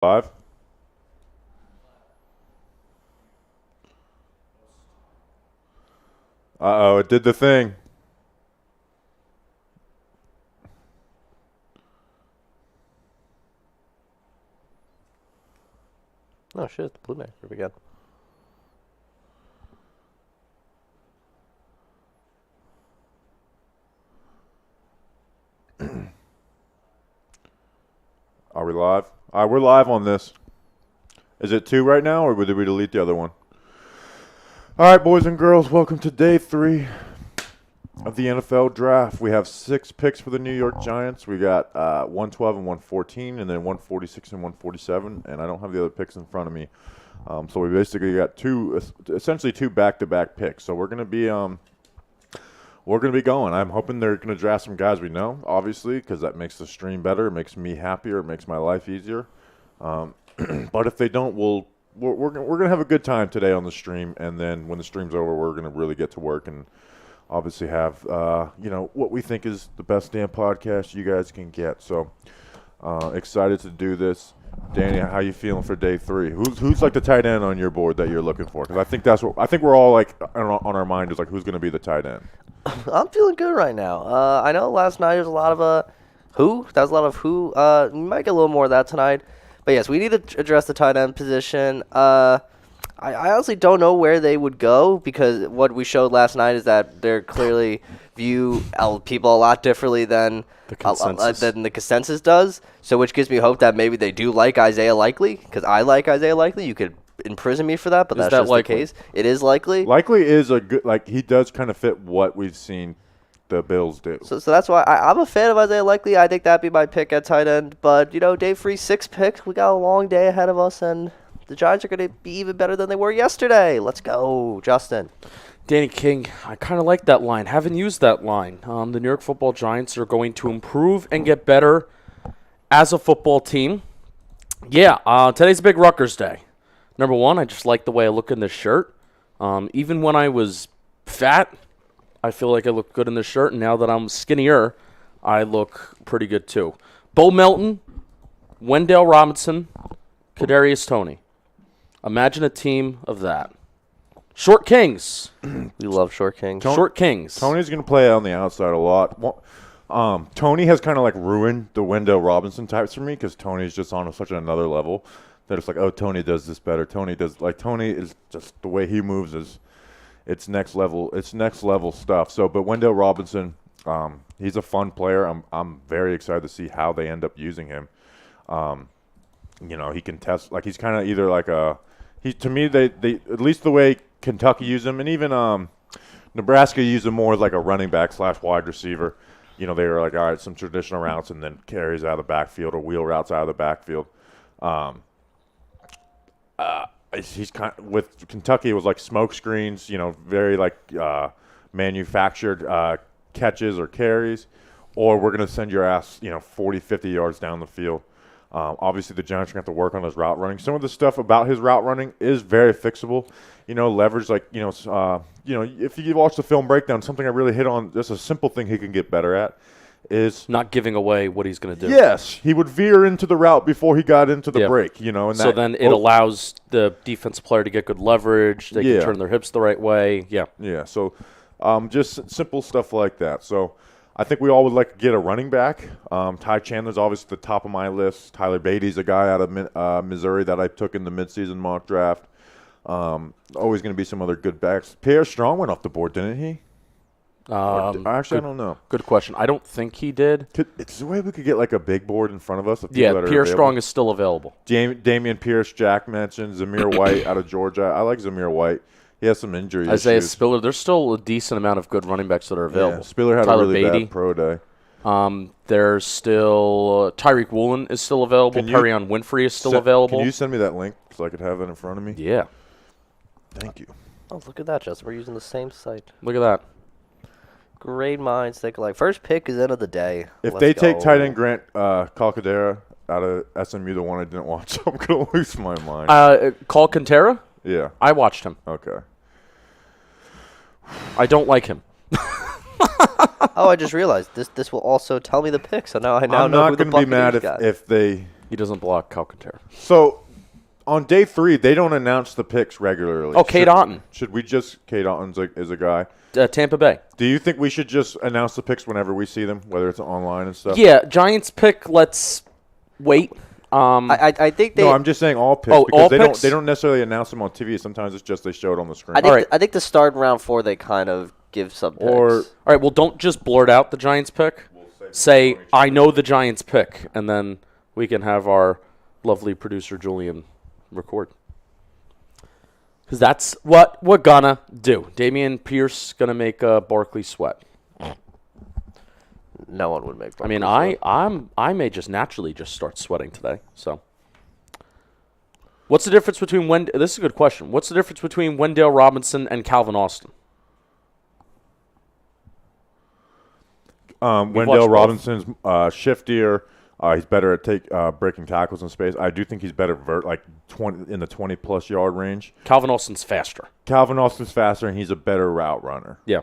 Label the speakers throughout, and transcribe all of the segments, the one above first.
Speaker 1: Live? Uh-oh, it did the thing.
Speaker 2: Oh, shit. The Blue Man Group again.
Speaker 1: Are we live? All right, we're live on this. Is it 2 right now, or did we delete the other one? All right, boys and girls, welcome to day 3 of the NFL draft. We have 6 picks for the New York Giants. We got 112 and 114, and then 146 and 147, and I don't have the other picks in front of me. So we basically got essentially two back-to-back picks. So we're gonna be going. I'm hoping they're gonna draft some guys we know, obviously, because that makes the stream better, it makes me happier, it makes my life easier. But if they don't, we're gonna have a good time today on the stream, and then when the stream's over, we're gonna really get to work and obviously have what we think is the best damn podcast you guys can get. So excited to do this. Danny, how you feeling for day 3? Who's like the tight end on your board that you're looking for? Because I think we're all like on our mind is like who's gonna be the tight end.
Speaker 2: I'm feeling good right now. I know last night was a lot of who. That was a lot of who. We might get a little more of that tonight. But yes, we need to address the tight end position. I honestly don't know where they would go because what we showed last night is that they're clearly view people a lot differently than the consensus does. So which gives me hope that maybe they do like Isaiah Likely because I like Isaiah Likely. You could imprison me for that, but that's just likely? The case. It is likely.
Speaker 1: Likely is a good he does kind of fit what we've seen the Bills do.
Speaker 2: So that's why I'm a fan of Isaiah Likely. I think that'd be my pick at tight end. But day 3, 6 picks. We got a long day ahead of us, and the Giants are going to be even better than they were yesterday. Let's go, Justin.
Speaker 3: Danny King, I kind of like that line. Haven't used that line. The New York Football Giants are going to improve and get better as a football team. Yeah, today's a big Rutgers day. Number one, I just like the way I look in this shirt. Even when I was fat, I feel like I look good in this shirt. And now that I'm skinnier, I look pretty good too. Bo Melton, Wendell Robinson, Kadarius Toney. Imagine a team of that. Short Kings.
Speaker 2: We love Short Kings.
Speaker 3: Short Kings.
Speaker 1: Tony's going to play on the outside a lot. Tony has kind of like ruined the Wendell Robinson types for me because Tony's just on such another level that it's like, oh, Tony does this better. Tony is just the way he moves is it's next level. It's next level stuff. So, but Wendell Robinson, he's a fun player. I'm very excited to see how they end up using him. He can test he's kind of either like to me they at least the way Kentucky used him, and even Nebraska used him more like a running back / wide receiver. They were like, all right, some traditional routes and then carries out of the backfield or wheel routes out of the backfield. He's kind of, with Kentucky, it was like smoke screens, very manufactured catches or carries, or we're going to send your ass, 40, 50 yards down the field. Obviously, the Giants are going to have to work on his route running. Some of the stuff about his route running is very fixable. Leverage, if you watch the film breakdown, something I really hit on, just a simple thing he can get better at is
Speaker 3: not giving away what he's going to do.
Speaker 1: Yes, he would veer into the route before he got into the break, and
Speaker 3: so then it allows the defensive player to get good leverage. They can turn their hips the right way. Yeah.
Speaker 1: Yeah, so just simple stuff like that. So I think we all would like to get a running back. Ty Chandler's obviously at the top of my list. Tyler Beatty's a guy out of Missouri that I took in the midseason mock draft. Always going to be some other good backs. Pierre Strong went off the board, didn't he? I don't know.
Speaker 3: Good question. I don't think he did.
Speaker 1: It's the way we could get like a big board in front of us.
Speaker 3: Pierre Strong is still available.
Speaker 1: Damian Pierce, Jack mentioned. Zamir White out of Georgia. I like Zamir White. He has some injury
Speaker 3: Isaiah
Speaker 1: issues.
Speaker 3: Spiller. There's still a decent amount of good running backs that are available.
Speaker 1: Yeah, Spiller had
Speaker 3: Tyler
Speaker 1: a really
Speaker 3: Beatty.
Speaker 1: bad pro day.
Speaker 3: There's still Tyreek Woolen is still available. Perion Winfrey is still available.
Speaker 1: Can you send me that link so I could have it in front of me?
Speaker 3: Yeah.
Speaker 1: Thank you.
Speaker 2: Oh, look at that, Justin. We're using the same site.
Speaker 3: Look at that.
Speaker 2: Great minds think alike. First pick is end of the day.
Speaker 1: If they take tight end Grant Calcaterra out of SMU, the one I didn't watch, I'm going to lose my mind.
Speaker 3: Calcaterra?
Speaker 1: Yeah.
Speaker 3: I watched him.
Speaker 1: Okay.
Speaker 3: I don't like him.
Speaker 2: Oh, I just realized this will also tell me the pick. So now I know who the Buccaneers got.
Speaker 1: I'm not going to be mad if they
Speaker 3: He doesn't block Calcaterra.
Speaker 1: So on day 3, they don't announce the picks regularly.
Speaker 3: Oh, Cade Otton.
Speaker 1: Should we just? Cade Otton's is a guy.
Speaker 3: Tampa Bay.
Speaker 1: Do you think we should just announce the picks whenever we see them, whether it's online and stuff?
Speaker 3: Yeah, Giants pick. Let's wait.
Speaker 2: I think they.
Speaker 1: No, I'm just saying all picks
Speaker 3: Oh,
Speaker 1: because
Speaker 3: all
Speaker 1: they
Speaker 3: picks?
Speaker 1: don't necessarily announce them on TV. Sometimes it's just they show it on the screen.
Speaker 2: I think.
Speaker 3: Alright.
Speaker 2: I think to start in round 4, they kind of give some picks.
Speaker 1: Or
Speaker 3: All right, well, don't just blurt out the Giants pick. Say, I know the Giants pick, and then we can have our lovely producer, Julian, record. Because that's what we're gonna do. Damian Pierce gonna make Barkley sweat.
Speaker 2: no one would make.
Speaker 3: I mean, I may just naturally just start sweating today. So, what's the difference between This is a good question. What's the difference between Wendell Robinson and Calvin Austin? watched
Speaker 1: Wendell
Speaker 3: both.
Speaker 1: Robinson's shiftier. He's better at breaking tackles in space. I do think he's better in the 20-plus yard range.
Speaker 3: Calvin Austin's faster.
Speaker 1: Calvin Austin's faster, and he's a better route runner.
Speaker 3: Yeah.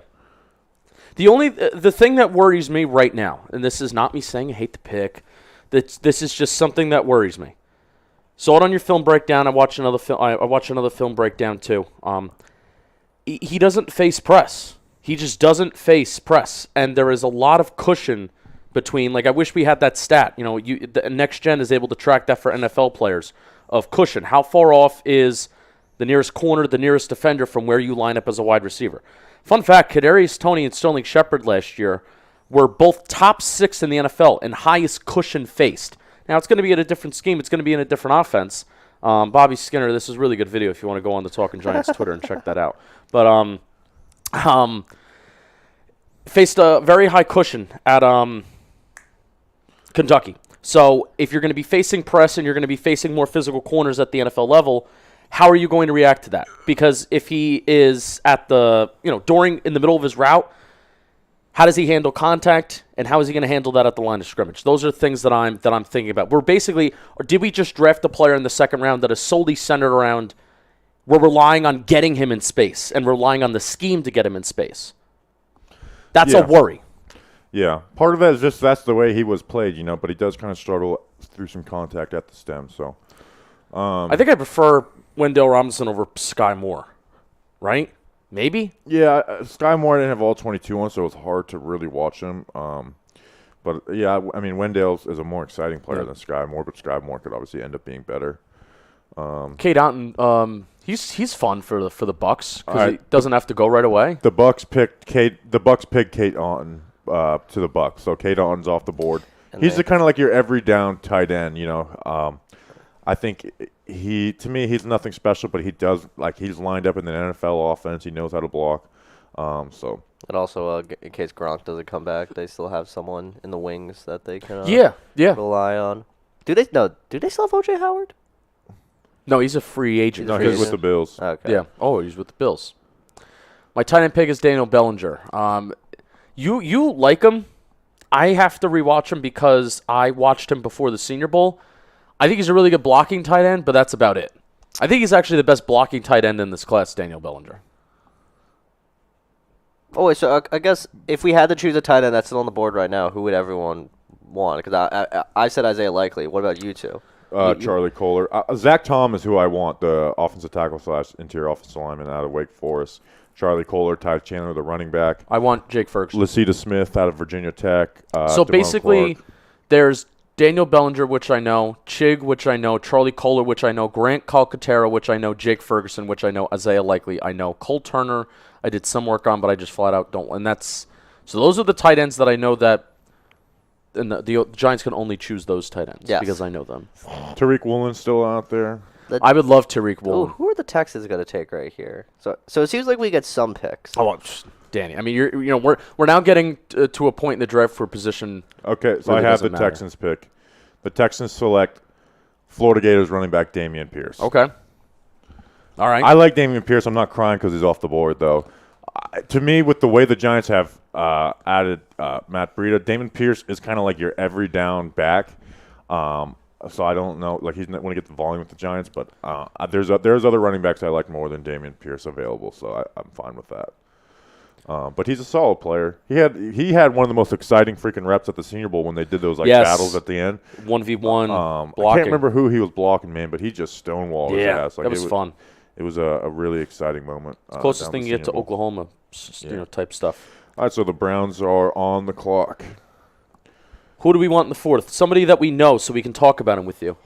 Speaker 3: The thing that worries me right now, and this is not me saying I hate the pick, this is just something that worries me. Saw it on your film breakdown. I watched another film breakdown too. He doesn't face press. He just doesn't face press, and there is a lot of cushion between. Like I wish we had that stat. The next gen is able to track that for NFL players of cushion. How far off is the nearest corner, the nearest defender from where you line up as a wide receiver? Fun fact: Kadarius Toney and Sterling Shepard last year were both top 6 in the NFL in highest cushion faced. Now it's going to be in a different scheme. It's going to be in a different offense. Bobby Skinner, this is a really good video if you want to go on the Talking Giants Twitter and check that out. But faced a very high cushion at Kentucky. So if you're going to be facing press and you're going to be facing more physical corners at the NFL level, how are you going to react to that? Because if he is at in the middle of his route, how does he handle contact, and how is he going to handle that at the line of scrimmage? Those are things that I'm thinking about. Or did we just draft a player in the second round that is solely centered around we're relying on getting him in space and relying on the scheme to get him in space? That's a worry.
Speaker 1: Yeah, part of that is just that's the way he was played, but he does kind of struggle through some contact at the stem. So,
Speaker 3: I think I prefer Wendell Robinson over Sky Moore, right? Maybe?
Speaker 1: Yeah, Sky Moore didn't have all 22 on, so it's hard to really watch him. But, yeah, I mean, Wendell is a more exciting player than Sky Moore, but Sky Moore could obviously end up being better.
Speaker 3: Cade Otton, he's fun for the Bucks because he doesn't have to go right away.
Speaker 1: The Bucks picked Cade Otton to the Bucks, so Cade Otton's off the board. He's kind of like your every down tight end, I think to me, he's nothing special, but he's lined up in the NFL offense. He knows how to block. And
Speaker 2: also, in case Gronk doesn't come back, they still have someone in the wings that they can rely on. Do they still have O.J. Howard?
Speaker 3: No, he's a free agent.
Speaker 1: No, he's with the Bills.
Speaker 2: Okay.
Speaker 3: Yeah. Oh, he's with the Bills. My tight end pick is Daniel Bellinger. You like him? I have to rewatch him because I watched him before the Senior Bowl. I think he's a really good blocking tight end, but that's about it. I think he's actually the best blocking tight end in this class, Daniel Bellinger.
Speaker 2: Oh, wait, so I guess if we had to choose a tight end that's still on the board right now, who would everyone want? Because I said Isaiah Likely. What about you two?
Speaker 1: Charlie Kohler. Zach Tom is who I want, the offensive tackle / interior offensive lineman out of Wake Forest. Charlie Kohler, Ty Chandler, the running back.
Speaker 3: I want Jake Ferguson.
Speaker 1: Lacita Smith out of Virginia Tech.
Speaker 3: So
Speaker 1: Devon
Speaker 3: basically,
Speaker 1: Clark.
Speaker 3: there's Daniel Bellinger, which I know, Chig, which I know, Charlie Kohler, which I know, Grant Calcaterra, which I know, Jake Ferguson, which I know, Isaiah Likely, I know, Cole Turner, I did some work on, but I just flat out don't. And so those are the tight ends that I know that, and the Giants can only choose those tight ends because I know them.
Speaker 1: Tariq Woolen's still out there.
Speaker 3: I would love Tariq Woolen.
Speaker 2: Who are the Texans going to take right here? So it seems like we get some picks.
Speaker 3: Oh, Danny. I mean, we're now getting to a point in the draft for position.
Speaker 1: Okay, so I have the Texans pick. The Texans select Florida Gators running back Dameon Pierce.
Speaker 3: Okay. All right.
Speaker 1: I like Dameon Pierce. I'm not crying because he's off the board, though. To me, with the way the Giants have added Matt Breida, Dameon Pierce is kind of like your every down back. So I don't know. Like, he's not going to get the volume with the Giants, but there's other running backs I like more than Dameon Pierce available, so I'm fine with that. But he's a solid player. He had one of the most exciting freaking reps at the Senior Bowl when they did those battles at the end.
Speaker 3: 1v1 blocking.
Speaker 1: I can't remember who he was blocking, man, but he just stonewalled his ass. Like,
Speaker 3: that was fun.
Speaker 1: It was a really exciting moment.
Speaker 3: Closest thing you get to Oklahoma, type stuff.
Speaker 1: All right, so the Browns are on the clock.
Speaker 3: Who do we want in the fourth? Somebody that we know so we can talk about him with you.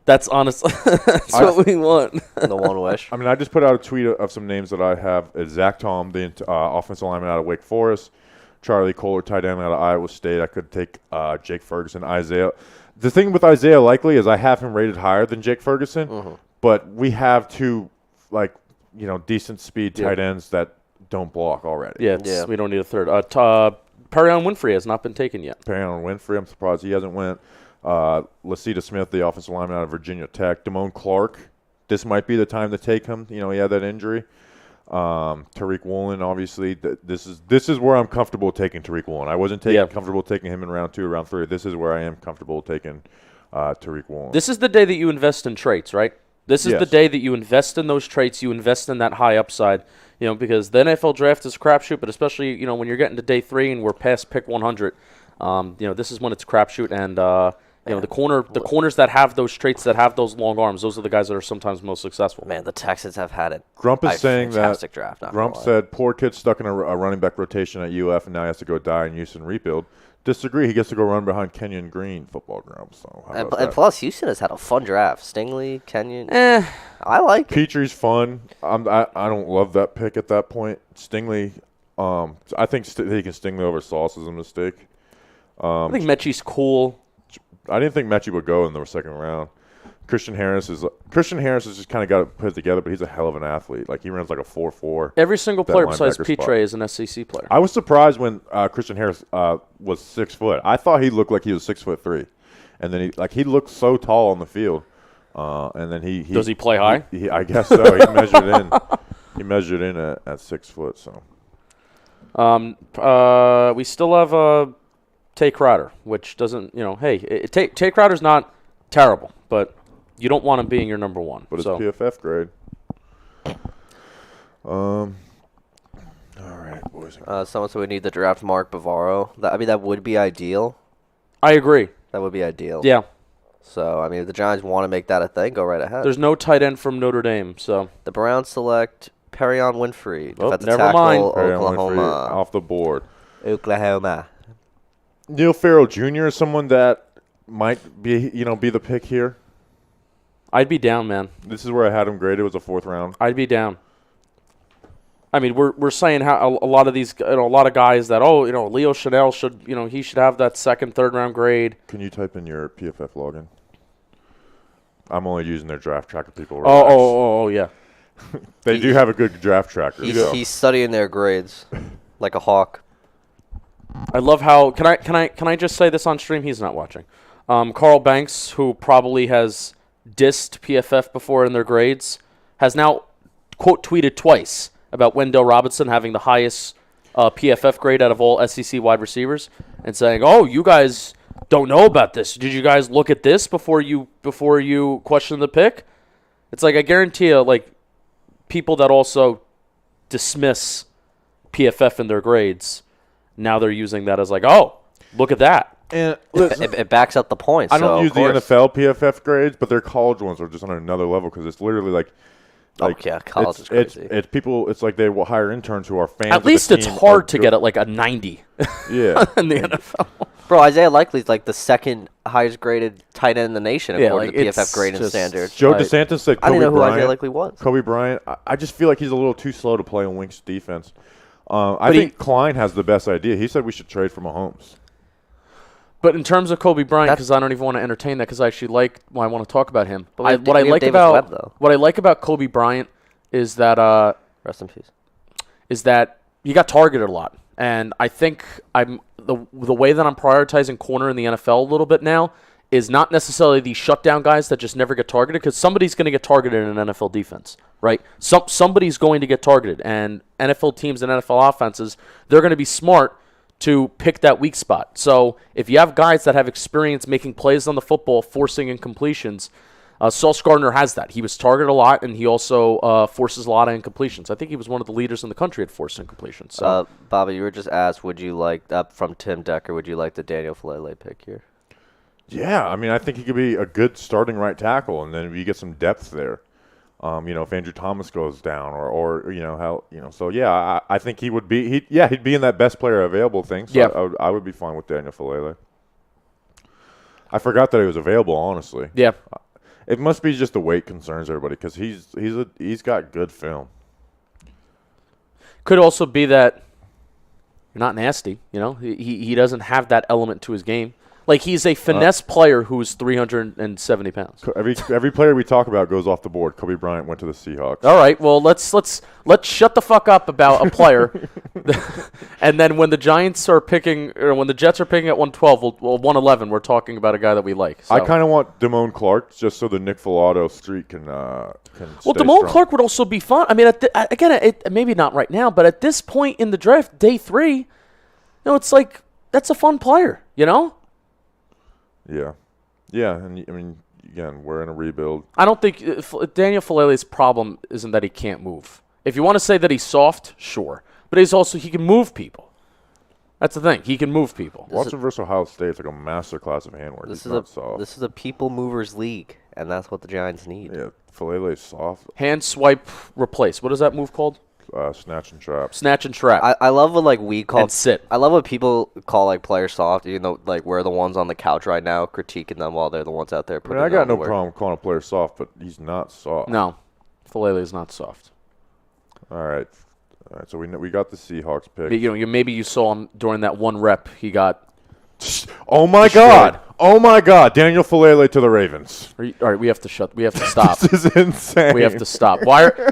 Speaker 3: That's honest. That's what we want.
Speaker 2: The one wish.
Speaker 1: I mean, I just put out a tweet of some names that I have. Zach Tom, the offensive lineman out of Wake Forest. Charlie Kohler, tight end out of Iowa State. I could take Jake Ferguson, Isaiah. The thing with Isaiah Likely is I have him rated higher than Jake Ferguson, but we have two, decent speed tight ends that don't block already.
Speaker 3: Yeah, we don't need a third. Perion Winfrey has not been taken yet.
Speaker 1: Perion Winfrey, I'm surprised he hasn't went. Lasita Smith, the offensive lineman out of Virginia Tech. Damone Clark, this might be the time to take him. He had that injury. Tariq Woolen, obviously. This is where I'm comfortable taking Tariq Woolen. I wasn't comfortable taking him in round 2 or round 3. This is where I am comfortable taking Tariq Woolen.
Speaker 3: This is the day that you invest in traits, right? This is the day that you invest in those traits. You invest in that high upside. Because the NFL draft is a crapshoot, but especially, when you're getting to day 3 and we're past pick 100, this is when it's a crapshoot. And, the corners that have those traits, that have those long arms, those are the guys that are sometimes most successful.
Speaker 2: Man, the Texans have had it.
Speaker 1: Grump is saying
Speaker 2: fantastic
Speaker 1: that.
Speaker 2: Draft,
Speaker 1: Grump said, poor kid stuck in a running back rotation at UF, and now he has to go die in Houston rebuild. Disagree. He gets to go run behind Kenyon Green football ground. So
Speaker 2: and plus, Houston has had a fun draft. Stingley, Kenyon. I like
Speaker 1: Petry's fun. I don't love that pick at that point. Stingley, I think taking Stingley over Sauce is a mistake.
Speaker 3: I think Mechie's cool.
Speaker 1: I didn't think Mechie would go in the second round. Christian Harris has just kind of got it put together, but he's a hell of an athlete. Like, he runs like a 4.4.
Speaker 3: Every single player besides Petre is an SEC player.
Speaker 1: I was surprised when Christian Harris was 6 foot. I thought he looked like he was 6'3", and then he looked so tall on the field. And then he
Speaker 3: does he play high?
Speaker 1: I guess so. He measured in. He measured in at 6 foot. So.
Speaker 3: We still have Tay Crowder, which doesn't Tay Crowder's not terrible, but you don't want him being your number 1.
Speaker 1: But it's PFF grade. All right, boys.
Speaker 2: Someone said we need to draft Mark Bavaro. That would be ideal.
Speaker 3: I agree.
Speaker 2: That would be ideal.
Speaker 3: Yeah.
Speaker 2: So, if the Giants want to make that a thing, go right ahead.
Speaker 3: There's no tight end from Notre Dame, so.
Speaker 2: The Browns select Perion Winfrey, defensive
Speaker 3: never
Speaker 2: tackle,
Speaker 3: mind.
Speaker 2: Oklahoma.
Speaker 1: Winfrey off the board.
Speaker 2: Oklahoma.
Speaker 1: Neil Farrell Jr. is someone that might be the pick here.
Speaker 3: I'd be down, man.
Speaker 1: This is where I had him graded. It was a 4th round.
Speaker 3: I'd be down. We're saying how a lot of these, a lot of guys that Leo Chanel should, he should have that 2nd, 3rd round grade.
Speaker 1: Can you type in your PFF login? I'm only using their draft tracker. People.
Speaker 3: Oh, yeah.
Speaker 1: They do have a good draft tracker.
Speaker 2: He's studying their grades like a hawk.
Speaker 3: I love how can I just say this on stream? He's not watching. Carl Banks, who probably has dissed PFF before in their grades, has now quote tweeted twice about Wendell Robinson having the highest PFF grade out of all SEC wide receivers, and saying, "Oh, you guys don't know about this. Did you guys look at this before you question the pick?" It's like I guarantee you, people that also dismiss PFF in their grades, now they're using that as oh, look at that.
Speaker 1: And
Speaker 2: it backs up the points.
Speaker 1: I don't use the NFL PFF grades, but their college ones are just on another level because it's literally
Speaker 2: college is crazy.
Speaker 1: It's people. It's like they will hire interns who are fans.
Speaker 3: At least it's hard to get a 90.
Speaker 1: Yeah,
Speaker 3: in the NFL.
Speaker 2: Bro, Isaiah Likely's the 2nd highest graded tight end in the nation according to PFF grading standards.
Speaker 1: Joe DeSantis said Kobe Bryant.
Speaker 2: I didn't know who Isaiah Likely was.
Speaker 1: Kobe Bryant. I just feel like he's a little too slow to play on Wink's defense. I think Klein has the best idea. He said we should trade for Mahomes.
Speaker 3: But in terms of Kobe Bryant, because I don't even want to entertain that, because I actually I want to talk about him.
Speaker 2: But
Speaker 3: what I like about Kobe Bryant is that
Speaker 2: rest in peace.
Speaker 3: Is that he got targeted a lot, and I think the way that I'm prioritizing corner in the NFL a little bit now is not necessarily these shutdown guys that just never get targeted, because somebody's going to get targeted in an NFL defense, right? Somebody's going to get targeted, and NFL teams and NFL offenses, they're going to be smart to pick that weak spot. So if you have guys that have experience making plays on the football, forcing incompletions, Sauce Gardner has that. He was targeted a lot, and he also forces a lot of incompletions. I think he was one of the leaders in the country at forcing incompletions. So,
Speaker 2: Bobby, you were just asked, would you like from Tim Decker? Would you like the Daniel Falele pick here?
Speaker 1: Yeah, I mean, I think he could be a good starting right tackle, and then if you get some depth there, if Andrew Thomas goes down, so yeah, I think he would be, he'd be in that best player available thing. So
Speaker 3: Yeah.
Speaker 1: I would be fine with Daniel Falele. I forgot that he was available, honestly.
Speaker 3: yeah.
Speaker 1: It must be just the weight concerns everybody because he's got good film.
Speaker 3: Could also be that you're not nasty. He doesn't have that element to his game. Like, he's a finesse player who's 370 pounds.
Speaker 1: Every player we talk about goes off the board. Kobe Bryant went to the Seahawks.
Speaker 3: All right, well, let's shut the fuck up about a player, and then when the Giants are picking, or when the Jets are picking at 112, 111, we're talking about a guy that we like. So.
Speaker 1: I kind of want Damone Clark just so the Nick Filato streak can
Speaker 3: Well,
Speaker 1: stay
Speaker 3: Damone
Speaker 1: strong.
Speaker 3: Clark would also be fun. I mean, maybe not right now, but at this point in the draft, day 3, it's like that's a fun player.
Speaker 1: Yeah, and I mean, again, we're in a rebuild.
Speaker 3: I don't think Daniel Falele's problem isn't that he can't move. If you want to say that he's soft, sure, but he can move people. That's the thing. He can move people.
Speaker 1: Watching versus Ohio State, it's like a master class of handwork.
Speaker 2: This
Speaker 1: This
Speaker 2: is a people movers league, and that's what the Giants need.
Speaker 1: Yeah, Falele's soft.
Speaker 3: Hand swipe replace. What is that move called?
Speaker 1: Snatch and trap.
Speaker 3: Snatch and trap.
Speaker 2: I love what we call
Speaker 3: And sit.
Speaker 2: I love what people call players soft. Even though we're the ones on the couch right now critiquing them while they're the ones out there
Speaker 1: I
Speaker 2: putting.
Speaker 1: mean, I got
Speaker 2: in
Speaker 1: no
Speaker 2: the work.
Speaker 1: problem calling a player soft, but he's not soft.
Speaker 3: No, Falele is not soft.
Speaker 1: All right. So we got the Seahawks pick.
Speaker 3: But, maybe you saw him during that one rep. He got.
Speaker 1: Oh my God! Daniel Falele to the Ravens.
Speaker 3: All right, we have to stop.
Speaker 1: This is insane.
Speaker 3: We have to stop.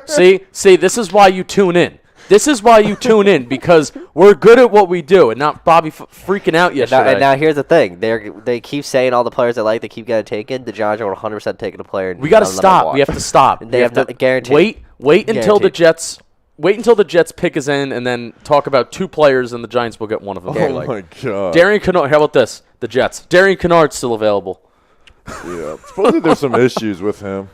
Speaker 3: See, this is why you tune in. This is why you tune in, because we're good at what we do, and not Bobby freaking out yesterday.
Speaker 2: And now here's the thing: they keep saying all the players they like, they keep getting taken. The Giants are 100% taking a player.
Speaker 3: We got to stop. We have to stop.
Speaker 2: They have to guarantee.
Speaker 3: Wait until the Jets. Wait until the Jets pick is in, and then talk about 2 players, and the Giants will get one of them.
Speaker 1: Oh my God!
Speaker 3: Darian Kennard. How about this? The Jets. Darian Kennard's still available.
Speaker 1: Yeah, supposedly there's some issues with him.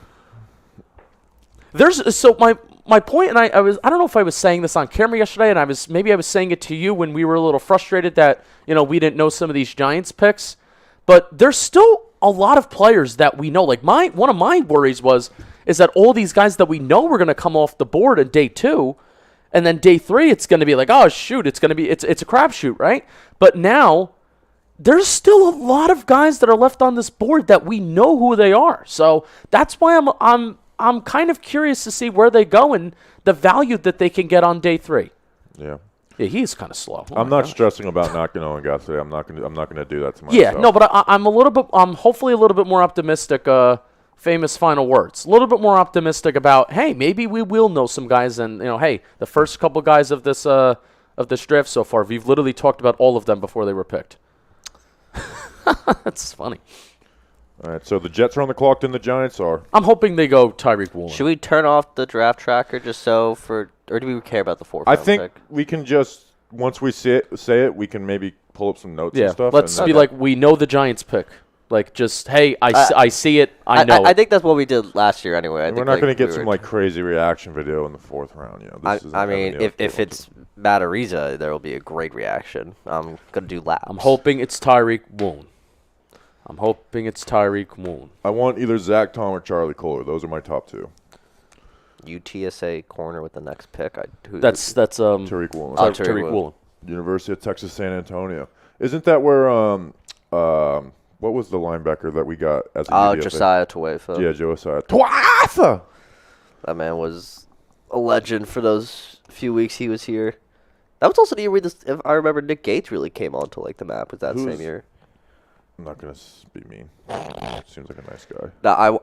Speaker 3: My point, and I don't know if I was saying this on camera yesterday, and I was saying it to you when we were a little frustrated that we didn't know some of these Giants picks, but there's still a lot of players that we know. Like one of my worries is that all these guys that we know were going to come off the board in day 2, and then day 3 it's going to be like, oh shoot, it's a crapshoot, right? But now there's still a lot of guys that are left on this board that we know who they are. So that's why I'm kind of curious to see where they go and the value that they can get on day 3.
Speaker 1: Yeah.
Speaker 3: Yeah, he's kind of slow.
Speaker 1: I'm not stressing about not knowing guys today. I'm not gonna do that to myself.
Speaker 3: Yeah, no, but I'm hopefully a little bit more optimistic. Famous final words. A little bit more optimistic about, hey, maybe we will know some guys, and hey, the first couple guys of this draft so far, we've literally talked about all of them before they were picked. That's funny.
Speaker 1: All right, so the Jets are on the clock, then the Giants are.
Speaker 3: I'm hoping they go Tyreek Woolen.
Speaker 2: Should we turn off the draft tracker or do we care about the 4th
Speaker 1: I
Speaker 2: round
Speaker 1: think
Speaker 2: pick?
Speaker 1: we can just, once we say it, we can maybe pull up some notes and stuff.
Speaker 3: Let's be like, we know the Giants pick. Like, just, hey, I see it, I know
Speaker 2: I
Speaker 3: it.
Speaker 2: think that's what we did last year anyway.
Speaker 1: We're not going to get some crazy reaction video in the 4th round.
Speaker 2: I mean, if it's Matt Ariza, there will be a great reaction. I'm going to do laps.
Speaker 3: I'm hoping it's Tyreek Woolen.
Speaker 1: I want either Zach Tom or Charlie Kohler. Those are my top 2.
Speaker 2: UTSA corner with the next pick.
Speaker 3: That's
Speaker 1: Tariq Woolen.
Speaker 3: Tariq Woolen.
Speaker 1: University of Texas San Antonio. Isn't that where what was the linebacker that we got as a UDFA?
Speaker 2: Josiah Tuefa.
Speaker 1: Yeah, Josiah Tuefa.
Speaker 2: That man was a legend for those few weeks he was here. That was also the year where if I remember, Nick Gates really came onto the map. Was that same year?
Speaker 1: I'm not gonna be mean. Seems like a nice guy.
Speaker 2: No,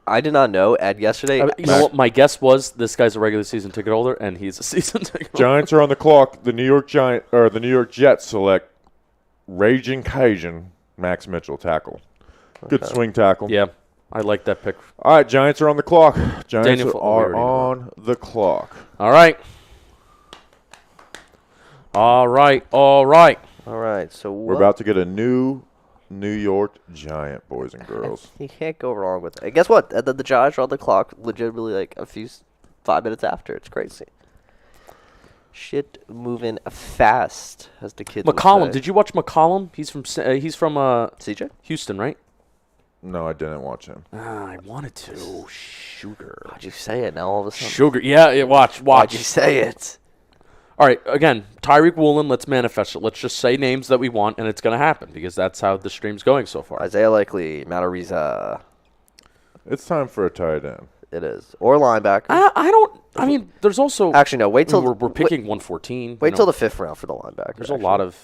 Speaker 2: I did not know Ed yesterday.
Speaker 3: You know what? My guess was this guy's a regular season ticket holder, and he's a season ticket holder.
Speaker 1: Giants are on the clock. The New York Jets select Raging Cajun Max Mitchell, tackle. Good swing tackle.
Speaker 3: Yeah, I like that pick.
Speaker 1: All right, Giants are on the clock. Giants
Speaker 3: Daniel
Speaker 1: are on the clock.
Speaker 3: All right.
Speaker 2: All right, so
Speaker 1: We're about to get a new New York Giant, boys and girls.
Speaker 2: You can't go wrong with it. Guess what? The Giants are on the clock legitimately like 5 minutes after. It's crazy. Shit moving fast, as the kids would
Speaker 3: McCollum.
Speaker 2: say.
Speaker 3: Did you watch McCollum? He's from
Speaker 2: CJ?
Speaker 3: Houston, right?
Speaker 1: No, I didn't watch him.
Speaker 3: I wanted to. Sugar.
Speaker 2: Why'd you say it now all of a sudden?
Speaker 3: Sugar. Yeah, watch.
Speaker 2: Why'd you say it?
Speaker 3: All right, again, Tyreek Woolen, let's manifest it. Let's just say names that we want, and it's going to happen because that's how the stream's going so far.
Speaker 2: Isaiah Likely, Matt Ariza.
Speaker 1: It's time for a tight end.
Speaker 2: It is. Or linebacker.
Speaker 3: I mean, there's also...
Speaker 2: Actually, no, wait till...
Speaker 3: We're picking 114.
Speaker 2: Wait till the 5th round for the linebacker.
Speaker 3: There's a lot of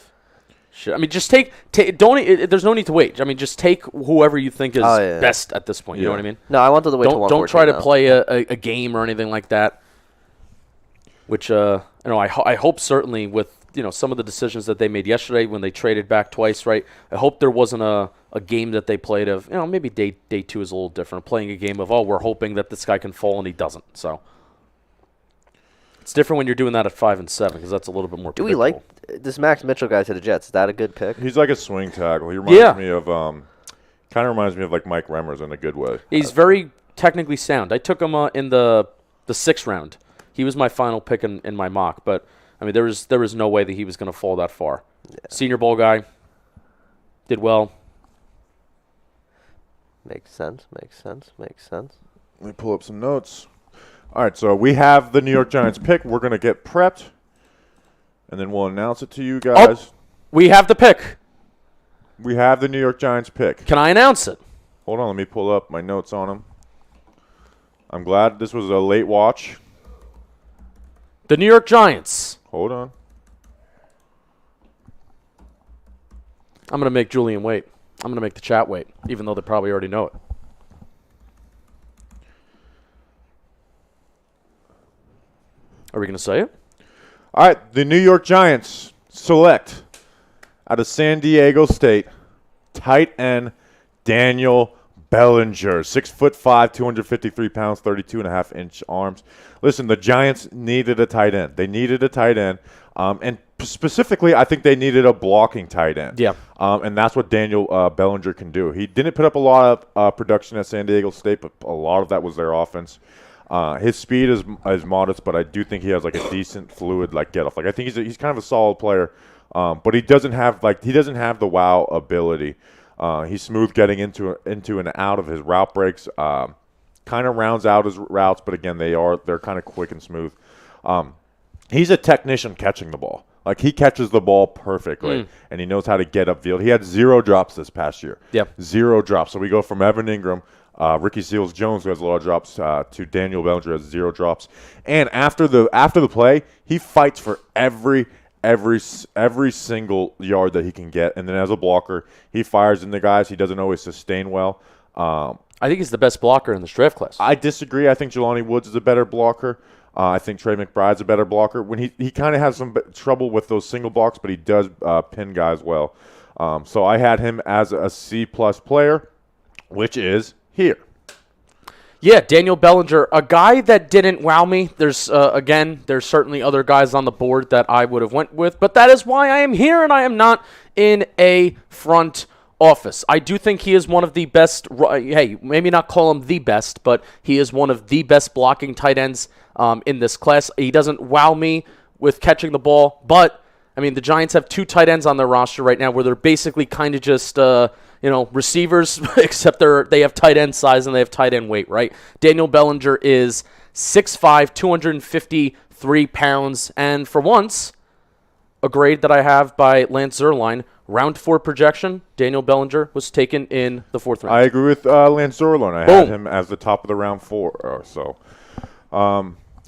Speaker 3: shit. I mean, just there's no need to wait. I mean, just take whoever you think is best at this point. You know what I mean?
Speaker 2: No, I wanted to wait till 114.
Speaker 3: Don't try to
Speaker 2: now.
Speaker 3: play a game or anything like that. Which I hope certainly with some of the decisions that they made yesterday when they traded back twice, right? I hope there wasn't a game that they played of maybe day 2 is a little different. Playing a game of we're hoping that this guy can fall and he doesn't. So it's different when you're doing that at 5 and 7 because that's a little bit more.
Speaker 2: Do we like this Max Mitchell guy to the Jets? Is that a good pick?
Speaker 1: He's like a swing tackle. He reminds me of kind of reminds me of like Mike Remmers in a good way.
Speaker 3: He's very technically sound. I took him in the 6th round. He was my final pick in my mock, but I mean there was no way that he was going to fall that far. Yeah. Senior Bowl guy, did well.
Speaker 2: Makes sense.
Speaker 1: Let me pull up some notes. All right, so we have the New York Giants pick. We're going to get prepped, and then we'll announce it to you guys.
Speaker 3: Oh, we have the pick.
Speaker 1: We have the New York Giants pick.
Speaker 3: Can I announce it?
Speaker 1: Hold on, let me pull up my notes on them. I'm glad this was a late watch.
Speaker 3: The New York Giants.
Speaker 1: Hold on.
Speaker 3: I'm going to make Julian wait. I'm going to make the chat wait, even though they probably already know it. Are we going to say it?
Speaker 1: All right, the New York Giants select out of San Diego State tight end Daniel Bellinger, 6'5", 253 pounds, 32.5-inch arms. Listen, the Giants needed a tight end. They needed a tight end, and specifically, I think they needed a blocking tight end.
Speaker 3: Yeah.
Speaker 1: And that's what Daniel Bellinger can do. He didn't put up a lot of production at San Diego State, but a lot of that was their offense. His speed is modest, but I do think he has like a decent fluid get off. Like I think he's kind of a solid player, but he doesn't have the wow ability. He's smooth getting into and out of his route breaks. Kind of rounds out his routes, but again, they're kind of quick and smooth. He's a technician catching the ball. Like he catches the ball perfectly, and he knows how to get upfield. He had 0 drops this past year.
Speaker 3: Yep.
Speaker 1: 0 drops. So we go from Evan Ingram, Ricky Seals-Jones, who has a lot of drops, to Daniel Bellinger, who has 0 drops. And after the play, he fights for every single yard that he can get. And then as a blocker, he fires in the guys. He doesn't always sustain well.
Speaker 3: I think he's the best blocker in this draft class.
Speaker 1: I disagree. I think Jelani Woods is a better blocker. I think Trey McBride's a better blocker. When he kind of has some trouble with those single blocks, but he does pin guys well. So I had him as a C-plus player, which is here.
Speaker 3: Yeah, Daniel Bellinger, a guy that didn't wow me. There's certainly other guys on the board that I would have went with, but that is why I am here and I am not in a front office. I do think he is one of the best. Hey, maybe not call him the best, but he is one of the best blocking tight ends in this class. He doesn't wow me with catching the ball, but I mean the Giants have 2 tight ends on their roster right now where they're basically kind of just receivers, except they have tight end size and they have tight end weight, right? Daniel Bellinger is 6'5", 253 pounds, and for once, a grade that I have by Lance Zierlein, round 4 projection, Daniel Bellinger was taken in the 4th round.
Speaker 1: I agree with Lance Zierlein. I had him as the top of the round 4 or so.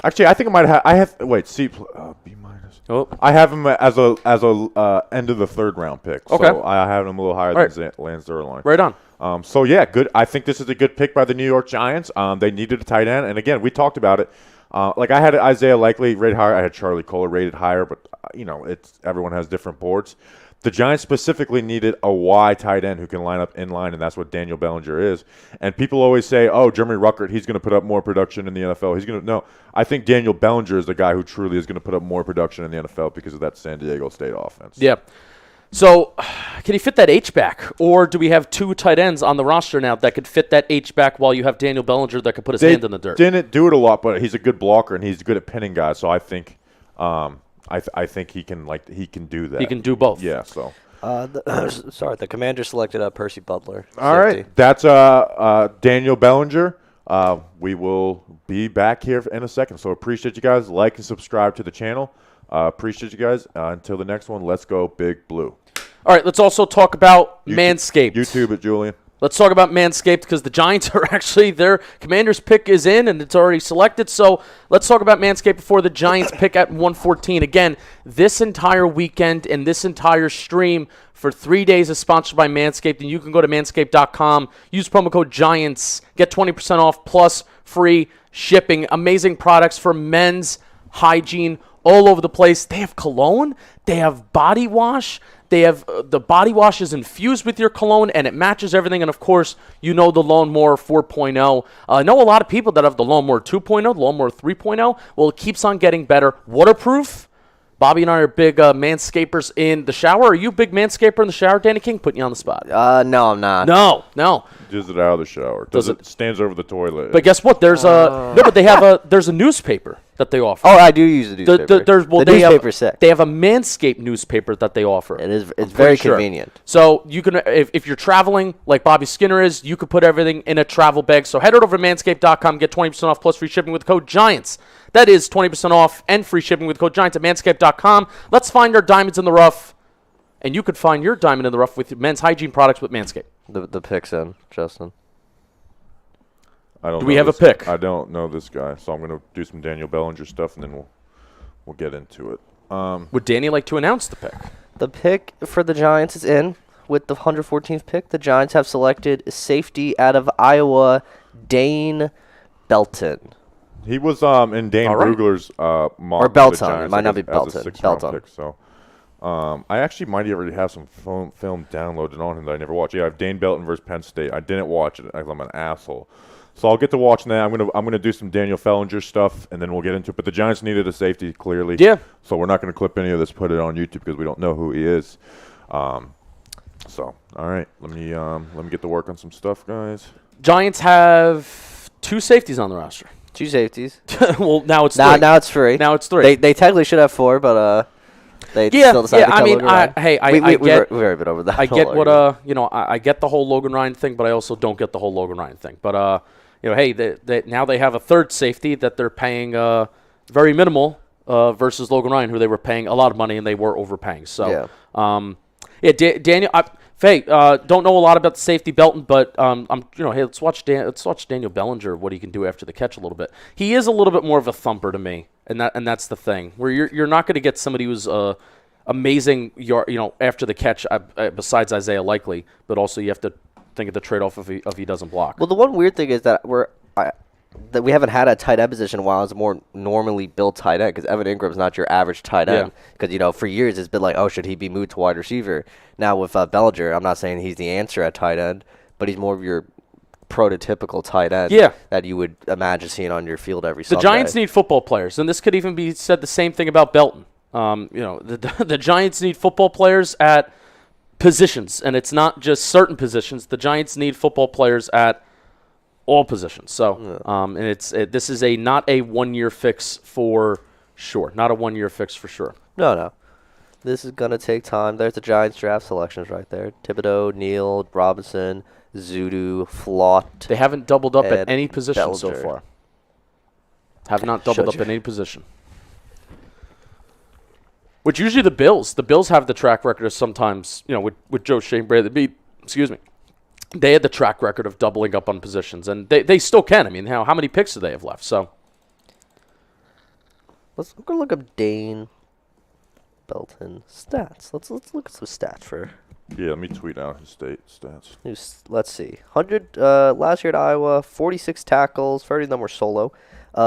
Speaker 1: Actually, I think I have B minus. Oh. I have him as a end of the 3rd round pick.
Speaker 3: Okay.
Speaker 1: So I have him a little higher than Lance Zierlein.
Speaker 3: Right on.
Speaker 1: So yeah, good. I think this is a good pick by the New York Giants. They needed a tight end, and again, we talked about it. I had Isaiah Likely rated higher. I had Charlie Kohler rated higher, but everyone has different boards. The Giants specifically needed a Y tight end who can line up in line, and that's what Daniel Bellinger is. And people always say, "Oh, Jeremy Ruckert, he's going to put up more production in the NFL." No, I think Daniel Bellinger is the guy who truly is going to put up more production in the NFL because of that San Diego State offense.
Speaker 3: Yeah. So, can he fit that H-back? Or do we have 2 tight ends on the roster now that could fit that H-back while you have Daniel Bellinger that could put his hand in the dirt?
Speaker 1: Didn't do it a lot, but he's a good blocker, and he's good at pinning guys. So I think I think he can do that.
Speaker 3: He can do both.
Speaker 1: Yeah, so.
Speaker 2: The Commander selected Percy Butler.
Speaker 1: All right. That's Daniel Bellinger. We will be back here in a second. So appreciate you guys. Like and subscribe to the channel. Appreciate you guys. Until the next one, let's go Big Blue.
Speaker 3: All right, let's also talk about Manscaped.
Speaker 1: YouTube it, Julian.
Speaker 3: Let's talk about Manscaped because the Giants are actually, their Commander's pick is in and it's already selected. So let's talk about Manscaped before the Giants pick at 114. Again, this entire weekend and this entire stream for 3 days is sponsored by Manscaped. And you can go to manscaped.com, use promo code GIANTS, get 20% off plus free shipping. Amazing products for men's hygiene all over the place. They have cologne. They have body wash. They have the body wash is infused with your cologne, and it matches everything. And, of course, you know the Lawnmower 4.0. I know a lot of people that have the Lawnmower 2.0, the Lawnmower 3.0. Well, it keeps on getting better. Waterproof. Bobby and I are big manscapers in the shower. Are you a big manscaper in the shower, Danny King? Putting you on the spot.
Speaker 2: No, I'm not.
Speaker 3: No.
Speaker 1: Does it out of the shower. Does it stands over the toilet.
Speaker 3: But guess what? There's but they have there's a newspaper that they offer.
Speaker 2: Oh, I do use the newspaper.
Speaker 3: The
Speaker 2: newspaper's sick.
Speaker 3: They have a Manscaped newspaper that they offer.
Speaker 2: It's very convenient.
Speaker 3: So you can, if you're traveling like Bobby Skinner is, you could put everything in a travel bag. So head over to manscaped.com, get 20% off plus free shipping with the code GIANTS. That is 20% off and free shipping with code GIANTS at manscaped.com. Let's find our diamonds in the rough. And you could find your diamond in the rough with men's hygiene products with Manscaped.
Speaker 2: The pick's in, Justin.
Speaker 3: Do we have a pick?
Speaker 1: I don't know this guy, so I'm going to do some Daniel Bellinger stuff, and then we'll get into it.
Speaker 3: Would Danny like to announce the pick?
Speaker 2: The pick for the Giants is in. With the 114th pick, the Giants have selected safety out of Iowa, Dane Belton.
Speaker 1: He was in Dane Brugler's mock.
Speaker 2: Or Belton. It might not be Belton.
Speaker 1: Belton. Pick, so I actually might already have some film downloaded on him that I never watched. Yeah, I have Dane Belton versus Penn State. I didn't watch it. I'm an asshole. So I'll get to watching that. I'm gonna do some Daniel Bellinger stuff, and then we'll get into it. But the Giants needed a safety, clearly.
Speaker 3: Yeah.
Speaker 1: So we're not going to clip any of this, put it on YouTube because we don't know who he is. So all right, let me get to work on some stuff, guys.
Speaker 3: Giants have 2 safeties on the roster.
Speaker 2: 2 safeties.
Speaker 3: Well, now it's 3.
Speaker 2: Now it's 3.
Speaker 3: Now it's 3.
Speaker 2: They technically should have 4, but they still decided to
Speaker 3: Logan Ryan.
Speaker 2: We've already been over that.
Speaker 3: I get what I get the whole Logan Ryan thing, but I also don't get the whole Logan Ryan thing. But hey, now they have a third safety that they're paying very minimal versus Logan Ryan, who they were paying a lot of money and they were overpaying. So Daniel. Faye, don't know a lot about the safety Belton, but hey, let's watch Daniel Bellinger, what he can do after the catch a little bit. He is a little bit more of a thumper to me, and that's the thing where you're not going to get somebody who's amazing, after the catch besides Isaiah Likely, but also you have to think of the trade-off if he doesn't block.
Speaker 2: Well, the one weird thing is that we haven't had a tight end position while it's a more normally built tight end because Evan Ingram's not your average tight end. Because, for years it's been like, oh, should he be moved to wide receiver? Now with Bellinger, I'm not saying he's the answer at tight end, but he's more of your prototypical tight end that you would imagine seeing on your field every Sunday.
Speaker 3: The Giants need football players, and this could even be said the same thing about Belton. The Giants need football players at positions, and it's not just certain positions. The Giants need football players at all positions. So, and this is not a 1-year fix for sure. Not a 1-year fix for sure.
Speaker 2: No. This is going to take time. There's the Giants draft selections right there. Thibodeau, Neal, Robinson, Zudu, Flott.
Speaker 3: They haven't doubled up at any position
Speaker 2: Bellinger.
Speaker 3: so far. Have not doubled up at any position. Which usually the Bills. The Bills have the track record of sometimes, with Joe Shane Bradley. They had the track record of doubling up on positions, and they still can. I mean, how many picks do they have left? So
Speaker 2: let's go look up Dane Belton stats. Let's look at some stats for.
Speaker 1: Yeah, let me tweet out his stats.
Speaker 2: Let's see. 100 last year at Iowa, 46 tackles, 30 of them were solo.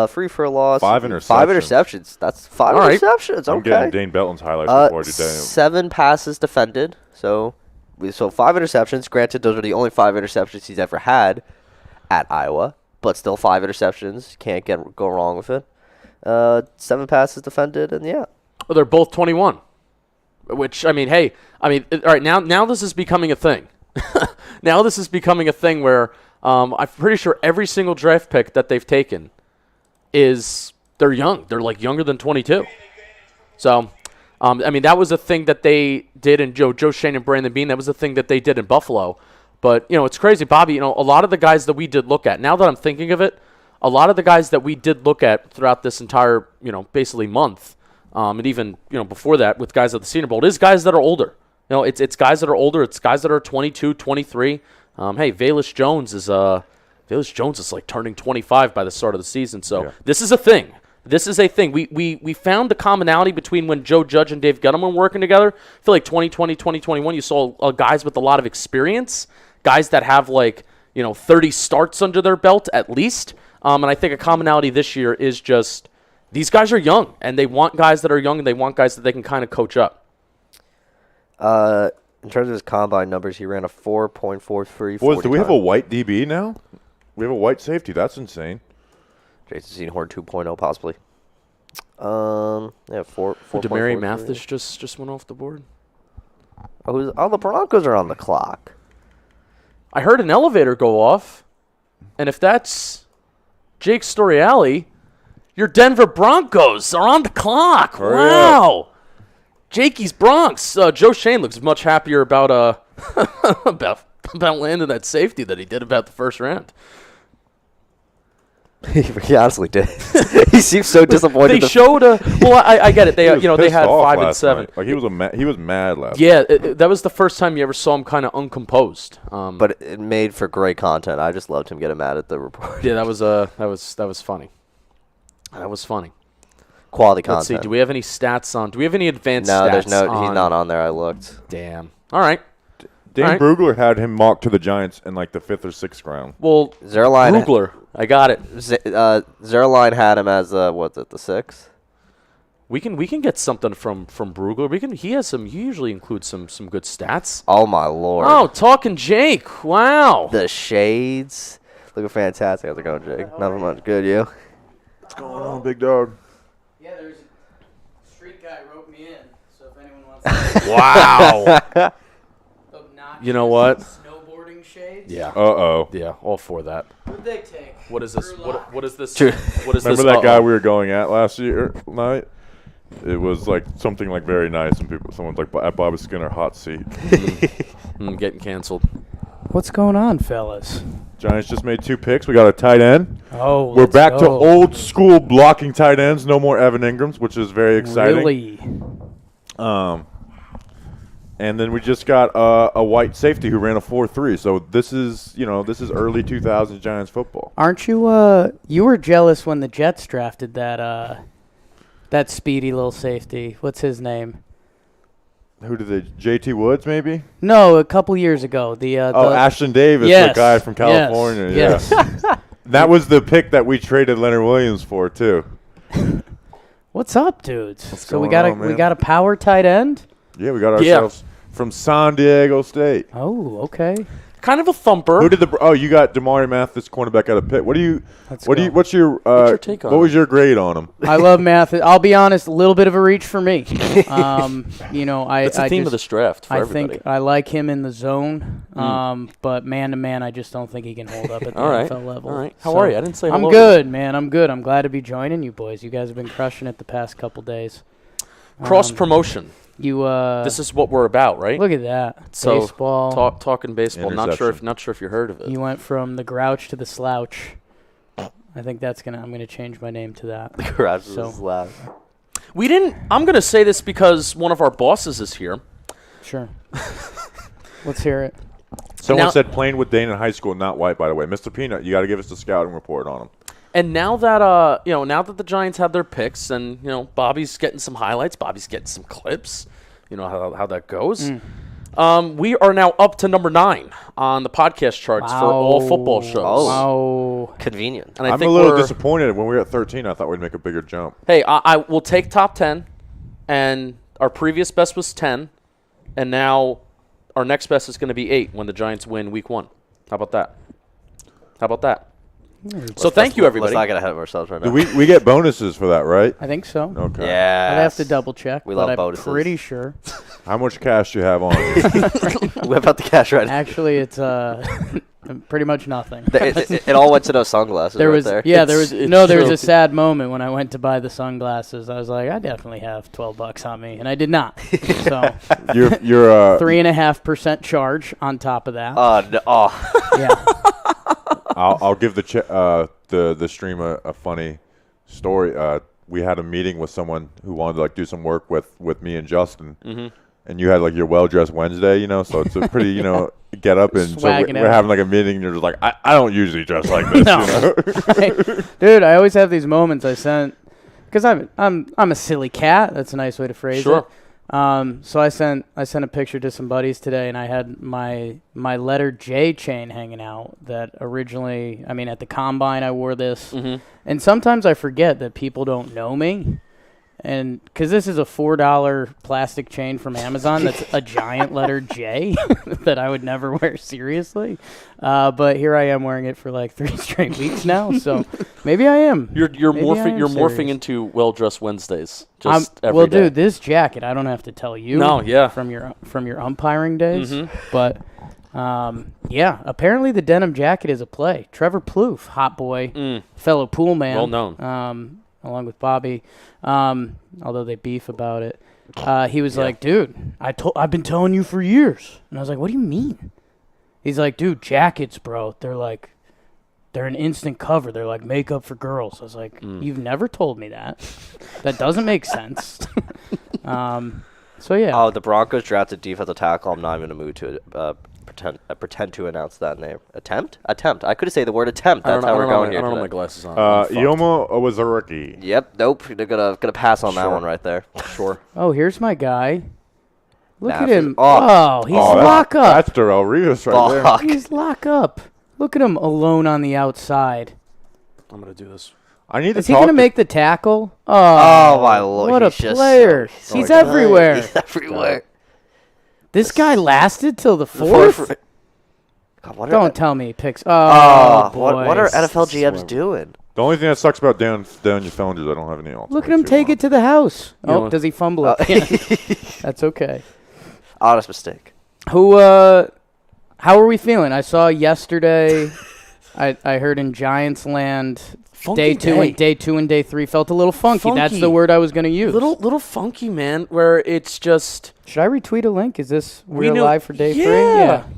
Speaker 2: 3 for a loss.
Speaker 1: 5 interceptions.
Speaker 2: 5 interceptions. That's 5 interceptions.
Speaker 1: I'm
Speaker 2: okay.
Speaker 1: getting Dane Belton's highlights before today.
Speaker 2: 7 passes defended. So 5 interceptions. Granted, those are the only 5 interceptions he's ever had at Iowa, but still 5 interceptions. Can't go wrong with it. 7 passes defended, and
Speaker 3: Well, they're both 21. Which I mean, hey, all right, now this is becoming a thing. Now this is becoming a thing where I'm pretty sure every single draft pick that they've taken they're young. They're like younger than 22. So, I mean, that was a thing that they did in Joe Shane and Brandon Bean. That was a thing that they did in Buffalo. But, it's crazy, Bobby. A lot of the guys that we did look at, now that I'm thinking of it, a lot of the guys that we did look at throughout this entire, basically month, and even, before that with guys at the Senior Bowl, is guys that are older. It's guys that are older. It's guys that are 22, 23. Hey, Velus Jones is like turning 25 by the start of the season. So This is a thing. This is a thing. We found the commonality between when Joe Judge and Dave Gettleman were working together. I feel like 2020, 2021, you saw guys with a lot of experience, guys that have 30 starts under their belt at least. And I think a commonality this year is just these guys are young, and they want guys that are young, and they want guys that they can kind of coach up.
Speaker 2: In terms of his combine numbers, he ran a 4.43.
Speaker 1: Boys, do we have a white DB now? We have a white safety. That's insane.
Speaker 2: Jason Seenhorn 2.0 possibly. Yeah, 4.
Speaker 3: Demary Mathis just went off the board.
Speaker 2: Oh, the Broncos are on the clock.
Speaker 3: I heard an elevator go off, and if that's Jake Storiale, your Denver Broncos are on the clock.
Speaker 1: Hurry
Speaker 3: Wow. Jakey's Bronx. Joe Shane looks much happier about about landing that safety that he did about the first round.
Speaker 2: He honestly did. He seems so disappointed.
Speaker 3: They showed I get it. They
Speaker 1: He was
Speaker 3: they
Speaker 1: pissed
Speaker 3: had
Speaker 1: off
Speaker 3: 5 and
Speaker 1: last
Speaker 3: 7.
Speaker 1: night. Like he was mad last.
Speaker 3: Yeah, that was the first time you ever saw him kind of uncomposed.
Speaker 2: But it made for great content. I just loved him getting mad at the report.
Speaker 3: Yeah, that was funny. That was funny.
Speaker 2: Quality
Speaker 3: Let's
Speaker 2: content.
Speaker 3: see. Do we have any stats on? Do we have any advanced
Speaker 2: No,
Speaker 3: stats?
Speaker 2: there's no.
Speaker 3: on-
Speaker 2: He's not on there. I looked.
Speaker 3: Damn. All right.
Speaker 1: Dan
Speaker 3: All right.
Speaker 1: Brugler had him mocked to the Giants in like the 5th or 6th round.
Speaker 3: Well,
Speaker 2: Zerline.
Speaker 3: Brugler. I got it.
Speaker 2: Zerline had him as the 6th.
Speaker 3: We can get something from Brugler. He usually includes some good stats.
Speaker 2: Oh my lord.
Speaker 3: Oh, talking Jake. Wow.
Speaker 2: The shades. Looking fantastic. How's it going, Jake? Not much. Good, you?
Speaker 1: What's going on, big dog?
Speaker 4: Yeah, there's a street guy wrote me in, so if anyone wants to
Speaker 3: Wow.
Speaker 4: obnoxious
Speaker 3: You know what?
Speaker 4: snowboarding shades,
Speaker 3: Yeah.
Speaker 1: Uh-oh.
Speaker 3: Yeah. All for that.
Speaker 4: who'd they take?
Speaker 3: What is this?
Speaker 4: Drew
Speaker 3: What
Speaker 4: Lock?
Speaker 3: is this?
Speaker 2: True.
Speaker 3: What is
Speaker 1: Remember
Speaker 3: this?
Speaker 1: that guy
Speaker 3: Uh-oh.
Speaker 1: we were going at last night? It was like something like very nice, and someone's like at Bobby Skinner hot seat.
Speaker 3: Getting canceled.
Speaker 5: What's going on, fellas?
Speaker 1: Giants just made 2 picks. We got a tight end.
Speaker 5: Oh,
Speaker 1: We're
Speaker 5: let's
Speaker 1: back to
Speaker 5: go.
Speaker 1: old school blocking tight ends. No more Evan Ingrams, which is very exciting.
Speaker 5: Really?
Speaker 1: And then we just got a white safety who ran a 4.3. So this is early 2000s Giants football.
Speaker 5: Aren't you? You were jealous when the Jets drafted that speedy little safety. What's his name?
Speaker 1: Who did they? J.T. Woods, maybe?
Speaker 5: No, a couple years ago. The
Speaker 1: Ashton Davis,
Speaker 5: yes,
Speaker 1: the guy from California.
Speaker 5: Yes.
Speaker 1: Yeah. That was the pick that we traded Leonard Williams for, too.
Speaker 5: What's up, dudes? So we
Speaker 1: going
Speaker 5: got
Speaker 1: on, man?
Speaker 5: we got a power tight end.
Speaker 1: Yeah, we got ourselves from San Diego State.
Speaker 5: Oh, okay.
Speaker 3: Kind of a thumper.
Speaker 1: Who did you got Demari Mathis, cornerback out of Pitt. What's your
Speaker 3: What's your take on
Speaker 1: what
Speaker 3: him?
Speaker 1: was your grade on him?
Speaker 5: I love math. I'll be honest, a little bit of a reach for me.
Speaker 3: It's the theme of this draft for
Speaker 5: I
Speaker 3: everybody.
Speaker 5: think I like him in the zone, but man to man, I just don't think he can hold up at the
Speaker 3: All right.
Speaker 5: NFL level.
Speaker 3: All right. How
Speaker 5: So,
Speaker 3: are you? I didn't say
Speaker 5: I'm
Speaker 3: hello.
Speaker 5: good, man. I'm good. I'm glad to be joining you boys. You guys have been crushing it the past couple days.
Speaker 3: Cross promotion.
Speaker 5: You
Speaker 3: This is what we're about, right?
Speaker 5: look at that
Speaker 3: So,
Speaker 5: baseball.
Speaker 3: Talking baseball. Not sure
Speaker 1: Interception.
Speaker 3: if you heard of it.
Speaker 5: You went from the grouch to the slouch. I think I'm gonna change my name to that.
Speaker 2: Garage
Speaker 5: So-
Speaker 2: was loud.
Speaker 3: We didn't. I'm gonna say this because one of our bosses is here.
Speaker 5: Sure. Let's hear it.
Speaker 1: Someone
Speaker 3: Now-
Speaker 1: said playing with Dane in high school, not white, by the way. Mr. Peanut, you got to give us the scouting report on him.
Speaker 3: And now that now that the Giants have their picks, and Bobby's getting some highlights, Bobby's getting some clips. You know how that goes. We are now up to number 9 on the podcast charts for all football shows.
Speaker 5: Oh,
Speaker 2: Convenient.
Speaker 3: And I
Speaker 1: I'm
Speaker 3: think
Speaker 1: a little
Speaker 3: we're-
Speaker 1: disappointed. When we were at 13, I thought we'd make a bigger jump.
Speaker 3: Hey, I will take top 10, and our previous best was 10, and now our next best is going to be 8 when the Giants win Week 1. How about that? So thank you, everybody.
Speaker 2: Let's not get ahead of ourselves right now.
Speaker 1: Do we get bonuses for that, right?
Speaker 5: I think so.
Speaker 1: Okay.
Speaker 2: Yeah.
Speaker 5: I'd have to double check,
Speaker 2: We
Speaker 5: but
Speaker 2: love
Speaker 5: I'm
Speaker 2: bonuses.
Speaker 5: pretty sure.
Speaker 1: How much cash do you have on you?
Speaker 2: Whip out the cash right now.
Speaker 5: Actually, it's pretty much nothing.
Speaker 2: It all went to those sunglasses
Speaker 5: There
Speaker 2: right
Speaker 5: was
Speaker 2: there.
Speaker 5: yeah, there was
Speaker 3: It's
Speaker 5: no, there was
Speaker 3: true.
Speaker 5: a sad moment when I went to buy the sunglasses. I was like, I definitely have $12 on me, and I did not. So
Speaker 1: You're
Speaker 5: 3.5% charge on top of that. Yeah.
Speaker 1: I'll give the stream a funny story. We had a meeting with someone who wanted to like do some work with me and Justin, and you had like your well-dressed Wednesday, you know, so it's a pretty, you know, get up and so
Speaker 5: Swagging
Speaker 1: we're
Speaker 5: out.
Speaker 1: having like a meeting and you're just like, I don't usually dress like this,
Speaker 5: No.
Speaker 1: you know?
Speaker 5: Right. Dude, I always have these moments because I'm a silly cat. That's a nice way to phrase
Speaker 3: Sure.
Speaker 5: it. So I sent a picture to some buddies today, and I had my letter J chain hanging out. That originally, I mean, at the combine, I wore this, and sometimes I forget that people don't know me, and because this is a $4 plastic chain from Amazon, that's a giant letter J that I would never wear seriously, but here I am wearing it for like 3 straight weeks now. So maybe I am.
Speaker 3: You're
Speaker 5: Maybe I am
Speaker 3: morphing
Speaker 5: serious.
Speaker 3: into well-dressed Wednesdays. Just every
Speaker 5: well,
Speaker 3: day.
Speaker 5: dude, this jacket, I don't have to tell you.
Speaker 3: No, yeah.
Speaker 5: From your umpiring days, but yeah, apparently the denim jacket is a play. Trevor Plouffe, hot boy, fellow pool man,
Speaker 3: Well known.
Speaker 5: Along with Bobby, although they beef about it. He was like, dude, I've been telling you for years, and I was like, what do you mean? He's like, dude, jackets, bro, they're an instant cover. They're like makeup for girls. I was like, you've never told me that. That doesn't make sense. So yeah.
Speaker 2: Oh, the Broncos drafted defensive tackle. I'm not even in the mood to pretend to announce that name. Attempt. I couldn't say the word attempt. That's how we're going here.
Speaker 3: I don't know
Speaker 2: today.
Speaker 3: my glasses on. I'm fucked.
Speaker 1: Ioma was a rookie.
Speaker 2: Yep. Nope. They're gonna pass on that
Speaker 3: Sure.
Speaker 2: one right there.
Speaker 3: Sure.
Speaker 5: Oh, here's my guy. Look at
Speaker 2: Nah,
Speaker 5: him.
Speaker 2: oh.
Speaker 5: Oh, he's
Speaker 1: Oh,
Speaker 5: lock up.
Speaker 1: That's Darrell Rivas right there.
Speaker 2: Fuck.
Speaker 5: He's lock up. Look at him alone on the outside.
Speaker 3: I'm gonna do this.
Speaker 1: I need to
Speaker 5: Is he
Speaker 1: talk
Speaker 5: going to
Speaker 1: to-
Speaker 5: make the tackle?
Speaker 2: Oh my lord!
Speaker 5: What a
Speaker 2: he's just
Speaker 5: player.
Speaker 2: so
Speaker 5: He's
Speaker 2: good.
Speaker 5: everywhere.
Speaker 2: He's everywhere.
Speaker 5: This guy lasted till the
Speaker 2: The
Speaker 5: fourth?
Speaker 2: God, what are,
Speaker 5: Don't tell me he picks.
Speaker 2: what are
Speaker 5: boys.
Speaker 2: NFL GMs
Speaker 3: Swear.
Speaker 2: doing?
Speaker 1: The only thing that sucks about down your phone is I don't have any else.
Speaker 5: Look at him take it to the house.
Speaker 3: You know
Speaker 5: Oh,
Speaker 3: what?
Speaker 5: does he fumble it? Yeah. That's okay.
Speaker 2: Honest mistake.
Speaker 5: How are we feeling? I saw yesterday, I heard in Giants land,
Speaker 3: Funky
Speaker 5: day two and day 3 felt a little funky. That's
Speaker 3: Funky.
Speaker 5: the word I was going to use.
Speaker 3: Little funky, man. Where it's just
Speaker 5: Should I retweet a link? Is this
Speaker 3: we
Speaker 5: we're
Speaker 3: knew-
Speaker 5: live for day 3?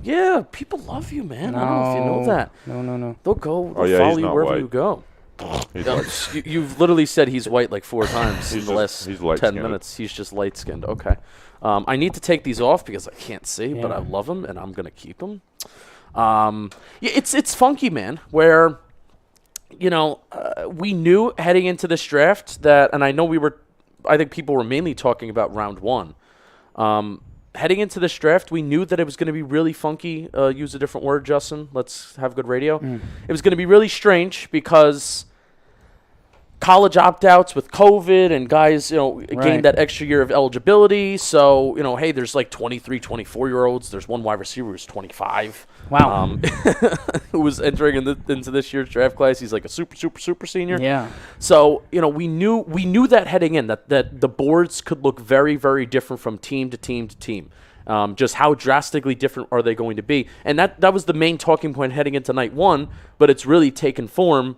Speaker 3: Yeah. People love you, man. I don't know if you know
Speaker 5: No.
Speaker 3: that.
Speaker 5: No.
Speaker 3: They'll go. They'll
Speaker 1: Oh, yeah, he's
Speaker 3: follow you
Speaker 1: not
Speaker 3: wherever
Speaker 1: white.
Speaker 3: you go.
Speaker 1: He's
Speaker 3: No,
Speaker 1: like-
Speaker 3: you've literally said he's white like 4 times in
Speaker 1: He's
Speaker 3: the last
Speaker 1: he's
Speaker 3: 10
Speaker 1: light-skinned.
Speaker 3: minutes. He's just light skinned. Okay. I need to take these off because I can't see, but
Speaker 5: Yeah.
Speaker 3: I love them and I'm gonna keep them. Yeah, it's funky, man. Where we knew heading into this draft that, and I know I think people were mainly talking about round 1. Heading into this draft, we knew that it was going to be really funky. Use a different word, Justin. Let's have good radio. It was going to be really strange because college opt-outs with COVID and guys,
Speaker 5: Right.
Speaker 3: gained that extra year of eligibility. So, hey, there's like 23, 24-year-olds. There's one wide receiver who's 25.
Speaker 5: Wow.
Speaker 3: Who was entering into this year's draft class. He's like a super senior.
Speaker 5: Yeah.
Speaker 3: So, we knew that heading in that the boards could look very, very different from team to team to team. Just how drastically different are they going to be? And that was the main talking point heading into night 1, but it's really taken form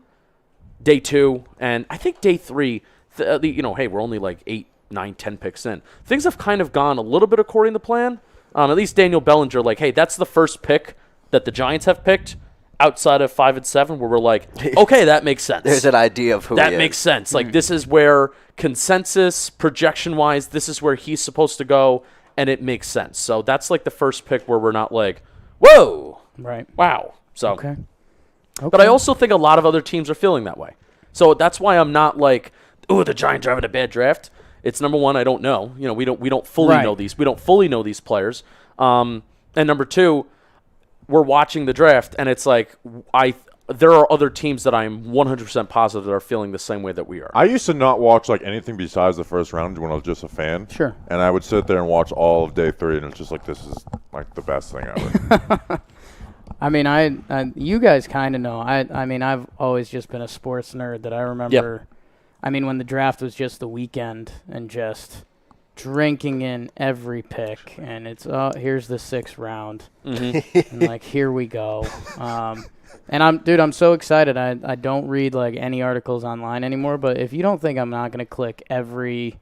Speaker 3: day 2, and I think day 3, hey, we're only like 8, 9, 10 picks in. Things have kind of gone a little bit according to plan. At least Daniel Bellinger, like, hey, that's the first pick that the Giants have picked outside of 5 and 7, where we're like, okay, that makes sense.
Speaker 2: There's an idea of who
Speaker 3: That
Speaker 2: he
Speaker 3: makes
Speaker 2: is.
Speaker 3: sense. Like, this is where consensus, projection-wise, this is where he's supposed to go, and it makes sense. So that's like the first pick where we're not like, whoa,
Speaker 5: Right.
Speaker 3: wow. So.
Speaker 5: Okay.
Speaker 3: But I also think a lot of other teams are feeling that way. So that's why I'm not like, ooh, the Giants are having a bad draft. It's number one, I don't know. We don't fully
Speaker 5: Right.
Speaker 3: know these. We don't fully know these players. And number 2, we're watching the draft, and it's like there are other teams that I'm 100% positive that are feeling the same way that we are.
Speaker 1: I used to not watch like anything besides the first round when I was just a fan.
Speaker 5: Sure.
Speaker 1: And I would sit there and watch all of day 3, and it's just like this is like the best thing ever.
Speaker 5: I mean, you guys kind of know. I mean, I've always just been a sports nerd. That I remember. I mean, when the draft was just the weekend and just drinking in every pick, and it's here's the 6th round,
Speaker 3: Mm-hmm.
Speaker 5: and like here we go. And I'm so excited. I don't read like any articles online anymore, but if you don't think I'm not gonna click every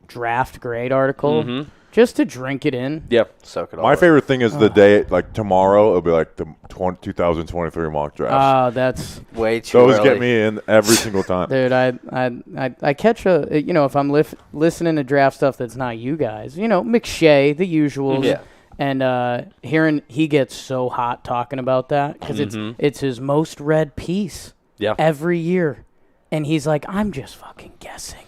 Speaker 5: draft grade article
Speaker 3: Mm-hmm.
Speaker 5: just to drink it in,
Speaker 3: Yep.
Speaker 2: Soak it all
Speaker 1: My
Speaker 2: up.
Speaker 1: favorite thing is the day, like tomorrow, it'll be like the 2023 mock drafts.
Speaker 5: that's
Speaker 2: Way too
Speaker 1: Those
Speaker 2: early.
Speaker 1: get me in every single time.
Speaker 5: dude. I catch if I'm listening to draft stuff that's not you guys, McShay, the usuals.
Speaker 2: Yeah.
Speaker 5: And hearing he gets so hot talking about that because it's his most read piece
Speaker 3: Yeah.
Speaker 5: every year, and he's like, I'm just fucking guessing.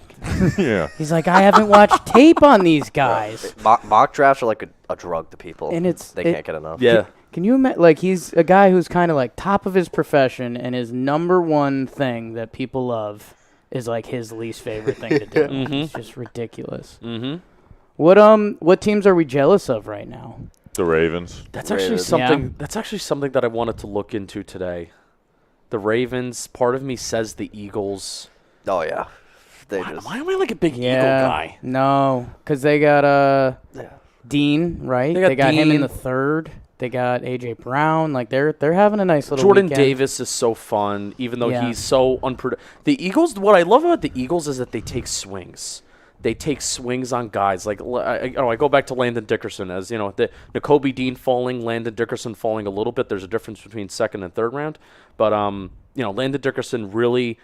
Speaker 1: Yeah.
Speaker 5: He's like, I haven't watched tape on these guys,
Speaker 2: Mock drafts are like a drug to people.
Speaker 5: and
Speaker 2: They can't get enough.
Speaker 3: Yeah.
Speaker 5: Can you imagine? Like, he's a guy who's kind of like top of his profession, and his number one thing that people love is like his least favorite thing to do. It's just ridiculous.
Speaker 3: Mm-hmm.
Speaker 5: What teams are we jealous of right now?
Speaker 1: The Ravens.
Speaker 3: That's actually
Speaker 2: Ravens.
Speaker 3: something.
Speaker 5: Yeah.
Speaker 3: That's actually something that I wanted to look into today. The Ravens. Part of me says the Eagles.
Speaker 2: Oh yeah. They just.
Speaker 3: Why am I like a big Eagle guy?
Speaker 5: No, because they got
Speaker 2: Yeah.
Speaker 5: Dean, right?
Speaker 3: They got
Speaker 5: him in
Speaker 3: Dean.
Speaker 5: the 3rd. They got AJ Brown. Like they're having a nice little
Speaker 3: Jordan
Speaker 5: weekend.
Speaker 3: Davis is so fun, even though
Speaker 5: Yeah.
Speaker 3: he's so unpredictable. The Eagles. What I love about the Eagles is that they take swings. They take swings on guys. Like I go back to Landon Dickerson as the Nakobe Dean falling, Landon Dickerson falling a little bit. There's a difference between 2nd and 3rd round, but Landon Dickerson really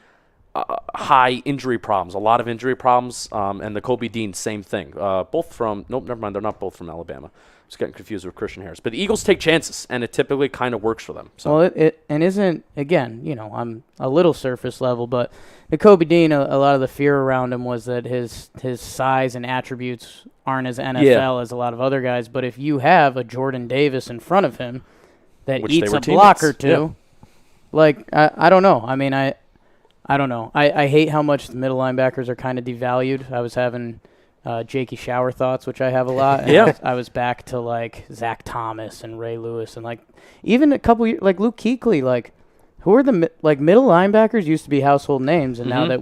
Speaker 3: high injury problems, a lot of injury problems, and Nakobe Dean same thing. Both from never mind, they're not both from Alabama. I was getting confused with Christian Harris, but the Eagles take chances, and it typically kind of works for them. So.
Speaker 5: Well, it isn't, again, I'm a little surface level, but Nakobe Dean, a lot of the fear around him was that his size and attributes aren't as NFL as a lot of other guys. But if you have a Jordan Davis in front of him that
Speaker 3: Which they
Speaker 5: eats
Speaker 3: were
Speaker 5: a block
Speaker 3: teammates.
Speaker 5: or two, like, I don't know. I mean, I don't know. I hate how much the middle linebackers are kind of devalued. I was having Jakey Shower thoughts, which I have a lot. And
Speaker 3: Yeah.
Speaker 5: I was back to, like, Zach Thomas and Ray Lewis and, like, even a couple years, like Luke Kuechly, like, who are the middle linebackers used to be household names, and now that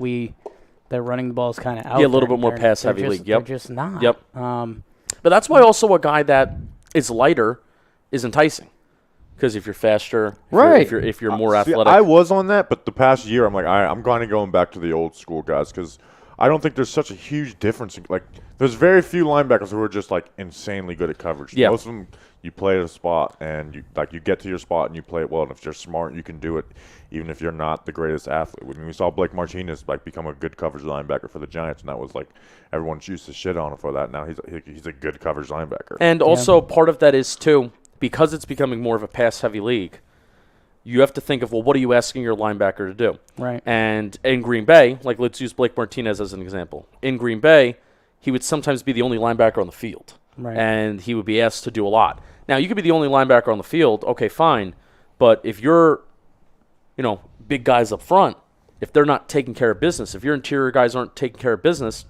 Speaker 5: they're running the balls kind of out.
Speaker 3: Yeah, a little
Speaker 5: there,
Speaker 3: bit more
Speaker 5: they're-
Speaker 3: pass-heavy
Speaker 5: they're
Speaker 3: league.
Speaker 5: just-
Speaker 3: Yep.
Speaker 5: They're just not.
Speaker 3: Yep. But that's why also a guy that is lighter is enticing, because if you're faster,
Speaker 5: Right.
Speaker 3: if you're more
Speaker 1: See,
Speaker 3: athletic,
Speaker 1: I was on that, but the past year, I'm like, I'm kind of going back to the old school guys because I don't think there's such a huge difference. Like, there's very few linebackers who are just like insanely good at coverage.
Speaker 3: Yeah.
Speaker 1: Most of them, you play at a spot and you get to your spot and you play it well. And if you're smart, you can do it, even if you're not the greatest athlete. I mean, we saw Blake Martinez become a good coverage linebacker for the Giants, and that was like everyone's used to shit on him for that. Now he's a good coverage linebacker.
Speaker 3: and also part of that is too, because it's becoming more of a pass-heavy league. You have to think of, well, what are you asking your linebacker to do?
Speaker 5: Right.
Speaker 3: And in Green Bay, like let's use Blake Martinez as an example. In Green Bay, he would sometimes be the only linebacker on the field.
Speaker 5: Right.
Speaker 3: And he would be asked to do a lot. Now, you could be the only linebacker on the field, okay, fine. But if you're, big guys up front, if they're not taking care of business, if your interior guys aren't taking care of business,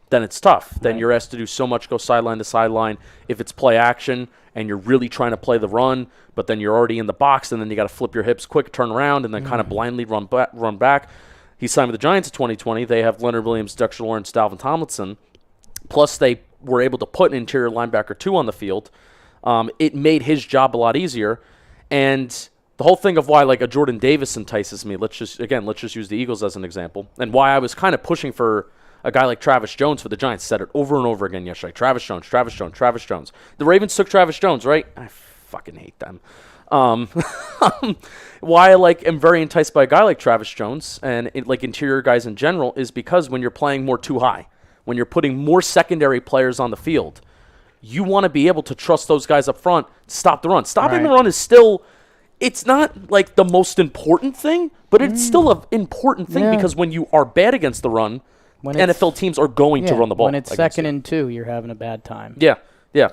Speaker 3: then it's tough. Then you're asked to do so much, go sideline to sideline. If it's play action and you're really trying to play the run, but then you're already in the box, and then you got to flip your hips quick, turn around, and then kind of blindly run back. He signed with the Giants in 2020. They have Leonard Williams, Dexter Lawrence, Dalvin Tomlinson. Plus, they were able to put an interior linebacker 2 on the field. It made his job a lot easier. And the whole thing of why like a Jordan Davis entices me, let's just use the Eagles as an example, and why I was kind of pushing for a guy like Travis Jones for the Giants. Said it over and over again yesterday. Travis Jones. The Ravens took Travis Jones, right? I fucking hate them. Why I am very enticed by a guy like Travis Jones and interior guys in general is because when you're playing more too high, when you're putting more secondary players on the field, you want to be able to trust those guys up front to stop the run. Stopping the run is still, it's not like the most important thing, but it's still an important thing because when you are bad against the run, NFL teams are going to run the ball.
Speaker 5: When it's
Speaker 3: against
Speaker 5: 2nd
Speaker 3: you.
Speaker 5: and 2, you're having a bad time.
Speaker 3: Yeah.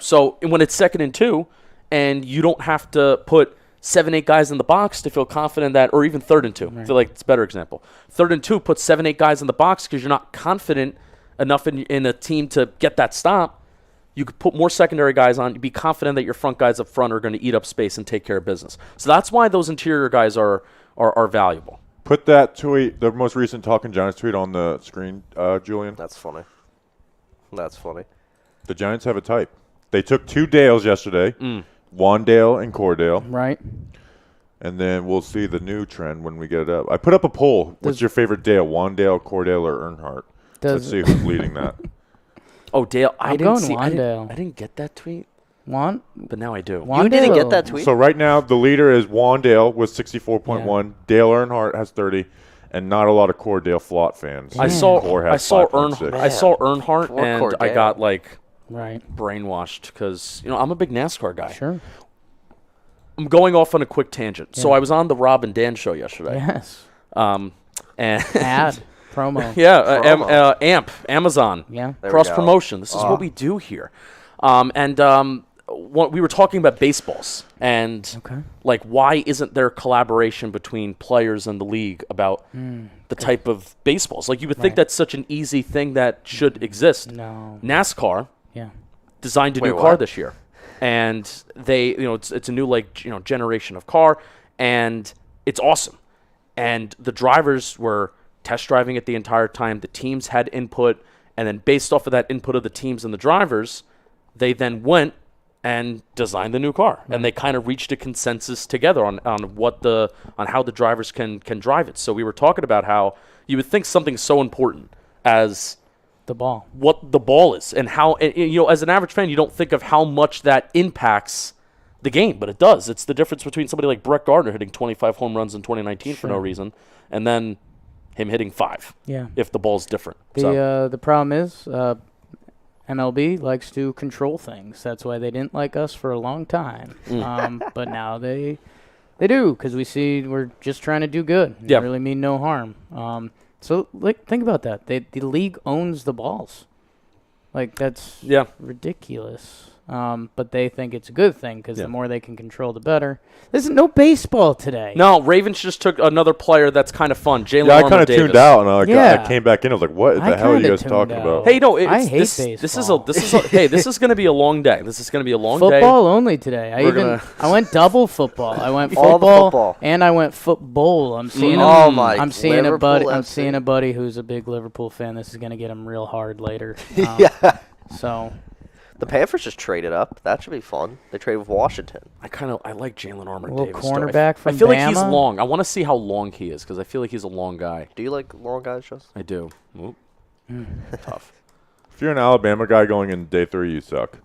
Speaker 3: So when it's 2nd and 2, and you don't have to put 7-8 guys in the box to feel confident that, or even 3rd and 2. I feel like it's a better example. 3rd and 2, put 7-8 guys in the box because you're not confident enough in a team to get that stop. You could put more secondary guys on. Be confident that your front guys up front are going to eat up space and take care of business. So that's why those interior guys are valuable.
Speaker 1: Put that tweet, the most recent Talking Giants tweet, on the screen, Julian.
Speaker 2: That's funny.
Speaker 1: The Giants have a type. They took 2 Dales yesterday, Wandale and Cordale,
Speaker 5: Right.
Speaker 1: and then we'll see the new trend when we get it up. I put up a poll. What's your favorite Dale, Wandale, Cordale, or Earnhardt? Let's see who's leading that.
Speaker 3: Oh, Dale, I
Speaker 5: I'm
Speaker 3: didn't
Speaker 5: going
Speaker 3: see.
Speaker 5: Wandale.
Speaker 3: I didn't get that tweet,
Speaker 5: Want?
Speaker 3: but now I do.
Speaker 2: You didn't get that tweet?
Speaker 1: So right now, the leader is Wandale with 64.1. Dale Earnhardt has 30, and not a lot of Cordale Flott fans.
Speaker 3: I
Speaker 5: Damn.
Speaker 3: saw
Speaker 1: Core
Speaker 3: I
Speaker 1: has
Speaker 3: saw
Speaker 1: 5.6.
Speaker 3: Earnhardt. I saw Earnhardt,
Speaker 2: Poor
Speaker 3: and I
Speaker 2: Cordale.
Speaker 3: got like
Speaker 5: Right.
Speaker 3: brainwashed because I'm a big NASCAR guy.
Speaker 5: Sure.
Speaker 3: I'm going off on a quick tangent. So
Speaker 5: Yeah.
Speaker 3: I was on the Rob and Dan show yesterday.
Speaker 5: Yes.
Speaker 3: And
Speaker 5: Ad. Promo.
Speaker 3: yeah,
Speaker 2: Promo.
Speaker 3: AMP, Amazon.
Speaker 5: Yeah.
Speaker 2: There we
Speaker 3: Cross
Speaker 2: go.
Speaker 3: promotion. This is what we do here. What we were talking about baseballs and
Speaker 5: Okay.
Speaker 3: like why isn't there collaboration between players and the league about the type of baseballs? Like you would think
Speaker 5: Right.
Speaker 3: that's such an easy thing that should exist.
Speaker 5: No.
Speaker 3: NASCAR
Speaker 5: Yeah.
Speaker 3: designed a
Speaker 2: Wait,
Speaker 3: new car
Speaker 2: what?
Speaker 3: this year, and they it's a new generation of car, and it's awesome. And the drivers were test driving it the entire time. The teams had input, and then based off of that input of the teams and the drivers, they then went and designed the new car, and they kind of reached a consensus together on how the drivers can drive it. So we were talking about how you would think something so important as
Speaker 5: The ball.
Speaker 3: what the ball is and how as an average fan you don't think of how much that impacts the game, but it does. It's the difference between somebody like Brett Gardner hitting 25 home runs in 2019 for no
Speaker 5: Sure.
Speaker 3: reason, and then him hitting 5
Speaker 5: Yeah.
Speaker 3: if the ball's different.
Speaker 5: The problem is MLB likes to control things. That's why they didn't like us for a long time. But now they do because we see we're just trying to do good.
Speaker 3: Yeah.
Speaker 5: Really mean no harm. So think about that. The league owns the balls. Like that's
Speaker 3: Yeah.
Speaker 5: ridiculous. But they think it's a good thing because
Speaker 3: Yeah.
Speaker 5: the more they can control, the better. There's no baseball today.
Speaker 3: No, Ravens just took another player that's kind of fun, Jalen
Speaker 1: Yeah, I
Speaker 3: Armour
Speaker 1: kind of
Speaker 3: Davis.
Speaker 1: tuned out, and I
Speaker 5: Yeah.
Speaker 1: came back in. I was like, "What
Speaker 5: I
Speaker 1: the hell are you
Speaker 5: kinda
Speaker 1: guys
Speaker 5: tuned
Speaker 1: talking
Speaker 5: out.
Speaker 1: about?"
Speaker 3: Hey, no,
Speaker 5: I
Speaker 3: it's,
Speaker 5: hate
Speaker 3: this
Speaker 5: baseball.
Speaker 3: is a hey, this is going to be a long day. This is going to be a long day.
Speaker 5: Football only today.
Speaker 3: We're
Speaker 5: I went double football. I went
Speaker 2: All the
Speaker 5: football,
Speaker 2: football.
Speaker 5: and I went football. I'm seeing
Speaker 2: Oh my!
Speaker 5: I'm seeing a
Speaker 2: Liverpool
Speaker 5: buddy. I'm
Speaker 2: FC.
Speaker 5: seeing a buddy who's a big Liverpool fan. This is gonna get him real hard later.
Speaker 2: Yeah.
Speaker 5: So
Speaker 2: The Panthers just traded up. That should be fun. They traded with Washington.
Speaker 3: I like Jalen Armour
Speaker 5: Little
Speaker 3: Davis. though.
Speaker 5: cornerback from
Speaker 3: I feel like he's
Speaker 5: Bama.
Speaker 3: long. I want to see how long he is because I feel like he's a long guy.
Speaker 2: Do you like long guys, Justin?
Speaker 3: I do. Oop. Tough.
Speaker 1: If you're an Alabama guy going in day 3, you suck.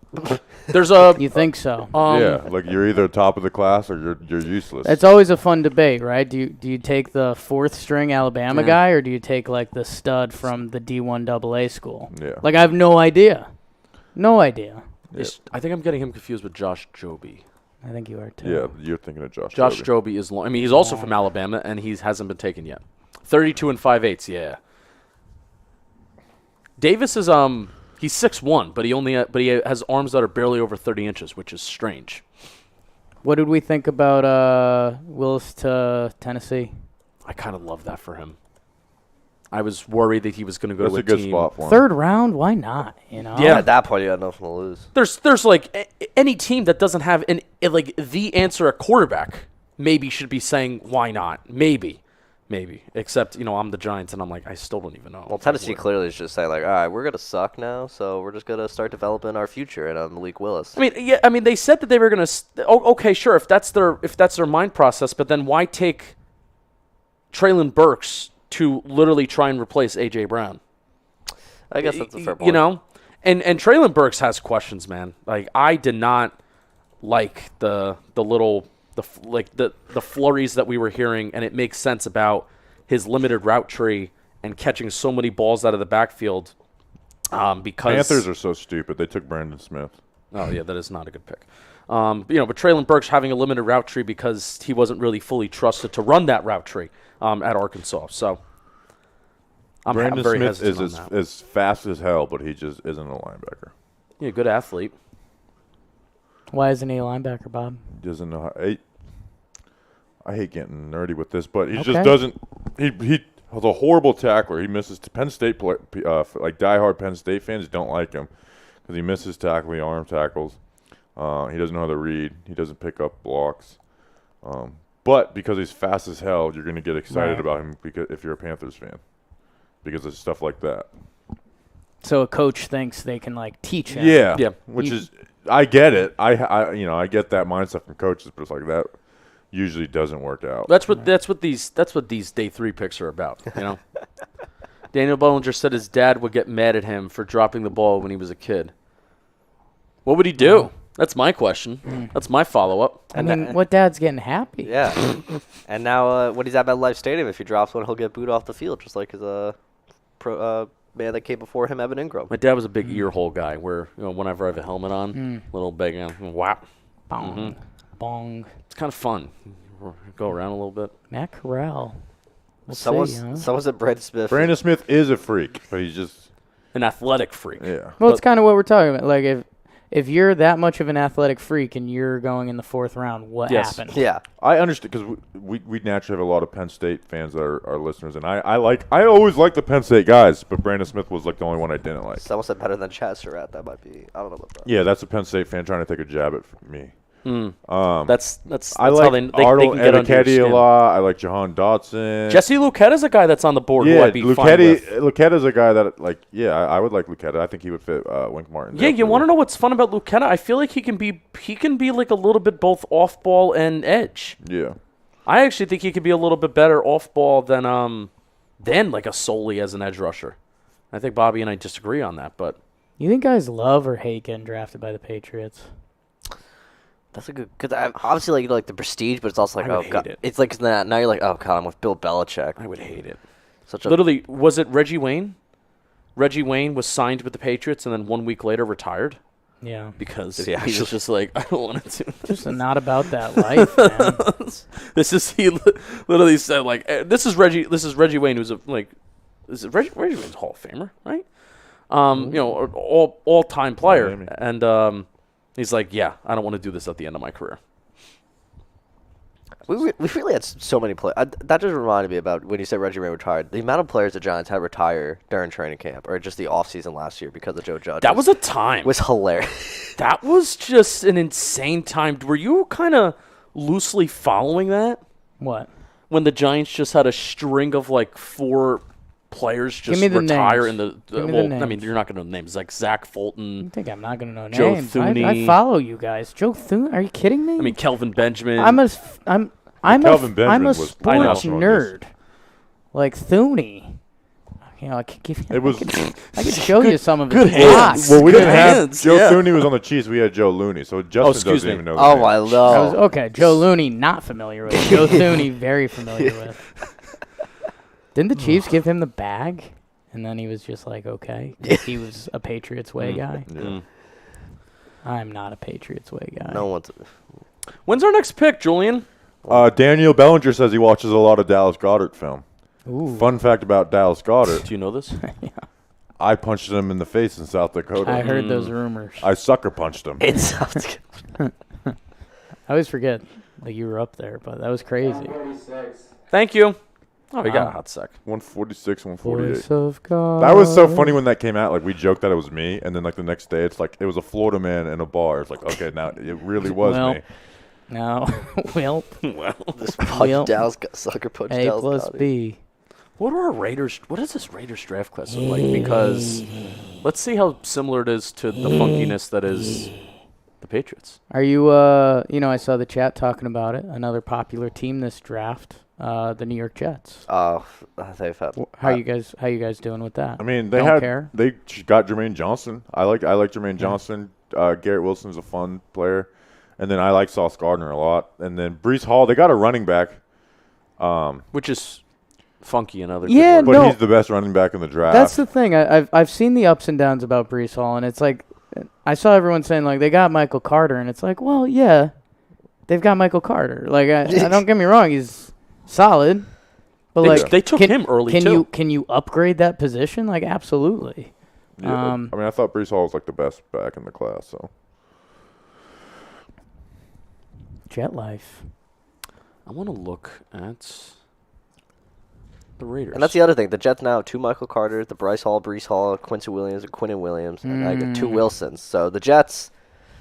Speaker 3: There's a
Speaker 5: you think so?
Speaker 1: Yeah, like you're either top of the class or you're useless.
Speaker 5: It's always a fun debate, right? Do you take the 4th string Alabama guy, or do you take like the stud from the D1 AA school?
Speaker 1: Yeah.
Speaker 5: Like I have no idea. No idea.
Speaker 3: I think I'm getting him confused with Josh Joby.
Speaker 5: I think you are too.
Speaker 1: Yeah, you're thinking of Josh.
Speaker 3: Josh
Speaker 1: Joby.
Speaker 3: Joby is long. I mean, he's also from Alabama, and he hasn't been taken yet. 32 and 5/8. Yeah. Davis is he's 6'1", but he has arms that are barely over 30 inches, which is strange.
Speaker 5: What did we think about Willis to Tennessee?
Speaker 3: I kind of love that for him. I was worried that he was going to go
Speaker 1: That's
Speaker 3: to
Speaker 1: a good
Speaker 3: team.
Speaker 1: spot for him.
Speaker 5: 3rd round? Why not? You know.
Speaker 3: Yeah.
Speaker 2: At that point, you got nothing to lose.
Speaker 3: There's like any team that doesn't have like the answer at quarterback maybe should be saying why not? Maybe. Except I'm the Giants and I'm like I still don't even know.
Speaker 2: Well, Tennessee clearly is just saying like, all right, we're gonna suck now, so we're just gonna start developing our future in Malik Willis.
Speaker 3: I mean they said that they were going to okay, sure, if that's their mind process, but then why take Traylon Burks to literally try and replace AJ Brown?
Speaker 2: I guess that's a fair point.
Speaker 3: You know? And Traylon Burks has questions, man. Like I did not like the flurries that we were hearing, and it makes sense about his limited route tree and catching so many balls out of the backfield. Because
Speaker 1: Panthers are so stupid. They took Brandon Smith.
Speaker 3: Oh yeah, that is not a good pick. But Traylon Burks having a limited route tree because he wasn't really fully trusted to run that route tree at Arkansas. So I'm
Speaker 1: Brandon
Speaker 3: very
Speaker 1: Smith
Speaker 3: hesitant
Speaker 1: is
Speaker 3: on that.
Speaker 1: as fast as hell, but he just isn't a linebacker.
Speaker 3: Yeah, good athlete.
Speaker 5: Why isn't he a linebacker, Bob?
Speaker 1: He doesn't know how. I hate getting nerdy with this, but he
Speaker 5: Okay.
Speaker 1: just doesn't. He was a horrible tackler. He misses Penn State like diehard Penn State fans don't like him because he misses tackle, he arm tackles. He doesn't know how to read. He doesn't pick up blocks. But because he's fast as hell, you're going to get excited
Speaker 5: Right.
Speaker 1: about him because if you're a Panthers fan, because of stuff like that.
Speaker 5: So a coach thinks they can like teach him.
Speaker 1: Yeah,
Speaker 3: Yeah.
Speaker 1: which is I get it. I get that mindset from coaches, but it's like that usually doesn't work out.
Speaker 3: That's what these day 3 picks are about. You know, Daniel Bellinger said his dad would get mad at him for dropping the ball when he was a kid. What would he do? That's my question. That's my follow-up.
Speaker 5: I mean, what dad's getting happy?
Speaker 2: Yeah. And now when he's at MetLife Stadium, if he drops one, he'll get booed off the field, just like his man that came before him, Evan Ingram.
Speaker 3: My dad was a big ear hole guy where, whenever I have a helmet on, little big, whap.
Speaker 5: Bong. Bong.
Speaker 3: It's kind of fun. Go around a little bit.
Speaker 5: Matt Corral. We'll
Speaker 2: Someone said Brandon Smith.
Speaker 1: Brandon Smith is a freak, but he's just
Speaker 3: An athletic freak.
Speaker 1: yeah.
Speaker 5: Well, it's kind of what we're talking about. Like, if you're that much of an athletic freak and you're going in the 4th round, what
Speaker 3: Yes.
Speaker 5: happened?
Speaker 2: Yeah.
Speaker 1: I understand because we naturally have a lot of Penn State fans that are listeners, and I always like the Penn State guys, but Brandon Smith was like the only one I didn't like.
Speaker 2: Someone said better than Chad Surratt. That might be. I don't know about that.
Speaker 1: Yeah, that's a Penn State fan trying to take a jab at me.
Speaker 3: That's
Speaker 1: I
Speaker 3: how
Speaker 1: like
Speaker 3: they
Speaker 1: Arnold
Speaker 3: can get under your
Speaker 1: Ebiketie a
Speaker 3: skin.
Speaker 1: lot. I like Jahan Dotson.
Speaker 3: Jesse Luquetta's a guy that's on the board who
Speaker 1: Yeah,
Speaker 3: I'd be fine with.
Speaker 1: Luquetta's a guy that I would like Luquetta. I think he would fit Wink Martin.
Speaker 3: Yeah, you want to know what's fun about Luquetta? I feel like he can be like a little bit both off ball and edge.
Speaker 1: Yeah.
Speaker 3: I actually think he could be a little bit better off ball than like a solely as an edge rusher. I think Bobby and I disagree on that, but
Speaker 5: You think guys love or hate getting drafted by the Patriots?
Speaker 2: That's a good. Because obviously, like the prestige, but it's also like,
Speaker 3: I would
Speaker 2: oh
Speaker 3: hate
Speaker 2: god,
Speaker 3: it.
Speaker 2: it's like now you're like, oh god, I'm with Bill Belichick.
Speaker 3: I would hate it.
Speaker 2: Such a
Speaker 3: Literally, was it Reggie Wayne? Reggie Wayne was signed with the Patriots and then 1 week later retired
Speaker 5: Yeah.
Speaker 3: because
Speaker 2: Did he
Speaker 3: he was
Speaker 2: actually?
Speaker 3: just like, I don't want to do this.
Speaker 5: Just not about that life, man.
Speaker 3: He literally said like, this is Reggie Wayne who's Reggie Wayne's a Hall of Famer, right? All time player,
Speaker 1: Miami.
Speaker 3: and he's like, yeah, I don't want to do this at the end of my career.
Speaker 2: We really had so many players. That just reminded me about when you said Reggie Wayne retired. The amount of players the Giants had retire during training camp or just the offseason last year because of Joe Judge.
Speaker 3: That was a time.
Speaker 2: was hilarious.
Speaker 3: That was just an insane time. Were you kind of loosely following that
Speaker 5: What?
Speaker 3: when the Giants just had a string of like 4 players just
Speaker 5: Give me the
Speaker 3: retire
Speaker 5: names.
Speaker 3: in the?
Speaker 5: Give me
Speaker 3: Well,
Speaker 5: the
Speaker 3: I mean,
Speaker 5: names.
Speaker 3: you're not going to know names like Zach Fulton.
Speaker 5: You think I'm not gonna know
Speaker 3: Joe
Speaker 5: names?
Speaker 3: Thuney.
Speaker 5: I follow you guys. Joe Thune? Are you kidding me?
Speaker 3: I mean, Kelvin Benjamin.
Speaker 1: Kelvin Benjamin
Speaker 5: I'm a
Speaker 1: was-
Speaker 3: I know.
Speaker 5: sports nerd. Like Thuney. I could give you.
Speaker 1: It was
Speaker 5: I could show you some of
Speaker 3: good
Speaker 5: his
Speaker 3: hands.
Speaker 5: blocks.
Speaker 1: well, we didn't have
Speaker 3: hands,
Speaker 1: Joe
Speaker 3: yeah.
Speaker 1: Thuney was on the Chiefs. We had Joe Looney, so Justin
Speaker 3: excuse
Speaker 1: doesn't
Speaker 3: me.
Speaker 1: even know. the
Speaker 2: Oh,
Speaker 1: name.
Speaker 2: I
Speaker 5: I was,
Speaker 2: love.
Speaker 5: okay, Joe Looney, not familiar with. Joe Thuney, very familiar with. Didn't the Chiefs give him the bag? And then he was just like, okay. 'Cause he was a Patriots way guy.
Speaker 1: Yeah.
Speaker 5: I'm not a Patriots way guy.
Speaker 2: No one's.
Speaker 3: When's our next pick, Julian?
Speaker 1: Daniel Bellinger says he watches a lot of Dallas Goddard film.
Speaker 5: Ooh.
Speaker 1: Fun fact about Dallas Goddard:
Speaker 3: Do you know this?
Speaker 1: I punched him in the face in South Dakota.
Speaker 5: I heard those rumors.
Speaker 1: I sucker punched him.
Speaker 2: It sounds good.
Speaker 5: I always forget that you were up there, but that was crazy.
Speaker 3: Thank you. Oh, we got a
Speaker 5: Wow.
Speaker 3: hot sec.
Speaker 1: 146, 148.
Speaker 5: Voice of God.
Speaker 1: That was so funny when that came out. Like we joked that it was me, and then like the next day, it's like it was a Florida man in a bar. It's like okay, now it really was
Speaker 5: Well,
Speaker 1: me.
Speaker 5: No. Well,
Speaker 2: This
Speaker 5: Well,
Speaker 2: punch Dallas, sucker punch
Speaker 5: A
Speaker 2: Dallas.
Speaker 5: plus
Speaker 2: Goddard.
Speaker 5: B.
Speaker 3: What does this Raiders draft class look like? Because let's see how similar it is to the funkiness that is the Patriots.
Speaker 5: Are you, I saw the chat talking about it. Another popular team this draft, the New York Jets.
Speaker 2: Oh, they've had.
Speaker 5: How you guys doing with that?
Speaker 1: I mean,
Speaker 5: Don't care.
Speaker 1: they got Jermaine Johnson. I like Jermaine Johnson. Garrett Wilson's a fun player, and then I like Sauce Gardner a lot. And then Brees Hall. They got a running back,
Speaker 3: Which is funky and other
Speaker 5: Yeah,
Speaker 3: good
Speaker 1: but
Speaker 3: words.
Speaker 5: No.
Speaker 1: he's the best running back in the draft.
Speaker 5: That's the thing. I've seen the ups and downs about Brees Hall, and it's like I saw everyone saying like they got Michael Carter, and it's like, well, yeah, they've got Michael Carter. Like, I don't get me wrong, he's solid, but like
Speaker 3: they took him early too.
Speaker 5: Can you upgrade that position? Like, absolutely.
Speaker 1: Yeah, I mean, I thought Brees Hall was like the best back in the class. So
Speaker 5: Jet life.
Speaker 3: I want to look at the Raiders.
Speaker 2: And that's the other thing. The Jets now have 2 Michael Carters, the Brees Hall, Quincy Williams, and Quinnen Williams, and I got 2 Wilsons. So the Jets,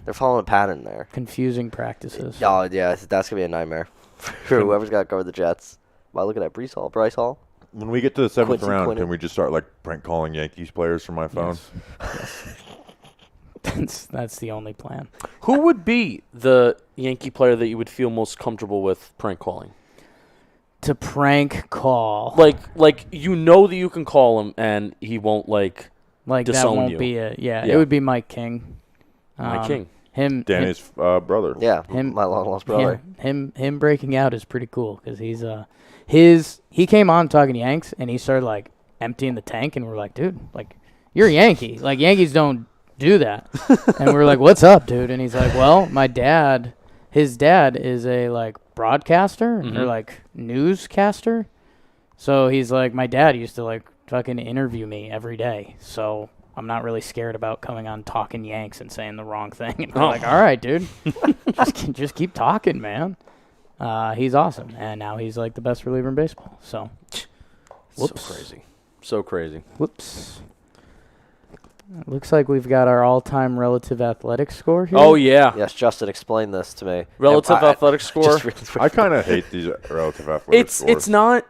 Speaker 2: they're following a pattern there.
Speaker 5: Confusing practices.
Speaker 2: Oh, yeah, that's going to be a nightmare for whoever's got to cover the Jets. By looking at Bryce Hall.
Speaker 1: When we get to the 7th
Speaker 2: Quincy
Speaker 1: round,
Speaker 2: Quinn.
Speaker 1: can we just start like prank calling Yankees players from my phone?
Speaker 5: That's the only plan.
Speaker 3: Who would be the Yankee player that you would feel most comfortable with prank calling?
Speaker 5: To prank call.
Speaker 3: Like you know that you can call him and he won't like
Speaker 5: Like that
Speaker 3: disown
Speaker 5: won't
Speaker 3: you.
Speaker 5: be it. Yeah,
Speaker 3: Yeah.
Speaker 5: it would be Mike King.
Speaker 3: Mike King.
Speaker 5: Him.
Speaker 1: Danny's brother.
Speaker 2: Yeah,
Speaker 5: Him-
Speaker 2: my long lost brother.
Speaker 5: Yeah, him breaking out is pretty cool because he's he came on talking Yanks and he started like emptying the tank and we're like, dude, like you're a Yankee, like Yankees don't do that, and we're like, what's up, dude? And he's like, well, his dad is a like broadcaster or like newscaster, so he's like, my dad used to like fucking interview me every day, so I'm not really scared about coming on talking Yanks and saying the wrong thing. And we're like, all right, dude, just keep talking, man. He's awesome, and now he's like the best reliever in baseball. So, whoops.
Speaker 3: So crazy.
Speaker 5: Whoops. Looks like we've got our all-time relative athletic score here.
Speaker 3: Oh yeah.
Speaker 2: Yes, Justin, explain this to me.
Speaker 3: Relative
Speaker 2: And I-
Speaker 3: athletic score.
Speaker 2: just really quick.
Speaker 1: I kind of hate these relative athletic scores.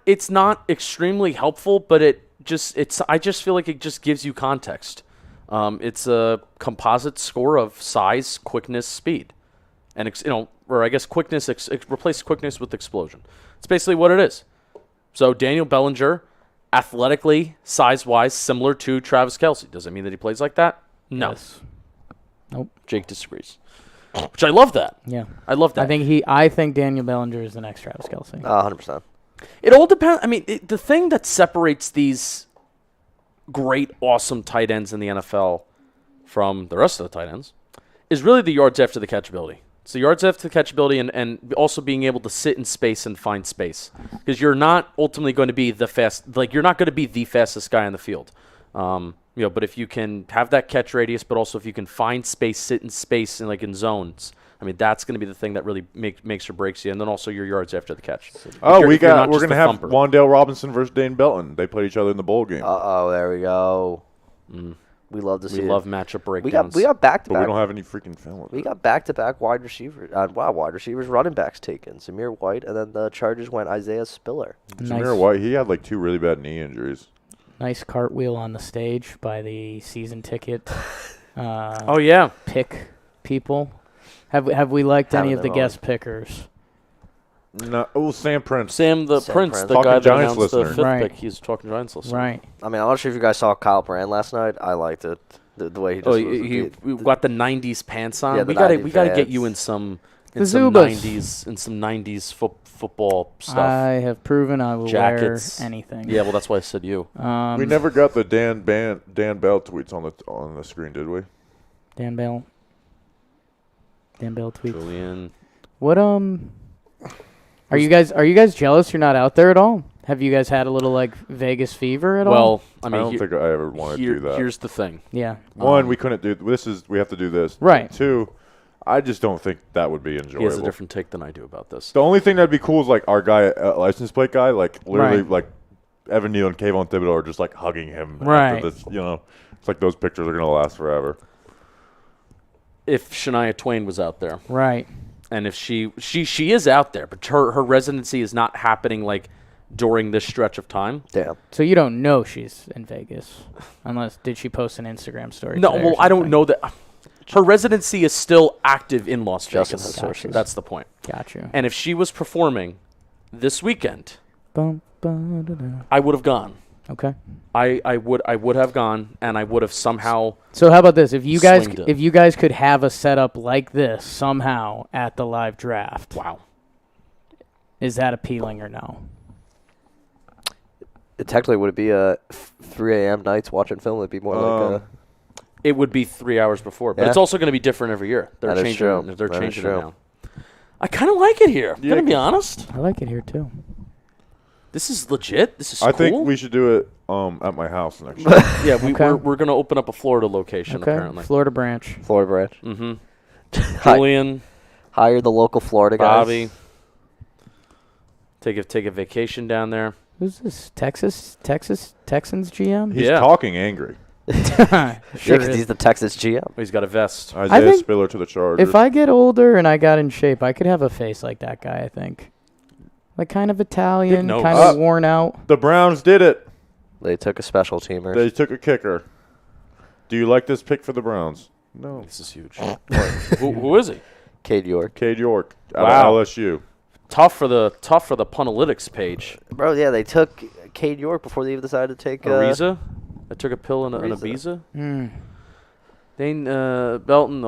Speaker 3: It's not extremely helpful, but I just feel like it just gives you context. It's a composite score of size, quickness, speed, and or I guess quickness replace quickness with explosion. It's basically what it is. So Daniel Bellinger, athletically, size-wise, similar to Travis Kelce. Does it mean that he plays like that? No.
Speaker 5: Yes. Nope.
Speaker 3: Jake disagrees. Which I love that.
Speaker 5: Yeah.
Speaker 3: I love that.
Speaker 5: I think Daniel Bellinger is the next Travis Kelce.
Speaker 2: 100%.
Speaker 3: It all depends. I mean, the thing that separates these great, awesome tight ends in the NFL from the rest of the tight ends is really the yards after the catch ability. It's the yards after the catch ability and also being able to sit in space and find space. Because you're not ultimately going to be you're not going to be the fastest guy on the field. But if you can have that catch radius, but also if you can find space, sit in space and in zones, I mean, that's going to be the thing that really makes or breaks you. And then also your yards after the catch.
Speaker 1: We're going to have Wan'Dale Robinson versus Dane Belton. They played each other in the bowl game.
Speaker 2: Uh-oh, there we go. We love to see
Speaker 3: We
Speaker 2: it.
Speaker 3: love matchup breakdowns.
Speaker 2: We got back to
Speaker 1: But we
Speaker 2: back.
Speaker 1: don't have any freaking film.
Speaker 2: We got back-to-back wide receivers. Wide receivers, running backs taken. Samir White, and then the Chargers went Isaiah Spiller.
Speaker 1: Samir White, he had like 2 really bad knee injuries.
Speaker 5: Nice cartwheel on the stage by the season ticket.
Speaker 3: Oh yeah,
Speaker 5: Pick people. Have we liked any
Speaker 2: Haven't
Speaker 5: of the
Speaker 2: at all.
Speaker 5: guest pickers?
Speaker 1: No, Sam Prince.
Speaker 3: Sam
Speaker 2: Prince.
Speaker 3: Prince, the
Speaker 1: Talking
Speaker 3: guy that
Speaker 1: Giants
Speaker 3: announced the
Speaker 1: listener.
Speaker 3: 5th
Speaker 5: Right.
Speaker 3: pick. He's talking Giants listener.
Speaker 5: Right.
Speaker 2: I mean, I'm not sure if you guys saw Kyle Brand last night. I liked it. The way he just
Speaker 3: Oh,
Speaker 2: was,
Speaker 3: we got the '90s pants on.
Speaker 2: Yeah, the
Speaker 3: we got
Speaker 2: 90s
Speaker 3: to get
Speaker 2: pants.
Speaker 3: you in some
Speaker 5: The Zubas.
Speaker 3: '90s football stuff.
Speaker 5: I have proven I will
Speaker 3: Jackets.
Speaker 5: wear anything.
Speaker 3: Yeah, well, that's why I said you.
Speaker 1: We never got the Dan Bell tweets on the screen, did we?
Speaker 5: Dan Bell tweets.
Speaker 3: Julian.
Speaker 5: What are you guys jealous you're not out there at all? Have you guys had a little Vegas fever at all?
Speaker 3: Well, I
Speaker 1: I
Speaker 3: mean,
Speaker 1: don't think I ever wanted to do that.
Speaker 3: here's the thing.
Speaker 5: Yeah.
Speaker 1: One, we couldn't do we have to do this.
Speaker 5: Right.
Speaker 1: 2, I just don't think that would be
Speaker 3: He
Speaker 1: enjoyable.
Speaker 3: has a different take than I do about this.
Speaker 1: The only thing that'd be cool is our guy, license plate guy, literally
Speaker 5: Right.
Speaker 1: Evan Neal and Kayvon Thibodeau are just hugging him.
Speaker 5: Right.
Speaker 1: After this, it's like those pictures are gonna last forever.
Speaker 3: If Shania Twain was out there,
Speaker 5: Right.
Speaker 3: and if she is out there, but her residency is not happening during this stretch of time.
Speaker 2: damn.
Speaker 5: So you don't know she's in Vegas, unless did she post an Instagram story?
Speaker 3: No,
Speaker 5: today or
Speaker 3: well, I don't
Speaker 5: something?
Speaker 3: know that. Her residency is still active in Las
Speaker 2: Justin
Speaker 3: Vegas.
Speaker 2: has sources.
Speaker 3: That's the point.
Speaker 5: Got you.
Speaker 3: And if she was performing this weekend,
Speaker 5: Bum, ba, da, da.
Speaker 3: I would have gone.
Speaker 5: Okay.
Speaker 3: I would have gone, and I would have somehow.
Speaker 5: So how about this? If you
Speaker 3: Swinged it.
Speaker 5: guys could have a setup like this somehow at the live draft,
Speaker 3: Wow.
Speaker 5: is that appealing or no?
Speaker 2: Technically, would it be 3 a.m. nights watching film? It'd be more like
Speaker 3: It would be 3 hours before, but
Speaker 2: Yeah.
Speaker 3: it's also going to be different every year. They're
Speaker 2: That is
Speaker 3: changing.
Speaker 2: true.
Speaker 3: They're
Speaker 2: That is
Speaker 3: changing
Speaker 2: true.
Speaker 3: it now. I kind of like it here. I'm
Speaker 1: Yeah,
Speaker 3: gonna be honest.
Speaker 5: I like it here too.
Speaker 3: This is legit. This is
Speaker 1: I
Speaker 3: cool.
Speaker 1: think we should do it at my house next year.
Speaker 3: Yeah,
Speaker 5: Okay.
Speaker 3: we're gonna open up a Florida location
Speaker 5: Okay.
Speaker 3: apparently.
Speaker 5: Florida branch.
Speaker 2: Florida branch.
Speaker 3: Mm-hmm.
Speaker 2: Hi-
Speaker 3: Julian,
Speaker 2: Hire the local Florida guys.
Speaker 3: Bobby, take a vacation down there.
Speaker 5: Who's this? Texans GM?
Speaker 1: He's
Speaker 3: Yeah.
Speaker 1: talking angry.
Speaker 5: Sure
Speaker 2: Yeah, 'cause
Speaker 5: is.
Speaker 2: he's the Texas GM.
Speaker 3: Oh, he's got a vest.
Speaker 1: Isaiah
Speaker 5: think
Speaker 1: Spiller to the Chargers.
Speaker 5: If I get older and I got in shape, I could have a face like that guy, I think. Like kind of Italian,
Speaker 3: nose.
Speaker 5: kind of worn out.
Speaker 1: The Browns did it.
Speaker 2: They took a special teamer.
Speaker 1: They took a kicker. Do you like this pick for the Browns? No.
Speaker 3: This is huge. Who is he?
Speaker 2: Cade York.
Speaker 1: Cade York out
Speaker 3: Wow.
Speaker 1: of LSU.
Speaker 3: Tough for the Punalytics page.
Speaker 2: Bro, yeah, they took Cade York before they even decided to take
Speaker 3: Ariza? I took a pill in a
Speaker 2: Ariza.
Speaker 3: Ibiza. Dane Belton,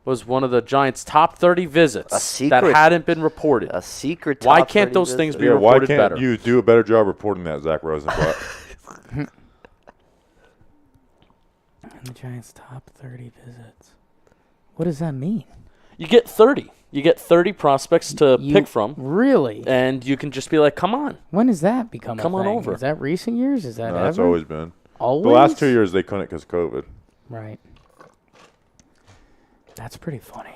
Speaker 3: was one of the Giants' top 30 visits
Speaker 2: A secret-
Speaker 3: that hadn't been reported.
Speaker 2: a secret.
Speaker 3: Why
Speaker 2: top
Speaker 3: can't
Speaker 2: 30
Speaker 3: those things
Speaker 2: visit.
Speaker 3: be
Speaker 1: Yeah, why
Speaker 3: reported
Speaker 1: can't
Speaker 3: better?
Speaker 1: you do a better job reporting that, Zach Rosenblatt?
Speaker 5: The Giants' top 30 visits. What does that mean?
Speaker 3: You get 30. You get 30 prospects to
Speaker 5: You-
Speaker 3: pick from,
Speaker 5: Really?
Speaker 3: and you can just be like, come on.
Speaker 5: When has that become
Speaker 3: Come
Speaker 5: a
Speaker 3: on
Speaker 5: thing?
Speaker 3: over.
Speaker 5: Is that recent years? Is that
Speaker 1: No,
Speaker 5: ever?
Speaker 1: that's always been.
Speaker 5: Always?
Speaker 1: The last 2 years they couldn't because COVID.
Speaker 5: Right. That's pretty funny.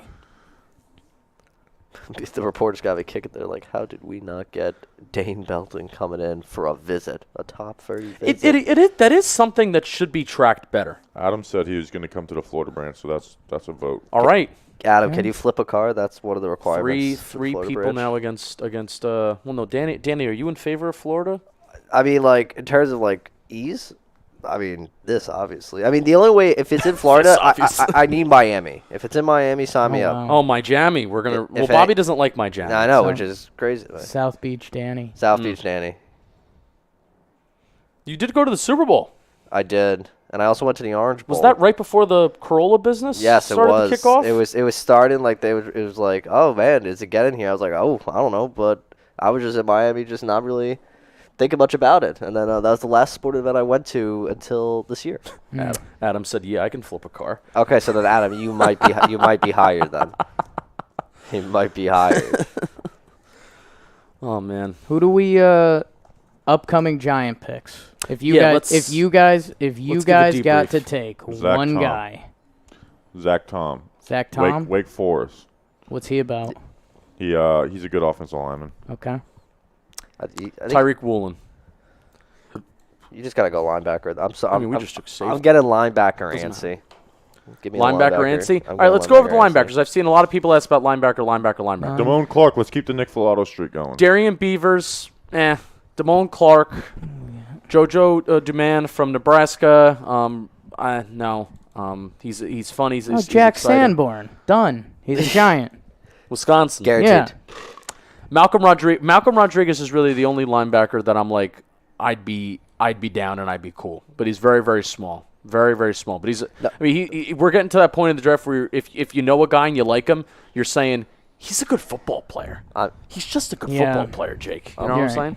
Speaker 2: The reporters got me kicking. They're like, "How did we not get Dane Belton coming in for a visit, a top 30 visit?"
Speaker 3: That is something that should be tracked better.
Speaker 1: Adam said he was going to come to the Florida branch, so that's a vote.
Speaker 3: All right.
Speaker 2: Adam, can you flip a car? That's one of the requirements. for
Speaker 3: Three
Speaker 2: Florida
Speaker 3: people
Speaker 2: Bridge.
Speaker 3: now against well, no, Danny, are you in favor of Florida?
Speaker 2: I mean, like in terms of like ease. I mean, this obviously. I mean, the only way if it's in Florida,
Speaker 3: obviously.
Speaker 2: I need Miami. If it's in Miami, sign me
Speaker 5: Oh,
Speaker 2: up.
Speaker 5: wow.
Speaker 3: Oh, my jammy. We're gonna.
Speaker 2: If
Speaker 3: Well,
Speaker 2: it-
Speaker 3: Bobby doesn't like my jammy.
Speaker 2: I know,
Speaker 5: So-
Speaker 2: which is crazy.
Speaker 5: South Beach Danny.
Speaker 2: South Beach, Danny.
Speaker 3: You did go to the Super Bowl.
Speaker 2: I did, and I also went to the Orange Bowl.
Speaker 3: Was that right before the Corolla business?
Speaker 2: Yes, it
Speaker 3: started
Speaker 2: was.
Speaker 3: To kick off?
Speaker 2: It was starting like it was like, oh man, is it getting here? I was like, oh, I don't know, but I was just in Miami, just not really thinking much about it. And then that was the last sport event I went to until this year.
Speaker 3: Adam said, "Yeah, I can flip a car."
Speaker 2: Okay, so then Adam, you might be hired then. He might be hired.
Speaker 3: Oh man.
Speaker 5: Who do we upcoming Giant picks? If you
Speaker 3: Yeah,
Speaker 5: guys
Speaker 3: let's
Speaker 5: if you
Speaker 3: give a
Speaker 5: guys got
Speaker 3: debrief.
Speaker 5: to take
Speaker 1: Zach
Speaker 5: one
Speaker 1: Tom.
Speaker 5: guy.
Speaker 1: Zach Tom.
Speaker 5: Zach Tom?
Speaker 1: Wake Forest.
Speaker 5: What's he about?
Speaker 1: He's a good offensive lineman.
Speaker 5: Okay.
Speaker 2: I think
Speaker 3: Tyreek Woolen.
Speaker 2: you just gotta go linebacker. I'm sorry.
Speaker 3: I mean, we just took safety.
Speaker 2: I'm getting linebacker
Speaker 3: Doesn't
Speaker 2: antsy. Give me a
Speaker 3: Linebacker Anstey.
Speaker 2: I'm
Speaker 3: All right,
Speaker 2: going
Speaker 3: let's go over the
Speaker 2: linebacker
Speaker 3: linebackers. I've seen a lot of people ask about linebacker.
Speaker 1: Damone Clark. Let's keep the Nick Filato streak going.
Speaker 3: Darian Beavers, Damone Clark, JoJo Duman from Nebraska. No. He's fun. He's
Speaker 5: Jack
Speaker 3: exciting.
Speaker 5: Sanborn. Done. He's a Giant.
Speaker 3: Wisconsin.
Speaker 2: Guaranteed.
Speaker 5: Yeah.
Speaker 3: Malcolm Rodriguez is really the only linebacker that I'm like, I'd be down and I'd be cool. But he's very, very small. Very, very small. But he's. I mean, we're getting to that point in the draft where if you know a guy and you like him, you're saying he's a good football player. He's just a good
Speaker 5: Yeah.
Speaker 3: football player, Jake. You know what
Speaker 5: You're
Speaker 3: I'm
Speaker 5: right.
Speaker 3: saying?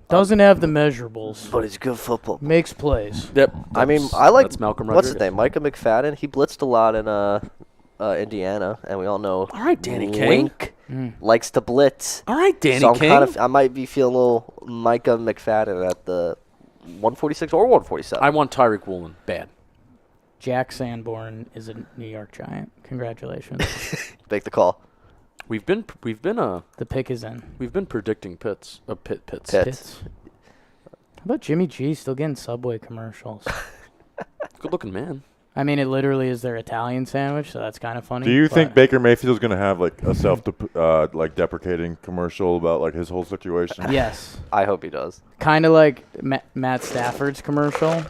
Speaker 5: Doesn't have the measurables.
Speaker 2: But he's good football.
Speaker 5: Makes plays.
Speaker 3: Yep.
Speaker 2: I mean, I like
Speaker 3: That's Malcolm
Speaker 2: what's his
Speaker 3: Rodriguez.
Speaker 2: name, Micah McFadden. He blitzed a lot in Indiana, and we all know.
Speaker 3: All right, Danny King.
Speaker 2: Link likes to blitz.
Speaker 3: All right, Danny
Speaker 2: So
Speaker 3: King.
Speaker 2: I might be feeling a little Micah McFadden at the 146 or 147.
Speaker 3: I want Tyreek Woolen bad.
Speaker 5: Jack Sanborn is a New York Giant. Congratulations.
Speaker 2: Make the call.
Speaker 3: We've been
Speaker 5: The pick is in.
Speaker 3: predicting Pitts. Pitts.
Speaker 2: Pitts.
Speaker 5: How about Jimmy G still getting Subway commercials?
Speaker 3: Good looking man.
Speaker 5: I mean, it literally is their Italian sandwich, so that's kind of funny.
Speaker 1: Do you think
Speaker 5: but-
Speaker 1: Baker Mayfield's going to have like a deprecating commercial about like his whole situation?
Speaker 5: Yes.
Speaker 2: I hope he does.
Speaker 5: Kind of like Matt Stafford's commercial.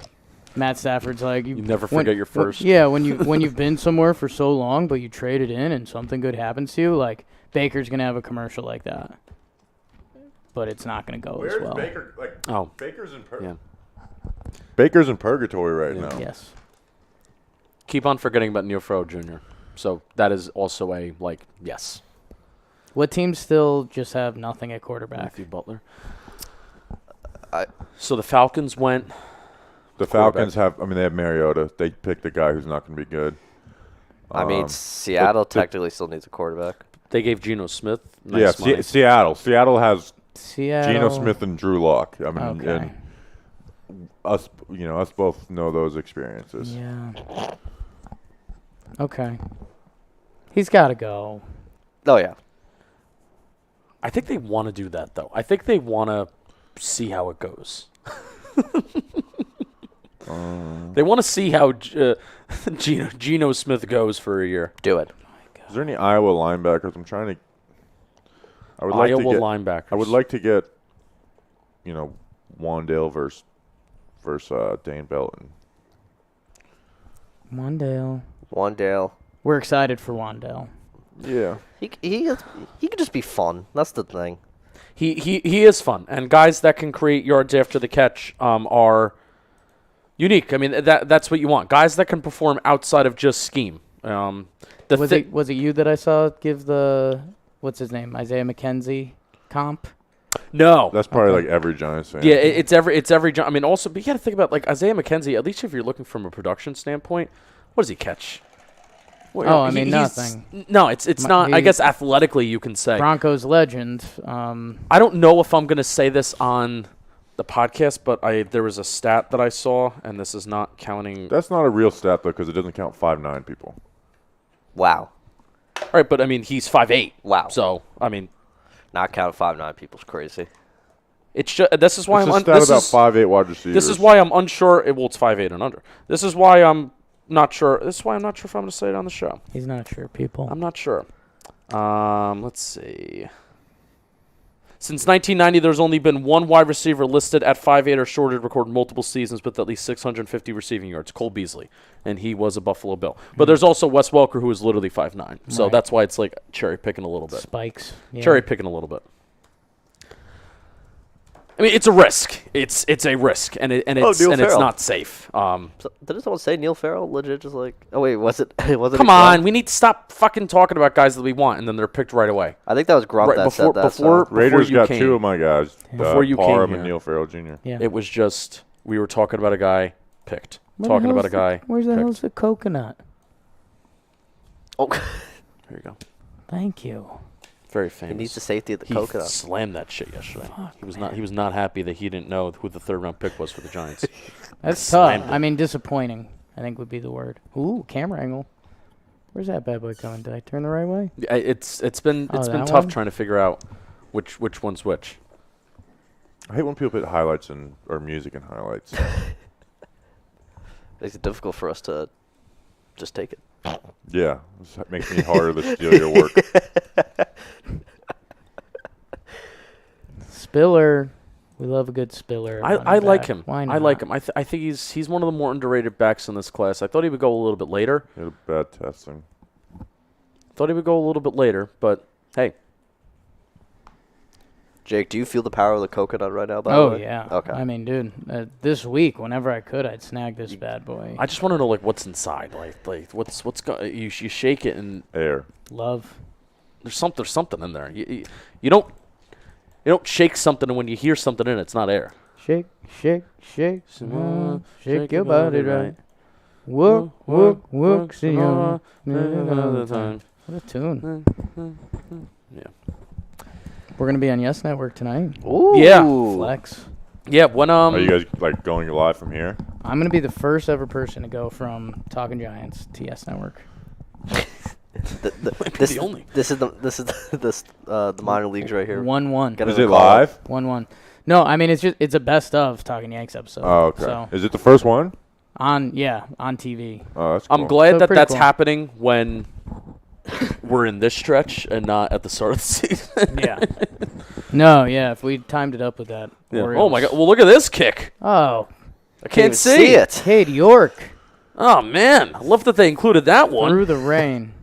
Speaker 5: Matt Stafford's like
Speaker 3: You never forget your first.
Speaker 5: Yeah, when you've been somewhere for so long, but you traded in and something good happens to you, like Baker's gonna have a commercial like that. But it's not gonna go as well.
Speaker 1: Baker? Like,
Speaker 3: Oh.
Speaker 1: Baker's in
Speaker 3: Yeah.
Speaker 1: Baker's in purgatory right now.
Speaker 5: Yes.
Speaker 3: Keep on forgetting about Neil Fro Jr. So that is also a yes.
Speaker 5: What teams still just have nothing at quarterback?
Speaker 3: Matthew Butler.
Speaker 2: I-
Speaker 3: So the Falcons went.
Speaker 1: The Falcons they have Mariota. They picked a guy who's not going to be good.
Speaker 2: I mean, Seattle technically still needs a quarterback.
Speaker 3: They gave Geno Smith. Nice money.
Speaker 1: Seattle. Seattle has
Speaker 5: Seattle.
Speaker 1: Geno Smith and Drew Lock. I mean,
Speaker 5: Okay.
Speaker 1: and us both know those experiences.
Speaker 5: Yeah. Okay. He's got to go.
Speaker 2: Oh yeah.
Speaker 3: I think they want to do that though. I think they want to see how it goes. They want to see how Geno Smith goes for a year.
Speaker 2: Do it.
Speaker 1: Is there any Iowa linebackers? I would like
Speaker 3: Iowa
Speaker 1: to get,
Speaker 3: linebackers.
Speaker 1: I would like to get, Wandale versus Dane Belton.
Speaker 5: Wandale. We're excited for Wandale.
Speaker 1: Yeah.
Speaker 2: He could just be fun. That's the thing.
Speaker 3: He is fun, and guys that can create yards after the catch are unique. I mean, that's what you want. Guys that can perform outside of just scheme.
Speaker 5: Was it you that I saw give the what's his name, Isaiah McKenzie comp?
Speaker 3: No,
Speaker 1: That's probably like every Giants fan.
Speaker 3: yeah, it's every. I mean, also, but you got to think about like Isaiah McKenzie. At least if you're looking from a production standpoint, what does he catch? Well,
Speaker 5: I mean, nothing.
Speaker 3: No, it's not. I guess athletically you can say
Speaker 5: Broncos legend.
Speaker 3: I don't know if I'm going to say this on the podcast, but there was a stat that I saw, and this is not counting.
Speaker 1: That's not a real stat though, because it doesn't count 5'9" people.
Speaker 2: Wow.
Speaker 3: All right, but I mean he's 5'8".
Speaker 2: Wow.
Speaker 3: So I mean,
Speaker 2: not counting 5'9" people's crazy.
Speaker 3: it's just this is why
Speaker 1: It's
Speaker 3: I'm
Speaker 1: a stat about 5'8" wide receivers.
Speaker 3: This is why I'm unsure. Well, it's 5'8" and under. This is why I'm not sure. This is why I'm not sure if I'm going to say it on the show.
Speaker 5: He's not sure, people.
Speaker 3: I'm not sure. Let's see. Since 1990, there's only been one wide receiver listed at 5'8" or shorter to record multiple seasons with at least 650 receiving yards, Cole Beasley, and he was a Buffalo Bill. But there's also Wes Welker, who is literally 5'9", so
Speaker 5: Right.
Speaker 3: that's why it's like cherry picking a little bit.
Speaker 5: Spikes. Yeah.
Speaker 3: Cherry picking a little bit. I mean, it's a risk. It's a risk, and it's
Speaker 2: Neil Farrell.
Speaker 3: not safe.
Speaker 2: So, didn't someone say Neil Farrell legit just like? Oh wait, was it? Was it?
Speaker 3: Come on, we need to stop fucking talking about guys that we want, and then they're picked right away.
Speaker 2: I think that was Grunt
Speaker 3: Right,
Speaker 2: that
Speaker 3: before-
Speaker 2: said that.
Speaker 3: before-
Speaker 2: so.
Speaker 1: Raiders
Speaker 3: you
Speaker 1: got
Speaker 3: came.
Speaker 1: two of my guys.
Speaker 3: Before you came
Speaker 1: Parham
Speaker 3: here.
Speaker 1: and Neil Farrell Jr.
Speaker 5: Yeah.
Speaker 3: It was just we were talking about a guy picked,
Speaker 5: Where the
Speaker 3: talking about a
Speaker 5: hell's
Speaker 3: guy.
Speaker 5: Where's the
Speaker 3: picked.
Speaker 5: hell's the coconut?
Speaker 2: Oh,
Speaker 3: There you go.
Speaker 5: Thank you.
Speaker 3: Very
Speaker 2: he
Speaker 3: famous.
Speaker 2: needs the safety of the
Speaker 3: He
Speaker 2: coconut.
Speaker 3: slammed that shit yesterday.
Speaker 5: Fuck,
Speaker 3: He was not happy that he didn't know who the third round pick was for the Giants.
Speaker 5: That's
Speaker 3: Slammed
Speaker 5: tough.
Speaker 3: it.
Speaker 5: I mean, disappointing, I think would be the word. Ooh, camera angle. Where's that bad boy coming? Did I turn the right way?
Speaker 3: It's been
Speaker 5: Oh,
Speaker 3: been
Speaker 5: that
Speaker 3: tough
Speaker 5: one?
Speaker 3: trying to figure out which one's which.
Speaker 1: I hate when people put highlights or music in highlights.
Speaker 2: Makes it difficult for us to just take it.
Speaker 1: Yeah, it makes me harder to steal your work.
Speaker 5: Spiller. We love a good Spiller.
Speaker 3: I
Speaker 5: running
Speaker 3: like
Speaker 5: back.
Speaker 3: him.
Speaker 5: Why
Speaker 3: I
Speaker 5: not?
Speaker 3: like him. I think he's one of the more underrated backs in this class. I thought he would go a little bit later.
Speaker 1: He had a bad testing.
Speaker 3: Thought he would go a little bit later, but hey,
Speaker 2: Jake, do you feel the power of the coconut right now? By the
Speaker 5: Oh
Speaker 2: way?
Speaker 5: yeah.
Speaker 2: Okay.
Speaker 5: I mean, dude, this week, whenever I could, I'd snag this bad boy.
Speaker 3: I just want to know like what's inside. Like what's going. You shake it and
Speaker 1: Air.
Speaker 5: Love.
Speaker 3: there's something in there. You don't shake something and when you hear something in it, it's not air.
Speaker 5: Shake, shake, shake, shake your body right.
Speaker 3: Work,
Speaker 5: Work, see ya.
Speaker 3: another time.
Speaker 5: What a tune.
Speaker 3: Yeah.
Speaker 5: We're gonna be on Yes Network tonight.
Speaker 2: Ooh.
Speaker 3: Yeah.
Speaker 5: Flex.
Speaker 3: Yeah, when
Speaker 1: Are you guys like going live from here?
Speaker 5: I'm gonna be the first ever person to go from Talking Giants to Yes Network.
Speaker 2: This,
Speaker 3: the only.
Speaker 2: This is the minor leagues right here.
Speaker 5: 1-1.
Speaker 2: Gotta
Speaker 1: Is it
Speaker 2: recall.
Speaker 1: live?
Speaker 5: 1-1. No, I mean it's a best of Talking Yanks episode.
Speaker 1: Oh, okay.
Speaker 5: So
Speaker 1: Is it the first one?
Speaker 5: on TV.
Speaker 1: Oh, that's cool.
Speaker 3: I'm glad
Speaker 5: So
Speaker 3: that
Speaker 5: pretty
Speaker 3: that's
Speaker 5: cool.
Speaker 3: happening when we're in this stretch and not at the start of the season.
Speaker 5: Yeah. No, yeah. If we timed it up with that.
Speaker 3: Yeah. Oh
Speaker 5: Orioles-
Speaker 3: my god! Well, look at this kick.
Speaker 5: Oh,
Speaker 3: I can't
Speaker 2: even
Speaker 3: see
Speaker 2: it.
Speaker 5: Cade York
Speaker 3: Oh man, I love that they included that one.
Speaker 5: through the rain.
Speaker 3: What-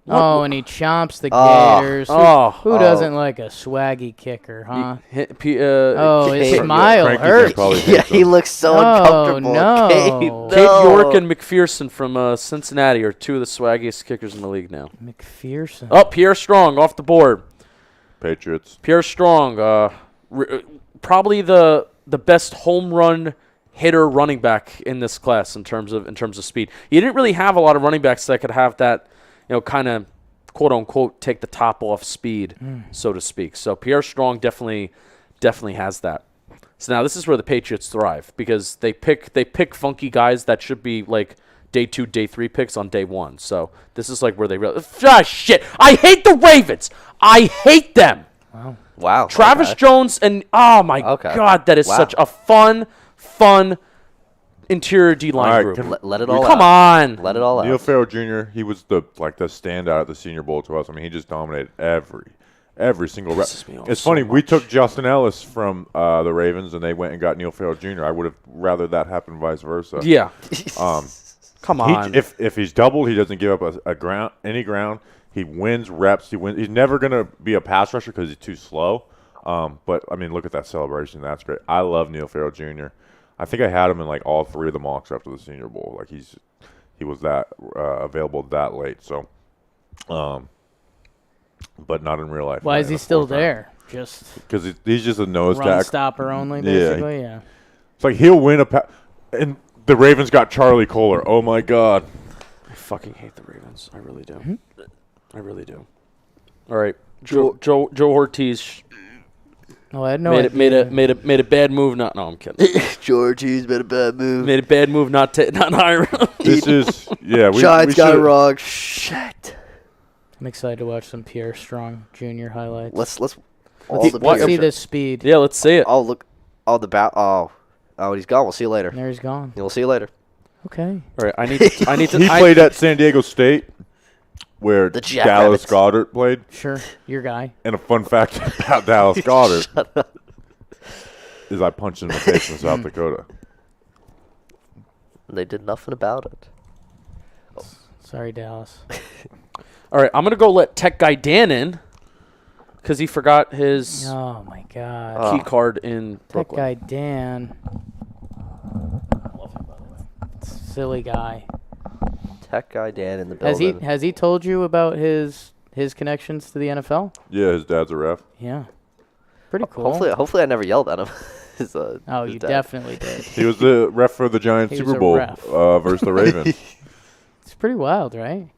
Speaker 5: Oh, and he chomps the
Speaker 2: Oh.
Speaker 5: Gators.
Speaker 3: Oh.
Speaker 5: Who doesn't like a swaggy kicker, huh?
Speaker 2: Oh,
Speaker 5: his
Speaker 2: Cade-
Speaker 5: smile
Speaker 1: Frankie's
Speaker 5: hurts.
Speaker 1: probably
Speaker 2: Yeah,
Speaker 1: hates
Speaker 2: he
Speaker 1: them.
Speaker 2: looks so
Speaker 5: Oh,
Speaker 2: uncomfortable.
Speaker 5: no.
Speaker 2: Cade,
Speaker 5: Cade
Speaker 2: no.
Speaker 3: York and McPherson from Cincinnati are two of the swaggiest kickers in the league now.
Speaker 5: McPherson.
Speaker 3: Oh, Pierre Strong off the board.
Speaker 1: Patriots.
Speaker 3: Pierre Strong, probably the best home run hitter running back in this class in terms of speed. You didn't really have a lot of running backs that could have that, kind of quote unquote take the top off speed, so to speak. So Pierre Strong definitely has that. So now this is where the Patriots thrive because they pick funky guys that should be like day 2, day 3 picks on day 1. So this is like where they really shit. I hate the Ravens. I hate them.
Speaker 2: Wow.
Speaker 3: Travis
Speaker 2: okay.
Speaker 3: Jones and oh my
Speaker 2: Okay.
Speaker 3: god, that is
Speaker 2: Wow.
Speaker 3: such a fun interior D line
Speaker 1: All right,
Speaker 3: group.
Speaker 1: can-
Speaker 2: Let it all
Speaker 3: Come
Speaker 2: out.
Speaker 3: on.
Speaker 2: Let it all
Speaker 1: Neil
Speaker 2: out.
Speaker 1: Farrell Jr. He was the standout at the Senior Bowl to us. I mean, he just dominated Every single rep.
Speaker 3: Pisses me off
Speaker 1: It's
Speaker 3: so
Speaker 1: funny. We
Speaker 3: much.
Speaker 1: took Justin Ellis from the Ravens, and they went and got Neil Farrell Jr. I would have rather that happen vice versa.
Speaker 3: Yeah.
Speaker 1: Um,
Speaker 3: Come on.
Speaker 1: if he's doubled, he doesn't give up any ground. He wins reps. He's never gonna be a pass rusher because he's too slow. But I mean, look at that celebration. That's great. I love Neil Farrell Jr. I think I had him in like all three of the mocks after the Senior Bowl. Like he was that available that late. So, but not in real life.
Speaker 5: Why is he still there? Just
Speaker 1: Because he's just a nose
Speaker 5: run
Speaker 1: tackle.
Speaker 5: stopper only,
Speaker 1: Yeah.
Speaker 5: basically. Yeah.
Speaker 1: It's like he'll win and the Ravens got Charlie Kohler. Oh my God.
Speaker 3: I fucking hate the Ravens. I really do.
Speaker 5: Mm-hmm.
Speaker 3: I really do. All right. Joe Ortiz
Speaker 5: Oh, I had no
Speaker 3: made
Speaker 5: idea.
Speaker 3: a bad move. No, I'm kidding.
Speaker 2: Georgie's made a bad move.
Speaker 3: Made a bad move. Not hiring him.
Speaker 1: This is we
Speaker 2: Giants got it
Speaker 1: should-
Speaker 2: wrong. Shit.
Speaker 5: I'm excited to watch some Pierre Strong Jr. highlights.
Speaker 2: Let's
Speaker 5: Let's
Speaker 2: the
Speaker 3: what-
Speaker 5: see
Speaker 2: picture.
Speaker 5: this speed.
Speaker 3: Yeah, let's see it.
Speaker 2: Oh look. Oh the bat. Oh he's gone. We'll see you later.
Speaker 5: There he's gone.
Speaker 2: We'll see you later.
Speaker 5: Okay.
Speaker 3: All right. I need to.
Speaker 1: He played at San Diego State, where
Speaker 2: The
Speaker 1: Dallas
Speaker 2: Jackrabbits.
Speaker 1: Goddard played.
Speaker 5: Sure. Your guy.
Speaker 1: And a fun fact about Dallas Goddard is I punched him in the face in South Dakota.
Speaker 2: They did nothing about it.
Speaker 5: Sorry, Dallas.
Speaker 3: All right. I'm gonna go let Tech Guy Dan in because he forgot his
Speaker 5: Oh, my God.
Speaker 3: key card in
Speaker 5: That
Speaker 3: Brooklyn.
Speaker 5: guy, Dan. Silly guy.
Speaker 2: Tech guy Dan in the
Speaker 5: Has
Speaker 2: building.
Speaker 5: he told you about his connections to the NFL?
Speaker 1: Yeah, his dad's a ref.
Speaker 5: Yeah. Pretty cool.
Speaker 2: Hopefully I never yelled at him.
Speaker 5: Oh,
Speaker 2: his
Speaker 5: you
Speaker 2: dad.
Speaker 5: definitely did.
Speaker 1: He was the ref for the Giants
Speaker 5: He was
Speaker 1: Super
Speaker 5: a
Speaker 1: Bowl
Speaker 5: ref.
Speaker 1: versus the Ravens.
Speaker 5: It's pretty wild, right?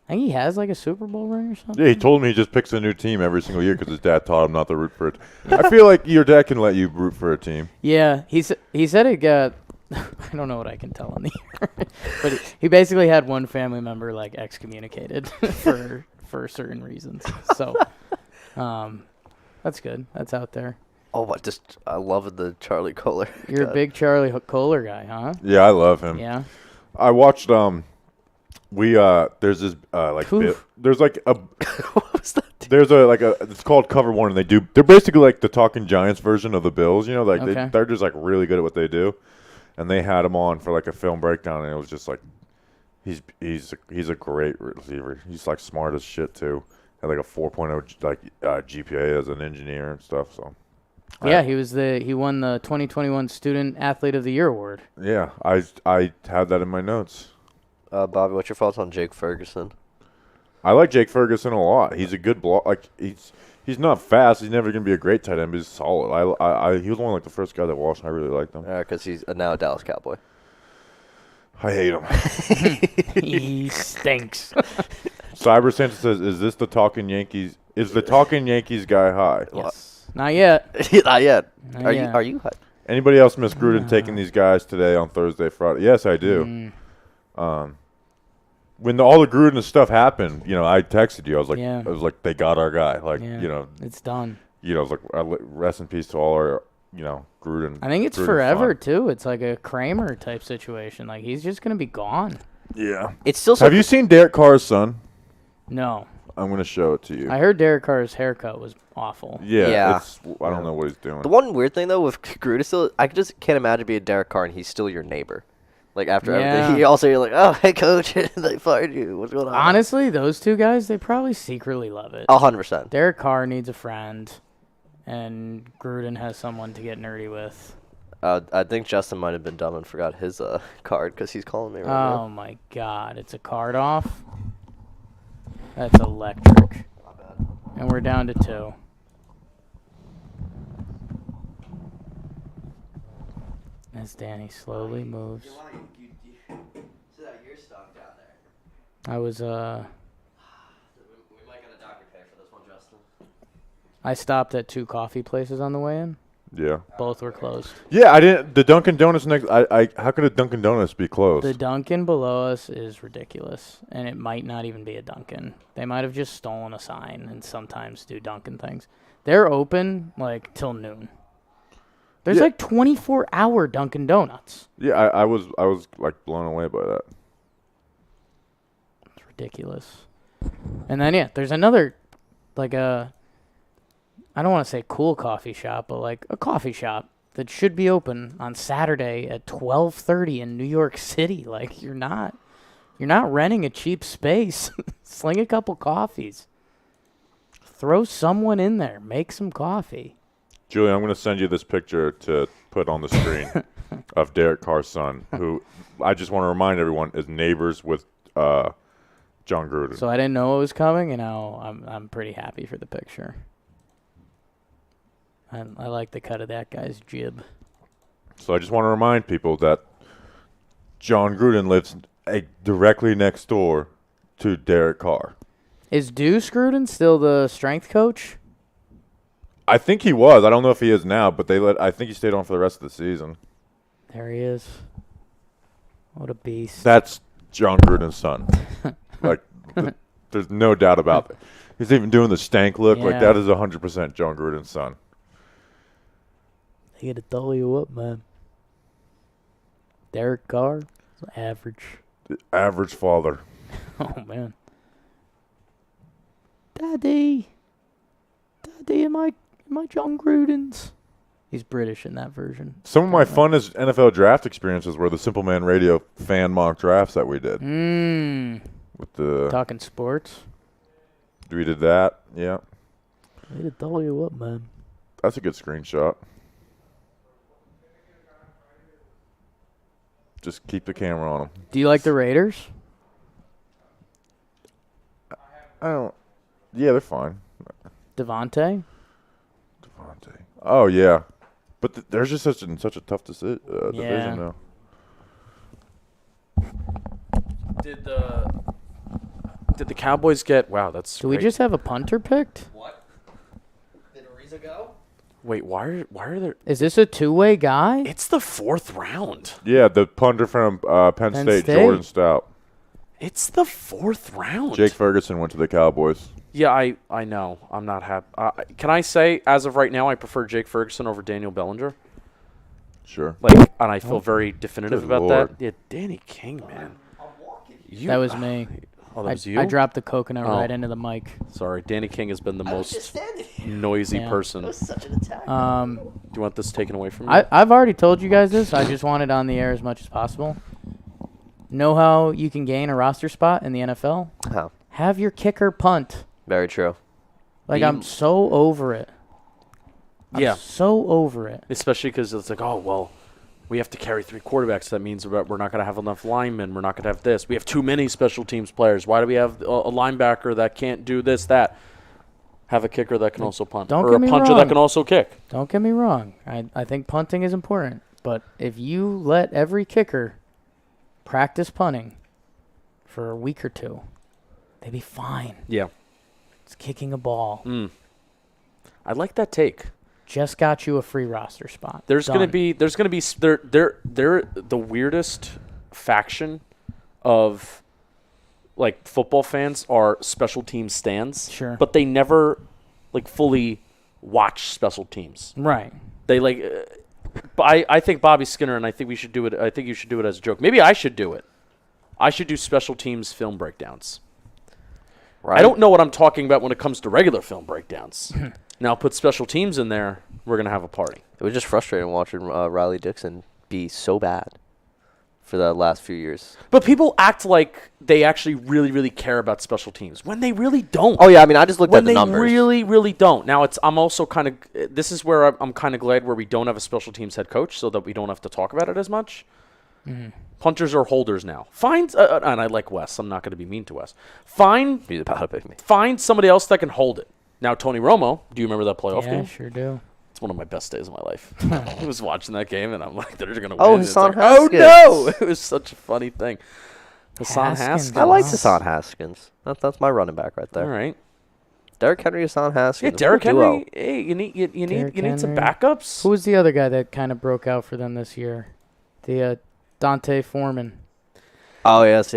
Speaker 5: I think he has like a Super Bowl ring or something.
Speaker 1: Yeah, he told me he just picks a new team every single year because his dad taught him not to root for it. I feel like your dad can let you root for a team.
Speaker 5: Yeah, he said it got. I don't know what I can tell on the air, but he basically had one family member like excommunicated for certain reasons. So, that's good. That's out there.
Speaker 2: Oh, I love the Charlie Kohler.
Speaker 5: You're a
Speaker 2: God.
Speaker 5: big Charlie Kohler guy, huh?
Speaker 1: Yeah, I love him.
Speaker 5: Yeah.
Speaker 1: I watched there's this like
Speaker 5: Oof.
Speaker 1: there's like a
Speaker 2: What was that?
Speaker 1: there's a like a it's called Cover One, and they're basically like the Talking Giants version of the Bills. You know, like
Speaker 5: Okay.
Speaker 1: they're just like really good at what they do. And they had him on for like a film breakdown, and it was just like he's a great receiver. He's like smart as shit too. Had like a 4.0 like GPA as an engineer and stuff. So
Speaker 5: Yeah, he won the 2021 Student Athlete of the Year award.
Speaker 1: yeah, I had that in my notes.
Speaker 2: Bobby, what's your thoughts on Jake Ferguson?
Speaker 1: I like Jake Ferguson a lot. He's a good block. Like he's not fast. He's never gonna be a great tight end, but he's solid. He was only like the first guy that watched. And I really liked him.
Speaker 2: Because he's now a Dallas Cowboy.
Speaker 1: I hate him.
Speaker 5: He stinks.
Speaker 1: Cyber Santa says, "Is this the Talking Yankees? Is the Talking Yankees guy high?
Speaker 5: Yes. Not yet.
Speaker 2: Not yet.
Speaker 5: Not
Speaker 2: Are
Speaker 5: yet.
Speaker 2: you?
Speaker 1: Anybody else miss Gruden taking these guys today on Thursday, Friday? Yes, I do. When all the Gruden stuff happened, I texted you. I was like,
Speaker 5: Yeah.
Speaker 1: they got our guy. Like,
Speaker 5: Yeah. It's done.
Speaker 1: I was like, rest in peace to all our, Gruden.
Speaker 5: I think it's
Speaker 1: Gruden
Speaker 5: forever
Speaker 1: fun.
Speaker 5: too. It's like a Kramer type situation. Like he's just gonna be gone.
Speaker 1: Yeah.
Speaker 2: It's still
Speaker 1: Have you seen Derek Carr's son?
Speaker 5: No,
Speaker 1: I'm gonna show it to you.
Speaker 5: I heard Derek Carr's haircut was awful.
Speaker 2: Yeah.
Speaker 1: I don't know what he's doing.
Speaker 2: The one weird thing though with Gruden still, I just can't imagine being Derek Carr and he's still your neighbor. Like after
Speaker 5: Yeah.
Speaker 2: everything, you're like, oh hey coach, they fired you. What's going on?
Speaker 5: Honestly, those two guys, they probably secretly love it.
Speaker 2: 100%.
Speaker 5: Derek Carr needs a friend, and Gruden has someone to get nerdy with.
Speaker 2: I think Justin might have been dumb and forgot his card because he's calling me right
Speaker 5: Oh my God, it's a card off. That's electric. And we're down to 2. As Danny slowly moves. I was
Speaker 2: We might get a doctor pay for this one, Justin.
Speaker 5: I stopped at 2 coffee places on the way in.
Speaker 1: Yeah.
Speaker 5: Both were closed.
Speaker 1: Yeah, I didn't. The Dunkin' Donuts next. How could a Dunkin' Donuts be closed?
Speaker 5: The Dunkin' below us is ridiculous, and it might not even be a Dunkin'. They might have just stolen a sign and sometimes do Dunkin' things. They're open like till noon. There's
Speaker 1: Yeah.
Speaker 5: like 24-hour Dunkin' Donuts.
Speaker 1: Yeah, I was like blown away by that.
Speaker 5: It's ridiculous. And then there's another like a I don't want to say cool coffee shop, but like a coffee shop that should be open on Saturday at 12:30 in New York City. Like you're not renting a cheap space. Sling a couple coffees. Throw someone in there. Make some coffee.
Speaker 1: Julian, I'm going to send you this picture to put on the screen of Derek Carr's son, who I just want to remind everyone is neighbors with John Gruden.
Speaker 5: So I didn't know it was coming, and now I'm pretty happy for the picture. I like the cut of that guy's jib.
Speaker 1: So I just want to remind people that John Gruden lives directly next door to Derek Carr.
Speaker 5: Is Deuce Gruden still the strength coach?
Speaker 1: I think he was. I don't know if he is now, but I think he stayed on for the rest of the season.
Speaker 5: There he is. What a beast.
Speaker 1: That's John Gruden's son. Like, there's no doubt about it. He's even doing the stank look. Like,
Speaker 5: Yeah.
Speaker 1: that is 100% John Gruden's son.
Speaker 5: He had to throw you up, man. Derek Carr, average.
Speaker 1: The average father.
Speaker 5: Oh, man. Daddy, am I John Gruden's? He's British in that version.
Speaker 1: Some of my funnest NFL draft experiences were the Simple Man Radio fan mock drafts that we did. With the
Speaker 5: Talking sports.
Speaker 1: we did that. Yeah,
Speaker 5: He had to throw you up, man.
Speaker 1: that's a good screenshot. Just keep the camera on him.
Speaker 5: Do you like the Raiders?
Speaker 1: I don't. Yeah, they're fine.
Speaker 5: Devontae?
Speaker 1: Devontae. Oh yeah, but there's just such a tough division
Speaker 5: Yeah.
Speaker 1: now.
Speaker 3: Did the Cowboys get? Wow, that's.
Speaker 5: Do we
Speaker 3: great.
Speaker 5: just have a punter picked?
Speaker 4: What? Did Ariza go?
Speaker 3: Wait? Why are there?
Speaker 5: Is this a two-way guy?
Speaker 3: It's the 4th round.
Speaker 1: Yeah, the punter from Penn State,
Speaker 5: State?
Speaker 1: Jordan Stout.
Speaker 3: It's the 4th round.
Speaker 1: Jake Ferguson went to the Cowboys.
Speaker 3: Yeah, I know. I'm not happy. Can I say, as of right now, I prefer Jake Ferguson over Daniel Bellinger?
Speaker 1: Sure.
Speaker 3: Like, and I feel very definitive
Speaker 1: Good
Speaker 3: about
Speaker 1: Lord.
Speaker 3: that. Yeah, Danny King, man. You,
Speaker 5: That was me.
Speaker 3: Oh, that was you?
Speaker 5: I dropped the coconut
Speaker 3: Oh.
Speaker 5: right into the mic.
Speaker 3: Sorry, Danny King has been the
Speaker 2: I was just
Speaker 3: most
Speaker 2: standing here.
Speaker 3: noisy
Speaker 5: Yeah.
Speaker 3: person.
Speaker 2: It
Speaker 3: Do
Speaker 2: was such an attack.
Speaker 3: you want this taken away from you?
Speaker 5: I've already told you guys this. I just want it on the air as much as possible. Know how you can gain a roster spot in the NFL?
Speaker 2: How?
Speaker 5: Have your kicker punt.
Speaker 2: Very true.
Speaker 5: Like,
Speaker 2: Beam-
Speaker 5: I'm so over it.
Speaker 3: Yeah.
Speaker 5: I'm so over it.
Speaker 3: Especially because it's like, oh, well, we have to carry 3 quarterbacks. That means we're not going to have enough linemen. We're not going to have this. We have too many special teams players. Why do we have a linebacker that can't do this, that? Have a kicker that can also punt.
Speaker 5: Don't
Speaker 3: or
Speaker 5: get
Speaker 3: a
Speaker 5: me
Speaker 3: puncher
Speaker 5: wrong.
Speaker 3: that can also kick.
Speaker 5: Don't get me wrong. I think punting is important. But if you let every kicker practice punting for a week or two, they'd be fine.
Speaker 3: Yeah.
Speaker 5: It's kicking a ball.
Speaker 3: I like that take.
Speaker 5: Just got you a free roster spot.
Speaker 3: There's
Speaker 5: Done.
Speaker 3: gonna be they're the weirdest faction of like football fans are special teams stands.
Speaker 5: Sure.
Speaker 3: But they never like fully watch special teams.
Speaker 5: Right.
Speaker 3: They like but I think Bobby Skinner, and I think we should do it. I think you should do it as a joke. Maybe I should do it. I should do special teams film breakdowns.
Speaker 2: Right.
Speaker 3: I don't know what I'm talking about when it comes to regular film breakdowns. Now put special teams in there, we're going to have a party.
Speaker 2: It was just frustrating watching Riley Dixon be so bad for the last few years.
Speaker 3: But people act like they actually really, really care about special teams when they really don't.
Speaker 2: Oh yeah, I mean, I just looked
Speaker 3: when
Speaker 2: at the
Speaker 3: they
Speaker 2: numbers.
Speaker 3: really, really don't. Now I'm also kind of. This is where I'm kind of glad where we don't have a special teams head coach, so that we don't have to talk about it as much. Punters are holders now. Find and I like Wes. I'm not going to be mean to Wes.
Speaker 2: He's about to pick me.
Speaker 3: Find somebody else that can hold it. Now Tony Romo. Do you remember that playoff
Speaker 5: Yeah, I
Speaker 3: game?
Speaker 5: sure do.
Speaker 3: It's one of my best days of my life. I was watching that game, and I'm like, they're going to win.
Speaker 2: Oh,
Speaker 3: It's
Speaker 2: Hassan
Speaker 3: like, oh,
Speaker 2: Haskins.
Speaker 3: no. It was such a funny thing. Hassan
Speaker 5: Haskins.
Speaker 3: Haskins.
Speaker 2: I like
Speaker 5: Nice.
Speaker 2: Hassan Haskins. That's my running back right there.
Speaker 3: All right.
Speaker 2: Derrick Henry, Hassan Haskins.
Speaker 3: Yeah, Derrick
Speaker 2: Good duo.
Speaker 3: Henry. Hey, you need
Speaker 5: Derrick
Speaker 3: some
Speaker 5: Henry.
Speaker 3: backups.
Speaker 5: Who was the other guy that kind of broke out for them this year? The Dante Foreman.
Speaker 2: Oh yes.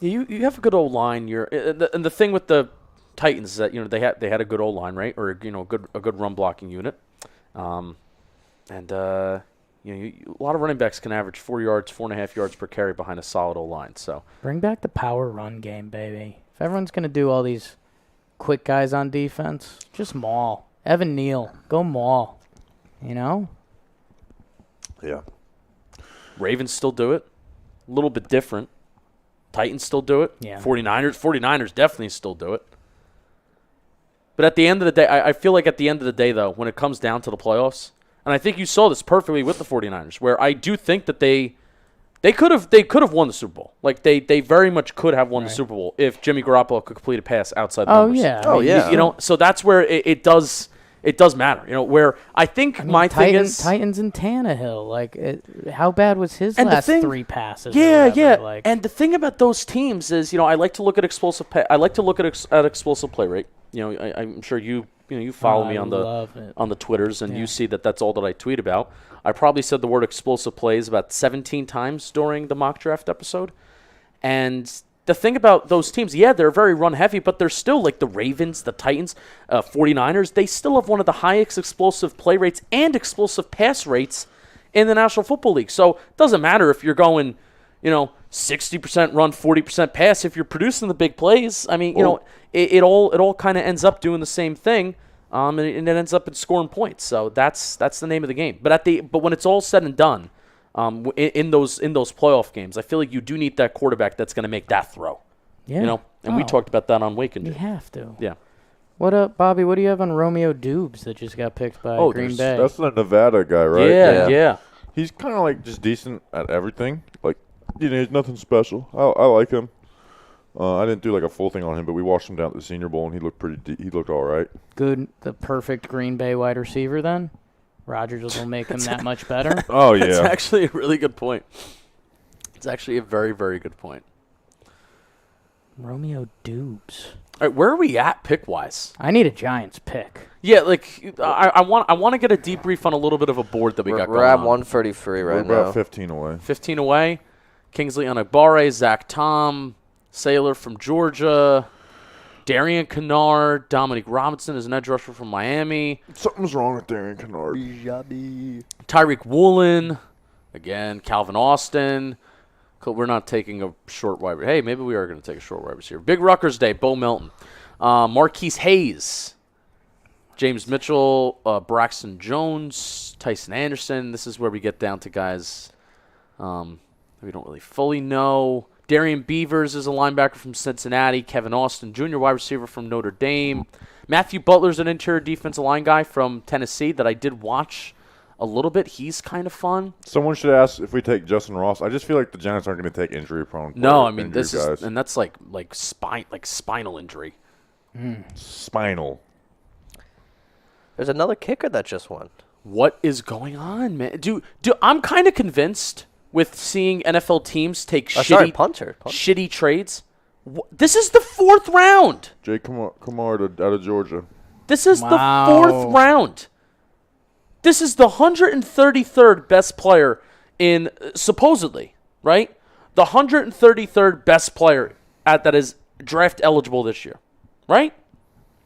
Speaker 3: You have a good old line. And the thing with the Titans is that they had a good old line, right? Or a good run blocking unit. A lot of running backs can average 4 yards, 4.5 yards per carry behind a solid old line. So
Speaker 5: Bring back the power run game, baby. If everyone's going to do all these quick guys on defense, just maul. Evan Neal, go Maul. You know?
Speaker 1: Yeah.
Speaker 3: Ravens still do it. A little bit different. Titans still do it.
Speaker 5: Yeah.
Speaker 3: 49ers definitely still do it. But at the end of the day, I feel like at the end of the day, though, when it comes down to the playoffs, and I think you saw this perfectly with the 49ers, where I do think that they could have won the Super Bowl. Like, they very much could have won the Super Bowl if Jimmy Garoppolo could complete a pass outside the numbers.
Speaker 5: Yeah.
Speaker 2: Oh, yeah.
Speaker 3: You know, so that's where it does matter. You know, where I think my thing is
Speaker 5: Titans and Tannehill. Like, how bad was his
Speaker 3: And the
Speaker 5: last
Speaker 3: thing-
Speaker 5: 3 passes?
Speaker 3: Yeah,
Speaker 5: or whatever?
Speaker 3: yeah.
Speaker 5: Like,
Speaker 3: And the thing about those teams is, I like to look at explosive. I like to look at explosive play rate. I'm sure you follow me
Speaker 5: I
Speaker 3: on
Speaker 5: love it.
Speaker 3: the Twitters, and
Speaker 5: Yeah.
Speaker 3: you see that's all that I tweet about. I probably said the word explosive plays about 17 times during the mock draft episode. And the thing about those teams, they're very run heavy, but they're still like the Ravens, the Titans, 49ers. They still have one of the highest explosive play rates and explosive pass rates in the National Football League. So it doesn't matter if you're going, 60% run, 40% pass. If you're producing the big plays, I mean, it all kind of ends up doing the same thing, and it ends up in scoring points. So that's the name of the game. But when it's all said and done, in those playoff games, I feel like you do need that quarterback that's going to make that throw.
Speaker 5: yeah.
Speaker 3: And we talked about that on Wake and
Speaker 5: You
Speaker 3: Jake.
Speaker 5: have to.
Speaker 3: Yeah.
Speaker 5: What up, Bobby? What do you have on Romeo Dubes that just got picked by Green Bay?
Speaker 1: That's the Nevada guy, right?
Speaker 3: Yeah.
Speaker 1: He's kind of like just decent at everything. Like, he's nothing special. I like him. I didn't do like a full thing on him, but we watched him down at the Senior Bowl, and he looked he looked all right.
Speaker 5: Good, the perfect Green Bay wide receiver then? Rodgers will make him that much better?
Speaker 1: Oh, yeah.
Speaker 3: That's actually a really good point. It's actually a very, very good point.
Speaker 5: Romeo Dubes.
Speaker 3: All right, where are we at pick-wise?
Speaker 5: I need a Giants pick.
Speaker 3: Yeah, like I want to get a debrief on a little bit of a board that we got
Speaker 2: We're
Speaker 3: going
Speaker 2: at
Speaker 3: on.
Speaker 2: 133
Speaker 1: We're
Speaker 2: right
Speaker 1: about
Speaker 2: now.
Speaker 1: 15 away.
Speaker 3: 15 away. Kingsley Onagbare, Zach Tom, Saylor from Georgia, Darian Kennard, Dominic Robinson is an edge rusher from Miami,
Speaker 1: Something's wrong with Darian Kennard.
Speaker 3: Tyreek Woolen, again, Calvin Austin. We're not taking a short wide receiver. Hey, maybe we are going to take a short wide receiver. Big Rutgers Day, Bo Melton. Marquise Hayes, James Mitchell, Braxton Jones, Tyson Anderson. This is where we get down to guys we don't really fully know. Darian Beavers is a linebacker from Cincinnati. Kevin Austin Jr., wide receiver from Notre Dame. Matthew Butler's an interior defensive line guy from Tennessee that I did watch a little bit. He's kind of fun.
Speaker 1: Someone should ask if we take Justin Ross. I just feel like the Giants aren't going to take injury-prone.
Speaker 3: No, I mean this
Speaker 1: guys.
Speaker 3: is, and that's like spinal injury.
Speaker 1: Spinal.
Speaker 2: There's another kicker that just won.
Speaker 3: What is going on, man? I'm kind of convinced with seeing NFL teams take
Speaker 2: Punter.
Speaker 3: shitty trades. This is the 4th round.
Speaker 1: Jake Kamar out of Georgia.
Speaker 3: This is the
Speaker 5: Wow.
Speaker 3: 4th round. This is the 133rd best player in supposedly, right? The 133rd best player that is draft eligible this year, right?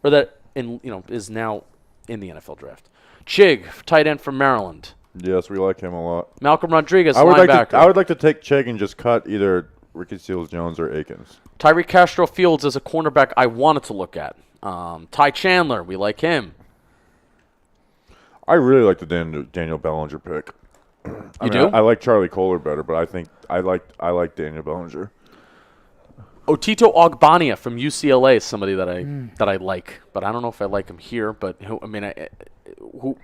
Speaker 3: Or that is now in the NFL draft. Chig, tight end from Maryland.
Speaker 1: Yes, we like him a lot.
Speaker 3: Malcolm Rodriguez,
Speaker 1: I would
Speaker 3: linebacker.
Speaker 1: like to take Chig and just cut either Ricky Seals-Jones or Akins.
Speaker 3: Tyreek Castro Fields is a cornerback I wanted to look at. Ty Chandler, we like him.
Speaker 1: I really like the Daniel Bellinger pick.
Speaker 3: You do?
Speaker 1: I like Charlie Kohler better, but I think I like Daniel Bellinger.
Speaker 3: Otito Ogbania from UCLA is somebody that I like, but I don't know if I like him here. But who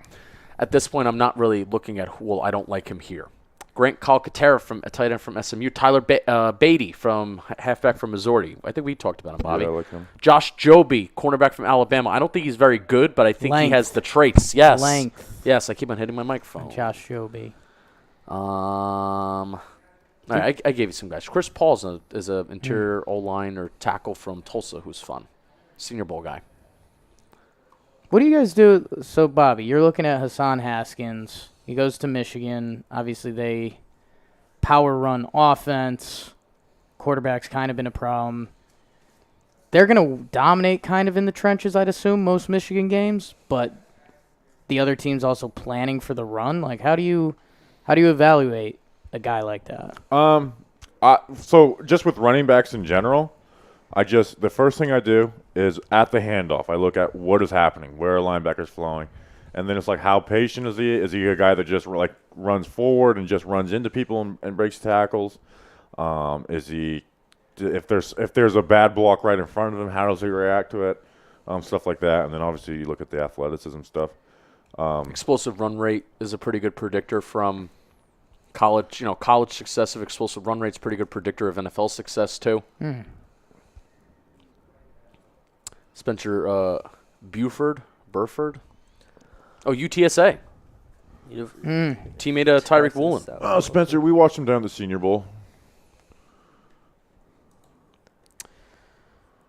Speaker 3: at this point I'm not really looking at. Well, I don't like him here. Grant Calcaterra from a tight end from SMU. Tyler Beatty from halfback from Missouri. I think we talked about him, Bobby.
Speaker 1: Yeah, I like him.
Speaker 3: Josh Joby, cornerback from Alabama. I don't think he's very good, but I think he has the traits. Yes.
Speaker 5: Length.
Speaker 3: Yes, I keep on hitting my microphone.
Speaker 5: Josh Joby.
Speaker 3: All right, I gave you some guys. Chris Paul's is an interior O-line or tackle from Tulsa who's fun. Senior Bowl guy.
Speaker 5: What do you guys do? So, Bobby, you're looking at Hassan Haskins. He goes to Michigan. Obviously, they power run offense. Quarterback's kind of been a problem. They're going to dominate kind of in the trenches, I'd assume, most Michigan games. But the other team's also planning for the run. Like, how do you evaluate a guy like that?
Speaker 1: So just with running backs in general, The first thing I do is at the handoff, I look at what is happening, where are linebackers flowing, and then it's like, how patient is he? Is he a guy that just like runs forward and just runs into people and breaks tackles? Is he, if there's a bad block right in front of him, how does he react to it? Stuff like that, and then obviously you look at the athleticism stuff.
Speaker 3: Explosive run rate is a pretty good predictor from college. College success of explosive run rate is a pretty good predictor of NFL success too. Spencer Burford. Oh, UTSA. Teammate Tyreek Woolen.
Speaker 1: Oh, Spencer, we watched him down at the Senior Bowl.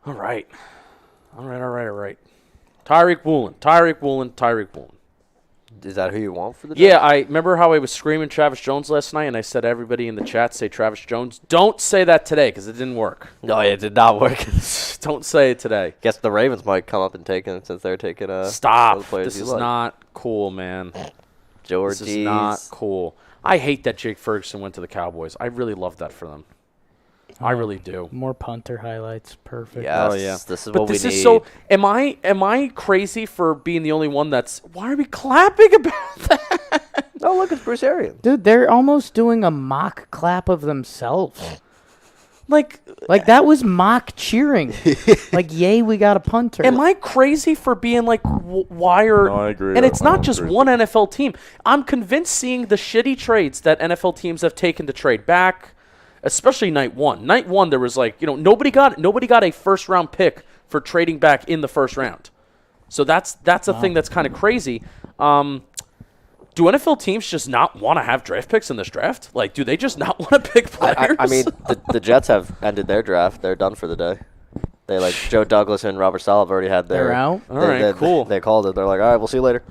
Speaker 3: All right. Tyreek Woolen.
Speaker 2: Is that who you want for the
Speaker 3: Yeah, I remember how I was screaming Travis Jones last night, and I said everybody in the chat say Travis Jones. Don't say that today because it didn't work.
Speaker 2: No, it did not work.
Speaker 3: Don't say it today.
Speaker 2: Guess the Ravens might come up and take him since they're taking
Speaker 3: Stop.
Speaker 2: other players
Speaker 3: This
Speaker 2: you
Speaker 3: is
Speaker 2: like.
Speaker 3: not cool, man.
Speaker 2: George.
Speaker 3: This is not cool. I hate that Jake Ferguson went to the Cowboys. I really love that for them. I really do.
Speaker 5: More punter highlights. Perfect.
Speaker 2: Yes,
Speaker 3: Oh, yeah.
Speaker 2: this is
Speaker 3: But
Speaker 2: what
Speaker 3: this
Speaker 2: we
Speaker 3: is
Speaker 2: need.
Speaker 3: so. Am I crazy for being the only one that's? Why are we clapping about that?
Speaker 2: Oh, look, it's Bruce Arians.
Speaker 5: Dude, they're almost doing a mock clap of themselves.
Speaker 3: Like
Speaker 5: That was mock cheering. Like, yay, we got a punter.
Speaker 3: am I crazy for being like, why are?
Speaker 1: No, I agree.
Speaker 3: And it's
Speaker 1: I
Speaker 3: not
Speaker 1: don't
Speaker 3: just
Speaker 1: agree.
Speaker 3: one NFL team. I'm convinced seeing the shitty trades that NFL teams have taken to trade back, especially night one. Night one, there was like, nobody got a first round pick for trading back in the first round. So that's a thing that's kind of crazy. Do NFL teams just not want to have draft picks in this draft? Like, do they just not want to pick players?
Speaker 2: I mean, the Jets have ended their draft. They're done for the day. They Joe Douglas and Robert Saleh have already had their.
Speaker 5: They're out?
Speaker 3: All right, cool.
Speaker 2: They called it. They're like, all right, we'll see you later.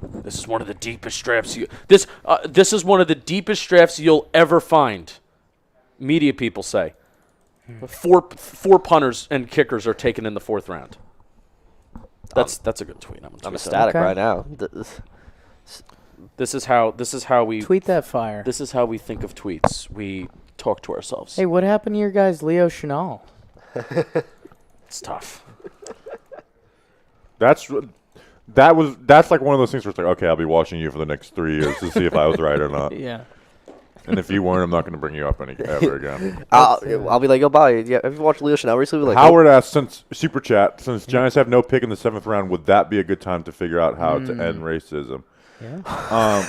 Speaker 3: This is one of the deepest drafts this is one of the deepest drafts you'll ever find. Media people say. Four punters and kickers are taken in the fourth round. That's a good tweet.
Speaker 2: I'm ecstatic
Speaker 5: Okay.
Speaker 2: right now.
Speaker 3: This is how we
Speaker 5: Tweet that fire.
Speaker 3: This is how we think of tweets. We talk to ourselves.
Speaker 5: Hey, what happened to your guys, Leo Chenal?
Speaker 3: It's tough.
Speaker 1: That's like one of those things where it's like, okay, I'll be watching you for the next 3 years to see if I was right or not.
Speaker 5: Yeah.
Speaker 1: And if you weren't, I'm not going to bring you up ever again.
Speaker 2: I'll be like, yo, bye. Yeah, have you watched Leo Chanel recently? Like,
Speaker 1: Howard asked, since Super Chat, since Giants have no pick in the 7th round, would that be a good time to figure out how to end racism?
Speaker 5: Yeah.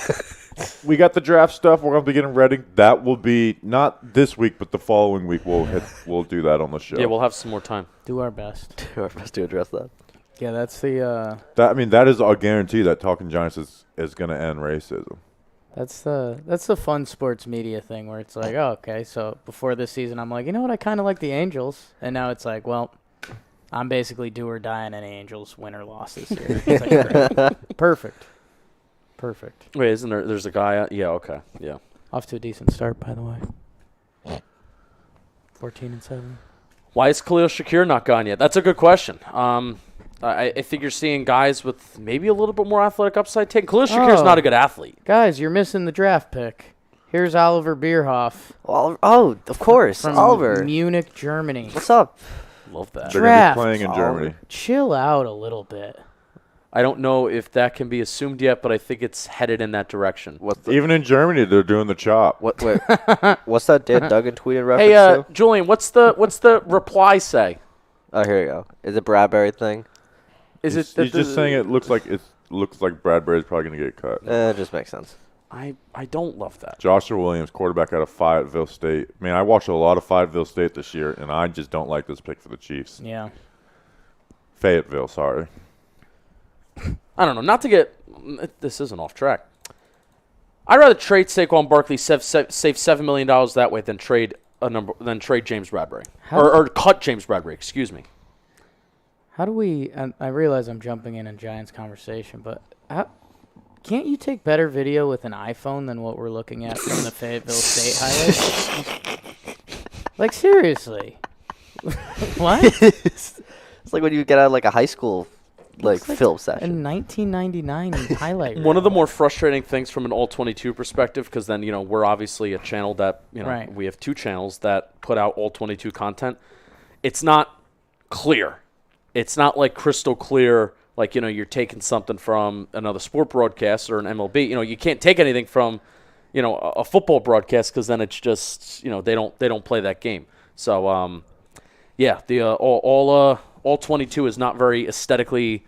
Speaker 1: We got the draft stuff. We're going to be getting ready. That will be not this week, but the following week. We'll do that on the show.
Speaker 3: Yeah, we'll have some more time.
Speaker 5: Do our best.
Speaker 2: do our best to address that.
Speaker 5: Yeah, that's the
Speaker 1: that is a guarantee that Talking Giants is going to end racism.
Speaker 5: that's the fun sports media thing where it's like, oh, okay, so before this season I'm like, you know what, I kind of like the Angels, and now it's like, well, I'm basically do or die on any Angels win or loss this year. It's like, great. Perfect.
Speaker 3: Wait, isn't there's a guy? Yeah, okay, yeah.
Speaker 5: Off to a decent start, by the way. 14-7.
Speaker 3: Why is Khalil Shakir not gone yet? That's a good question. I think you're seeing guys with maybe a little bit more athletic upside taken. Khalil Shakir's not a good athlete.
Speaker 5: Guys, you're missing the draft pick. Here's Oliver Bierhoff
Speaker 2: Oh, of course,
Speaker 5: from
Speaker 2: Oliver.
Speaker 5: Munich, Germany.
Speaker 2: What's up?
Speaker 3: Love that.
Speaker 1: They're going to
Speaker 5: Draft.
Speaker 1: be playing in Germany.
Speaker 5: Chill out a little bit.
Speaker 3: I don't know if that can be assumed yet, but I think it's headed in that direction.
Speaker 1: Even in Germany, they're doing the chop.
Speaker 2: Wait, what's that Dan Duggan tweeted reference
Speaker 3: Hey,
Speaker 2: to?
Speaker 3: Julian, what's the reply say?
Speaker 2: Oh, here you go. Is it Bradbury thing?
Speaker 3: Is
Speaker 1: He's
Speaker 3: it
Speaker 1: just saying it looks like Bradbury's probably going to get cut.
Speaker 2: It just makes sense.
Speaker 3: I don't love that.
Speaker 1: Joshua Williams, quarterback out of Fayetteville State. Man, I watched a lot of Fayetteville State this year, and I just don't like this pick for the Chiefs.
Speaker 5: Yeah.
Speaker 1: Fayetteville, sorry.
Speaker 3: I don't know. Not to get this isn't off track. I'd rather trade Saquon Barkley, save $7 million that way than trade James Bradbury or cut James Bradbury. Excuse me.
Speaker 5: How do we? And I realize I'm jumping in Giants conversation, but can't you take better video with an iPhone than what we're looking at from the Fayetteville State highlights? Like, seriously. What?
Speaker 2: It's like when you get out of like a high school film
Speaker 5: A
Speaker 2: session.
Speaker 5: 1999 highlight reel.
Speaker 3: One of the more frustrating things from an All-22 perspective, because then, we're obviously a channel that,
Speaker 5: Right.
Speaker 3: we have two channels that put out All-22 content, it's not clear. It's not like crystal clear, like, you're taking something from another sport broadcast or an MLB. You can't take anything from, a football broadcast because then it's just, they don't play that game. So, the all 22 is not very aesthetically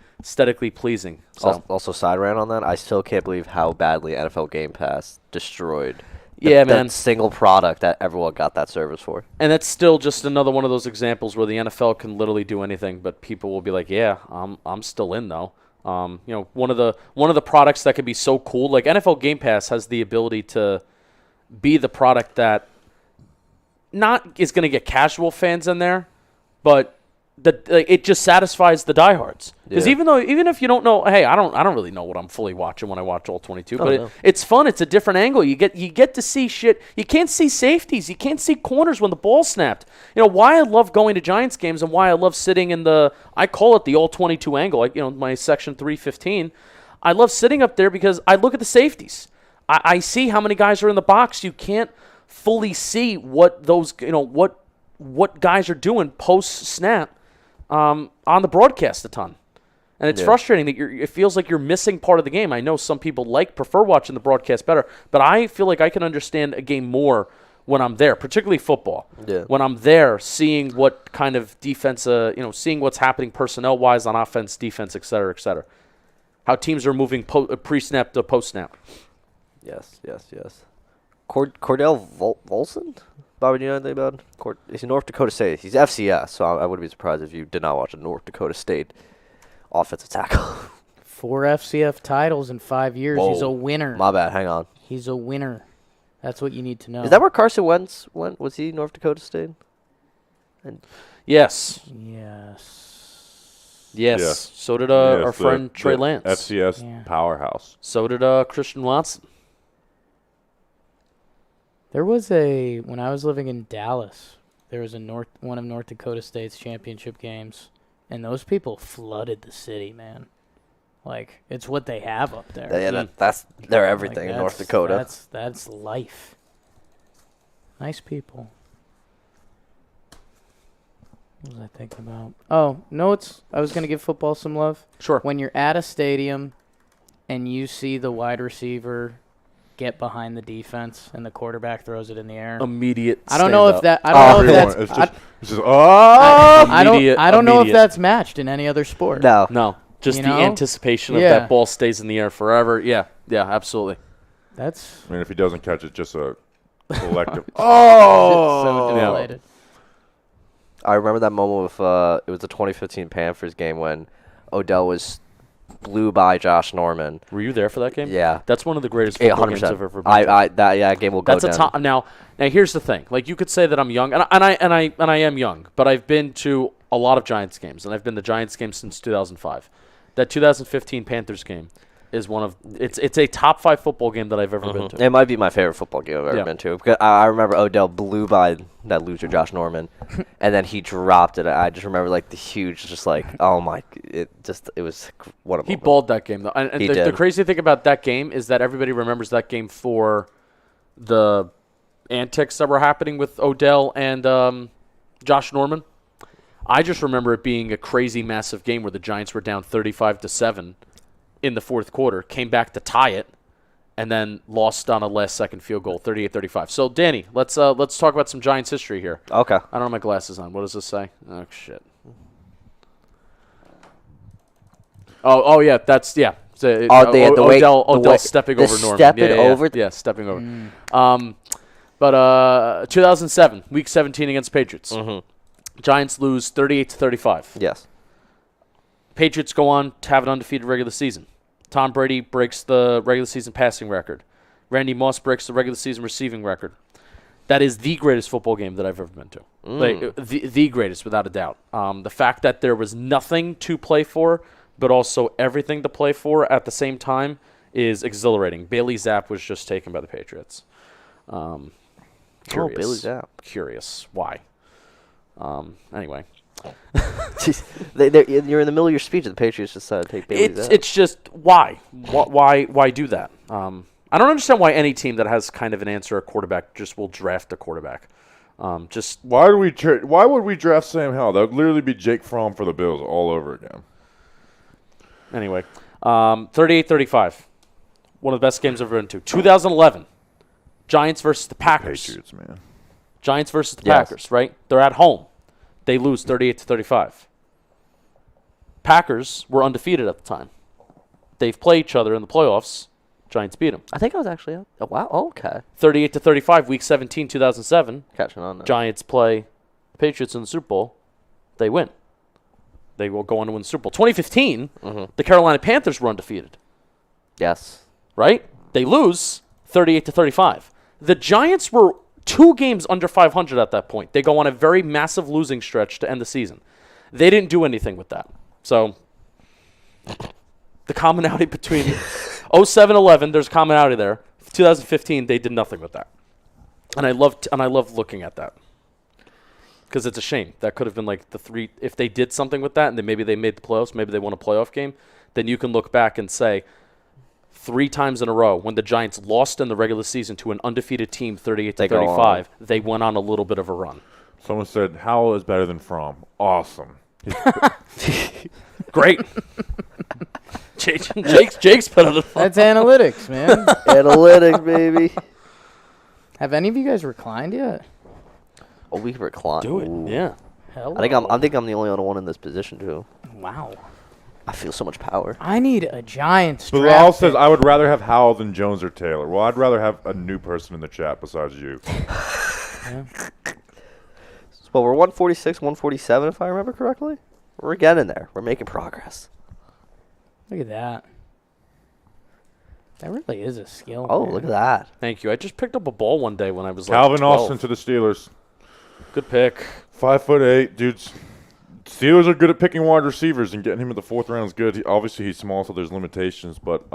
Speaker 3: pleasing. So.
Speaker 2: Also, side rant on that, I still can't believe how badly NFL Game Pass destroyed
Speaker 3: man.
Speaker 2: single product that everyone got that service for.
Speaker 3: And that's still just another one of those examples where the NFL can literally do anything, but people will be like, "Yeah, I'm still in though." One of the products that can be so cool, like NFL Game Pass has the ability to be the product that not is going to get casual fans in there, but it just satisfies the diehards. Because even if you don't know, hey, I don't really know what I'm fully watching when I watch all 22, but it's fun. It's a different angle. You get to see shit. You can't see safeties. You can't see corners when the ball snapped. Why I love going to Giants games and why I love sitting in I call it the all 22 angle. Like my section 315. I love sitting up there because I look at the safeties. I see how many guys are in the box. You can't fully see what those what guys are doing post snap. On the broadcast a ton. And it's frustrating that it feels like you're missing part of the game. I know some people prefer watching the broadcast better, but I feel like I can understand a game more when I'm there, particularly football. Yeah. When I'm there, seeing what kind of defense, seeing what's happening personnel-wise on offense, defense, et cetera, how teams are moving pre-snap to post-snap.
Speaker 2: Yes. Cordell Volson? Bobby, do you know anything about him? He's in North Dakota State. He's FCS, so I wouldn't be surprised if you did not watch a North Dakota State offensive tackle.
Speaker 5: 4 FCF titles in 5 years.
Speaker 2: Whoa.
Speaker 5: He's a winner.
Speaker 2: My bad. Hang on.
Speaker 5: He's a winner. That's what you need to know.
Speaker 2: Is that where Carson Wentz went? Was he North Dakota State?
Speaker 3: Yes.
Speaker 1: Yes.
Speaker 3: So did our friend Trey Lance.
Speaker 1: FCS powerhouse.
Speaker 3: So did Christian Watson.
Speaker 5: There was when I was living in Dallas, there was one of North Dakota State's championship games, and those people flooded the city, man. Like, it's what they have up there.
Speaker 2: They're everything in North Dakota.
Speaker 5: That's life. Nice people. What was I thinking about? Oh, no, I was going to give football some love.
Speaker 3: Sure.
Speaker 5: When you're at a stadium and you see the wide receiver get behind the defense and the quarterback throws it in the air.
Speaker 3: Immediate.
Speaker 5: I don't know if that's matched in any other sport.
Speaker 2: No.
Speaker 3: Just the anticipation of that ball stays in the air forever. Yeah, absolutely.
Speaker 1: I mean, if he doesn't catch it, just a collective.
Speaker 5: So deflated.
Speaker 2: I remember that moment with it was the 2015 Panthers game when Odell blew by Josh Norman.
Speaker 3: Were you there for that game?
Speaker 2: Yeah.
Speaker 3: That's one of the greatest football games I've ever been to.
Speaker 2: That game will go down.
Speaker 3: Now here's the thing. Like, you could say that I'm young, and I am young, but I've been to a lot of Giants games, and I've been to Giants games since 2005. That 2015 Panthers game is it's a top 5 football game that I've ever been to.
Speaker 2: It might be my favorite football game I've ever been to. Because I remember Odell blew by that loser Josh Norman, and then he dropped it. I just remember the huge, just oh my, it was one of them.
Speaker 3: He balled that game though, and the crazy thing about that game is that everybody remembers that game for the antics that were happening with Odell and Josh Norman. I just remember it being a crazy, massive game where the Giants were down 35-7 in the fourth quarter, came back to tie it, and then lost on a last-second field goal, 38-35. So, Danny, let's talk about some Giants history here.
Speaker 2: Okay.
Speaker 3: I don't have my glasses on. What does this say? Oh, shit. Oh yeah, that's Odell stepping over Norman. Stepping over. But 2007, Week 17 against Patriots.
Speaker 2: Mm-hmm.
Speaker 3: Giants lose 38-35.
Speaker 2: Yes.
Speaker 3: Patriots go on to have an undefeated regular season. Tom Brady breaks the regular season passing record. Randy Moss breaks the regular season receiving record. That is the greatest football game that I've ever been to. The greatest, without a doubt. The fact that there was nothing to play for, but also everything to play for at the same time is exhilarating. Bailey Zapp was just taken by the Patriots. Curious.
Speaker 2: Bailey Zapp.
Speaker 3: Curious. Why? Anyway.
Speaker 2: You're in the middle of your speech. The Patriots decided to take Bailey Zapp.
Speaker 3: It's just why? Why do that? I don't understand why any team that has kind of an answer at quarterback just will draft a quarterback. Just
Speaker 1: Why would we draft Sam Howell? That would literally be Jake Fromm for the Bills all over again.
Speaker 3: anyway, 38-35. One of the best games I've ever been to. 2011, Giants versus the Packers.
Speaker 1: Patriots, man.
Speaker 3: Giants versus the
Speaker 2: Yes.
Speaker 3: Packers, right? They're at home. They lose 38-35. Packers were undefeated at the time. They've played each other in the playoffs. Giants beat them.
Speaker 2: I think I was actually up. Oh, wow. Okay.
Speaker 3: 38-35, Week 17, 2007.
Speaker 2: Catching on now.
Speaker 3: Giants play the Patriots in the Super Bowl. They win. They will go on to win the Super Bowl. 2015, the Carolina Panthers were undefeated,
Speaker 2: Yes.
Speaker 3: right? They lose 38-35. The Giants were 2 games under 500 at that point. They go on a very massive losing stretch to end the season. They didn't do anything with that. So the commonality between 07-11, there's commonality there. 2015, they did nothing with that. And I love looking at that. Because it's a shame. That could have been like the 3. If they did something with that and then maybe they made the playoffs, maybe they won a playoff game, then you can look back and say 3 times in a row when the Giants lost in the regular season to an undefeated team 38-35, they went on a little bit of a run.
Speaker 1: Someone said Howell is better than Fromm. Awesome.
Speaker 3: Great. Jake's better than
Speaker 5: That's analytics, man.
Speaker 2: Analytics, baby.
Speaker 5: Have any of you guys reclined yet?
Speaker 2: Oh, we recline.
Speaker 3: Do it.
Speaker 2: Ooh.
Speaker 3: Yeah.
Speaker 5: Hello.
Speaker 2: I think I'm the only other one in this position too.
Speaker 5: Wow.
Speaker 2: I feel so much power.
Speaker 5: I need a Giants
Speaker 1: Bilal
Speaker 5: draft
Speaker 1: says
Speaker 5: pick.
Speaker 1: I would rather have Howell than Jones or Taylor. Well, I'd rather have a new person in the chat besides you.
Speaker 2: Well, we're 146, 147, if I remember correctly. We're getting there. We're making progress.
Speaker 5: Look at that. That really is a skill.
Speaker 2: Oh,
Speaker 5: man.
Speaker 2: look at that.
Speaker 3: Thank you. I just picked up a ball one day when I was
Speaker 1: Calvin
Speaker 3: like 12.
Speaker 1: Austin to the Steelers.
Speaker 3: Good pick.
Speaker 1: 5'8", dudes. Steelers are good at picking wide receivers and getting him in the 4th round is good. Obviously, he's small, so there's limitations, but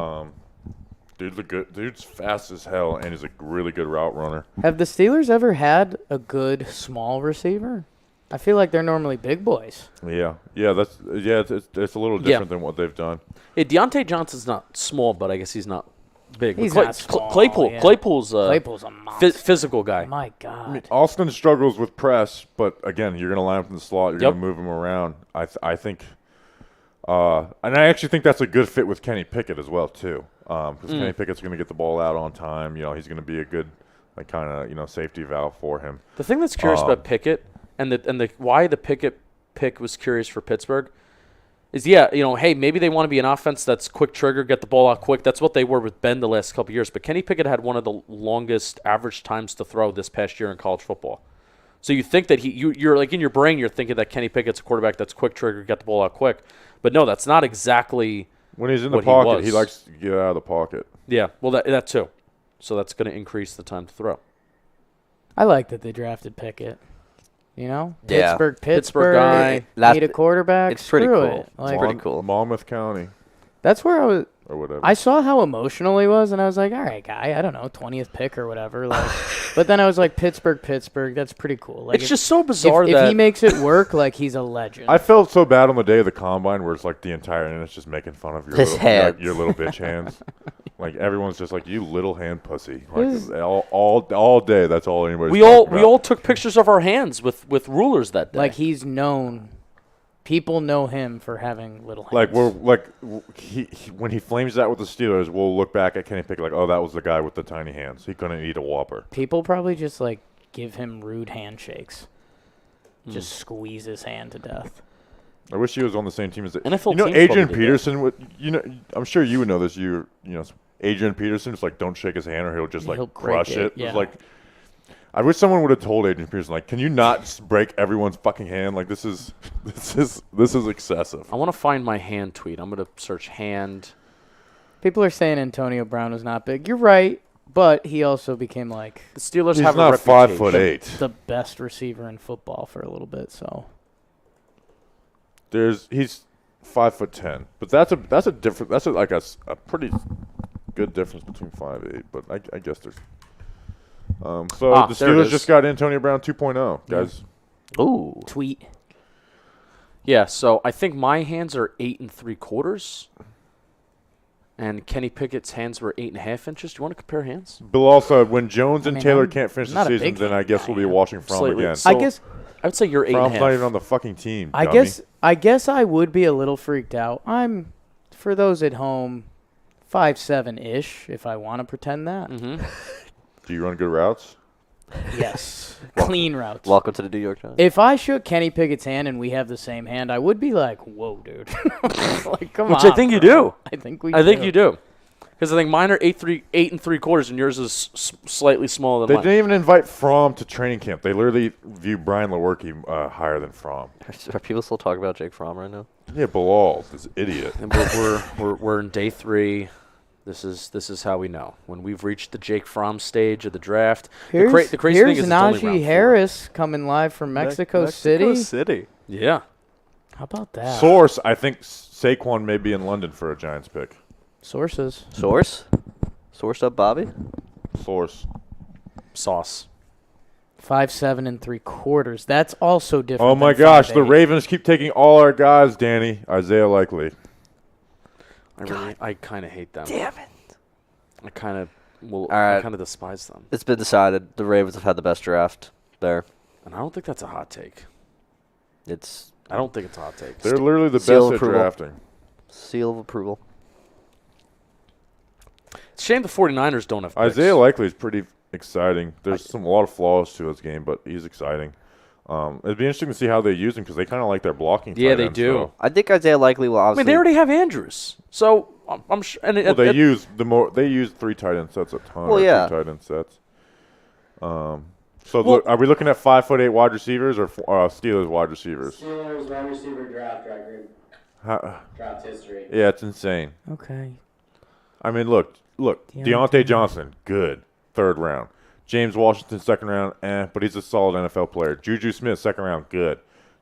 Speaker 1: dude's a good. Dude's fast as hell, and he's a really good route runner.
Speaker 5: Have the Steelers ever had a good small receiver? I feel like they're normally big boys.
Speaker 1: Yeah, it's a little different than what they've done.
Speaker 3: Hey, Deontay Johnson's not small, but I guess he's not big.
Speaker 5: He's
Speaker 3: But
Speaker 5: not small,
Speaker 3: Claypool.
Speaker 5: yeah.
Speaker 3: Claypool's
Speaker 5: Claypool's a monster.
Speaker 3: physical guy.
Speaker 5: My God.
Speaker 1: Austin struggles with press, but again, you're going to line up in the slot. You're
Speaker 3: Yep.
Speaker 1: going to move him around. I think, and I actually think that's a good fit with Kenny Pickett as well too, because Kenny Pickett's going to get the ball out on time. You know, he's going to be a good, like, kind of safety valve for him.
Speaker 3: The thing that's curious about Pickett and the why the Pickett pick was curious for Pittsburgh is, hey, maybe they want to be an offense that's quick trigger, get the ball out quick. That's what they were with Ben the last couple of years. But Kenny Pickett had one of the longest average times to throw this past year in college football. So you think that you're like in your brain, you're thinking that Kenny Pickett's a quarterback that's quick trigger, get the ball out quick. But no, that's not exactly
Speaker 1: When he's in the
Speaker 3: what
Speaker 1: pocket, he
Speaker 3: was.
Speaker 1: likes to get out of the pocket.
Speaker 3: Yeah, well, that too. So that's going to increase the time to throw.
Speaker 5: I like that they drafted Pickett. You know?
Speaker 2: Yeah.
Speaker 5: Pittsburgh
Speaker 3: guy.
Speaker 5: Need a quarterback.
Speaker 2: It's pretty
Speaker 5: Screw
Speaker 2: cool.
Speaker 5: It. Like,
Speaker 2: pretty cool.
Speaker 1: Monmouth County
Speaker 5: that's where I was.
Speaker 1: or whatever.
Speaker 5: I saw how emotional he was, and I was like, all right, guy, I don't know, 20th pick or whatever. Like, but then I was like, Pittsburgh, that's pretty cool. Like,
Speaker 3: It's just so bizarre
Speaker 5: if
Speaker 3: that
Speaker 5: he makes it work, like, he's a legend.
Speaker 1: I felt so bad on the day of the combine where it's like the entire internet's just making fun of
Speaker 2: His hands.
Speaker 1: your little bitch hands. Like everyone's just like, you little hand pussy. Like
Speaker 5: His-
Speaker 1: all day. That's all anybody's
Speaker 3: we
Speaker 1: talking about.
Speaker 3: all took pictures of our hands with rulers that day.
Speaker 5: Like, he's known. People know him for having little hands.
Speaker 1: Like he when he flames that with the Steelers, we'll look back at Kenny Pickett like, oh, that was the guy with the tiny hands. He couldn't eat a Whopper.
Speaker 5: People probably just, like, give him rude handshakes. Just squeeze his hand to death.
Speaker 1: I wish he was on the same team as the
Speaker 3: NFL
Speaker 1: You know,
Speaker 3: teams
Speaker 1: Adrian
Speaker 3: probably did
Speaker 1: Peterson would. You know, I'm sure you would know this. Adrian Peterson just like don't shake his hand or he'll just like
Speaker 5: He'll break
Speaker 1: crush
Speaker 5: it,
Speaker 1: it.
Speaker 5: yeah.
Speaker 1: It's like, I wish someone would have told Adrian Peterson like, can you not just break everyone's fucking hand? Like this is excessive.
Speaker 3: I want to find my hand tweet. I'm going to search hand.
Speaker 5: People are saying Antonio Brown was not big. You're right, but he also became, like,
Speaker 3: The Steelers
Speaker 1: He's
Speaker 3: have a
Speaker 1: not
Speaker 3: reputation.
Speaker 1: 5'8".
Speaker 5: the best receiver in football for a little bit, so.
Speaker 1: He's 5'10", but that's a different. That's a pretty good difference between 5'8". But I guess there's. So the
Speaker 3: there it
Speaker 1: Steelers
Speaker 3: is.
Speaker 1: just got Antonio Brown 2.0, guys.
Speaker 2: Ooh.
Speaker 5: Tweet.
Speaker 3: Yeah, so I think my hands are 8 3/4. and Kenny Pickett's hands were 8.5 inches. Do you want to compare hands?
Speaker 1: Bill also, when Jones and
Speaker 5: mean,
Speaker 1: Taylor
Speaker 5: I'm
Speaker 1: can't finish the
Speaker 5: not a
Speaker 1: season,
Speaker 5: big
Speaker 1: then I guess we'll be
Speaker 5: guy.
Speaker 1: watching Fromm
Speaker 3: Slightly.
Speaker 1: again.
Speaker 3: So-
Speaker 5: I guess
Speaker 3: I would say you're 8.5.
Speaker 1: Fromm's not even on the fucking team.
Speaker 5: I
Speaker 1: dummy.
Speaker 5: guess I would be a little freaked out. I'm, for those at home, 5'7" if I want to pretend that.
Speaker 3: Mm-hmm.
Speaker 1: Do you run good routes?
Speaker 5: Yes, clean routes.
Speaker 2: Welcome to the New York Giants.
Speaker 5: If I shook Kenny Pickett's hand and we have the same hand, I would be like, "Whoa, dude!" Like, come on.
Speaker 3: Which I think you do.
Speaker 5: I think we.
Speaker 3: I think you do. Because I think mine are 8 3/4, and yours is slightly smaller
Speaker 1: They
Speaker 3: than mine.
Speaker 1: didn't even invite Fromm to training camp. They literally view Brian Lewerke higher than Fromm.
Speaker 2: Are people still talking about Jake Fromm right now?
Speaker 1: Yeah, Bilal, this idiot.
Speaker 3: And we're in day 3. This is how we know when we've reached the Jake Fromm stage of the draft.
Speaker 5: Here's,
Speaker 3: the crazy thing
Speaker 5: here's
Speaker 3: is it's only round
Speaker 5: Najee
Speaker 3: 4.
Speaker 5: Harris coming live from Mexico City.
Speaker 2: City.
Speaker 3: Yeah.
Speaker 5: How about that?
Speaker 1: Source, I think Saquon may be in London for a Giants pick.
Speaker 5: Sources.
Speaker 2: Sourced up, Bobby.
Speaker 1: Source.
Speaker 3: Sauce.
Speaker 5: 5'7" 3/4. That's also different.
Speaker 1: Oh my
Speaker 5: than
Speaker 1: gosh, the
Speaker 5: 5'8".
Speaker 1: Ravens keep taking all our guys, Danny. Isaiah Likely.
Speaker 3: I kind of hate them.
Speaker 2: Damn it!
Speaker 3: I kind of
Speaker 2: right.
Speaker 3: I kind of despise them.
Speaker 2: It's been decided. The Ravens have had the best draft there.
Speaker 3: And I don't think that's a hot take.
Speaker 2: It's
Speaker 3: I don't think it's a hot take.
Speaker 1: They're literally the
Speaker 2: Seal
Speaker 1: best at
Speaker 2: approval.
Speaker 1: drafting.
Speaker 2: seal of approval.
Speaker 3: It's a shame the 49ers don't have picks.
Speaker 1: Isaiah Likely is pretty exciting. There's a lot of flaws to his game, but he's exciting. It'd be interesting to see how they use him because they kind of like their blocking.
Speaker 3: Yeah,
Speaker 1: tight
Speaker 3: they
Speaker 1: ends,
Speaker 3: do.
Speaker 1: so-
Speaker 2: I think Isaiah Likely will
Speaker 3: I
Speaker 2: obviously.
Speaker 3: mean, they already have Andrews. So I'm sure. And
Speaker 1: Well, they use they use 3 tight end sets a ton.
Speaker 2: Well,
Speaker 1: or
Speaker 2: yeah.
Speaker 1: 2 tight end sets. So are we looking at 5'8" wide receivers or Steelers wide receivers?
Speaker 4: Steelers wide receiver draft record, draft history.
Speaker 1: Yeah, it's insane.
Speaker 5: Okay.
Speaker 1: I mean, look, Deontay Johnson, good, 3rd round. James Washington, 2nd round, but he's a solid NFL player. Juju Smith, 2nd round, good.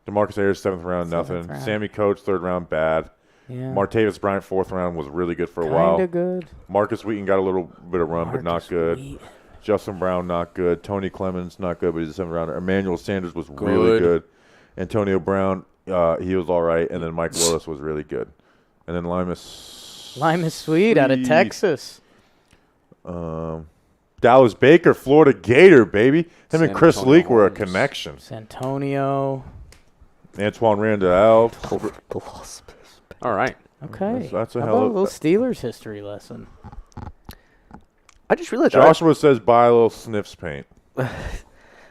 Speaker 1: DeMarcus Ayers, 7th round, nothing.
Speaker 5: 7th round.
Speaker 1: Sammy Coates, 3rd round, bad.
Speaker 5: Yeah.
Speaker 1: Martavis Bryant, 4th round, was really good for a while.
Speaker 5: Kinda good.
Speaker 1: Marcus Wheaton got a little bit of run, but not
Speaker 5: Marcus
Speaker 1: good.
Speaker 5: Wheaton.
Speaker 1: Justin Brown, not good. Tony Clemens, not good, but he's a 7th rounder. Emmanuel Sanders was really good. Antonio Brown, he was all right. And then Mike Willis was really good. And then
Speaker 5: Limas Sweet out of Texas.
Speaker 1: Dallas Baker, Florida Gator, baby. Him
Speaker 3: San
Speaker 1: and Chris
Speaker 3: Antonio
Speaker 1: Leak were a
Speaker 3: Holmes.
Speaker 1: connection.
Speaker 5: Santonio.
Speaker 1: Antoine Randall.
Speaker 3: All right.
Speaker 5: Okay.
Speaker 1: That's a
Speaker 5: How
Speaker 1: hell
Speaker 5: about a
Speaker 1: of
Speaker 5: little Steelers history lesson?
Speaker 2: I just realized.
Speaker 1: Joshua says buy a little sniffs paint.
Speaker 2: I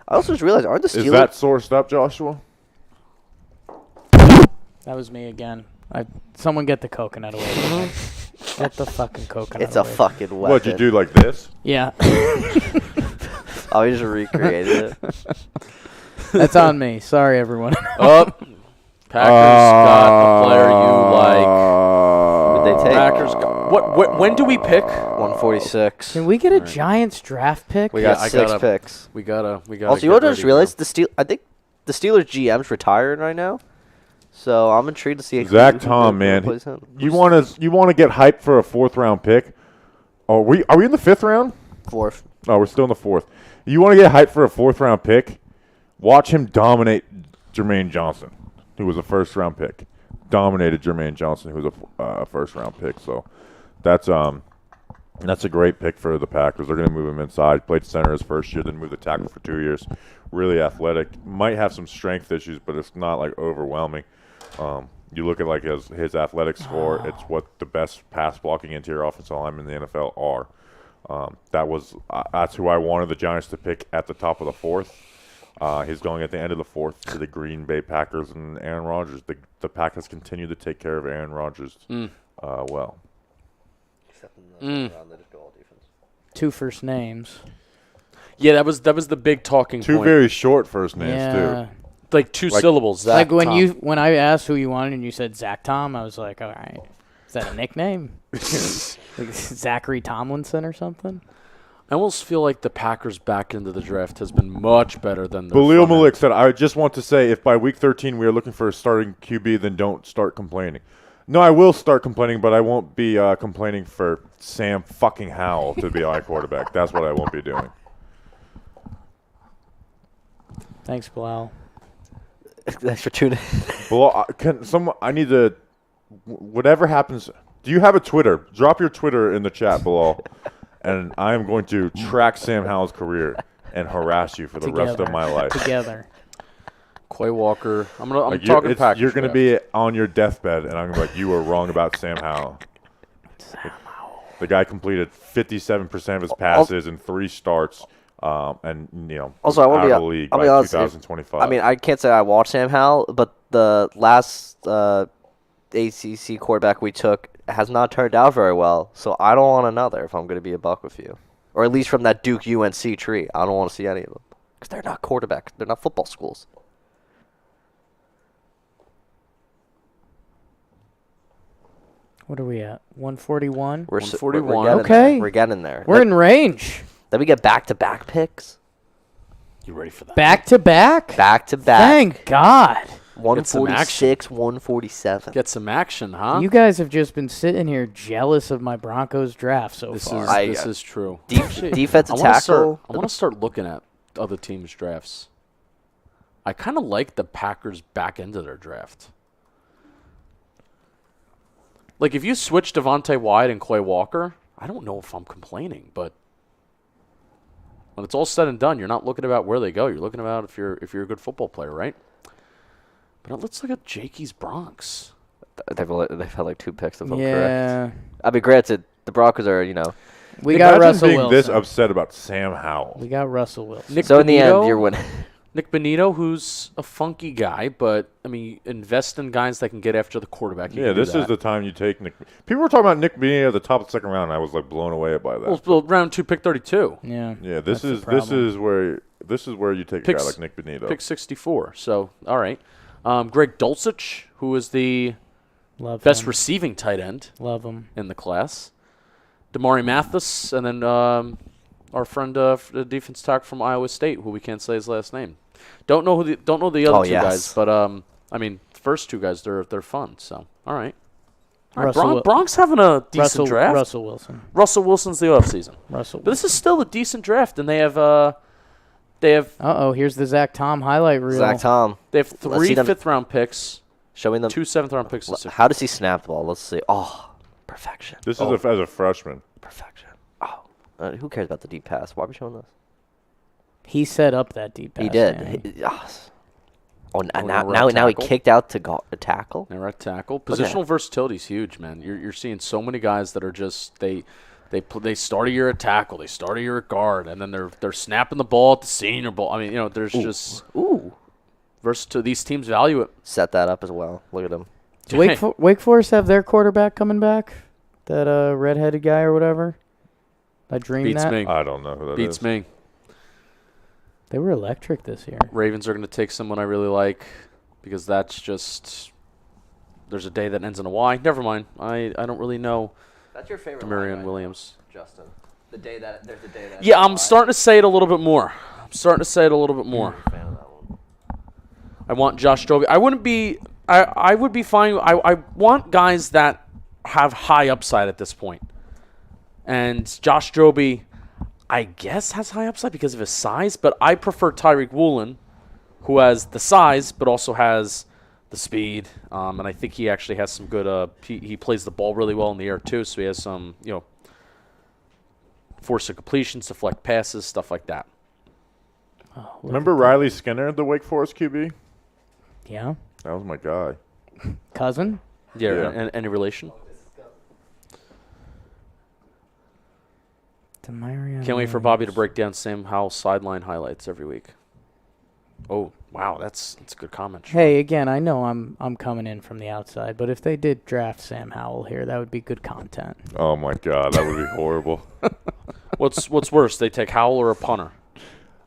Speaker 2: also just realized, aren't the Steelers?
Speaker 1: Is that sourced up, Joshua?
Speaker 5: That was me again. Someone get the coconut away from me. Get the fucking coconut
Speaker 2: It's a
Speaker 5: away.
Speaker 2: fucking weapon.
Speaker 1: What'd you do like this?
Speaker 5: Yeah.
Speaker 2: Oh, you just recreated it.
Speaker 5: That's on me. Sorry, everyone.
Speaker 3: Up. Packers got a player you like.
Speaker 2: Who'd they take?
Speaker 3: Packers got what? When do we pick?
Speaker 2: 146.
Speaker 5: Can we get a Giants draft pick?
Speaker 2: We got
Speaker 3: I
Speaker 2: 6
Speaker 3: gotta-
Speaker 2: picks.
Speaker 3: We gotta.
Speaker 2: Also, you know what I just realized? I think the Steelers GM's retiring right now. So I'm intrigued to see
Speaker 1: Zach Tom, man.
Speaker 2: replace him.
Speaker 1: You want to get hyped for a 4th round pick? Are we in the 5th round?
Speaker 2: 4th.
Speaker 1: No, we're still in the 4th. You want to get hyped for a 4th round pick? Watch him dominate Jermaine Johnson, who was a 1st round pick. Dominated Jermaine Johnson, who was a 1st round pick. So that's a great pick for the Packers. They're going to move him inside. Played center his first year, then moved the tackle for 2 years. Really athletic. Might have some strength issues, but it's not like overwhelming. You look at like his athletic score. It's what the best pass blocking interior offensive linemen in the NFL are. That's who I wanted the Giants to pick at the top of the 4th. He's going at the end of the 4th to the Green Bay Packers and Aaron Rodgers. The Packers continue to take care of Aaron Rodgers well.
Speaker 2: Except in the round, they just go all defense.
Speaker 5: 2 first names.
Speaker 3: Yeah, that was the big talking
Speaker 1: 2
Speaker 3: point.
Speaker 1: very short first names
Speaker 5: Yeah.
Speaker 1: too.
Speaker 3: Like 2 syllables. Zach
Speaker 5: Like
Speaker 3: Tom.
Speaker 5: when I asked who you wanted and you said Zach Tom, I was like, all right. Is that a nickname? Like Zachary Tomlinson or something?
Speaker 3: I almost feel like the Packers back into the draft has been much better than the
Speaker 1: Balil
Speaker 3: front end.
Speaker 1: Malik said, I just want to say if by week 13 we are looking for a starting QB, then don't start complaining. No, I will start complaining, but I won't be complaining for Sam fucking Howell to be our quarterback. That's what I won't be doing.
Speaker 5: Thanks, Bilal.
Speaker 2: Thanks for tuning in.
Speaker 1: Well, I need to. Whatever happens Do you have a Twitter? Drop your Twitter in the chat below, and I am going to track Sam Howell's career and harass you for the rest of my life.
Speaker 5: Together.
Speaker 3: Quay Walker. I'm
Speaker 1: Like,
Speaker 3: talking Packers.
Speaker 1: you're going to be on your deathbed, and I'm going to be like, you were wrong about Sam Howell. The guy completed 57% of his passes in 3 starts, and
Speaker 2: Also, I want to
Speaker 1: out
Speaker 2: be
Speaker 1: of the league
Speaker 2: I'll
Speaker 1: by
Speaker 2: be honest.
Speaker 1: 2025.
Speaker 2: I mean, I can't say I watched Sam Howell, but the last ACC quarterback we took has not turned out very well. So I don't want another. If I'm going to be a buck with you, or at least from that Duke UNC tree, I don't want to see any of them because they're not quarterbacks. They're not football schools.
Speaker 5: What are we at? 141.
Speaker 2: We're
Speaker 3: 141.
Speaker 5: Okay.
Speaker 2: We're getting there.
Speaker 5: We're in range.
Speaker 2: Then we get back-to-back picks.
Speaker 3: You ready for that?
Speaker 5: Back to back.
Speaker 2: Back-to-back.
Speaker 5: Thank God.
Speaker 2: 146, 147.
Speaker 3: Get some action, huh?
Speaker 5: You guys have just been sitting here jealous of my Broncos draft so
Speaker 3: This
Speaker 5: far.
Speaker 3: is this is true.
Speaker 2: Defensive
Speaker 3: I wanna
Speaker 2: tackle.
Speaker 3: I want to start looking at other teams' drafts. I kind of like the Packers back end of their draft. Like, if you switch Devontae Wyatt and Quay Walker, I don't know if I'm complaining, but when it's all said and done, you're not looking about where they go. You're looking about if you're a good football player, right? But let's look at Jakey's Bronx.
Speaker 2: They've had like 2 picks if I'm correct.
Speaker 5: Yeah.
Speaker 2: I mean, granted, the Broncos are,
Speaker 5: We got
Speaker 1: Imagine
Speaker 5: Russell
Speaker 1: being
Speaker 5: Wilson.
Speaker 1: this upset about Sam Howell.
Speaker 5: We got Russell Wilson.
Speaker 3: Nick
Speaker 2: so in the
Speaker 3: Bonito?
Speaker 2: end, you're winning.
Speaker 3: Nick Bonito, who's a funky guy, but, I mean, invest in guys that can get after the quarterback. You
Speaker 1: Yeah,
Speaker 3: can do
Speaker 1: this is
Speaker 3: that.
Speaker 1: the time you take Nick. People were talking about Nick Bonito at the top of the 2nd round, and I was like blown away by that.
Speaker 3: Well, round 2, pick 32.
Speaker 5: Yeah.
Speaker 1: Yeah,
Speaker 5: that's the
Speaker 1: this
Speaker 5: problem.
Speaker 1: is where you take a
Speaker 3: Picks-
Speaker 1: guy like Nick Bonito.
Speaker 3: Pick 64. So, all right. Greg Dulcich, who is the
Speaker 5: Love
Speaker 3: best
Speaker 5: him.
Speaker 3: receiving tight end
Speaker 5: Love him.
Speaker 3: in the class. Damari Mathis, and then our friend, the defense tackle from Iowa State, who we can't say his last name. Don't know the other two guys, but I mean, the first 2 guys, they're fun. So, all right. All right, Bronx having a decent draft.
Speaker 5: Russell Wilson.
Speaker 3: Russell Wilson's the offseason.
Speaker 5: Russell
Speaker 3: But this is still a decent draft, and they have
Speaker 5: Here's the Zach Tom highlight reel.
Speaker 2: Zach Tom.
Speaker 3: they have
Speaker 2: Let's
Speaker 3: 3
Speaker 2: see them.
Speaker 3: 5th-round picks,
Speaker 2: Showing them.
Speaker 3: 2 7th-round picks. this year.
Speaker 2: How does he snap the ball? Let's see. Oh, perfection.
Speaker 1: This is as a freshman.
Speaker 2: Perfection. Oh, who cares about the deep pass? Why are we showing this?
Speaker 5: He set up that deep pass.
Speaker 2: He did.
Speaker 5: man.
Speaker 2: Now he kicked out to tackle.
Speaker 3: They're at tackle.
Speaker 2: Look at
Speaker 3: Positional versatility is huge, man. You're seeing so many guys that are just they start a year at tackle, they start a year at guard, and then they're snapping the ball at the Senior Bowl. I mean, there's just versatility. These teams value it.
Speaker 2: Set that up as well. Look at him.
Speaker 5: Does Wake Forest have their quarterback coming back? That redheaded guy or whatever? I dreamed
Speaker 3: Beats
Speaker 5: that.
Speaker 3: me.
Speaker 1: I don't know who that is.
Speaker 3: Beats me.
Speaker 5: They were electric this year.
Speaker 3: Ravens are going to take someone I really like because that's just there's a day that ends in a Y. Never mind. I don't really know
Speaker 2: That's your favorite.
Speaker 3: Demarion Williams.
Speaker 2: Justin. The day that there's a day that.
Speaker 3: Yeah, I'm starting to say it a little bit more. I want Josh Joby. I wouldn't be. I would be fine. I want guys that have high upside at this point. And Josh Joby, I guess, has high upside because of his size. But I prefer Tyreek Woolen, who has the size but also has the speed. And I think he actually has some good. He plays the ball really well in the air too. So he has some force of completions, deflect passes, stuff like that.
Speaker 5: Oh,
Speaker 1: Remember Riley Skinner, the Wake Forest QB?
Speaker 5: Yeah.
Speaker 1: That was my guy.
Speaker 5: Cousin?
Speaker 3: Yeah.
Speaker 1: Yeah.
Speaker 3: Any relation?
Speaker 5: Demarion
Speaker 3: Can't wait for Bobby to break down Sam Howell's sideline highlights every week. Oh, wow, that's a good comment. Sean.
Speaker 5: Hey, again, I know I'm coming in from the outside, but if they did draft Sam Howell here, that would be good content.
Speaker 1: Oh my God, that would be horrible.
Speaker 3: What's worse, they take Howell or a punter?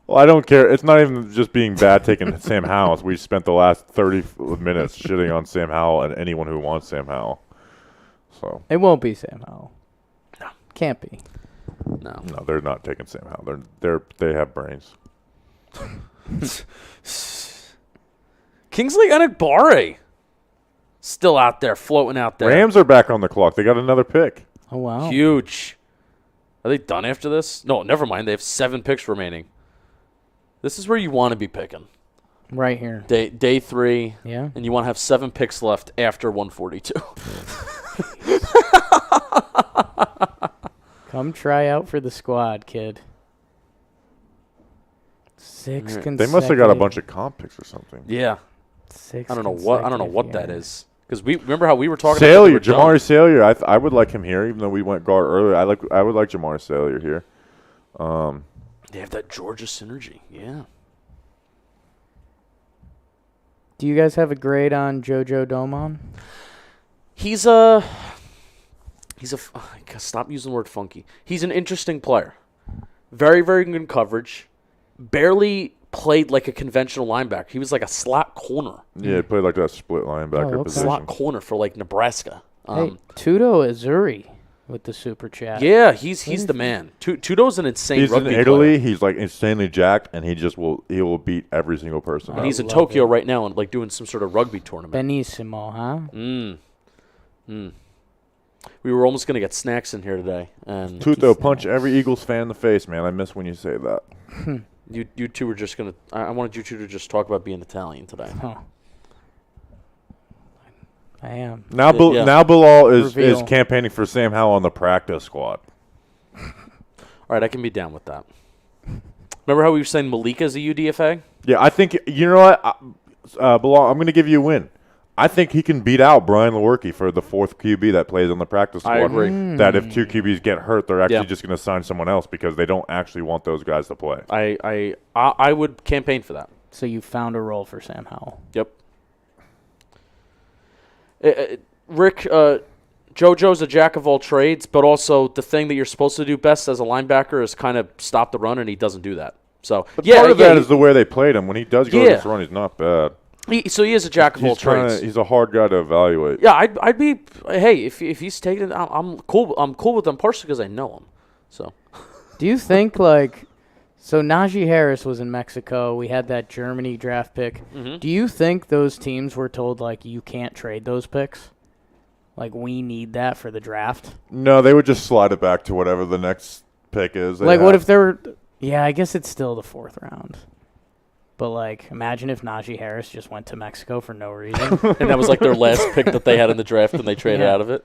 Speaker 1: Well, I don't care. It's not even just being bad taking Sam Howell. We spent the last 30 minutes shitting on Sam Howell and anyone who wants Sam Howell. So
Speaker 5: It won't be Sam Howell.
Speaker 3: No.
Speaker 5: Can't be.
Speaker 3: No.
Speaker 1: no, they're not taking Sam Howell. They have brains.
Speaker 3: Kingsley Enagbare still out there, floating out there.
Speaker 1: Rams are back on the clock. They got another pick.
Speaker 5: Oh, wow.
Speaker 3: Huge. Are they done after this? No, never mind. They have 7 picks remaining. This is where you want to be picking.
Speaker 5: Right here.
Speaker 3: Day 3.
Speaker 5: Yeah.
Speaker 3: And you want to have 7 picks left after 142.
Speaker 5: Come try out for the squad, kid. 6 consecutive.
Speaker 1: They must have got a bunch of comp picks or something.
Speaker 3: Yeah.
Speaker 5: 6
Speaker 3: I don't know what that
Speaker 5: consecutive
Speaker 3: is. Because we remember how we were talking
Speaker 1: Salyer,
Speaker 3: about
Speaker 1: Jamari Salyer. I would like him here, even though we went guard earlier. I would like Jamari Salyer here.
Speaker 3: They have that Georgia synergy. Yeah.
Speaker 5: Do you guys have a grade on JoJo Domon?
Speaker 3: He's stop using the word funky. He's an interesting player. Very, very good coverage. Barely played like a conventional linebacker. He was like a slot corner.
Speaker 1: Yeah, he played like that split linebacker
Speaker 5: okay.
Speaker 1: position.
Speaker 3: Slot corner for like Nebraska.
Speaker 5: Hey, Tudo Azuri with the super chat.
Speaker 3: Yeah, he's the man. Tudo's an insane
Speaker 1: He's in
Speaker 3: rugby
Speaker 1: Italy.
Speaker 3: player.
Speaker 1: He's like insanely jacked, and he will beat every single person.
Speaker 3: And
Speaker 1: out.
Speaker 3: he's in
Speaker 5: love
Speaker 3: Tokyo
Speaker 5: it.
Speaker 3: right now and like doing some sort of rugby tournament.
Speaker 5: Benissimo, huh?
Speaker 3: We were almost gonna get snacks in here today. And
Speaker 1: Tuto, punch every Eagles fan in the face, man. I miss when you say that.
Speaker 3: you two were just gonna. I wanted you two to just talk about being Italian today.
Speaker 5: Oh. I am.
Speaker 1: Now,
Speaker 3: Yeah.
Speaker 1: now Bilal is
Speaker 5: Reveal.
Speaker 1: campaigning for Sam Howell on the practice squad.
Speaker 3: All right, I can be down with that. Remember how we were saying Malika's a UDFA?
Speaker 1: Yeah, I think you know what, Bilal. I'm going to give you a win. I think he can beat out Brian Lewerke for the 4th QB that plays on the practice squad.
Speaker 3: I agree.
Speaker 1: That if 2 QBs get hurt, they're actually
Speaker 3: Yeah.
Speaker 1: just going to sign someone else because they don't actually want those guys to play.
Speaker 3: I would campaign for that.
Speaker 5: So you found a role for Sam Howell.
Speaker 3: Yep. Rick, JoJo's a jack of all trades, but also the thing that you're supposed to do best as a linebacker is kind of stop the run, and he doesn't do that. So
Speaker 1: But part of that is the way they played him. When he does go against the run, he's not bad.
Speaker 3: so he is a jack of all trades.
Speaker 1: He's a hard guy to evaluate.
Speaker 3: Yeah, I'd be. Hey, if he's taking it, I'm cool. I'm cool with him partially because I know him. So
Speaker 5: Do you think, like, so Najee Harris was in Mexico. We had that Germany draft pick. Do you think those teams were told, like, you can't trade those picks? Like, we need that for the draft?
Speaker 1: No, they would just slide it back to whatever the next pick is.
Speaker 5: Like, what if there were – yeah, I guess it's still the 4th round. But, like, imagine if Najee Harris just went to Mexico for no reason.
Speaker 3: and that was like their last pick that they had in the draft, and they traded
Speaker 5: Yeah.
Speaker 3: out of it.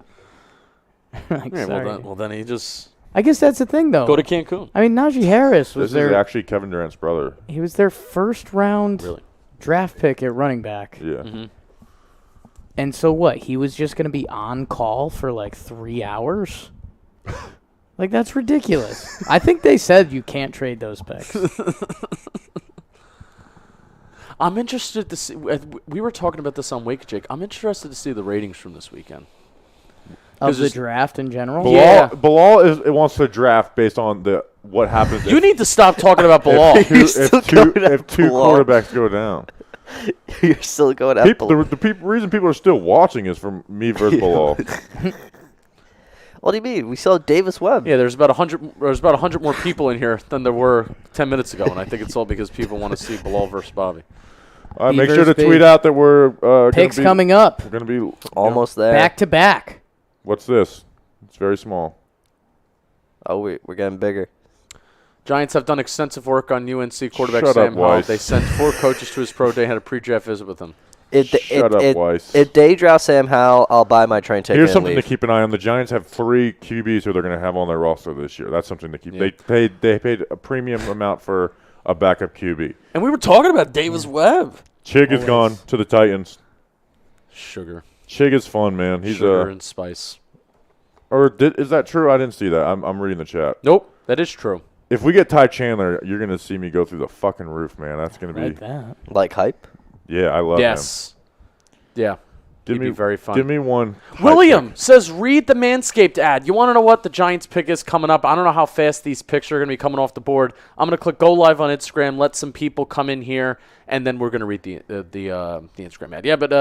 Speaker 5: Like,
Speaker 3: Yeah,
Speaker 5: sorry.
Speaker 3: well then he just
Speaker 5: I guess that's the thing, though.
Speaker 3: go to Cancun.
Speaker 5: I mean, Najee Harris was
Speaker 1: This is
Speaker 5: their
Speaker 1: actually Kevin Durant's brother.
Speaker 5: – he was their first-round
Speaker 3: Really?
Speaker 5: draft pick at running back.
Speaker 1: Yeah.
Speaker 5: And so what? He was just going to be on call for like 3 hours? Like, that's ridiculous. I think they said you can't trade those picks.
Speaker 3: I'm interested to see. We were talking about this on Wake, Jake. I'm interested to see the ratings from this weekend.
Speaker 5: Of the
Speaker 3: it's-
Speaker 5: draft in general?
Speaker 1: Bilal wants to draft based on what happens.
Speaker 3: You need to stop talking about Bilal.
Speaker 1: if two
Speaker 2: Bilal.
Speaker 1: quarterbacks go down.
Speaker 2: You're still going at
Speaker 1: The reason people are still watching is from me versus Bilal.
Speaker 2: What do you mean? We saw Davis Webb.
Speaker 3: Yeah, there's about 100. There's about 100 more people in here than there were 10 minutes ago, and I think it's all because people want to see Bilal versus Bobby.
Speaker 1: Make
Speaker 5: Beavers
Speaker 1: sure to
Speaker 5: big.
Speaker 1: tweet out that we're
Speaker 5: Picks coming up.
Speaker 1: We're going to be
Speaker 2: Almost there.
Speaker 5: Back to back.
Speaker 1: What's this? It's very small.
Speaker 2: Oh, we're getting bigger.
Speaker 3: Giants have done extensive work on UNC quarterback
Speaker 1: Shut
Speaker 3: Sam
Speaker 1: up,
Speaker 3: Howell.
Speaker 1: Weiss.
Speaker 3: They sent 4 coaches to his pro day, had a pre-draft visit with him.
Speaker 1: Shut up, Weiss.
Speaker 2: If they draft Sam Howell, I'll buy my train ticket
Speaker 1: Here's
Speaker 2: and
Speaker 1: something
Speaker 2: leave.
Speaker 1: to keep an eye on. The Giants have 3 QBs who they're going to have on their roster this year. That's something to keep.
Speaker 3: Yeah.
Speaker 1: They paid a premium amount for a backup QB.
Speaker 3: And we were talking about Davis Webb.
Speaker 1: Chig is gone to the Titans.
Speaker 3: Sugar.
Speaker 1: Chig is fun, man. He's
Speaker 3: Sugar and spice.
Speaker 1: is that true? I didn't see that. I'm reading the chat.
Speaker 3: Nope, that is true.
Speaker 1: If we get Ty Chandler, you're going to see me go through the fucking roof, man. That's going to be
Speaker 5: Like that.
Speaker 2: Like hype?
Speaker 1: Yeah, I love him.
Speaker 3: Yes. Yeah.
Speaker 1: Give
Speaker 3: He'd
Speaker 1: me
Speaker 3: be very fun.
Speaker 1: Give me one.
Speaker 3: William says, read the Manscaped ad. You want to know what the Giants pick is coming up? I don't know how fast these picks are going to be coming off the board. I'm going to click go live on Instagram, let some people come in here, and then we're going to read the Instagram ad. Yeah, but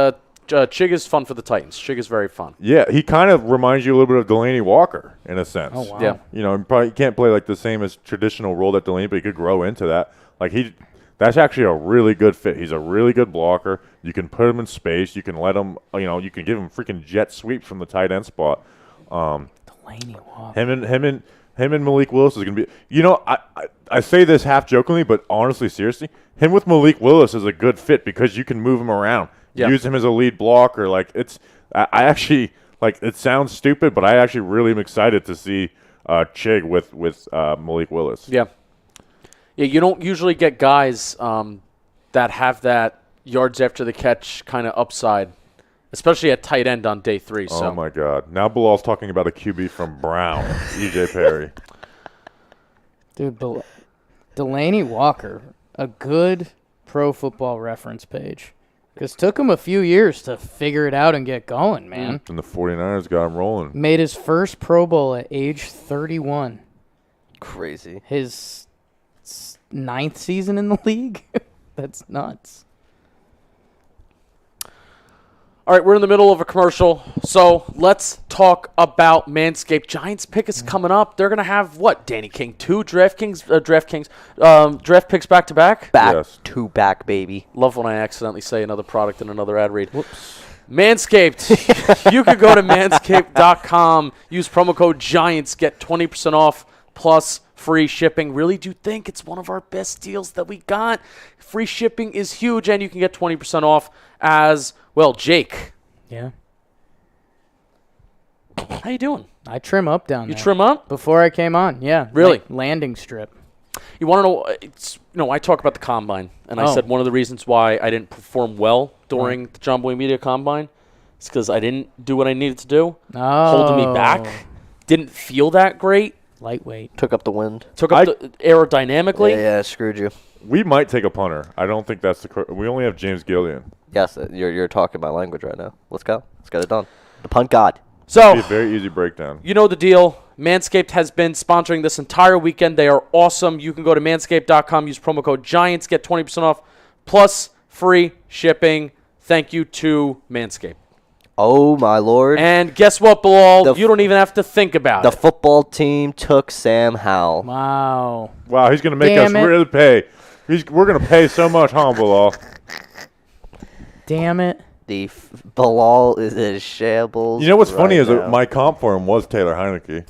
Speaker 3: Chig is fun for the Titans. Chig is very fun.
Speaker 1: Yeah, he kind of reminds you a little bit of Delaney Walker in a sense.
Speaker 5: Oh, wow.
Speaker 3: Yeah.
Speaker 1: You know, he probably can't play like the same as traditional role that Delaney, but he could grow into that. Like that's actually a really good fit. He's a really good blocker. You can put him in space. You can let him, you can give him freaking jet sweep from the tight end spot.
Speaker 5: Delaney Walker.
Speaker 1: Him and Malik Willis is going to be, I say this half jokingly, but honestly, seriously, him with Malik Willis is a good fit because you can move him around,
Speaker 3: Yeah.
Speaker 1: use him as a lead blocker. Like I actually like it sounds stupid, but I actually really am excited to see Chig with Malik Willis.
Speaker 3: Yeah. Yeah, you don't usually get guys that have that yards after the catch kind of upside, especially at tight end on day 3. So.
Speaker 1: Oh, my God. Now Bilal's talking about a QB from Brown, E.J. Perry.
Speaker 5: Dude, Delaney Walker, a good Pro Football Reference page. Because took him a few years to figure it out and get going, man.
Speaker 1: And the 49ers got him rolling.
Speaker 5: Made his first Pro Bowl at age 31.
Speaker 2: Crazy.
Speaker 5: His 9th season in the league? That's nuts.
Speaker 3: All right, we're in the middle of a commercial, so let's talk about Manscaped. Giants pick is coming up. They're going to have, what, Danny King, 2 draft picks back-to-back?
Speaker 1: Yes.
Speaker 2: Back, baby.
Speaker 3: Love when I accidentally say another product in another ad read. Whoops. Manscaped. You could go to manscaped.com, use promo code GIANTS, get 20% off plus free shipping. Really do think it's one of our best deals that we got. Free shipping is huge, and you can get 20% off as well. Jake.
Speaker 5: Yeah.
Speaker 3: How you doing?
Speaker 5: I trim up down
Speaker 3: You
Speaker 5: there.
Speaker 3: trim up?
Speaker 5: Before I came on, yeah.
Speaker 3: Really?
Speaker 5: Landing strip.
Speaker 3: You want to know, I talk about the Combine, and I said one of the reasons why I didn't perform well during the John Boy Media Combine is because I didn't do what I needed to do. Holding me back. Didn't feel that great.
Speaker 5: Lightweight.
Speaker 2: Took up the wind.
Speaker 3: Took up the aerodynamically.
Speaker 2: Yeah, screwed you.
Speaker 1: We might take a punter. I don't think that's the we only have James Gillian.
Speaker 2: Yes, you're talking my language right now. Let's go. Let's get it done. The punt god.
Speaker 3: So,
Speaker 1: Be a very easy breakdown.
Speaker 3: you know the deal. Manscaped has been sponsoring this entire weekend. They are awesome. You can go to manscaped.com, use promo code GIANTS, get 20% off, plus free shipping. Thank you to Manscaped.
Speaker 2: Oh, my Lord.
Speaker 3: And guess what, Bilal? You don't even have to think about
Speaker 2: The
Speaker 3: it.
Speaker 2: football team took Sam Howell.
Speaker 5: Wow.
Speaker 1: Wow, he's going to make
Speaker 5: Damn
Speaker 1: us
Speaker 5: it.
Speaker 1: really pay. We're going to pay so much, huh, Bilal?
Speaker 5: Damn it.
Speaker 2: The Bilal is in shambles.
Speaker 1: You know what's funny is
Speaker 2: right
Speaker 1: that
Speaker 2: now.
Speaker 1: my comp for him was Taylor Heineke,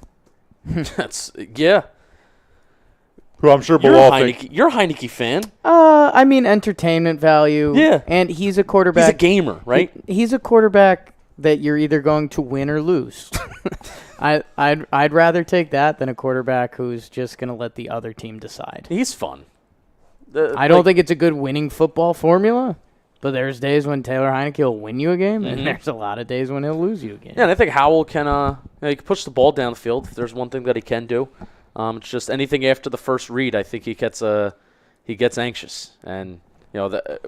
Speaker 3: Yeah.
Speaker 1: who I'm sure
Speaker 3: You're a
Speaker 1: Bilal
Speaker 3: Heineke,
Speaker 1: thinks.
Speaker 3: you're a Heineke fan.
Speaker 5: I mean, entertainment value.
Speaker 3: Yeah.
Speaker 5: And he's a
Speaker 3: He's a
Speaker 5: quarterback.
Speaker 3: gamer, right?
Speaker 5: He's a quarterback that you're either going to win or lose. I'd rather take that than a quarterback who's just going to let the other team decide.
Speaker 3: He's fun.
Speaker 5: I don't think it's a good winning football formula, but there's days when Taylor Heineke will win you a game, and there's a lot of days when he'll lose you a game.
Speaker 3: Yeah, and I think Howell can he can push the ball down the field. If there's one thing that he can do, it's just anything after the first read. I think he gets anxious, and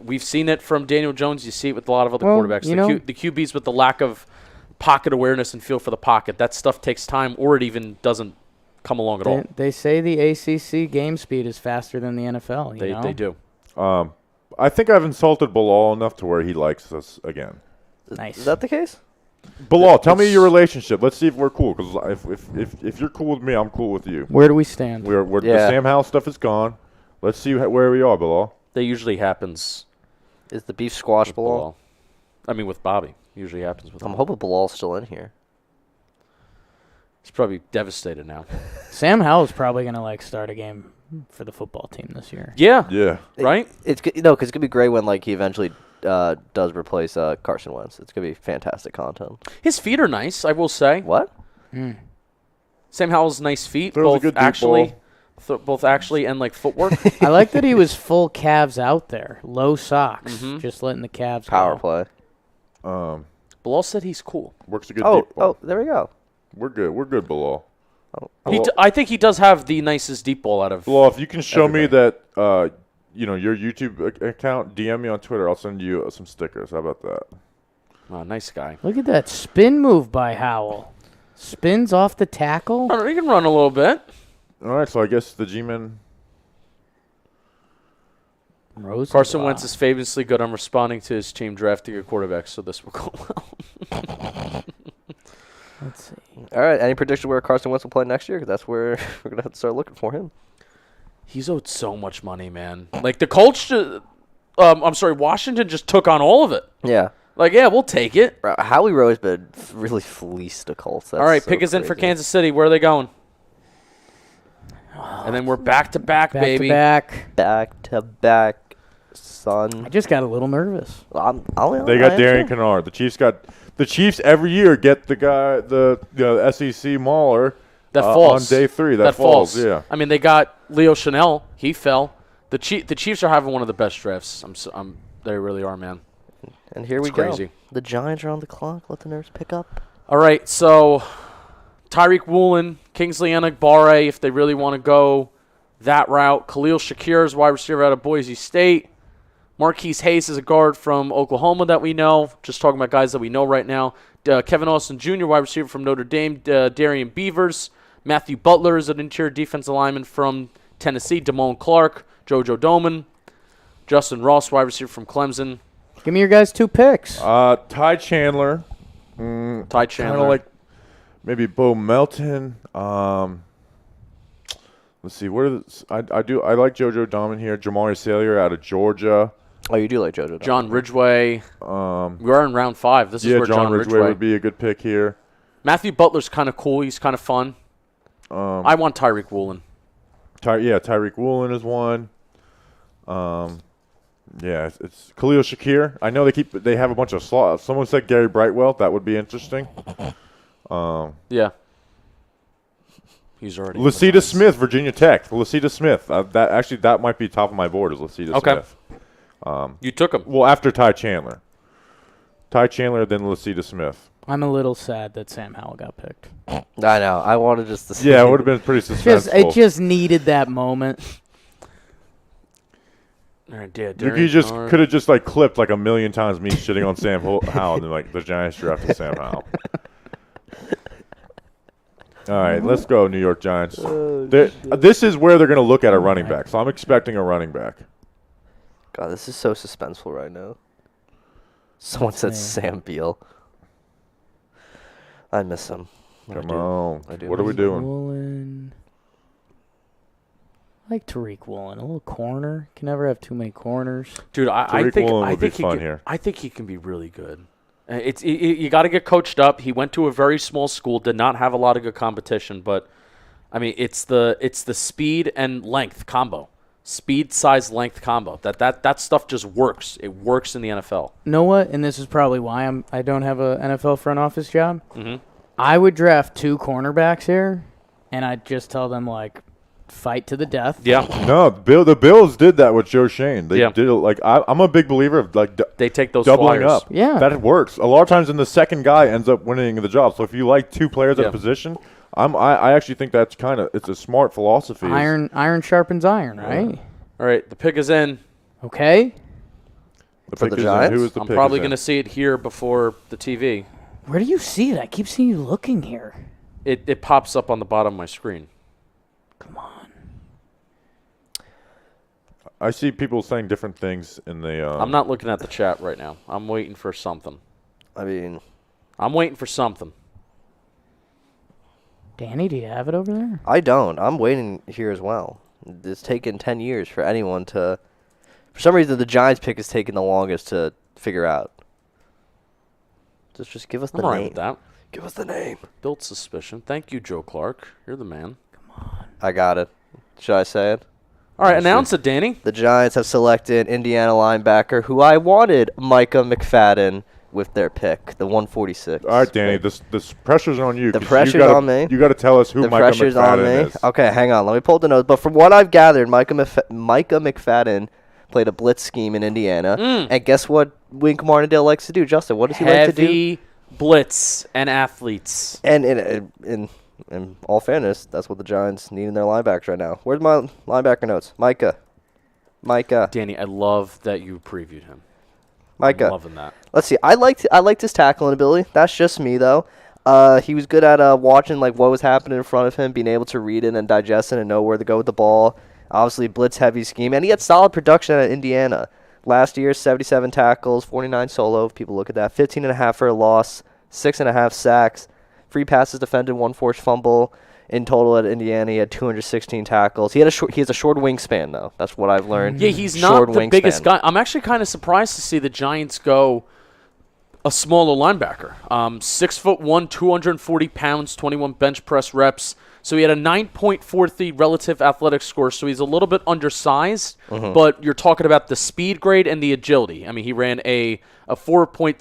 Speaker 3: we've seen it from Daniel Jones. You see it with a lot of other quarterbacks. The QBs with the lack of pocket awareness and feel for the pocket. That stuff takes time, or it even doesn't come along at all.
Speaker 5: They say the ACC game speed is faster than the NFL.
Speaker 3: They do.
Speaker 1: I think I've insulted Bilal enough to where he likes us again.
Speaker 5: Nice.
Speaker 2: Is that the case?
Speaker 1: Bilal, tell me your relationship. Let's see if we're cool. Because if you're cool with me, I'm cool with you.
Speaker 5: Where do we stand?
Speaker 1: The
Speaker 2: Yeah.
Speaker 1: Sam Howell stuff is gone. Let's see where we are, Bilal.
Speaker 3: That usually happens.
Speaker 2: Is the beef squash
Speaker 3: With
Speaker 2: Bilal?
Speaker 3: I mean, with Bobby, usually happens with
Speaker 2: I'm
Speaker 3: him.
Speaker 2: hoping Bilal's still in here.
Speaker 3: He's probably devastated now.
Speaker 5: Sam Howell's probably going to start a game for the football team this year.
Speaker 3: Yeah.
Speaker 1: Yeah.
Speaker 3: Right?
Speaker 2: It's because it's gonna be great when he eventually does replace Carson Wentz. It's gonna be fantastic content.
Speaker 3: His feet are nice, I will say.
Speaker 2: What?
Speaker 3: Sam Howell's nice feet,
Speaker 1: Throws a
Speaker 3: both
Speaker 1: good deep
Speaker 3: actually, both actually and footwork.
Speaker 5: I like that he was full calves out there, low socks, just letting the calves
Speaker 2: Power
Speaker 5: go.
Speaker 2: play.
Speaker 3: Bilal said he's cool.
Speaker 1: Works a good
Speaker 2: Oh,
Speaker 1: deep ball.
Speaker 2: there we go.
Speaker 1: We're good. We're good, Bilal.
Speaker 3: I think he does have the nicest deep ball out of.
Speaker 1: Bilal, if you can show me
Speaker 3: everybody.
Speaker 1: that, your YouTube account, DM me on Twitter. I'll send you some stickers. How about that?
Speaker 3: Oh, nice guy.
Speaker 5: Look at that spin move by Howell. Spins off the tackle.
Speaker 3: He can run a little bit.
Speaker 1: All right, so I guess the G-Men.
Speaker 3: Carson Wentz is famously good on responding to his team drafting a quarterback, so this will go well.
Speaker 5: Let's see.
Speaker 2: All right. Any prediction where Carson Wentz will play next year? 'Cause that's where we're gonna have to start looking for him.
Speaker 3: He's owed so much money, man. The Colts, Washington just took on all of it.
Speaker 2: Yeah.
Speaker 3: We'll take it.
Speaker 2: Bro, Howie Rowe's been really fleeced the Colts. That's
Speaker 3: All right,
Speaker 2: so
Speaker 3: pick is in for
Speaker 2: crazy.
Speaker 3: Kansas City. Where are they going? And then we're back to back, baby.
Speaker 5: Back.
Speaker 2: Back to back son.
Speaker 5: I just got a little nervous.
Speaker 1: They got Darian Kennard. The Chiefs every year get the guy, the SEC mauler
Speaker 3: That falls
Speaker 1: on day 3. That falls. Yeah.
Speaker 3: I mean, they got Leo Chanel. He fell. The Chiefs are having one of the best drafts. They really are, man.
Speaker 2: And here we
Speaker 3: It's
Speaker 2: go.
Speaker 3: crazy.
Speaker 2: The Giants are on the clock. Let the nerves pick up.
Speaker 3: All right, so Tyreek Woolen, Kingsley Enagbare, if they really want to go that route. Khalil Shakir is wide receiver out of Boise State. Marquise Hayes is a guard from Oklahoma that we know. Just talking about guys that we know right now. Kevin Austin Jr., wide receiver from Notre Dame. Darian Beavers. Matthew Butler is an interior defensive lineman from Tennessee. Damone Clark. Jojo Doman. Justin Ross, wide receiver from Clemson.
Speaker 5: Give me your guys' 2 picks.
Speaker 1: Ty Chandler.
Speaker 3: Ty Chandler.
Speaker 1: Kind of like maybe Bo Melton. Let's see. I like JoJo Doman here. Jamari Salyer out of Georgia.
Speaker 2: Oh, you do like JoJo.
Speaker 3: John Ridgway. We are in round 5. This is where
Speaker 1: John Ridgway would be a good pick here.
Speaker 3: Matthew Butler's kind of cool. He's kind of fun. I want Tyreek Woolen.
Speaker 1: Tyreek Woolen is one. It's Khalil Shakir. I know they have a bunch of slots. Someone said Gary Brightwell. That would be interesting.
Speaker 3: Yeah. He's already.
Speaker 1: Lacita Smith, Virginia Tech. Lacita Smith. That might be top of my board is Lacita Smith.
Speaker 3: You took him.
Speaker 1: Well, after Ty Chandler. Ty Chandler, then Lacita Smith.
Speaker 5: I'm a little sad that Sam Howell got picked.
Speaker 2: I know. I wanted just to see.
Speaker 1: Yeah, it would have been pretty suspenseful.
Speaker 5: It just needed that moment.
Speaker 3: All right, could
Speaker 1: have just like clipped like a million times me shitting on Sam Howell and then like the Giants drafted Sam Howell. All right, let's go, New York Giants. This is where they're going to look at a running back, so I'm expecting a running back.
Speaker 2: God, this is so suspenseful right now. Someone said Sam Beal. I miss him.
Speaker 1: Come on.
Speaker 2: I do.
Speaker 1: What are we doing?
Speaker 5: Woolen. I like Tariq Woolen. A little corner. Can never have too many corners.
Speaker 3: Dude, I think he can be really good. You got to get coached up. He went to a very small school, did not have a lot of good competition, but I mean, it's the speed and length combo. Speed, size, length combo. That stuff just works. It works in the NFL.
Speaker 5: Know what? And this is probably why I don't have a NFL front office job.
Speaker 3: Mm-hmm.
Speaker 5: I would draft 2 cornerbacks here, and I'd just tell them like, fight to the death.
Speaker 3: Yeah.
Speaker 1: No, the Bills did that with Joe Shane. They did it like I'm a big believer of like
Speaker 3: they take those
Speaker 1: doubling
Speaker 3: flyers.
Speaker 1: up.
Speaker 5: Yeah,
Speaker 1: that works. A lot of times, in the second guy ends up winning the job. So if you like 2 players at a position, I actually think that's it's a smart philosophy.
Speaker 5: Iron sharpens iron, right?
Speaker 3: Yeah. All right, the pick is in.
Speaker 5: Okay.
Speaker 2: For the Giants?
Speaker 1: Who is the
Speaker 3: I'm
Speaker 1: pick
Speaker 3: probably
Speaker 1: is
Speaker 3: going to see it here before the TV.
Speaker 5: Where do you see it? I keep seeing you looking here.
Speaker 3: It pops up on the bottom of my screen.
Speaker 5: Come on.
Speaker 1: I see people saying different things in the.
Speaker 3: I'm not looking at the chat right now. I'm waiting for something.
Speaker 2: I'm
Speaker 3: waiting for something.
Speaker 5: Danny, do you have it over there?
Speaker 2: I don't. I'm waiting here as well. It's taken 10 years for anyone to. For some reason, the Giants pick is taking the longest to figure out. Just give us the
Speaker 3: I'm all right
Speaker 2: name.
Speaker 3: with that.
Speaker 2: Give us the name.
Speaker 3: Built suspicion. Thank you, Joe Clark. You're the man.
Speaker 2: I got it. Should I say it?
Speaker 3: All right, announce it, Danny.
Speaker 2: The Giants have selected Indiana linebacker, who I wanted, Micah McFadden, with their pick, the 146.
Speaker 1: All right, Danny, this pressure's on you.
Speaker 2: The pressure's on me.
Speaker 1: You got to tell us who
Speaker 2: the
Speaker 1: Micah
Speaker 2: pressure's on
Speaker 1: McFadden
Speaker 2: me.
Speaker 1: is.
Speaker 2: Okay, hang on. Let me pull the notes. But from what I've gathered, Micah McFadden played a blitz scheme in Indiana. And guess what Wink Martindale likes to do? Justin, what does he like to do?
Speaker 3: Heavy blitz and athletes.
Speaker 2: And in all fairness, that's what the Giants need in their linebackers right now. Where's my linebacker notes? Micah.
Speaker 3: Danny, I love that you previewed him.
Speaker 2: Micah.
Speaker 3: I'm loving that.
Speaker 2: Let's see. I liked his tackling ability. That's just me though. He was good at watching like what was happening in front of him, being able to read it and digest it and know where to go with the ball. Obviously, blitz heavy scheme, and he had solid production at Indiana last year. 77 tackles, 49 solo. If people look at that, 15.5 for a loss, 6.5 sacks, 3 passes defended, 1 forced fumble. In total at Indiana, he had 216 tackles. He has a short wingspan though. That's what I've learned.
Speaker 3: Yeah, he's
Speaker 2: short
Speaker 3: not the
Speaker 2: wingspan.
Speaker 3: biggest guy. I'm actually kind of surprised to see the Giants go a smaller linebacker. 6'1", 240 pounds, 21 bench press reps. So he had a 9.43 relative athletic score, so he's a little bit undersized, but you're talking about the speed grade and the agility. I mean, he ran a 4.63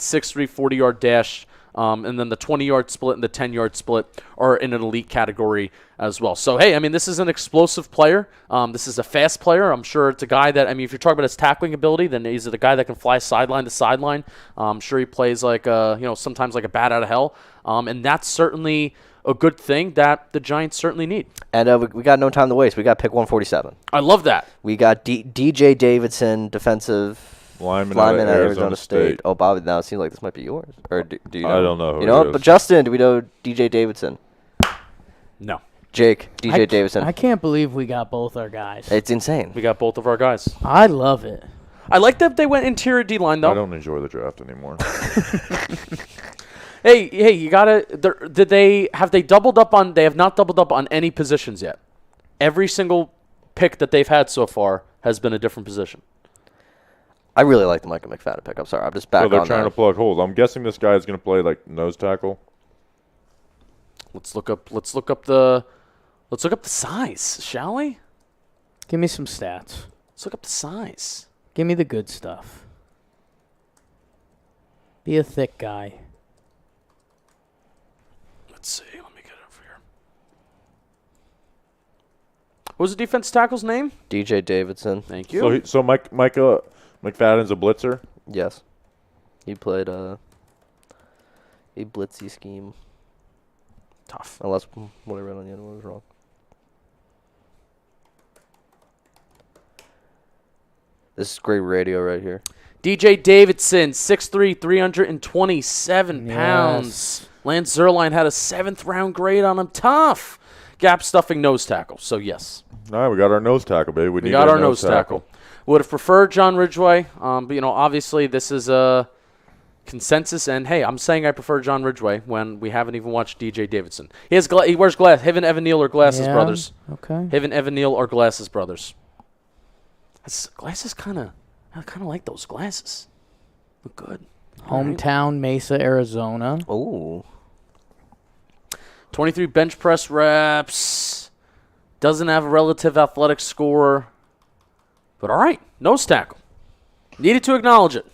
Speaker 3: 40-yard dash, and then the 20-yard split and the 10-yard split are in an elite category as well. So, hey, I mean, this is an explosive player. This is a fast player. I'm sure it's a guy that, I mean, if you're talking about his tackling ability, then he's the guy that can fly sideline to sideline. I'm sure he plays like, sometimes like a bat out of hell. And that's certainly a good thing that the Giants certainly need.
Speaker 2: And we got no time to waste. We got pick 147.
Speaker 3: I love that.
Speaker 2: We got DJ Davidson, defensive
Speaker 1: Lineman out of Arizona State.
Speaker 2: Oh, Bobby, now it seems like this might be yours. Or do you know?
Speaker 1: I don't know who
Speaker 2: You know
Speaker 1: it
Speaker 2: what?
Speaker 1: is.
Speaker 2: But Justin, do we know DJ Davidson?
Speaker 3: No.
Speaker 2: Jake, DJ Davidson.
Speaker 5: I can't believe we got both our guys.
Speaker 2: It's insane.
Speaker 3: We got both of our guys.
Speaker 5: I love it.
Speaker 3: I like that they went interior D-line, though.
Speaker 1: I don't enjoy the draft anymore.
Speaker 3: Hey, you gotta. Have they doubled up on? They have not doubled up on any positions yet. Every single pick that they've had so far has been a different position.
Speaker 2: I really like the Micah McFadden pick. I'm sorry, I'm just back
Speaker 1: So they're
Speaker 2: on
Speaker 1: trying to
Speaker 2: that.
Speaker 1: plug holes. I'm guessing this guy is going to play like nose tackle.
Speaker 3: Let's look up the size, shall we?
Speaker 5: Give me some stats.
Speaker 3: Let's look up the size.
Speaker 5: Give me the good stuff. Be a thick guy.
Speaker 3: Let's see. Let me get it over here. What was the defense tackle's name?
Speaker 2: DJ Davidson.
Speaker 3: Thank you.
Speaker 1: So Micah McFadden's a blitzer.
Speaker 2: Yes. He played a blitzy scheme.
Speaker 3: Tough.
Speaker 2: Unless what I read on the other one was wrong. This is great radio right here.
Speaker 3: DJ Davidson, 6'3", 327 pounds.
Speaker 5: Yes.
Speaker 3: Lance Zierlein had a 7th-round grade on him. Tough. Gap-stuffing nose tackle. So, yes.
Speaker 1: All right, we got our nose tackle, baby.
Speaker 3: We got our nose tackle. Would have preferred John Ridgway, but, obviously this is a consensus. And, hey, I'm saying I prefer John Ridgway when we haven't even watched DJ Davidson. He wears glasses. Him and Evan Neal are glasses brothers.
Speaker 5: Okay.
Speaker 3: Him and Evan Neal are glasses brothers. Glasses I kind of like those glasses. Look good.
Speaker 5: Hometown, Mesa, Arizona.
Speaker 2: Ooh.
Speaker 3: 23 bench press reps. Doesn't have a relative athletic score. But all right, nose tackle. Needed to acknowledge it.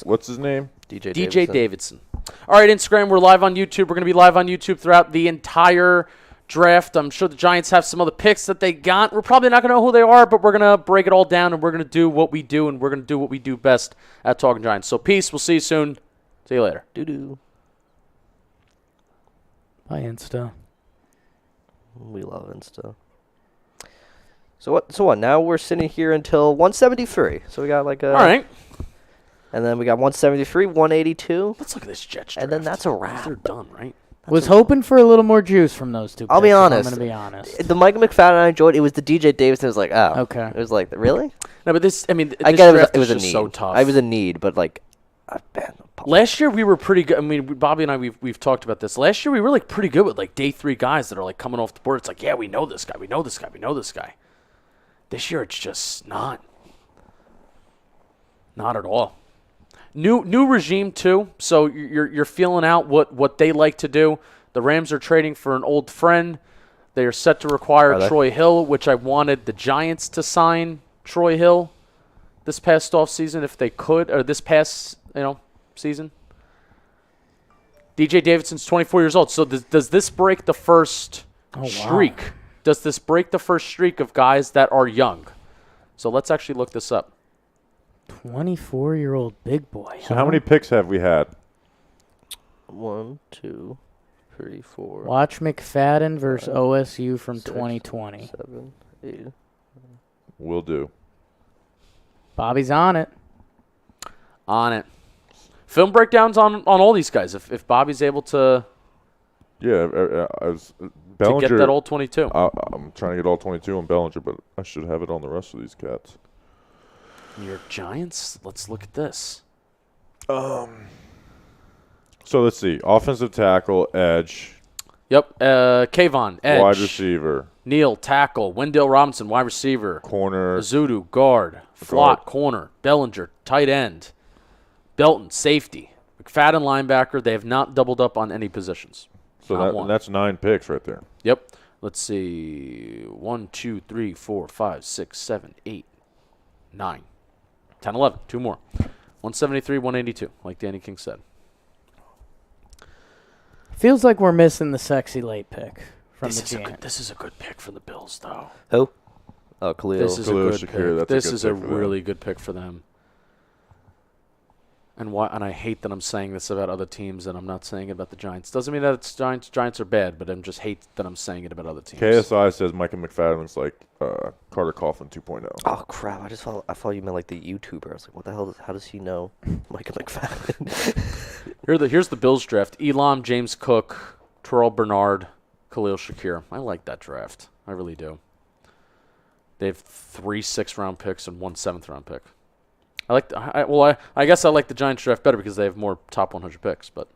Speaker 1: What's his name?
Speaker 3: DJ Davidson. All right, Instagram, we're live on YouTube. We're going to be live on YouTube throughout the entire draft. I'm sure the Giants have some other picks that they got. We're probably not going to know who they are, but we're going to break it all down, and we're going to do what we do, and we're going to do what we do best at Talking Giants. So peace. We'll see you soon. See you later.
Speaker 2: Doo-doo.
Speaker 5: Bye, Insta.
Speaker 2: We love Insta. So what? Now we're sitting here until 173. So we got like a...
Speaker 3: All right.
Speaker 2: And then we got 173, 182.
Speaker 3: Let's look at this Jets
Speaker 2: And then that's a wrap.
Speaker 3: They're done, right?
Speaker 5: Was hoping for a little more juice from those two.
Speaker 2: I'll be
Speaker 5: picks, if
Speaker 2: honest.
Speaker 5: I'm going to be honest.
Speaker 2: The Micah McFadden I enjoyed. It was the DJ Davidson. It was like, oh.
Speaker 5: Okay.
Speaker 2: It was like, really?
Speaker 3: No, but this, this
Speaker 2: I get
Speaker 3: draft
Speaker 2: it was
Speaker 3: is
Speaker 2: a
Speaker 3: just
Speaker 2: need.
Speaker 3: so tough.
Speaker 2: I was a need, but like, man.
Speaker 3: Last year we were pretty good. I mean, Bobby and I, we've talked about this. Last year we were like pretty good with like day 3 guys that are like coming off the board. It's like, yeah, we know this guy. We know this guy. We know this guy. This year it's just not at all. New regime too. So you're feeling out what they like to do. The Rams are trading for an old friend. They are set to require Troy Hill, which I wanted the Giants to sign Troy Hill this past offseason if they could, or this past season. DJ Davidson's 24 years old. So does this break the first streak?
Speaker 5: Wow.
Speaker 3: Does this break the first streak of guys that are young? So let's actually look this up.
Speaker 5: 24-year-old big boy.
Speaker 1: So how many picks have we had?
Speaker 2: 1, 2, 3, 4.
Speaker 5: Watch McFadden versus
Speaker 2: 5,
Speaker 5: OSU from
Speaker 2: 6,
Speaker 5: 2020.
Speaker 2: 7, 8.
Speaker 1: Will do.
Speaker 5: Bobby's on it.
Speaker 3: On it. Film breakdowns on all these guys. If Bobby's able to
Speaker 1: Yeah, I was Bellinger.
Speaker 3: get that all 22.
Speaker 1: I'm trying to get all 22 on Bellinger, but I should have it on the rest of these cats.
Speaker 3: New York Giants. Let's look at this.
Speaker 1: So let's see. Offensive tackle, edge,
Speaker 3: Yep. Kayvon, edge.
Speaker 1: wide receiver,
Speaker 3: Neal, tackle. Wendell Robinson, wide receiver.
Speaker 1: corner.
Speaker 3: Azudu, guard. Flott, corner. Bellinger, tight end. Belton, safety. McFadden, linebacker. They have not doubled up on any positions.
Speaker 1: So that's 9 picks right there.
Speaker 3: Yep. Let's see. 1, 2, 3, 4, 5, 6, 7, 8, 9, 10, 11. 2 more. 173, 182, like Danny King said.
Speaker 5: Feels like we're missing the sexy late pick from the Giants.
Speaker 3: This is a good pick for the Bills, though.
Speaker 2: Who? Oh, Khalil.
Speaker 3: This is
Speaker 1: Khalil
Speaker 3: a good
Speaker 1: Shakir,
Speaker 3: pick.
Speaker 1: that's a
Speaker 3: This
Speaker 1: good
Speaker 3: is a
Speaker 1: pick for them.
Speaker 3: really good pick for them. And I hate that I'm saying this about other teams, and I'm not saying it about the Giants. Doesn't mean that it's Giants are bad, but I just hate that I'm saying it about other teams.
Speaker 1: KSI says Micah McFadden looks like Carter Coughlin 2.0.
Speaker 2: Oh crap! I thought you meant like the YouTuber. I was like, what the hell? How does he know Micah McFadden?
Speaker 3: Here's the Bills draft: Elam, James Cook, Terrell Bernard, Khalil Shakir. I like that draft. I really do. They have 3 6th-round picks and 1 7th-round pick. I guess I like the Giants draft better because they have more top 100 picks, but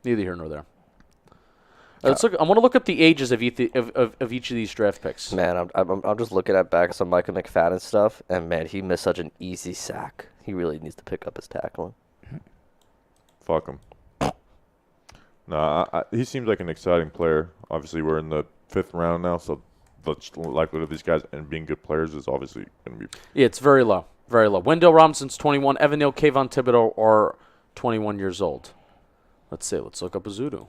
Speaker 3: neither here nor there. Let's look. I want to look at the ages of each of these draft picks.
Speaker 2: Man, I'm just looking at back some Micah McFadden stuff, and man, he missed such an easy sack. He really needs to pick up his tackling.
Speaker 1: Fuck him. No, he seems like an exciting player. Obviously, we're in the 5th round now, so the likelihood of these guys and being good players is obviously going to be.
Speaker 3: Yeah, it's very low. Very low. Wendell Robinson's 21. Evan Neal, Kayvon Thibodeau are 21 years old. Let's see. Let's look up Zodo,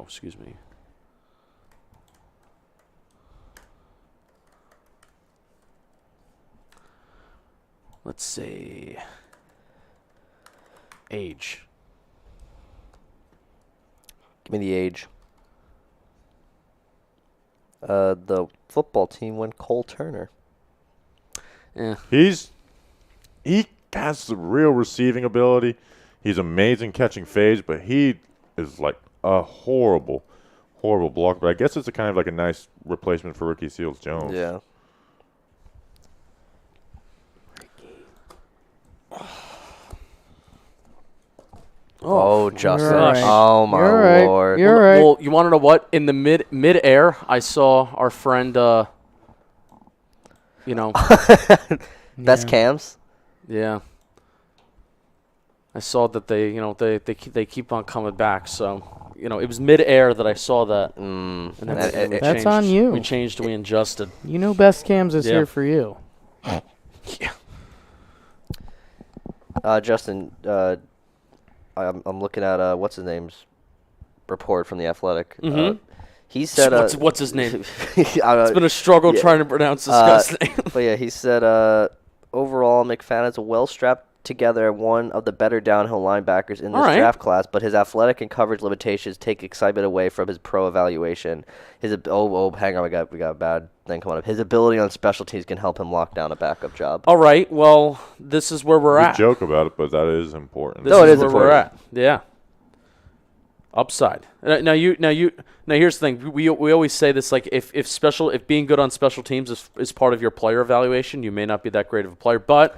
Speaker 3: excuse me. Let's see. Age.
Speaker 2: Give me the age. The football team went Cole Turner.
Speaker 3: Yeah.
Speaker 1: He has some real receiving ability. He's amazing catching fades, but he is like a horrible blocker. But I guess it's a kind of like a nice replacement for Ricky Seals-Jones.
Speaker 2: Yeah. Oh, Justin.
Speaker 5: You're right.
Speaker 2: Oh, my
Speaker 5: You're right.
Speaker 2: Lord.
Speaker 5: You're right.
Speaker 3: Well, you want to know what? In the mid-air, I saw our friend,
Speaker 2: Best cams?
Speaker 3: yeah. I saw that they keep on coming back. So, it was mid-air that I saw that. And then we
Speaker 5: That's
Speaker 3: changed.
Speaker 5: on you.
Speaker 3: We changed. We adjusted.
Speaker 5: You know Best Cams is
Speaker 3: Yeah.
Speaker 5: here for you.
Speaker 3: Yeah.
Speaker 2: Justin, I'm looking at what's his name's report from the Athletic.
Speaker 3: Mhm.
Speaker 2: He said
Speaker 3: What's his name?
Speaker 2: it's
Speaker 3: It's been a struggle trying to pronounce this guy's name.
Speaker 2: But yeah, he said overall McFadden's a well-strapped together one of the better downhill linebackers in this draft class, but his athletic and coverage limitations take excitement away from his pro evaluation. Hang on, we got a bad thing coming up. His ability on special teams can help him lock down a backup job.
Speaker 3: All right. Well, this is where we're
Speaker 1: We
Speaker 3: at.
Speaker 1: joke about it, but that is important.
Speaker 3: This
Speaker 2: No, it
Speaker 3: is
Speaker 2: is
Speaker 3: where
Speaker 2: important.
Speaker 3: we're at. Yeah. Upside. Now here's the thing. We always say this, like if being good on special teams is part of your player evaluation, you may not be that great of a player. But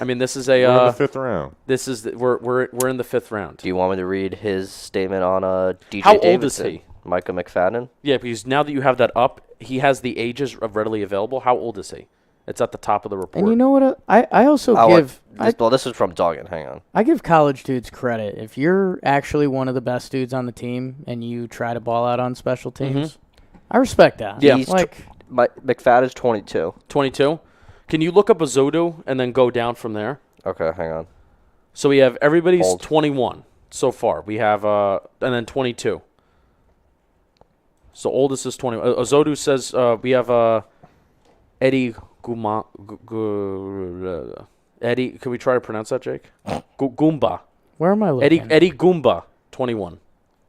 Speaker 3: I mean, this is a
Speaker 1: We're in the 5th round.
Speaker 3: this is we're in the 5th round.
Speaker 2: Do you want me to read his statement on DJ
Speaker 3: How old
Speaker 2: Davidson?
Speaker 3: is he?
Speaker 2: Micah McFadden?
Speaker 3: Yeah, because now that you have that up, he has the ages readily available. How old is he? It's at the top of the report.
Speaker 5: And you know what? I also
Speaker 2: This is from Doggin. Hang on.
Speaker 5: I give college dudes credit. If you're actually one of the best dudes on the team and you try to ball out on special teams, I respect that.
Speaker 3: Yeah.
Speaker 2: McFadden's 22.
Speaker 3: 22. Can you look up a Zodo and then go down from there?
Speaker 2: Okay, hang on.
Speaker 3: So we have everybody's
Speaker 2: Old.
Speaker 3: 21 so far. We have and then 22. So oldest is 20. Zodu says we have Eddie Guma. Eddie, can we try to pronounce that, Jake? Goomba.
Speaker 5: Where am I looking?
Speaker 3: Eddie Goomba, 21.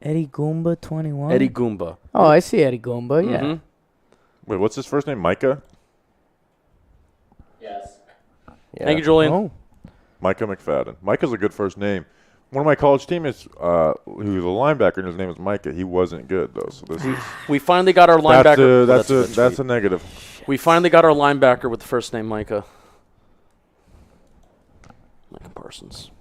Speaker 5: Eddie Goomba, 21.
Speaker 3: Eddie Goomba.
Speaker 5: Oh, I see Eddie Goomba. Yeah.
Speaker 3: Mhm.
Speaker 1: Wait, what's his first name? Micah?
Speaker 4: Yes.
Speaker 2: Yeah.
Speaker 3: Thank you, Julian.
Speaker 5: Oh.
Speaker 1: Micah McFadden. Micah's a good first name. One of my college teammates, who was a linebacker, and his name was Micah. He wasn't good though. So this is
Speaker 3: We finally got our linebacker.
Speaker 1: that's a negative.
Speaker 3: We finally got our linebacker with the first name Micah. Micah Parsons.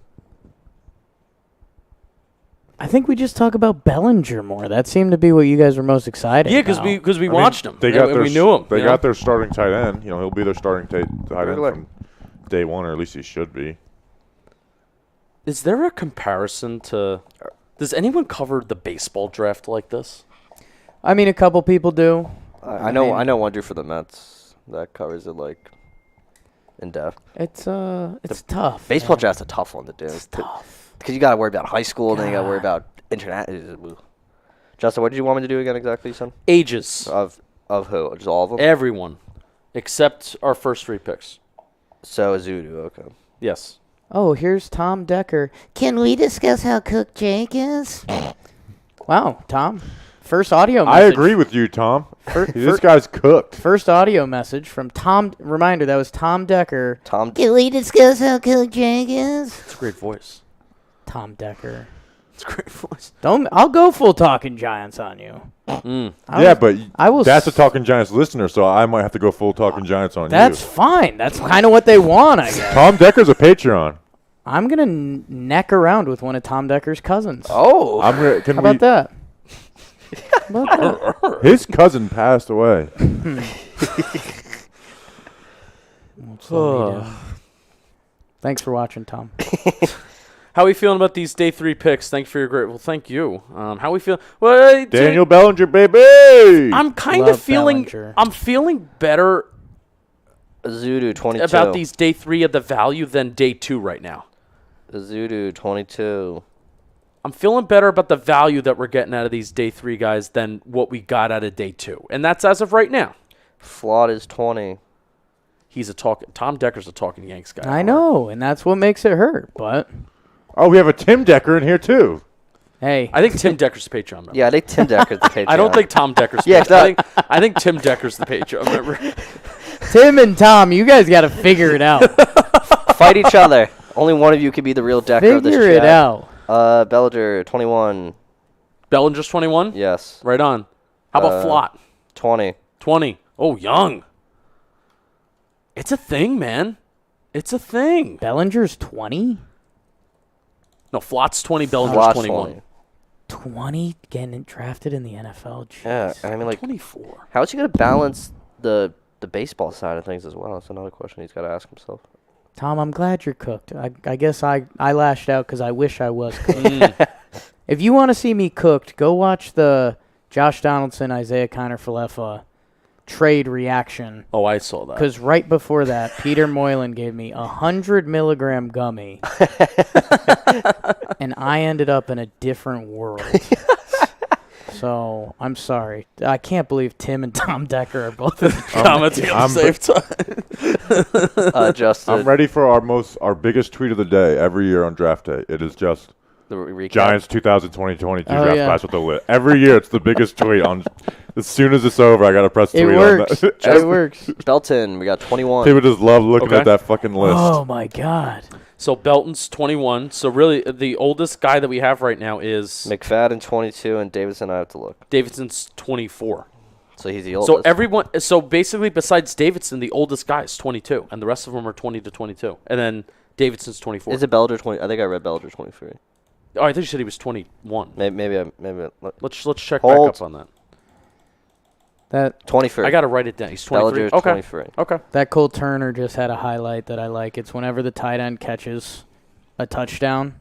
Speaker 5: I think we just talk about Bellinger more. That seemed to be what you guys were most excited
Speaker 3: Yeah,
Speaker 5: about.
Speaker 3: because we
Speaker 1: I mean,
Speaker 3: watched him.
Speaker 1: They got
Speaker 3: and
Speaker 1: their
Speaker 3: we knew him.
Speaker 1: They
Speaker 3: you
Speaker 1: got
Speaker 3: know?
Speaker 1: their starting tight end. He'll be their starting tight end
Speaker 2: Look.
Speaker 1: from day one, or at least he should be.
Speaker 3: Is there a comparison to? Does anyone cover the baseball draft like this?
Speaker 5: I mean, a couple people do.
Speaker 2: I know one dude for the Mets that covers it like in depth.
Speaker 5: It's tough.
Speaker 2: Baseball
Speaker 5: man.
Speaker 2: draft's a tough one to do.
Speaker 5: It's tough.
Speaker 2: Because you got to worry about high school, and then you got to worry about international. Justin, what did you want me to do again exactly, son?
Speaker 3: Ages.
Speaker 2: Of who? Just all of them?
Speaker 3: Everyone, except our first 3 picks.
Speaker 2: So Zudu, okay.
Speaker 3: Yes.
Speaker 5: Oh, here's Tom Decker.
Speaker 6: Can we discuss how cooked Jake is?
Speaker 5: Wow, Tom. First audio
Speaker 1: I
Speaker 5: message.
Speaker 1: agree with you, Tom.
Speaker 5: Fir-
Speaker 1: This
Speaker 5: fir-
Speaker 1: guy's cooked.
Speaker 5: First audio message from Tom. Reminder, that was Tom Decker.
Speaker 2: Tom.
Speaker 6: Can we discuss how cooked Jake is?
Speaker 3: It's a great voice.
Speaker 5: Tom Decker.
Speaker 3: It's a great voice.
Speaker 5: I'll go full Talking Giants on you.
Speaker 1: Yeah, but
Speaker 5: I will
Speaker 1: that's a Talking Giants listener, so I might have to go full Talking Giants on
Speaker 5: That's
Speaker 1: you.
Speaker 5: fine. That's kind of what they want, I guess.
Speaker 1: Tom Decker's a Patreon.
Speaker 5: I'm going to neck around with one of Tom Decker's cousins.
Speaker 2: Oh.
Speaker 1: Can
Speaker 5: How
Speaker 1: we?
Speaker 5: about that? How about that?
Speaker 1: His cousin passed away.
Speaker 5: Thanks for watching, Tom.
Speaker 3: How are we feeling about these day 3 picks? Thanks for your great. Well, thank you. How we feel? Well,
Speaker 1: Daniel Bellinger, baby.
Speaker 3: I'm kind
Speaker 5: Love
Speaker 3: of feeling.
Speaker 5: Bellinger.
Speaker 3: I'm feeling better
Speaker 2: Zudu, 22.
Speaker 3: about these day 3 of the value than day 2 right now.
Speaker 2: Zudu, 22.
Speaker 3: I'm feeling better about the value that we're getting out of these day 3 guys than what we got out of day 2, and that's as of right now.
Speaker 2: Flawed is 20.
Speaker 3: Tom Decker's a talking Yanks guy.
Speaker 5: I know, and that's what makes it hurt. But,
Speaker 1: Oh, we have a Tim Decker in here too.
Speaker 5: hey,
Speaker 3: I think Tim Decker's a Patreon member.
Speaker 2: Yeah, I think Tim Decker's the Patreon.
Speaker 3: I don't think Tom Decker's.
Speaker 2: Yeah,
Speaker 3: I think Tim Decker's the Patreon member.
Speaker 5: Tim and Tom, you guys got to figure it out.
Speaker 2: Fight each other. Only one of you can be the real Decker of this
Speaker 5: Figure it
Speaker 2: chat.
Speaker 5: out.
Speaker 2: Bellinger, 21.
Speaker 3: Bellinger's 21.
Speaker 2: Yes.
Speaker 3: Right on. How about Flott?
Speaker 2: 20.
Speaker 3: 20. Oh, young. It's a thing, man. It's a thing.
Speaker 5: Bellinger's 20?
Speaker 3: No, Flott's 20. Bellinger's
Speaker 2: Flawed's
Speaker 3: 21.
Speaker 5: 20 getting drafted in the NFL? Jeez.
Speaker 2: Yeah, and I mean, like,
Speaker 3: 24.
Speaker 2: how is he going to balance the baseball side of things as well? That's another question he's got to ask himself.
Speaker 5: Tom, I'm glad you're cooked. I guess I lashed out because I wish I was cooked. If you want to see me cooked, go watch the Josh Donaldson, Isaiah Kiner-Falefa trade reaction.
Speaker 3: Oh, I saw that.
Speaker 5: Because right before that, Peter Moylan gave me 100 milligram gummy, and I ended up in a different world. So I'm sorry. I can't believe Tim and Tom Decker are both in the
Speaker 3: Commenting at the same time.
Speaker 2: Justin.
Speaker 1: I'm ready for our biggest tweet of the day every year on draft day. It is just
Speaker 2: The recap.
Speaker 1: Giants 2020-22
Speaker 5: Oh,
Speaker 1: draft
Speaker 5: yeah.
Speaker 1: class with the lit. Every year it's the biggest tweet on. As soon as it's over, I gotta press
Speaker 5: It
Speaker 1: tweet
Speaker 5: works.
Speaker 1: on that.
Speaker 5: It works.
Speaker 2: Belton, we got 21.
Speaker 1: People just love looking
Speaker 3: Okay.
Speaker 1: at that fucking list.
Speaker 5: Oh, my God.
Speaker 3: So Belton's 21. So really, the oldest guy that we have right now is
Speaker 2: McFadden, 22, and Davidson, I have to look.
Speaker 3: Davidson's 24.
Speaker 2: So he's the oldest.
Speaker 3: So everyone, so basically, besides Davidson, the oldest guy is 22, and the rest of them are 20 to 22, and then Davidson's 24.
Speaker 2: Is it Bellinger 20? I think I read Bellinger 23.
Speaker 3: Oh, I think you said he was 21.
Speaker 2: Maybe.
Speaker 3: Let's check
Speaker 2: Hold.
Speaker 3: back up on that.
Speaker 5: That
Speaker 2: 23.
Speaker 3: I gotta write it down. He's 23.
Speaker 2: Bellinger's
Speaker 3: Okay.
Speaker 2: 23.
Speaker 3: Okay.
Speaker 5: That Cole Turner just had a highlight that I like. It's whenever the tight end catches a touchdown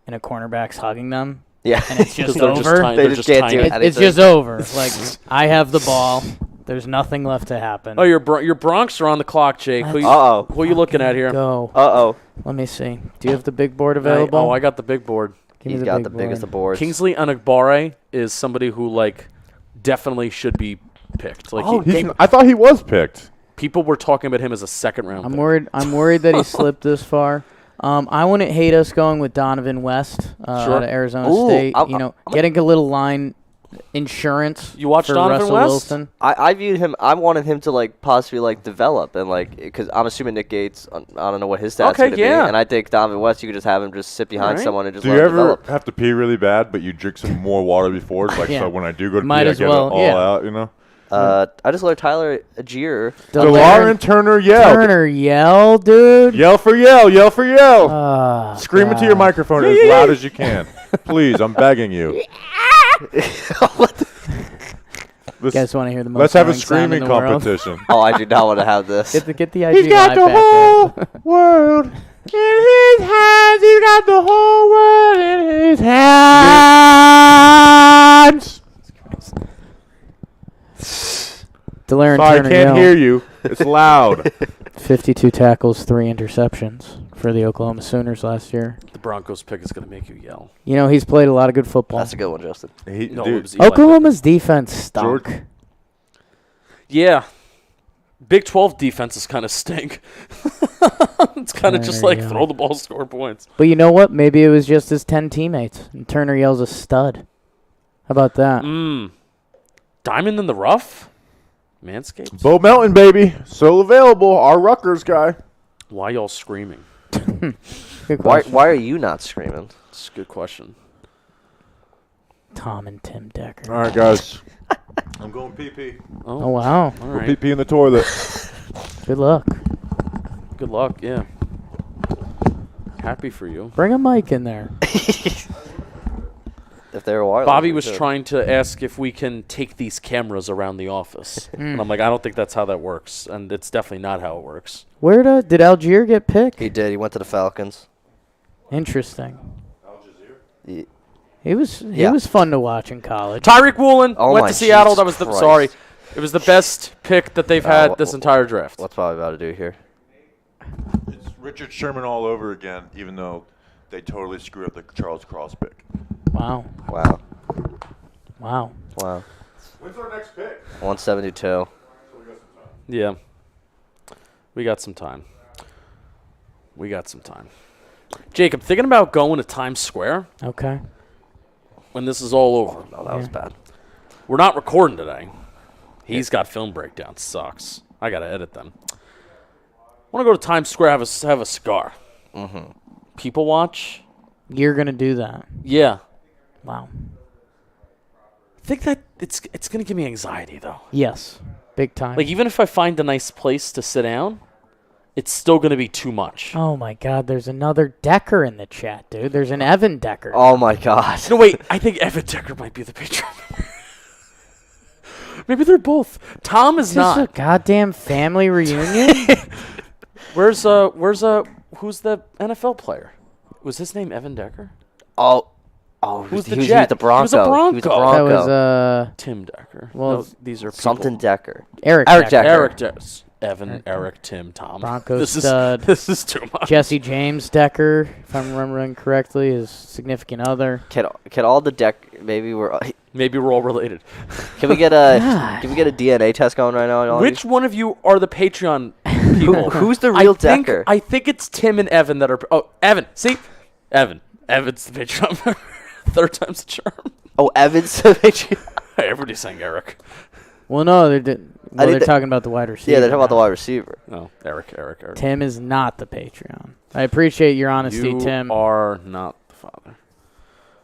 Speaker 5: and a cornerback's hugging them,
Speaker 2: Yeah.
Speaker 5: and it's just
Speaker 3: They're just
Speaker 5: over.
Speaker 3: tiny-
Speaker 2: They
Speaker 3: they're
Speaker 2: just
Speaker 3: just
Speaker 2: can't do
Speaker 3: tiny.
Speaker 2: it.
Speaker 5: It's just over. Like, I have the ball. There's nothing left to happen.
Speaker 3: Oh, your Bronx are on the clock, Jake. Who
Speaker 2: Uh-oh.
Speaker 3: are you looking at here?
Speaker 5: Go.
Speaker 2: Uh-oh.
Speaker 5: Let me see. Do you have the big board available?
Speaker 3: Oh, I got the big board.
Speaker 5: Give me
Speaker 2: He's
Speaker 5: the
Speaker 2: got
Speaker 5: big
Speaker 2: the biggest
Speaker 5: board.
Speaker 2: of boards.
Speaker 3: Kingsley Anagbare is somebody who definitely should be picked.
Speaker 1: I thought he was picked.
Speaker 3: People were talking about him as a second round.
Speaker 5: I'm
Speaker 3: pick.
Speaker 5: worried. I'm worried that he slipped this far. I wouldn't hate us going with Donovan West
Speaker 3: Sure.
Speaker 5: out of Arizona
Speaker 2: Ooh,
Speaker 5: State.
Speaker 2: I'm
Speaker 5: Getting a little line insurance.
Speaker 3: You watched
Speaker 5: for
Speaker 3: Donovan
Speaker 5: Russell
Speaker 3: West?
Speaker 5: Wilson.
Speaker 2: I viewed him. I wanted him to possibly develop and because I'm assuming Nick Gates. I don't know what his stats
Speaker 3: Okay,
Speaker 2: going to
Speaker 3: yeah.
Speaker 2: be, and I think Donovan West. You could just have him just sit behind
Speaker 3: Alright.
Speaker 2: someone and just
Speaker 1: Do
Speaker 2: let
Speaker 1: you
Speaker 2: him
Speaker 1: ever
Speaker 2: develop.
Speaker 1: have to pee really bad, but you drink some more water before?
Speaker 5: Yeah.
Speaker 1: So when I do go to
Speaker 5: Might
Speaker 1: pee, I
Speaker 5: as
Speaker 1: get
Speaker 5: well,
Speaker 1: it all
Speaker 5: yeah.
Speaker 1: out, you know?
Speaker 2: I just learned Tyler Agier.
Speaker 1: DeLar and Turner yell.
Speaker 5: Turner yell, dude.
Speaker 1: Yell for yell. Yell for yell.
Speaker 5: Oh,
Speaker 1: Scream into your microphone as loud as you can. Please, I'm begging you.
Speaker 5: You guys want to hear the most
Speaker 1: Let's have a
Speaker 5: annoying sound in
Speaker 1: screaming
Speaker 5: the world?
Speaker 1: competition.
Speaker 2: Oh, I do not want to have this.
Speaker 5: Get the IG
Speaker 1: He's got
Speaker 5: live
Speaker 1: the
Speaker 5: back
Speaker 1: whole
Speaker 5: up.
Speaker 1: world in his hands. He got the whole Sorry, I
Speaker 5: Turner
Speaker 1: can't
Speaker 5: Yell.
Speaker 1: hear you. It's loud.
Speaker 5: 52 tackles, 3 interceptions for the Oklahoma Sooners last year.
Speaker 3: The Broncos pick is going to make you yell.
Speaker 5: You know, he's played a lot of good football.
Speaker 2: That's a good one, Justin.
Speaker 3: No,
Speaker 1: Dude,
Speaker 3: it was Eli
Speaker 5: Oklahoma's defense stunk.
Speaker 1: Jordan.
Speaker 3: Yeah. Big 12 defenses kind of stink. It's kind of just
Speaker 5: Turner
Speaker 3: like
Speaker 5: Yell.
Speaker 3: throw the ball, score points.
Speaker 5: But you know what? Maybe it was just his 10 teammates. And Turner Yell's a stud. How about that?
Speaker 3: Diamond in the rough? Manscaped?
Speaker 1: Bo Melton, baby. Still available. Our Rutgers guy.
Speaker 3: Why y'all screaming?
Speaker 5: Good
Speaker 2: Why
Speaker 5: question.
Speaker 2: are you not screaming?
Speaker 3: It's a good question.
Speaker 5: Tom and Tim Decker.
Speaker 1: All right, guys. I'm going pee-pee.
Speaker 5: Oh, wow.
Speaker 3: All
Speaker 1: Go
Speaker 3: right.
Speaker 1: pee-pee in the toilet.
Speaker 5: Good luck.
Speaker 3: Good luck, yeah. Happy for you.
Speaker 5: Bring a mic in there.
Speaker 2: If they were wireless.
Speaker 3: Bobby
Speaker 2: we
Speaker 3: was
Speaker 2: could.
Speaker 3: trying to ask if we can take these cameras around the office. And I'm like, I don't think that's how that works. And it's definitely not how it works.
Speaker 5: Did Algier get picked?
Speaker 2: He did. He went to the Falcons.
Speaker 5: Interesting.
Speaker 2: He-
Speaker 5: He
Speaker 2: Yeah.
Speaker 5: was fun to watch in college.
Speaker 3: Tyreek Woolen
Speaker 2: Oh
Speaker 3: went
Speaker 2: my
Speaker 3: to Seattle.
Speaker 2: Jesus
Speaker 3: That was the
Speaker 2: Christ.
Speaker 3: sorry. It was the best pick that they've had this entire draft.
Speaker 2: What's Bobby about to do here?
Speaker 1: It's Richard Sherman all over again, even though they totally screwed up the Charles Cross pick.
Speaker 5: Wow.
Speaker 2: Wow.
Speaker 5: Wow.
Speaker 2: Wow.
Speaker 1: When's our next pick?
Speaker 2: 172.
Speaker 3: Yeah. We got some time. Jacob, thinking about going to Times Square
Speaker 5: Okay.
Speaker 3: when this is all over.
Speaker 2: Oh, that was bad.
Speaker 3: We're not recording today. He's got film breakdowns. Sucks. I got to edit them. I want to go to Times Square, have a cigar.
Speaker 2: Mm-hmm.
Speaker 3: People watch.
Speaker 5: You're going to do that.
Speaker 3: Yeah.
Speaker 5: Wow.
Speaker 3: I think that it's going to give me anxiety, though.
Speaker 5: Yes. Big time.
Speaker 3: Like, even if I find a nice place to sit down, it's still going to be too much.
Speaker 5: Oh, my God. There's another Decker in the chat, dude. There's an Evan Decker.
Speaker 2: Oh, my God.
Speaker 3: No, wait. I think Evan Decker might be the Patreon. Maybe they're both. Tom is
Speaker 5: Is this a
Speaker 3: not.
Speaker 5: goddamn family reunion?
Speaker 3: Who's the NFL player? Was his name Evan Decker?
Speaker 2: Oh,
Speaker 3: Who's the
Speaker 2: he was
Speaker 3: Jet?
Speaker 2: the Bronco.
Speaker 3: He was a Bronco.
Speaker 5: That was
Speaker 3: Tim Decker.
Speaker 5: Well,
Speaker 3: No, these are people.
Speaker 2: something Decker.
Speaker 5: Eric
Speaker 2: Eric
Speaker 5: Decker.
Speaker 2: Decker.
Speaker 3: Eric Decker. Evan, Eric, Tim, Tom.
Speaker 5: Broncos
Speaker 3: this
Speaker 5: stud.
Speaker 3: This is too much.
Speaker 5: Jesse James Decker, if I'm remembering correctly, his significant other.
Speaker 2: Can all the maybe we're
Speaker 3: Maybe we're all related.
Speaker 2: can we get a DNA test going right now? on all
Speaker 3: Which
Speaker 2: these?
Speaker 3: one of you are the Patreon people?
Speaker 2: Who's the real Decker?
Speaker 3: I think it's Tim and Evan that are. Oh, Evan. See, Evan. Evan's the Patreon member. Third time's the charm.
Speaker 2: Oh, Evans.
Speaker 3: Hey, everybody's saying Eric.
Speaker 5: Well, no, they're
Speaker 2: think
Speaker 5: talking about the wide receiver.
Speaker 2: Yeah, they're talking about the
Speaker 5: now.
Speaker 2: wide receiver.
Speaker 3: No, Eric.
Speaker 5: Tim is not the Patreon. I appreciate your honesty,
Speaker 3: You
Speaker 5: Tim.
Speaker 3: are not the father.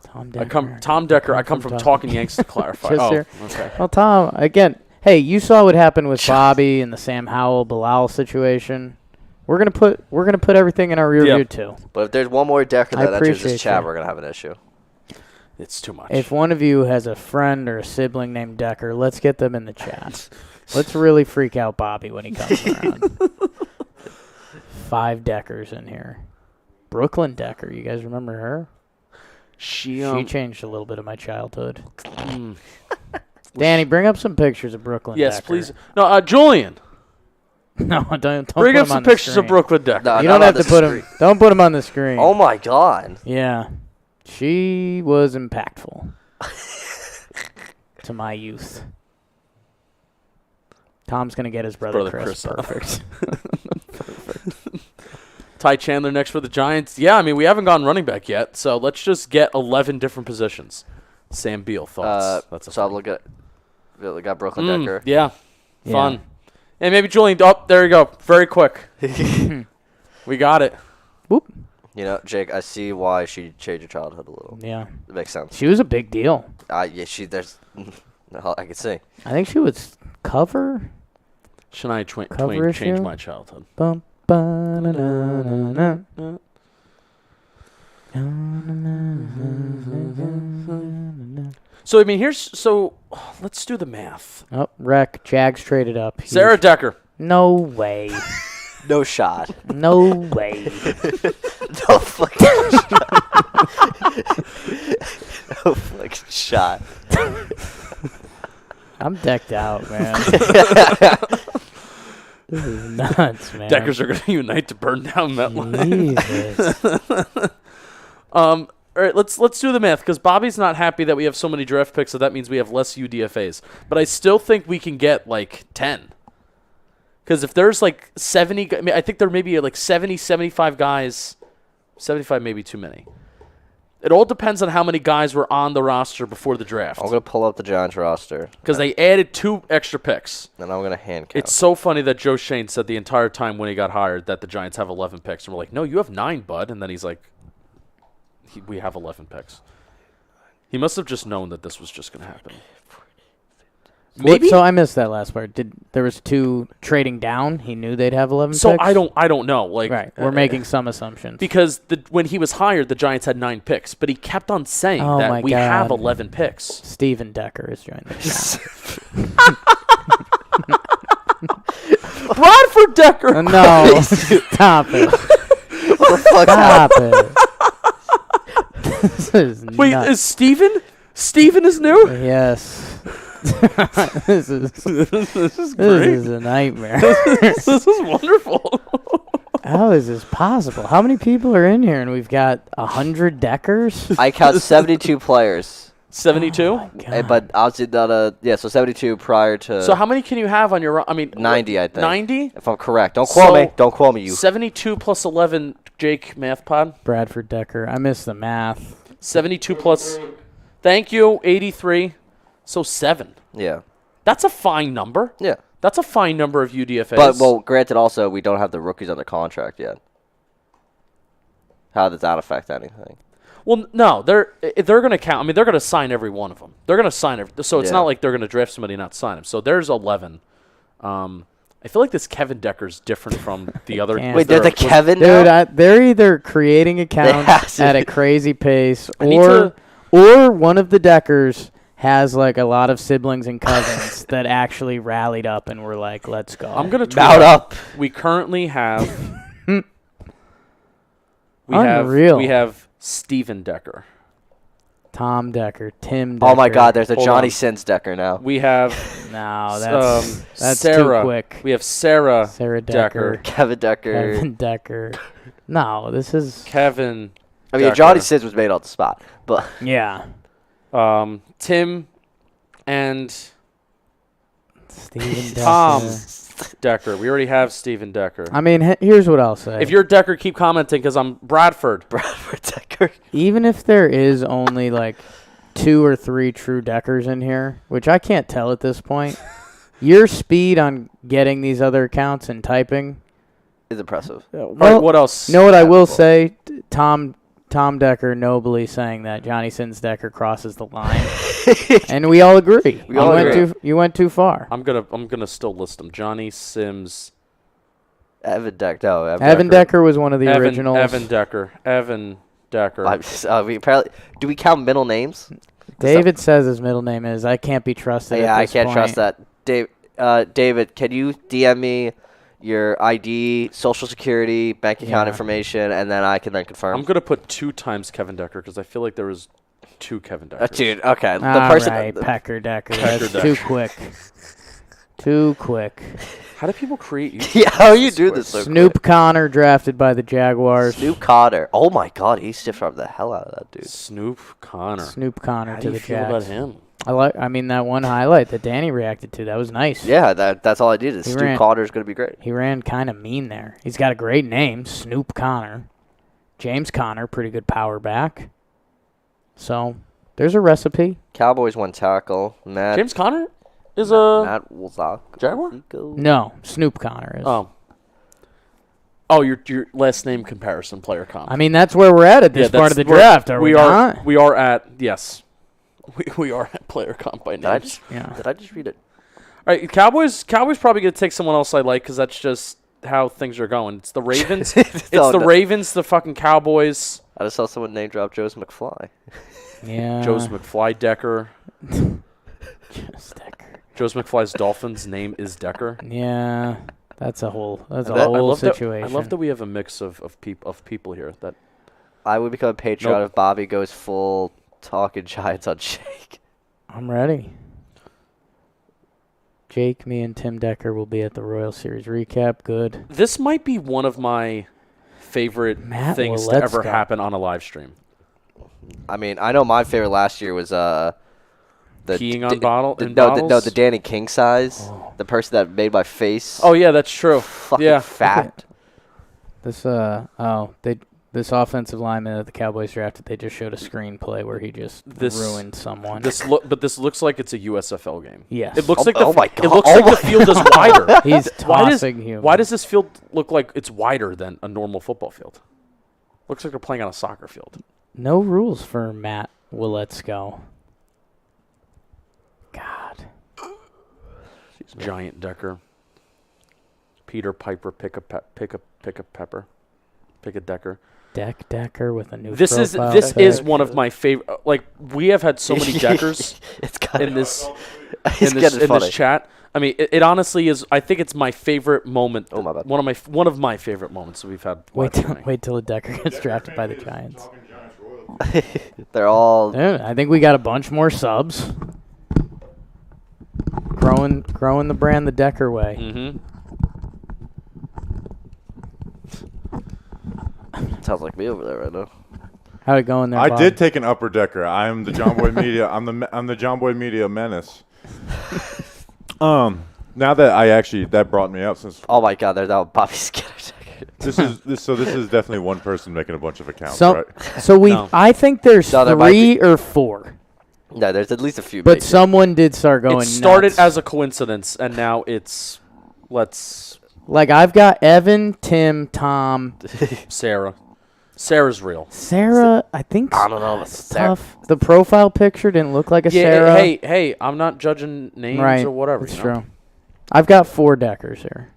Speaker 5: Tom Decker.
Speaker 3: Tom Decker. I come from Talking Yanks to clarify.
Speaker 5: Just
Speaker 3: Oh,
Speaker 5: here.
Speaker 3: okay.
Speaker 5: Well, Tom, again, hey, you saw what happened with Bobby and the Sam Howell Bilal situation. We're gonna put everything in our rear
Speaker 3: Yeah.
Speaker 5: view too.
Speaker 2: But if there's one more Decker
Speaker 5: I
Speaker 2: that enters
Speaker 5: appreciate
Speaker 2: this chat,
Speaker 5: you.
Speaker 2: we're gonna have an issue.
Speaker 3: It's too much.
Speaker 5: If one of you has a friend or a sibling named Decker, let's get them in the chat. Let's really freak out Bobby when he comes around. 5 Deckers in here. Brooklyn Decker, you guys remember her?
Speaker 3: she
Speaker 5: She changed a little bit of my childhood.
Speaker 3: mm,
Speaker 5: Danny, bring up some pictures of Brooklyn
Speaker 3: yes,
Speaker 5: Decker.
Speaker 3: please. No, Julian.
Speaker 5: No, don't
Speaker 3: Bring
Speaker 5: put
Speaker 3: up
Speaker 5: him
Speaker 3: some
Speaker 5: on the
Speaker 3: pictures of
Speaker 5: screen.
Speaker 3: Brooklyn Decker.
Speaker 2: No,
Speaker 5: You
Speaker 2: not
Speaker 5: don't
Speaker 2: on
Speaker 5: have to
Speaker 2: the
Speaker 5: put him.
Speaker 2: screen.
Speaker 5: Don't put him on the screen.
Speaker 2: Oh my God.
Speaker 5: Yeah, she was impactful to my youth. Tom's gonna get his brother Chris.
Speaker 3: Perfect. Ty Chandler next for the Giants. Yeah, I mean, we haven't gone running back yet, so let's just get 11 different positions. Sam Beal, thoughts? That's a
Speaker 2: So I'm looking at. We got Brooklyn Decker.
Speaker 3: Yeah,
Speaker 5: Yeah.
Speaker 3: fun. And maybe Julian. Oh, there you go. Very quick. We got it.
Speaker 5: Whoop.
Speaker 2: You know, Jake, I see why she changed your childhood a little.
Speaker 5: Yeah,
Speaker 2: It makes sense.
Speaker 5: she was a big deal.
Speaker 2: Yeah, there's. I can see.
Speaker 5: I think she was cover.
Speaker 3: Shania Twain
Speaker 5: Cover
Speaker 3: changed
Speaker 5: issue?
Speaker 3: my childhood.
Speaker 5: Bum, ba, na, na, na, na.
Speaker 3: So I mean, let's do the math.
Speaker 5: Oh, wreck. Jags traded up. Huge.
Speaker 3: Sarah Decker.
Speaker 5: No way.
Speaker 2: No shot.
Speaker 5: No way.
Speaker 2: No fucking shot. No fucking shot.
Speaker 5: I'm decked out, man. This is nuts, man.
Speaker 3: Deckers are going to unite to burn down MetLife.
Speaker 5: Jesus.
Speaker 3: All right, let's do the math because Bobby's not happy that we have so many draft picks, so that means we have less UDFAs. But I still think we can get like 10. Because if there's like 70, I mean, I think there may be like 70, 75 guys. 75 may be too many. It all depends on how many guys were on the roster before the draft.
Speaker 2: I'm going to pull up the Giants roster.
Speaker 3: Because they added 2 extra picks.
Speaker 2: And I'm going to hand count.
Speaker 3: It's so funny that Joe Shane said the entire time when he got hired that the Giants have 11 picks. And we're like, no, you have 9, bud. And then he's like, we have 11 picks. He must have just known that this was just going to happen. Maybe.
Speaker 5: So I missed that last part. There was 2 trading down? He knew they'd have 11
Speaker 3: So
Speaker 5: picks?
Speaker 3: I don't know. Like,
Speaker 5: Right. We're making some assumptions.
Speaker 3: Because when he was hired, the Giants had 9 picks. But he kept on saying
Speaker 5: Oh
Speaker 3: that
Speaker 5: my
Speaker 3: we have
Speaker 5: God.
Speaker 3: 11 picks.
Speaker 5: Steven Decker is joining us.
Speaker 3: Bradford Decker!
Speaker 5: No. Stop it. Stop it. This is
Speaker 3: Wait,
Speaker 5: nuts.
Speaker 3: is Steven is new?
Speaker 5: Yes. This is
Speaker 3: This is
Speaker 5: this
Speaker 3: great.
Speaker 5: is a nightmare.
Speaker 3: This is wonderful.
Speaker 5: How is this possible? How many people are in here and we've got 100 Deckers?
Speaker 2: I count 72 players.
Speaker 3: 72?
Speaker 2: But obviously not so 72 prior to
Speaker 3: So how many can you have on your? I mean,
Speaker 2: 90, I think.
Speaker 3: 90.
Speaker 2: If I'm correct. Don't quote me. Don't quote me, you.
Speaker 3: 72 plus 11. Jake, math pod.
Speaker 5: Bradford Decker. I missed the math.
Speaker 3: 72 plus. Thank you. 83. So 7.
Speaker 2: Yeah.
Speaker 3: That's a fine number.
Speaker 2: Yeah.
Speaker 3: That's a fine number of UDFAs.
Speaker 2: But, well, granted also, we don't have the rookies under contract yet. How does that affect anything?
Speaker 3: Well, no, they're going to count. I mean, they're going to sign every one of them. They're going to sign every. So it's
Speaker 2: Yeah.
Speaker 3: not like they're going to draft somebody and not sign him. So there's 11. I feel like this Kevin Decker's different from the other.
Speaker 5: Can't.
Speaker 2: Wait, they're the Kevin
Speaker 5: Dude,
Speaker 2: now?
Speaker 5: they're either creating
Speaker 2: have
Speaker 5: accounts
Speaker 2: to
Speaker 5: at a
Speaker 2: be.
Speaker 5: crazy pace,
Speaker 3: I need
Speaker 5: or one of the Deckers has like a lot of siblings and cousins that actually rallied up and were like, "Let's go."
Speaker 3: I'm going to tweet
Speaker 2: Mount up.
Speaker 3: We currently have.
Speaker 5: Unreal.
Speaker 3: We have Steven Decker.
Speaker 5: Tom Decker, Tim Decker.
Speaker 2: Oh, my God. There's a
Speaker 3: Hold
Speaker 2: Johnny
Speaker 3: on.
Speaker 2: Sins Decker now.
Speaker 3: We have
Speaker 5: No, that's
Speaker 3: Sarah.
Speaker 5: too quick.
Speaker 3: We have Sarah
Speaker 5: Sarah Decker,
Speaker 3: Decker.
Speaker 2: Kevin Decker.
Speaker 5: Kevin Decker. No, this is
Speaker 3: Kevin.
Speaker 2: I mean,
Speaker 3: Decker.
Speaker 2: Johnny Sins was made on the spot. But
Speaker 5: yeah.
Speaker 3: Tim and
Speaker 5: Steven Decker.
Speaker 3: Tom Decker. We already have Steven Decker.
Speaker 5: I mean, here's what I'll say.
Speaker 3: If you're Decker, keep commenting because I'm Bradford.
Speaker 2: Bradford Decker.
Speaker 5: Even if there is only like 2 or 3 true Deckers in here, which I can't tell at this point, your speed on getting these other accounts and typing.
Speaker 2: Is impressive.
Speaker 3: All right, what else?
Speaker 5: You know what I will say? Tom Decker nobly saying that Johnny Sins Decker crosses the line, and we all agree.
Speaker 2: We all agree.
Speaker 5: You went too far.
Speaker 3: I'm gonna still list them. Johnny Sims.
Speaker 2: Evan Decker. No,
Speaker 5: Evan Decker was one of the originals.
Speaker 3: Evan Decker.
Speaker 2: We apparently, do we count middle names?
Speaker 5: David says his middle name is. I can't be trusted.
Speaker 2: Yeah,
Speaker 5: at
Speaker 2: I
Speaker 5: this
Speaker 2: can't
Speaker 5: point.
Speaker 2: trust that. David, can you DM me your ID, social security, bank account
Speaker 5: Yeah.
Speaker 2: information, and then I can then confirm?
Speaker 3: I'm gonna put 2 times Kevin Decker because I feel like there was 2 Kevin Deckers.
Speaker 2: Dude, okay.
Speaker 5: All
Speaker 2: The person.
Speaker 5: right, Pecker Decker.
Speaker 3: Pecker
Speaker 5: That's too
Speaker 3: Decker.
Speaker 5: quick. Too quick.
Speaker 3: How do people create?
Speaker 2: Yeah, how you do this so
Speaker 5: Snoop
Speaker 2: quick?
Speaker 5: Connor drafted by the Jaguars.
Speaker 2: Snoop Cotter. Oh my God, he stiff armed the hell out of that dude.
Speaker 3: Snoop Connor.
Speaker 5: Snoop Connor
Speaker 3: How
Speaker 5: to
Speaker 3: do you
Speaker 5: the
Speaker 3: feel
Speaker 5: Jags.
Speaker 3: about him?
Speaker 5: I mean that one highlight that Danny reacted to. That was nice.
Speaker 2: Yeah, that's all I did. Is
Speaker 5: He
Speaker 2: Snoop
Speaker 5: ran-
Speaker 2: Cotter's gonna be great.
Speaker 5: He ran kind of mean there. He's got a great name, Snoop Connor. James Conner, pretty good power back. So there's a recipe.
Speaker 2: Cowboys one tackle.
Speaker 3: James Conner is a
Speaker 2: Matt Wolzak.
Speaker 3: Jaguar.
Speaker 5: No, Snoop Connor is.
Speaker 3: Oh, your last name comparison player comp.
Speaker 5: I mean, that's where we're at this part of the draft. Are we not?
Speaker 3: We are at yes. We are at player comp by
Speaker 2: Did I
Speaker 3: name.
Speaker 2: just
Speaker 5: Yeah.
Speaker 2: did I just read it?
Speaker 3: All right, Cowboys probably gonna take someone else I like because that's just how things are going. It's the Ravens. It's
Speaker 2: No,
Speaker 3: the
Speaker 2: no.
Speaker 3: Ravens. The fucking Cowboys.
Speaker 2: I just saw someone name drop Joe's McFly.
Speaker 5: Yeah.
Speaker 3: Joe's McFly Decker.
Speaker 5: Just Decker.
Speaker 3: Joe's McFly's Dolphins name is Decker.
Speaker 5: Yeah. That's a whole
Speaker 3: I
Speaker 5: whole
Speaker 3: love
Speaker 5: situation.
Speaker 3: I love that we have a mix of people here. That
Speaker 2: I would become a Patreon
Speaker 3: Nope.
Speaker 2: if Bobby goes full talking Giants on Shake.
Speaker 5: I'm ready. Jake, me, and Tim Decker will be at the Royal Series recap. Good.
Speaker 3: This might be one of my favorite
Speaker 5: Matt,
Speaker 3: things
Speaker 5: well,
Speaker 3: to
Speaker 5: let's
Speaker 3: ever
Speaker 5: go.
Speaker 3: happen on a live stream.
Speaker 2: I mean, I know my favorite last year was the
Speaker 3: Peeing on in
Speaker 2: no,
Speaker 3: bottles?
Speaker 2: the Danny King size.
Speaker 5: Oh.
Speaker 2: The person that made my face.
Speaker 3: Oh yeah, that's true.
Speaker 2: fucking
Speaker 3: Yeah.
Speaker 2: fat.
Speaker 5: This offensive lineman that the Cowboys drafted, they just showed a screenplay where he just ruined someone.
Speaker 3: This looks like it's a USFL game.
Speaker 5: Yes.
Speaker 3: It looks
Speaker 2: Oh-
Speaker 3: like
Speaker 2: oh my God.
Speaker 3: It looks
Speaker 2: Oh
Speaker 3: like the
Speaker 2: my
Speaker 3: field is wider.
Speaker 5: He's
Speaker 3: Why does
Speaker 5: tossing humans.
Speaker 3: why does this field look like it's wider than a normal football field? Looks like they're playing on a soccer field.
Speaker 5: No rules for Matt Willetsko. God.
Speaker 3: Giant Decker. Peter Piper pick a pepper. Pick a Decker.
Speaker 5: Decker with a new
Speaker 3: This
Speaker 5: profile
Speaker 3: is
Speaker 5: pic.
Speaker 3: one of my favorite. Like we have had so many Deckers
Speaker 2: It's kind
Speaker 3: in this
Speaker 2: it's
Speaker 3: in
Speaker 2: getting funny.
Speaker 3: this chat. I mean, it honestly is. I think it's my favorite moment.
Speaker 2: Oh, my bad.
Speaker 3: One of my favorite moments that we've had.
Speaker 5: Wait
Speaker 3: live
Speaker 5: till,
Speaker 3: streaming.
Speaker 5: wait till a Decker gets drafted by the Giants.
Speaker 2: They're all.
Speaker 5: Yeah, I think we got a bunch more subs. Growing the brand the Decker way.
Speaker 3: Mm-hmm.
Speaker 2: Sounds like me over there right now.
Speaker 5: How'd it go in there?
Speaker 1: I
Speaker 5: Bob?
Speaker 1: did take an upper decker. I'm the John Boy Media. I'm the John Boy Media menace. Now that brought me up since
Speaker 2: Oh my God, there's that Bobby Skinner.
Speaker 1: this is definitely one person making a bunch of accounts,
Speaker 5: So,
Speaker 1: right?
Speaker 5: so we.
Speaker 3: No.
Speaker 5: I think there's
Speaker 2: No, there might
Speaker 5: 3 or 4,
Speaker 2: No, there's at least a few.
Speaker 5: but
Speaker 2: making.
Speaker 5: someone did start going.
Speaker 3: It started
Speaker 5: nuts.
Speaker 3: as a coincidence, and now it's
Speaker 5: like I've got Evan, Tim, Tom,
Speaker 3: Sarah. Sarah's real.
Speaker 5: Sarah. I think
Speaker 2: I don't know about
Speaker 5: it's
Speaker 2: Sarah.
Speaker 5: tough. The profile picture didn't look like a
Speaker 3: Yeah.
Speaker 5: Sarah.
Speaker 3: Hey, I'm not judging names
Speaker 5: right?
Speaker 3: or whatever.
Speaker 5: It's
Speaker 3: you know?
Speaker 5: true. I've got 4 Deckers here.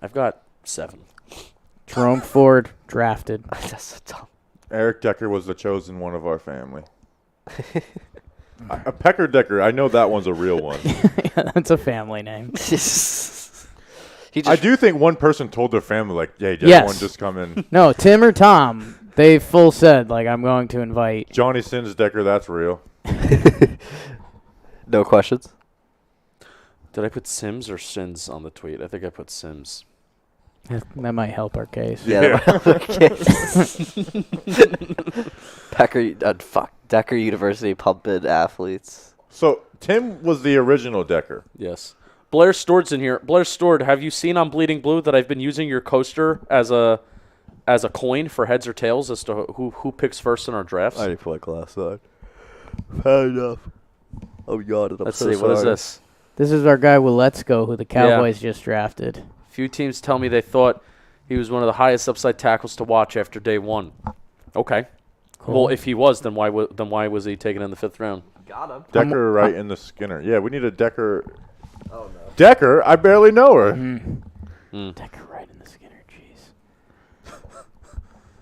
Speaker 3: I've got 7.
Speaker 5: Jerome Ford drafted.
Speaker 2: That's so dumb.
Speaker 1: Eric Decker was the chosen one of our family. A Pecker Decker, I know that one's a real one.
Speaker 5: That's a family name.
Speaker 2: He just
Speaker 1: I do think one person told their family, like, "Hey,
Speaker 5: Yes.
Speaker 1: everyone just come in."
Speaker 5: No, Tim or Tom. They full said like I'm going to invite.
Speaker 1: Johnny Sins Decker, that's real.
Speaker 2: no questions.
Speaker 3: Did I put Sims or Sins on the tweet? I think I put Sims.
Speaker 5: That might help our case.
Speaker 2: Yeah. Pecker, Decker University pumping athletes.
Speaker 1: So Tim was the original Decker.
Speaker 3: Yes. Blair Stord's in here. Blair Stord, have you seen on Bleeding Blue that I've been using your coaster as a coin for heads or tails as to who picks first in our drafts?
Speaker 2: I didn't put my glass on. Fair enough. Oh God,
Speaker 3: Let's see. What is this?
Speaker 5: This is our guy Willetsko, who the Cowboys just drafted.
Speaker 3: Few teams tell me they thought he was one of the highest upside tackles to watch after day 1. Okay.
Speaker 5: Cool.
Speaker 3: Well, if he was, then why was he taken in the 5th round?
Speaker 2: Got him.
Speaker 1: Decker right in the Skinner. Yeah, we need a Decker.
Speaker 2: Oh no.
Speaker 1: Decker? I barely know her.
Speaker 5: Decker right in the Skinner. Jeez.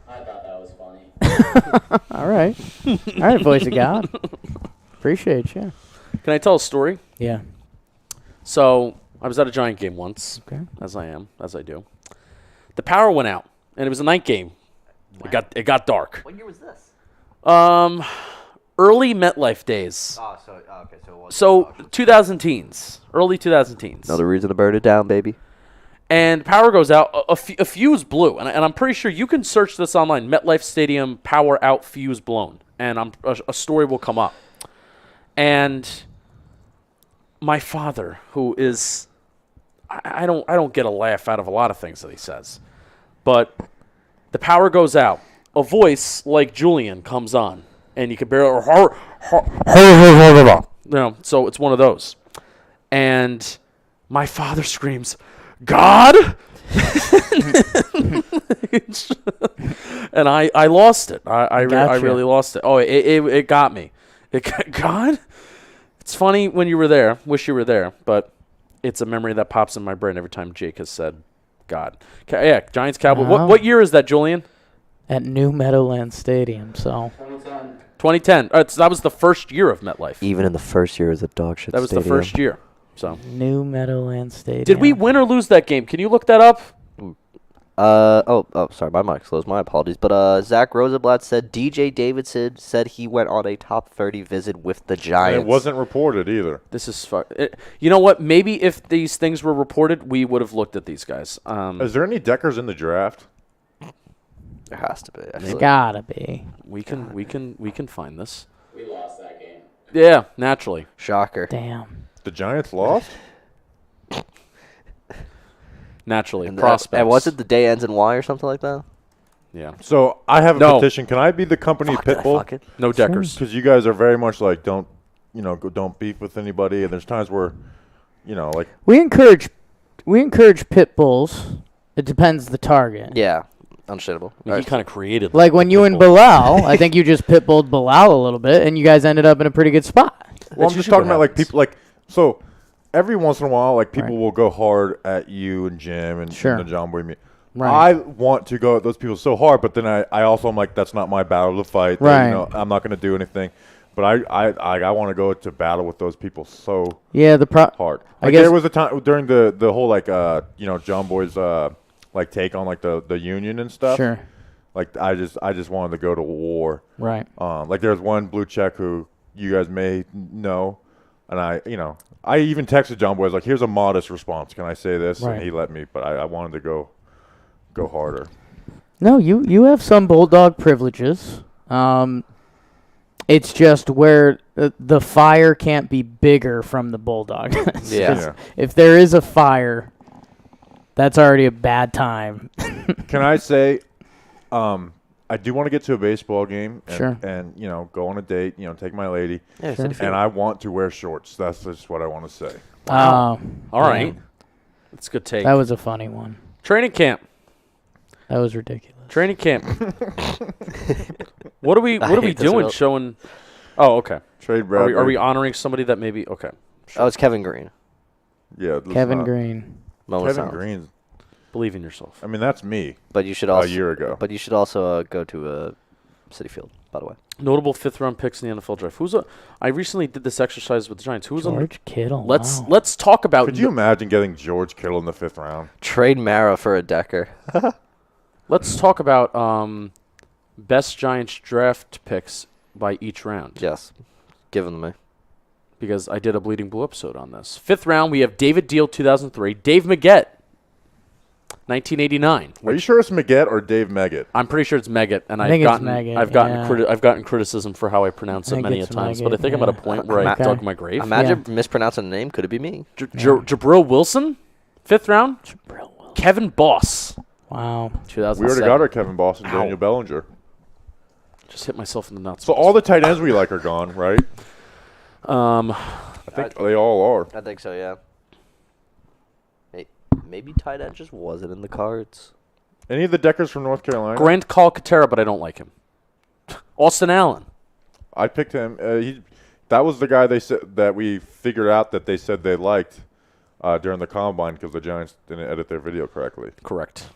Speaker 4: I thought that was funny.
Speaker 5: All right. All right, voice of God. Appreciate you.
Speaker 3: Can I tell a story?
Speaker 5: Yeah.
Speaker 3: So I was at a Giant game once,
Speaker 5: Okay.
Speaker 3: as I do. The power went out, and it was a night game. It got dark.
Speaker 2: What year was this?
Speaker 3: Early MetLife days.
Speaker 2: Oh, so okay, so it was.
Speaker 3: So 2000 teens, early 2000 teens.
Speaker 2: Another reason to burn it down, baby.
Speaker 3: And power goes out. A fuse blew, and I'm pretty sure you can search this online. MetLife Stadium power out, fuse blown, and a story will come up. And my father, who is, I don't get a laugh out of a lot of things that he says, but the power goes out. A voice like Julian comes on, and you can barely, so it's one of those. And my father screams, "God!" And I lost it. I
Speaker 5: Gotcha.
Speaker 3: really lost it. Oh, it got me. God? It's funny when you were there. Wish you were there, but it's a memory that pops in my brain every time Jake has said God. Yeah, Giants Cowboys.
Speaker 5: Wow.
Speaker 3: What year is that, Julian?
Speaker 5: At New Meadowlands Stadium. So
Speaker 3: 2010. That was the first year of MetLife.
Speaker 2: Even in the first year, it was a dog shit.
Speaker 3: That was the first year. So
Speaker 5: New Meadowlands Stadium.
Speaker 3: did we win or lose that game? Can you look that up?
Speaker 2: Sorry, my mic's closed. My apologies. But Zach Rosenblatt said DJ Davidson said he went on a top 30 visit with the
Speaker 1: And
Speaker 2: Giants.
Speaker 1: it wasn't reported either.
Speaker 3: This is you know what? Maybe if these things were reported, we would have looked at these guys.
Speaker 1: Is there any Deckers in the draft?
Speaker 2: There has to be. I
Speaker 5: It's
Speaker 2: feel like-
Speaker 5: gotta be.
Speaker 3: We can find this.
Speaker 4: We lost that game.
Speaker 3: Yeah, naturally.
Speaker 2: Shocker.
Speaker 5: Damn.
Speaker 1: The Giants lost?
Speaker 3: Naturally.
Speaker 2: And
Speaker 3: Prospects.
Speaker 2: And was it the day ends in Y or something like that?
Speaker 3: Yeah.
Speaker 1: So I have a
Speaker 3: No.
Speaker 1: petition. Can I be the company
Speaker 2: Fuck, did I
Speaker 1: Pitbull?
Speaker 2: fuck it?
Speaker 3: No Deckers.
Speaker 1: Because you guys are very much like don't beef with anybody. And there's times where, like
Speaker 5: We encourage pit bulls. It depends the target.
Speaker 2: Yeah. Understandable.
Speaker 3: I mean, he kind of created.
Speaker 5: Like when you and Bilal, I think you just pit bulled Bilal a little bit, and you guys ended up in a pretty good spot.
Speaker 1: Well,
Speaker 3: That's
Speaker 1: I'm just
Speaker 3: usually
Speaker 1: talking
Speaker 3: what
Speaker 1: about like
Speaker 3: happens.
Speaker 1: people like so. Every once in a while, like people
Speaker 5: Right.
Speaker 1: will go hard at you and Jim and
Speaker 5: Sure.
Speaker 1: the John Boy.
Speaker 5: Right.
Speaker 1: I want to go at those people so hard, but then I also am like that's not my battle to fight.
Speaker 5: Right.
Speaker 1: I'm not going to do anything. But I want to go to battle with those people so
Speaker 5: Yeah,
Speaker 1: hard.
Speaker 5: I
Speaker 1: Like
Speaker 5: guess-
Speaker 1: there was a time during the whole like John Boy's like take on like the union and stuff.
Speaker 5: Sure.
Speaker 1: Like I just wanted to go to war.
Speaker 5: Right.
Speaker 1: Like there's one blue check who you guys may know, and I even texted John Boy. I was like, "Here's a modest response. Can I say this?"
Speaker 5: Right.
Speaker 1: And he let me, but I wanted to go harder.
Speaker 5: No, you have some bulldog privileges. It's just where the fire can't be bigger from the bulldog.
Speaker 2: Yeah.
Speaker 1: Yeah.
Speaker 5: If there is a fire, that's already a bad time.
Speaker 1: Can I say, I do want to get to a baseball game and,
Speaker 5: Sure.
Speaker 1: and go on a date. Take my lady,
Speaker 2: Yeah,
Speaker 5: Sure.
Speaker 2: Citi Field.
Speaker 1: and I want to wear shorts. That's just what I want to say.
Speaker 3: All right.
Speaker 5: yeah.
Speaker 3: That's a good take.
Speaker 5: That was a funny one.
Speaker 3: Training camp.
Speaker 5: That was ridiculous.
Speaker 3: Training camp. What are we
Speaker 2: hate this
Speaker 3: doing?
Speaker 2: real-
Speaker 3: Showing. Oh, okay.
Speaker 1: Trade
Speaker 3: Are
Speaker 1: Bradbury.
Speaker 3: we honoring somebody that maybe? Okay.
Speaker 2: Oh, it's Kevin Green.
Speaker 1: Yeah, let's
Speaker 5: Kevin
Speaker 1: not-
Speaker 5: Green.
Speaker 2: Moment of
Speaker 1: Kevin
Speaker 2: silence.
Speaker 1: Green.
Speaker 3: Believe in yourself.
Speaker 1: I mean, that's me
Speaker 2: But you should
Speaker 1: a
Speaker 2: also
Speaker 1: year ago.
Speaker 2: But you should also go to Citi Field. By the way.
Speaker 3: Notable fifth-round picks in the NFL draft. I recently did this exercise with the Giants. Who's on?
Speaker 5: George Kittle.
Speaker 3: Let's
Speaker 5: wow.
Speaker 3: let's talk about.
Speaker 1: Could you imagine getting George Kittle in the 5th round?
Speaker 2: Trade Mara for a Decker.
Speaker 3: Let's talk about best Giants draft picks by each round.
Speaker 2: Yes. Give them to me.
Speaker 3: Because I did a Bleeding Blue episode on this. 5th round, we have David Deal, 2003. Dave Maggett, 1989.
Speaker 1: Are you sure it's Maggett or Dave Meggett?
Speaker 3: I'm pretty sure it's Maggett, and
Speaker 5: I
Speaker 3: I've
Speaker 5: think it's
Speaker 3: gotten
Speaker 5: Maggett,
Speaker 3: I've gotten criticism for how I pronounce
Speaker 5: I
Speaker 3: it
Speaker 5: think
Speaker 3: many a
Speaker 5: it's
Speaker 3: times. But I
Speaker 5: Maggett,
Speaker 3: think I'm at a
Speaker 5: yeah.
Speaker 3: point where I
Speaker 2: Okay.
Speaker 3: dug my grave.
Speaker 2: Imagine mispronouncing the name. Could it be me?
Speaker 3: Jabril Wilson, 5th round.
Speaker 5: Jabril Wilson.
Speaker 3: Kevin Boss,
Speaker 5: Wow.
Speaker 3: 2007.
Speaker 1: We already got our Kevin Boss and
Speaker 3: Ow.
Speaker 1: Daniel Bellinger.
Speaker 3: Just hit myself in the nuts.
Speaker 1: So all the tight ends we like are gone, right?
Speaker 3: Um,
Speaker 1: I think they all are.
Speaker 2: I think so. Yeah. Maybe tight end just wasn't in the cards.
Speaker 1: Any of the Deckers from North Carolina?
Speaker 3: Grant Calcaterra, but I don't like him. Austin Allen.
Speaker 1: I picked him. That was the guy they said that we figured out that they said they liked during the combine because the Giants didn't edit their video correctly.
Speaker 3: Correct.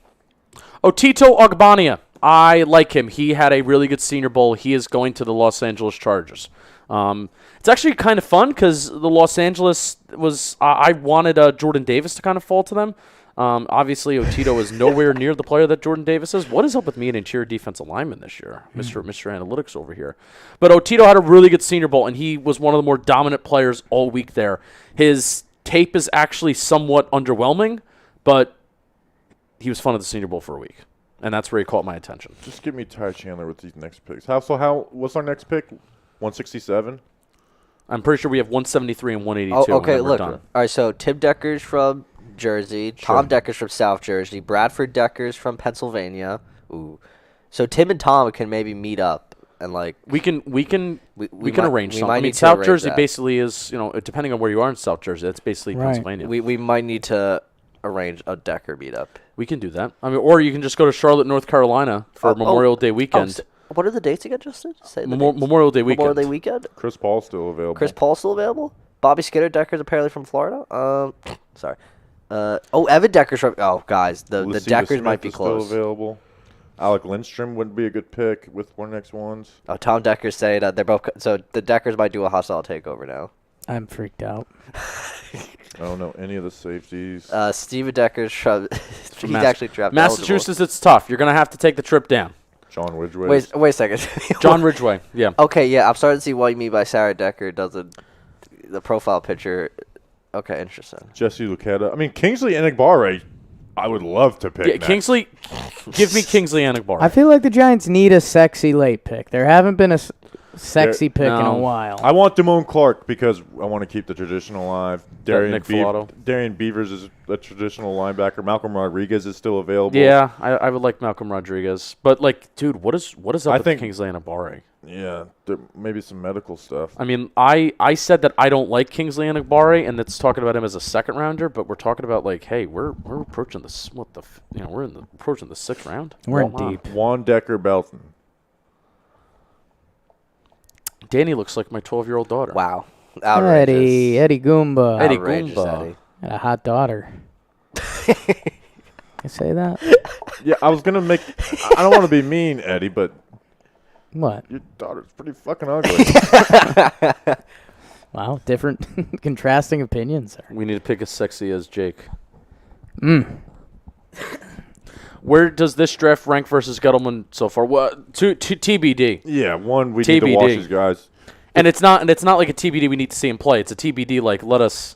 Speaker 3: Otito Ogbania. I like him. He had a really good Senior Bowl. He is going to the Los Angeles Chargers. It's actually kind of fun because the Los Angeles was. I wanted Jordan Davis to kind of fall to them. Obviously, Otito is nowhere near the player that Jordan Davis is. What is up with me and interior defensive lineman this year, Mr. Analytics over here? But Otito had a really good Senior Bowl, and he was one of the more dominant players all week there. His tape is actually somewhat underwhelming, but he was fun at the Senior Bowl for a week, and that's where he caught my attention.
Speaker 1: Just give me Ty Chandler with these next picks. What's our next pick? 167?
Speaker 3: I'm pretty sure we have 173 and 182.
Speaker 2: Oh, okay.
Speaker 3: and then we're
Speaker 2: Look.
Speaker 3: done.
Speaker 2: All right. So Tim Decker's from Jersey. Tom Decker's from South Jersey. Bradford Decker's from Pennsylvania. Ooh. So Tim and Tom can maybe meet up and like
Speaker 3: We can arrange something. I mean,
Speaker 2: need to
Speaker 3: South
Speaker 2: arrange
Speaker 3: Jersey
Speaker 2: that.
Speaker 3: basically is, depending on where you are in South Jersey, that's basically
Speaker 5: Right.
Speaker 3: Pennsylvania.
Speaker 2: We might need to arrange a Decker meetup.
Speaker 3: We can do that. I mean, or you can just go to Charlotte, North Carolina for Memorial Day weekend.
Speaker 2: What are the dates again, Justin? Say the dates.
Speaker 3: Memorial Day weekend.
Speaker 2: Memorial Day weekend.
Speaker 1: Chris Paul's still available.
Speaker 2: Chris Paul's still available. Bobby Skinner Decker's apparently from Florida. Sorry. Evan Decker's from. Oh, guys, the
Speaker 1: Lasita
Speaker 2: Deckers
Speaker 1: Smith
Speaker 2: might be
Speaker 1: is still
Speaker 2: close.
Speaker 1: available. Alec Lindstrom wouldn't be a good pick with one next ones.
Speaker 2: Oh, Tom Decker's saying they're both. So the Deckers might do a hostile takeover now.
Speaker 5: I'm freaked out.
Speaker 1: I don't know any of the safeties.
Speaker 2: Steven Decker's he's
Speaker 3: Mass-
Speaker 2: actually draft
Speaker 3: Massachusetts, it's tough. You're going to have to take the trip down.
Speaker 1: John Ridgway.
Speaker 2: Wait a second.
Speaker 3: John Ridgway, yeah.
Speaker 2: Okay, yeah, I'm starting to see what you mean by Sarah Decker doesn't. The profile picture. Okay, interesting.
Speaker 1: Jesse Luketa. I mean, Kingsley Enagbare, I would love to pick.
Speaker 3: Yeah,
Speaker 1: next.
Speaker 3: Kingsley, give me Kingsley Enagbare.
Speaker 5: I feel like the Giants need a sexy late pick. There haven't been a sexy pick in a
Speaker 3: no.
Speaker 5: while.
Speaker 1: I want Damone Clark because I want to keep the tradition alive.
Speaker 3: Nick Filato.
Speaker 1: Darian Beavers is a traditional linebacker. Malcolm Rodriguez is still available.
Speaker 3: Yeah, I would like Malcolm Rodriguez. But, like, dude, what is up
Speaker 1: I
Speaker 3: with
Speaker 1: think-
Speaker 3: Kingsley Enagbare?
Speaker 1: Yeah, there maybe some medical stuff.
Speaker 3: I mean, I said that I don't like Kingsley Enagbare, and that's talking about him as a second rounder. But we're talking about like, hey, we're approaching this. We're approaching the 6th round.
Speaker 5: We're in
Speaker 3: Wow.
Speaker 5: deep.
Speaker 1: Juan Decker Belton.
Speaker 3: Danny looks like my 12-year-old daughter.
Speaker 2: Wow. Outrageous.
Speaker 5: Eddie Goomba.
Speaker 3: Eddie
Speaker 2: Outrageous,
Speaker 3: Goomba.
Speaker 2: Eddie.
Speaker 5: Got a hot daughter. I say that?
Speaker 1: Yeah, I was gonna make. I don't want to be mean, Eddie, but
Speaker 5: What?
Speaker 1: your daughter's pretty fucking ugly.
Speaker 5: Wow, different contrasting opinions there.
Speaker 3: We need to pick as sexy as Jake.
Speaker 5: Mm.
Speaker 3: Where does this draft rank versus Gettleman so far? What TBD.
Speaker 1: Yeah, one we need to
Speaker 3: TBD.
Speaker 1: watch these guys.
Speaker 3: And it's not like a TBD we need to see him play. It's a TBD like let us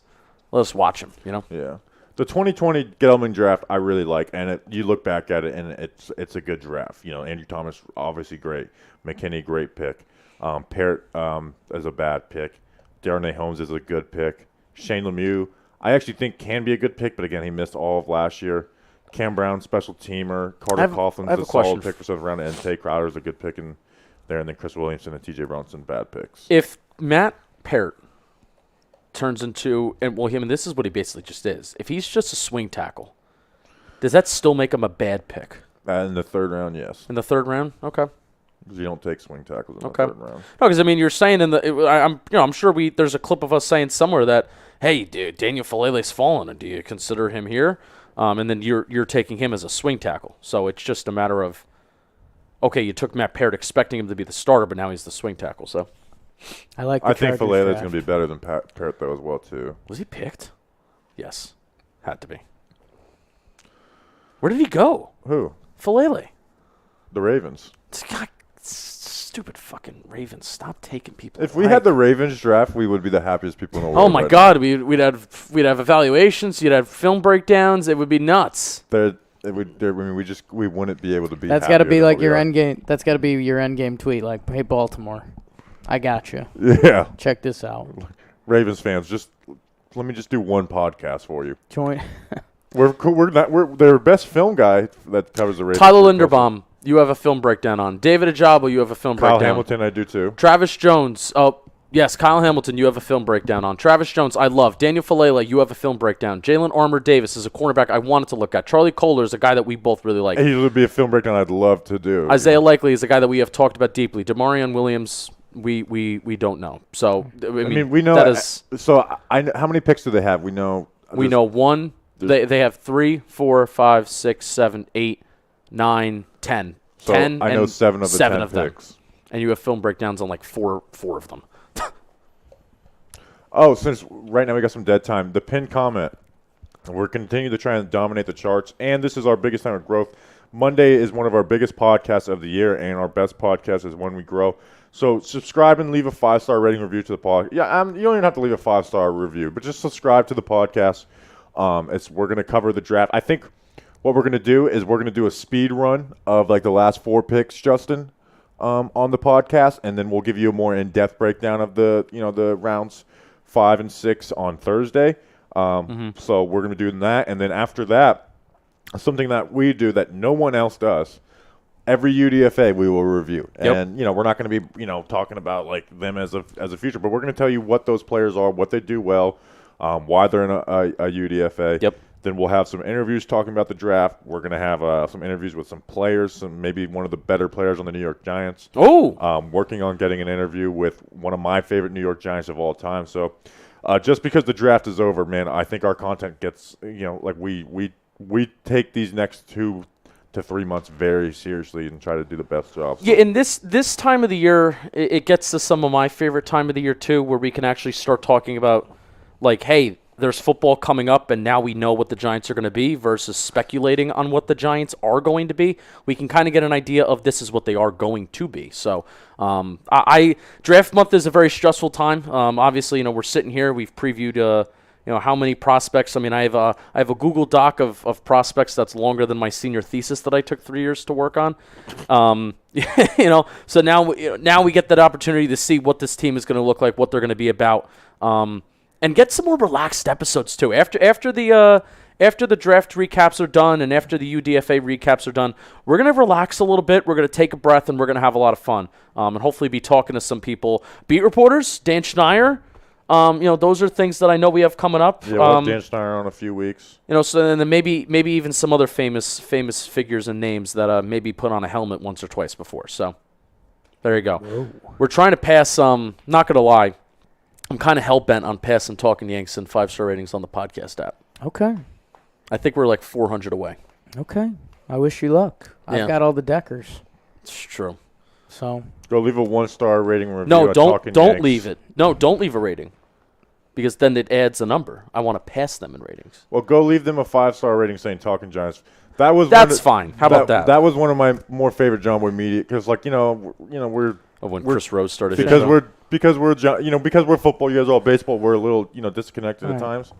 Speaker 3: watch him, you know?
Speaker 1: Yeah, the 2020 Gettleman draft I really like, and you look back at it and it's a good draft. You know, Andrew Thomas obviously great, McKinney great pick, Parrott is a bad pick, Darnay Holmes is a good pick, Shane Lemieux I actually think can be a good pick, but again he missed all of last year. Cam Brown, special teamer, Carter Coughlin's a solid pick for 7th round, and Tay Crowder's a good pick in there, and then Chris Williamson and T.J. Bronson bad picks.
Speaker 3: If Matt Parrott turns into this is what he basically just is. If he's just a swing tackle, does that still make him a bad pick?
Speaker 1: In the 3rd round, yes,
Speaker 3: In the 3rd round? Okay.
Speaker 1: because you don't take swing tackles in
Speaker 3: Okay.
Speaker 1: the 3rd round.
Speaker 3: No, because I mean, you're saying I'm sure there's a clip of us saying somewhere that, hey, dude, Daniel Falele's fallen, and do you consider him here? And then you're taking him as a swing tackle. So it's just a matter of, okay, you took Matt Parrott expecting him to be the starter, but now he's the swing tackle. So
Speaker 5: I like. The
Speaker 1: I think
Speaker 5: Chargers
Speaker 1: Falele's
Speaker 5: draft.
Speaker 1: going to be better than Parrott though as well too.
Speaker 3: was he picked? Yes, had to be. Where did he go?
Speaker 1: Who?
Speaker 3: Falele.
Speaker 1: The Ravens.
Speaker 3: God, stupid fucking Ravens. Stop taking people.
Speaker 1: If we had the Ravens draft, we would be the happiest people in the world.
Speaker 3: Oh my
Speaker 1: right
Speaker 3: God, we'd have evaluations. You'd have film breakdowns. It would be nuts.
Speaker 1: now. We wouldn't be able to be.
Speaker 5: That's got to
Speaker 1: happier
Speaker 5: be
Speaker 1: than
Speaker 5: like
Speaker 1: what we
Speaker 5: your
Speaker 1: are.
Speaker 5: end game. That's got to be your end game tweet. Like, hey Baltimore, I got you.
Speaker 1: Yeah,
Speaker 5: Check this out.
Speaker 1: Ravens fans, just let me just do one podcast for you.
Speaker 5: Join.
Speaker 1: We're their best film guy that covers the Ravens.
Speaker 3: Tyler Linderbaum, you have a film breakdown on. David Ajabo, you have a film
Speaker 1: Kyle
Speaker 3: breakdown.
Speaker 1: Hamilton, I do too.
Speaker 3: Travis Jones. Oh, yes, Kyle Hamilton, you have a film breakdown on. Travis Jones, I love. Daniel Falele, you have a film breakdown. Jalen Armour Davis is a cornerback I wanted to look at. Charlie Kohler is a guy that we both really like.
Speaker 1: He would be a film breakdown I'd love to do.
Speaker 3: Isaiah Likely is a guy that we have talked about deeply. Demarion Williams, we don't know. So I mean
Speaker 1: we know.
Speaker 3: that is.
Speaker 1: So how many picks do they have? We know.
Speaker 3: We know one. They have 3, 4, 5, 6, 7, 8, 9, 10.
Speaker 1: So
Speaker 3: 10
Speaker 1: I know
Speaker 3: and
Speaker 1: 7 of the 10
Speaker 3: of them.
Speaker 1: picks.
Speaker 3: And you have film breakdowns on like four of them.
Speaker 1: Oh, since right now we got some dead time, the pinned comment. We're continuing to try and dominate the charts, and this is our biggest time of growth. Monday is one of our biggest podcasts of the year, and our best podcast is when we grow. So subscribe and leave a 5-star rating review to the podcast. Yeah, you don't even have to leave a 5-star review, but just subscribe to the podcast. We're going to cover the draft. I think what we're going to do is we're going to do a speed run of like the last 4 picks, Justin, on the podcast, and then we'll give you a more in-depth breakdown of the rounds 5 and 6 on Thursday. So we're going to be doing that, and then after that, something that we do that no one else does. Every UDFA we will review, and we're not going to be talking about like them as a future, but we're going to tell you what those players are, what they do well, why they're in a UDFA.
Speaker 3: Yep.
Speaker 1: Then we'll have some interviews talking about the draft. We're going to have some interviews with some players, maybe one of the better players on the New York Giants.
Speaker 3: Oh,
Speaker 1: Working on getting an interview with one of my favorite New York Giants of all time. So just because the draft is over, man, I think our content gets we take these next 2 to 3 months very seriously and try to do the best job. So.
Speaker 3: Yeah, and this time of the year, it gets to some of my favorite time of the year too, where we can actually start talking about, like, hey, there's football coming up, and now we know what the Giants are going to be versus speculating on what the Giants are going to be. We can kind of get an idea of this is what they are going to be. So, draft month is a very stressful time. Obviously, we're sitting here, we've previewed. How many prospects? I mean, I have a Google Doc of prospects that's longer than my senior thesis that I took 3 years to work on. So now we get that opportunity to see what this team is going to look like, what they're going to be about, and get some more relaxed episodes too. After the draft recaps are done and after the UDFA recaps are done, we're going to relax a little bit. We're going to take a breath and we're going to have a lot of fun, and hopefully be talking to some people, beat reporters, Dan Schneier. Those are things that I know we have coming up.
Speaker 1: Yeah, we'll have Dan Schneier on a few weeks.
Speaker 3: So then maybe even some other famous figures and names that maybe put on a helmet once or twice before. So there you go. Whoa. We're trying to pass. Not gonna lie, I'm kind of hell bent on passing Talking Yanks and 5-star ratings on the podcast app.
Speaker 5: Okay.
Speaker 3: I think we're like 400 away.
Speaker 5: Okay. I wish you luck.
Speaker 3: Yeah.
Speaker 5: I've got all the deckers.
Speaker 3: It's true.
Speaker 5: So
Speaker 1: Go leave a 1-star rating review.
Speaker 3: No,
Speaker 1: at
Speaker 3: don't
Speaker 1: Talking Yanks.
Speaker 3: leave it. No, don't leave a rating. Because then it adds a number. I want to pass them in ratings.
Speaker 1: Well, go leave them a 5-star rating saying Talking Giants.
Speaker 3: That's fine. How about that?
Speaker 1: That was one of my more favorite John Boy Media because, we're
Speaker 3: when Chris Rose started
Speaker 1: because we're football. You guys are all baseball. We're a little disconnected at times.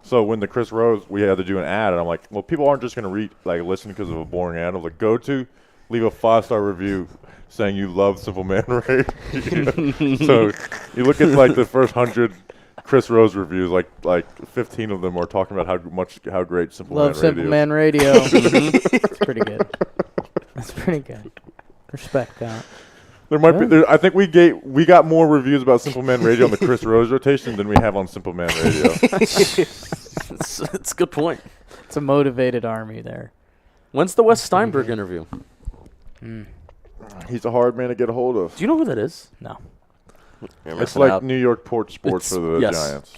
Speaker 1: So when the Chris Rose, we had to do an ad, and I'm like, well, people aren't just going to listen because of a boring ad. I'm like, leave a 5-star review saying you love Simple Man Radio. So you look at the first 100. Chris Rose reviews, like 15 of them are talking about how great Simple Man Radio is.
Speaker 5: Love Simple Man Radio. That's pretty good. That's pretty good. Respect that.
Speaker 1: There might be. I think we got more reviews about Simple Man Radio on the Chris Rose rotation than we have on Simple Man Radio.
Speaker 3: It's a good point.
Speaker 5: It's a motivated army there.
Speaker 3: When's the Wes Steinberg interview?
Speaker 1: He's a hard man to get a hold of.
Speaker 3: Do you know who that is?
Speaker 5: No.
Speaker 1: It's like New York port sports for the Giants.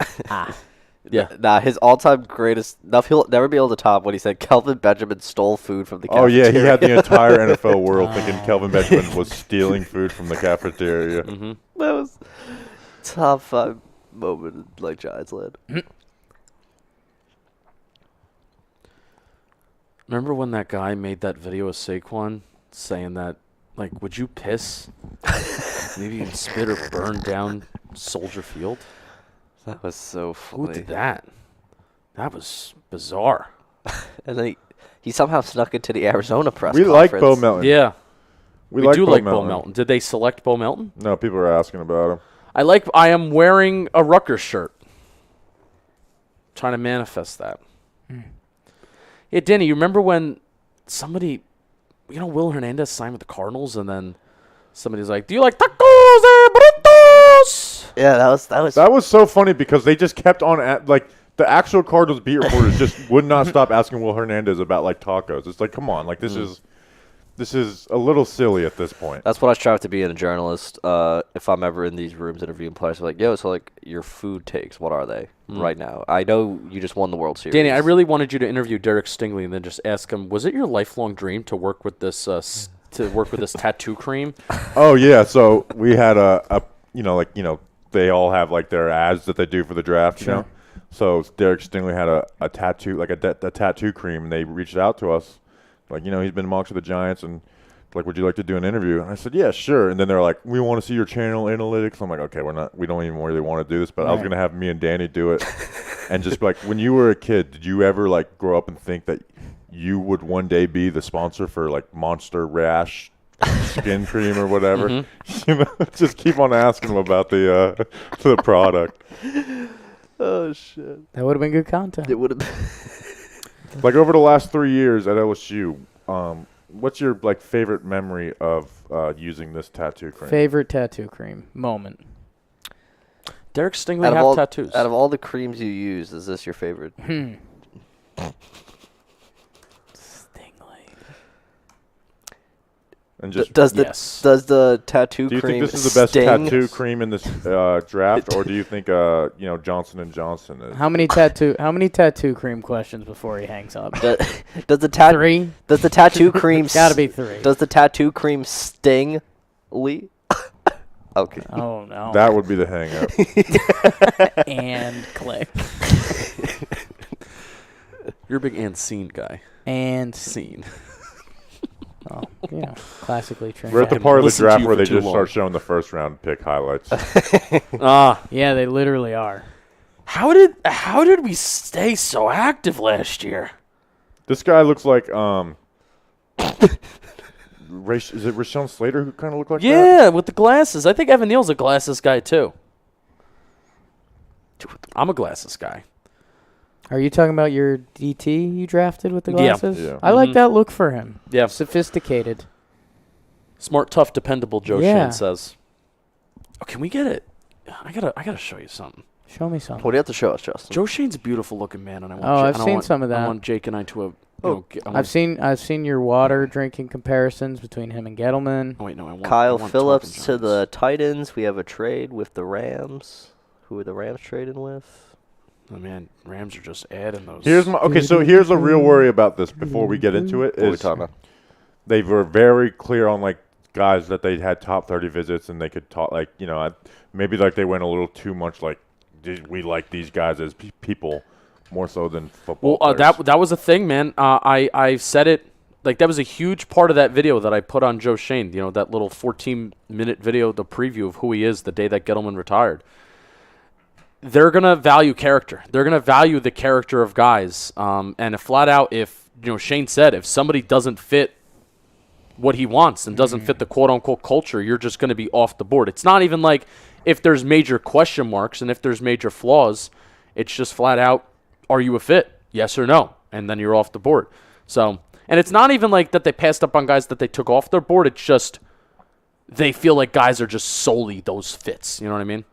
Speaker 3: Yeah.
Speaker 2: Nah, his all-time greatest stuff, he'll never be able to top when he said Kelvin Benjamin stole food from the
Speaker 1: Oh,
Speaker 2: cafeteria.
Speaker 1: yeah, he had the entire NFL world thinking Kelvin Benjamin was stealing food from the cafeteria.
Speaker 3: Mm-hmm.
Speaker 2: That was top 5 moment in Giants land.
Speaker 3: Remember when that guy made that video of Saquon saying that, would you piss? Maybe you'd spit or burn down Soldier Field?
Speaker 2: That was so funny.
Speaker 3: Who did that? That was bizarre.
Speaker 2: And then he somehow snuck into the Arizona press
Speaker 1: We
Speaker 2: conference.
Speaker 1: like Bo Melton.
Speaker 3: Yeah. We do like Bo
Speaker 1: Melton.
Speaker 3: Melton. Did they select Bo Melton?
Speaker 1: No, people are asking about him.
Speaker 3: I am wearing a Rutgers shirt. Trying to manifest that. Yeah, Danny, you remember when somebody, Will Hernandez signed with the Cardinals, and then somebody's like, "Do you like tacos and burritos?"
Speaker 2: Yeah,
Speaker 1: That was so funny because they just kept on the actual Cardinals beat reporters just would not stop asking Will Hernandez about tacos. It's like, come on, this is a little silly at this point.
Speaker 2: That's what I strive to be in a journalist. If I'm ever in these rooms interviewing players, I'm like, yo, so your food takes, what are they right now? I know you just won the World Series.
Speaker 3: Danny, I really wanted you to interview Derek Stingley and then just ask him, was it your lifelong dream to work with this tattoo cream?
Speaker 1: Oh yeah, so we had they all have their ads that they do for the draft,
Speaker 5: Sure.
Speaker 1: So Derek Stingley had a tattoo, a tattoo cream, and they reached out to us. He's been amongst the Giants, and would you like to do an interview? And I said, yeah, sure. And then they're like, we want to see your channel analytics. I'm like, okay, we don't even really want to do this, but I was going to have me and Danny do it. And just when you were a kid, did you ever grow up and think that you would one day be the sponsor for Monster Rash skin cream or whatever?
Speaker 3: Mm-hmm.
Speaker 1: Just keep on asking them about the product.
Speaker 2: Oh, shit.
Speaker 5: That would have been good content.
Speaker 2: It would have been.
Speaker 1: Over the last 3 years at LSU, what's your favorite memory of using this tattoo cream?
Speaker 5: Favorite tattoo cream moment.
Speaker 3: Derek Stingley have tattoos.
Speaker 2: Out of all the creams you use, is this your favorite?
Speaker 5: Stingley.
Speaker 1: And just
Speaker 2: Does the
Speaker 3: Yes.
Speaker 2: does the tattoo
Speaker 1: do you
Speaker 2: cream
Speaker 1: think this is the best
Speaker 2: sting?
Speaker 1: tattoo cream in this draft, or do you think Johnson and Johnson is?
Speaker 5: How many tattoo cream questions before he hangs up?
Speaker 2: Does the tattoo
Speaker 5: 3?
Speaker 2: does the tattoo cream
Speaker 5: Gotta be 3.
Speaker 2: Does the tattoo cream sting, Lee? Okay.
Speaker 5: Oh no.
Speaker 1: That would be the hang up.
Speaker 5: And click.
Speaker 3: You're a big and scene guy.
Speaker 5: And
Speaker 3: Scene.
Speaker 5: oh, yeah, classically trained.
Speaker 1: We're at the
Speaker 3: Fucking
Speaker 1: part of the
Speaker 3: listen to
Speaker 1: draft
Speaker 3: you
Speaker 1: where
Speaker 3: for
Speaker 1: they
Speaker 3: too
Speaker 1: just
Speaker 3: long.
Speaker 1: start showing the first round pick highlights.
Speaker 5: Yeah, they literally are.
Speaker 3: How did we stay so active last year?
Speaker 1: This guy looks like is it Rashawn Slater who kind of looked like that?
Speaker 3: Yeah, with the glasses. I think Evan Neal's a glasses guy too. I'm a glasses guy.
Speaker 5: Are you talking about your DT you drafted with the
Speaker 3: Yeah.
Speaker 5: glasses?
Speaker 1: Yeah.
Speaker 5: I like
Speaker 3: Mhm.
Speaker 5: that look for him.
Speaker 3: Yeah.
Speaker 5: Sophisticated.
Speaker 3: Smart, tough, dependable, Joe
Speaker 5: Yeah.
Speaker 3: Shane says. Oh, can we get it? I gotta show you something.
Speaker 5: Show me something.
Speaker 2: What do you have to show us, Justin?
Speaker 3: Joe Shane's a beautiful looking man, and I want.
Speaker 5: Oh, I've
Speaker 3: and I
Speaker 5: seen
Speaker 3: want-
Speaker 5: some of
Speaker 3: I
Speaker 5: that.
Speaker 3: want Jake and I to
Speaker 5: I've seen your water drinking comparisons between him and Gettleman.
Speaker 3: Oh wait, no, I want
Speaker 2: Kyle
Speaker 3: I want
Speaker 2: Phillips
Speaker 3: Talking
Speaker 2: to the
Speaker 3: Giants.
Speaker 2: Titans. We have a trade with the Rams. Who are the Rams trading with?
Speaker 3: Oh man, Rams are just adding those.
Speaker 1: So here's a real worry about this before we get into it.
Speaker 2: What are we
Speaker 1: Is
Speaker 2: talking about?
Speaker 1: they were very clear on like guys that they had top 30 visits and they could talk maybe like they went a little too much like did we like these guys as people more so than football
Speaker 3: Well,
Speaker 1: players.
Speaker 3: that was a thing, man. I said it like that was a huge part of that video that I put on Joe Shane. You know, that little 14-minute video, the preview of who he is the day that Gettleman retired. They're gonna value character. They're gonna value the character of guys. And flat out, if Shane said, if somebody doesn't fit what he wants and doesn't fit the quote unquote culture, you're just gonna be off the board. It's not even like if there's major question marks and if there's major flaws. It's just flat out, are you a fit? Yes or no, and then you're off the board. So, and it's not even like that they passed up on guys that they took off their board. It's just they feel like guys are just solely those fits. You know what I mean?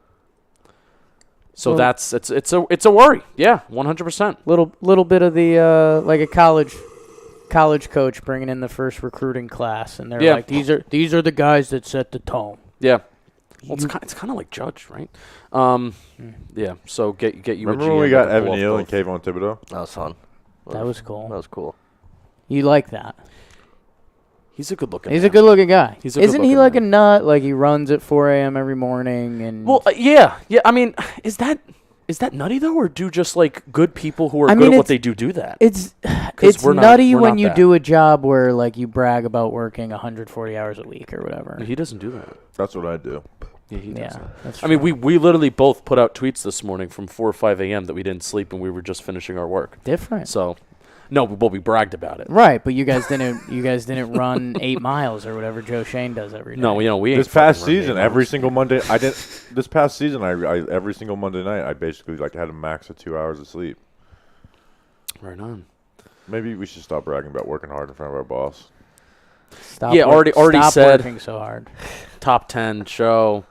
Speaker 3: So
Speaker 5: Well-
Speaker 3: it's a worry. Yeah, 100%.
Speaker 5: Little bit of the like a college coach bringing in the first recruiting class, and they're
Speaker 3: Yeah.
Speaker 5: like, these are the guys that set the tone.
Speaker 3: Yeah. Well, it's kind of like Judge, right? Yeah. So get you.
Speaker 1: Remember
Speaker 3: a
Speaker 1: when
Speaker 3: GM
Speaker 1: we got
Speaker 3: that can pull
Speaker 1: Evan
Speaker 3: off
Speaker 1: Neal and
Speaker 3: both.
Speaker 1: Kayvon Thibodeau?
Speaker 2: That was fun.
Speaker 5: That was cool.
Speaker 2: That was cool.
Speaker 5: You like that?
Speaker 3: He's a good looking.
Speaker 5: He's a good-looking guy.
Speaker 3: He's a
Speaker 5: Isn't he
Speaker 3: good-looking
Speaker 5: like
Speaker 3: man.
Speaker 5: a nut? Like he runs at 4 a.m. every morning, and
Speaker 3: Well, yeah. I mean, is that nutty though, or do just like good people who are
Speaker 5: I
Speaker 3: good
Speaker 5: mean,
Speaker 3: at what
Speaker 5: it's-
Speaker 3: they do that?
Speaker 5: it's
Speaker 3: we're not-
Speaker 5: nutty
Speaker 3: we're
Speaker 5: when
Speaker 3: not
Speaker 5: you
Speaker 3: that.
Speaker 5: do a job where like you brag about working 140 hours a week or whatever.
Speaker 3: He doesn't do that.
Speaker 1: That's what I do.
Speaker 3: Yeah, he
Speaker 5: Yeah,
Speaker 3: doesn't.
Speaker 5: that's
Speaker 3: I mean,
Speaker 5: true.
Speaker 3: we literally both put out tweets this morning from 4 or 5 a.m. that we didn't sleep and we were just finishing our work.
Speaker 5: different.
Speaker 3: So, no, but we bragged about it.
Speaker 5: Right, but you guys didn't run 8 miles or whatever Joe Shane does every day.
Speaker 3: No, we ain't
Speaker 1: This past
Speaker 3: fucking running
Speaker 1: season,
Speaker 3: eight
Speaker 1: every
Speaker 3: miles.
Speaker 1: single Monday, I didn't. This past season, I every single Monday night, I basically like had a max of 2 hours of sleep.
Speaker 3: Right on.
Speaker 1: Maybe we should stop bragging about working hard in front of our boss.
Speaker 5: Stop
Speaker 3: Yeah, already
Speaker 5: stop
Speaker 3: said.
Speaker 5: working so hard.
Speaker 3: Top 10 show.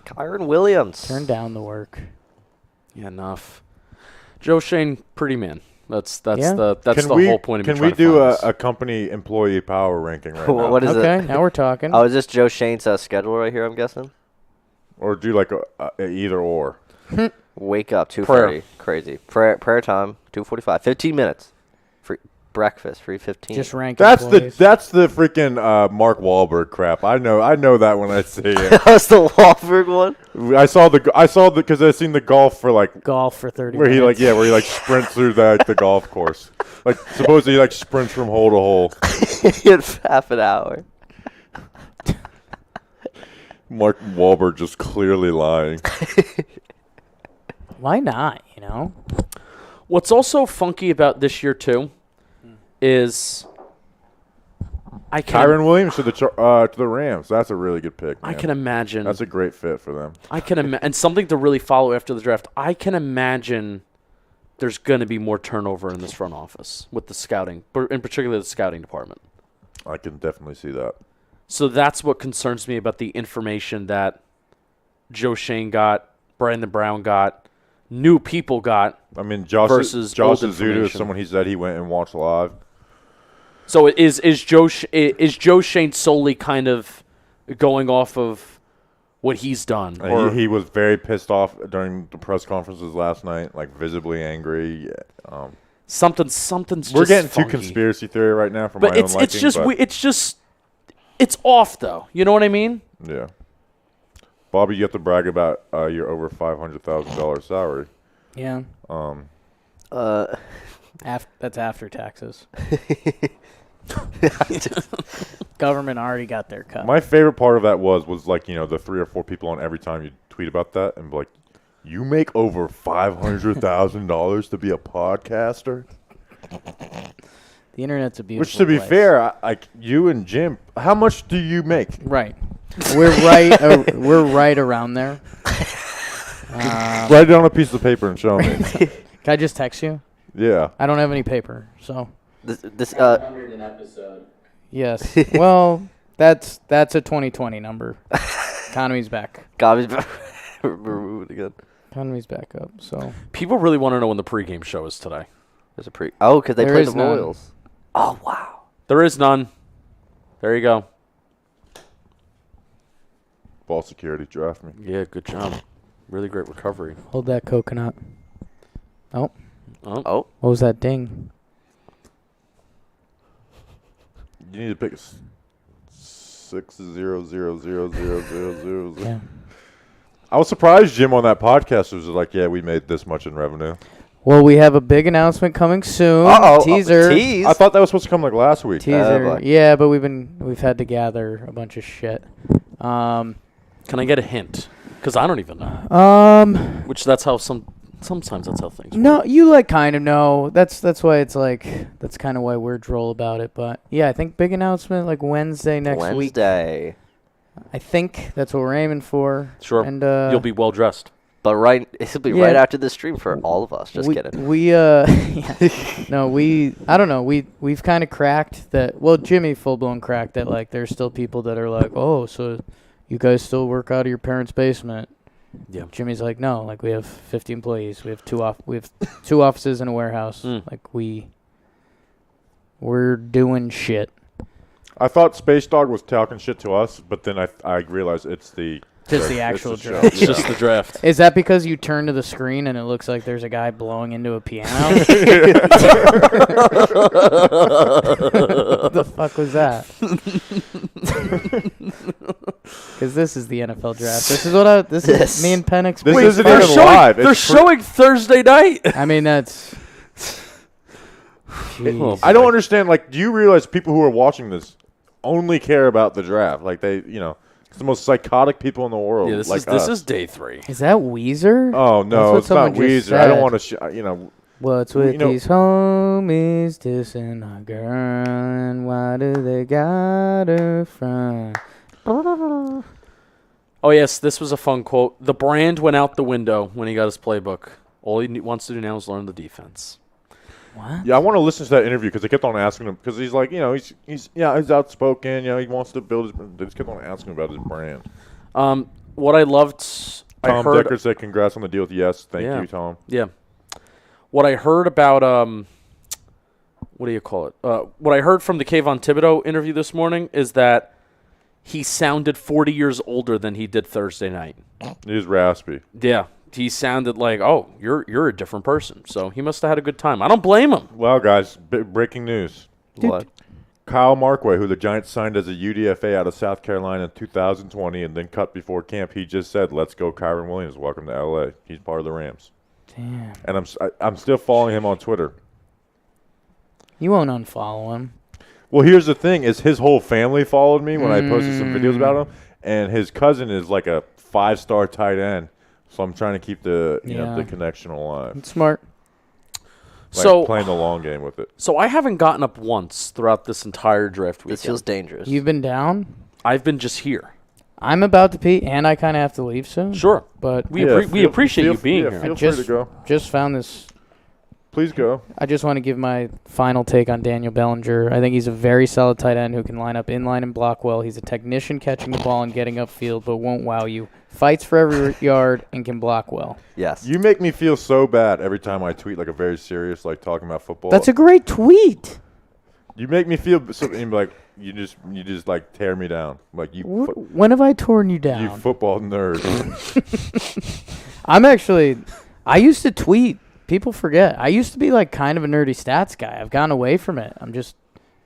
Speaker 2: Kyron Williams.
Speaker 5: Turn down the work.
Speaker 3: Yeah, enough. Joe Shane, pretty man. That's
Speaker 5: Yeah.
Speaker 3: the whole point of me
Speaker 1: Can we
Speaker 3: trying to
Speaker 1: do
Speaker 3: find this.
Speaker 1: a company employee power ranking right
Speaker 2: What-
Speaker 1: now?
Speaker 2: what is
Speaker 5: Okay,
Speaker 2: it?
Speaker 5: now we're talking.
Speaker 2: Oh, is this Joe Shane's schedule right here? I'm guessing.
Speaker 1: Or do like a either or?
Speaker 2: Wake up 2:30. Crazy. Prayer time 2:45. 15 minutes. Free breakfast. Free 15.
Speaker 5: Just rank
Speaker 1: That's
Speaker 5: employees.
Speaker 1: the freaking Mark Wahlberg crap. I know that when I see it.
Speaker 2: That's the Wahlberg one.
Speaker 1: I saw the because I seen the golf for like
Speaker 5: golf for 30
Speaker 1: where he
Speaker 5: minutes.
Speaker 1: where he like sprints through the golf course. Like supposedly he like sprints from hole to hole.
Speaker 2: In half an hour.
Speaker 1: Mark Wahlberg just clearly lying.
Speaker 5: Why not, you know?
Speaker 3: What's also funky about this year too is I can
Speaker 1: Kyron Williams to the Rams. That's a really good pick.
Speaker 3: I
Speaker 1: man.
Speaker 3: can imagine
Speaker 1: That's a great fit for them.
Speaker 3: I can and something to really follow after the draft. I can imagine there's going to be more turnover in this front office with the scouting, in particular the scouting department.
Speaker 1: I can definitely see that.
Speaker 3: So that's what concerns me about the information that Joe Shane got, Brandon Brown got, new people got.
Speaker 1: I mean, Josh
Speaker 3: Versus
Speaker 1: Josh
Speaker 3: old
Speaker 1: Azudu is
Speaker 3: information.
Speaker 1: someone he said he went and watched live.
Speaker 3: So is Joe Shane solely kind of going off of what he's done? Or
Speaker 1: He was very pissed off during the press conferences last night, like visibly angry.
Speaker 3: something's
Speaker 1: We're
Speaker 3: just
Speaker 1: getting too
Speaker 3: funky.
Speaker 1: conspiracy theory right now for
Speaker 3: But
Speaker 1: my own liking.
Speaker 3: it's off though. You know what I mean?
Speaker 1: Yeah. Bobby, you have to brag about your over $500,000 salary.
Speaker 5: Yeah. That's after taxes. Government already got their cut.
Speaker 1: My favorite part of that was like, the 3 or 4 people on every time you tweet about that and be like, you make over $500,000 to be a podcaster?
Speaker 5: The internet's a beautiful
Speaker 1: Which, to be
Speaker 5: place.
Speaker 1: fair, like you and Jim, how much do you make?
Speaker 5: Right. We're right. We're right around there.
Speaker 1: Write it on a piece of paper and show me.
Speaker 5: Can I just text you?
Speaker 1: Yeah.
Speaker 5: I don't have any paper, so
Speaker 2: This
Speaker 3: an episode.
Speaker 5: yes. Well, that's a 2020 number. Economy's back.
Speaker 2: Gobby's removed again.
Speaker 5: Economy's back up. So
Speaker 3: People really want to know when the pregame show is today.
Speaker 2: There's a because they
Speaker 5: There
Speaker 2: play
Speaker 5: is
Speaker 2: the
Speaker 5: none.
Speaker 2: Royals. Oh wow.
Speaker 3: There is none. There you go.
Speaker 1: Ball security, draft me.
Speaker 3: Yeah, good job. Really great recovery.
Speaker 5: hold that coconut. Oh,
Speaker 2: Oh,
Speaker 5: what was that ding?
Speaker 1: You need to pick 6000000.
Speaker 5: Yeah.
Speaker 1: I was surprised Jim on that podcast was like, yeah, we made this much in revenue.
Speaker 5: Well, we have a big announcement coming soon.
Speaker 2: uh-oh.
Speaker 5: Teaser.
Speaker 2: Tease.
Speaker 1: I thought that was supposed to come like last week.
Speaker 5: Teaser.
Speaker 2: boy.
Speaker 5: Yeah, but we've had to gather a bunch of shit.
Speaker 3: Can I get a hint? Because I don't even know.
Speaker 5: Sometimes
Speaker 3: That's how sometimes that's how things work.
Speaker 5: No, you like kind of know. That's why it's like that's kind of why we're droll about it. But yeah, I think big announcement like Wednesday next week.
Speaker 2: Wednesday.
Speaker 5: I think that's what we're aiming for.
Speaker 3: Sure.
Speaker 5: And
Speaker 3: You'll be well dressed.
Speaker 2: But it'll be
Speaker 5: Yeah.
Speaker 2: right after the stream for all of us. Just kidding.
Speaker 5: I don't know. We've kind of cracked that. Well, Jimmy full blown cracked that. Like, there's still people that are like, oh, so you guys still work out of your parents' basement.
Speaker 3: Yeah.
Speaker 5: Jimmy's like, no, like we have 50 employees. We have two offices and a warehouse. Like we're doing shit.
Speaker 1: I thought Space Dog was talking shit to us, but then I realized it's the
Speaker 5: Actual
Speaker 1: it's the
Speaker 5: draft.
Speaker 1: show.
Speaker 3: It's just the draft.
Speaker 5: Is that because you turn to the screen and it looks like there's a guy blowing into a piano? What the fuck was that? Because this is the NFL draft. This is what this is me and Penix.
Speaker 1: This
Speaker 3: Wait,
Speaker 1: isn't
Speaker 3: they're
Speaker 1: even
Speaker 3: showing,
Speaker 1: live.
Speaker 3: They're
Speaker 1: It's
Speaker 3: showing Thursday night.
Speaker 5: I mean, that's.
Speaker 3: Oh,
Speaker 1: I don't understand. Like, do you realize people who are watching this only care about the draft? Like, it's the most psychotic people in the world.
Speaker 3: Yeah, this
Speaker 1: like
Speaker 3: is this
Speaker 1: us.
Speaker 3: is day 3.
Speaker 5: Is that Weezer?
Speaker 1: Oh no,
Speaker 5: what
Speaker 1: it's not
Speaker 5: someone just
Speaker 1: Weezer. I don't
Speaker 5: said.
Speaker 1: want to.
Speaker 5: What's with
Speaker 1: you know-
Speaker 5: these homies dissing our girl, and why do they got her from?
Speaker 3: Oh yes, this was a fun quote. The brand went out the window when he got his playbook. All he wants to do now is learn the defense.
Speaker 5: What?
Speaker 1: Yeah, I want to listen to that interview because they kept on asking him because he's like, he's outspoken. He wants to build his. They just kept on asking about his brand.
Speaker 3: What I loved,
Speaker 1: Tom
Speaker 3: I heard,
Speaker 1: Decker said, "Congrats on the deal with Yes, thank
Speaker 3: Yeah.
Speaker 1: you, Tom."
Speaker 3: Yeah. What I heard about what do you call it? What I heard from the Kayvon Thibodeau interview this morning is that he sounded 40 years older than he did Thursday night.
Speaker 1: He was raspy.
Speaker 3: Yeah. He sounded like, oh, you're a different person. So he must have had a good time. I don't blame him.
Speaker 1: Well, guys, breaking news.
Speaker 2: What?
Speaker 1: Kyle Markway, who the Giants signed as a UDFA out of South Carolina in 2020 and then cut before camp, he just said, "Let's go, Kyron Williams. Welcome to LA." He's part of the Rams.
Speaker 5: Damn.
Speaker 1: And I'm still following him on Twitter.
Speaker 5: You won't unfollow him.
Speaker 1: Well, here's the thing: is his whole family followed me when I posted some videos about him, and his cousin is like a 5-star tight end. So I'm trying to keep the the connection alive.
Speaker 5: It's smart.
Speaker 1: Like
Speaker 3: So
Speaker 1: playing the long game with it.
Speaker 3: So I haven't gotten up once throughout this entire draft weekend.
Speaker 2: This feels dangerous.
Speaker 5: You've been down.
Speaker 3: I've been just here.
Speaker 5: I'm about to pee, and I kind of have to leave soon.
Speaker 3: Sure.
Speaker 5: But
Speaker 3: We appreciate you being here.
Speaker 1: Feel free to go.
Speaker 5: just found this.
Speaker 1: Please go.
Speaker 5: I just want to give my final take on Daniel Bellinger. I think he's a very solid tight end who can line up inline and block well. He's a technician catching the ball and getting upfield, but won't wow you. Fights for every yard and can block well.
Speaker 2: Yes.
Speaker 1: You make me feel so bad every time I tweet like a very serious, like talking about football.
Speaker 5: That's a great tweet.
Speaker 1: You make me feel something like you just like tear me down. Like
Speaker 5: When have I torn you
Speaker 1: you
Speaker 5: down?
Speaker 1: football nerd.
Speaker 5: I used to tweet. People forget. I used to be like kind of a nerdy stats guy. I've gone away from it. I'm just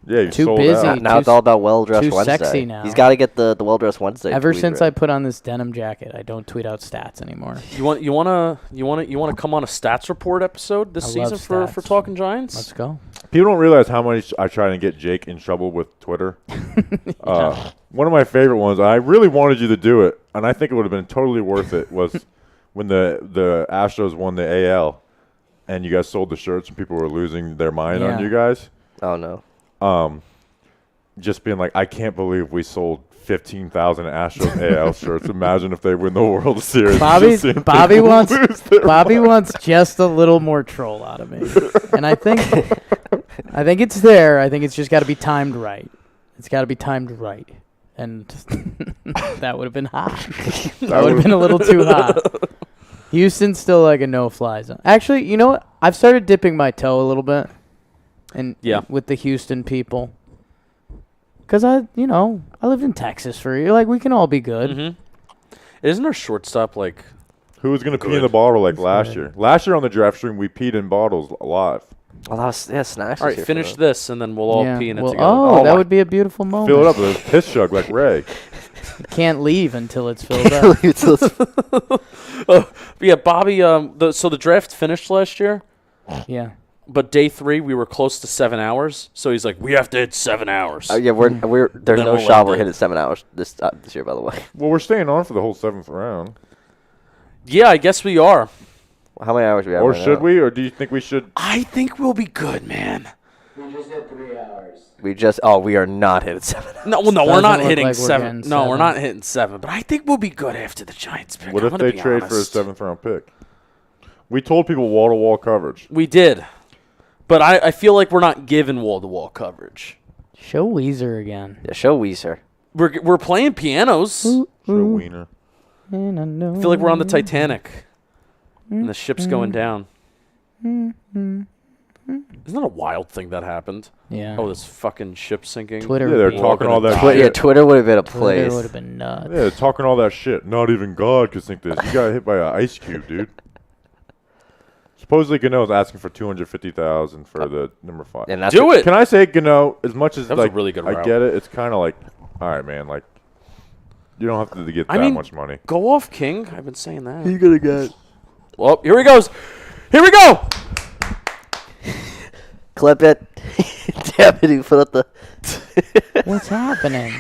Speaker 1: Yeah, you
Speaker 5: Too
Speaker 1: sold
Speaker 5: busy.
Speaker 1: out.
Speaker 2: Now it's all about well-dressed
Speaker 5: too
Speaker 2: Wednesday.
Speaker 5: sexy now.
Speaker 2: He's got to get the well-dressed Wednesday.
Speaker 5: ever
Speaker 2: tweet
Speaker 5: since
Speaker 2: right.
Speaker 5: I put on this denim jacket, I don't tweet out stats anymore.
Speaker 3: You want to come on a stats report episode this
Speaker 5: I love
Speaker 3: season for
Speaker 5: stats.
Speaker 3: Talking Giants?
Speaker 5: Let's go.
Speaker 1: People don't realize how much I try to get Jake in trouble with Twitter. One of my favorite ones, I really wanted you to do it, and I think it would have been totally worth it, was when the Astros won the AL, and you guys sold the shirts, and people were losing their mind on
Speaker 5: Yeah.
Speaker 1: you guys.
Speaker 2: Oh, no.
Speaker 1: Just being like, I can't believe we sold 15,000 Astros AL shirts. Imagine if they win the World Series.
Speaker 5: Bobby
Speaker 1: Just seeing people
Speaker 5: wants
Speaker 1: lose their
Speaker 5: Bobby wants just a little more troll out of me, and I think it's there. I think it's just got to be timed right. It's got to be timed right, and that would have been hot. That would have been a little too hot. Houston's still like a no-fly zone. Actually, you know what? I've started dipping my toe a little bit, and
Speaker 3: Yeah.
Speaker 5: with the Houston people, because I lived in Texas for a year. Like we can all be good.
Speaker 3: Mm-hmm. Isn't our shortstop like?
Speaker 1: Who was going to pee in
Speaker 3: Good.
Speaker 1: the bottle like
Speaker 5: That's
Speaker 1: last
Speaker 5: good.
Speaker 1: year? Last year on the draft stream, we peed in bottles live.
Speaker 2: A lot of snacks.
Speaker 3: All right, finish this, and then we'll all
Speaker 5: Yeah.
Speaker 3: pee in it
Speaker 5: Well,
Speaker 3: together.
Speaker 5: Oh, that
Speaker 2: my-
Speaker 5: would be a beautiful moment.
Speaker 1: Fill it up with a piss jug like Ray.
Speaker 5: Can't leave until it's filled up.
Speaker 3: But yeah, Bobby. So the draft finished last year,
Speaker 5: Yeah.
Speaker 3: but day 3 we were close to 7 hours. So he's like, we have to hit 7 hours.
Speaker 2: Yeah, we're there's
Speaker 3: Then
Speaker 2: no
Speaker 3: we'll
Speaker 2: shot
Speaker 3: end
Speaker 2: we're
Speaker 3: it.
Speaker 2: hitting 7 hours this year, by the way.
Speaker 1: Well, we're staying on for the whole 7th round.
Speaker 3: Yeah, I guess we are.
Speaker 2: How many hours do we have?
Speaker 1: Or
Speaker 2: right
Speaker 1: should
Speaker 2: now?
Speaker 1: we? Or do you think we should?
Speaker 3: I think we'll be good, man.
Speaker 2: We are not hitting 7 hours.
Speaker 3: No, well, no, we're
Speaker 5: Doesn't
Speaker 3: not
Speaker 5: look
Speaker 3: hitting
Speaker 5: like we're
Speaker 3: 7.
Speaker 5: getting
Speaker 3: No, we're
Speaker 5: 7.
Speaker 3: not hitting 7. But I think we'll be good after the Giants pick.
Speaker 1: What
Speaker 3: I'm
Speaker 1: if
Speaker 3: gonna
Speaker 1: they
Speaker 3: be
Speaker 1: trade for a
Speaker 3: honest.
Speaker 1: 7th round pick? We told people wall-to-wall coverage.
Speaker 3: We did, but I feel like we're not given wall-to-wall coverage.
Speaker 5: Show Weezer again.
Speaker 2: Yeah, show Weezer.
Speaker 3: We're playing pianos.
Speaker 1: Show Wiener.
Speaker 5: And I know
Speaker 3: I feel like we're on the Titanic, and the ship's going down. Isn't that a wild thing that happened?
Speaker 5: Yeah.
Speaker 3: Oh, this fucking ship sinking.
Speaker 5: Twitter.
Speaker 1: Yeah, they're
Speaker 5: would be-
Speaker 1: talking all that
Speaker 2: Yeah,
Speaker 1: shit.
Speaker 2: Twitter would have been a
Speaker 5: Twitter
Speaker 2: place.
Speaker 5: would have been nuts.
Speaker 1: Yeah, they're talking all that shit. Not even God could think this. You got hit by an ice cube, dude. Supposedly, Gano is asking for $250,000 for the number 5.
Speaker 2: And that's
Speaker 3: Do
Speaker 2: what-
Speaker 3: it.
Speaker 1: Can I say Gano? As much as
Speaker 3: That was a
Speaker 1: like
Speaker 3: really good
Speaker 1: I
Speaker 3: route.
Speaker 1: get it, it's kind of like, all right, man. Like, you don't have to get
Speaker 3: I
Speaker 1: that
Speaker 3: mean-
Speaker 1: much money.
Speaker 3: Go off, King. I've been saying that.
Speaker 2: You gonna get
Speaker 3: Well, here he goes. Here we go.
Speaker 2: clip it. Damn it! He put up the.
Speaker 5: What's happening?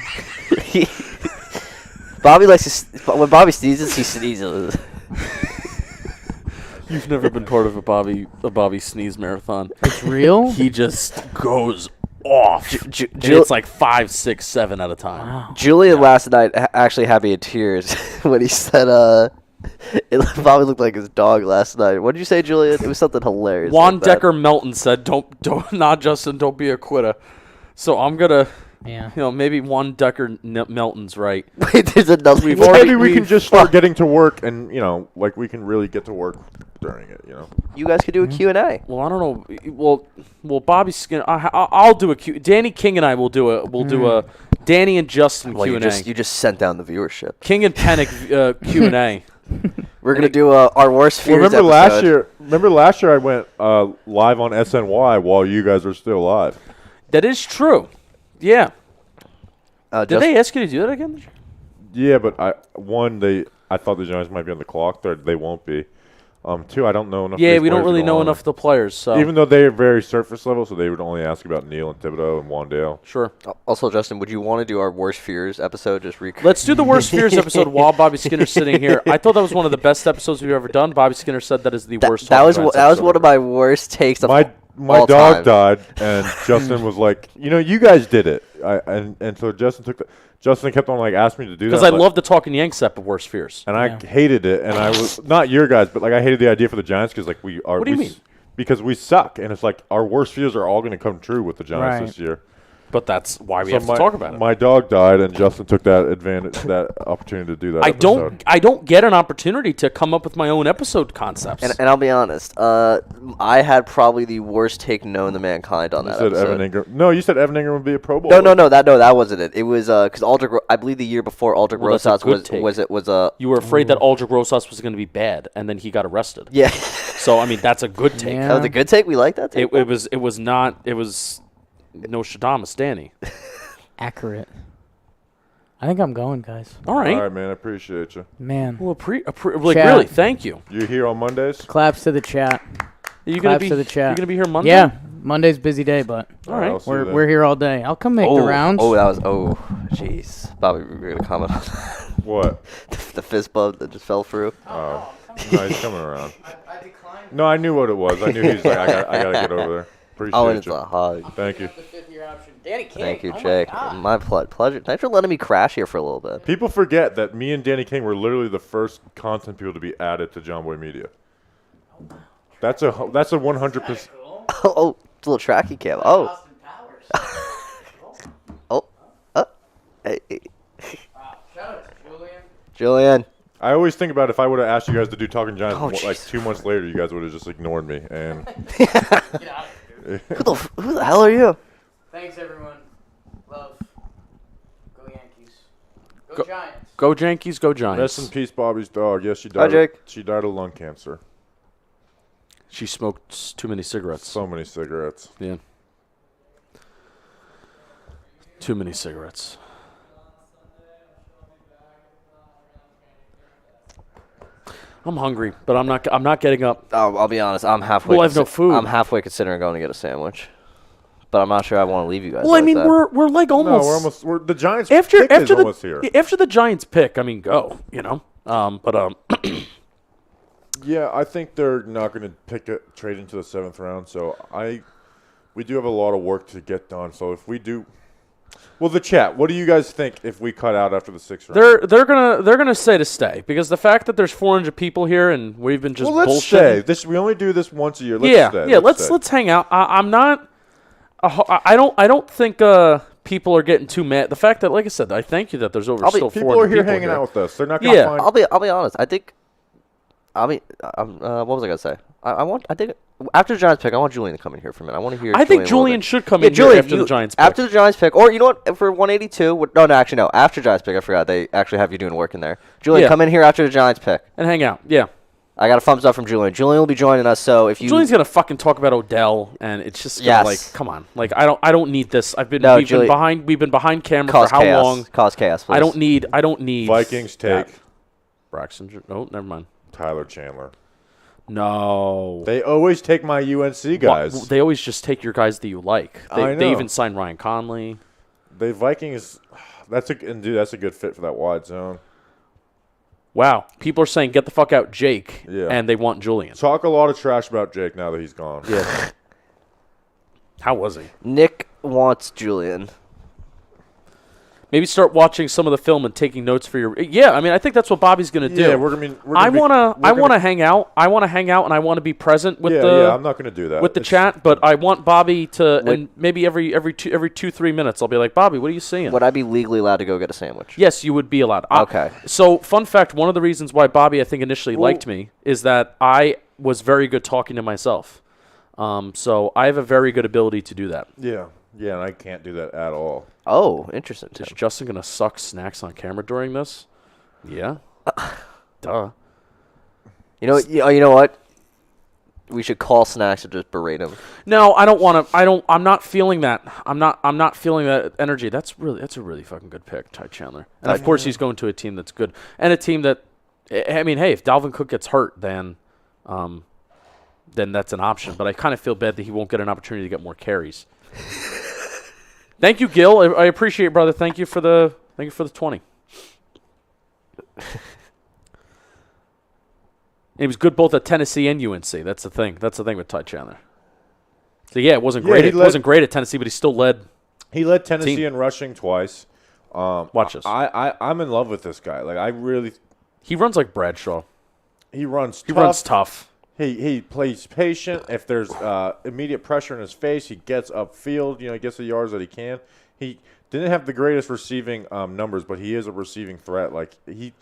Speaker 2: Bobby likes to. When Bobby sneezes, he sneezes.
Speaker 3: You've never been part of a Bobby sneeze marathon.
Speaker 5: It's real?
Speaker 3: He just goes off. And
Speaker 2: Ju-
Speaker 3: it's like 5, 6, 7 at a time.
Speaker 5: Wow.
Speaker 2: Julian last night actually had me in tears when he said, Bobby looked like his dog last night. What did you say, Julian? It was something hilarious.
Speaker 3: Juan
Speaker 2: like that.
Speaker 3: Decker Melton said, "Don't, not Justin. Don't be a quitter." So I'm gonna,
Speaker 5: Yeah.
Speaker 3: maybe Juan Decker Melton's right.
Speaker 2: Wait, there's another.
Speaker 3: We've
Speaker 2: one.
Speaker 3: already-
Speaker 1: Maybe we can
Speaker 3: we've-
Speaker 1: just start getting to work, and like we can really get to work during it.
Speaker 2: You guys could do a Q&A.
Speaker 3: Well, I don't know. Well, Bobby Skinner. I'll do a Q. Danny King and I will do a. We'll do a. Danny and Justin
Speaker 2: Well,
Speaker 3: Q&A.
Speaker 2: you just sent down the viership.
Speaker 3: King and Panic Q&A.
Speaker 2: We're gonna do our worst fears.
Speaker 1: Remember last
Speaker 2: episode.
Speaker 1: year? Remember last year I went live on SNY while you guys were still live.
Speaker 3: That is true. Yeah. Did
Speaker 2: Just-
Speaker 3: they ask you to do that again?
Speaker 1: Yeah, but I thought the Giants might be on the clock. They won't be. 2, I don't know enough. of
Speaker 3: Yeah,
Speaker 1: these
Speaker 3: we don't
Speaker 1: players
Speaker 3: really
Speaker 1: to
Speaker 3: know
Speaker 1: go on.
Speaker 3: enough of the players. So
Speaker 1: Even though they are very surface level, so they would only ask about Neil and Thibodeau and Wandale.
Speaker 3: sure.
Speaker 2: Also, Justin, would you want to do our worst fears episode? Just
Speaker 3: Let's do the worst fears episode while Bobby Skinner's sitting here. I thought that was one of the best episodes we've ever done. Bobby Skinner said that is the worst.
Speaker 2: that
Speaker 3: Talking
Speaker 2: was
Speaker 3: Giants
Speaker 2: that was
Speaker 3: episode
Speaker 2: one of
Speaker 3: ever.
Speaker 2: my worst takes of
Speaker 1: My
Speaker 2: all
Speaker 1: dog
Speaker 2: time.
Speaker 1: died, and Justin was like, you guys did it. And so Justin kept on like asking me to do that.
Speaker 3: Because I
Speaker 1: like,
Speaker 3: love the Talking Yanks ep of worst fears.
Speaker 1: and I hated it, and I was not your guys, but like I hated the idea for the Giants because like
Speaker 3: What do you mean?
Speaker 1: Because we suck, and it's like our worst fears are all going to come true with the Giants
Speaker 5: Right.
Speaker 1: this year.
Speaker 3: But that's why we
Speaker 1: So
Speaker 3: have to talk about it.
Speaker 1: My dog died, and Justin took that opportunity to do that.
Speaker 3: I don't get an opportunity to come up with my own episode concepts.
Speaker 2: And I'll be honest, I had probably the worst take known to mankind on
Speaker 1: You
Speaker 2: that
Speaker 1: said
Speaker 2: episode.
Speaker 1: Evan Ingram. No, you said Evan Ingram would be a Pro Bowler.
Speaker 2: No, that wasn't it. It was because I believe the year before Aldrich
Speaker 3: Well, that's a
Speaker 2: Rosas
Speaker 3: good take.
Speaker 2: was
Speaker 3: You were afraid that Aldrich Rosas was going to be bad, and then he got arrested.
Speaker 2: yeah.
Speaker 3: So I mean, that's a good take.
Speaker 5: Yeah.
Speaker 2: That was a good take. We like that take.
Speaker 3: It was Nostradamus, Danny.
Speaker 5: Accurate. I think I'm going, guys.
Speaker 3: All right.
Speaker 1: All right, man. I appreciate you.
Speaker 5: Man.
Speaker 3: Well, like
Speaker 5: Chat.
Speaker 3: really, thank you.
Speaker 1: You're here on Mondays?
Speaker 5: Claps to the chat.
Speaker 3: Are you gonna
Speaker 5: Claps to the chat.
Speaker 3: You gonna be here Monday?
Speaker 5: Yeah. Monday's busy day, but
Speaker 3: All right.
Speaker 1: I'll see you then.
Speaker 5: we're here all day. I'll come make the rounds.
Speaker 2: Jeez. Bobby, we're gonna comment on that.
Speaker 1: What?
Speaker 2: The fist bump that just fell through.
Speaker 1: Oh. No, he's coming around.
Speaker 4: I declined.
Speaker 1: No, I knew what it was. I knew he was like, I gotta get over there. Appreciate
Speaker 2: Oh, and it's
Speaker 1: you.
Speaker 2: a hug.
Speaker 1: Thank you.
Speaker 4: The 5th-year option. Danny King.
Speaker 2: Thank you,
Speaker 4: Oh my
Speaker 2: Jake.
Speaker 4: God.
Speaker 2: My pleasure. Thanks for letting me crash here for a little bit.
Speaker 1: People forget that me and Danny King were literally the first content people to be added to John Boy Media. That's a 100%.
Speaker 4: Cool.
Speaker 2: Oh, it's a little tracky cam. Oh,
Speaker 4: Austin Powers.
Speaker 2: hey,
Speaker 4: Wow. Shout out to Julian.
Speaker 2: Julian.
Speaker 1: I always think about if I would have asked you guys to do Talking Giants
Speaker 2: Oh,
Speaker 1: like
Speaker 2: jeez.
Speaker 1: 2 months later, you guys would have just ignored me. And
Speaker 4: Get out of here, dude.
Speaker 2: Who the hell are you?
Speaker 4: Thanks, everyone. Love. Go Yankees. Go,
Speaker 3: Go-
Speaker 4: Giants.
Speaker 3: Go Yankees, go Giants.
Speaker 1: rest in peace, Bobby's dog. Yes, she
Speaker 2: Hi,
Speaker 1: died.
Speaker 2: Jake.
Speaker 1: She died of lung cancer.
Speaker 3: She smoked too many cigarettes.
Speaker 1: So many cigarettes.
Speaker 3: Yeah. Too many cigarettes. I'm hungry, but I'm not getting up.
Speaker 2: I'll be honest. I'm halfway.
Speaker 3: Well, I have no food.
Speaker 2: I'm halfway considering going to get a sandwich, but I'm not sure I want to leave you guys.
Speaker 3: Well, I
Speaker 2: like
Speaker 3: mean,
Speaker 2: that.
Speaker 3: we're like almost.
Speaker 1: We're the Giants
Speaker 3: after
Speaker 1: pick is
Speaker 3: the
Speaker 1: almost here.
Speaker 3: after the Giants pick. I mean, go. You know.
Speaker 1: Yeah, I think they're not going to pick a trade into the 7th round. So we do have a lot of work to get done. So if we do, well, the chat. What do you guys think if we cut out after the 6th round?
Speaker 3: They're gonna say to stay because the fact that there's 400 people here and we've been just
Speaker 1: Well, let's
Speaker 3: bullshitting.
Speaker 1: stay. We only do this once a year. Let's stay.
Speaker 3: Let's hang out. I'm not. I don't think people are getting too mad. The fact that, like I said, I thank you that there's over still 400
Speaker 1: People are here
Speaker 3: people
Speaker 1: hanging out with us. They're not going to
Speaker 3: Yeah.
Speaker 1: find.
Speaker 2: I'll be honest. I think. What was I gonna say? I think after the Giants pick, I want Julian to come in here for a minute. I want to hear.
Speaker 3: I think
Speaker 2: a little
Speaker 3: Julian
Speaker 2: bit.
Speaker 3: should come
Speaker 2: Yeah,
Speaker 3: in
Speaker 2: Julian,
Speaker 3: here after the Giants pick.
Speaker 2: After the Giants pick, or you know what? For 182. No, actually, no. After Giants pick, I forgot they actually have you doing work in there. Julian,
Speaker 3: Yeah.
Speaker 2: come in here after the Giants pick.
Speaker 3: and hang out. Yeah.
Speaker 2: I got a thumbs up from Julian. Julian will be joining us. So if you
Speaker 3: Julian's gonna fucking talk about Odell, and it's just gonna,
Speaker 2: Yes.
Speaker 3: like, come on, like I don't need this.
Speaker 2: No,
Speaker 3: We've been behind camera
Speaker 2: cause
Speaker 3: for how
Speaker 2: chaos.
Speaker 3: long?
Speaker 2: Cause chaos. Please.
Speaker 3: I don't need
Speaker 1: Vikings
Speaker 3: that.
Speaker 1: take
Speaker 3: Braxton. Oh, never mind.
Speaker 1: Tyler Chandler.
Speaker 3: No.
Speaker 1: They always take my UNC guys.
Speaker 3: They always just take your guys that you like.
Speaker 1: I
Speaker 3: They
Speaker 1: know.
Speaker 3: even signed Ryan Conley.
Speaker 1: The Vikings. That's a good fit for that wide zone.
Speaker 3: Wow. People are saying get the fuck out, Jake,
Speaker 1: Yeah.
Speaker 3: and they want Julian.
Speaker 1: Talk a lot of trash about Jake now that he's gone.
Speaker 3: Yeah. How was he?
Speaker 2: Nick wants Julian.
Speaker 3: Maybe start watching some of the film and taking notes for your. Yeah, I mean, I think that's what Bobby's gonna do.
Speaker 1: Yeah, we're gonna.
Speaker 3: I wanna hang out. I wanna hang out, and I wanna be present with
Speaker 1: I'm not gonna do that
Speaker 3: with the
Speaker 1: It's-
Speaker 3: chat. But I want Bobby to,
Speaker 2: Would-
Speaker 3: and maybe every 2-3 minutes, I'll be like, Bobby, what are you seeing?
Speaker 2: Would I be legally allowed to go get a sandwich?
Speaker 3: Yes, you would be allowed.
Speaker 2: Okay.
Speaker 3: So, fun fact: one of the reasons why Bobby, I think, initially
Speaker 1: Well-
Speaker 3: liked me is that I was very good talking to myself. So I have a very good ability to do that.
Speaker 1: Yeah, and I can't do that at all.
Speaker 2: Oh, interesting.
Speaker 3: Is
Speaker 2: Tim.
Speaker 3: Justin gonna suck snacks on camera during this? Yeah. Duh.
Speaker 2: You know what? We should call Snacks and just berate him.
Speaker 3: No, I don't want to. I'm not feeling that. I'm not feeling that energy. That's a really fucking good pick, Ty Chandler. And of course, he's going to a team that's good and a team that. I mean, hey, if Dalvin Cook gets hurt, then that's an option. But I kind of feel bad that he won't get an opportunity to get more carries. Thank you, Gil. I appreciate it, brother. Thank you for the 20. He was good both at Tennessee and UNC. That's the thing. That's the thing with Ty Chandler. So yeah, it wasn't great.
Speaker 1: he
Speaker 3: It
Speaker 1: led-
Speaker 3: wasn't great at Tennessee, but he still led.
Speaker 1: He led Tennessee
Speaker 3: Team.
Speaker 1: in rushing twice.
Speaker 3: Watch this.
Speaker 1: I'm in love with this guy. Like I really,
Speaker 3: He runs like Bradshaw.
Speaker 1: he runs.
Speaker 3: He
Speaker 1: tough.
Speaker 3: runs tough.
Speaker 1: He plays patient. If there's immediate pressure in his face, he gets upfield. He gets the yards that he can. He didn't have the greatest receiving numbers, but he is a receiving threat. Like he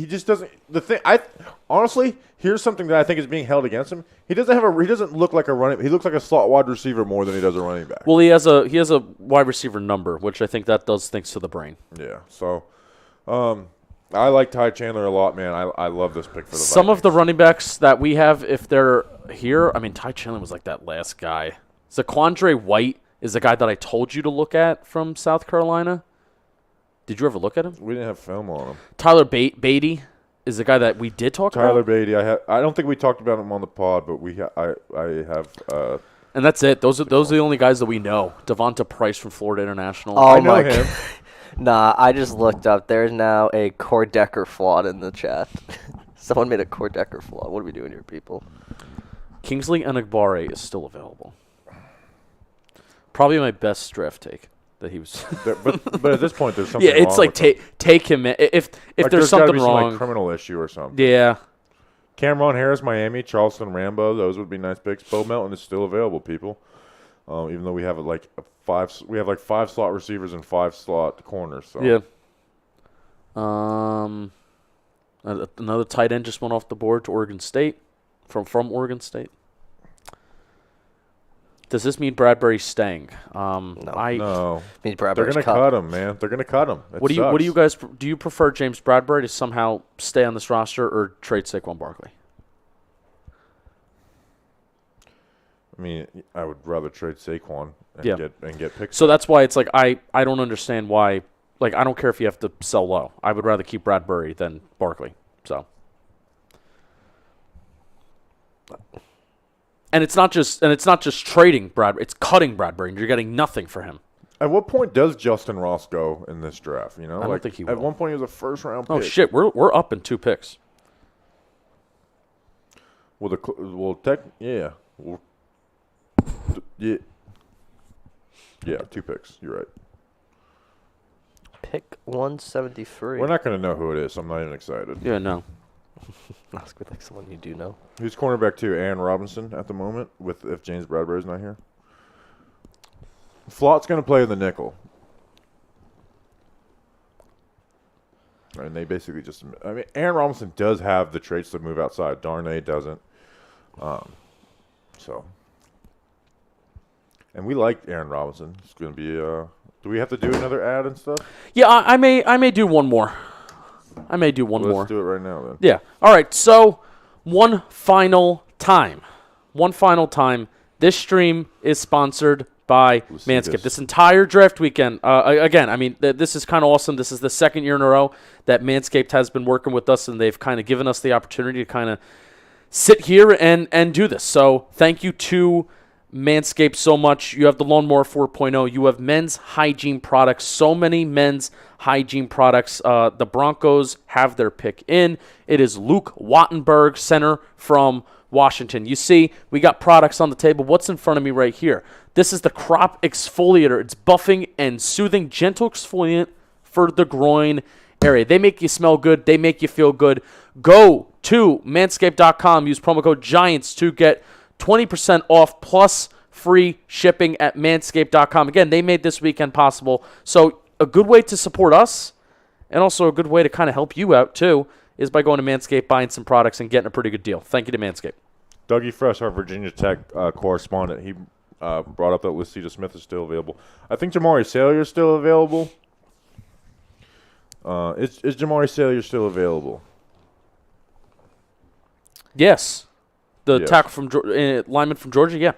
Speaker 1: just doesn't. The thing honestly, here's something that I think is being held against him. He doesn't look like a running. He looks like a slot wide receiver more than he does a running back.
Speaker 3: Well, he has a wide receiver number, which I think that does things to the brain.
Speaker 1: Yeah. So, I like Ty Chandler a lot, man. I love this pick for the
Speaker 3: Some
Speaker 1: Vikings.
Speaker 3: of the running backs that we have, if they're here, I mean, Ty Chandler was like that last guy. Zaquandre White is the guy that I told you to look at from South Carolina. Did you ever look at him?
Speaker 1: We didn't have film on him.
Speaker 3: Tyler Beatty is the guy that we did talk
Speaker 1: Tyler
Speaker 3: about.
Speaker 1: Beatty. I don't think we talked about him on the pod, but I have.
Speaker 3: And that's it. Those are the only guys that we know. Devonta Price from Florida International.
Speaker 2: Oh
Speaker 1: I know
Speaker 2: my
Speaker 1: him.
Speaker 2: god. Nah, I just looked up. There's now a Core Decker flawed in the chat. Someone made a Core Decker flawed. What are we doing here, people?
Speaker 3: Kingsley Enagbare is still available. Probably my best draft take that he was.
Speaker 1: but at this point, there's something.
Speaker 3: Yeah, it's
Speaker 1: wrong
Speaker 3: like
Speaker 1: with him.
Speaker 3: take him. If
Speaker 1: Like,
Speaker 3: there's
Speaker 1: gotta
Speaker 3: something
Speaker 1: be some,
Speaker 3: wrong,
Speaker 1: like, criminal issue or something.
Speaker 3: yeah.
Speaker 1: Cameron Harris, Miami, Charleston Rambo. Those would be nice picks. Bo Melton is still available, people. Even though we have five slot receivers and 5 slot corners. So.
Speaker 3: Yeah. Another tight end just went off the board to Oregon State, from Oregon State. Does this mean Bradbury's staying?
Speaker 2: No.
Speaker 1: No,
Speaker 2: Means
Speaker 1: they're
Speaker 2: Bradbury's
Speaker 1: gonna
Speaker 2: cut.
Speaker 1: cut him, man. They're gonna cut him.
Speaker 3: What do you guys do? You prefer James Bradbury to somehow stay on this roster or trade Saquon Barkley?
Speaker 1: I mean, I would rather trade Saquon and
Speaker 3: Yeah.
Speaker 1: get picks.
Speaker 3: So that's why it's like I don't understand why. Like, I don't care if you have to sell low. I would rather keep Bradbury than Barkley. So. And it's not just trading Bradbury. It's cutting Bradbury, and you're getting nothing for him.
Speaker 1: At what point does Justin Ross go in this draft?
Speaker 3: I don't think he
Speaker 1: At
Speaker 3: will.
Speaker 1: one point, he was a first-round pick.
Speaker 3: Oh shit, we're up in 2 picks.
Speaker 1: Yeah. Yeah, 2 picks. You're right.
Speaker 2: Pick 173.
Speaker 1: We're not going to know who it is, so I'm not even excited.
Speaker 3: Yeah, no.
Speaker 2: Ask me like someone you do know.
Speaker 1: Who's cornerback 2? Aaron Robinson at the moment, if James Bradbury's not here. Flott's going to play in the nickel. And they basically just – I mean, Aaron Robinson does have the traits to move outside. Darnay doesn't. So – and we like Aaron Robinson. It's going to be do we have to do another ad and stuff?
Speaker 3: Yeah, I may do one more. I may do one more.
Speaker 1: Let's do it right now then.
Speaker 3: Yeah. All right. So, one final time. This stream is sponsored by Manscaped. This entire draft weekend. Again, I mean, this is kind of awesome. This is the second year in a row that Manscaped has been working with us, and they've kind of given us the opportunity to kind of sit here and do this. So, thank you to Manscaped so much. You have the Lawnmower 4.0. You have men's hygiene products. So many men's hygiene products. The Broncos have their pick in. It is Luke Wattenberg, center from Washington. You see, we got products on the table. What's in front of me right here? This is the Crop Exfoliator. It's buffing and soothing, gentle exfoliant for the groin area. They make you smell good. They make you feel good. Go to manscaped.com. Use promo code GIANTS to get 20% off plus free shipping at manscaped.com. Again, they made this weekend possible. So a good way to support us and also a good way to kind of help you out too is by going to Manscaped, buying some products, and getting a pretty good deal. Thank you to Manscaped.
Speaker 1: Dougie Fresh, our Virginia Tech correspondent, he brought up that Lysita Smith is still available. I think Jamari Salyer is still available. Is Jamari Salyer still available?
Speaker 3: Yes. The
Speaker 1: Yes.
Speaker 3: tackle from lineman from Georgia, yeah.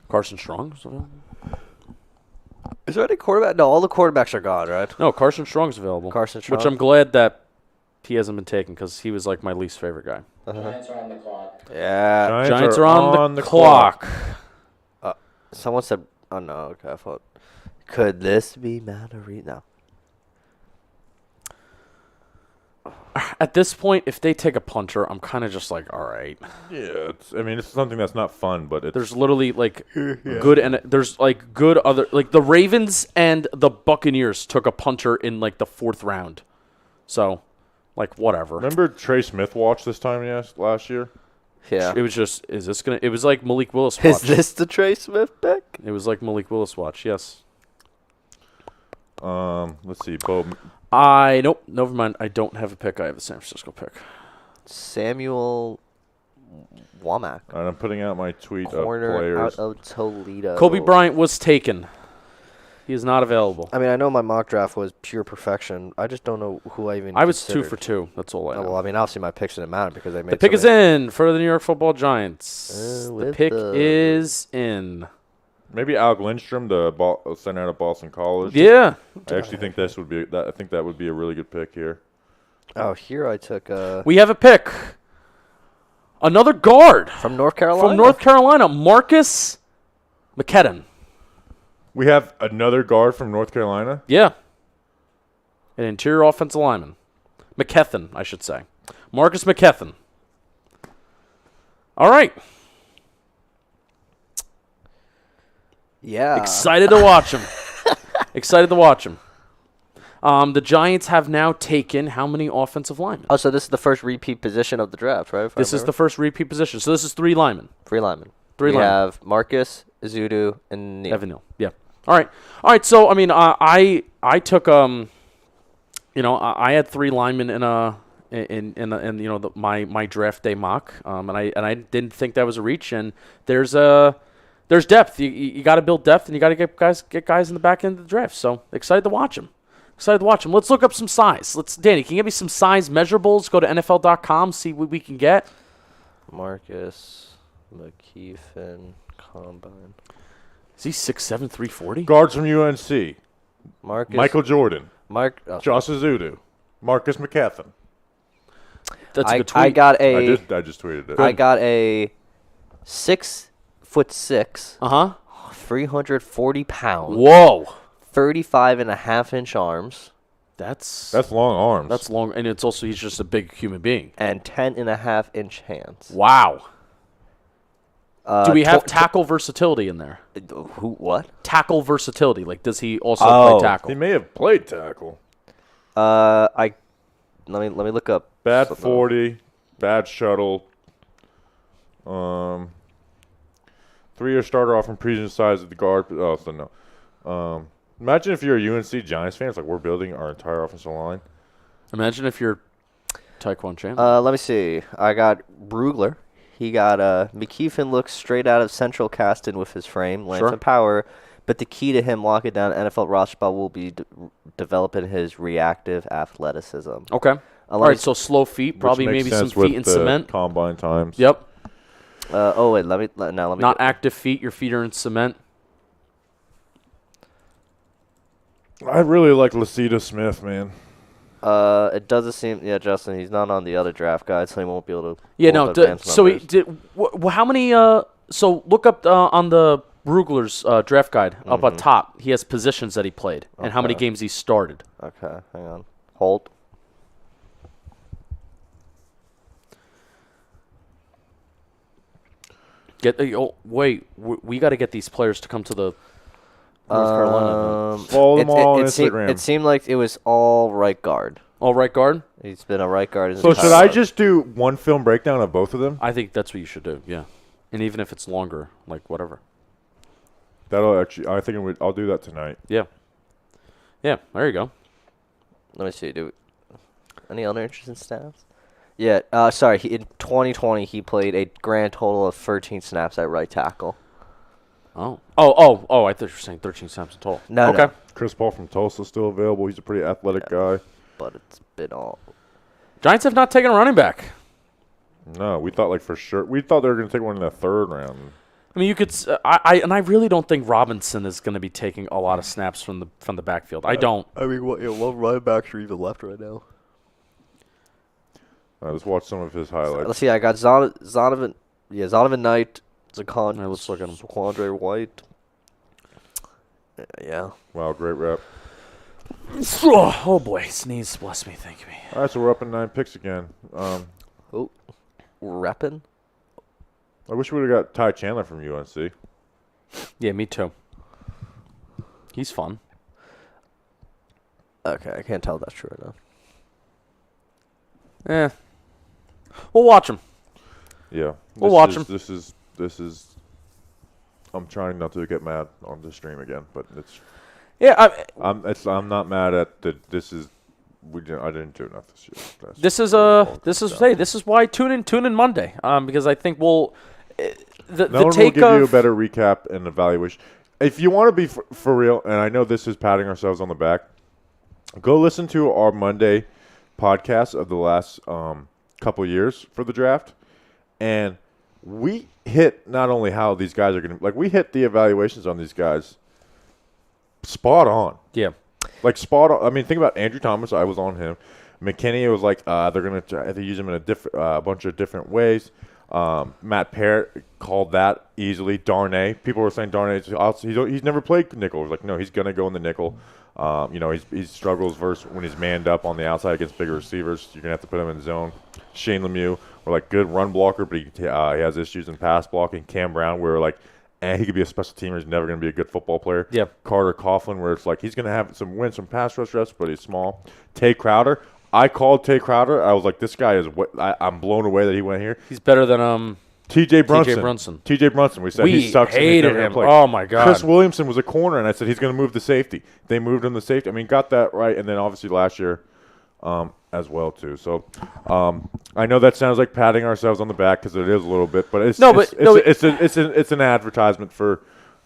Speaker 3: Carson Strong.
Speaker 2: Is there any quarterback? No, all the quarterbacks are gone, right?
Speaker 3: No, Carson Strong's available.
Speaker 2: Carson
Speaker 3: Which
Speaker 2: Strong.
Speaker 3: I'm glad that he hasn't been taken because he was like my least favorite guy.
Speaker 4: Giants are on the clock.
Speaker 2: Yeah.
Speaker 3: Giants are on the clock.
Speaker 2: Someone said, oh no, okay, I thought, could this be Matt Reed? No.
Speaker 3: At this point, if they take a punter, I'm kind of just like, all right.
Speaker 1: Yeah, it's something that's not fun, but it's
Speaker 3: There's literally like good and there's like good other like the Ravens and the Buccaneers took a punter in like the 4th round. So Like, whatever.
Speaker 1: Remember Trey Smith watch this time last year?
Speaker 2: Yeah.
Speaker 3: It was just, it was like Malik Willis watch.
Speaker 2: Is this the Trey Smith pick?
Speaker 3: It was like Malik Willis watch, yes.
Speaker 1: Let's see. Bo.
Speaker 3: Nope, never mind. I don't have a pick. I have a San Francisco pick.
Speaker 2: Samuel Womack.
Speaker 1: All right, I'm putting out my tweet of
Speaker 2: Corner
Speaker 1: players.
Speaker 2: out of Toledo.
Speaker 3: Kobe Bryant was taken. He is not available.
Speaker 2: I mean, I know my mock draft was pure perfection. I just don't know who I even
Speaker 3: I was
Speaker 2: considered.
Speaker 3: 2 for 2. That's all I know.
Speaker 2: Oh, well, I mean, obviously my picks didn't matter because they made
Speaker 3: The pick
Speaker 2: so
Speaker 3: is
Speaker 2: many-
Speaker 3: in for the New York Football Giants. The
Speaker 2: with
Speaker 3: pick
Speaker 2: the-
Speaker 3: is in.
Speaker 1: Maybe Alec Lindstrom, the center out of Boston College.
Speaker 3: Yeah.
Speaker 1: I actually think this would be that. I think that would be a really good pick here.
Speaker 2: Oh, here I took
Speaker 3: We have a pick. Another guard
Speaker 2: from North Carolina.
Speaker 3: from North Carolina, Marcus McKetton.
Speaker 1: We have another guard from North Carolina.
Speaker 3: Yeah. An interior offensive lineman. McKethan, I should say. Marcus McKethan. All right.
Speaker 2: Yeah.
Speaker 3: Excited to watch him. Excited to watch him. The Giants have now taken how many offensive linemen?
Speaker 2: Oh, so this is the first repeat position of the draft, right? If I
Speaker 3: This is
Speaker 2: remember?
Speaker 3: the first repeat position. So this is 3 linemen.
Speaker 2: 3 linemen.
Speaker 3: Three
Speaker 2: we
Speaker 3: linemen.
Speaker 2: have Marcus, Zudu, and Neal.
Speaker 3: Evan Neal. Yeah. All right. So I mean, I took I had 3 linemen in my draft day mock, and I didn't think that was a reach. And there's depth. You got to build depth, and you got to get guys in the back end of the draft. So excited to watch him. Let's look up some size. Danny, can you give me some size measurables? Go to NFL.com, see what we can get.
Speaker 2: Marcus McKeithen Combine.
Speaker 3: Is he 6'7", 340?
Speaker 1: Guards from UNC.
Speaker 2: Marcus.
Speaker 1: Michael Jordan.
Speaker 2: Oh,
Speaker 1: Josh Azudu. Marcus McKethan.
Speaker 3: That's a
Speaker 2: I
Speaker 3: good tweet.
Speaker 2: I got a.
Speaker 1: I just tweeted it.
Speaker 2: I got a 6'6",
Speaker 3: Uh-huh.
Speaker 2: 340 pounds,
Speaker 3: Whoa.
Speaker 2: 35.5-inch arms,
Speaker 3: That's
Speaker 1: long arms.
Speaker 3: That's long, and it's also he's just a big human being.
Speaker 2: and 10.5-inch hands.
Speaker 3: Wow. Do we have
Speaker 2: tw-
Speaker 3: tackle versatility in there?
Speaker 2: Who? What?
Speaker 3: Tackle versatility, like does he also
Speaker 2: Oh.
Speaker 3: play tackle?
Speaker 1: He may have played tackle.
Speaker 2: Let me look up.
Speaker 1: Bad
Speaker 2: something.
Speaker 1: 40. Bad shuttle. 3-year starter off from previous size of the guard. Oh, so no. Imagine if you're a UNC Giants fan. It's like we're building our entire offensive line.
Speaker 3: Imagine if you're Taekwondo champ.
Speaker 2: Let me see. I got Brugler. He got McKeithen looks straight out of Central Caston with his frame, length
Speaker 3: Sure.
Speaker 2: and power. But the key to him locking down NFL roster spot will be developing his reactive athleticism.
Speaker 3: Okay. All right, so slow feet, probably
Speaker 1: Which makes
Speaker 3: maybe some
Speaker 1: sense with
Speaker 3: feet in
Speaker 1: the
Speaker 3: cement.
Speaker 1: Combine times.
Speaker 3: Yep.
Speaker 2: Wait, let me.
Speaker 3: Not active feet. Your feet are in cement.
Speaker 1: I really like Lasita Smith, man.
Speaker 2: It doesn't seem. Yeah, Justin, he's not on the other draft guide, so he won't be able to.
Speaker 3: Yeah,
Speaker 2: pull
Speaker 3: no.
Speaker 2: up advanced
Speaker 3: So he
Speaker 2: numbers.
Speaker 3: did. How many? So look up on the Brugler's draft guide up on top. He has positions that he played and how many
Speaker 2: Okay.
Speaker 3: games he started.
Speaker 2: Okay, hang on. Hold.
Speaker 3: Wait. We got to get these players to come to the North Carolina. Event.
Speaker 1: Follow them all on
Speaker 2: seemed,
Speaker 1: Instagram.
Speaker 2: it seemed like it was all right guard.
Speaker 3: All right, guard.
Speaker 2: He's been a right guard. his
Speaker 1: So
Speaker 2: entire
Speaker 1: should I
Speaker 2: life.
Speaker 1: just do one film breakdown of both of them?
Speaker 3: I think that's what you should do. Yeah, and even if it's longer, like whatever.
Speaker 1: That'll actually. I think I'll do that tonight.
Speaker 3: Yeah. Yeah. There you go.
Speaker 2: Let me see. Any other interesting stats? Yeah. Sorry. In 2020, he played a grand total of 13 snaps at right tackle.
Speaker 3: Oh. I thought you were saying 13 snaps in total.
Speaker 2: No,
Speaker 3: Okay.
Speaker 2: no.
Speaker 1: Chris Paul from Tulsa still available. He's a pretty athletic guy.
Speaker 2: But it's been all.
Speaker 3: Giants have not taken a running back.
Speaker 1: No, we thought for sure. We thought they were going to take one in the third round.
Speaker 3: I mean, you could. I really don't think Robinson is going to be taking a lot of snaps from the backfield. I don't.
Speaker 2: I mean, what running backs are even left right now?
Speaker 1: Let's watch some of his highlights.
Speaker 2: Let's see. I got Zonovan. Yeah, Zonovan Knight.
Speaker 3: All right, let's look at him.
Speaker 2: Zaquandre White. Yeah.
Speaker 1: Wow, great rep.
Speaker 3: Oh boy, sneeze. Bless me. Thank you.
Speaker 1: All right, so we're up in 9 picks again.
Speaker 2: Oh, reppin'.
Speaker 1: I wish we would have got Ty Chandler from UNC.
Speaker 3: Yeah, me too. He's fun.
Speaker 2: Okay, I can't tell if that's true or not.
Speaker 3: We'll watch them.
Speaker 1: Yeah.
Speaker 3: We'll watch 'em.
Speaker 1: This is. I'm trying not to get mad on the stream again, but it's.
Speaker 3: Yeah,
Speaker 1: I'm not mad at the. This is. I didn't do enough this year.
Speaker 3: This is why tune in Monday. Because I think we'll. The
Speaker 1: No one will
Speaker 3: take
Speaker 1: give
Speaker 3: of
Speaker 1: you a better recap and evaluation. If you want to be for real, and I know this is patting ourselves on the back, go listen to our Monday podcast of the last couple years for the draft, and we hit not only how these guys are going to, like, we hit the evaluations on these guys spot on.
Speaker 3: Yeah.
Speaker 1: Like, spot on. I mean, think about Andrew Thomas. I was on him. McKinney, it was like they're going to use him in a bunch of different ways. Matt Parrott called that easily. Darnay. People were saying Darnay, he's never played nickel. It was like, no, he's going to go in the nickel. He struggles when he's manned up on the outside against bigger receivers. You're going to have to put him in zone. Shane Lemieux, we're like, good run blocker, but he has issues in pass blocking. Cam Brown, we're like, he could be a special teamer. He's never going to be a good football player.
Speaker 3: Yeah.
Speaker 1: Carter Coughlin, where it's like he's going to have some pass rush reps, but he's small. Tay Crowder. I called Tay Crowder. I was like, this guy is I'm blown away that he went here.
Speaker 3: He's better than
Speaker 1: T.J. Brunson.
Speaker 3: T.J.
Speaker 1: Brunson. We said
Speaker 3: We
Speaker 1: he sucks.
Speaker 3: hated
Speaker 1: and he's never
Speaker 3: him.
Speaker 1: gonna play.
Speaker 3: Oh, my God.
Speaker 1: Chris Williamson was a corner, and I said he's going to move to safety. They moved him to safety. I mean, got that right, and then obviously last year as well too. So I know that sounds like patting ourselves on the back because it is a little bit, but it's an advertisement for.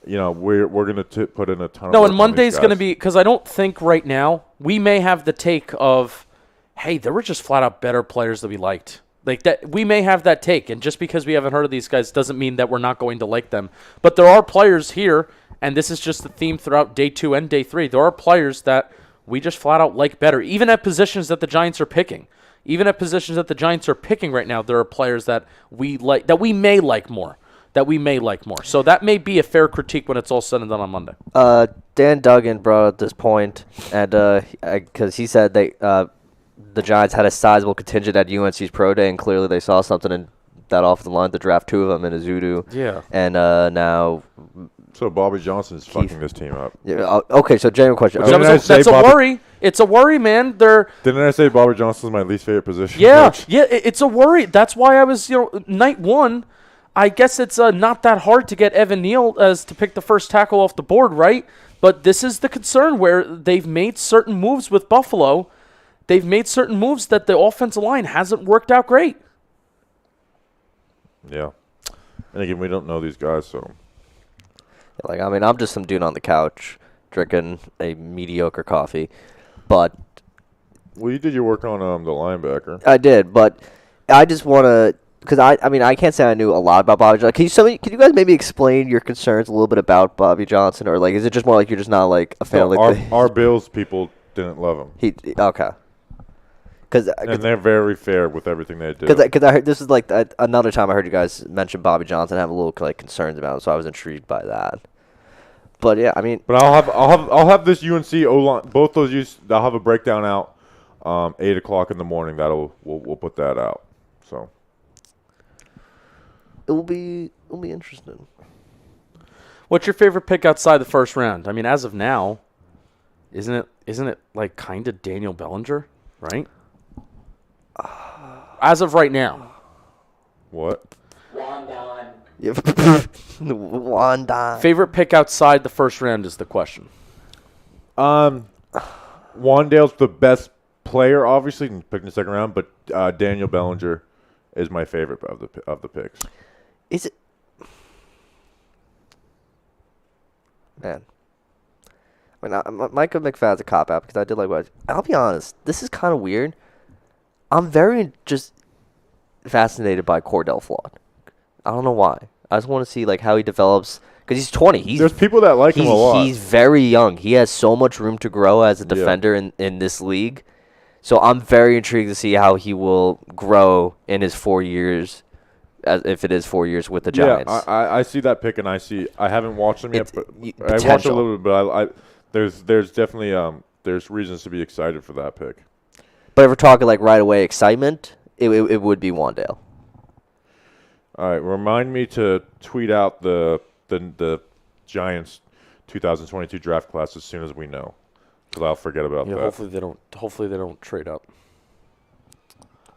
Speaker 1: We're going to put in a ton of work
Speaker 3: and
Speaker 1: on
Speaker 3: Monday's
Speaker 1: these
Speaker 3: going to
Speaker 1: guys.
Speaker 3: be, because I don't think right now we may have the take of, hey, there were just flat out better players that we liked. Like that, we may have that take, and just because we haven't heard of these guys doesn't mean that we're not going to like them. But there are players here, and this is just the theme throughout day 2 and day 3. There are players that we just flat out like better, even at positions that the Giants are picking. Even at positions that the Giants are picking right now, there are players that we like, that we may like more. So that may be a fair critique when it's all said and done on Monday.
Speaker 2: Dan Duggan brought up this point, and because he said the Giants had a sizable contingent at UNC's pro day, and clearly they saw something in that off the line to draft 2 of them in Azudu.
Speaker 3: Yeah.
Speaker 2: And now.
Speaker 1: So Bobby Johnson is fucking this team up.
Speaker 2: Yeah, okay, so genuine question.
Speaker 3: That's a worry. It's a worry, man.
Speaker 1: Didn't I say Bobby Johnson is my least favorite position?
Speaker 3: Yeah,
Speaker 1: coach?
Speaker 3: yeah. It's a worry. That's why I was, night 1. I guess it's not that hard to get Evan Neal as to pick the first tackle off the board, right? But this is the concern where they've made certain moves with Buffalo. They've made certain moves that the offensive line hasn't worked out great.
Speaker 1: Yeah. And again, we don't know these guys, so.
Speaker 2: I'm just some dude on the couch drinking a mediocre coffee, but.
Speaker 1: Well, you did your work on the linebacker.
Speaker 2: I did, but I just want to. Because I can't say I knew a lot about Bobby Johnson. Can you guys maybe explain your concerns a little bit about Bobby Johnson, or is it just more like you're just not a fan of
Speaker 1: our Bills people didn't love him.
Speaker 2: Okay.
Speaker 1: And they're very fair with everything they do.
Speaker 2: Because I heard this is another time I heard you guys mention Bobby Johnson, have a little concerns about him, so I was intrigued by that. But yeah, I mean.
Speaker 1: But I'll have this UNC O line, both those I'll have a breakdown out 8:00 in the morning. We'll put that out. So.
Speaker 2: It'll be interesting.
Speaker 3: What's your favorite pick outside the first round? I mean, as of now, isn't it kind of Daniel Bellinger, right? As of right now.
Speaker 1: What?
Speaker 2: Wanda.
Speaker 3: Favorite pick outside the first round is the question.
Speaker 1: Wandale's the best player, obviously, picked in the second round, but Daniel Bellinger is my favorite of the picks.
Speaker 2: Is it? Man. I mean, Micah McFadden's a cop-out because I did like what. I'll be honest. This is kind of weird. I'm very just fascinated by Cordell Flott. I don't know why. I just want to see how he develops because he's 20.
Speaker 1: There's people that like him a lot.
Speaker 2: He's very young. He has so much room to grow as a defender in this league. So I'm very intrigued to see how he will grow in his 4 years. If it is 4 years with the Giants.
Speaker 1: Yeah, I see that pick, and I haven't watched them yet, but I watched a
Speaker 2: potential.
Speaker 1: little bit. But there's definitely there's reasons to be excited for that pick.
Speaker 2: But if we're talking right away excitement, it would be Wandale.
Speaker 1: All right, remind me to tweet out the Giants 2022 draft class as soon as we know, because I'll forget about that.
Speaker 3: Hopefully they don't trade up.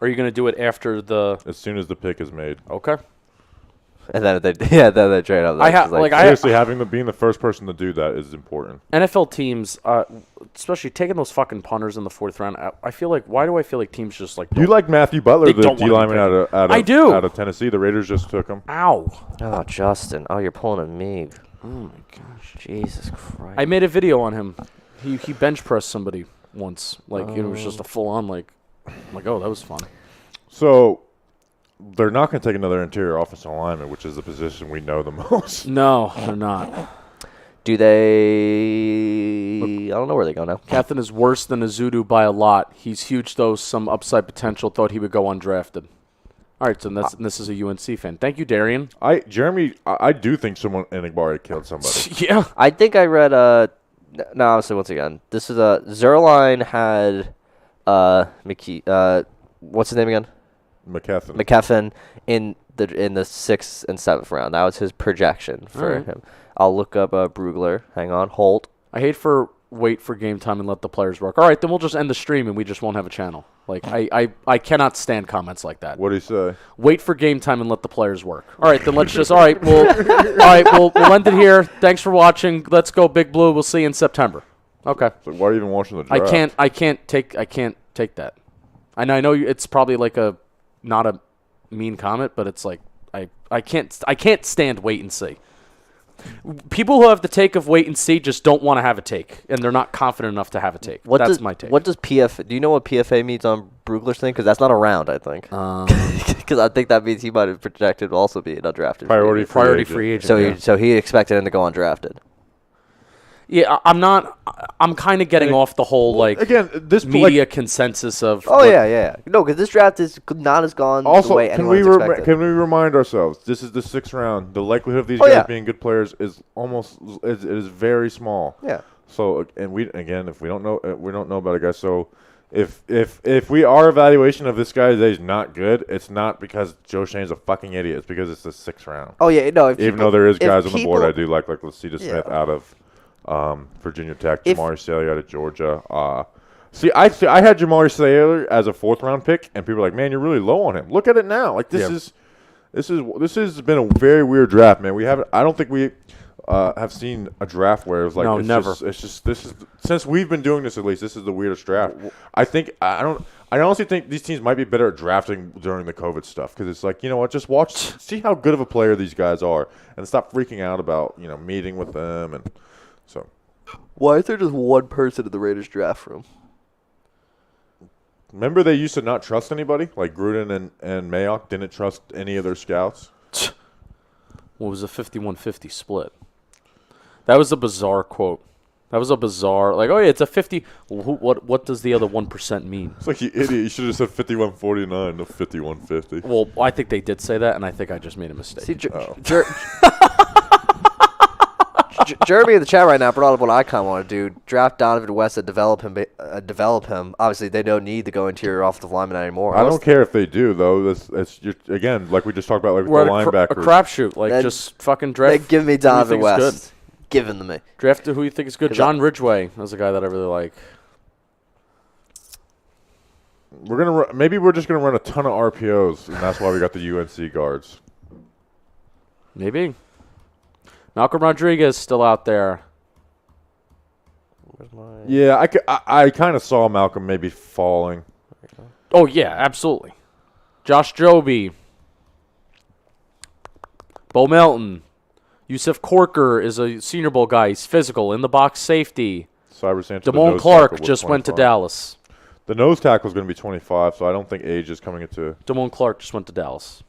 Speaker 3: Or are you going to do it after the?
Speaker 1: As soon as the pick is made.
Speaker 3: Okay.
Speaker 2: And then they trade up.
Speaker 1: Seriously, being the first person to do that is important.
Speaker 3: NFL teams, especially taking those fucking punters in the 4th round. I feel like why do I feel like teams just like?
Speaker 1: Do you like Matthew Butler, the D lineman out
Speaker 3: of
Speaker 1: Tennessee? The Raiders just took him.
Speaker 3: Ow!
Speaker 2: Oh, Justin. Oh, you're pulling a me.
Speaker 3: Oh my gosh!
Speaker 2: Jesus Christ!
Speaker 3: I made a video on him. He bench pressed somebody once. Like it was just a full on like. I'm like, oh, that was fun.
Speaker 1: So. They're not going to take another interior offensive lineman, which is the position we know the most.
Speaker 3: No, they're not.
Speaker 2: Do they? I don't know where they go now.
Speaker 3: Catherine is worse than Azudu by a lot. He's huge, though. Some upside potential. Thought he would go undrafted. All right, so this is a UNC fan. Thank you, Darian.
Speaker 1: I do think someone in Igbari killed somebody.
Speaker 3: Yeah.
Speaker 2: I think I read. No, honestly, once again, this is a Zerline had McKee. What's his name again? McKeffin in the 6th and 7th round. That was his projection for him. I'll look up Brugler. Hang on, Holt.
Speaker 3: I hate for wait for game time and let the players work. All right, then we'll just end the stream and we just won't have a channel. Like I cannot stand comments like that.
Speaker 1: What do you say?
Speaker 3: Wait for game time and let the players work. All right, then let's just. All right, we'll end it here. Thanks for watching. Let's go Big Blue. We'll see you in September. Okay.
Speaker 1: So why are you even watching the draft?
Speaker 3: I can't take that. I know it's probably like not a mean comment, but it's like I can't stand wait and see. People who have the take of wait and see just don't want to have a take, and they're not confident enough to have a take. That's my take.
Speaker 2: What does PFA? Do you know what PFA means on Brugler's thing? Because that's not around, I think. Because I think that means he might have projected to also be an undrafted
Speaker 3: priority free agent.
Speaker 2: So he expected him to go undrafted.
Speaker 3: Yeah, I'm kind of getting off the whole
Speaker 1: again this
Speaker 3: media consensus of.
Speaker 2: Oh yeah. No, because this draft is not as gone
Speaker 1: also,
Speaker 2: the way
Speaker 1: can
Speaker 2: expected.
Speaker 1: Can we remind ourselves this is the 6th round? The likelihood of these guys being good players is very small.
Speaker 2: Yeah.
Speaker 1: So if we don't know about it, guys. So if our evaluation of this guy is not good, it's not because Joe Shane's a fucking idiot. It's because it's the 6th round.
Speaker 2: Oh yeah, no.
Speaker 1: Even though there is guys on the board I do like Lasita Smith out of. Virginia Tech, Jamari Salyer out of Georgia. I had Jamari Salyer as a 4th round pick, and people are like, "Man, you're really low on him." Look at it now. Like this has been a very weird draft, man. I don't think we have seen a draft where it's like
Speaker 3: never.
Speaker 1: This is since we've been doing this at least. This is the weirdest draft. I honestly think these teams might be better at drafting during the COVID stuff because it's like, you know what, just see how good of a player these guys are, and stop freaking out about meeting with them and. So,
Speaker 2: why is there just one person in the Raiders draft room?
Speaker 1: Remember they used to not trust anybody? Like Gruden and Mayock didn't trust any of their scouts?
Speaker 3: What was a 51-50 split? That was a bizarre quote. That was a bizarre, like, oh yeah, it's a 50. Well, what does the other 1% mean?
Speaker 1: It's like, you idiot. You should have said 51-49, no 51-50.
Speaker 3: Well, I think they did say that, and I think I just made a mistake.
Speaker 2: See, Jeremy in the chat right now brought up what I kind of want to do: draft Donovan West and develop him. Obviously, they don't need to go interior offensive lineman anymore.
Speaker 1: I don't care if they do, though. It's just, again, like we just talked about, like
Speaker 3: We're
Speaker 1: the linebackers.
Speaker 3: A crapshoot, like just fucking draft.
Speaker 2: Give me Donovan West. Give him to me.
Speaker 3: Draft who you think is good. John Ridgway is a guy that I really like.
Speaker 1: Maybe we're just gonna run a ton of RPOs, and that's why we got the UNC guards.
Speaker 3: Maybe. Malcolm Rodriguez still out there.
Speaker 1: Yeah, I kind of saw Malcolm maybe falling.
Speaker 3: Oh, yeah, absolutely. Josh Joby. Bo Melton. Yusuf Corker is a Senior Bowl guy. He's physical, in the box safety.
Speaker 1: Cyber Sanchez.
Speaker 3: Damone Clark just went to Dallas.
Speaker 1: The nose tackle is going to be 25, so I don't think age is coming into.
Speaker 3: Damone Clark just went to Dallas.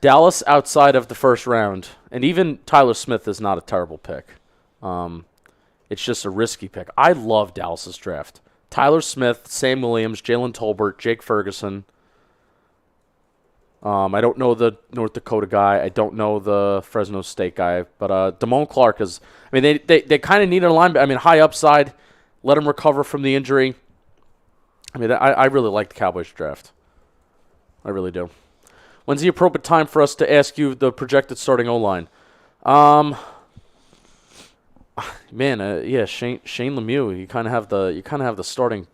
Speaker 3: Dallas outside of the first round, and even Tyler Smith is not a terrible pick. It's just a risky pick. I love Dallas's draft. Tyler Smith, Sam Williams, Jalen Tolbert, Jake Ferguson. I don't know the North Dakota guy. I don't know the Fresno State guy. But Damone Clark is – I mean, they kind of needed a linebacker. I mean, high upside. Let him recover from the injury. I mean, I really like the Cowboys draft. I really do. When's the appropriate time for us to ask you the projected starting O-line? Yeah, Shane Lemieux. You kind of have the starting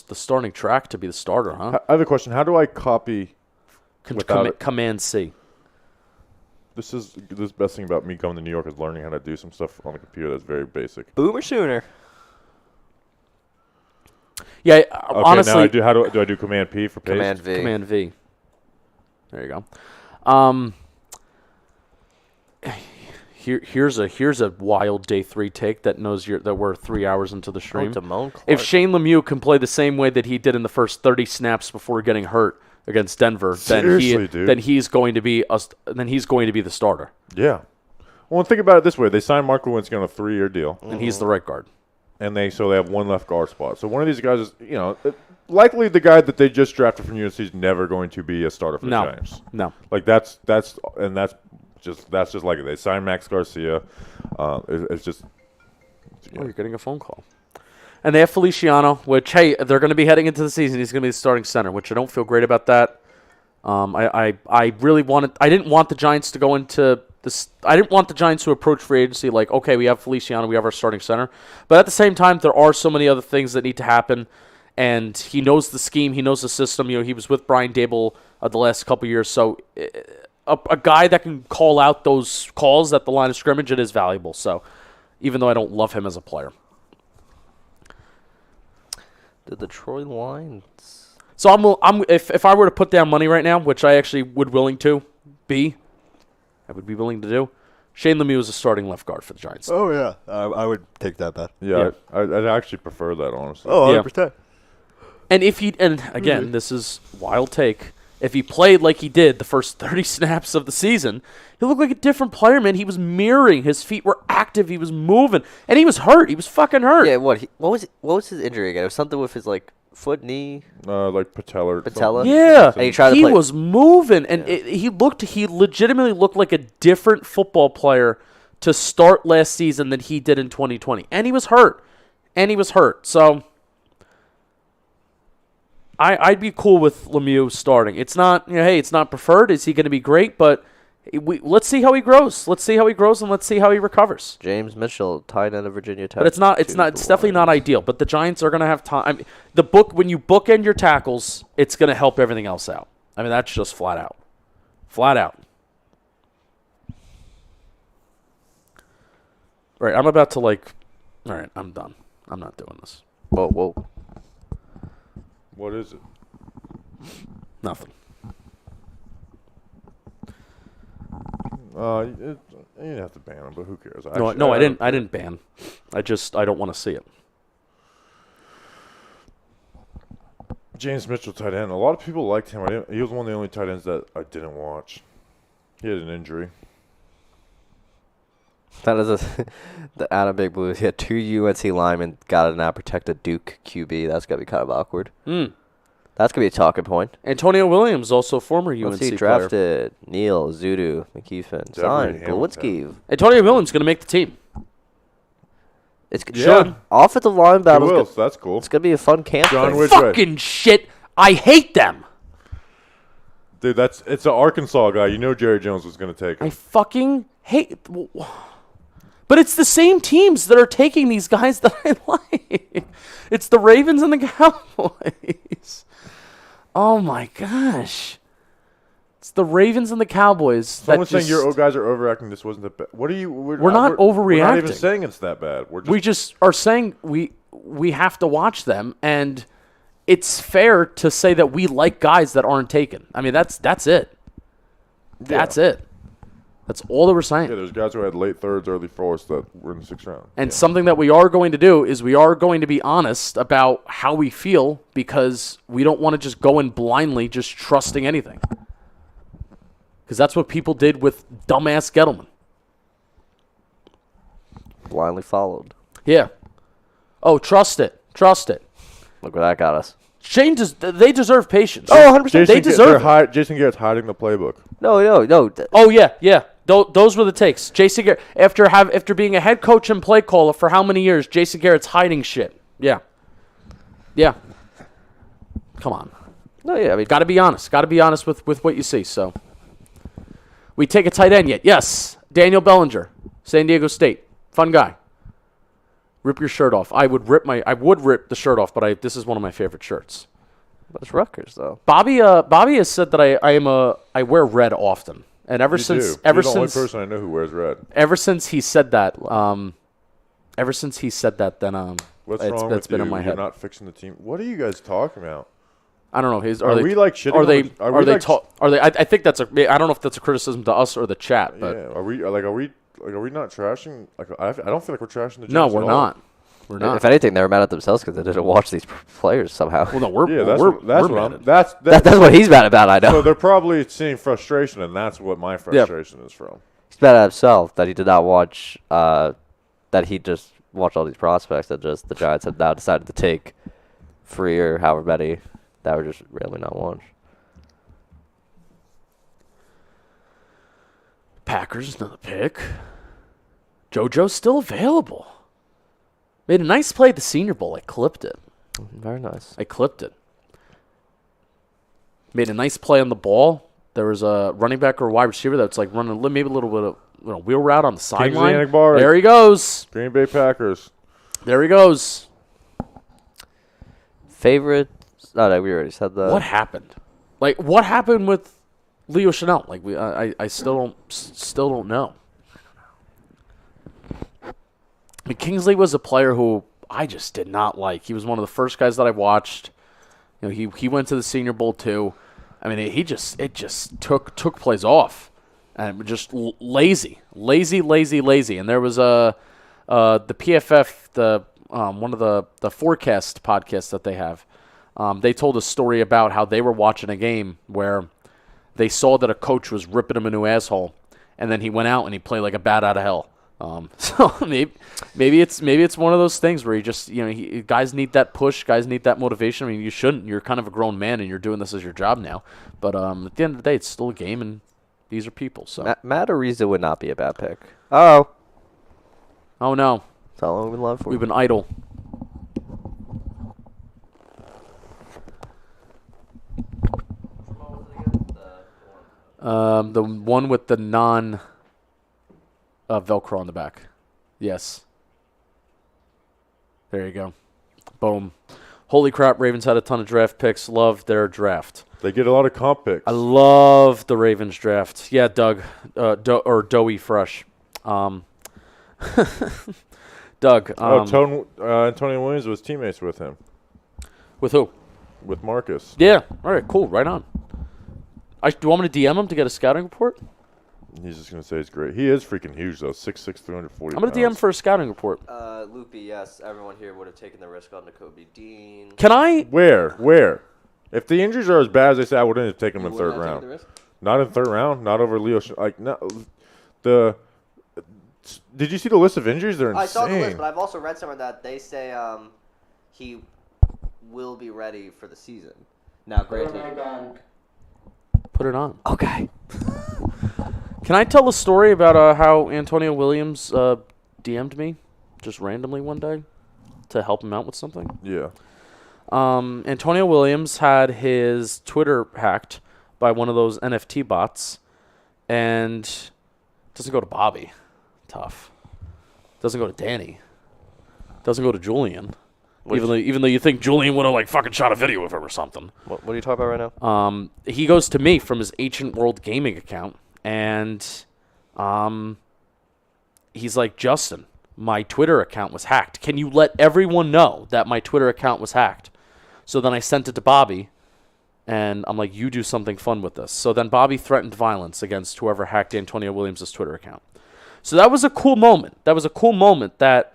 Speaker 3: the starting track to be the starter, huh?
Speaker 1: I have a question. How do I copy?
Speaker 3: Command C.
Speaker 1: This best thing about me coming to New York is learning how to do some stuff on the computer that's very basic.
Speaker 2: Boomer sooner.
Speaker 3: Yeah,
Speaker 1: Okay,
Speaker 3: honestly.
Speaker 1: now do I do Command P for paste?
Speaker 2: Command V.
Speaker 3: Command V. There you go. Here's a wild day 3 take that knows that we're 3 hours into the stream.
Speaker 2: Damone Clark.
Speaker 3: If Shane Lemieux can play the same way that he did in the first 30 snaps before getting hurt against Denver,
Speaker 1: Seriously, dude.
Speaker 3: then he's going to be the starter,
Speaker 1: Yeah. Well, think about it this way: they signed Mark Lewinsky on a 3-year deal,
Speaker 3: and he's the right guard.
Speaker 1: and they have one left guard spot. So one of these guys is, likely the guy that they just drafted from UNC is never going to be a starter for the Giants.
Speaker 3: No.
Speaker 1: Like that's just like it. They signed Max Garcia. It's just.
Speaker 3: Oh, you're getting a phone call. And they have Feliciano, which, hey, they're going to be heading into the season. He's going to be the starting center, which I don't feel great about that. I didn't want the Giants to go into this. I didn't want the Giants to approach free agency like, okay, we have Feliciano, we have our starting center. But at the same time, there are so many other things that need to happen. And he knows the scheme, he knows the system. He was with Brian Dable the last couple of years. So a guy that can call out those calls at the line of scrimmage, it is valuable. So even though I don't love him as a player.
Speaker 2: The Detroit Lions.
Speaker 3: So if I were to put down money right now, which I actually would be willing to do, Shane Lemieux is a starting left guard for the Giants.
Speaker 7: Oh, yeah. I would take that bet.
Speaker 1: Yeah, I'd actually prefer that, honestly.
Speaker 7: Oh,
Speaker 3: Yeah.
Speaker 7: 100%.
Speaker 3: And again, this is wild take. If he played like he did the first 30 snaps of the season, he looked like a different player, man. He was mirroring. His feet were active. He was moving, and he was hurt. He was fucking hurt.
Speaker 2: Yeah, what was his injury again? It was something with his foot, knee.
Speaker 1: Like patella.
Speaker 2: Patella?
Speaker 3: Yeah,
Speaker 2: And he tried to
Speaker 3: he
Speaker 2: play-
Speaker 3: was moving, and he legitimately looked like a different football player to start last season than he did in 2020. And he was hurt. So I'd be cool with Lemieux starting. It's not, hey, it's not preferred. Is he going to be great? But let's see how he grows. And let's see how he recovers.
Speaker 2: James Mitchell, tight end of Virginia Tech.
Speaker 3: But it's definitely not ideal. But the Giants are going to have time. I mean, when you bookend your tackles, it's going to help everything else out. I mean, that's just flat out. Right, I'm about to all right, I'm done. I'm not doing this.
Speaker 2: Whoa.
Speaker 1: What is it?
Speaker 3: Nothing.
Speaker 1: You didn't have to ban him, but who cares?
Speaker 3: No, I didn't ban. I don't want to see it.
Speaker 1: James Mitchell, tight end. A lot of people liked him. He was one of the only tight ends that I didn't watch. He had an injury.
Speaker 2: That is the Adam Big Blues. He had 2 UNC linemen, got to now protect a Duke QB. That's going to be kind of awkward. That's going to be a talking point.
Speaker 3: Antonio Williams, also former UNC
Speaker 2: Once he
Speaker 3: player.
Speaker 2: drafted Neal, Zudu, McKeefen, signed
Speaker 1: Hamilton.
Speaker 2: Lewinsky.
Speaker 3: Antonio Williams going to make the team.
Speaker 2: Offensive line battle.
Speaker 1: Will, so that's cool.
Speaker 2: It's going to be a fun camp.
Speaker 1: John
Speaker 2: thing.
Speaker 1: Which
Speaker 3: Fucking shit. I hate them.
Speaker 1: Dude, it's an Arkansas guy. You know Jerry Jones was going to take him.
Speaker 3: I fucking hate. But it's the same teams that are taking these guys that I like. It's the Ravens and the Cowboys. Oh my gosh. It's the Ravens and the Cowboys.
Speaker 1: Someone's saying your guys are overacting. This wasn't that bad. What are you? We're
Speaker 3: not
Speaker 1: We're not even
Speaker 3: overreacting.
Speaker 1: saying it's that bad.
Speaker 3: We just are saying we have to watch them, and it's fair to say that we like guys that aren't taken. I mean, that's it. That's it. That's all that we're saying.
Speaker 1: Yeah, there's guys who had late thirds, early fourths that were in the 6th round.
Speaker 3: And something that we are going to do is we are going to be honest about how we feel, because we don't want to just go in blindly just trusting anything. Because that's what people did with dumbass Gettleman.
Speaker 2: Blindly followed.
Speaker 3: Yeah. Oh, trust it.
Speaker 2: Look where that got us.
Speaker 3: They deserve patience.
Speaker 2: Oh, 100%.
Speaker 3: They deserve it.
Speaker 1: Jason Garrett's hiding the playbook.
Speaker 2: No.
Speaker 3: Oh, yeah. Those were the takes. Jason Garrett, after being a head coach and play caller for how many years, Jason Garrett's hiding shit. Yeah. Come on.
Speaker 2: No, yeah. I mean,
Speaker 3: Got to be honest. Got to be honest with what you see. So, we take a tight end yet? Yes. Daniel Bellinger, San Diego State. Fun guy. Rip your shirt off. I would rip the shirt off, but this is one of my favorite shirts.
Speaker 2: But it's Rutgers though.
Speaker 3: Bobby has said that I wear red often, and ever
Speaker 1: You
Speaker 3: since
Speaker 1: do.
Speaker 3: ever
Speaker 1: You're the only
Speaker 3: since
Speaker 1: person I know who wears red.
Speaker 3: ever since he said that, then
Speaker 1: What's wrong
Speaker 3: that's
Speaker 1: with
Speaker 3: been
Speaker 1: you?
Speaker 3: in my
Speaker 1: You're
Speaker 3: head.
Speaker 1: not fixing the team. What are you guys talking about?
Speaker 3: I don't know.
Speaker 1: Are we like shitting?
Speaker 3: Are
Speaker 1: on
Speaker 3: they?
Speaker 1: the-
Speaker 3: Are they? Are they? I think that's a. I don't know if that's a criticism to us or the chat, but
Speaker 1: Yeah. Are we not trashing? Like I don't feel like we're trashing the.
Speaker 3: no,
Speaker 1: Giants
Speaker 3: we're
Speaker 1: at all.
Speaker 3: not. We're not.
Speaker 2: If anything, they were mad at themselves because they didn't watch these players somehow.
Speaker 3: Well, no, we're
Speaker 1: Yeah, that's
Speaker 3: we're,
Speaker 1: what, that's
Speaker 3: we're
Speaker 1: what
Speaker 3: mad
Speaker 1: I'm.
Speaker 3: at-
Speaker 2: That's what he's mad about. I know.
Speaker 1: So they're probably seeing frustration, and that's what my frustration is from.
Speaker 2: He's mad at himself that he did not watch. That he just watched all these prospects that just the Giants have now decided to take free or however many that were just randomly not watched.
Speaker 3: Packers another pick. JoJo's still available. Made a nice play at the Senior Bowl. I clipped it.
Speaker 2: Very nice.
Speaker 3: I clipped it. Made a nice play on the ball. There was a running back or a wide receiver that's like running maybe a little bit of wheel route on the sideline.
Speaker 1: Annick-Barr.
Speaker 3: There he goes.
Speaker 1: Green Bay Packers.
Speaker 3: There he goes.
Speaker 2: Favorite? Oh, no, we already said that.
Speaker 3: What happened? Like, what happened with Leo Chanel? Like, I still don't know. I mean, Kingsley was a player who I just did not like. He was one of the first guys that I watched. You know, he went to the Senior Bowl too. I mean, it just took plays off, and just lazy. And there was the PFF, one of the forecast podcasts that they have. They told a story about how they were watching a game where they saw that a coach was ripping him a new asshole, and then he went out and he played like a bat out of hell. So maybe it's one of those things where you just guys need that push, guys need that motivation. I mean, you shouldn't. You're kind of a grown man and you're doing this as your job now. But at the end of the day, it's still a game, and these are people. So
Speaker 2: Matt Ariza would not be a bad pick. Oh
Speaker 3: no,
Speaker 2: that's how long we've been live for.
Speaker 3: we've been idle. The one with the non Velcro on the back. Yes. There you go. Boom. Holy crap, Ravens had a ton of draft picks. Love their draft.
Speaker 1: They get a lot of comp picks.
Speaker 3: I love the Ravens draft. Yeah, Doug. Doughy Fresh. Doug.
Speaker 1: Antonio Williams was teammates with him.
Speaker 3: With who?
Speaker 1: With Marcus.
Speaker 3: Yeah. All right, cool. Right on. Do you want me to DM him to get a scouting report?
Speaker 1: He's just going to say it's great. He is freaking huge, though. 6'6", 340
Speaker 3: I'm going to DM for a scouting report.
Speaker 2: Loopy, yes. Everyone here would have taken the risk on Nakobe Dean.
Speaker 3: Can I?
Speaker 1: Where? If the injuries are as bad as they say, I wouldn't have taken him in the third round. Not in the third round. Not over Leo. Did you see the list of injuries? They're insane.
Speaker 2: I saw the list, but I've also read somewhere that they say he will be ready for the season. Now, granted.
Speaker 3: Put it on.
Speaker 2: Okay.
Speaker 3: Can I tell a story about how Antonio Williams DM'd me just randomly one day to help him out with something?
Speaker 1: Yeah.
Speaker 3: Antonio Williams had his Twitter hacked by one of those NFT bots, and it doesn't go to Bobby. Tough. Doesn't go to Danny. Doesn't go to Julian. Even though you think Julian would have fucking shot a video of him or something.
Speaker 2: What are you talking about right now?
Speaker 3: He goes to me from his Ancient World Gaming account, and he's like, Justin, my Twitter account was hacked. Can you let everyone know that my Twitter account was hacked? So then I sent it to Bobby, and I'm like, you do something fun with this. So then Bobby threatened violence against whoever hacked Antonio Williams' Twitter account. So that was a cool moment. That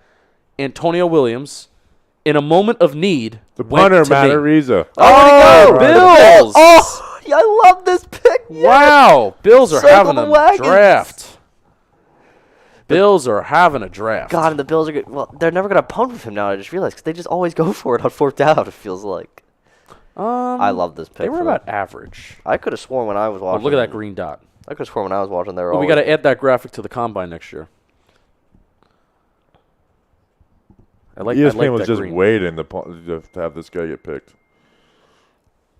Speaker 3: Antonio Williams, in a moment of need,
Speaker 1: The
Speaker 3: went
Speaker 1: punter,
Speaker 3: to
Speaker 1: Matt
Speaker 3: me.
Speaker 1: Ariza.
Speaker 3: Oh, Bills!
Speaker 2: Oh, yeah, I love this pick. Yes.
Speaker 3: Wow, Bills are
Speaker 2: Circle
Speaker 3: having
Speaker 2: the
Speaker 3: a
Speaker 2: wagons.
Speaker 3: draft. Bills are having a draft.
Speaker 2: God, and the Bills are good. Well, they're never gonna punt with him now. I just realized 'cause they just always go for it on fourth down. It feels like. I love this pick.
Speaker 3: They were
Speaker 2: for
Speaker 3: about
Speaker 2: them.
Speaker 3: average.
Speaker 2: I could have sworn when I was
Speaker 3: Oh,
Speaker 2: watching.
Speaker 3: look at that green dot.
Speaker 2: I could have sworn when I was watching they were.
Speaker 3: Well, we got to add that graphic to the combine next year. I like
Speaker 1: ESPN was
Speaker 3: that
Speaker 1: just
Speaker 3: green.
Speaker 1: waiting to have this guy get picked.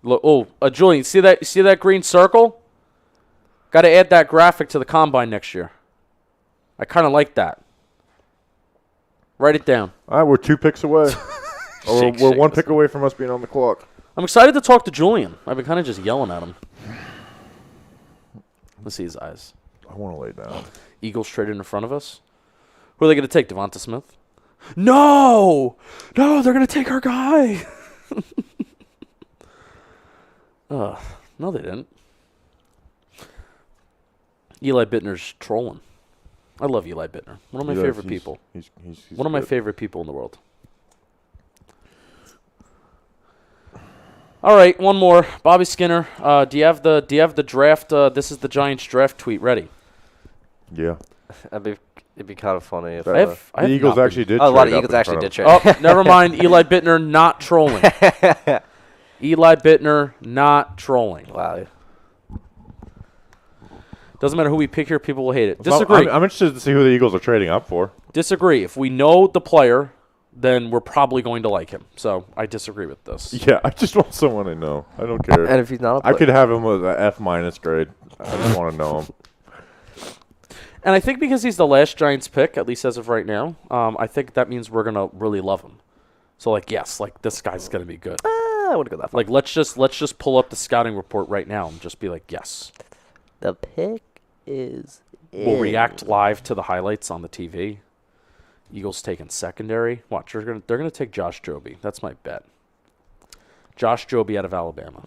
Speaker 3: Look, Julian, see that green circle? Got to add that graphic to the combine next year. I kind of like that. Write it down.
Speaker 1: All right, we're 2 picks away. Or
Speaker 3: Shake,
Speaker 1: we're
Speaker 3: shake,
Speaker 1: 1
Speaker 3: let's
Speaker 1: pick away from us being on the clock.
Speaker 3: I'm excited to talk to Julian. I've been kind of just yelling at him. Let's see his eyes.
Speaker 1: I want to lay down.
Speaker 3: Eagles traded in front of us. Who are they going to take? Devonta Smith? No! No, they're going to take our guy. No, they didn't. Eli Bittner's trolling. I love Eli Bittner. One of my favorite people.
Speaker 1: He's
Speaker 3: One of my
Speaker 1: good.
Speaker 3: favorite people in the world. All right, one more. Bobby Skinner, do you have the draft? This is the Giants draft tweet ready.
Speaker 1: Yeah.
Speaker 2: It'd be kind of funny if.
Speaker 3: I have
Speaker 1: The Eagles
Speaker 3: not
Speaker 1: actually
Speaker 3: been-
Speaker 1: did.
Speaker 2: a lot of
Speaker 1: trade up
Speaker 2: Eagles
Speaker 1: in
Speaker 2: actually
Speaker 1: front
Speaker 2: did
Speaker 1: of-
Speaker 2: trade.
Speaker 3: Oh, never mind. Eli Bittner not trolling. Eli Bittner not trolling.
Speaker 2: Wow.
Speaker 3: Doesn't matter who we pick here, people will hate it.
Speaker 1: So
Speaker 3: Disagree.
Speaker 1: I'm interested to see who the Eagles are trading up for.
Speaker 3: Disagree. If we know the player, then we're probably going to like him. So I disagree with this.
Speaker 1: Yeah, I just want someone I know. I don't care.
Speaker 2: And if he's not a
Speaker 1: I could have him with an F- grade. I just want to know him.
Speaker 3: And I think because he's the last Giants pick, at least as of right now, I think that means we're gonna really love him. So yes, this guy's gonna be good.
Speaker 2: I wouldn't go that far.
Speaker 3: Let's just pull up the scouting report right now and just be like, yes.
Speaker 2: The pick is.
Speaker 3: We'll react live to the highlights on the TV. Eagles taking secondary. Watch, they're gonna take Josh Joby. That's my bet. Josh Joby out of Alabama.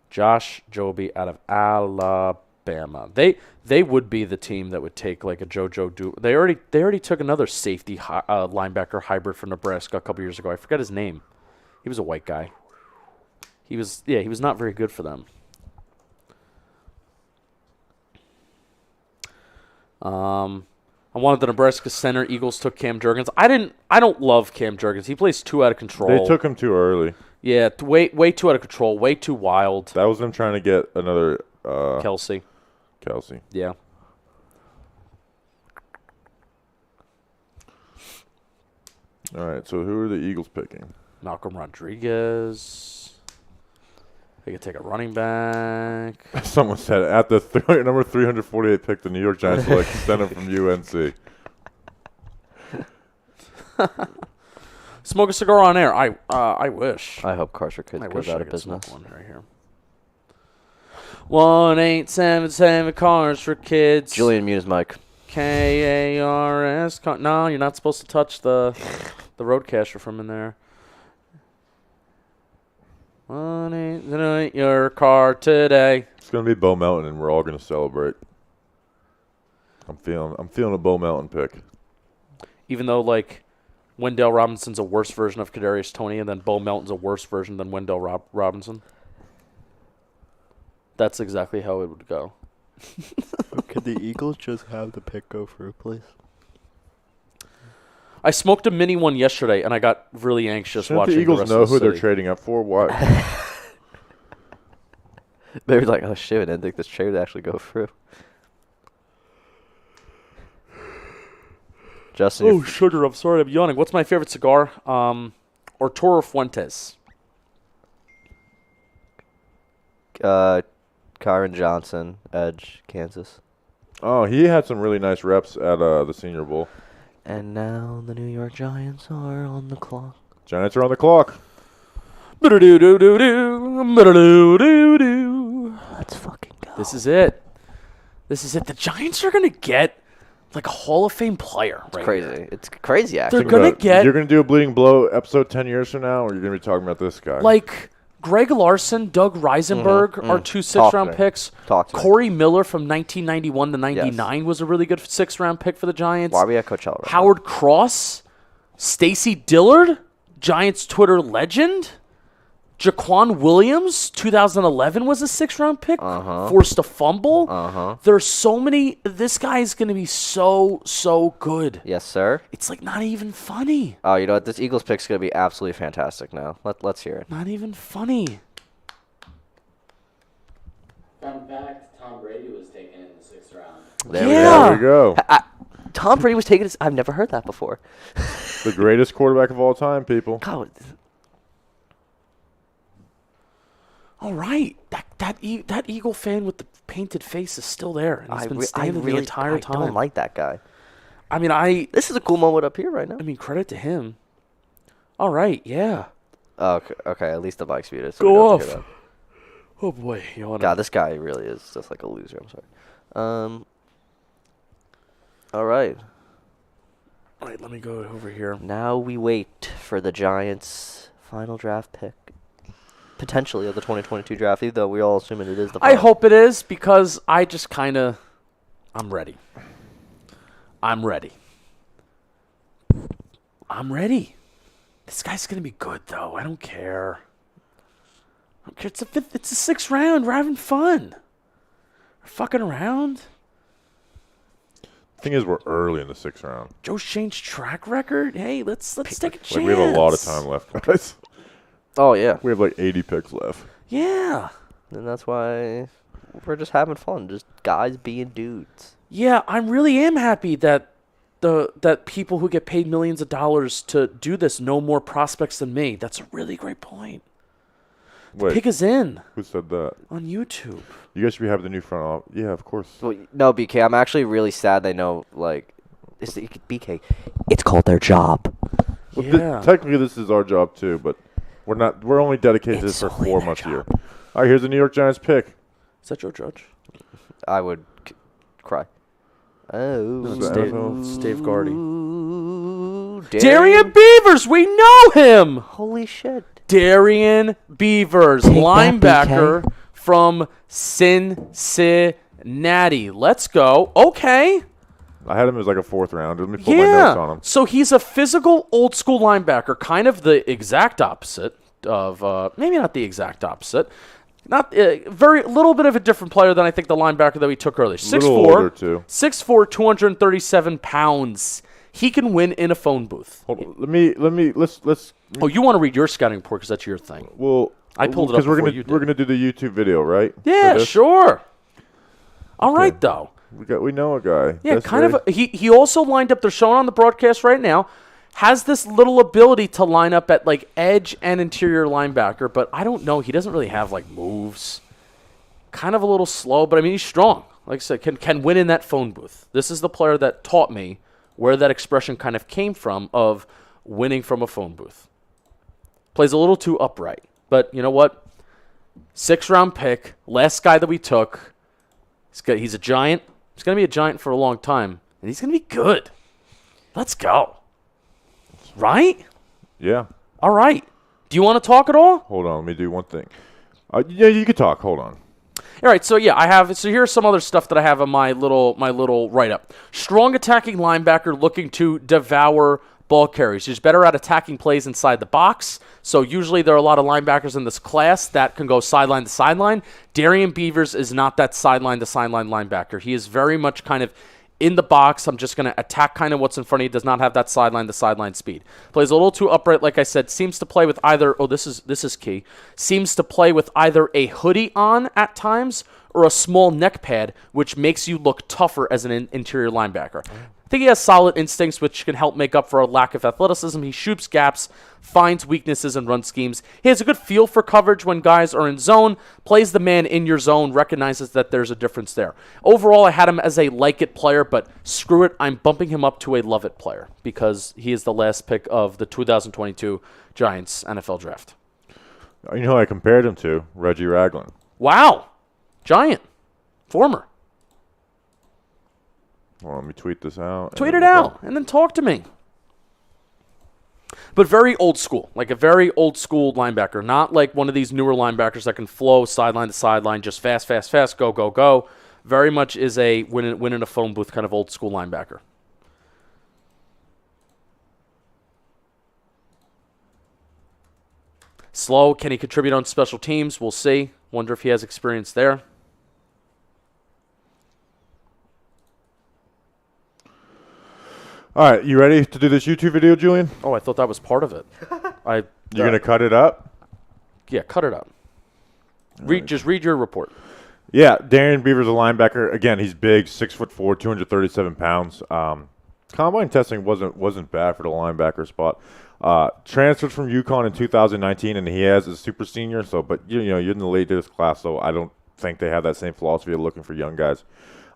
Speaker 3: Josh Joby out of Alabama. They would be the team that would take like a JoJo Du. They already took another safety linebacker hybrid from Nebraska a couple years ago. I forget his name. He was a white guy. He was not very good for them. I wanted the Nebraska center. Eagles took Cam Jurgens. I don't love Cam Jurgens. He plays too out of control.
Speaker 1: They took him too early.
Speaker 3: Yeah, way too out of control. Way too wild.
Speaker 1: That was them trying to get another
Speaker 3: Kelsey.
Speaker 1: Kelsey.
Speaker 3: Yeah.
Speaker 1: All right, so who are the Eagles picking?
Speaker 3: Malcolm Rodriguez. They could take a running back.
Speaker 1: Someone said at the number 348 pick, the New York Giants select center from UNC.
Speaker 3: Smoke a cigar on air. I wish.
Speaker 2: I hope Carter
Speaker 3: I
Speaker 2: goes
Speaker 3: wish
Speaker 2: out
Speaker 3: I
Speaker 2: of
Speaker 3: could smoke
Speaker 2: business.
Speaker 3: one right here. 1877 cars for kids.
Speaker 2: Julian, mute his mic.
Speaker 3: KARS. No, you're not supposed to touch the roadcaster from in there. 18 your car today.
Speaker 1: It's gonna be Bo Melton, and we're all gonna celebrate. I'm feeling a Bo Melton pick.
Speaker 3: Even though Wendell Robinson's a worse version of Kadarius Toney, and then Bo Melton's a worse version than Wendell Robinson. That's exactly how it would go.
Speaker 7: Could the Eagles just have the pick go through, please?
Speaker 3: I smoked a mini one yesterday, and I got really anxious
Speaker 1: Shouldn't
Speaker 3: watching
Speaker 1: the Eagles
Speaker 3: rest
Speaker 1: know
Speaker 3: of the
Speaker 1: who they're
Speaker 3: city.
Speaker 1: trading up for? What?
Speaker 2: They were like, oh shit, I didn't think this trade would actually go through. Justin,
Speaker 3: Oh, sugar! I'm sorry, I'm yawning. What's my favorite cigar? Arturo Fuentes.
Speaker 2: Kyron Johnson, Edge, Kansas.
Speaker 1: Oh, he had some really nice reps at the Senior Bowl.
Speaker 2: And now the New York Giants are on the clock.
Speaker 1: Giants are on the clock.
Speaker 2: Let's fucking go.
Speaker 3: This is it. The Giants are gonna get a Hall of Fame player.
Speaker 2: It's
Speaker 3: right
Speaker 2: crazy.
Speaker 3: here.
Speaker 2: It's crazy, actually.
Speaker 3: They're gonna get
Speaker 1: You're gonna do a Bleeding Blow episode 10 years from now, or you're gonna be talking about this guy?
Speaker 3: Greg Larson, Doug Reisenberg are two six-round
Speaker 2: to me.
Speaker 3: picks.
Speaker 2: Talk to me.
Speaker 3: Corey Miller from 1991 to 99 was a really good six-round pick for the Giants.
Speaker 2: Why are we at Coachella right
Speaker 3: Howard Cross, Stacy Dillard, Giants Twitter legend. Jaquan Williams, 2011 was a six-round pick. Forced a fumble. There's so many. This guy is going to be so good.
Speaker 2: now? Yes, sir.
Speaker 3: It's not even funny.
Speaker 2: Oh, you know what? This Eagles pick's going to be absolutely fantastic now. Let's hear it.
Speaker 3: Not even funny.
Speaker 8: Fun fact, Tom Brady was taken in the 6th round.
Speaker 2: There
Speaker 3: Yeah.
Speaker 1: There we go.
Speaker 2: Tom Brady was taking his. I've never heard that before.
Speaker 1: The greatest quarterback of all time, people.
Speaker 2: God,
Speaker 3: All right. That Eagle fan with the painted face is still there. And he's been standing the entire time.
Speaker 2: I don't like that guy.
Speaker 3: I mean,
Speaker 2: This is a cool moment up here right now.
Speaker 3: I mean, credit to him. All right, yeah.
Speaker 2: Oh, okay, at least the bike's muted. So
Speaker 3: Go
Speaker 2: we don't have to
Speaker 3: off.
Speaker 2: hear that.
Speaker 3: Oh boy, you wanna...
Speaker 2: God, this guy really is just like a loser. I'm sorry. All right.
Speaker 3: All right, let me go over here.
Speaker 2: Now we wait for the Giants' final draft pick. Potentially of the 2022 draft, even though we all assuming it is the
Speaker 3: I
Speaker 2: final.
Speaker 3: hope it is because I just kind of, I'm ready. I'm ready. This guy's gonna be good though. I don't care. It's the 6th round. We're having fun. We're fucking around.
Speaker 1: The thing is, we're early in the 6th round.
Speaker 3: Joe Shane's track record. Hey, let's take a chance.
Speaker 1: Like, we have a lot of time left, guys.
Speaker 2: Oh yeah,
Speaker 1: We have like 80 picks left.
Speaker 3: Yeah.
Speaker 2: and that's why we're just having fun, just guys being dudes.
Speaker 3: Yeah, I really am happy that that people who get paid millions of dollars to do this know more prospects than me. That's a really great point.
Speaker 1: Wait,
Speaker 3: Pick is in
Speaker 1: who said that?
Speaker 3: on YouTube.
Speaker 1: You guys should be having the new front office. Yeah, of course.
Speaker 2: Well, no, BK, I'm actually really sad they know, like, BK, it's called their job.
Speaker 1: Well,
Speaker 3: Yeah.
Speaker 1: technically, this is our job too, but we're not. We're only dedicated to this for 4 months a year. All right, here's the New York Giants pick.
Speaker 3: Is that Joe Judge?
Speaker 2: I would cry. Oh.
Speaker 3: No,
Speaker 1: it's
Speaker 3: Dave Gardy.
Speaker 2: Darian
Speaker 3: Darian Beavers, we know him.
Speaker 2: Holy shit.
Speaker 3: Darian Beavers,
Speaker 6: Take that,
Speaker 3: linebacker from Cincinnati. Let's go. Okay.
Speaker 1: I had him as like a 4th round. Let me pull my notes on
Speaker 3: Yeah.
Speaker 1: him.
Speaker 3: So he's a physical, old school linebacker, kind of the exact opposite of maybe not the exact opposite. Not very little bit of a different player than I think the linebacker that we took earlier. 6'4",
Speaker 1: Little older too.
Speaker 3: 6'4", 237 pounds. He can win in a phone booth.
Speaker 1: Hold on. Let's.
Speaker 3: Oh, you want to read your scouting report because that's your thing.
Speaker 1: Well,
Speaker 3: I pulled it up
Speaker 1: because
Speaker 3: before you did.
Speaker 1: we're gonna do the YouTube video, right?
Speaker 3: Yeah,
Speaker 1: For this?
Speaker 3: sure. All right, though.
Speaker 1: We know a guy.
Speaker 3: Yeah,
Speaker 1: That's
Speaker 3: kind of.
Speaker 1: very-
Speaker 3: He also lined up. They're showing on the broadcast right now. Has this little ability to line up at like edge and interior linebacker, but I don't know. He doesn't really have like moves. Kind of a little slow, but I mean he's strong. Like I said, can win in that phone booth. This is the player that taught me where that expression kind of came from of winning from a phone booth. Plays a little too upright, but you know what? 6th round pick, last guy that we took. He's a giant. He's going to be a giant for a long time, and he's going to be good. Let's go. Right?
Speaker 1: Yeah.
Speaker 3: All right. Do you want to talk at all?
Speaker 1: Hold on. Let me do one thing. Yeah, you could talk. Hold on.
Speaker 3: All right, so yeah, I have. So here's some other stuff that I have on my little write up. Strong attacking linebacker looking to devour ball carries. He's better at attacking plays inside the box. So usually there are a lot of linebackers in this class that can go sideline to sideline. Darian Beavers is not that sideline to sideline linebacker. He is very much kind of in the box. I'm just going to attack kind of what's in front of you. Does not have that sideline to sideline speed. Plays a little too upright, like I said. Seems to play with either, this is key. Seems to play with either a hoodie on at times or a small neck pad, which makes you look tougher as an interior linebacker. I think he has solid instincts, which can help make up for a lack of athleticism. He shoots gaps, finds weaknesses in run schemes. He has a good feel for coverage when guys are in zone, plays the man in your zone, recognizes that there's a difference there. Overall, I had him as a like-it player, but screw it, I'm bumping him up to a love-it player because he is the last pick of the 2022 Giants NFL Draft.
Speaker 1: You know who I compared him to? Reggie Ragland.
Speaker 3: Wow. Giant. Former.
Speaker 1: Well, let me tweet this out.
Speaker 3: Tweet it out and then talk to me. But very old school, like a very old school linebacker, not like one of these newer linebackers that can flow sideline to sideline, just fast, go, go, go. Very much is a win in a phone booth kind of old school linebacker. Slow, can he contribute on special teams? We'll see. Wonder if he has experience there.
Speaker 1: All right, you ready to do this YouTube video, Julian?
Speaker 3: Oh, I thought that was part of it.
Speaker 1: You're gonna cut it up?
Speaker 3: Yeah, cut it up. Just read your report.
Speaker 1: Yeah, Darian Beavers, a linebacker. Again, he's big, 6'4", 237 pounds. Combine testing wasn't bad for the linebacker spot. Transferred from UConn in 2019, and he has a super senior. So, but you know, you're in the latest class, so I don't think they have that same philosophy of looking for young guys.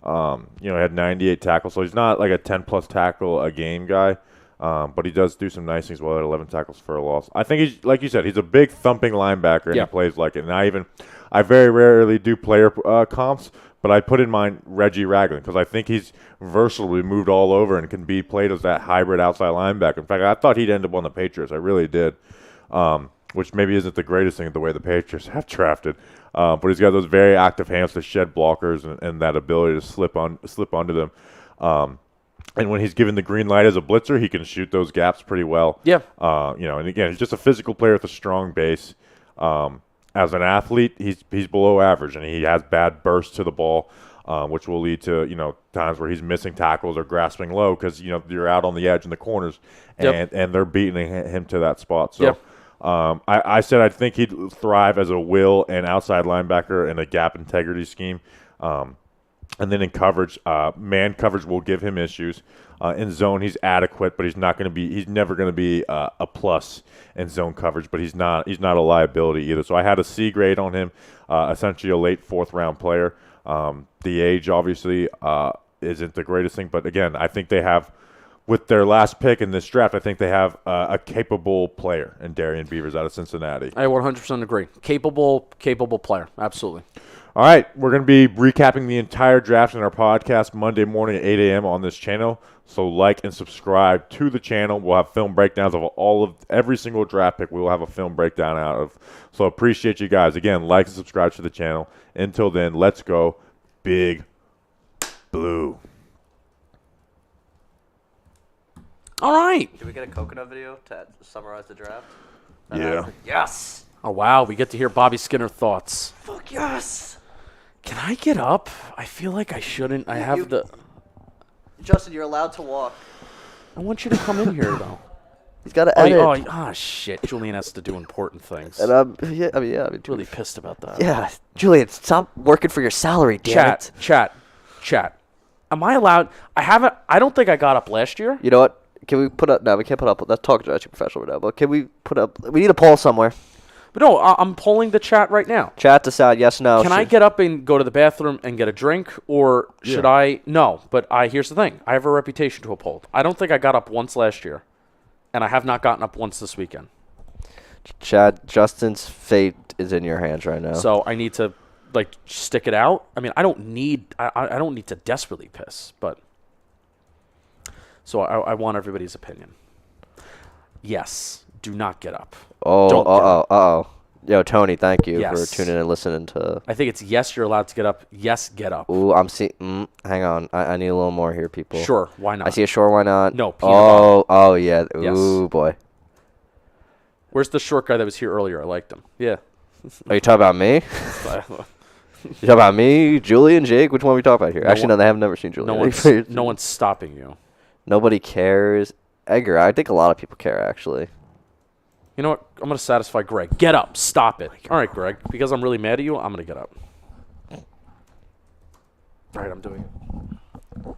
Speaker 1: He had 98 tackles, so he's not like a 10-plus tackle a game guy. But he does do some nice things well at 11 tackles for a loss. I think he's, like you said, he's a big thumping linebacker, and he plays like it. And I very rarely do player comps, but I put in mind Reggie Ragland because I think he's versatile. He moved all over and can be played as that hybrid outside linebacker. In fact, I thought he'd end up on the Patriots. I really did, which maybe isn't the greatest thing the way the Patriots have drafted. But he's got those very active hands to shed blockers and that ability to slip under them. And when he's given the green light as a blitzer, he can shoot those gaps pretty well.
Speaker 3: Yeah.
Speaker 1: And again, he's just a physical player with a strong base. As an athlete, he's below average, and he has bad bursts to the ball, which will lead to times where he's missing tackles or grasping low because you're out on the edge in the corners, and they're beating him to that spot. So. I said I think he'd thrive as a will and outside linebacker in a gap integrity scheme. And then in coverage, man coverage will give him issues. In zone, he's adequate, but he's never going to be a plus in zone coverage. But he's not a liability either. So I had a C grade on him, essentially a late 4th-round player. The age obviously isn't the greatest thing, but again, I think they have. With their last pick in this draft, I think they have a capable player in Darian Beavers out of Cincinnati.
Speaker 3: I 100% agree. Capable player. Absolutely.
Speaker 1: All right, we're going to be recapping the entire draft in our podcast Monday morning at 8 a.m. on this channel. So like and subscribe to the channel. We'll have film breakdowns of every single draft pick. We will have a film breakdown out of. So appreciate you guys. Again, like and subscribe to the channel. Until then, let's go Big Blue.
Speaker 3: All right.
Speaker 2: Did we get a coconut video to summarize the draft?
Speaker 1: Yeah.
Speaker 2: Yes.
Speaker 3: Oh, wow. We get to hear Bobby Skinner thoughts.
Speaker 2: Fuck yes.
Speaker 3: Can I get up? I feel like I shouldn't. I have the...
Speaker 2: Justin, you're allowed to walk.
Speaker 3: I want you to come in here, though.
Speaker 2: He's got to edit.
Speaker 3: Shit. Julian has to do important things.
Speaker 2: And
Speaker 3: I'm
Speaker 2: I'm
Speaker 3: really pissed about that.
Speaker 2: Yeah, Julian, stop working for your salary, damn it.
Speaker 3: Chat. Am I allowed? I don't think I got up last year.
Speaker 2: You know what? Can we put up? No, we can't put up. Let's talk to actually professional right now. But can we put up? We need a poll somewhere.
Speaker 3: But no, I'm polling the chat right now.
Speaker 2: Chat decide yes, no.
Speaker 3: Can I get up and go to the bathroom and get a drink, or should I? No, but here's the thing. I have a reputation to uphold. I don't think I got up once last year, and I have not gotten up once this weekend.
Speaker 2: Chad, Justin's fate is in your hands right now.
Speaker 3: So I need to stick it out. I mean, I don't need to desperately piss, but so I want everybody's opinion. Yes, do not get up.
Speaker 2: Oh. Yo, Tony, thank you
Speaker 3: Yes.
Speaker 2: for tuning in and listening to.
Speaker 3: I think it's yes, you're allowed to get up. Yes, get up.
Speaker 2: Ooh, I'm seeing. Hang on, I need a little more here, people.
Speaker 3: Sure, why not?
Speaker 2: I see a sure, why not?
Speaker 3: No, peanut butter.
Speaker 2: Oh yeah.
Speaker 3: Yes.
Speaker 2: Ooh boy.
Speaker 3: Where's the short guy that was here earlier? I liked him. Yeah.
Speaker 2: Are you talking about me? You talking about me, Julian, Jake? Which one are we talking about here? Actually, no, they have never seen Julian.
Speaker 3: No one's stopping you.
Speaker 2: Nobody cares. Edgar, I think a lot of people care, actually.
Speaker 3: You know what? I'm going to satisfy Greg. Get up. Stop it. All right, Greg. Because I'm really mad at you, I'm going to get up. All right, I'm doing it.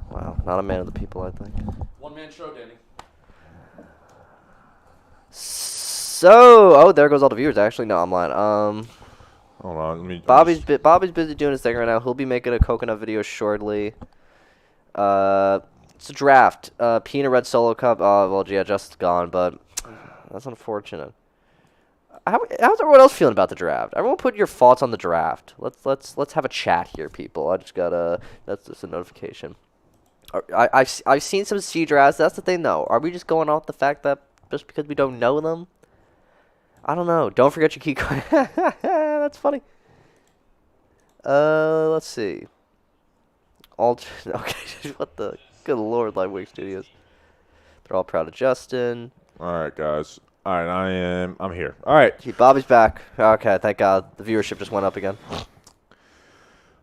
Speaker 2: Wow, not a man of the people, I think.
Speaker 3: One-man show, Danny.
Speaker 2: So, there goes all the viewers. Actually, no, I'm lying.
Speaker 1: Hold on. Let me.
Speaker 2: Bobby's busy doing his thing right now. He'll be making a coconut video shortly. It's a draft. Peanut Red Solo Cup. Well, yeah, Justin's gone, but that's unfortunate. How's everyone else feeling about the draft? Everyone, put your thoughts on the draft. Let's have a chat here, people. I just gotta. That's just a notification. I've seen some C drafts. That's the thing, though. Are we just going off the fact that just because we don't know them? I don't know. Don't forget your key card. That's funny. Let's see. Okay, what the good lord, Lightweight Studios. They're all proud of Justin.
Speaker 1: All right, guys. All right, I'm here. All right.
Speaker 2: Bobby's back. Okay, thank God. The viewership just went up again.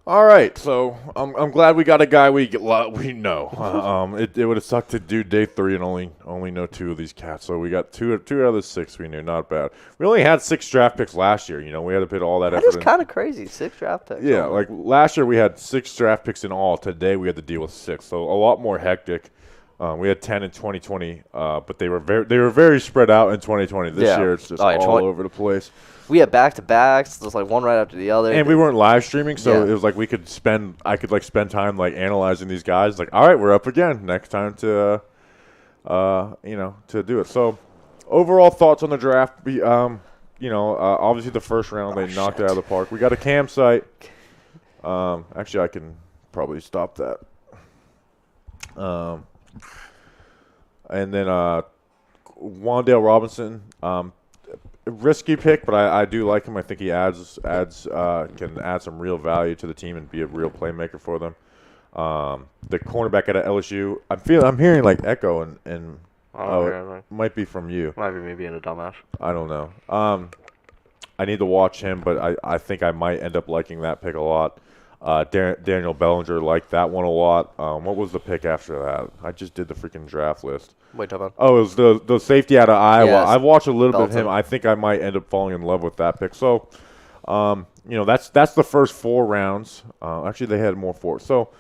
Speaker 1: All right, so I'm glad we got a guy we know. It would have sucked to do day 3 and only know 2 of these cats. So we got two out of the 6 we knew. Not bad. We only had 6 draft picks last year. We had to put all that effort.
Speaker 2: That is kind of crazy. 6 draft picks.
Speaker 1: Yeah, last year we had 6 draft picks in all. Today we had to deal with 6, so a lot more hectic. We had 10 in 2020, but they were very spread out in 2020. This year it's just all over the place.
Speaker 2: We had back-to-backs, just like one right after the other.
Speaker 1: And we weren't live streaming, so it was like I could spend time like analyzing these guys. Like, all right, we're up again. Next time to do it. So, overall thoughts on the draft? Obviously the first round they knocked it out of the park. We got a campsite. Actually, I can probably stop that. And then Wan'Dale Robinson, risky pick, but I do like him. I think he can add some real value to the team and be a real playmaker for them. The cornerback at LSU, I'm hearing like echo and it might be from you.
Speaker 9: Might be me being a dumbass.
Speaker 1: I don't know. I need to watch him, but I think I might end up liking that pick a lot. Daniel Bellinger liked that one a lot. What was the pick after that? I just did the freaking draft list.
Speaker 2: Wait, talk about.
Speaker 1: Oh, it was the safety out of Iowa.
Speaker 2: Yes.
Speaker 1: I've watched a little bit of
Speaker 2: Belton.
Speaker 1: him. I think I might end up falling in love with that pick. So, that's the first 4 rounds. Actually, they had more 4. So,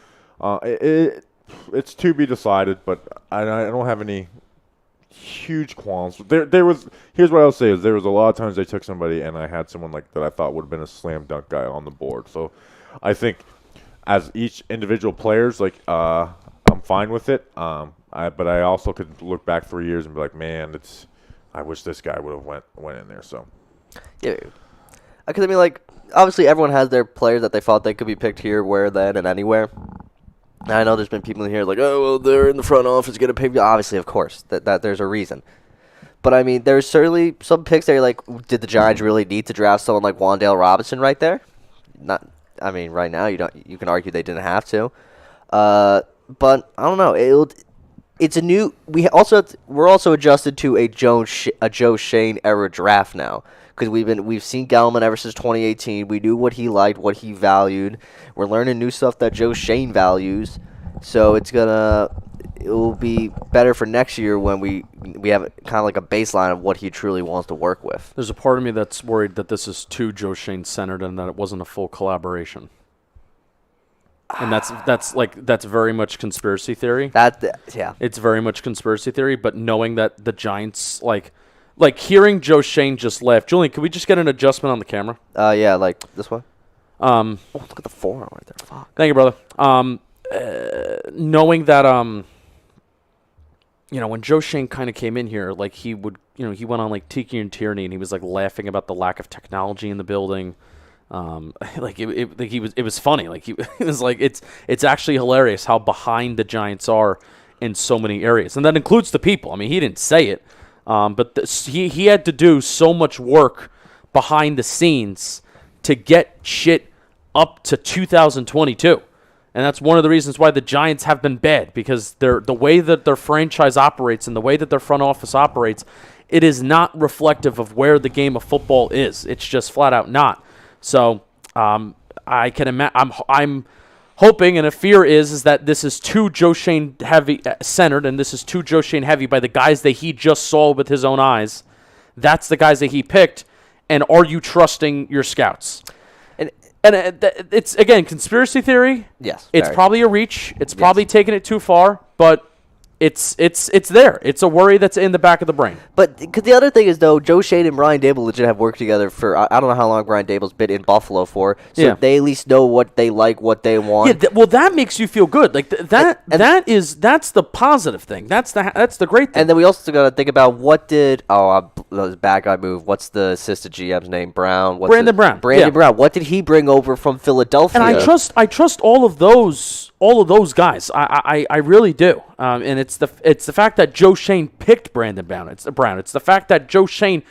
Speaker 1: it's to be decided, but I don't have any huge qualms. Here's what I'll say is there was a lot of times they took somebody and I had someone like that I thought would have been a slam dunk guy on the board. So I think as each individual players, like I'm fine with it. But I also could look back 3 years and be like, man, I wish this guy would have went in there. So
Speaker 2: Yeah. Because, obviously everyone has their players that they thought they could be picked here, where, then, and anywhere. And I know there's been people in here like, oh, well, they're in the front office going to pick me. Obviously, of course, that there's a reason. But, there's certainly some picks that you're like, did the Giants really need to draft someone like Wan'Dale Robinson right there? Right now, you can argue they didn't have to. But, I don't know. It's a new. We're also adjusted to a Joe Shane era draft now, because we've seen Gelman ever since 2018. We knew what he liked, what he valued. We're learning new stuff that Joe Shane values. So it will be better for next year when we have kind of like a baseline of what he truly wants to work with.
Speaker 3: There's a part of me that's worried that this is too Joe Shane centered and that it wasn't a full collaboration. And that's very much conspiracy theory.
Speaker 2: Yeah.
Speaker 3: It's very much conspiracy theory, but knowing that the Giants, like hearing Joe Shane just laugh. Julian, can we just get an adjustment on the camera?
Speaker 2: Yeah, like this one. Look at the forearm right there. Fuck.
Speaker 3: Thank you, brother. Knowing that, when Joe Shane kind of came in here, like he would, he went on like Tiki and Tierney, and he was like laughing about the lack of technology in the building. It was funny. Like he was like, it's actually hilarious how behind the Giants are in so many areas, and that includes the people. He didn't say it, but he had to do so much work behind the scenes to get shit up to 2022. And that's one of the reasons why the Giants have been bad, because the way that their franchise operates and the way that their front office operates, it is not reflective of where the game of football is. It's just flat out not. So I can imagine. I'm hoping, and a fear is that this is too Joe Shane heavy centered, and this is too Joe Shane heavy by the guys that he just saw with his own eyes. That's the guys that he picked. And are you trusting your scouts? And it's, again, conspiracy theory.
Speaker 2: Yes.
Speaker 3: It's probably a reach. It's probably taking it too far, but it's there. It's a worry that's in the back of the brain.
Speaker 2: But because the other thing is, though, Joe Shane and Brian Dable legit have worked together for, I don't know how long Brian Dable's been in Buffalo for, so they at least know what they like, what they want.
Speaker 3: Yeah, that makes you feel good. Like that's the positive thing. That's the great thing.
Speaker 2: And then we also got to think about the bad guy move. What's the assistant GM's name? Brown.
Speaker 3: Brandon Brown.
Speaker 2: Brandon Brown. What did he bring over from Philadelphia?
Speaker 3: And I trust all of those guys. I really do. And it's the fact that Joe Shane picked Brandon Brown. It's the fact that Joe Shane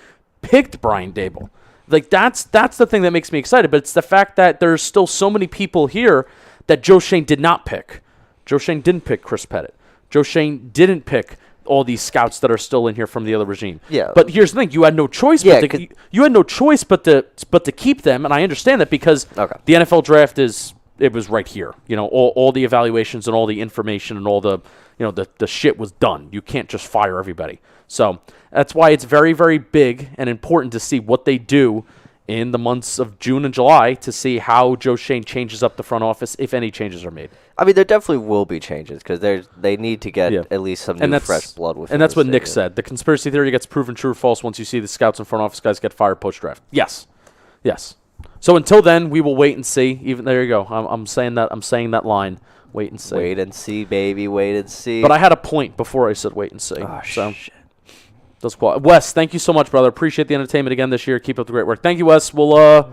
Speaker 3: picked Brian Dable. Like that's the thing that makes me excited. But it's the fact that there's still so many people here that Joe Shane did not pick. Joe Shane didn't pick Chris Pettit. Joe Shane didn't pick all these scouts that are still in here from the other regime.
Speaker 2: Yeah.
Speaker 3: But here's the thing: you had no choice. You had no choice but to keep them, and I understand that because the NFL draft was right here. All the evaluations and all the information and all the the shit was done. You can't just fire everybody. So that's why it's very, very big and important to see what they do in the months of June and July to see how Joe Shane changes up the front office, if any changes are made.
Speaker 2: I mean, there definitely will be changes because they need to get at least some new fresh blood with.
Speaker 3: And that's what Nick said. The conspiracy theory gets proven true or false once you see the scouts and front office guys get fired post-draft. Yes. So until then, we will wait and see. Even there you go. I'm saying that line. Wait and see.
Speaker 2: Wait and see, baby. Wait and see.
Speaker 3: But I had a point before I said wait and see.
Speaker 2: Oh,
Speaker 3: so
Speaker 2: shit.
Speaker 3: that's cool. Wes, thank you so much, brother. Appreciate the entertainment again this year. Keep up the great work. Thank you, Wes. We'll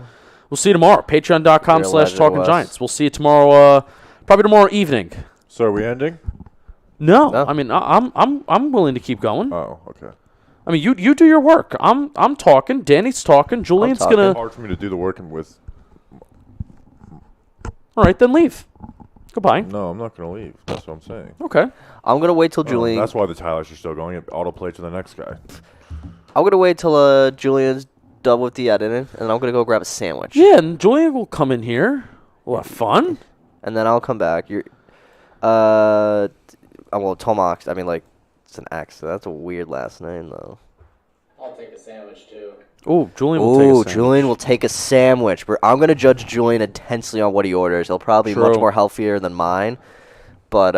Speaker 3: see you tomorrow. Patreon.com/TalkingGiants. We'll see you tomorrow. Probably tomorrow evening.
Speaker 1: So are we ending?
Speaker 3: No. I mean I'm willing to keep going.
Speaker 1: Oh, okay.
Speaker 3: I mean you do your work. I'm talking. Danny's talking. Julian's
Speaker 2: talking.
Speaker 3: gonna.
Speaker 1: Hard for me to do the working with.
Speaker 3: All right, then leave. Goodbye.
Speaker 1: No, I'm not going to leave. That's what I'm saying.
Speaker 3: Okay.
Speaker 2: I'm gonna wait till Julian.
Speaker 1: That's why the highlights are still going. It autoplay to the next guy.
Speaker 2: I'm gonna wait till Julian's done with the editing, and I'm gonna go grab a sandwich.
Speaker 3: Yeah, and Julian will come in here. We'll have fun.
Speaker 2: And then I'll come back. Well, Tomax. I mean, like, it's an X. So that's a weird last name, though.
Speaker 8: I'll take a sandwich too.
Speaker 3: Oh, Julian will take a sandwich.
Speaker 2: Julian will take a sandwich. I'm going to judge Julian intensely on what he orders. He'll probably be much more healthier than mine. But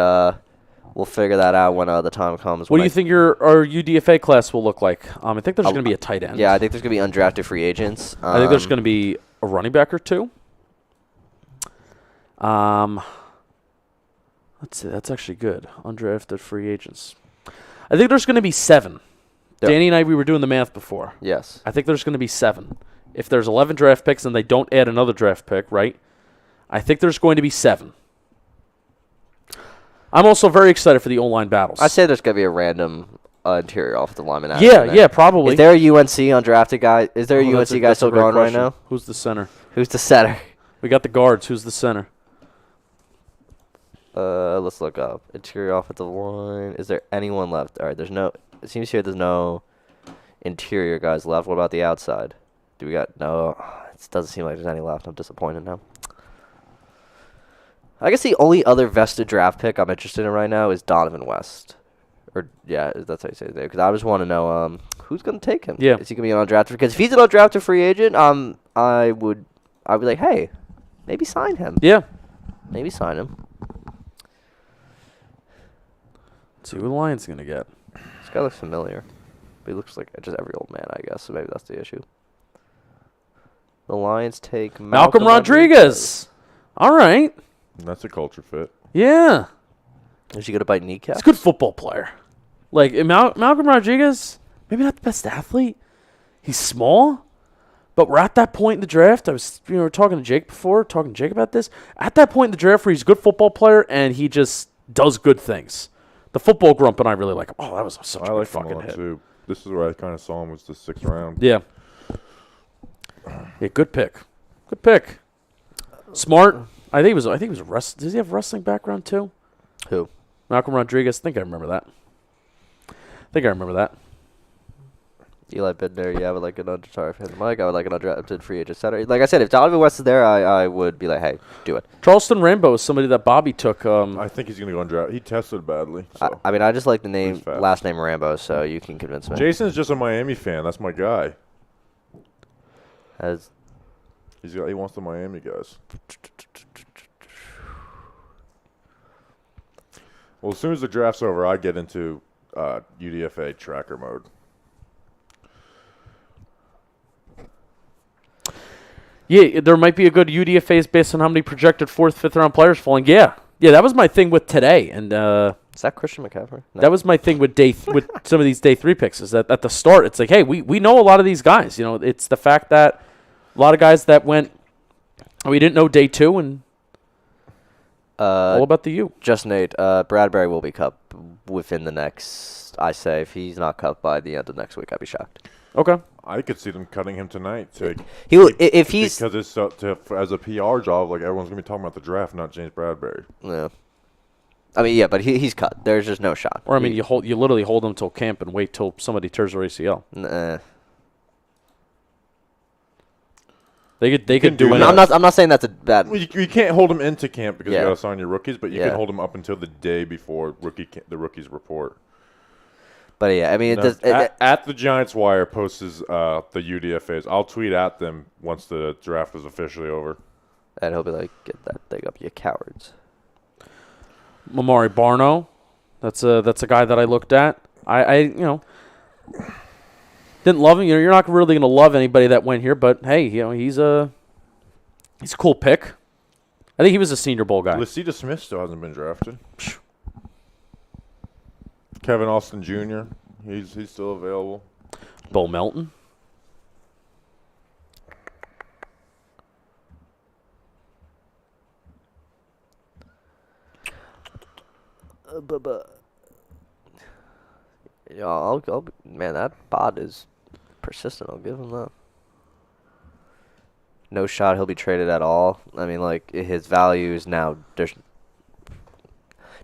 Speaker 2: we'll figure that out when the time comes.
Speaker 3: What do you think our UDFA class will look like? I think there's going to be a tight end.
Speaker 2: Yeah, I think there's going to be undrafted free agents.
Speaker 3: I think there's going to be a running back or two. Let's see. That's actually good. Undrafted free agents. I think there's going to be 7.
Speaker 2: Yep.
Speaker 3: Danny and I, we were doing the math before.
Speaker 2: Yes.
Speaker 3: I think there's going to be 7. If there's 11 draft picks and they don't add another draft pick, right? I think there's going to be 7. I'm also very excited for the O-line battles.
Speaker 2: I say there's going to be a random interior offensive lineman.
Speaker 3: Yeah, probably.
Speaker 2: Is there a UNC undrafted guy? Is there a UNC guy still going right now?
Speaker 3: Who's the center?
Speaker 2: Who's the center?
Speaker 3: We got the guards. Who's the center?
Speaker 2: Let's look up. Interior offensive line. Is there anyone left? All right, there's no. It seems here there's no interior guys left. What about the outside? Do we got no? It doesn't seem like there's any left. I'm disappointed now. I guess the only other vested draft pick I'm interested in right now is Donovan West. Or yeah, that's how you say his name. Because I just want to know who's going to take him.
Speaker 3: Yeah.
Speaker 2: Is he going to be an undrafted? Because if he's an undrafted free agent, I'd be like, hey, maybe sign him.
Speaker 3: Yeah.
Speaker 2: Maybe sign him.
Speaker 3: Let's see who the Lions going to get.
Speaker 2: This guy looks familiar. But he looks like just every old man, I guess. So maybe that's the issue. The Lions take
Speaker 3: Malcolm Rodriguez. All right.
Speaker 1: That's a culture fit.
Speaker 3: Yeah.
Speaker 2: Is he going to bite kneecaps?
Speaker 3: He's a good football player. Like, Malcolm Rodriguez, maybe not the best athlete. He's small. But we're at that point in the draft. We were talking to Jake before, talking to Jake about this. At that point in the draft where he's a good football player and he just does good things. The football grump and I really like him. Oh, that was such a good fucking hit.
Speaker 1: Too. This is where I kind of saw him was the 6th round.
Speaker 3: Yeah. Yeah, good pick. Good pick. Smart. I think he was a wrestling. Does he have a wrestling background too?
Speaker 2: Who?
Speaker 3: Malcolm Rodriguez. I think I remember that.
Speaker 2: Eli Bidner, yeah, I would like an Mike, I would like an undrafted free agent center. Like I said, if Donovan West is there, I would be like, hey, do it.
Speaker 3: Charleston Rambo is somebody that Bobby took.
Speaker 1: I think he's going to go undrafted. He tested badly. So.
Speaker 2: I mean, I just like the last name Rambo, so you can convince me.
Speaker 1: Jason's just a Miami fan. That's my guy. He wants the Miami guys. Well, as soon as the draft's over, I get into UDFA tracker mode.
Speaker 3: Yeah, there might be a good UDFAs based on how many projected 4th, 5th round players falling. Yeah, that was my thing with today, and
Speaker 2: is that Christian McCaffrey? No.
Speaker 3: That was my thing with with some of these day 3 picks. Is that at the start, it's like, hey, we know a lot of these guys. You know, it's the fact that a lot of guys that went, we didn't know day 2, and all about the U.
Speaker 2: Just Nate, Bradbury will be cut within the next. I say if he's not cut by the end of next week, I'd be shocked.
Speaker 3: Okay.
Speaker 1: I could see them cutting him tonight.
Speaker 2: If he's
Speaker 1: because it's as a PR job, like everyone's gonna be talking about the draft, not James Bradbury.
Speaker 2: Yeah. I mean, yeah, but he's cut. There's just no shot.
Speaker 3: Or I mean, you literally hold him till camp and wait till somebody tears their ACL.
Speaker 2: Nah.
Speaker 3: They could do it.
Speaker 2: I'm not saying that's a bad.
Speaker 1: Well, you can't hold him into camp because you got to sign your rookies, but you
Speaker 2: Yeah.
Speaker 1: can hold him up until the day before the rookies report.
Speaker 2: But yeah, I mean,
Speaker 1: No,
Speaker 2: it does.
Speaker 1: at the Giants Wire posts the UDFAs. I'll tweet at them once the draft is officially over.
Speaker 2: And he'll be like, "Get that thing up, you cowards."
Speaker 3: Mamari Barno, that's a guy that I looked at. I didn't love him. You're not really gonna love anybody that went here, but hey, he's a cool pick. I think he was a Senior Bowl guy.
Speaker 1: Lacita Smith still hasn't been drafted. Kevin Austin Jr. He's still available.
Speaker 3: Bo Melton.
Speaker 2: Yeah, man, that bot is persistent. I'll give him that. No shot he'll be traded at all. I mean, like, his value is now.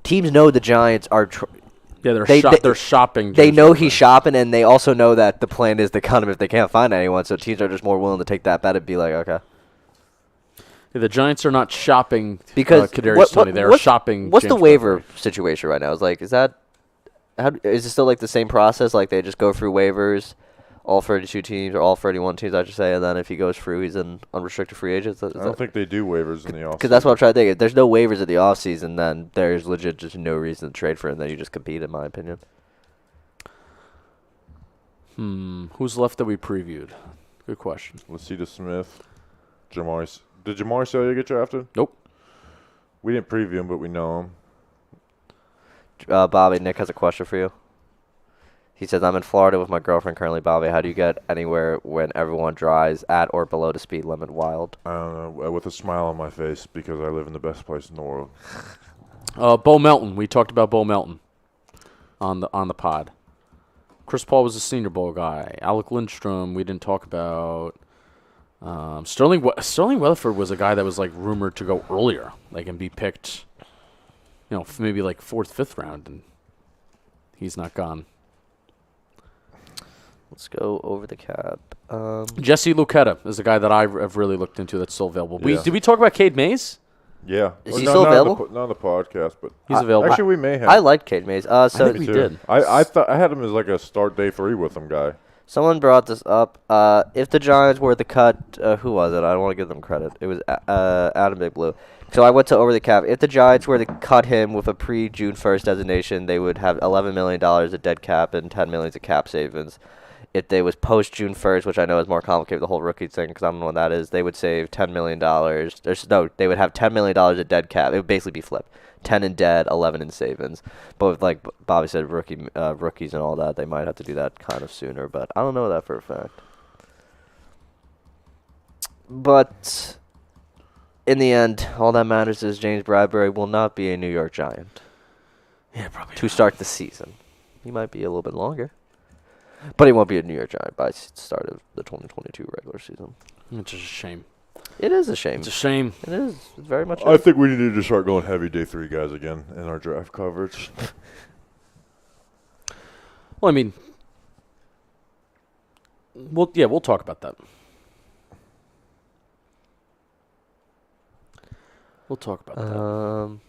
Speaker 2: Teams know the Giants are.
Speaker 3: Yeah, they're shopping.
Speaker 2: They
Speaker 3: James
Speaker 2: know
Speaker 3: Harden.
Speaker 2: he's shopping, and they also know that the plan is to cut him if they can't find anyone. So teams are just more willing to take that bet and be like, okay.
Speaker 3: Yeah, the Giants are not shopping
Speaker 2: Because
Speaker 3: Kadarius Toney. They're shopping.
Speaker 2: What's
Speaker 3: James
Speaker 2: the waiver
Speaker 3: Bradbury.
Speaker 2: situation right now? Is that is it still like the same process? Like they just go through waivers, all 32 teams or all 31 teams, I should say, and then if he goes through, he's an unrestricted free agent.
Speaker 1: I don't think they do waivers in the offseason.
Speaker 2: Because that's what I'm trying to think. If there's no waivers in the offseason, then there's legit just no reason to trade for him. Then you just compete, in my opinion.
Speaker 3: Who's left that we previewed? Good question.
Speaker 1: Lacita Smith, Jamari. Did Jamari Salyer get drafted?
Speaker 3: Nope.
Speaker 1: We didn't preview him, but we know him.
Speaker 2: Bobby, Nick has a question for you. He says, I'm in Florida with my girlfriend currently. Bobby, how do you get anywhere when everyone drives at or below the speed limit wild?
Speaker 1: I don't know, with a smile on my face because I live in the best place in the world.
Speaker 3: Bo Melton. We talked about Bo Melton on the pod. Chris Paul was a Senior Bowl guy. Alec Lindstrom, we didn't talk about. Sterling Weatherford was a guy that was like rumored to go earlier, like and be picked, maybe like 4th, 5th round, and he's not gone.
Speaker 2: Let's go over the cap.
Speaker 3: Jesse Lucetta is a guy that I've really looked into that's still available.
Speaker 1: Yeah.
Speaker 3: Did we talk about Cade Mays?
Speaker 1: Yeah.
Speaker 2: Is he still available?
Speaker 1: Not on the podcast, but
Speaker 3: He's available.
Speaker 1: actually we may have.
Speaker 2: I liked Cade Mays.
Speaker 3: I
Speaker 2: So
Speaker 3: think we did.
Speaker 1: I thought I had him as like a start day 3 with him guy.
Speaker 2: someone brought this up. If the Giants were to cut, who was it? I don't want to give them credit. It was Adam Big Blue. So I went to over the cap. If the Giants were to cut him with a pre-June 1st designation, they would have $11 million of dead cap and $10 million of cap savings. If they was post-June 1st, which I know is more complicated, the whole rookie thing, because I don't know what that is, they would save $10 million. They would have $10 million of dead cap. It would basically be flipped. 10 in dead, 11 in savings. But with, like Bobby said, rookies and all that, they might have to do that kind of sooner. But I don't know that for a fact. But in the end, all that matters is James Bradbury will not be a New York Giant.
Speaker 3: Yeah, probably
Speaker 2: To start the season. He might be a little bit longer. But he won't be a New York Giant by the start of the 2022 regular season.
Speaker 3: It's just a shame.
Speaker 2: It is a shame.
Speaker 3: It's a shame.
Speaker 2: It is. It's very much.
Speaker 1: I think we need to start going heavy day 3 guys again in our draft coverage.
Speaker 3: Well, I mean, we'll talk about that. We'll talk about that.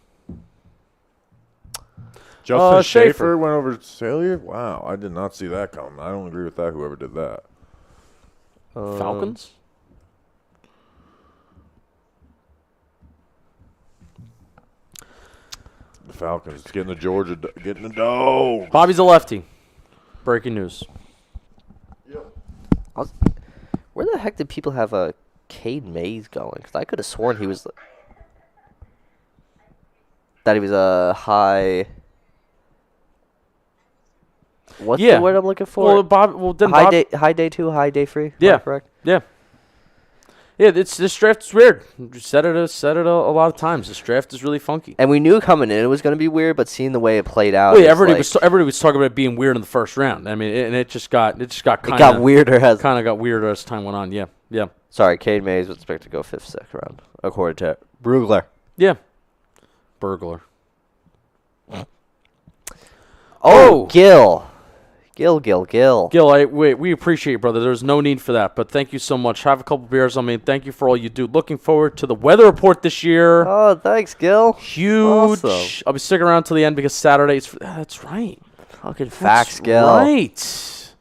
Speaker 1: Justin
Speaker 3: Schaefer.
Speaker 1: Schaefer went over to Salyer? Wow, I did not see that coming. I don't agree with that, whoever did that.
Speaker 3: Falcons?
Speaker 1: The Falcons getting the Georgia, getting the dough.
Speaker 3: Bobby's a lefty. Breaking news.
Speaker 2: Where the heck did people have Cade Mays going? Because I could have sworn he was. That he was a high. What's
Speaker 3: Yeah.
Speaker 2: the word I'm looking for? High day 2, high day 3.
Speaker 3: Yeah.
Speaker 2: Am I correct?
Speaker 3: Yeah. Yeah, this draft's weird. We said it a lot of times. This draft is really funky.
Speaker 2: And we knew coming in it was going to be weird, but seeing the way it played out.
Speaker 3: Well, yeah,
Speaker 2: it's
Speaker 3: everybody was talking about it being weird in the first round. I mean, it just got
Speaker 2: it
Speaker 3: kind
Speaker 2: got weirder as.
Speaker 3: Kind of got weirder as time went on. Yeah, yeah,
Speaker 2: Sorry, Cade Mays was expected to go 5th, 6th round, according to Brugler.
Speaker 3: yeah. Burglar.
Speaker 2: Oh, Gil. Gil.
Speaker 3: Gil, we appreciate you, brother. There's no need for that, but thank you so much. Have a couple beers. I mean, thank you for all you do. Looking forward to the weather report this year.
Speaker 2: Oh, thanks, Gil.
Speaker 3: Huge.
Speaker 2: Awesome.
Speaker 3: I'll be sticking around till the end because Saturday is. That's right.
Speaker 2: Fucking facts, Gil.
Speaker 3: Right.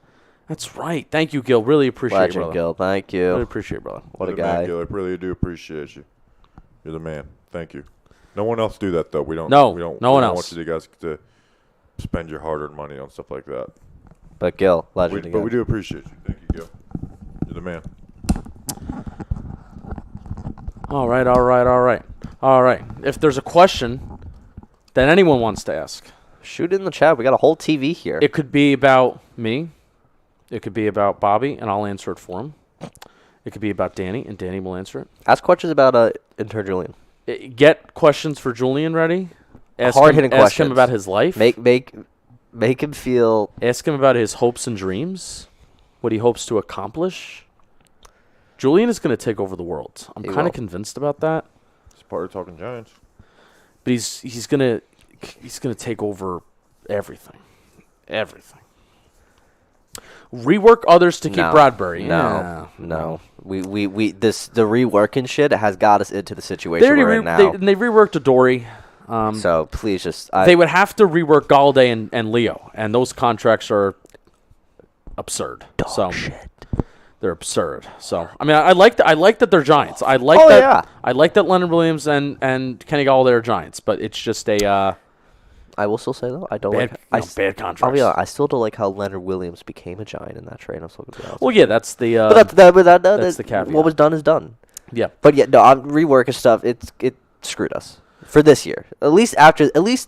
Speaker 3: That's right. Thank you, Gil. Really appreciate it,
Speaker 2: Legend,
Speaker 3: brother.
Speaker 2: Gil. Thank
Speaker 3: Really
Speaker 2: you.
Speaker 3: appreciate it, brother.
Speaker 2: What a
Speaker 1: You're the man,
Speaker 2: guy.
Speaker 1: Gil. I really do appreciate you. You're the man. Thank you. No one else do that though. We don't.
Speaker 3: No,
Speaker 1: We don't.
Speaker 3: no
Speaker 1: we
Speaker 3: one
Speaker 1: don't
Speaker 3: else.
Speaker 1: want you guys to spend your hard-earned money on stuff like that.
Speaker 2: But Gil, legend
Speaker 1: But
Speaker 2: again.
Speaker 1: we do appreciate you. Thank you, Gil. You're the man.
Speaker 3: All right. If there's a question that anyone wants to ask,
Speaker 2: Shoot it in the chat. We got a whole TV here.
Speaker 3: it could be about me. It could be about Bobby, and I'll answer it for him. It could be about Danny, and Danny will answer it.
Speaker 2: Ask questions about intern Julian.
Speaker 3: Get questions for Julian ready.
Speaker 2: Hard-hitting
Speaker 3: Ask
Speaker 2: questions.
Speaker 3: him about his life.
Speaker 2: Make him feel.
Speaker 3: Ask him about his hopes and dreams, what he hopes to accomplish. Julian is going to take over the world. I'm
Speaker 2: He
Speaker 3: kind
Speaker 2: will.
Speaker 3: of convinced about that.
Speaker 1: It's part of talking Giants.
Speaker 3: But he's gonna take over everything. Rework others to keep
Speaker 2: No.
Speaker 3: Bradbury.
Speaker 2: No,
Speaker 3: Yeah.
Speaker 2: no. The reworking shit has got us into the
Speaker 3: They
Speaker 2: situation
Speaker 3: already
Speaker 2: we're in now.
Speaker 3: they reworked Adoree.
Speaker 2: So please just.
Speaker 3: They would have to rework Galladay and Leo, and those contracts are absurd. They're absurd. So I mean, I like that they're Giants. I like
Speaker 2: Oh,
Speaker 3: that.
Speaker 2: yeah.
Speaker 3: I like that Leonard Williams and Kenny Galladay are Giants, but it's just a
Speaker 2: I will still say though, I don't
Speaker 3: bad
Speaker 2: like.
Speaker 3: bad contracts.
Speaker 2: I'll be honest, I still don't like how Leonard Williams became a Giant in that trade. I'm still gonna be honest.
Speaker 3: Well, yeah, that's the.
Speaker 2: But
Speaker 3: that's the caveat.
Speaker 2: What was done is done.
Speaker 3: Yeah.
Speaker 2: But yeah, no, I'm reworking stuff. It screwed us for this year. At least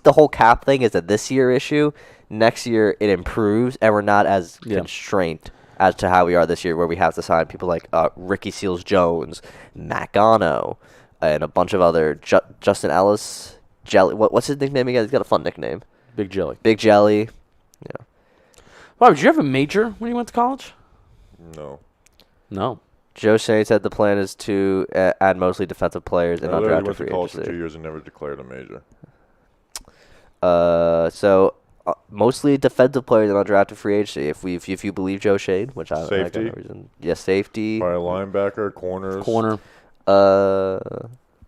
Speaker 2: the whole cap thing is a this year issue. Next year it improves, and we're not as constrained as to how we are this year, where we have to sign people like Ricky Seals Jones, Matt Gano, and a bunch of other Justin Ellis. Jelly. What's his nickname again? He's got a fun nickname.
Speaker 3: Big Jelly.
Speaker 2: Big Jelly. Yeah.
Speaker 3: Bob, did you have a major when you went to college?
Speaker 1: No.
Speaker 3: No.
Speaker 2: Joe Shane said the plan is to add mostly defensive players and
Speaker 1: I literally
Speaker 2: undrafted
Speaker 1: went to
Speaker 2: free
Speaker 1: college for 2
Speaker 2: agency.
Speaker 1: years and never declared a major.
Speaker 2: So mostly defensive players and undrafted free agency. If you believe Joe Shane, which I got
Speaker 1: Safety.
Speaker 2: no reason. Yes, safety.
Speaker 1: Probably linebacker, corners.
Speaker 3: Corner.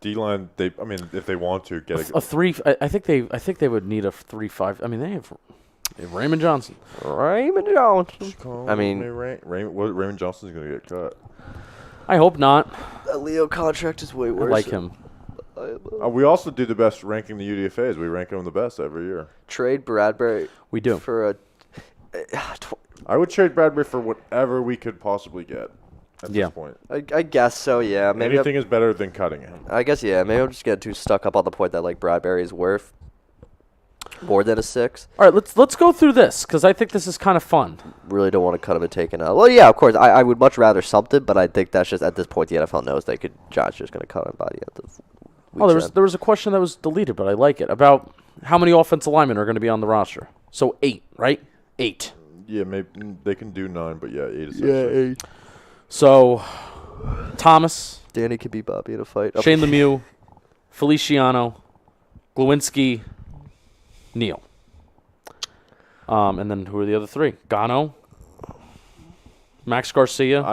Speaker 1: D-line, if they want to, get
Speaker 3: A three. I think they would need a 3-5. I mean, they have Raymond Johnson.
Speaker 2: Raymond Jones. I mean,
Speaker 1: Raymond Johnson's going to get cut.
Speaker 3: I hope not.
Speaker 2: the Leo contract is way
Speaker 3: I
Speaker 2: worse.
Speaker 3: like him.
Speaker 1: We also do the best ranking the UDFAs. We rank them the best every year.
Speaker 2: Trade Bradbury
Speaker 3: We do.
Speaker 2: for a.
Speaker 1: I would trade Bradbury for whatever we could possibly get at
Speaker 3: Yeah.
Speaker 1: this point.
Speaker 2: I guess so. Yeah. Maybe.
Speaker 1: Anything is better than cutting him.
Speaker 2: I guess yeah. Maybe I'm just getting too stuck up on the point that like Bradbury is worth more than a 6.
Speaker 3: All right, let's go through this because I think this is kind of fun.
Speaker 2: Really don't want to cut him and take it out. Well, yeah, of course. I would much rather something, but I think that's just at this point the NFL knows they could. John's just going to cut him by the end of.
Speaker 3: Oh, there was a question that was deleted, but I like it about how many offensive linemen are going to be on the roster. So 8, right? 8.
Speaker 1: Yeah, maybe they can do 9, but yeah, 8 is
Speaker 2: 8.
Speaker 3: So Thomas,
Speaker 2: Danny could be Bobby in a fight.
Speaker 3: Shane Lemieux, Feliciano, Glowinski, Neal. And then who are the other 3? Gano, Max Garcia.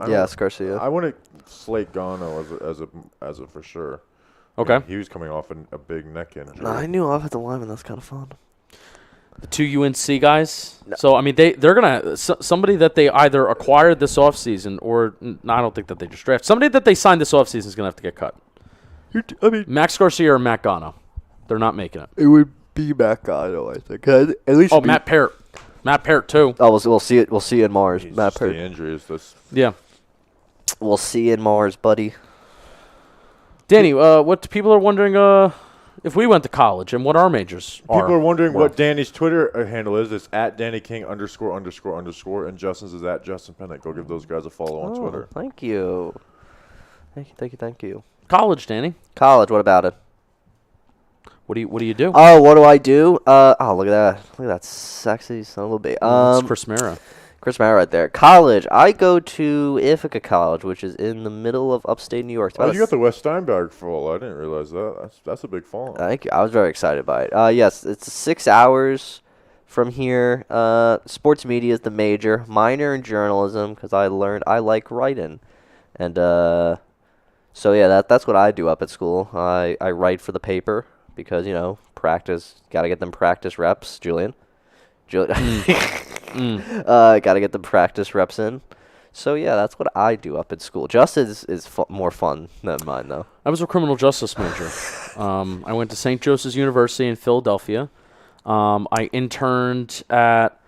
Speaker 2: Yes, Garcia.
Speaker 1: I want to slate Gano as a for sure.
Speaker 3: Okay.
Speaker 1: He was coming off a big neck injury.
Speaker 2: No, I knew offensive lineman. That's kind of fun.
Speaker 3: The 2 UNC guys. No. So I mean, they're gonna somebody that they either acquired this offseason or I don't think that they just drafted somebody that they signed this offseason is gonna have to get cut. Max Garcia or Matt Gano, they're not making it.
Speaker 7: It would be Matt Gano, I think. At least.
Speaker 3: Oh, Matt Parrott too.
Speaker 2: Oh, we'll see it. We'll see you in Mars.
Speaker 1: He's
Speaker 2: Matt
Speaker 1: just the
Speaker 2: Purdy.
Speaker 1: injuries.
Speaker 3: Yeah.
Speaker 2: We'll see you in Mars, buddy.
Speaker 3: Danny, what people are wondering if we went to college and what our majors are.
Speaker 1: People are wondering
Speaker 3: were.
Speaker 1: what Danny's Twitter handle is. It's at Danny King ____, and Justin's is at Justin Pennant. Go give those guys a follow on Twitter.
Speaker 2: Thank you. Thank you.
Speaker 3: College, Danny.
Speaker 2: College. What about it?
Speaker 3: What do you do?
Speaker 2: Oh, what do I do? Oh, look at that. Look at that sexy son of a bitch.
Speaker 3: It's Chris Mara.
Speaker 2: Chris Mara right there. College. I go to Ithaca College, which is in the middle of upstate New York. It's
Speaker 1: Oh,
Speaker 2: about
Speaker 1: you got the West Steinberg fall. I didn't realize that. That's a big fall.
Speaker 2: Thank you. I was very excited by it. Yes, it's 6 hours from here. Sports media is the major. Minor in journalism because I learned I like writing. And so, yeah, that's what I do up at school. I write for the paper because, practice. Got to get them practice reps, Julian. Got to get the practice reps in. So yeah, that's what I do up at school. Justin's is more fun than mine though.
Speaker 3: I was a criminal justice major. I went to St. Joseph's University in Philadelphia. I interned at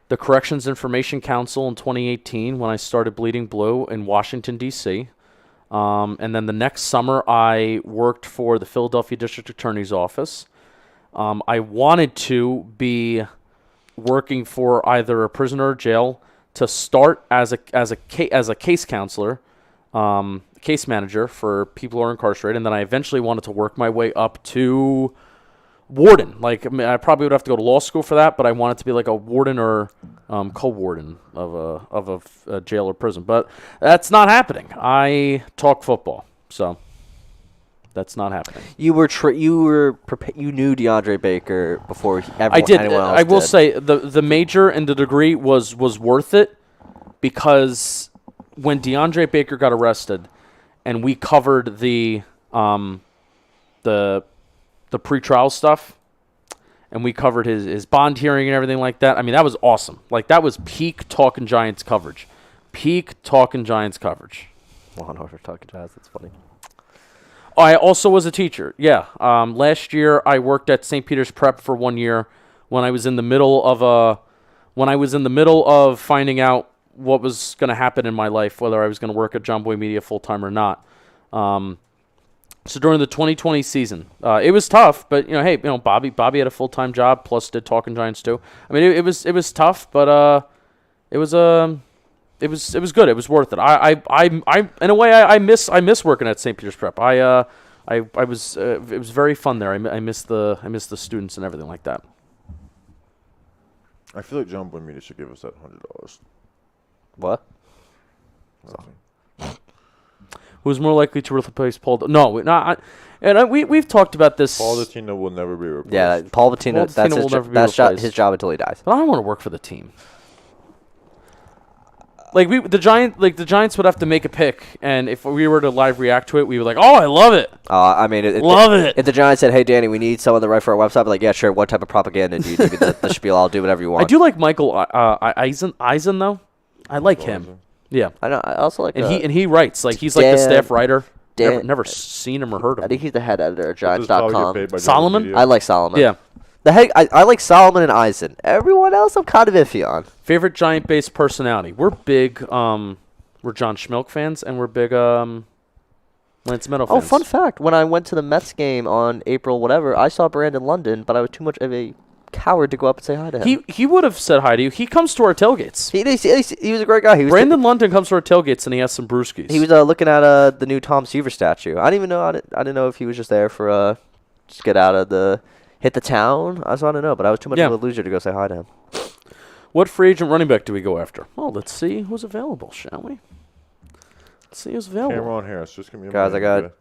Speaker 3: the Corrections Information Council in 2018 when I started Bleeding Blue in Washington, D.C. And then the next summer, I worked for the Philadelphia District Attorney's Office. I wanted to be working for either a prison or a jail to start as a case counselor, case manager for people who are incarcerated, and then I eventually wanted to work my way up to warden. Like, I mean, I probably would have to go to law school for that, but I wanted to be like a warden or co-warden of a jail or prison. But that's not happening. I talk football, so that's not happening.
Speaker 2: You knew DeAndre Baker before
Speaker 3: I did.
Speaker 2: anyone else
Speaker 3: I will
Speaker 2: did.
Speaker 3: say the major and the degree was worth it because when DeAndre Baker got arrested, and we covered the pretrial stuff, and we covered his bond hearing and everything like that. I mean, that was awesome. Like, that was peak Talking Giants coverage. Peak Talking Giants coverage.
Speaker 2: Law and Order Talking Giants. That's funny.
Speaker 3: I also was a teacher. Yeah. Last year I worked at St. Peter's Prep for 1 year when I was in the middle of finding out what was going to happen in my life, whether I was going to work at John Boy Media full time or not. So during the 2020 season, it was tough, but hey, Bobby had a full time job plus did Talking Giants too. I mean, it was tough, but it was good. It was worth it. I in a way I miss working at St. Peter's Prep. It was very fun there. I miss the students and everything like that.
Speaker 1: I feel like John Boy Media should give us that $100.
Speaker 2: What?
Speaker 3: Who's more likely to replace Paul? We've talked about this.
Speaker 1: Paul Dottino will never be replaced.
Speaker 2: Yeah, Paul Bettino. That's
Speaker 3: will never be
Speaker 2: that's
Speaker 3: replaced.
Speaker 2: his job until he dies.
Speaker 3: But I don't want to work for the team. Like the Giants would have to make a pick, and if we were to live react to it, we would like, oh, I love it.
Speaker 2: I mean,
Speaker 3: Love it.
Speaker 2: If the Giants said, "Hey, Danny, we need someone to write for our website," I'd be like, "Yeah, sure. What type of propaganda do you need? The spiel. I'll do whatever you want."
Speaker 3: I do like Michael Eisen though. I like him. Yeah,
Speaker 2: I know. I also like.
Speaker 3: And he writes like he's like the staff writer.
Speaker 2: Dan-
Speaker 3: Never seen him or heard of
Speaker 2: I
Speaker 3: him.
Speaker 2: think he's the head editor at
Speaker 1: Does Bobby get
Speaker 2: Giants.com.
Speaker 1: paid by John Boy
Speaker 3: Solomon?
Speaker 1: Media?
Speaker 2: I like Solomon.
Speaker 3: Yeah.
Speaker 2: I like Solomon and Eisen. Everyone else, I'm kind of iffy on.
Speaker 3: Favorite Giant-based personality? We're big. We're John Schmelk fans, and we're big Lance Meadow fans.
Speaker 2: Oh, fun fact. When I went to the Mets game on April whatever, I saw Brandon London, but I was too much of a coward to go up and say hi to him.
Speaker 3: He would have said hi to you. He comes to our tailgates.
Speaker 2: He was a great guy.
Speaker 3: Brandon London comes to our tailgates, and he has some brewskis.
Speaker 2: He was looking at the new Tom Seaver statue. I didn't know if he was just there for just get out of hit the town. I just want to know, but I was too much of a loser to go say hi to him.
Speaker 3: What free agent running back do we go after? Well, let's see who's available, shall we? Let's see who's available.
Speaker 1: Cameron Harris. Just give me a
Speaker 2: Guys, I
Speaker 1: minute,
Speaker 2: got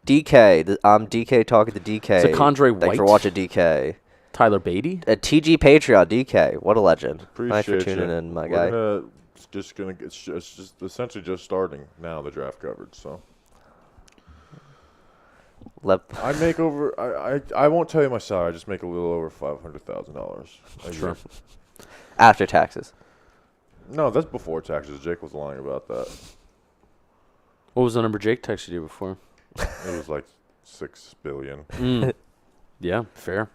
Speaker 2: DK. I'm DK talking to DK.
Speaker 3: Is it Condre White?
Speaker 2: Thanks for watching DK.
Speaker 3: Tyler Beatty?
Speaker 2: TG Patreon, DK. What a legend.
Speaker 1: Appreciate
Speaker 2: Thanks for tuning in, my guy.
Speaker 1: It's just essentially just starting now, the draft coverage. So I make over. I won't tell you my salary. I just make a little over $500,000 a year.
Speaker 2: After taxes.
Speaker 1: No, that's before taxes. Jake was lying about that.
Speaker 3: What was the number Jake texted you before?
Speaker 1: It was like $6 billion.
Speaker 3: Yeah, fair.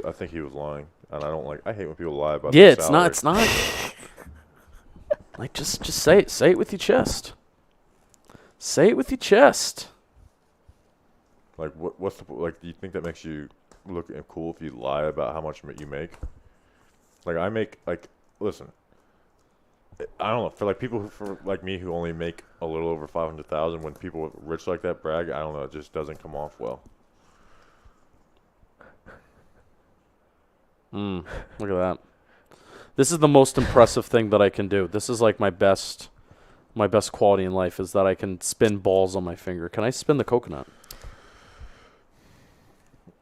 Speaker 1: I think he was lying, and I hate when people lie about.
Speaker 3: Yeah,
Speaker 1: their
Speaker 3: it's
Speaker 1: salary.
Speaker 3: not. It's not. Like, just say it. Say it with your chest. Say it with your chest.
Speaker 1: Like, what's the do you think that makes you look cool if you lie about how much you make? Like, I make listen. I don't know, for people for me who only make a little over 500,000. When people rich like that brag, I don't know. It just doesn't come off well.
Speaker 3: Look at that. This is the most impressive thing that I can do. This is like my best quality in life is that I can spin balls on my finger. Can I spin the coconut?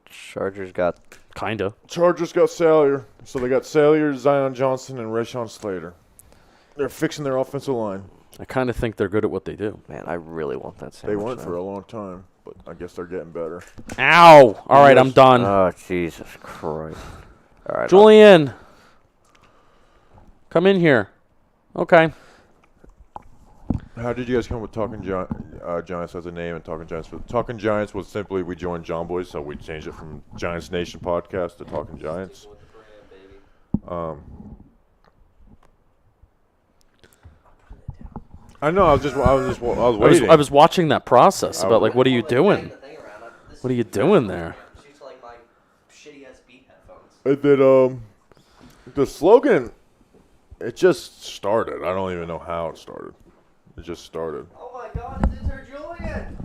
Speaker 2: Chargers got
Speaker 3: Kinda.
Speaker 1: Chargers got Salyer, so they got Salyer, Zion Johnson, and Rashawn Slater. They're fixing their offensive line.
Speaker 3: I kind of think they're good at what they do.
Speaker 2: Man, I really want that
Speaker 1: They
Speaker 2: sandwich.
Speaker 1: weren't for a long time, but I guess they're getting better.
Speaker 3: Ow! All right, I'm done.
Speaker 2: Oh, Jesus Christ. All right.
Speaker 3: Julian. Come in here. Okay.
Speaker 1: How did you guys come with Giants as a name and Talking Giants? Talking Giants was simply we joined John Boys, so we changed it from Giants Nation Podcast to Talking Giants. I know. I was waiting.
Speaker 3: I was watching that process about like, what are you doing? What are you doing there?
Speaker 1: And then the slogan, it just started. I don't even know how it started. It just started.
Speaker 2: Oh my God! It's Sir Julian.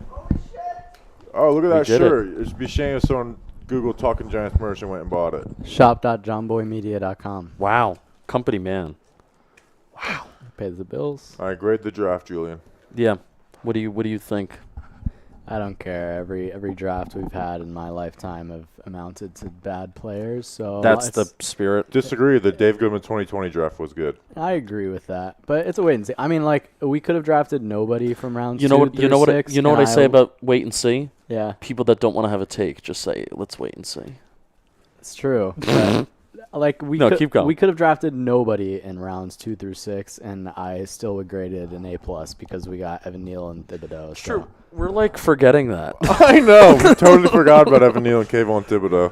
Speaker 2: Holy shit!
Speaker 1: Oh, look at that
Speaker 3: did
Speaker 1: shirt. It'd be shame if someone Googled Talking Giants merch and went and bought it.
Speaker 5: Shop.johnboymedia.com.
Speaker 3: Wow. Company man.
Speaker 5: Pays the bills.
Speaker 1: All right, grade the draft, Julian.
Speaker 3: Yeah. What do you think?
Speaker 5: I don't care. Every draft we've had in my lifetime have amounted to bad players. So
Speaker 3: That's the spirit.
Speaker 1: Disagree. The Dave Goodman 2020 draft was good.
Speaker 5: I agree with that, but it's a wait and see. I mean, like we could have drafted nobody from round
Speaker 3: You know what?
Speaker 5: 2
Speaker 3: You know
Speaker 5: through
Speaker 3: what?
Speaker 5: 6,
Speaker 3: You know what I
Speaker 5: and
Speaker 3: say about wait and see.
Speaker 5: Yeah,
Speaker 3: People that don't want to have a take just say, "Let's wait and see."
Speaker 5: it's true. But, like
Speaker 3: Keep going.
Speaker 5: We could have drafted nobody in rounds 2 through 6, and I still would grade it an A+ because we got Evan Neal and Thibodeau.
Speaker 3: It's
Speaker 5: so.
Speaker 3: true. We're like forgetting that.
Speaker 1: I know. We totally forgot about Evan Neal and Kayvon Thibodeau.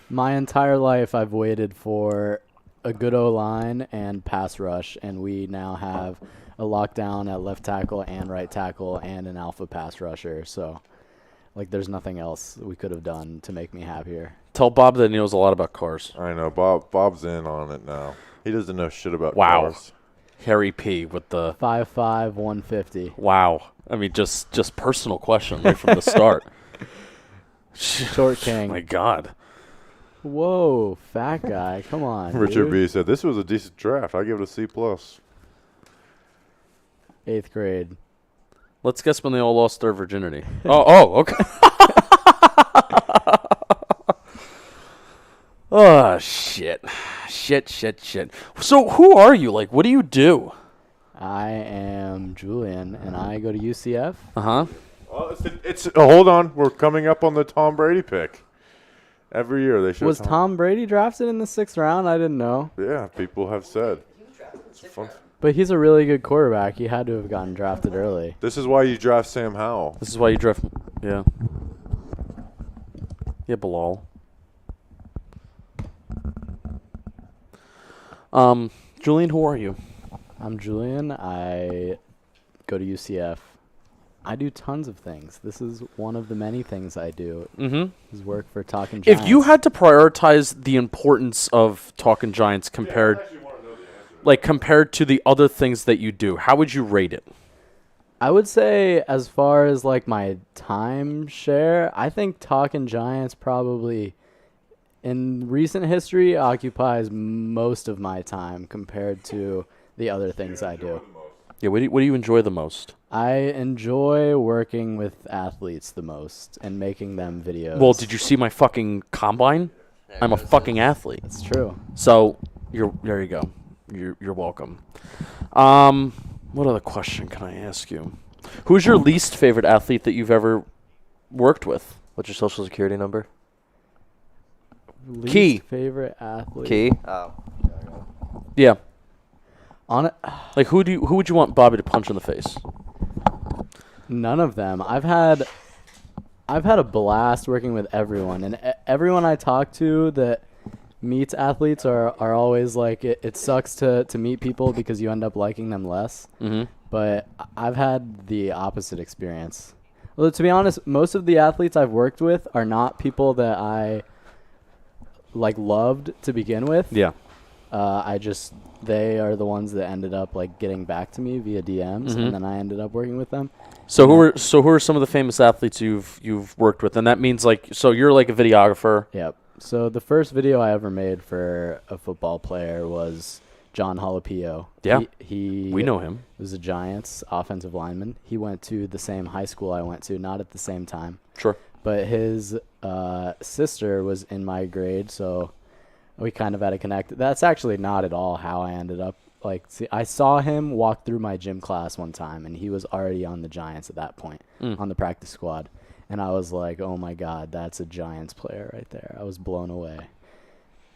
Speaker 5: My entire life, I've waited for a good O-line and pass rush, and we now have a lockdown at left tackle and right tackle and an alpha pass rusher. So, like, there's nothing else we could have done to make me happier.
Speaker 3: Tell Bob that he knows a lot about cars.
Speaker 1: I know. Bob's in on it now. He doesn't know shit about
Speaker 3: Wow.
Speaker 1: cars.
Speaker 3: Harry P with the
Speaker 5: 5'5", 150.
Speaker 3: wow. I mean, just personal question right from the start.
Speaker 5: Short king.
Speaker 3: My God.
Speaker 5: Whoa, fat guy. Come on,
Speaker 1: Richard
Speaker 5: dude.
Speaker 1: B said this was a decent draft. I give it a C+.
Speaker 5: 8th grade.
Speaker 3: Let's guess when they all lost their virginity. Okay. Oh, shit. Shit. So who are you? Like, what do you do?
Speaker 5: I am Julian, and I go to UCF.
Speaker 3: Uh-huh.
Speaker 1: Well, hold on. We're coming up on the Tom Brady pick. Every year they show
Speaker 5: Was Tom Brady drafted in the 6th round? I didn't know.
Speaker 1: Yeah, people have said. It's fun.
Speaker 5: But he's a really good quarterback. He had to have gotten drafted early.
Speaker 1: This is why you draft Sam Howell.
Speaker 3: This is why you draft. Yeah. Yeah, Bilal. Julian, who are you?
Speaker 5: I'm Julian. I go to UCF. I do tons of things. This is one of the many things I do.
Speaker 3: Mm-hmm.
Speaker 5: Is work for Talking Giants.
Speaker 3: If you had to prioritize the importance of Talking Giants compared to the other things that you do, how would you rate it?
Speaker 5: I would say as far as like my time share, I think Talking Giants probably in recent history occupies most of my time compared to the other things I do.
Speaker 3: Yeah, what do you enjoy the most?
Speaker 5: I enjoy working with athletes the most and making them videos.
Speaker 3: Well, did you see my fucking combine? I'm a fucking athlete.
Speaker 5: It's true.
Speaker 3: So there you go. You're welcome. What other question can I ask you? Who's your least favorite athlete that you've ever worked with?
Speaker 2: What's your social security number?
Speaker 5: Least
Speaker 3: Key.
Speaker 5: favorite athlete.
Speaker 2: Key. Oh.
Speaker 3: Yeah.
Speaker 5: On it.
Speaker 3: Like who would you want Bobby to punch in the face?
Speaker 5: None of them. I've had a blast working with everyone, and everyone I talk to that meets athletes are always like, it sucks to meet people because you end up liking them less.
Speaker 3: Mm-hmm.
Speaker 5: But I've had the opposite experience. Well, to be honest, most of the athletes I've worked with are not people that I like loved to begin with.
Speaker 3: Yeah.
Speaker 5: They are the ones that ended up like getting back to me via DMs,
Speaker 3: Mm-hmm.
Speaker 5: and then I ended up working with them.
Speaker 3: So who are some of the famous athletes you've worked with? And that means like, so you're like a videographer.
Speaker 5: Yep. So the first video I ever made for a football player was John Jalapillo.
Speaker 3: Yeah.
Speaker 5: He
Speaker 3: We know him.
Speaker 5: was a Giants offensive lineman. He went to the same high school I went to, not at the same time.
Speaker 3: Sure.
Speaker 5: But his sister was in my grade, so we kind of had a connect. That's actually not at all how I ended up. Like, see, I saw him walk through my gym class one time, and he was already on the Giants at that point, on the practice squad. And I was like, oh, my God, that's a Giants player right there. I was blown away.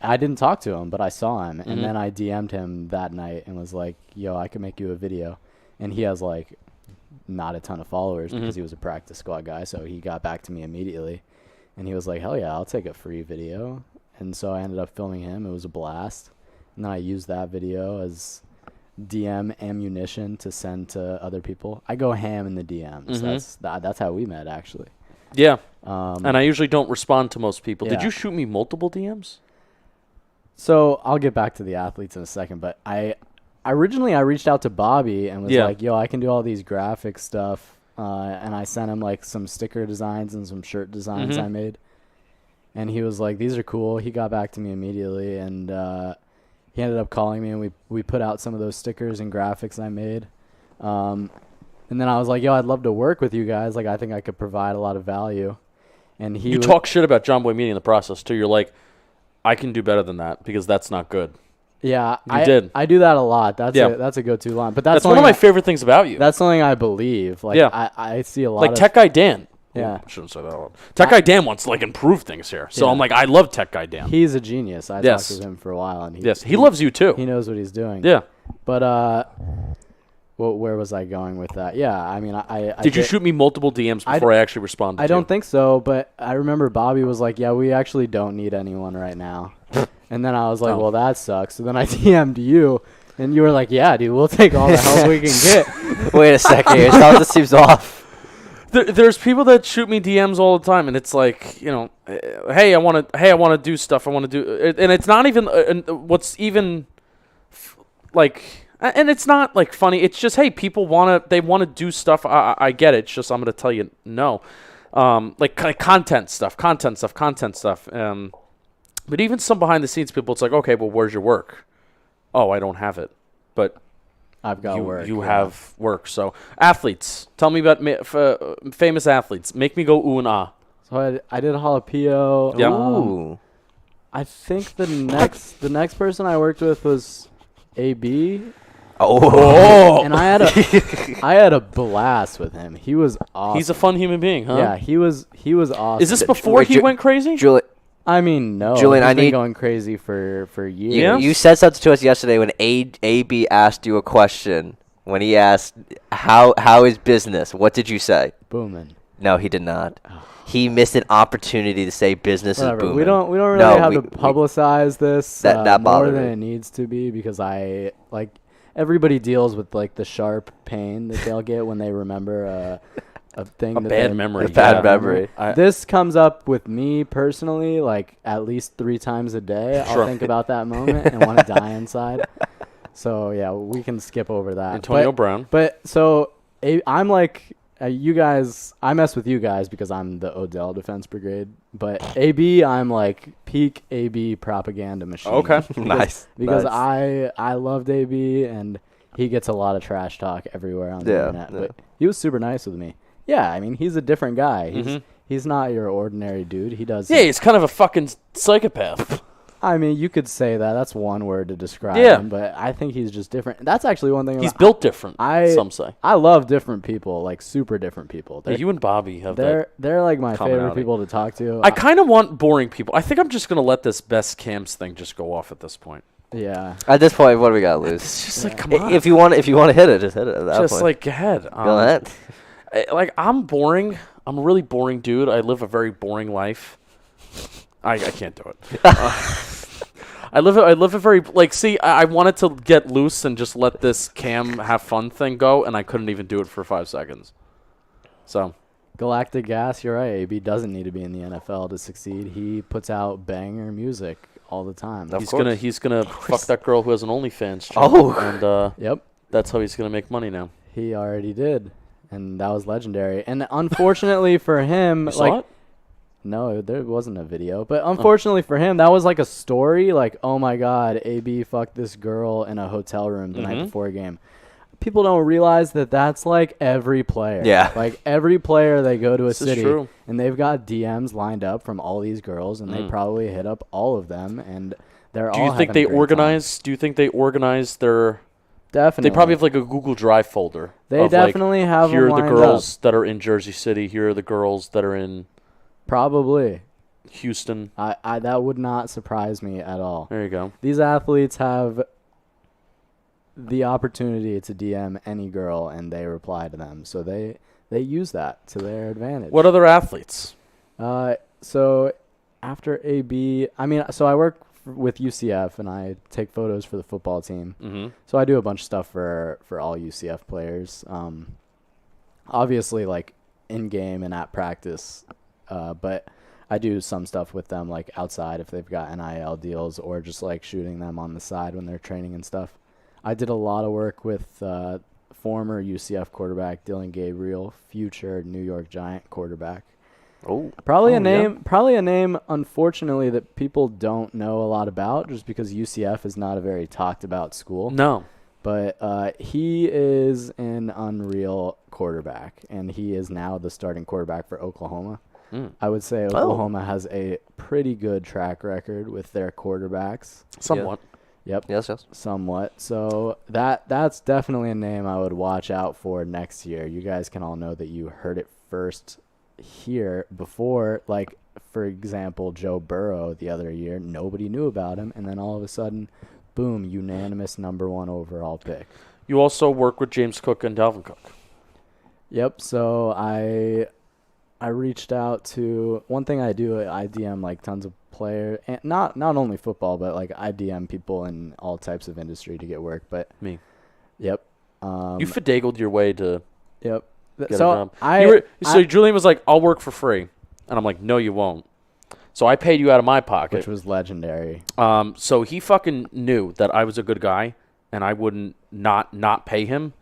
Speaker 9: I didn't talk to him, but I saw him,
Speaker 3: Mm-hmm.
Speaker 9: and then I DM'd him that night and was like, "Yo, I could make you a video," and he has like not a ton of followers
Speaker 3: Mm-hmm.
Speaker 9: because he was a practice squad guy, so he got back to me immediately, and he was like, "Hell yeah, I'll take a free video," and so I ended up filming him. It was a blast, and then I used that video as DM ammunition to send to other people. I go ham in the DMs.
Speaker 3: Mhm.
Speaker 9: That's how we met, actually.
Speaker 3: Yeah.
Speaker 9: Um,
Speaker 3: And I usually don't respond to most people. Did
Speaker 9: yeah.
Speaker 3: you shoot me multiple DMs?
Speaker 9: So I'll get back to the athletes in a second, but I originally I reached out to Bobby and was
Speaker 3: Yeah.
Speaker 9: like, "Yo, I can do all these graphic stuff," and I sent him like some sticker designs and some shirt designs
Speaker 3: Mhm.
Speaker 9: I made, and he was like, "These are cool." He got back to me immediately, and he ended up calling me, and we put out some of those stickers and graphics I made. And then I was like, "Yo, I'd love to work with you guys. Like, I think I could provide a lot of value." And he
Speaker 3: You talk shit about John Boy Media in the process too. You're like, I can do better than that because that's not good.
Speaker 9: Yeah,
Speaker 3: You did.
Speaker 9: I do that a lot. That's
Speaker 3: Yeah.
Speaker 9: that's a go-to line. But
Speaker 3: That's one of my favorite things about you.
Speaker 9: That's something I believe. Like,
Speaker 3: Yeah.
Speaker 9: I see a lot
Speaker 3: Like
Speaker 9: of
Speaker 3: Tech Guy Dan.
Speaker 9: Yeah.
Speaker 3: Ooh, I shouldn't say that out loud. Tech Guy Dan wants to like improve things here. So
Speaker 9: Yeah.
Speaker 3: I'm like, I love Tech Guy Dan.
Speaker 9: He's a genius. I
Speaker 3: Yes.
Speaker 9: talked with him for a while, and
Speaker 3: Yes, he loves you too.
Speaker 9: He knows what he's doing.
Speaker 3: Yeah.
Speaker 9: But well, where was I going with that? Yeah, I mean, I
Speaker 3: Did you shoot me multiple DMs before I actually responded?
Speaker 9: I
Speaker 3: to
Speaker 9: don't
Speaker 3: you?
Speaker 9: think so, but I remember Bobby was like, "Yeah, we actually don't need anyone right now." And then I was like,
Speaker 3: Oh.
Speaker 9: "Well, that sucks." So then I DM'd you, and you were like, "Yeah, dude, we'll take all the help we can get."
Speaker 2: Wait a second here. Something seems off.
Speaker 3: There's people that shoot me DMs all the time, and it's like, you know, hey, I want to do stuff. I want to do, and it's not even what's even like, and it's not like funny. It's just, hey, people they want to do stuff. I get it. It's just I'm gonna tell you no, like content stuff. But even some behind the scenes people, it's like, okay, well, where's your work? Oh, I don't have it, but
Speaker 9: I've got work.
Speaker 3: You
Speaker 9: yeah.
Speaker 3: have work. So athletes, tell me about famous athletes. Make me go ooh and ah.
Speaker 9: So I did a jalapeno.
Speaker 3: Yep.
Speaker 2: Ooh.
Speaker 9: I think the next person I worked with was AB,
Speaker 2: Oh.
Speaker 9: and I had a blast with him. He was awesome.
Speaker 3: He's a fun human being, huh?
Speaker 9: Yeah, he was awesome.
Speaker 3: Is this before he went crazy?
Speaker 2: Julie,
Speaker 9: I mean, no.
Speaker 2: Julian,
Speaker 9: he's
Speaker 2: I
Speaker 9: been
Speaker 2: need-
Speaker 9: going crazy for years.
Speaker 3: Yeah?
Speaker 2: you said something to us yesterday when AB asked you a question. When he asked, how is business? What did you say?
Speaker 9: Booming.
Speaker 2: No, he did not. He missed an opportunity to say business is
Speaker 9: Whatever.
Speaker 2: booming.
Speaker 9: We don't really
Speaker 2: No,
Speaker 9: have
Speaker 2: we-
Speaker 9: to publicize this
Speaker 2: That
Speaker 9: more
Speaker 2: bothered
Speaker 9: than
Speaker 2: me.
Speaker 9: it needs to be because I like everybody deals with like the sharp pain that they'll get when they remember a thing.
Speaker 3: A
Speaker 9: that
Speaker 3: bad
Speaker 9: they-
Speaker 3: memory,
Speaker 2: A bad
Speaker 3: yeah.
Speaker 2: memory.
Speaker 9: This comes up with me personally like at least 3 times a day.
Speaker 3: Sure.
Speaker 9: I'll think about that moment and want to die inside. So yeah, we can skip over that.
Speaker 3: Antonio Brown.
Speaker 9: But so I'm like you guys. I mess with you guys because I'm the Odell Defense Brigade. But AB, I'm like peak AB propaganda machine.
Speaker 3: Okay.
Speaker 2: Nice.
Speaker 9: Because
Speaker 2: nice.
Speaker 9: I loved AB and he gets a lot of trash talk everywhere on the
Speaker 2: Yeah,
Speaker 9: internet.
Speaker 2: yeah.
Speaker 9: But he was super nice with me. Yeah, I mean he's a different guy.
Speaker 3: Mhm.
Speaker 9: He's not your ordinary dude. He does.
Speaker 3: Yeah, he's kind of a fucking psychopath.
Speaker 9: I mean, you could say that. That's one word to describe
Speaker 3: Yeah.
Speaker 9: him, but I think he's just different. That's actually one thing.
Speaker 3: He's
Speaker 9: about-
Speaker 3: built different.
Speaker 9: I-
Speaker 3: Some say.
Speaker 9: I love different people, like super different people.
Speaker 3: Yeah, you and Bobby have that.
Speaker 9: They're like my favorite
Speaker 3: commonality.
Speaker 9: people to talk to.
Speaker 3: I kind of want boring people. I think I'm just gonna let this best cams thing just go off at this point.
Speaker 9: yeah.
Speaker 2: At this point, what do we got to lose?
Speaker 3: It's just like, come on.
Speaker 2: If you want to hit it, just hit it. At that
Speaker 3: just
Speaker 2: point.
Speaker 3: like, go ahead.
Speaker 2: Go ahead.
Speaker 3: Like, I'm boring. I'm a really boring dude. I live a very boring life. I can't do it. I live a very like. See, I wanted to get loose and just let this cam have fun thing go, and I couldn't even do it for 5 seconds. So
Speaker 9: Galactic Gas, you're right. AB doesn't need to be in the NFL to succeed. He puts out banger music all the time.
Speaker 2: Of
Speaker 3: he's gonna fuck that girl who has an OnlyFans channel,
Speaker 2: Oh.
Speaker 3: and
Speaker 9: Yep.
Speaker 3: that's how he's gonna make money now.
Speaker 9: He already did. And that was legendary. And unfortunately for him,
Speaker 3: You saw
Speaker 9: like
Speaker 3: it?
Speaker 9: no, there wasn't a video. But unfortunately for him, that was like a story. Like, oh my God, AB fucked this girl in a hotel room the night
Speaker 3: Mhm.
Speaker 9: before a game. People don't realize that that's like every player.
Speaker 2: Yeah.
Speaker 9: Like every player, they go to a
Speaker 3: This is
Speaker 9: city
Speaker 3: true.
Speaker 9: and they've got DMs lined up from all these girls, and they probably hit up all of them, and they're
Speaker 3: Do
Speaker 9: all.
Speaker 3: you think
Speaker 9: having
Speaker 3: they
Speaker 9: a great time.
Speaker 3: organize? Do you think they organize their?
Speaker 9: Definitely.
Speaker 3: They probably have like a Google Drive folder.
Speaker 9: They
Speaker 3: of, like,
Speaker 9: definitely have
Speaker 3: Here
Speaker 9: them
Speaker 3: are the
Speaker 9: lined
Speaker 3: girls that are in Jersey City. Here are the girls that are in.
Speaker 9: Probably.
Speaker 3: Houston.
Speaker 9: I that would not surprise me at all.
Speaker 3: There you go.
Speaker 9: These athletes have the opportunity to DM any girl, and they reply to them. So they use that to their advantage.
Speaker 3: What other athletes?
Speaker 9: So after AB, so I work with UCF, and I take photos for the football team.
Speaker 3: Mm-hmm.
Speaker 9: So I do a bunch of stuff for all UCF players. Obviously, like in game and at practice, but I do some stuff with them, like outside if they've got NIL deals, or just like shooting them on the side when they're training and stuff. I did a lot of work with former UCF quarterback Dylan Gabriel, future New York Giant quarterback. Probably a name, unfortunately, that people don't know a lot about, just because UCF is not a very talked about school.
Speaker 3: No.
Speaker 9: But he is an unreal quarterback, and he is now the starting quarterback for Oklahoma. I would say Oklahoma has a pretty good track record with their quarterbacks.
Speaker 3: Somewhat.
Speaker 9: Yep.
Speaker 2: Yes.
Speaker 9: Somewhat. So that's definitely a name I would watch out for next year. You guys can all know that you heard it first here before. Like, for example, Joe Burrow the other year, nobody knew about him, and then all of a sudden, boom, unanimous #1 overall pick.
Speaker 3: You also work with James Cook and Dalvin Cook.
Speaker 9: Yep. So I reached out to, one thing I do, I DM like tons of players, and not only football, but like I DM people in all types of industry to get work. But
Speaker 3: Me.
Speaker 9: Yep.
Speaker 3: You finagled your way to
Speaker 9: Yep.
Speaker 3: get a
Speaker 9: So
Speaker 3: job. Julian was like, "I'll work for free," and I'm like, "No, you won't." So I paid you out of my pocket,
Speaker 9: which was legendary.
Speaker 3: So he fucking knew that I was a good guy, and I wouldn't not pay him,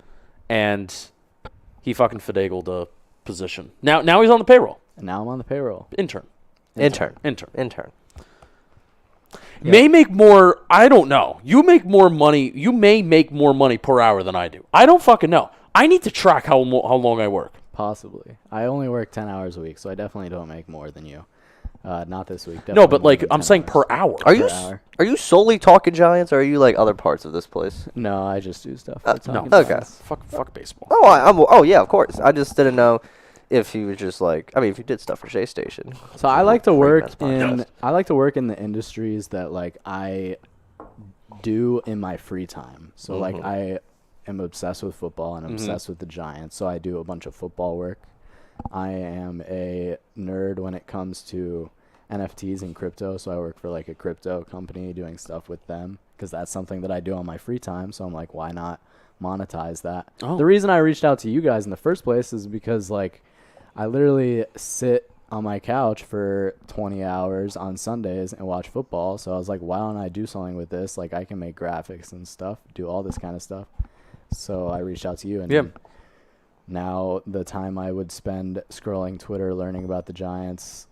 Speaker 3: and he fucking finagled a position. Now he's on the payroll.
Speaker 9: And now I'm on the payroll.
Speaker 3: Intern.
Speaker 9: Yeah.
Speaker 3: May make more. I don't know. You make more money. You may make more money per hour than I do. I don't fucking know. I need to track how long I work.
Speaker 9: Possibly. I only work 10 hours a week, so I definitely don't make more than you. Not this week.
Speaker 3: No, but
Speaker 9: definitely
Speaker 3: like
Speaker 9: more than
Speaker 3: I'm
Speaker 9: 10
Speaker 3: saying
Speaker 9: hours.
Speaker 3: per hour.
Speaker 2: Are you solely talking Giants, or are you like other parts of this place?
Speaker 9: No, I just do stuff.
Speaker 3: No.
Speaker 9: Talking
Speaker 2: Okay.
Speaker 9: Giants.
Speaker 3: Fuck baseball.
Speaker 2: Oh, yeah, of course. I just didn't know if he was just like, if you did stuff for Shea Station.
Speaker 9: So I like to work
Speaker 2: That's podcast.
Speaker 9: in the industries that like I do in my free time. So like I am obsessed with football and I'm obsessed with the Giants. So I do a bunch of football work. I am a nerd when it comes to NFTs and crypto. So I work for like a crypto company doing stuff with them because that's something that I do on my free time. So I'm like, why not monetize that?
Speaker 3: Oh.
Speaker 9: The reason I reached out to you guys in the first place is because like I literally sit on my couch for 20 hours on Sundays and watch football. So I was like, why don't I do something with this? Like I can make graphics and stuff, do all this kind of stuff. So I reached out to you, and now the time I would spend scrolling Twitter learning about the Giants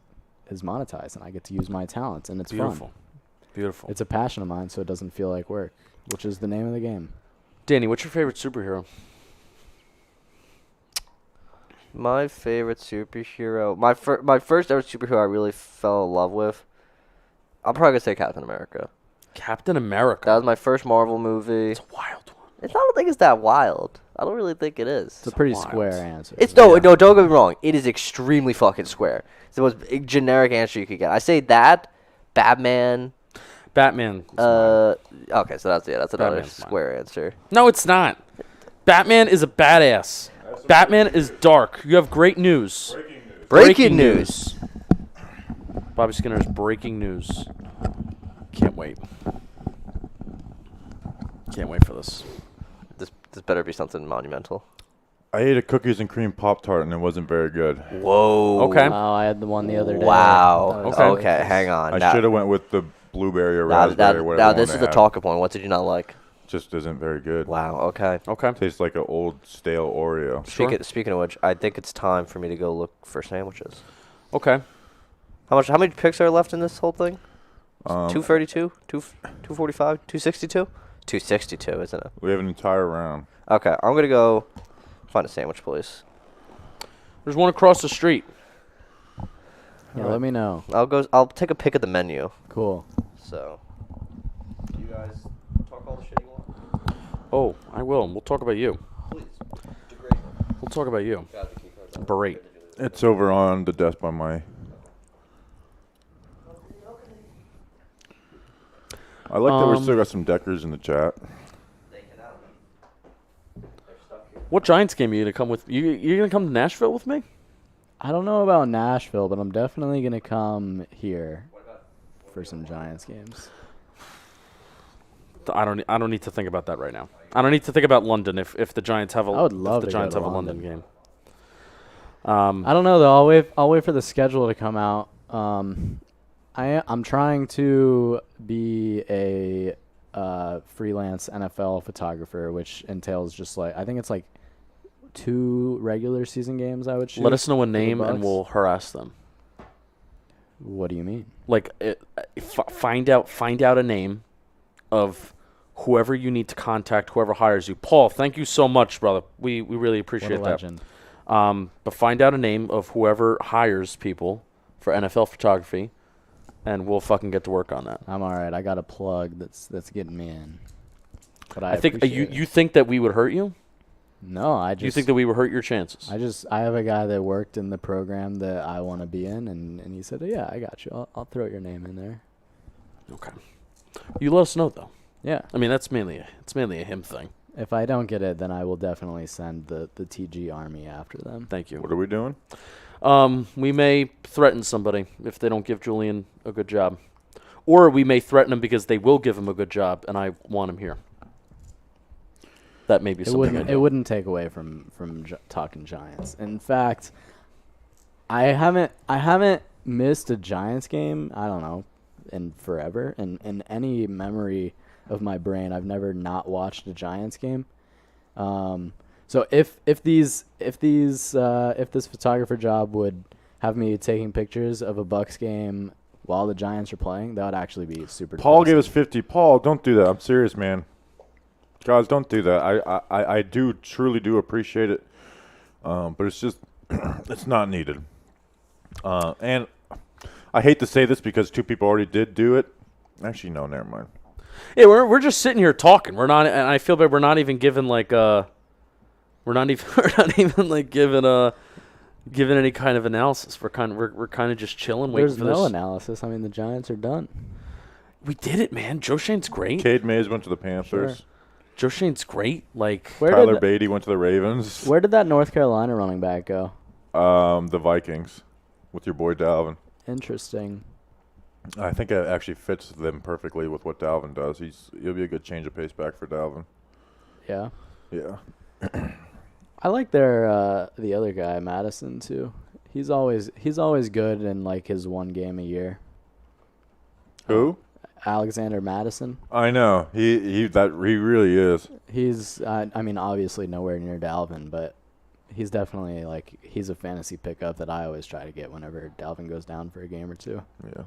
Speaker 9: is monetized, and I get to use my talents, and it's
Speaker 3: Beautiful.
Speaker 9: fun.
Speaker 3: Beautiful.
Speaker 9: It's a passion of mine, so it doesn't feel like work, which is the name of the game.
Speaker 3: Danny, what's your favorite superhero?
Speaker 2: My favorite superhero, my first ever superhero I really fell in love with, I'm probably going to say Captain America.
Speaker 3: Captain America.
Speaker 2: That was my first Marvel movie.
Speaker 3: It's a wild one.
Speaker 2: I don't think it's that wild. I don't really think it is.
Speaker 9: It's a pretty
Speaker 3: wild.
Speaker 9: square answer.
Speaker 2: It's no, don't get me wrong. It is extremely fucking square. It's the most generic answer you could get. I say that, Batman.
Speaker 3: Batman.
Speaker 2: Okay, so that's another
Speaker 3: Batman's
Speaker 2: square answer.
Speaker 3: No, it's not. Batman is a badass. Batman is dark. You have great news.
Speaker 2: Breaking news.
Speaker 3: Bobby Skinner's breaking news. Can't wait. Can't wait for this.
Speaker 2: This better be something monumental.
Speaker 1: I ate a cookies and cream Pop-Tart and it wasn't very good.
Speaker 2: Whoa.
Speaker 3: Okay.
Speaker 9: Oh, I had the one the other day.
Speaker 2: Wow.
Speaker 9: That was
Speaker 3: Okay.
Speaker 2: Okay, hang on.
Speaker 1: I should have went with the blueberry or raspberry or whatever.
Speaker 2: Now
Speaker 1: one
Speaker 2: this
Speaker 1: they
Speaker 2: is the
Speaker 1: had.
Speaker 2: talking point. What did you not like?
Speaker 1: Just isn't very good.
Speaker 2: Wow. Okay.
Speaker 3: Okay.
Speaker 1: Tastes like an old stale Oreo.
Speaker 3: Sure.
Speaker 2: Speaking of which, I think it's time for me to go look for sandwiches.
Speaker 3: Okay.
Speaker 2: How many picks are left in this whole thing?
Speaker 1: 2
Speaker 2: 232, 245, 262, 262, isn't it?
Speaker 1: We have an entire round.
Speaker 2: Okay, I'm gonna go find a sandwich place.
Speaker 3: There's one across the street.
Speaker 9: Yeah, let me know.
Speaker 2: I'll take a pick at the menu.
Speaker 9: Cool.
Speaker 2: So, do you guys talk all the shit you want?
Speaker 3: Oh, I will. We'll talk about you.
Speaker 2: Please, degrade me.
Speaker 3: We'll talk about you. Berate.
Speaker 1: It's over on the desk by my I like that we still got some Deckers in the chat.
Speaker 3: What Giants game are you gonna come with? You gonna come to Nashville with me?
Speaker 9: I don't know about Nashville, but I'm definitely gonna come here for some Giants games.
Speaker 3: I don't need to think about that right now. I don't need to think about London if the Giants have a
Speaker 9: I would love
Speaker 3: if the
Speaker 9: to go
Speaker 3: Giants
Speaker 9: to
Speaker 3: have a London
Speaker 9: London.
Speaker 3: game.
Speaker 9: I don't know though. I'll wait for the schedule to come out. I'm trying to be a freelance NFL photographer, which entails just like I think it's like 2 regular season games I would shoot.
Speaker 3: Let us know a
Speaker 9: for the
Speaker 3: name and
Speaker 9: Bucks.
Speaker 3: we'll harass them.
Speaker 9: What do you mean?
Speaker 3: Like find out a name of whoever you need to contact, whoever hires you. Paul, thank you so much, brother. We really appreciate
Speaker 9: What a legend.
Speaker 3: that. But find out a name of whoever hires people for NFL photography, and we'll fucking get to work on that.
Speaker 9: I'm all right. I got a plug that's getting me in. But
Speaker 3: I think
Speaker 9: appreciate it.
Speaker 3: you think that we would hurt you?
Speaker 9: No, I just
Speaker 3: You think that we would hurt your chances?
Speaker 9: I have a guy that worked in the program that I want to be in, and he said, yeah, I got you. I'll throw your name in there.
Speaker 3: Okay. You let us know though.
Speaker 9: Yeah.
Speaker 3: I mean, it's mainly a him thing.
Speaker 9: If I don't get it, then I will definitely send the TG army after them.
Speaker 3: Thank you.
Speaker 1: What are we doing?
Speaker 3: We may threaten somebody if they don't give Julian a good job. Or we may threaten him because they will give him a good job, and I want him here. That may be something I do.
Speaker 9: It wouldn't take away from talking Giants. In fact, I haven't missed a Giants game, I don't know, in forever. In any memory of my brain, I've never not watched a Giants game. So if this photographer job would have me taking pictures of a Bucks game while the Giants are playing, that would actually be super.
Speaker 1: Paul
Speaker 9: depressing.
Speaker 1: gave us 50. Paul, don't do that. I'm serious, man. Guys, don't do that. I do truly do appreciate it, but it's just it's not needed. And I hate to say this because 2 people already did do it. Actually, no, never mind.
Speaker 3: Yeah, we're just sitting here talking. We're not, and I feel bad. We're not even given like we're not even like given any kind of analysis. We're kind of just chilling, waiting
Speaker 9: There's
Speaker 3: for
Speaker 9: no
Speaker 3: this.
Speaker 9: analysis. I mean, the Giants are done.
Speaker 3: We did it, man. Joe Shane's great.
Speaker 1: Cade Mays went to the Panthers.
Speaker 9: Sure.
Speaker 3: Joe Shane's great. Like
Speaker 1: Tyler Beatty went to the Ravens.
Speaker 9: Where did that North Carolina running back go?
Speaker 1: The Vikings with your boy Dalvin.
Speaker 9: Interesting.
Speaker 1: I think it actually fits them perfectly with what Dalvin does. He'll be a good change of pace back for Dalvin.
Speaker 9: Yeah.
Speaker 1: Yeah.
Speaker 9: I like their the other guy, Madison, too. He's always good in like his 1 game a year.
Speaker 1: Who?
Speaker 9: Alexander Madison.
Speaker 1: I know. He really is.
Speaker 9: He's I mean obviously nowhere near Dalvin, but he's definitely like he's a fantasy pickup that I always try to get whenever Dalvin goes down for a game or 2.
Speaker 1: Yeah.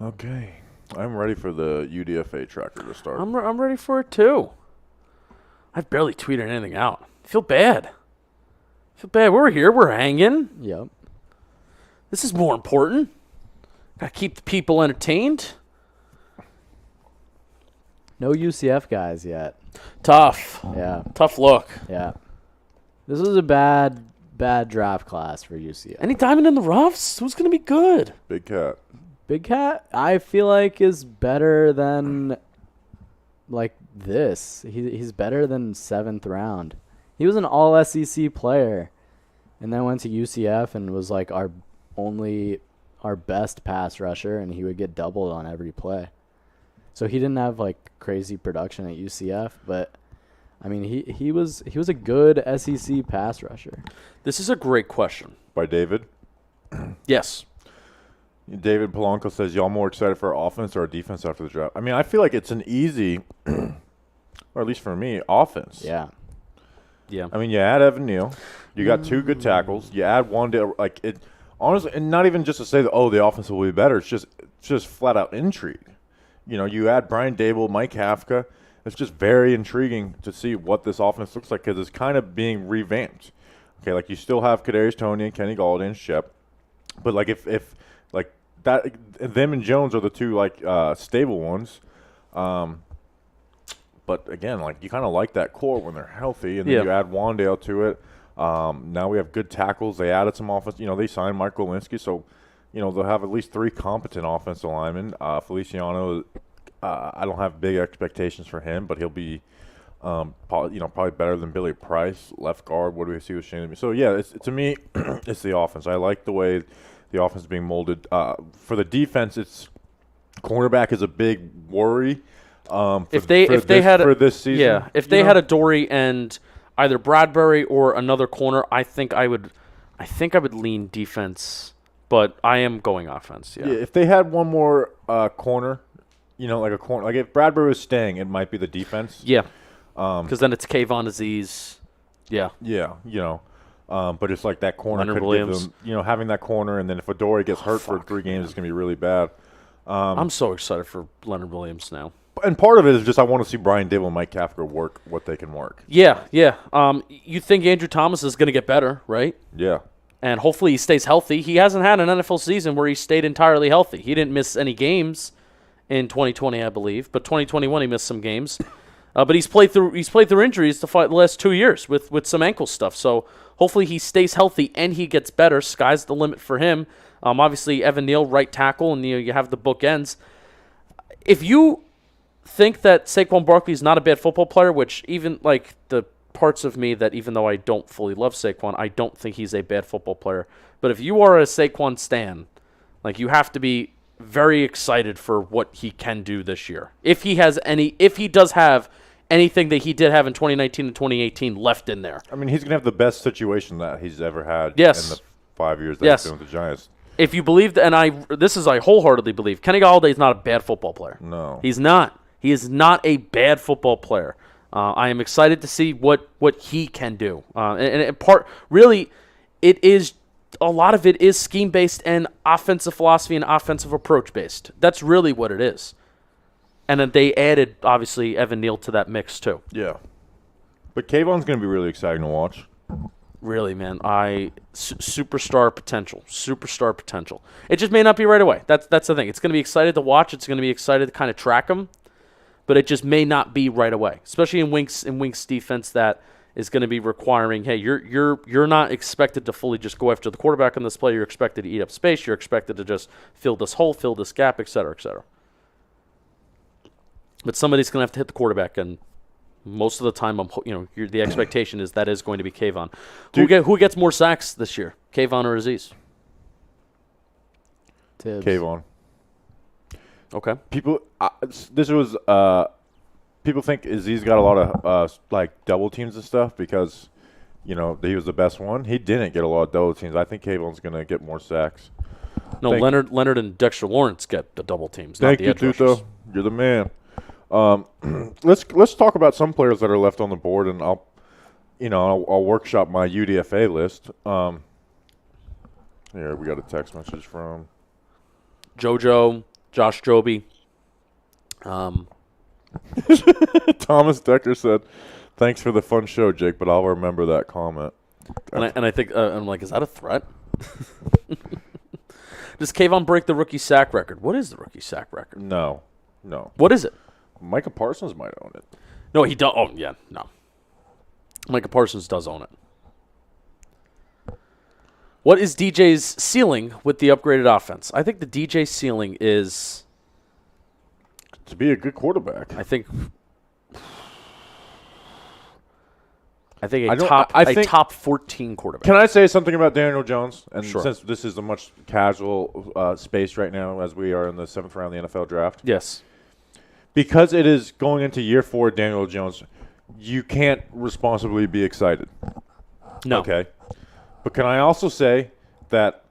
Speaker 1: Okay. I'm ready for the UDFA tracker to start.
Speaker 3: I'm ready for it too. I've barely tweeted anything out. I feel bad. We're here. We're hanging.
Speaker 9: Yep.
Speaker 3: This is more important. Gotta keep the people entertained.
Speaker 9: No UCF guys yet.
Speaker 3: Tough.
Speaker 9: Yeah.
Speaker 3: Tough look.
Speaker 9: Yeah. This was a bad draft class for UCF.
Speaker 3: Any diamond in the roughs? Who's gonna be good?
Speaker 1: Big Cat.
Speaker 9: Big Cat, I feel like is better than like this. He's better than 7th round. He was an all SEC player and then went to UCF and was like our best pass rusher, and he would get doubled on every play. So he didn't have like crazy production at UCF, but I mean he was a good SEC pass rusher.
Speaker 3: This is a great question.
Speaker 1: By David.
Speaker 3: Yes.
Speaker 1: David Polanco says, y'all more excited for our offense or our defense after the draft? I mean, I feel like it's an easy, or at least for me, offense.
Speaker 9: Yeah.
Speaker 3: Yeah.
Speaker 1: I mean, you add Evan Neal. You got 2 good tackles. You add one to, like, it. Honestly, and not even just to say that, the offense will be better. It's just flat out intrigue. You know, you add Brian Dable, Mike Kafka. It's just very intriguing to see what this offense looks like because it's kind of being revamped. Okay, like you still have Kadarius Toney and Kenny Galladay and Shep, but like if like that, them and Jones are the 2 like stable ones. But again, like you kind of like that core when they're healthy, and then you add Wandale to it. Now we have good tackles. They added some offense. You know, they signed Mike Lewinsky, so they'll have at least 3 competent offensive linemen. Feliciano, I don't have big expectations for him, but he'll be, probably better than Billy Price, left guard. What do we see with Shane? So yeah, to me, it's the offense. I like the way the offense is being molded. For the defense, it's cornerback is a big worry. For this season,
Speaker 3: yeah, if they had a Dory and either Bradbury or another corner, I think I would lean defense, but I am going offense. Yeah,
Speaker 1: if they had one more corner, like a corner, like if Bradbury was staying, it might be the defense.
Speaker 3: Yeah, because then it's Kayvon Aziz. Yeah,
Speaker 1: but it's like that corner
Speaker 3: Leonard
Speaker 1: could
Speaker 3: Williams.
Speaker 1: give them, having that corner, and then if Adoree gets hurt for 3 games, it's gonna be really bad.
Speaker 3: I'm so excited for Leonard Williams now.
Speaker 1: And part of it is just I want to see Brian Dable and Mike Kafka work what they can work.
Speaker 3: Yeah. You think Andrew Thomas is going to get better, right?
Speaker 1: Yeah.
Speaker 3: And hopefully he stays healthy. He hasn't had an NFL season where he stayed entirely healthy. He didn't miss any games in 2020, I believe, but 2021 he missed some games. But he's played through injuries the last 2 years with some ankle stuff. So hopefully he stays healthy and he gets better. Sky's the limit for him. Obviously Evan Neal, right tackle, and you have the bookends. If you think that Saquon Barkley is not a bad football player, which even like the parts of me that even though I don't fully love Saquon, I don't think he's a bad football player. But if you are a Saquon stan, like you have to be very excited for what he can do this year. If he does have anything that he did have in 2019 and 2018 left in there.
Speaker 1: I mean, he's going to have the best situation that he's ever had in the 5 years that he's been with the Giants.
Speaker 3: If you believe, and I wholeheartedly believe, Kenny Galladay is not a bad football player.
Speaker 1: No.
Speaker 3: He's not. He is not a bad football player. I am excited to see what he can do. A lot of it is scheme-based and offensive philosophy and offensive approach-based. That's really what it is. And then they added, obviously, Evan Neal to that mix, too.
Speaker 1: Yeah. But Kayvon's going to be really exciting to watch.
Speaker 3: Really, man. Superstar potential. Superstar potential. It just may not be right away. That's the thing. It's going to be excited to watch. It's going to be excited to kind of track him. But it just may not be right away. Especially in Wink's defense that is going to be requiring, hey, you're not expected to fully just go after the quarterback on this play. You're expected to eat up space. You're expected to just fill this hole, fill this gap, et cetera, et cetera. But somebody's going to have to hit the quarterback, and most of the time, the expectation is that is going to be Kayvon. Who gets more sacks this year, Kayvon or Aziz?
Speaker 9: Tibbs.
Speaker 1: Kayvon.
Speaker 3: Okay.
Speaker 1: People think Aziz got a lot of double teams and stuff because, he was the best one. He didn't get a lot of double teams. I think Kayvon's going to get more sacks.
Speaker 3: No, Leonard and Dexter Lawrence get the double teams.
Speaker 1: Thank you, Tuto. You're the man. Let's talk about some players that are left on the board, and I'll workshop my UDFA list. Here we got a text message from
Speaker 3: JoJo, Josh Joby.
Speaker 1: Thomas Decker said, "Thanks for the fun show, Jake, but I'll remember that comment."
Speaker 3: And I think I'm like, is that a threat? Does Kayvon break the rookie sack record? What is the rookie sack record?
Speaker 1: No.
Speaker 3: What is it?
Speaker 1: Micah Parsons might own it.
Speaker 3: No, he does. Oh, yeah, no. Micah Parsons does own it. What is DJ's ceiling with the upgraded offense? I think the DJ ceiling is
Speaker 1: to be a good quarterback.
Speaker 3: I think a top 14 quarterback.
Speaker 1: Can I say something about Daniel Jones? And
Speaker 3: sure.
Speaker 1: Since this is a much casual space right now, as we are in the 7th round of the NFL draft.
Speaker 3: Yes.
Speaker 1: Because it is going into year 4, Daniel Jones, you can't responsibly be excited.
Speaker 3: No.
Speaker 1: Okay. But can I also say that,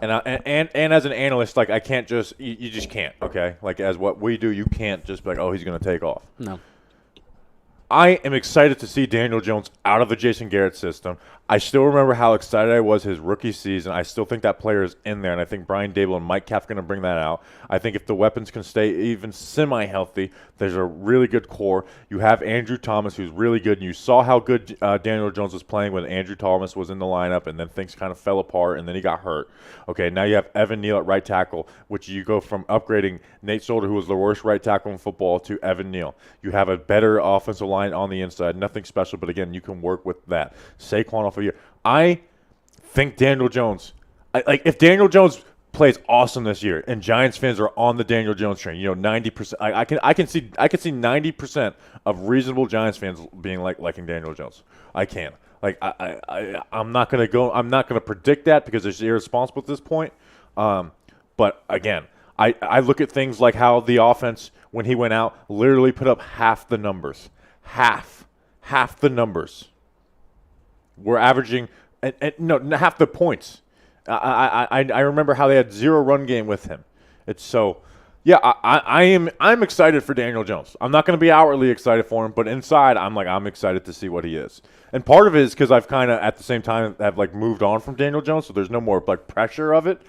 Speaker 1: and as an analyst, like I can't just, you just can't, okay? Like as what we do, you can't just be like, oh, he's going to take off.
Speaker 3: No.
Speaker 1: I am excited to see Daniel Jones out of the Jason Garrett system. I still remember how excited I was his rookie season. I still think that player is in there, and I think Brian Dable and Mike Kafka are going to bring that out. I think if the weapons can stay even semi-healthy, there's a really good core. You have Andrew Thomas, who's really good, and you saw how good Daniel Jones was playing when Andrew Thomas was in the lineup, and then things kind of fell apart, and then he got hurt. Okay, now you have Evan Neal at right tackle, which you go from upgrading Nate Solder, who was the worst right tackle in football, to Evan Neal. You have a better offensive line on the inside, nothing special, but again, you can work with that. Saquon off a year. I think Daniel Jones, like if Daniel Jones plays awesome this year, and Giants fans are on the Daniel Jones train, 90%. I can see 90% of reasonable Giants fans being liking Daniel Jones. I can. Like I'm not gonna predict that because it's irresponsible at this point. But again, I look at things like how the offense when he went out literally put up half the numbers, half the numbers. We're averaging half the points. I remember how they had 0 run game with him. It's so. Yeah, I'm excited for Daniel Jones. I'm not going to be outwardly excited for him, but inside I'm excited to see what he is. And part of it is because I've kind of at the same time have moved on from Daniel Jones, so there's no more pressure of it.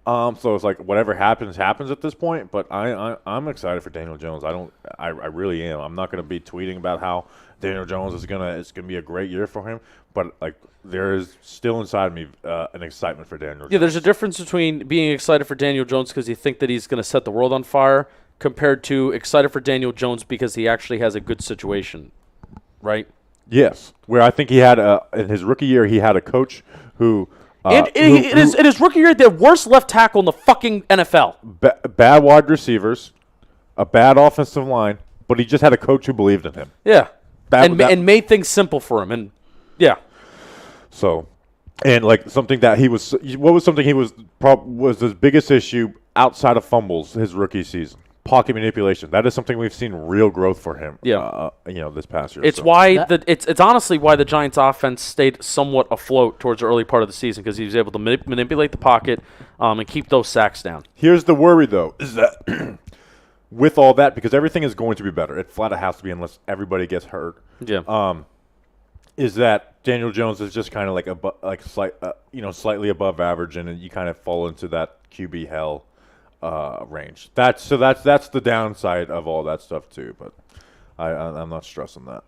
Speaker 1: So it's whatever happens at this point. But I'm excited for Daniel Jones. I really am. I'm not going to be tweeting about how Daniel Jones it's gonna be a great year for him. But there is still inside me an excitement for Daniel Jones.
Speaker 3: Yeah, there's a difference between being excited for Daniel Jones because you think that he's going to set the world on fire compared to excited for Daniel Jones because he actually has a good situation, right?
Speaker 1: Yes, where I think he had in his rookie year he had a coach who.
Speaker 3: In his rookie year, the worst left tackle in the fucking NFL.
Speaker 1: Bad wide receivers, a bad offensive line, but he just had a coach who believed in him.
Speaker 3: Yeah, and made things simple for him, and yeah.
Speaker 1: So, and something that he was, what was something he was his biggest issue outside of fumbles his rookie season? Pocket manipulation. That is something we've seen real growth for him.
Speaker 3: Yeah,
Speaker 1: this past year.
Speaker 3: It's it's honestly why the Giants' offense stayed somewhat afloat towards the early part of the season because he was able to manipulate the pocket and keep those sacks down.
Speaker 1: Here's the worry though, is that with all that, because everything is going to be better. It flat out has to be unless everybody gets hurt.
Speaker 3: Yeah.
Speaker 1: Is that Daniel Jones is just kind of slightly above average, and you kind of fall into that QB hell range. That's the downside of all that stuff too. But I'm not stressing that.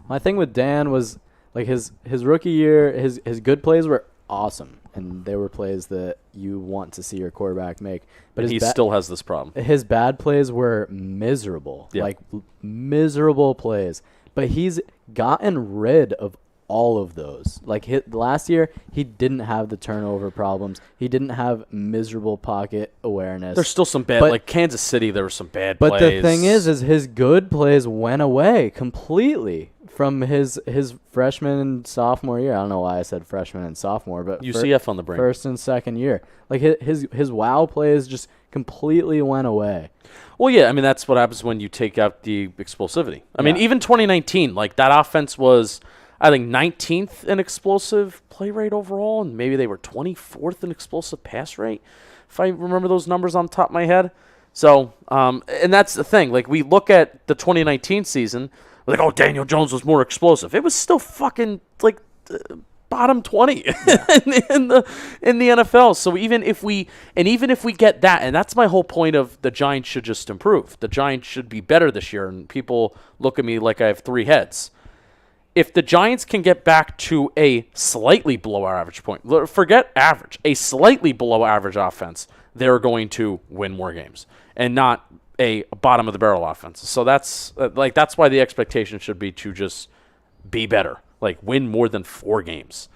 Speaker 9: My thing with Dan was his rookie year, his good plays were awesome, and they were plays that you want to see your quarterback make. But
Speaker 3: he still has this problem.
Speaker 9: His bad plays were miserable, miserable plays. But he's gotten rid of all of those. Last year, he didn't have the turnover problems. He didn't have miserable pocket awareness.
Speaker 3: There's still some bad, like Kansas City, there were some bad plays.
Speaker 9: But the thing is his good plays went away completely from his freshman and sophomore year. I don't know why I said freshman and sophomore, but
Speaker 3: UCF on the brain.
Speaker 9: First and second year. His wow plays just completely went away.
Speaker 3: Well, yeah, I mean, that's what happens when you take out the explosivity. I mean, even 2019, that offense was, I think, 19th in explosive play rate overall, and maybe they were 24th in explosive pass rate, if I remember those numbers on the top of my head. So, and that's the thing. We look at the 2019 season, oh, Daniel Jones was more explosive. It was still fucking, bottom 20 in the NFL. So even if we get that, and that's my whole point of the Giants should just improve. The Giants should be better this year, and people look at me like I have 3 heads. If the Giants can get back to a slightly below average point, forget average, a slightly below average offense, they're going to win more games and not a bottom of the barrel offense. So that's why the expectation should be to just be better. Win more than 4 games.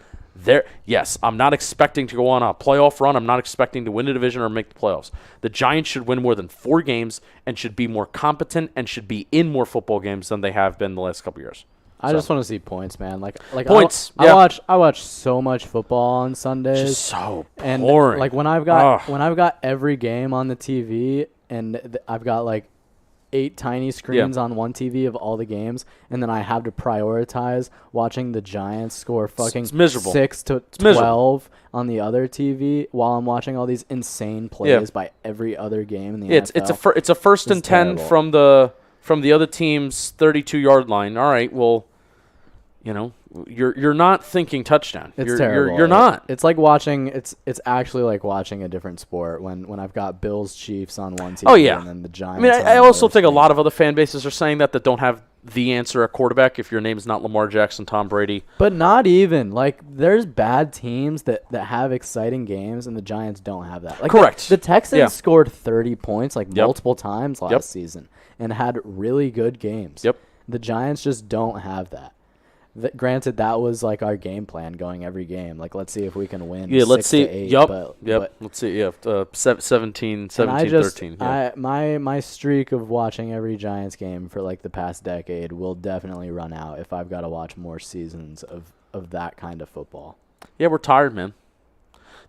Speaker 3: Yes, I'm not expecting to go on a playoff run. I'm not expecting to win a division or make the playoffs. The Giants should win more than 4 games and should be more competent and should be in more football games than they have been the last couple years.
Speaker 9: I just want to see points, man.
Speaker 3: Points.
Speaker 9: I watch so much football on Sundays.
Speaker 3: Just so boring.
Speaker 9: And when I've got every game on the TV and I've got 8 tiny screens on one TV of all the games, and then I have to prioritize watching the Giants score fucking
Speaker 3: it's miserable.
Speaker 9: 6 to 12 on the other TV while I'm watching all these insane plays by every other game in the NFL.
Speaker 3: It's a first and 10 from the other team's 32-yard line. All right, well, you're not thinking touchdown.
Speaker 9: It's terrible.
Speaker 3: You're not.
Speaker 9: It's like watching. It's actually like watching a different sport when I've got Bills Chiefs on one team.
Speaker 3: Oh yeah.
Speaker 9: And then the Giants.
Speaker 3: I mean, I also think a lot of other fan bases are saying that don't have the answer at quarterback if your name's not Lamar Jackson, Tom Brady.
Speaker 9: But not even there's bad teams that have exciting games and the Giants don't have that.
Speaker 3: Correct.
Speaker 9: The Texans scored 30 points multiple times last season and had really good games.
Speaker 3: Yep.
Speaker 9: The Giants just don't have that. Granted, that was like our game plan going every game. Like, let's see if we can win.
Speaker 3: Yeah, let's
Speaker 9: 6
Speaker 3: see.
Speaker 9: to 8,
Speaker 3: Yep.
Speaker 9: but
Speaker 3: Let's see. Yeah, 17,
Speaker 9: and I just,
Speaker 3: 13. Yeah.
Speaker 9: my streak of watching every Giants game for like the past decade will definitely run out if I've got to watch more seasons of that kind of football.
Speaker 3: Yeah, we're tired, man.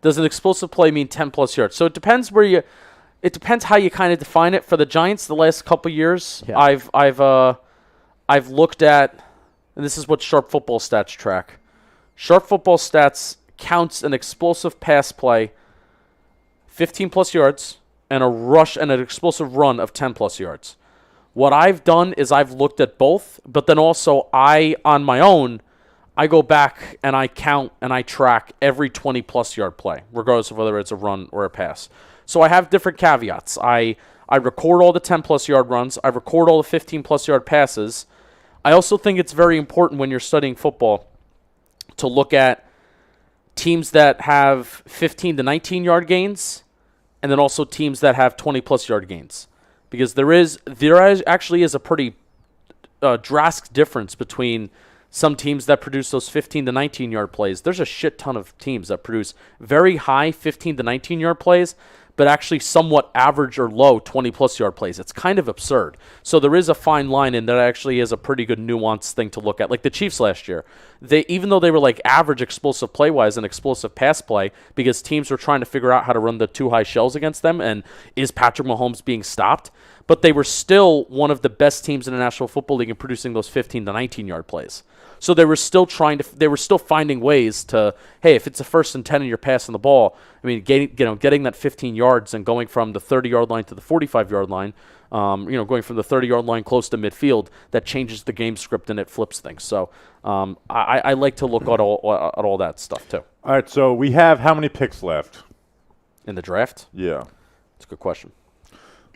Speaker 3: Does an explosive play mean 10-plus yards? So it depends it depends how you kind of define it. For the Giants, the last couple years,
Speaker 9: Yeah.
Speaker 3: I've looked at, and this is what Sharp Football Stats track. Sharp Football Stats counts an explosive pass play 15-plus yards and a rush and an explosive run of 10-plus yards. What I've done is I've looked at both, but then also on my own, I go back and I count and I track every 20-plus yard play, regardless of whether it's a run or a pass. So I have different caveats. I record all the 10-plus yard runs. I record all the 15-plus yard passes. I also think it's very important when you're studying football to look at teams that have 15 to 19-yard gains and then also teams that have 20-plus yard gains. Because there actually is a pretty drastic difference between some teams that produce those 15 to 19-yard plays. There's a shit ton of teams that produce very high 15 to 19-yard plays, but actually somewhat average or low 20-plus yard plays. It's kind of absurd. So there is a fine line, and that actually is a pretty good nuanced thing to look at. Like the Chiefs last year, even though they were like average explosive play-wise and explosive pass play, because teams were trying to figure out how to run the too high shells against them, and is Patrick Mahomes being stopped? But they were still one of the best teams in the National Football League in producing those 15 to 19-yard plays. So they were still finding ways to, hey, if it's a 1st and 10 and you're passing the ball, I mean, getting that 15 yards and going from the 30-yard line to the 45-yard line, going from the 30-yard line close to midfield, that changes the game script and it flips things. So I like to look at all that stuff too.
Speaker 1: All right, so we have how many picks left?
Speaker 3: In the draft?
Speaker 1: Yeah.
Speaker 3: That's a good question.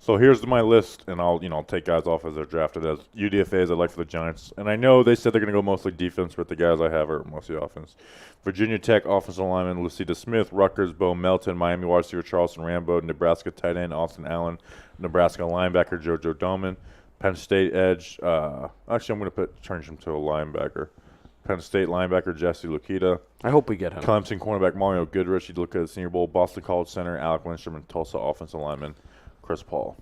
Speaker 1: So here's my list, and I'll take guys off as they're drafted as UDFAs I like for the Giants. And I know they said they're going to go mostly defense, but the guys I have are mostly offense. Virginia Tech offensive lineman Lucida Smith, Rutgers Bo Melton, Miami wide receiver Charleston Rambo, Nebraska tight end Austin Allen, Nebraska linebacker JoJo Doman, Penn State edge. Actually, I'm going to change him to a linebacker. Penn State linebacker Jesse Lukita.
Speaker 3: I hope we get him.
Speaker 1: Clemson cornerback Mario Goodrich. You'd look at the Senior Bowl. Boston College center Alec Lindstrom, and Tulsa offensive lineman Chris Paul.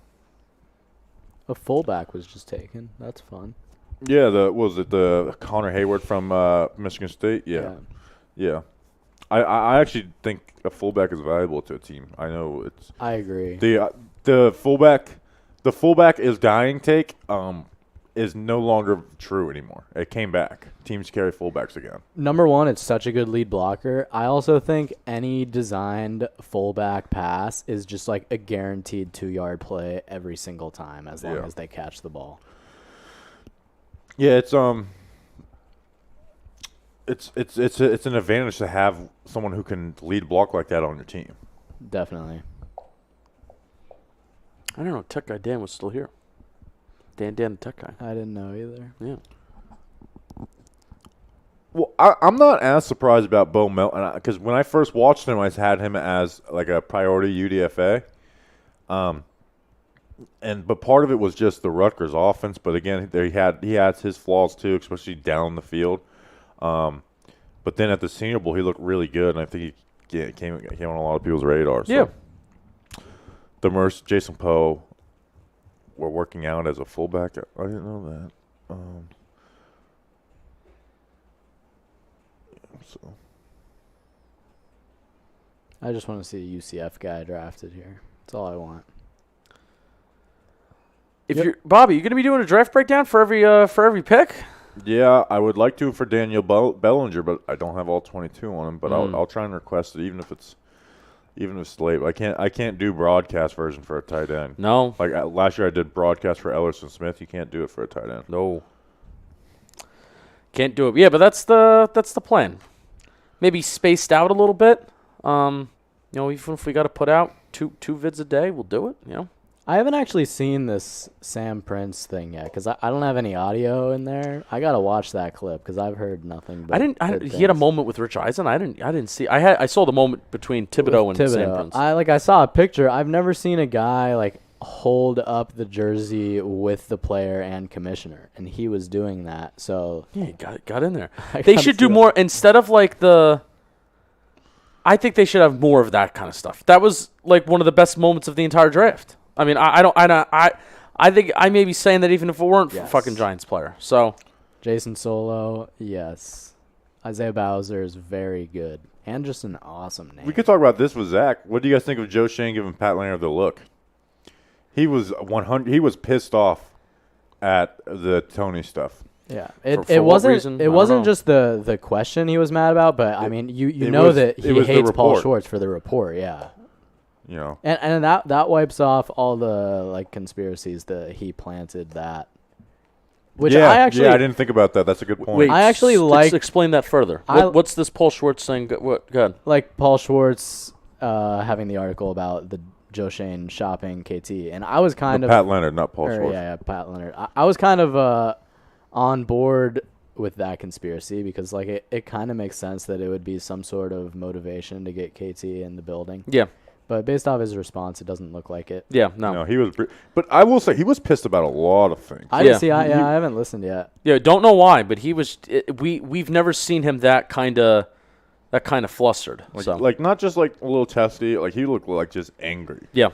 Speaker 9: A fullback was just taken. That's fun.
Speaker 1: Yeah, the Connor Hayward from Michigan State? Yeah. I actually think a fullback is valuable to a team. I know it's.
Speaker 9: I agree.
Speaker 1: The fullback is dying take is no longer true anymore. It came back. Teams carry fullbacks again.
Speaker 9: Number one, it's such a good lead blocker. I also think any designed fullback pass is just like a guaranteed 2-yard play every single time as long as they catch the ball.
Speaker 1: Yeah, it's an advantage to have someone who can lead block like that on your team.
Speaker 9: Definitely.
Speaker 3: I don't know. Tech guy Dan was still here. Dan the tech guy.
Speaker 9: I didn't know either.
Speaker 3: Yeah.
Speaker 1: Well, I'm not as surprised about Bo Melton because when I first watched him, I had him as like a priority UDFA. But part of it was just the Rutgers offense. But again, he has his flaws too, especially down the field. But then at the Senior Bowl, he looked really good, and I think he came on a lot of people's radar. So.
Speaker 3: Yeah.
Speaker 1: The Jason Poe were working out as a fullback. I didn't know that. So
Speaker 9: I just want to see a UCF guy drafted here. That's all I want.
Speaker 3: If you're Bobby, you going to be doing a draft breakdown for every pick?
Speaker 1: yeah, I would like to for Daniel Bellinger, but I don't have all 22 on him. But I'll try and request it, even if it's late. I can't do broadcast version for a tight end.
Speaker 3: No.
Speaker 1: Like last year, I did broadcast for Ellerson Smith. You can't do it for a tight end.
Speaker 3: No. Can't do it. Yeah, but that's the plan. Maybe spaced out a little bit. Even if we got to put out two vids a day, we'll do it.
Speaker 9: I haven't actually seen this Sam Prince thing yet because I don't have any audio in there. I gotta watch that clip because I've heard nothing. But
Speaker 3: He had a moment with Rich Eisen. I didn't see. I saw the moment between Thibodeau and Sam Prince.
Speaker 9: I saw a picture. I've never seen a guy like hold up the jersey with the player and commissioner, and he was doing that. So
Speaker 3: Yeah, he got in there.
Speaker 9: I
Speaker 3: They
Speaker 9: gotta
Speaker 3: should
Speaker 9: see
Speaker 3: do
Speaker 9: that.
Speaker 3: more instead of like the. I think they should have more of that kind of stuff. That was like one of the best moments of the entire draft. I mean, I think I may be saying that even if it weren't for
Speaker 9: Yes.
Speaker 3: fucking Giants player. So
Speaker 9: Jason Solo, yes. Isaiah Bowser is very good and just an awesome name.
Speaker 1: We could talk about this with Zach. What do you guys think of Joe Shane giving Pat Leonard the look? He was 100. He was pissed off at the Tony stuff.
Speaker 9: Yeah,
Speaker 3: For
Speaker 9: it
Speaker 3: what
Speaker 9: wasn't
Speaker 3: reason? I
Speaker 9: it
Speaker 3: don't
Speaker 9: wasn't
Speaker 3: know.
Speaker 9: just the question he was mad about, but I mean you
Speaker 1: it
Speaker 9: know
Speaker 1: was-
Speaker 9: that
Speaker 1: it
Speaker 9: he
Speaker 1: was the
Speaker 9: hates Paul
Speaker 1: report.
Speaker 9: Schwartz for the report, yeah.
Speaker 1: You know,
Speaker 9: And that wipes off all the like conspiracies that he planted that. Which
Speaker 1: yeah,
Speaker 9: I actually
Speaker 1: I didn't think about that. That's a good point.
Speaker 3: wait,
Speaker 9: I actually like-
Speaker 3: explain that further.
Speaker 9: I-
Speaker 3: What's this Paul Schwartz saying? What? Good.
Speaker 9: like Paul Schwartz having the article about the Joe Shane shopping KT, and I was kind of
Speaker 1: Pat Leonard, not Paul
Speaker 9: or,
Speaker 1: Schwartz.
Speaker 9: yeah, Pat Leonard. I was kind of on board with that conspiracy because like it kind of makes sense that it would be some sort of motivation to get KT in the building.
Speaker 3: Yeah.
Speaker 9: But based off his response, it doesn't look like it.
Speaker 3: Yeah. No.
Speaker 1: No, he was. But I will say he was pissed about a lot of things.
Speaker 9: I
Speaker 3: Yeah.
Speaker 9: didn't see. I haven't listened yet.
Speaker 3: Yeah. Don't know why, but he was. We've never seen him that kind of flustered. So
Speaker 1: Like not just like a little testy. Like he looked like just angry.
Speaker 3: yeah.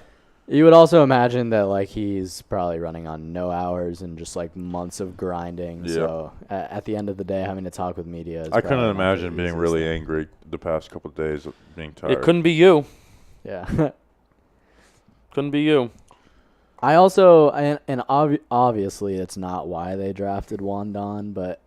Speaker 9: You would also imagine that like he's probably running on no hours and just like months of grinding.
Speaker 1: Yeah.
Speaker 9: So at the end of the day, having to talk with media. Is
Speaker 1: I couldn't
Speaker 9: probably not the
Speaker 1: imagine being
Speaker 9: easiest
Speaker 1: really
Speaker 9: thing.
Speaker 1: angry the past couple of days of being tired.
Speaker 3: It couldn't be you.
Speaker 9: Yeah.
Speaker 3: Couldn't be you.
Speaker 9: I also and obviously it's not why they drafted Wandon, but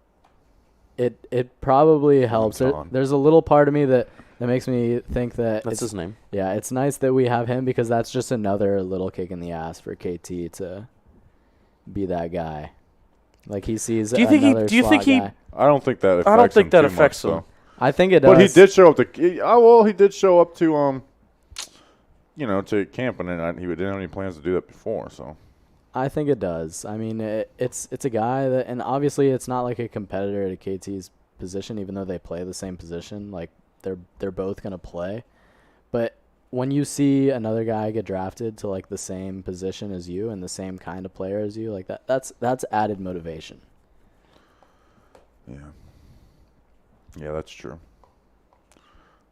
Speaker 9: it probably helps.
Speaker 1: Wandon.
Speaker 9: There's a little part of me that makes me think that
Speaker 3: That's
Speaker 9: it's,
Speaker 3: his name.
Speaker 9: yeah, it's nice that we have him because that's just another little kick in the ass for KT to be that guy. Like he sees.
Speaker 3: Do you think he-
Speaker 9: another
Speaker 3: do you think
Speaker 9: slot
Speaker 3: he-
Speaker 9: guy.
Speaker 1: I don't think that. Affects
Speaker 3: I don't think
Speaker 1: him
Speaker 3: that
Speaker 1: too
Speaker 3: affects
Speaker 1: much,
Speaker 3: him.
Speaker 1: though.
Speaker 9: I think it does.
Speaker 1: But he did show up to. He did show up to to camp, and then he didn't have any plans to do that before. So
Speaker 9: I think it does. I mean, it's a guy that, and obviously it's not like a competitor to KT's position, even though they play the same position. Like they're both gonna play, but when you see another guy get drafted to like the same position as you and the same kind of player as you, like that's added motivation.
Speaker 1: yeah, that's true.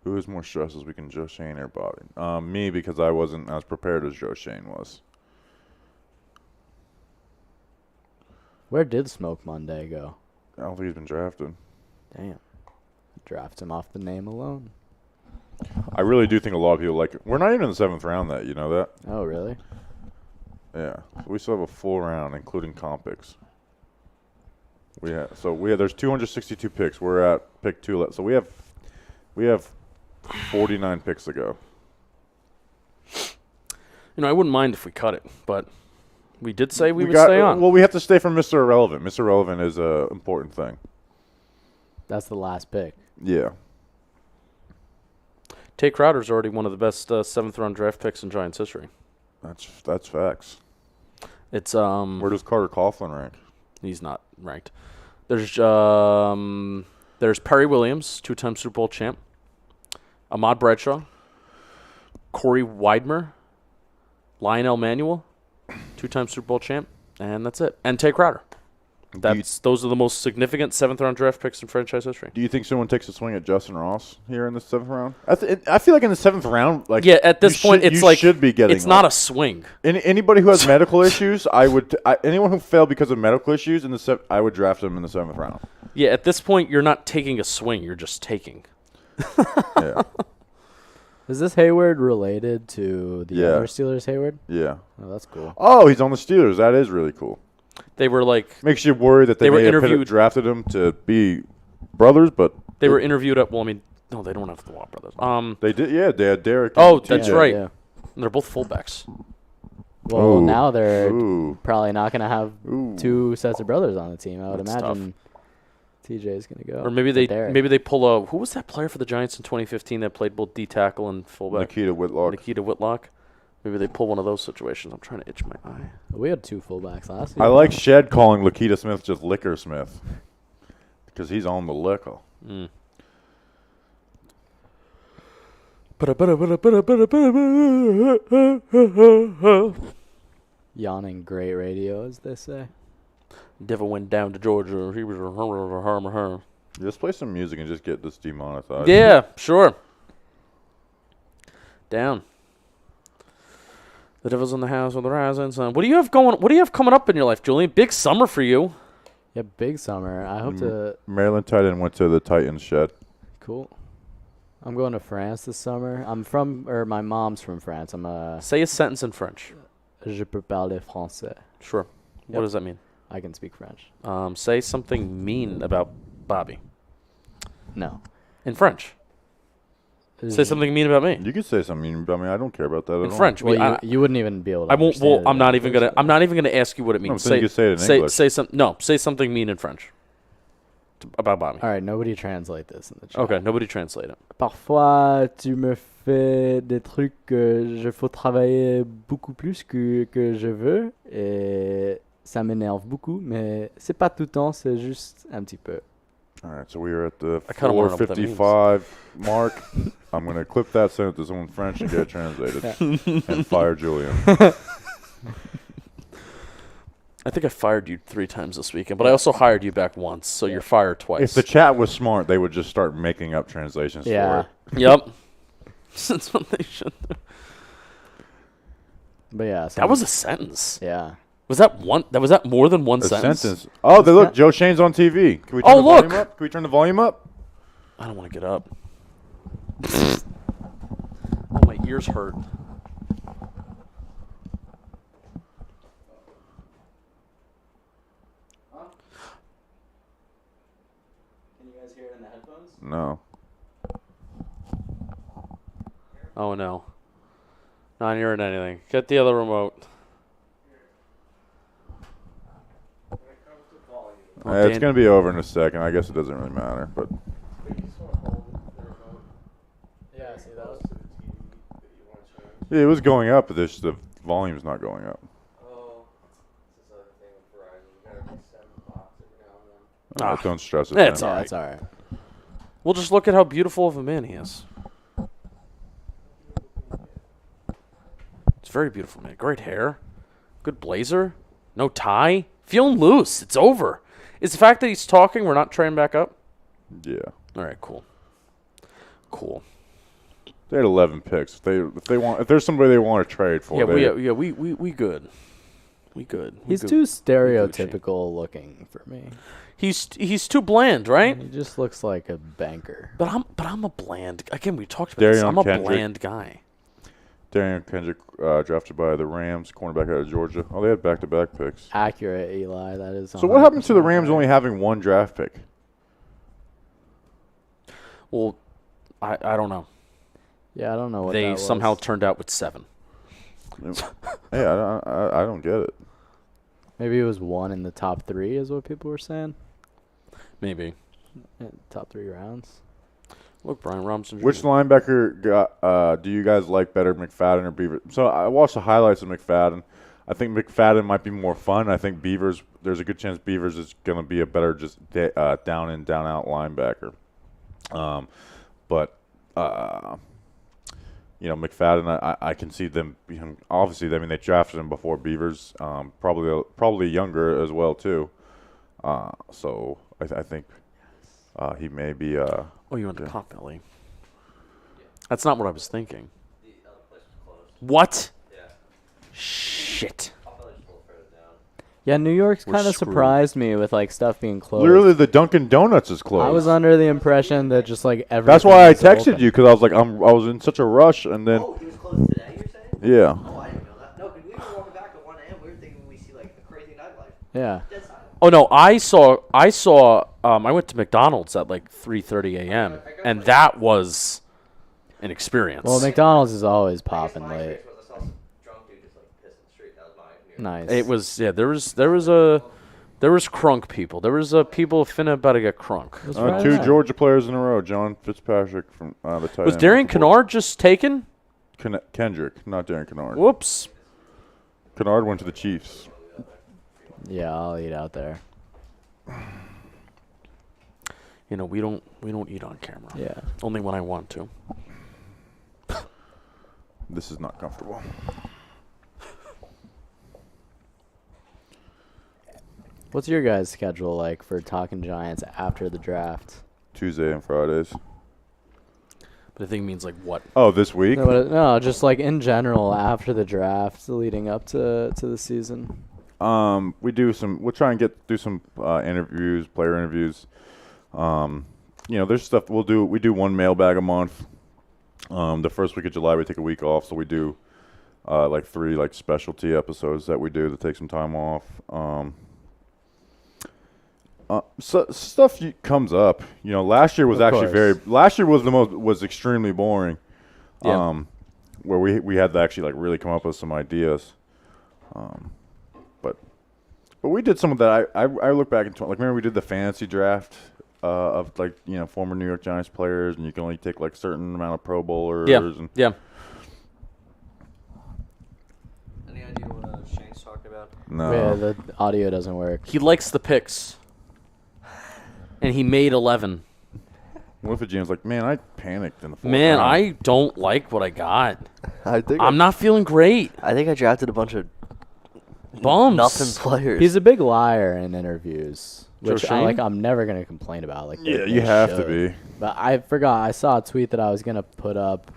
Speaker 1: Who is more stressed this weekend, Joe Shane or Bobby? Me, because I wasn't as prepared as Joe Shane was.
Speaker 9: Where did Smoke Monday go?
Speaker 1: I don't think he's been drafted.
Speaker 9: Damn, draft him off the name alone.
Speaker 1: I really do think a lot of people like it. We're not even in the 7th round yet. You know that?
Speaker 9: Oh really?
Speaker 1: Yeah. So we still have a full round, including comp picks. There's 262 picks. We're at pick 2 left. So we have 49 picks to go.
Speaker 3: I wouldn't mind if we cut it, but we did say we would stay on.
Speaker 1: Well, we have to stay for Mr. Irrelevant. Mr. Irrelevant is a important thing.
Speaker 9: That's the last pick.
Speaker 1: Yeah.
Speaker 3: Tate Crowder's already one of the best 7th round draft picks in Giants history.
Speaker 1: That's facts.
Speaker 3: It's
Speaker 1: Where does Carter Coughlin rank?
Speaker 3: he's not ranked. There's Perry Williams, 2-time Super Bowl champ. Ahmad Bradshaw, Corey Weidmer, Lionel Manuel, 2-time Super Bowl champ, and that's it. And Tate Crowder. Those are the most significant 7th round draft picks in franchise history.
Speaker 1: Do you think someone takes a swing at Justin Ross here in the 7th round? I feel like in the 7th round, like
Speaker 3: Yeah, at this point, it's like
Speaker 1: should be getting.
Speaker 3: it's not a swing.
Speaker 1: Anybody who has medical issues, anyone who failed because of medical issues I would draft them in the 7th round.
Speaker 3: Yeah, at this point, you're not taking a swing. You're just taking.
Speaker 1: Yeah,
Speaker 9: Is this Hayward related to the
Speaker 1: Yeah.
Speaker 9: other Steelers Hayward?
Speaker 1: yeah.
Speaker 9: Oh, that's cool.
Speaker 1: Oh, he's on the Steelers. That is really cool.
Speaker 3: They were like
Speaker 1: Makes you worry that
Speaker 3: They were
Speaker 1: may have
Speaker 3: interviewed-
Speaker 1: drafted him to be brothers, but
Speaker 3: they were interviewed at. Well, I mean, no, they don't have the Watt brothers.
Speaker 1: they did. Yeah, they had Derek.
Speaker 3: Oh,
Speaker 1: and
Speaker 3: that's
Speaker 1: TJ.
Speaker 3: right.
Speaker 9: Yeah.
Speaker 3: They're both fullbacks.
Speaker 9: Well,
Speaker 1: Ooh.
Speaker 9: now they're
Speaker 1: Ooh.
Speaker 9: probably not going to have
Speaker 1: Ooh.
Speaker 9: two sets of brothers on the team. I would
Speaker 3: That's
Speaker 9: imagine TJ is going to go.
Speaker 3: Or maybe
Speaker 9: to Derek.
Speaker 3: they pull a who was that player for the Giants in 2015 that played both D tackle and fullback?
Speaker 1: Nikita Whitlock.
Speaker 3: Nikita Whitlock. Maybe they pull one of those situations. I'm trying to itch my eye.
Speaker 9: We had two fullbacks last year.
Speaker 1: I like Shed calling Lakita Smith just Liquor Smith because he's on the liquor.
Speaker 3: Mm.
Speaker 9: Yawning great radio, as they say.
Speaker 3: Devil went down to Georgia. He was a
Speaker 1: Just play some music and just get this demonetized.
Speaker 3: Yeah, sure. Down. The devil's in the house with the rising sun. What do you have going? What do you have coming up in your life, Julian? Big summer for you.
Speaker 9: Yeah, big summer. I hope to.
Speaker 1: Maryland tight end went to the Titans shed.
Speaker 9: Cool. I'm going to France this summer. My mom's from France.
Speaker 3: Say a sentence in French.
Speaker 9: Je peux parler français.
Speaker 3: Sure. What
Speaker 9: Yep.
Speaker 3: does that mean?
Speaker 9: I can speak French.
Speaker 3: Say something mean about Bobby
Speaker 9: No.
Speaker 3: in French. Say something mean about me
Speaker 1: You could say something about me. I don't care about that at
Speaker 3: in
Speaker 1: all.
Speaker 3: French.
Speaker 9: Well, you wouldn't even be able to.
Speaker 3: I won't. Well,
Speaker 9: understand it
Speaker 3: I'm not
Speaker 9: in
Speaker 3: even gonna.
Speaker 9: English.
Speaker 3: I'm not even gonna ask you what it means.
Speaker 1: No, so you can say it in English.
Speaker 3: Say something mean in French about Bobby.
Speaker 9: All right, nobody translate this in the chat.
Speaker 3: Okay, nobody translate it.
Speaker 9: Parfois, tu me fais des trucs que je faut travailler beaucoup plus que je veux et ça m'énerve beaucoup, mais c'est pas tout le temps, c'est juste un petit peu.
Speaker 1: All right, so we are at the
Speaker 3: I kinda wanna know what that means.
Speaker 1: 4:55 mark. I'm going to clip that, send it to someone in French, and get it translated. And fire Julian.
Speaker 3: I think I fired you 3 times this weekend, but I also hired you back once, so you're fired twice.
Speaker 1: If the chat was smart, they would just start making up translations
Speaker 9: Yeah.
Speaker 1: for it.
Speaker 3: Yep. That's what they should do.
Speaker 9: But yeah,
Speaker 3: That was a sentence.
Speaker 9: yeah.
Speaker 3: Was that one? Was that more than one
Speaker 1: A
Speaker 3: sentence?
Speaker 1: Oh, look, Joe Shane's on TV. Can we turn
Speaker 3: Oh,
Speaker 1: the
Speaker 3: look.
Speaker 1: volume up? Can we turn the volume up?
Speaker 3: I don't want to get up. Oh, my ears hurt.
Speaker 8: Can you guys hear it in the headphones?
Speaker 1: No.
Speaker 3: Oh, no. Not hearing anything. Get the other remote. Oh,
Speaker 1: It's
Speaker 3: Dan-
Speaker 1: going to be over in a second. I guess it doesn't really matter. But
Speaker 9: Yeah, see that was
Speaker 1: yeah, it was going up, but the volume's not going up.
Speaker 8: Oh, this is a thing with Verizon. You gotta reset the box every now and then.
Speaker 1: Don't stress it.
Speaker 3: It's
Speaker 1: man.
Speaker 3: all right.
Speaker 9: That's all right.
Speaker 3: We'll just look at how beautiful of a man he is. It's very beautiful, man. Great hair. Good blazer. No tie. Feeling loose. It's over. Is the fact that he's talking, we're not trading back up?
Speaker 1: Yeah.
Speaker 3: All right, cool. Cool.
Speaker 1: They had 11 picks. If there's somebody they want to trade for,
Speaker 3: Yeah,
Speaker 1: they,
Speaker 3: we good. We good. We
Speaker 9: He's
Speaker 3: good.
Speaker 9: too
Speaker 3: Gucci.
Speaker 9: stereotypical looking for me.
Speaker 3: He's too bland, right?
Speaker 9: He just looks like a banker.
Speaker 3: But I'm a bland. Again, we talked about this.
Speaker 1: Darion
Speaker 3: I'm a
Speaker 1: Kendrick.
Speaker 3: bland guy.
Speaker 1: Darion Kendrick drafted by the Rams, cornerback out of Georgia. Oh, they had back-to-back picks.
Speaker 9: Accurate, Eli. That is.
Speaker 1: So what happened to the
Speaker 9: 100%
Speaker 1: Rams
Speaker 9: right.
Speaker 1: only having one draft pick?
Speaker 3: Well, I don't know.
Speaker 9: Yeah, I don't know what
Speaker 3: They
Speaker 9: that was.
Speaker 3: somehow turned out with 7.
Speaker 1: Hey, I don't get it.
Speaker 9: Maybe it was one in the top 3, is what people were saying.
Speaker 3: Maybe.
Speaker 9: Top 3 rounds.
Speaker 3: Look, Brian Robinson.
Speaker 1: Which
Speaker 3: Jr.
Speaker 1: linebacker do you guys like better, McFadden or Beaver? So I watched the highlights of McFadden. I think McFadden might be more fun. I think Beavers. There's a good chance Beavers is going to be a better just down in, down out linebacker. But McFadden, I can see them. Obviously, I mean they drafted him before Beavers. Probably younger as well too. So I think he may be.
Speaker 3: Oh, you went to Pop Belly. That's not what I was thinking.
Speaker 2: The other place was closed.
Speaker 3: What?
Speaker 2: Yeah.
Speaker 3: Shit.
Speaker 2: Pop Belly's a little further down.
Speaker 9: Yeah, New York's
Speaker 3: We're
Speaker 9: kind of
Speaker 3: screwed.
Speaker 9: surprised me with like stuff being closed.
Speaker 1: Literally, the Dunkin' Donuts is closed.
Speaker 9: I was under the impression that just like everything.
Speaker 1: That's why I
Speaker 9: was
Speaker 1: texted
Speaker 9: open.
Speaker 1: you because I was like, I was in such a rush, and then
Speaker 2: Oh, he was closed today, you're saying?
Speaker 1: yeah.
Speaker 2: Oh, I didn't know that. No, because we were walking back at 1 a.m. We were thinking we see like a crazy nightlife.
Speaker 9: Yeah.
Speaker 2: Dead silent.
Speaker 3: Oh no, I saw. I went to McDonald's at like 3:30 a.m. and that was an experience.
Speaker 9: Well, McDonald's is always
Speaker 2: I guess
Speaker 9: popping
Speaker 2: my
Speaker 9: late.
Speaker 2: experience was I saw some drunk dude just like piss in the street. That was my
Speaker 9: Nice.
Speaker 3: It was there was crunk people. There was people finna about to get crunk.
Speaker 9: It was Friday
Speaker 1: Two
Speaker 9: night.
Speaker 1: Georgia players in a row. John Fitzpatrick from the tight
Speaker 3: Was
Speaker 1: end.
Speaker 3: Darian Kennard just taken?
Speaker 1: Kendrick, not Darren Kennard.
Speaker 3: Whoops.
Speaker 1: Kennard went to the Chiefs.
Speaker 9: Yeah, I'll eat out there.
Speaker 3: You know, we don't eat on camera.
Speaker 9: Yeah.
Speaker 3: Only when I want to.
Speaker 1: This is not comfortable.
Speaker 9: What's your guys' schedule like for talking Giants after the draft?
Speaker 1: Tuesday and Fridays.
Speaker 3: But I think it means like what?
Speaker 1: Oh, this week?
Speaker 9: No, just like in general after the draft, leading up to the season.
Speaker 1: We'll try and do some interviews, player interviews. There's stuff we'll do. We do one mailbag a month. The first week of July we take a week off, so we do like 3 like specialty episodes that we do to take some time off. So stuff comes up. Last year was last year was extremely boring.
Speaker 3: Yeah.
Speaker 1: Where we had to actually like really come up with some ideas. But we did some of that. I look back into like remember we did the fantasy draft of like former New York Giants players, and you can only take like certain amount of Pro Bowlers.
Speaker 3: Yeah.
Speaker 1: And
Speaker 3: Yeah.
Speaker 2: Any idea what Shane's talking about?
Speaker 1: No.
Speaker 9: Yeah, the audio doesn't work.
Speaker 3: He likes the picks. And he made 11.
Speaker 1: What if a GM's like, man, I panicked in the fourth
Speaker 3: Man,
Speaker 1: round.
Speaker 3: I don't like what I got.
Speaker 2: I
Speaker 3: I'm not feeling great.
Speaker 2: think I drafted a bunch of
Speaker 3: Bums.
Speaker 2: nothing players.
Speaker 9: He's a big liar in interviews,
Speaker 3: Joe
Speaker 9: which
Speaker 3: Shane?
Speaker 9: I'm never gonna complain about. Like
Speaker 1: Yeah,
Speaker 9: they
Speaker 1: you have to
Speaker 9: should.
Speaker 1: be.
Speaker 9: But I forgot. I saw a tweet that I was gonna put up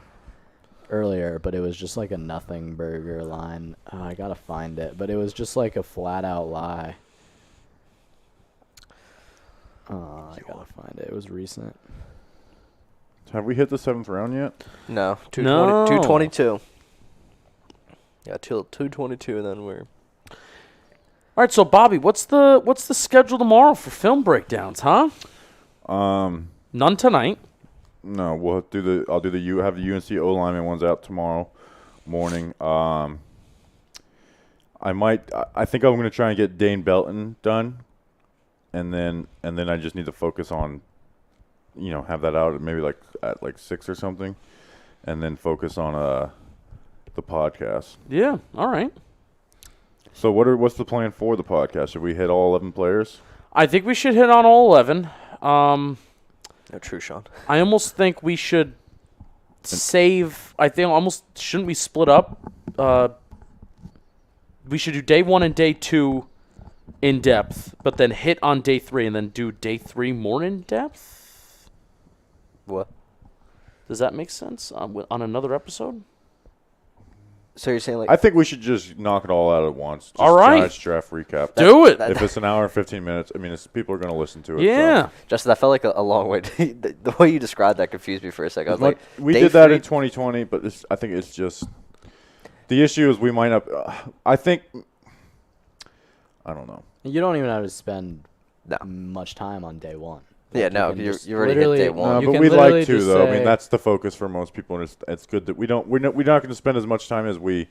Speaker 9: earlier, but it was just like a nothing burger line. I gotta find it, but it was just like a flat out lie. I gotta find it. It was recent.
Speaker 1: Have we hit the 7th round yet?
Speaker 2: No,
Speaker 3: No.
Speaker 2: 222. Yeah, till 222, and then we're.
Speaker 3: All right, so Bobby, what's the schedule tomorrow for film breakdowns, huh?
Speaker 1: None
Speaker 3: tonight.
Speaker 1: No, we'll do I'll do the have the UNC O lineman ones out tomorrow morning. I think I'm gonna try and get Dane Belton done, and then I just need to focus on, have that out maybe like at like 6 or something, and then focus on the podcast.
Speaker 3: Yeah. All right.
Speaker 1: So what's the plan for the podcast? Should we hit all 11 players?
Speaker 3: I think we should hit on all 11.
Speaker 2: No, true, Sean.
Speaker 3: I almost think we should save. I think almost shouldn't we split up? We should do day 1 and day 2 in depth, but then hit on day 3 and then do day 3 more in depth.
Speaker 2: What?
Speaker 3: Does that make sense on another episode?
Speaker 2: So you're saying like
Speaker 1: I think we should just knock it all out at once. Just
Speaker 3: All right.
Speaker 1: Giants draft recap.
Speaker 3: Do it.
Speaker 1: If it's an hour and 15 minutes, I mean, people are going to listen to it.
Speaker 3: Yeah.
Speaker 2: Justin, that felt like a long way. The way you described that confused me for a second. I was like,
Speaker 1: we
Speaker 2: day
Speaker 1: did that
Speaker 2: three-
Speaker 1: in 2020, but I think it's just the issue is we might not. I think I don't know.
Speaker 9: You don't even have to spend
Speaker 2: No.
Speaker 9: much time on day one.
Speaker 2: Yeah,
Speaker 9: Like, you
Speaker 2: no,
Speaker 9: can
Speaker 2: you're
Speaker 9: just
Speaker 2: already hit day
Speaker 9: literally-
Speaker 2: one.
Speaker 9: you
Speaker 1: But
Speaker 9: can
Speaker 1: we'd
Speaker 9: literally
Speaker 1: like to
Speaker 9: just
Speaker 1: though. I
Speaker 9: say-
Speaker 1: mean, that's the focus for most people, and it's good that we're not going to spend as much time as we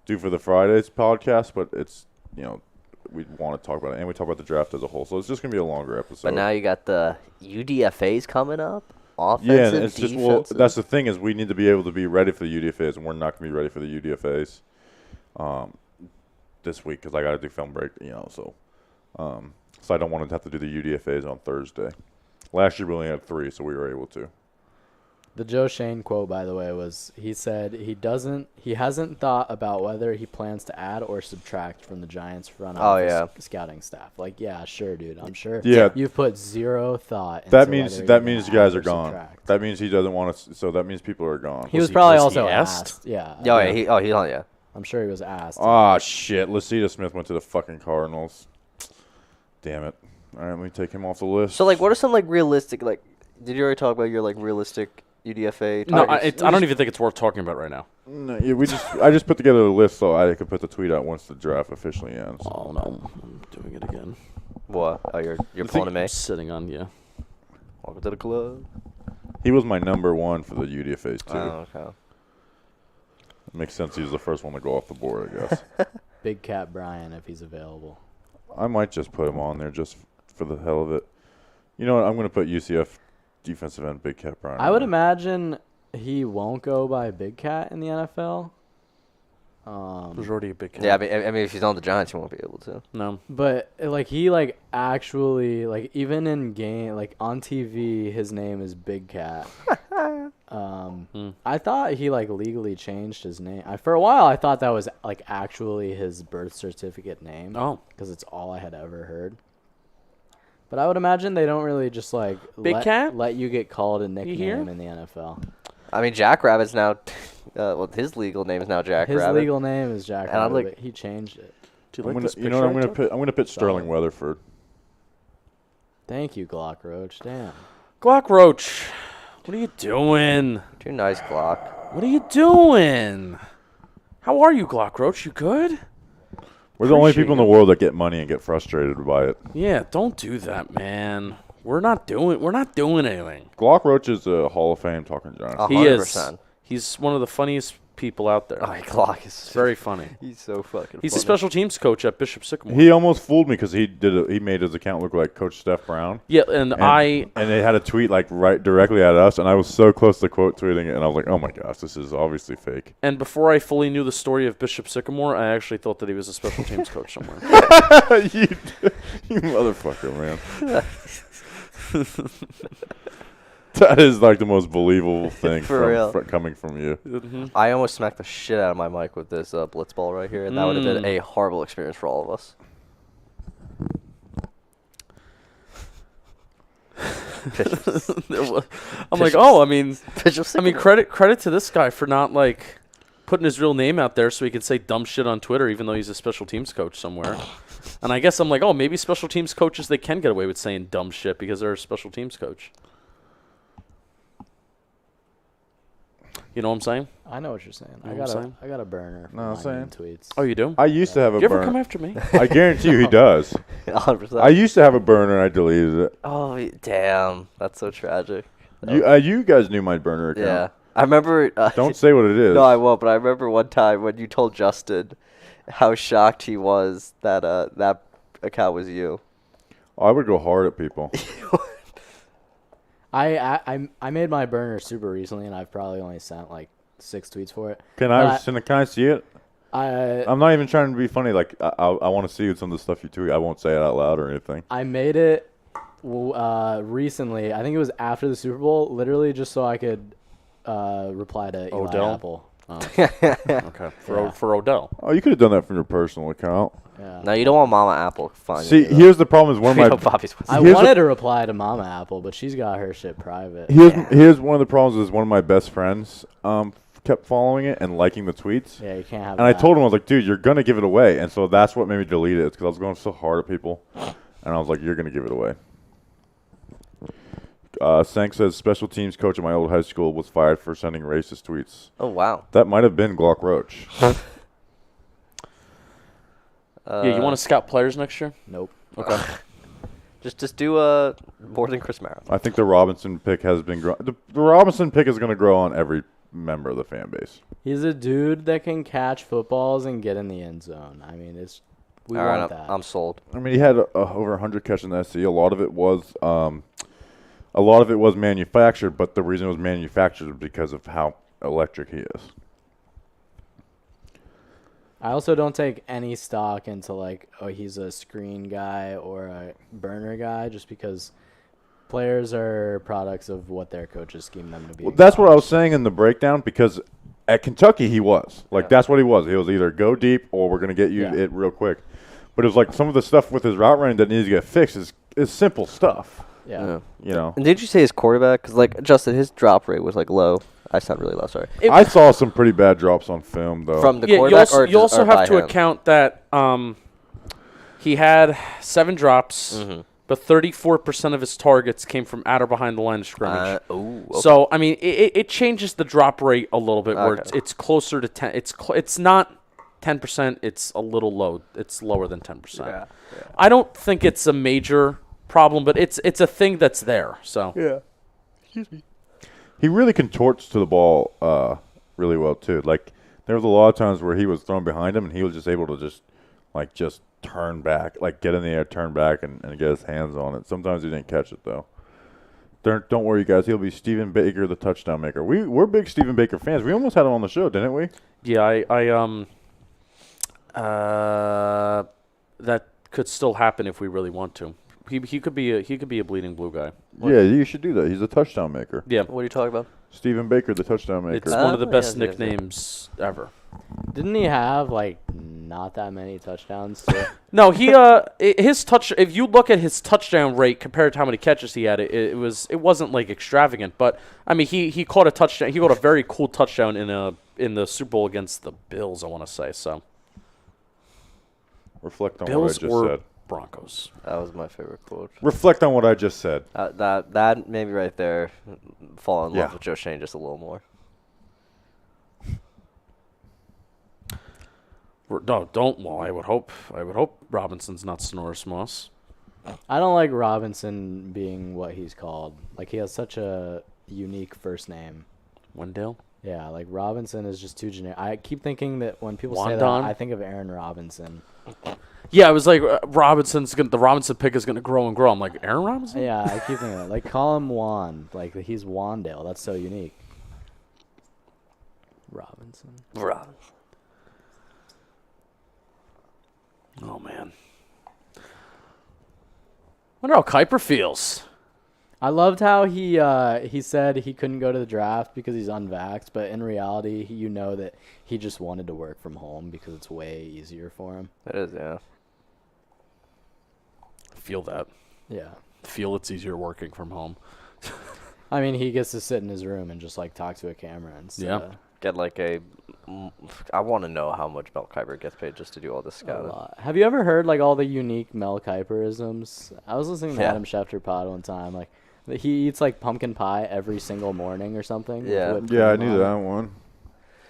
Speaker 1: do for the Fridays podcast, but it's we want to talk about it, and we talk about the draft as a whole. So it's just going to be a longer episode.
Speaker 2: But now you got the UDFAs coming up.
Speaker 1: Yeah,
Speaker 2: Offensive,
Speaker 1: and it's just
Speaker 2: defensive.
Speaker 1: that's the thing is we need to be able to be ready for the UDFAs, and we're not going to be ready for the UDFAs this week because I got to do film break. So I don't want to have to do the UDFAs on Thursday. Last year we only had 3, so we were able to.
Speaker 9: The Joe Shane quote, by the way, was he said he hasn't thought about whether he plans to add or subtract from the Giants front office scouting staff. Like, yeah, sure, dude. I'm sure.
Speaker 1: Yeah.
Speaker 9: You've put zero thought into
Speaker 1: That means
Speaker 9: whether
Speaker 1: that
Speaker 9: you're
Speaker 1: means you
Speaker 9: gonna
Speaker 1: guys
Speaker 9: add
Speaker 1: are
Speaker 9: or
Speaker 1: gone.
Speaker 9: subtract.
Speaker 1: That means he doesn't want to. So that means people are gone.
Speaker 9: He was probably
Speaker 3: was he
Speaker 9: also
Speaker 3: asked?
Speaker 9: asked. Yeah.
Speaker 2: Yeah.
Speaker 9: I'm sure he was asked.
Speaker 1: Ah, shit. Lasita Smith went to the fucking Cardinals. Damn it. All right, let me take him off the list.
Speaker 2: So like, what are some like realistic like? Did you already talk about your like realistic UDFA?
Speaker 3: No,
Speaker 2: targets?
Speaker 3: I don't even think it's worth talking about right now.
Speaker 1: No, yeah, I just put together a list so I could put the tweet out once the draft officially ends.
Speaker 3: Oh no, I'm doing it again.
Speaker 2: What? Oh, you're pulling a me.
Speaker 3: I'm sitting on
Speaker 2: Welcome to the club.
Speaker 1: He was my number 1 for the UDFAs too.
Speaker 2: Oh, okay.
Speaker 1: Makes sense. He was the first one to go off the board, I guess.
Speaker 9: Big Cat Brian, if he's available.
Speaker 1: I might just put him on there just for the hell of it. You know what? I'm going to put UCF defensive end Big Cat Brian.
Speaker 9: I would imagine he won't go by Big Cat in the NFL.
Speaker 3: Who's already a big cat.
Speaker 2: Yeah, I mean, if he's on the Giants, he won't be able to.
Speaker 3: No.
Speaker 9: But he like actually like even in game like on TV his name is Big Cat. I thought he like legally changed his name. For a while I thought that was like actually his birth certificate name.
Speaker 3: Oh.
Speaker 9: Because it's all I had ever heard. But I would imagine they don't really just like
Speaker 3: Big Cat?
Speaker 9: let you get called a
Speaker 3: hear?
Speaker 9: nickname in the NFL.
Speaker 2: I mean, Jackrabbit's now. Well, his legal name is now
Speaker 9: His
Speaker 2: Jackrabbit.
Speaker 9: legal name is Jack
Speaker 2: And I'm
Speaker 9: Rabbit,
Speaker 2: like-
Speaker 9: but he changed it.
Speaker 3: Do you
Speaker 1: I'm
Speaker 3: like
Speaker 1: gonna,
Speaker 3: this
Speaker 1: you
Speaker 3: picture
Speaker 1: know what
Speaker 3: I
Speaker 1: I'm gonna
Speaker 3: took?
Speaker 1: put? I'm gonna put Sterling Weatherford.
Speaker 9: Thank you, Glock Roach. Damn.
Speaker 3: Glock Roach, what are you doing?
Speaker 2: Too nice, Glock.
Speaker 3: What are you doing? How are you, Glock Roach? You good?
Speaker 1: We're the only
Speaker 3: Appreciate
Speaker 1: people in the
Speaker 3: it.
Speaker 1: world that get money and get frustrated by it.
Speaker 3: Yeah, don't do that, man. We're not doing anything.
Speaker 1: Glock Roach is a Hall of Fame talking Giants.
Speaker 2: Oh.
Speaker 3: He is.
Speaker 2: 100%.
Speaker 3: He's one of the funniest people out there.
Speaker 2: Oh, Glock is
Speaker 3: It's very funny.
Speaker 2: He's so fucking.
Speaker 3: He's a
Speaker 2: funny.
Speaker 3: special teams coach at Bishop Sycamore.
Speaker 1: He almost fooled me because he made his account look like Coach Steph Brown.
Speaker 3: Yeah, and
Speaker 1: And they had a tweet like right directly at us, and I was so close to quote tweeting it, and I was like, "Oh my gosh, this is obviously fake."
Speaker 3: and before I fully knew the story of Bishop Sycamore, I actually thought that he was a special teams coach somewhere.
Speaker 1: you motherfucker, man! That is like the most believable thing
Speaker 2: For real.
Speaker 1: coming from you.
Speaker 3: Mhm.
Speaker 2: I almost smacked the shit out of my mic with this blitz ball right here, and that would have been a horrible experience for all of us.
Speaker 3: I'm like, oh, I mean,
Speaker 2: Bishop
Speaker 3: I mean,
Speaker 2: Sycamore.
Speaker 3: credit to this guy for not like putting his real name out there so he can say dumb shit on Twitter, even though he's a special teams coach somewhere. And I guess I'm like, oh, maybe special teams coaches, they can get away with saying dumb shit because they're a special teams coach. You know what I'm saying?
Speaker 9: I know what you're saying.
Speaker 3: You know what I'm
Speaker 9: I got a burner.
Speaker 1: No, I'm
Speaker 9: for my
Speaker 1: saying.
Speaker 9: mean tweets.
Speaker 3: Oh, you do?
Speaker 1: I used to have a
Speaker 3: You ever
Speaker 1: burner.
Speaker 3: come after me?
Speaker 1: I guarantee you he does.
Speaker 2: 100%.
Speaker 1: I used to have a burner, and I deleted it.
Speaker 2: Oh, damn. That's so tragic.
Speaker 1: You guys knew my burner account.
Speaker 2: Yeah. I remember.
Speaker 1: Don't say what it is.
Speaker 2: No, I won't, but I remember one time when you told Justin how shocked he was that that account was you.
Speaker 1: I would go hard at people.
Speaker 9: I made my burner super recently, and I've probably only sent like 6 tweets for it.
Speaker 1: Can
Speaker 9: But
Speaker 1: I see it?
Speaker 9: I
Speaker 1: I'm not even trying to be funny. Like I want to see some of the stuff you tweet. I won't say it out loud or anything.
Speaker 9: I made it recently. I think it was after the Super Bowl, literally just so I could reply to Eli
Speaker 3: Odell?
Speaker 9: Apple.
Speaker 3: Okay. For Odell.
Speaker 1: Oh, you could have done that from your personal account.
Speaker 9: Yeah.
Speaker 2: No, you don't want Mama Apple finding
Speaker 1: See,
Speaker 2: you, though.
Speaker 1: here's the problem: is one
Speaker 2: You know
Speaker 1: of my
Speaker 2: Bobby's
Speaker 9: I
Speaker 1: Here's
Speaker 9: wanted to reply to Mama Apple, but she's got her shit private.
Speaker 1: here's one of the problems is one of my best friends kept following it and liking the tweets.
Speaker 9: Yeah, you can't have
Speaker 1: And I
Speaker 9: that.
Speaker 1: told him, I was like, dude, you're going to give it away. And so that's what made me delete it. It's because I was going so hard at people. And I was like, you're going to give it away. Sank says, special teams coach at my old high school was fired for sending racist tweets.
Speaker 2: Oh, wow.
Speaker 1: That might have been Glock Roach.
Speaker 3: Yeah, you want to scout players next year?
Speaker 9: Nope.
Speaker 3: Okay.
Speaker 2: Just do more than Chris Mara.
Speaker 1: I think the Robinson pick has been the Robinson pick is going to grow on every member of the fan base.
Speaker 9: He's a dude that can catch footballs and get in the end zone. I mean, we
Speaker 2: All right,
Speaker 9: want that.
Speaker 2: I'm sold.
Speaker 1: I mean, he had over 100 catches in the SC. A lot of it was manufactured, but the reason it was manufactured was because of how electric he is.
Speaker 9: I also don't take any stock into like, oh, he's a screen guy or a burner guy, just because players are products of what their coaches scheme them to be.
Speaker 1: Well, that's what I was saying in the breakdown, because at Kentucky he was. Like, that's what he was. He was either go deep or we're going to get you it real quick. But it was like some of the stuff with his route running that needs to get fixed is simple stuff.
Speaker 9: Yeah.
Speaker 1: You know.
Speaker 2: And did you say his quarterback? Because, like, Justin, his drop rate was, like, low. I sound really low, sorry.
Speaker 1: I saw some pretty bad drops on film, though.
Speaker 2: From the
Speaker 3: Yeah,
Speaker 2: quarterback
Speaker 3: you also
Speaker 2: or
Speaker 3: have
Speaker 2: by
Speaker 3: to
Speaker 2: him?
Speaker 3: account that he had 7 drops, but 34% of his targets came from at or behind the line of scrimmage.
Speaker 2: Ooh, okay.
Speaker 3: So, I mean, it changes the drop rate a little bit, where
Speaker 2: Okay.
Speaker 3: it's closer to 10. It's not 10%. It's a little low. It's lower than 10%.
Speaker 2: Yeah.
Speaker 3: I don't think it's a major problem, but it's a thing that's there. So
Speaker 2: Yeah.
Speaker 1: He really contorts to the ball really well, too. Like, there was a lot of times where he was thrown behind him, and he was just able to just turn back, like get in the air, turn back, and get his hands on it. Sometimes he didn't catch it, though. Don't worry, guys. He'll be Stephen Baker, the touchdown maker. We're big Stephen Baker fans. We almost had him on the show, didn't we?
Speaker 3: yeah, I That could still happen if we really want to. He could be a bleeding blue guy.
Speaker 1: Yeah, you should do that. He's a touchdown maker.
Speaker 3: Yeah,
Speaker 2: What are you talking about?
Speaker 1: Stephen Baker, the touchdown maker.
Speaker 3: it's one of the best
Speaker 2: yes, yes.
Speaker 3: nicknames ever.
Speaker 9: Didn't he have like not that many touchdowns? Too?
Speaker 3: No, his touch. If you look at his touchdown rate compared to how many catches he had, it wasn't like extravagant. But I mean, he caught a touchdown. He caught a very cool touchdown in the Super Bowl against the Bills. I want to say so.
Speaker 1: Reflect on
Speaker 3: Bills
Speaker 1: what I just
Speaker 3: or
Speaker 1: said.
Speaker 3: Broncos.
Speaker 2: That was my favorite quote.
Speaker 1: Reflect on what I just said.
Speaker 2: That maybe right there, fall in
Speaker 1: Yeah.
Speaker 2: love with Joe Shane just a little more.
Speaker 3: No, don't. Well, I would hope Robinson's not Sonoris Moss.
Speaker 9: I don't like Robinson being what he's called. Like, he has such a unique first name.
Speaker 3: Wendell.
Speaker 9: Yeah, like Robinson is just too generic. I keep thinking that when people say that,
Speaker 3: Wandon?
Speaker 9: I think of Aaron Robinson.
Speaker 3: Yeah, I was like, the Robinson pick is gonna grow and grow. I'm like, Aaron Robinson.
Speaker 9: Yeah, I keep thinking that. Like, call him Juan. Like, he's Wandale. That's so unique. Robinson.
Speaker 3: Oh man. Wonder how Kuiper feels.
Speaker 9: I loved how he said he couldn't go to the draft because he's unvaxxed, but in reality, you know that he just wanted to work from home because it's way easier for him.
Speaker 2: It is, yeah.
Speaker 3: Feel that.
Speaker 9: Yeah.
Speaker 3: Feel it's easier working from home.
Speaker 9: I mean, he gets to sit in his room and just, like, talk to a camera and stuff.
Speaker 3: Yeah.
Speaker 2: Get like I want to know how much Mel Kiper gets paid just to do all this
Speaker 9: A
Speaker 2: scouting.
Speaker 9: lot. Have you ever heard, like, all the unique Mel Kiperisms? I was listening to
Speaker 2: Yeah.
Speaker 9: Adam Schefter pod one time. Like, he eats, like, pumpkin pie every single morning or something. with
Speaker 2: Yeah.
Speaker 9: whipped
Speaker 1: Yeah, I
Speaker 9: cream
Speaker 1: knew
Speaker 9: on it.
Speaker 1: that one.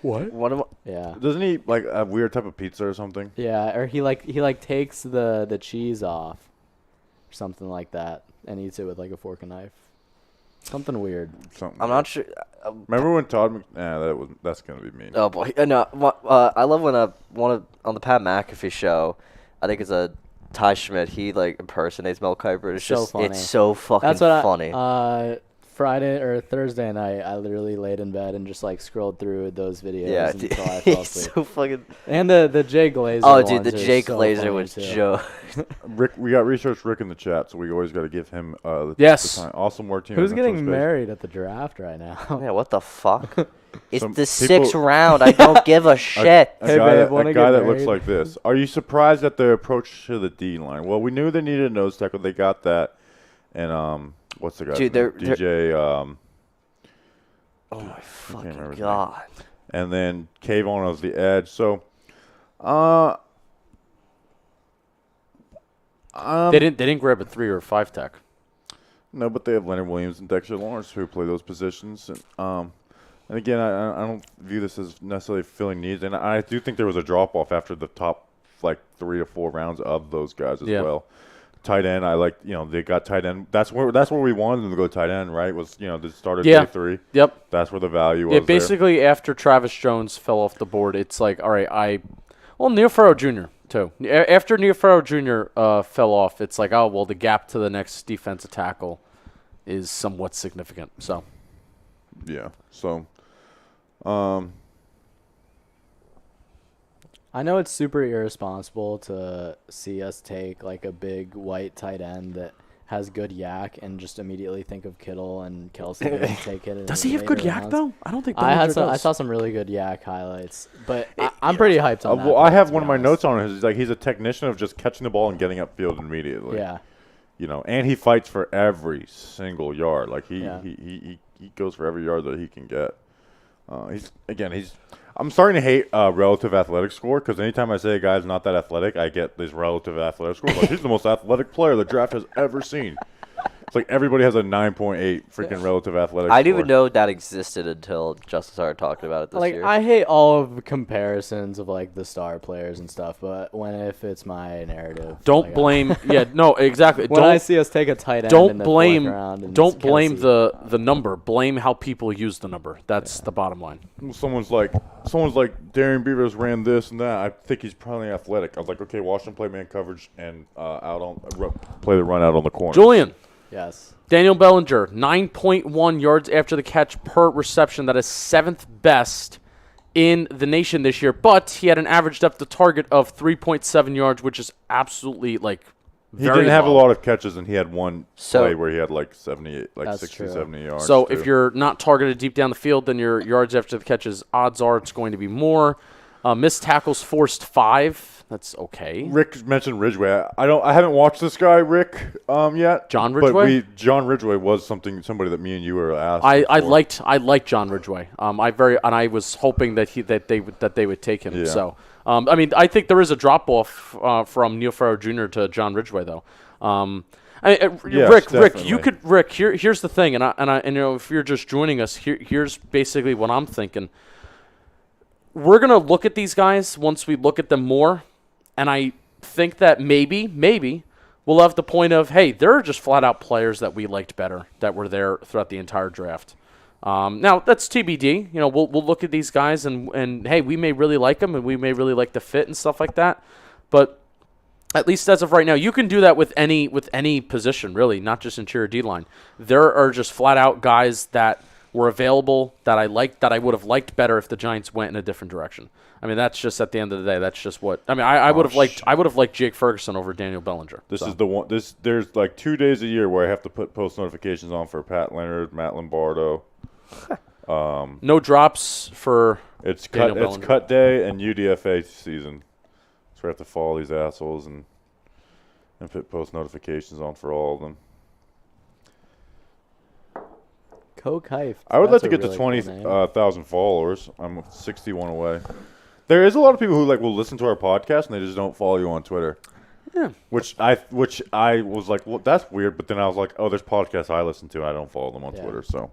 Speaker 3: What?
Speaker 2: One of my,
Speaker 9: Yeah.
Speaker 1: Doesn't he like a weird type of pizza or something?
Speaker 9: Yeah, or he takes the cheese off or something like that and eats it with, like, a fork and knife. Something weird.
Speaker 1: Something.
Speaker 2: I'm
Speaker 1: weird.
Speaker 2: not sure.
Speaker 1: Remember when Todd? That's gonna be mean.
Speaker 2: Oh boy, no. I love when on the Pat McAfee show, I think it's a Ty Schmidt. He like impersonates Mel Kiper. It's
Speaker 9: So
Speaker 2: just
Speaker 9: funny.
Speaker 2: it's so fucking
Speaker 9: That's what
Speaker 2: funny.
Speaker 9: Friday or Thursday night, I literally laid in bed and just, like, scrolled through those videos
Speaker 2: Yeah,
Speaker 9: until I fell
Speaker 2: he's
Speaker 9: asleep.
Speaker 2: so fucking.
Speaker 9: And the Jay Glazer
Speaker 2: Oh, dude, the
Speaker 9: ones are
Speaker 2: Jake
Speaker 9: so
Speaker 2: Glazer
Speaker 9: funny,
Speaker 2: was
Speaker 9: too.
Speaker 2: Joe.
Speaker 1: Rick, we got research Rick in the chat, so we always got to give him the
Speaker 3: Yes.
Speaker 1: time. Awesome work, team.
Speaker 9: Who's
Speaker 1: That's no
Speaker 9: getting
Speaker 1: space.
Speaker 9: married at the draft right now?
Speaker 2: Yeah, what the fuck? It's
Speaker 1: Some
Speaker 2: the
Speaker 1: people-
Speaker 2: 6th round. I don't give a shit.
Speaker 1: A
Speaker 9: Hey,
Speaker 1: guy,
Speaker 9: babe,
Speaker 1: that,
Speaker 9: wanna
Speaker 1: a guy
Speaker 9: get
Speaker 1: that looks
Speaker 9: married?
Speaker 1: like this. Are you surprised at the approach to the D line? Well, we knew they needed a nose tackle. They got that. And what's the guy?
Speaker 2: Dude, they're-
Speaker 1: DJ.
Speaker 2: Oh my
Speaker 1: remember
Speaker 2: fucking
Speaker 1: his name.
Speaker 2: god.
Speaker 1: And then Kayvon as the edge. So,
Speaker 3: They didn't grab a 3 or a 5 tech.
Speaker 1: no, but they have Leonard Williams and Dexter Lawrence who play those positions. And again, I don't view this as necessarily filling needs. And I do think there was a drop off after the top like 3 or 4 rounds of those guys as
Speaker 3: Yeah.
Speaker 1: well. Tight end, I like. They got tight end. That's where we wanted them to go tight end, right? Was the start of
Speaker 3: Yeah.
Speaker 1: day 3.
Speaker 3: Yep.
Speaker 1: That's where the value was.
Speaker 3: Yeah,
Speaker 1: there.
Speaker 3: basically after Travis Jones fell off the board, it's like, all right, Neil Farrow Jr. too. After Neil Farrow Jr. Fell off, it's like, oh, well, the gap to the next defensive tackle is somewhat significant. So,
Speaker 1: Yeah. So,
Speaker 9: I know it's super irresponsible to see us take, like, a big white tight end that has good yak and just immediately think of Kittle and Kelsey and take it.
Speaker 3: does he have good yak though? I don't think.
Speaker 9: I
Speaker 3: does.
Speaker 9: saw some really good yak highlights, but I'm pretty hyped on that.
Speaker 1: well, I have
Speaker 9: to
Speaker 1: one
Speaker 9: be
Speaker 1: of my
Speaker 9: honest.
Speaker 1: notes on it. Is like he's a technician of just catching the ball and getting upfield immediately.
Speaker 9: Yeah.
Speaker 1: And he fights for every single yard. Like he goes for every yard that he can get. I'm starting to hate relative athletic score because anytime I say a guy's not that athletic, I get this relative athletic score. Like, he's the most athletic player the draft has ever seen. It's like everybody has a 9.8 freaking relative athletic
Speaker 2: I
Speaker 1: score.
Speaker 2: didn't even know that existed until Justin started talking about it this
Speaker 9: Like,
Speaker 2: year.
Speaker 9: I hate all of the comparisons of, like, the star players and stuff, but if it's my narrative,
Speaker 3: Don't
Speaker 9: like,
Speaker 3: blame. Yeah, no, exactly.
Speaker 9: when I see us take a tight end in
Speaker 3: Don't
Speaker 9: the
Speaker 3: blame.
Speaker 9: fourth round and
Speaker 3: Don't
Speaker 9: it's
Speaker 3: blame
Speaker 9: Kelsey.
Speaker 3: the number. Blame how people use the number. That's the bottom line.
Speaker 1: Someone's like, Darian Beavers ran this and that. I think he's probably athletic. I was like, okay, watch him play man coverage and play the run out on the corner.
Speaker 3: Julian.
Speaker 9: Yes.
Speaker 3: Daniel Bellinger, 9.1 yards after the catch per reception. That is 7th best in the nation this year, but he had an average depth of target of 3.7 yards, which is absolutely like
Speaker 1: He
Speaker 3: very
Speaker 1: didn't have a
Speaker 3: low.
Speaker 1: lot of catches, and he had one
Speaker 2: So-
Speaker 1: play where he had like 78, like
Speaker 9: That's
Speaker 1: 60,
Speaker 9: true.
Speaker 1: 70 yards.
Speaker 3: So
Speaker 1: too.
Speaker 3: if you're not targeted deep down the field, then your yards after the catches, odds are it's going to be more. Missed tackles forced 5. That's okay.
Speaker 1: Rick mentioned Ridgeway. I haven't watched this guy, Rick, yet.
Speaker 3: John
Speaker 1: But
Speaker 3: Ridgeway?
Speaker 1: John Ridgeway was somebody that me and you were asked.
Speaker 3: I
Speaker 1: for.
Speaker 3: liked John Ridgeway. I was hoping that they would take him.
Speaker 1: Yeah.
Speaker 3: So I mean, I think there is a drop off from Neil Farrow Jr. to John Ridgeway though.
Speaker 1: Yes,
Speaker 3: Rick,
Speaker 1: definitely.
Speaker 3: you could Rick. Here's the thing, and you know, if you're just joining us, here's basically what I'm thinking. We're gonna look at these guys once we look at them more, and I think that maybe we'll have the point of, hey, there are just flat out players that we liked better that were there throughout the entire draft. Now that's TBD. You know, we'll look at these guys and hey, we may really like them and we may really like the fit and stuff like that, but at least as of right now, you can do that with any position, really, not just interior D-line. There are just flat-out guys that were available that I liked, that I would have liked better if the Giants went in a different direction. I mean, that's just at the end of the day. That's just what I mean. I would have liked Jake Ferguson over Daniel Bellinger.
Speaker 1: This
Speaker 3: so.
Speaker 1: is the one. There's like 2 days a year where I have to put post notifications on for Pat Leonard, Matt Lombardo.
Speaker 3: No drops for
Speaker 1: It's
Speaker 3: Daniel
Speaker 1: cut. It's
Speaker 3: Bellinger.
Speaker 1: cut day and UDFA season. So we have to follow these assholes and put post notifications on for all of them.
Speaker 9: Coke Hife.
Speaker 1: I would like
Speaker 9: That's
Speaker 1: to
Speaker 9: a
Speaker 1: get
Speaker 9: really
Speaker 1: to
Speaker 9: cool name.
Speaker 1: 20,000 followers. I'm 61 away. There is a lot of people who like will listen to our podcast and they just don't follow you on Twitter.
Speaker 3: Yeah.
Speaker 1: Which I was like, well, that's weird. But then I was like, oh, there's podcasts I listen to and I don't follow them on
Speaker 9: Yeah.
Speaker 1: Twitter. So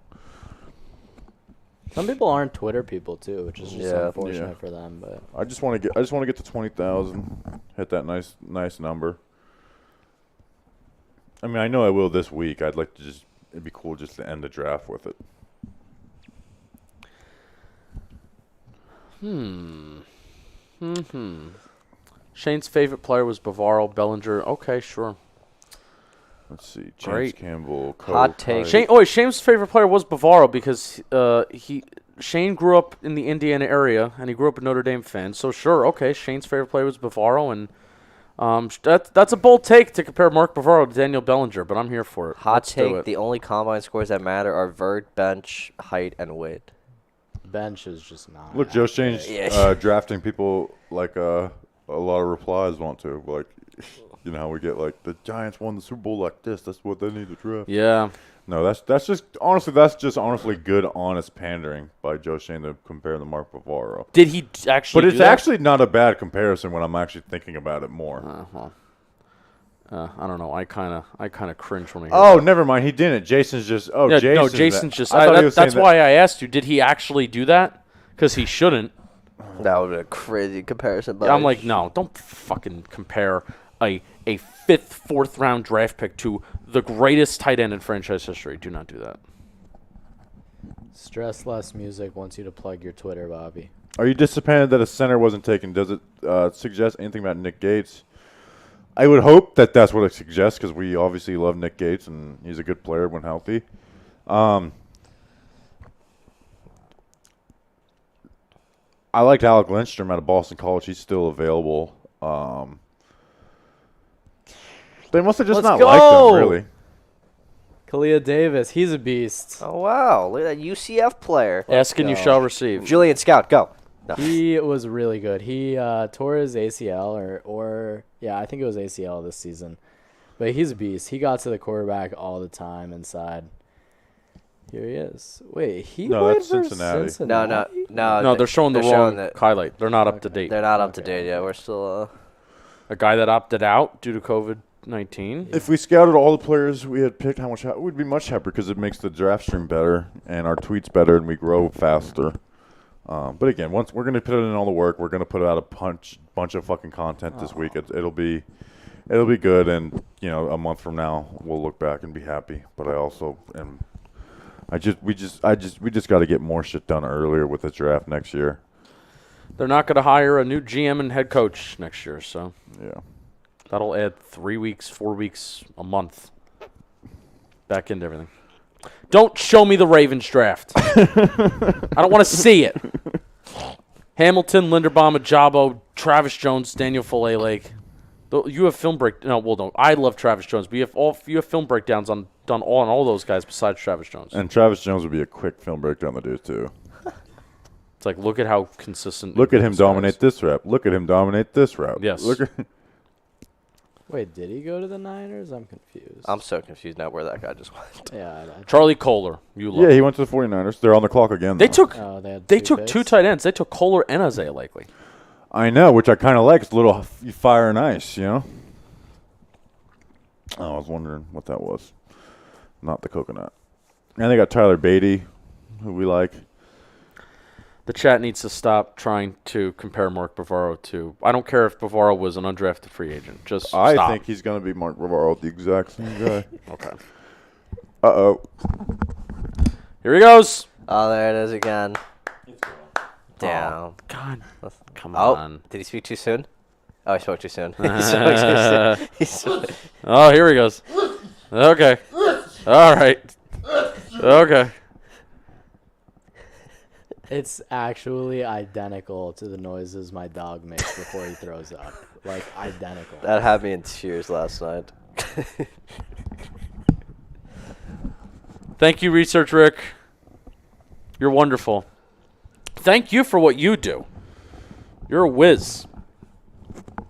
Speaker 9: Some people aren't Twitter people too, which is just
Speaker 2: Yeah.
Speaker 9: unfortunate
Speaker 1: Yeah.
Speaker 9: for them. But
Speaker 1: I just want to get to 20,000. Hit that nice number. I mean, I know I will this week. I'd like to just. It'd be cool just to end the draft with it.
Speaker 3: Shane's favorite player was Bavaro, Bellinger. Okay, sure.
Speaker 1: Let's see. James
Speaker 3: Great.
Speaker 1: Campbell.
Speaker 2: Hot take.
Speaker 3: Shane's favorite player was Bavaro because Shane grew up in the Indiana area and he grew up a Notre Dame fan. So sure, okay, Shane's favorite player was Bavaro, and that's a bold take to compare Mark Bavaro to Daniel Bellinger, but I'm here for it.
Speaker 2: Hot
Speaker 3: Let's do
Speaker 2: take:
Speaker 3: it.
Speaker 2: the only combine scores that matter are vert, bench, height, and weight.
Speaker 9: bench is just not.
Speaker 1: Look, Joe Shane's
Speaker 2: Yeah.
Speaker 1: drafting people like a lot of replies want to. Like, you know how we get like the Giants won the Super Bowl like this. That's what they need to draft.
Speaker 3: Yeah.
Speaker 1: No, that's just honestly good, honest pandering by Joe Shane to compare the Mark Bavaro.
Speaker 3: Did he actually?
Speaker 1: But
Speaker 3: do
Speaker 1: it's
Speaker 3: that?
Speaker 1: actually not a bad comparison when I'm actually thinking about it more.
Speaker 3: I don't know. I kind of cringe when I hear
Speaker 1: Oh,
Speaker 3: that.
Speaker 1: never mind. He didn't. Jason's just. Oh,
Speaker 3: Yeah,
Speaker 1: Jason's
Speaker 3: no, Jason's just.
Speaker 1: I thought he was
Speaker 3: That's
Speaker 1: saying
Speaker 3: why I asked you. Did he actually do that? Because he shouldn't.
Speaker 2: That would be a crazy comparison. But
Speaker 3: I'm like, no, don't fucking compare a fifth, fourth round draft pick to the greatest tight end in franchise history. Do not do that.
Speaker 9: Stress less music wants you to plug your Twitter, Bobby.
Speaker 1: Are you disappointed that a center wasn't taken? Does it suggest anything about Nick Gates? I would hope that that's what it suggests because we obviously love Nick Gates and he's a good player when healthy. I liked Alec Lindstrom out of Boston College. He's still available. They must have just
Speaker 9: Let's
Speaker 1: not
Speaker 9: go!
Speaker 1: liked him, really.
Speaker 9: Kalia Davis, he's a beast.
Speaker 2: oh wow, look at that UCF player.
Speaker 3: Ask and you
Speaker 9: go.
Speaker 3: shall receive.
Speaker 2: Julian Scout, go. No.
Speaker 9: He was really good. He tore his ACL or I think it was ACL this season. But he's a beast. He got to the quarterback all the time inside. Here he is. Wait, he
Speaker 1: No,
Speaker 9: played
Speaker 1: that's
Speaker 9: for
Speaker 1: Cincinnati.
Speaker 3: No, they're showing the wrong
Speaker 2: that
Speaker 3: highlight. They're not up to date.
Speaker 2: they're not up to date yet. We're still.
Speaker 3: A guy that opted out due to COVID-19.
Speaker 1: If we scouted all the players we had picked, we'd be much happier because it makes the draft stream better and our tweets better and we grow faster. But again, once we're gonna put in all the work, we're gonna put out a bunch of fucking content this week. It'll be good, and a month from now we'll look back and be happy. But I also am. We just got to get more shit done earlier with the draft next year.
Speaker 3: They're not going to hire a new GM and head coach next year, so
Speaker 1: Yeah.
Speaker 3: that'll add 3 weeks, 4 weeks, a month back into everything. Don't show me the Ravens draft. I don't want to see it. Hamilton, Linderbaum, Ajabo, Travis Jones, Daniel Filet-Lake. You have film break. No, well, no. I love Travis Jones, but you have film breakdowns on all those guys besides Travis Jones.
Speaker 1: And Travis Jones would be a quick film breakdown to do too.
Speaker 3: It's like, look at how consistent.
Speaker 1: Look at him dominate this route. Look at him dominate this route.
Speaker 3: Yes.
Speaker 1: Look at
Speaker 9: Wait, did he go to the Niners? I'm confused.
Speaker 2: I'm so confused now where that guy just went.
Speaker 9: Yeah.
Speaker 3: Charlie Kohler. You love.
Speaker 1: Yeah, he went to the 49ers. They're on the clock again.
Speaker 3: They
Speaker 1: though.
Speaker 3: took.
Speaker 9: They
Speaker 3: took two tight ends. They took Kohler and Isaiah Likely.
Speaker 1: I know, which I kind of like. It's a little fire and ice, you know? Oh, I was wondering what that was. Not the coconut. And they got Tyler Beatty, who we like.
Speaker 3: The chat needs to stop trying to compare Mark Bavaro to. I don't care if Bavaro was an undrafted free agent. Just
Speaker 1: I
Speaker 3: stop.
Speaker 1: think he's going to be Mark Bavaro, the exact same guy.
Speaker 3: Okay.
Speaker 1: Uh-oh.
Speaker 3: Here he goes.
Speaker 2: Oh, there it is again. Damn.
Speaker 3: God. Come
Speaker 2: Oh,
Speaker 3: on.
Speaker 2: did he speak too soon? Oh, he spoke too soon. He spoke too soon.
Speaker 3: Oh, here he goes. Okay. All right. Okay.
Speaker 9: It's actually identical to the noises my dog makes before he throws up. Like, identical.
Speaker 2: That had me in tears last night.
Speaker 3: Thank you, Research Rick. You're wonderful. Thank you for what you do. You're a whiz.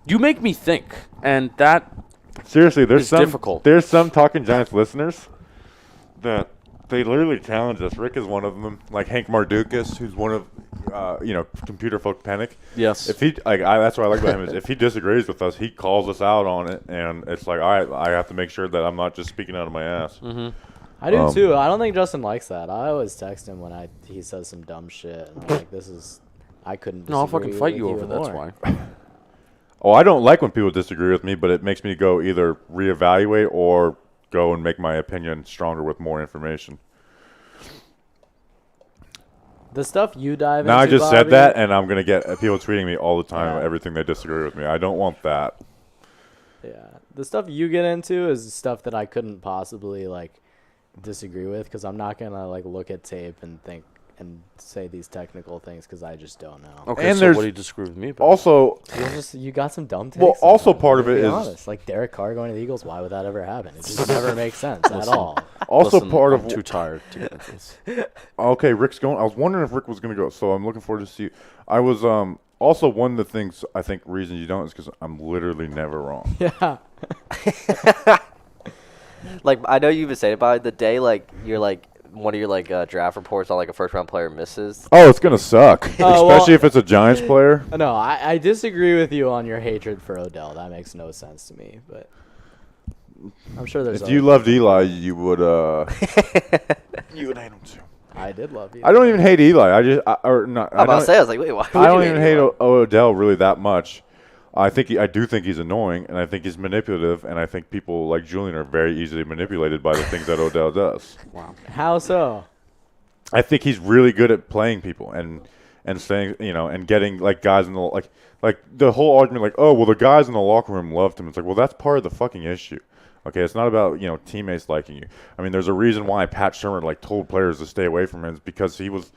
Speaker 3: You make me think, and that
Speaker 1: Seriously, there's
Speaker 3: is
Speaker 1: some
Speaker 3: difficult.
Speaker 1: There's some Talking Giants listeners that they literally challenge us. Rick is one of them. Like Hank Mardukas, who's one of Computer Folk Panic.
Speaker 3: Yes.
Speaker 1: If he that's what I like about him is if he disagrees with us, he calls us out on it, and it's like I have to make sure that I'm not just speaking out of my ass.
Speaker 3: Mm-hmm.
Speaker 9: I do too. I don't think Justin likes that. I always text him when he says some dumb shit. And I'm like, I couldn't.
Speaker 3: No, I'll fucking
Speaker 9: disagree
Speaker 3: fight
Speaker 9: with
Speaker 3: you over. That's
Speaker 9: more.
Speaker 3: why.
Speaker 1: Oh, I don't like when people disagree with me, but it makes me go either reevaluate or go and make my opinion stronger with more information.
Speaker 9: The stuff you dive
Speaker 1: Now
Speaker 9: into,
Speaker 1: I just
Speaker 9: Bobby,
Speaker 1: said that, and I'm gonna get people tweeting me all the time
Speaker 9: Yeah.
Speaker 1: everything they disagree with me. I don't want that.
Speaker 9: Yeah, the stuff you get into is stuff that I couldn't possibly disagree with because I'm not gonna look at tape and think and say these technical things because I just don't know.
Speaker 3: Okay,
Speaker 1: And
Speaker 3: so
Speaker 1: there's
Speaker 3: what do you disagree with me about?
Speaker 1: Also,
Speaker 9: You got some dumb takes.
Speaker 1: well, also
Speaker 9: sometimes,
Speaker 1: part of
Speaker 9: let's
Speaker 1: it
Speaker 9: be
Speaker 1: is
Speaker 9: honest. Like Derek Carr going to the Eagles. Why would that ever happen? It just never makes sense at all.
Speaker 1: also
Speaker 3: Listen,
Speaker 1: part
Speaker 3: I'm
Speaker 1: of
Speaker 3: too tired to get into this.
Speaker 1: Okay, Rick's going. I was wondering if Rick was going to go, so I'm looking forward to see. I was also one of the things I think reason you don't is because I'm literally never wrong.
Speaker 9: Yeah.
Speaker 2: Like, I know you've been saying about it the day, you're one of your draft reports on a first round player misses.
Speaker 1: Oh, it's gonna suck,
Speaker 9: well-
Speaker 1: especially if it's a Giants player.
Speaker 9: No, I disagree with you on your hatred for Odell. That makes no sense to me. But I'm sure there's.
Speaker 1: If you loved Eli, you would you would hate him too.
Speaker 9: I did love you.
Speaker 1: I don't even hate Eli. I just or not.
Speaker 2: I'm about to say, I was like, wait, why would
Speaker 1: I don't
Speaker 2: you
Speaker 1: even hate
Speaker 2: Eli?
Speaker 1: Odell really that much. I do think he's annoying, and I think he's manipulative, and I think people like Julian are very easily manipulated by the things that Odell does.
Speaker 3: Wow.
Speaker 9: How so?
Speaker 1: I think he's really good at playing people and saying, and getting guys in the like the whole argument oh, well, the guys in the locker room loved him. It's like, well, that's part of the fucking issue. Okay, it's not about teammates liking you. I mean, there's a reason why Pat Shurmur told players to stay away from him. It's because he was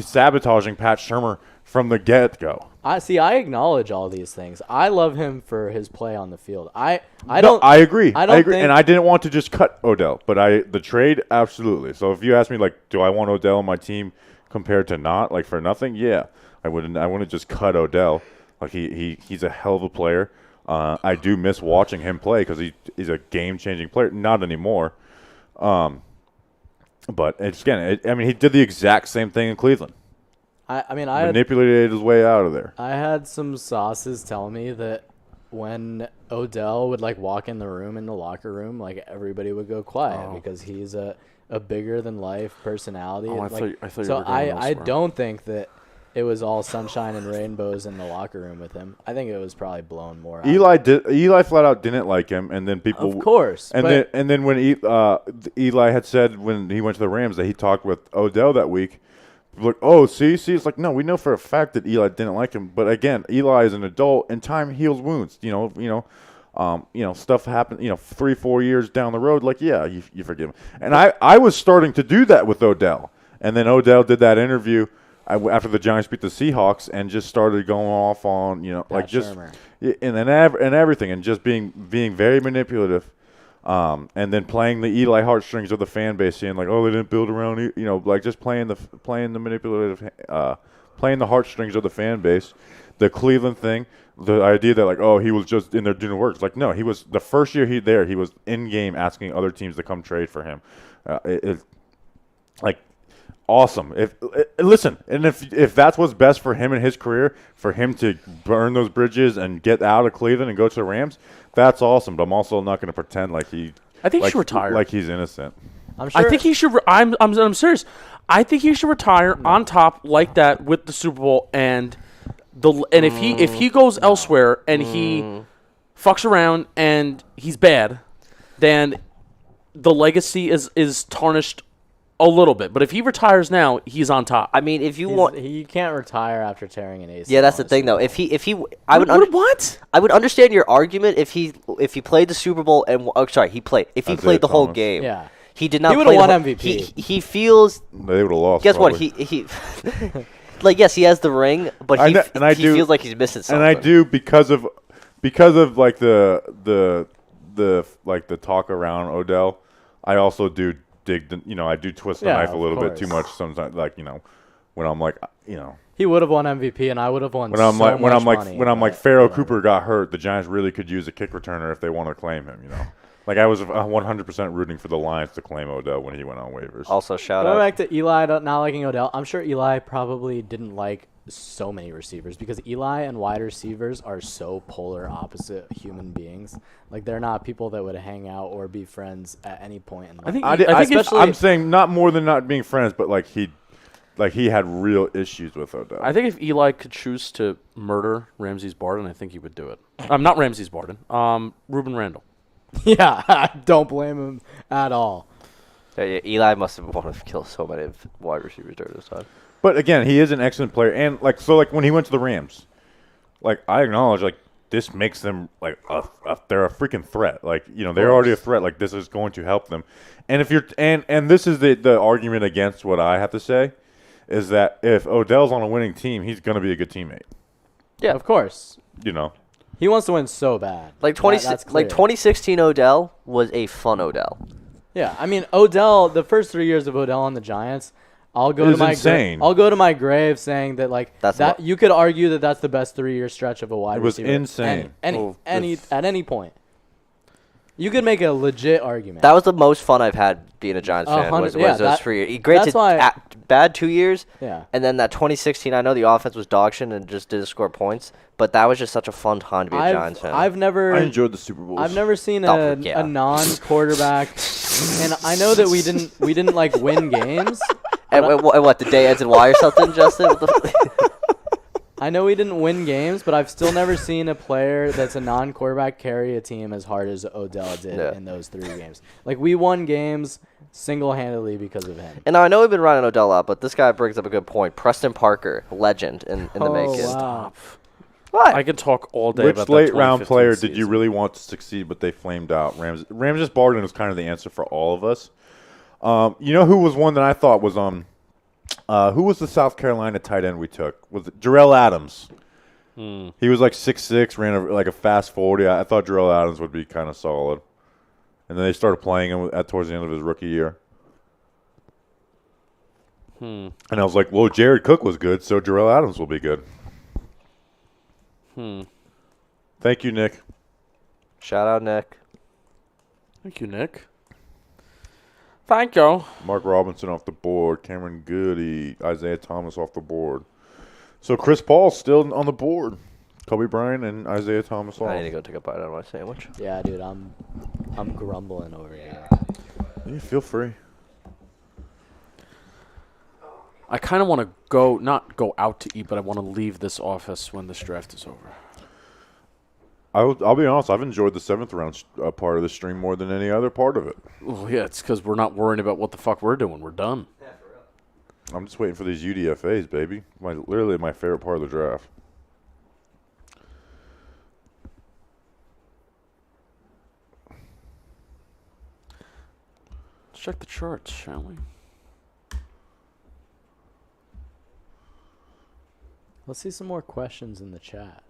Speaker 1: sabotaging Pat Shurmur from the get-go.
Speaker 9: I acknowledge all these things. I love him for his play on the field. I
Speaker 1: agree.
Speaker 9: I don't think,
Speaker 1: and I didn't want to just cut Odell, but the trade absolutely. So if you ask me do I want Odell on my team compared to not for nothing? Yeah, I wouldn't just cut Odell. He's a hell of a player. I do miss watching him play because he's a game-changing player. Not anymore. But it's he did the exact same thing in Cleveland.
Speaker 9: I
Speaker 1: Manipulated his way out of there.
Speaker 9: I had some sauces tell me that when Odell would walk in the locker room, everybody would go quiet because he's a bigger than life personality.
Speaker 3: Oh, I thought you
Speaker 9: so
Speaker 3: were going
Speaker 9: I
Speaker 3: elsewhere.
Speaker 9: don't think that it was all sunshine and rainbows in the locker room with him. I think it was probably blown more out.
Speaker 1: Eli flat out didn't like him, and then people.
Speaker 9: Of course,
Speaker 1: And then when Eli had said when he went to the Rams that he talked with Odell that week, like, oh, see, it's like, no, we know for a fact that Eli didn't like him, but again, Eli is an adult, and time heals wounds. Stuff happened. 3-4 years down the road, you forgive him. And I was starting to do that with Odell, and then Odell did that interview after the Giants beat the Seahawks and just started going off on
Speaker 9: Shermer.
Speaker 1: and everything and just being very manipulative. And then playing the Eli heartstrings of the fan base, saying like, "Oh, they didn't build around you," like just playing the manipulative, playing the heartstrings of the fan base. The Cleveland thing, the idea that like, oh, he was just in there doing work. It's like, no, he was the first year he was in game asking other teams to come trade for him. Like awesome. Listen, and if that's what's best for him in his career, for him to burn those bridges and get out of Cleveland and go to the Rams, that's awesome. But I'm also not going to pretend like he
Speaker 3: should retire.
Speaker 1: like he's innocent.
Speaker 9: I'm sure.
Speaker 3: I think he should. I'm serious. I think he should retire on top like that with the Super Bowl and if he goes elsewhere and he fucks around and he's bad, then the legacy is tarnished a little bit. But if he retires now, he's on top.
Speaker 2: I mean, if you want,
Speaker 9: he can't retire after tearing an ACL.
Speaker 2: yeah, that's the thing though. If he, I would
Speaker 3: what?
Speaker 2: I would understand your argument if he played the Super Bowl and he played
Speaker 1: Isaiah
Speaker 2: played the whole
Speaker 1: Thomas.
Speaker 2: game.
Speaker 9: Yeah.
Speaker 2: He did not.
Speaker 9: He would've
Speaker 2: play the
Speaker 9: won
Speaker 2: whole-
Speaker 9: MVP.
Speaker 2: He feels.
Speaker 1: They would have lost.
Speaker 2: Guess what?
Speaker 1: probably.
Speaker 2: He like yes, he has the ring, but
Speaker 1: I
Speaker 2: he
Speaker 1: know- and I
Speaker 2: he
Speaker 1: do-
Speaker 2: feels like he's missing something.
Speaker 1: And I do because of like the like the talk around Odell. I also do dig I do twist the
Speaker 9: Yeah,
Speaker 1: knife a
Speaker 9: of
Speaker 1: little bit too
Speaker 9: course.
Speaker 1: much sometimes. Like when I'm like
Speaker 9: He would have won MVP, and I would have won.
Speaker 1: when I'm
Speaker 9: so
Speaker 1: like when
Speaker 9: much
Speaker 1: I'm like
Speaker 9: money,
Speaker 1: when I'm like
Speaker 9: but
Speaker 1: Pharaoh
Speaker 9: whatever.
Speaker 1: Cooper got hurt, the Giants really could use a kick returner if they want to claim him. Like I was 100% rooting for the Lions to claim Odell when he went on waivers.
Speaker 2: Also, shout
Speaker 9: Going
Speaker 2: out.
Speaker 9: back to Eli not liking Odell, I'm sure Eli probably didn't like so many receivers because Eli and wide receivers are so polar opposite human beings. Like they're not people that would hang out or be friends at any point in life.
Speaker 3: I think
Speaker 1: I'm saying not more than not being friends, but like he had real issues with Odell.
Speaker 3: I think if Eli could choose to murder Ramses Barden, I think he would do it. Not Ramses Barden. Reuben Randall.
Speaker 9: Yeah, I don't blame him at all.
Speaker 2: Yeah, Eli must have wanted to kill so many wide receivers during this time.
Speaker 1: But again, he is an excellent player, and like when he went to the Rams, like I acknowledge like this makes them like they're a freaking threat. Like they're already a threat. Like this is going to help them. And if you're and this is the argument against what I have to say is that if Odell's on a winning team, he's going to be a good teammate.
Speaker 9: Yeah, of course.
Speaker 2: Mm-hmm.
Speaker 9: He wants to win so bad.
Speaker 2: Like
Speaker 9: That's clear.
Speaker 2: 2016 Odell was a fun Odell.
Speaker 9: Yeah, I mean Odell. The first 3 years of Odell on the Giants, I'll go
Speaker 1: It
Speaker 9: to
Speaker 1: was
Speaker 9: my
Speaker 1: insane.
Speaker 9: I'll go to my grave saying that
Speaker 2: That's
Speaker 9: you could argue that that's the best 3-year stretch of a wide
Speaker 1: It was
Speaker 9: receiver.
Speaker 1: insane.
Speaker 9: At any point, you could make a legit argument.
Speaker 2: That was the most fun I've had being a Giants fan. Was those 3 years. Granted,
Speaker 9: that's why-
Speaker 2: bad 2 years.
Speaker 9: Yeah.
Speaker 2: And then that 2016, I know the offense was dog shit and just didn't score points, but that was just such a fun time to be a Giants fan.
Speaker 9: I've never
Speaker 1: I enjoyed the Super Bowls.
Speaker 9: I've never seen
Speaker 2: Oh, yeah.
Speaker 9: a non-quarterback, and I know that we didn't like win games.
Speaker 2: and what, the day ends in Y or something, Justin? What the
Speaker 9: I know we didn't win games, but I've still never seen a player that's a non-quarterback carry a team as hard as Odell did
Speaker 2: Yeah.
Speaker 9: in those 3 games. Like we won games single-handedly because of him.
Speaker 2: And now I know we've been running Odell out, but this guy brings up a good point. Preston Parker, legend in the making.
Speaker 9: Wow.
Speaker 2: What?
Speaker 3: I could talk all day
Speaker 1: Which
Speaker 3: about that
Speaker 1: late round
Speaker 3: 2015
Speaker 1: player did you
Speaker 3: season.
Speaker 1: really want to succeed, but they flamed out? Ramses Barden was kind of the answer for all of us. Who was one that I thought was who was the South Carolina tight end we took? Was it Jarrell Adams? He was like 6'6", ran a fast 40. I thought Jarrell Adams would be kind of solid. And then they started playing him towards the end of his rookie year. And I was like, well, Jared Cook was good, so Jarrell Adams will be good. Thank you, Nick.
Speaker 2: Shout out, Nick.
Speaker 3: Thank you, Nick. Thank you.
Speaker 1: Mark Robinson off the board. Cameron Goody. Isaiah Thomas off the board. So Chris Paul's still on the board. Kobe Bryant and Isaiah Thomas off.
Speaker 2: I need to go take a bite out of my sandwich.
Speaker 9: Yeah, dude, I'm grumbling over here.
Speaker 1: Yeah, feel free.
Speaker 3: I kind of want to not go out to eat, but I want to leave this office when this draft is over.
Speaker 1: I'll be honest. I've enjoyed the 7th round part of the stream more than any other part of it.
Speaker 3: Well, yeah, it's because we're not worrying about what the fuck we're doing. We're done.
Speaker 1: I'm just waiting for these UDFAs, baby. Literally my favorite part of the draft.
Speaker 3: Let's check the charts, shall we?
Speaker 9: Let's see some more questions in the chat.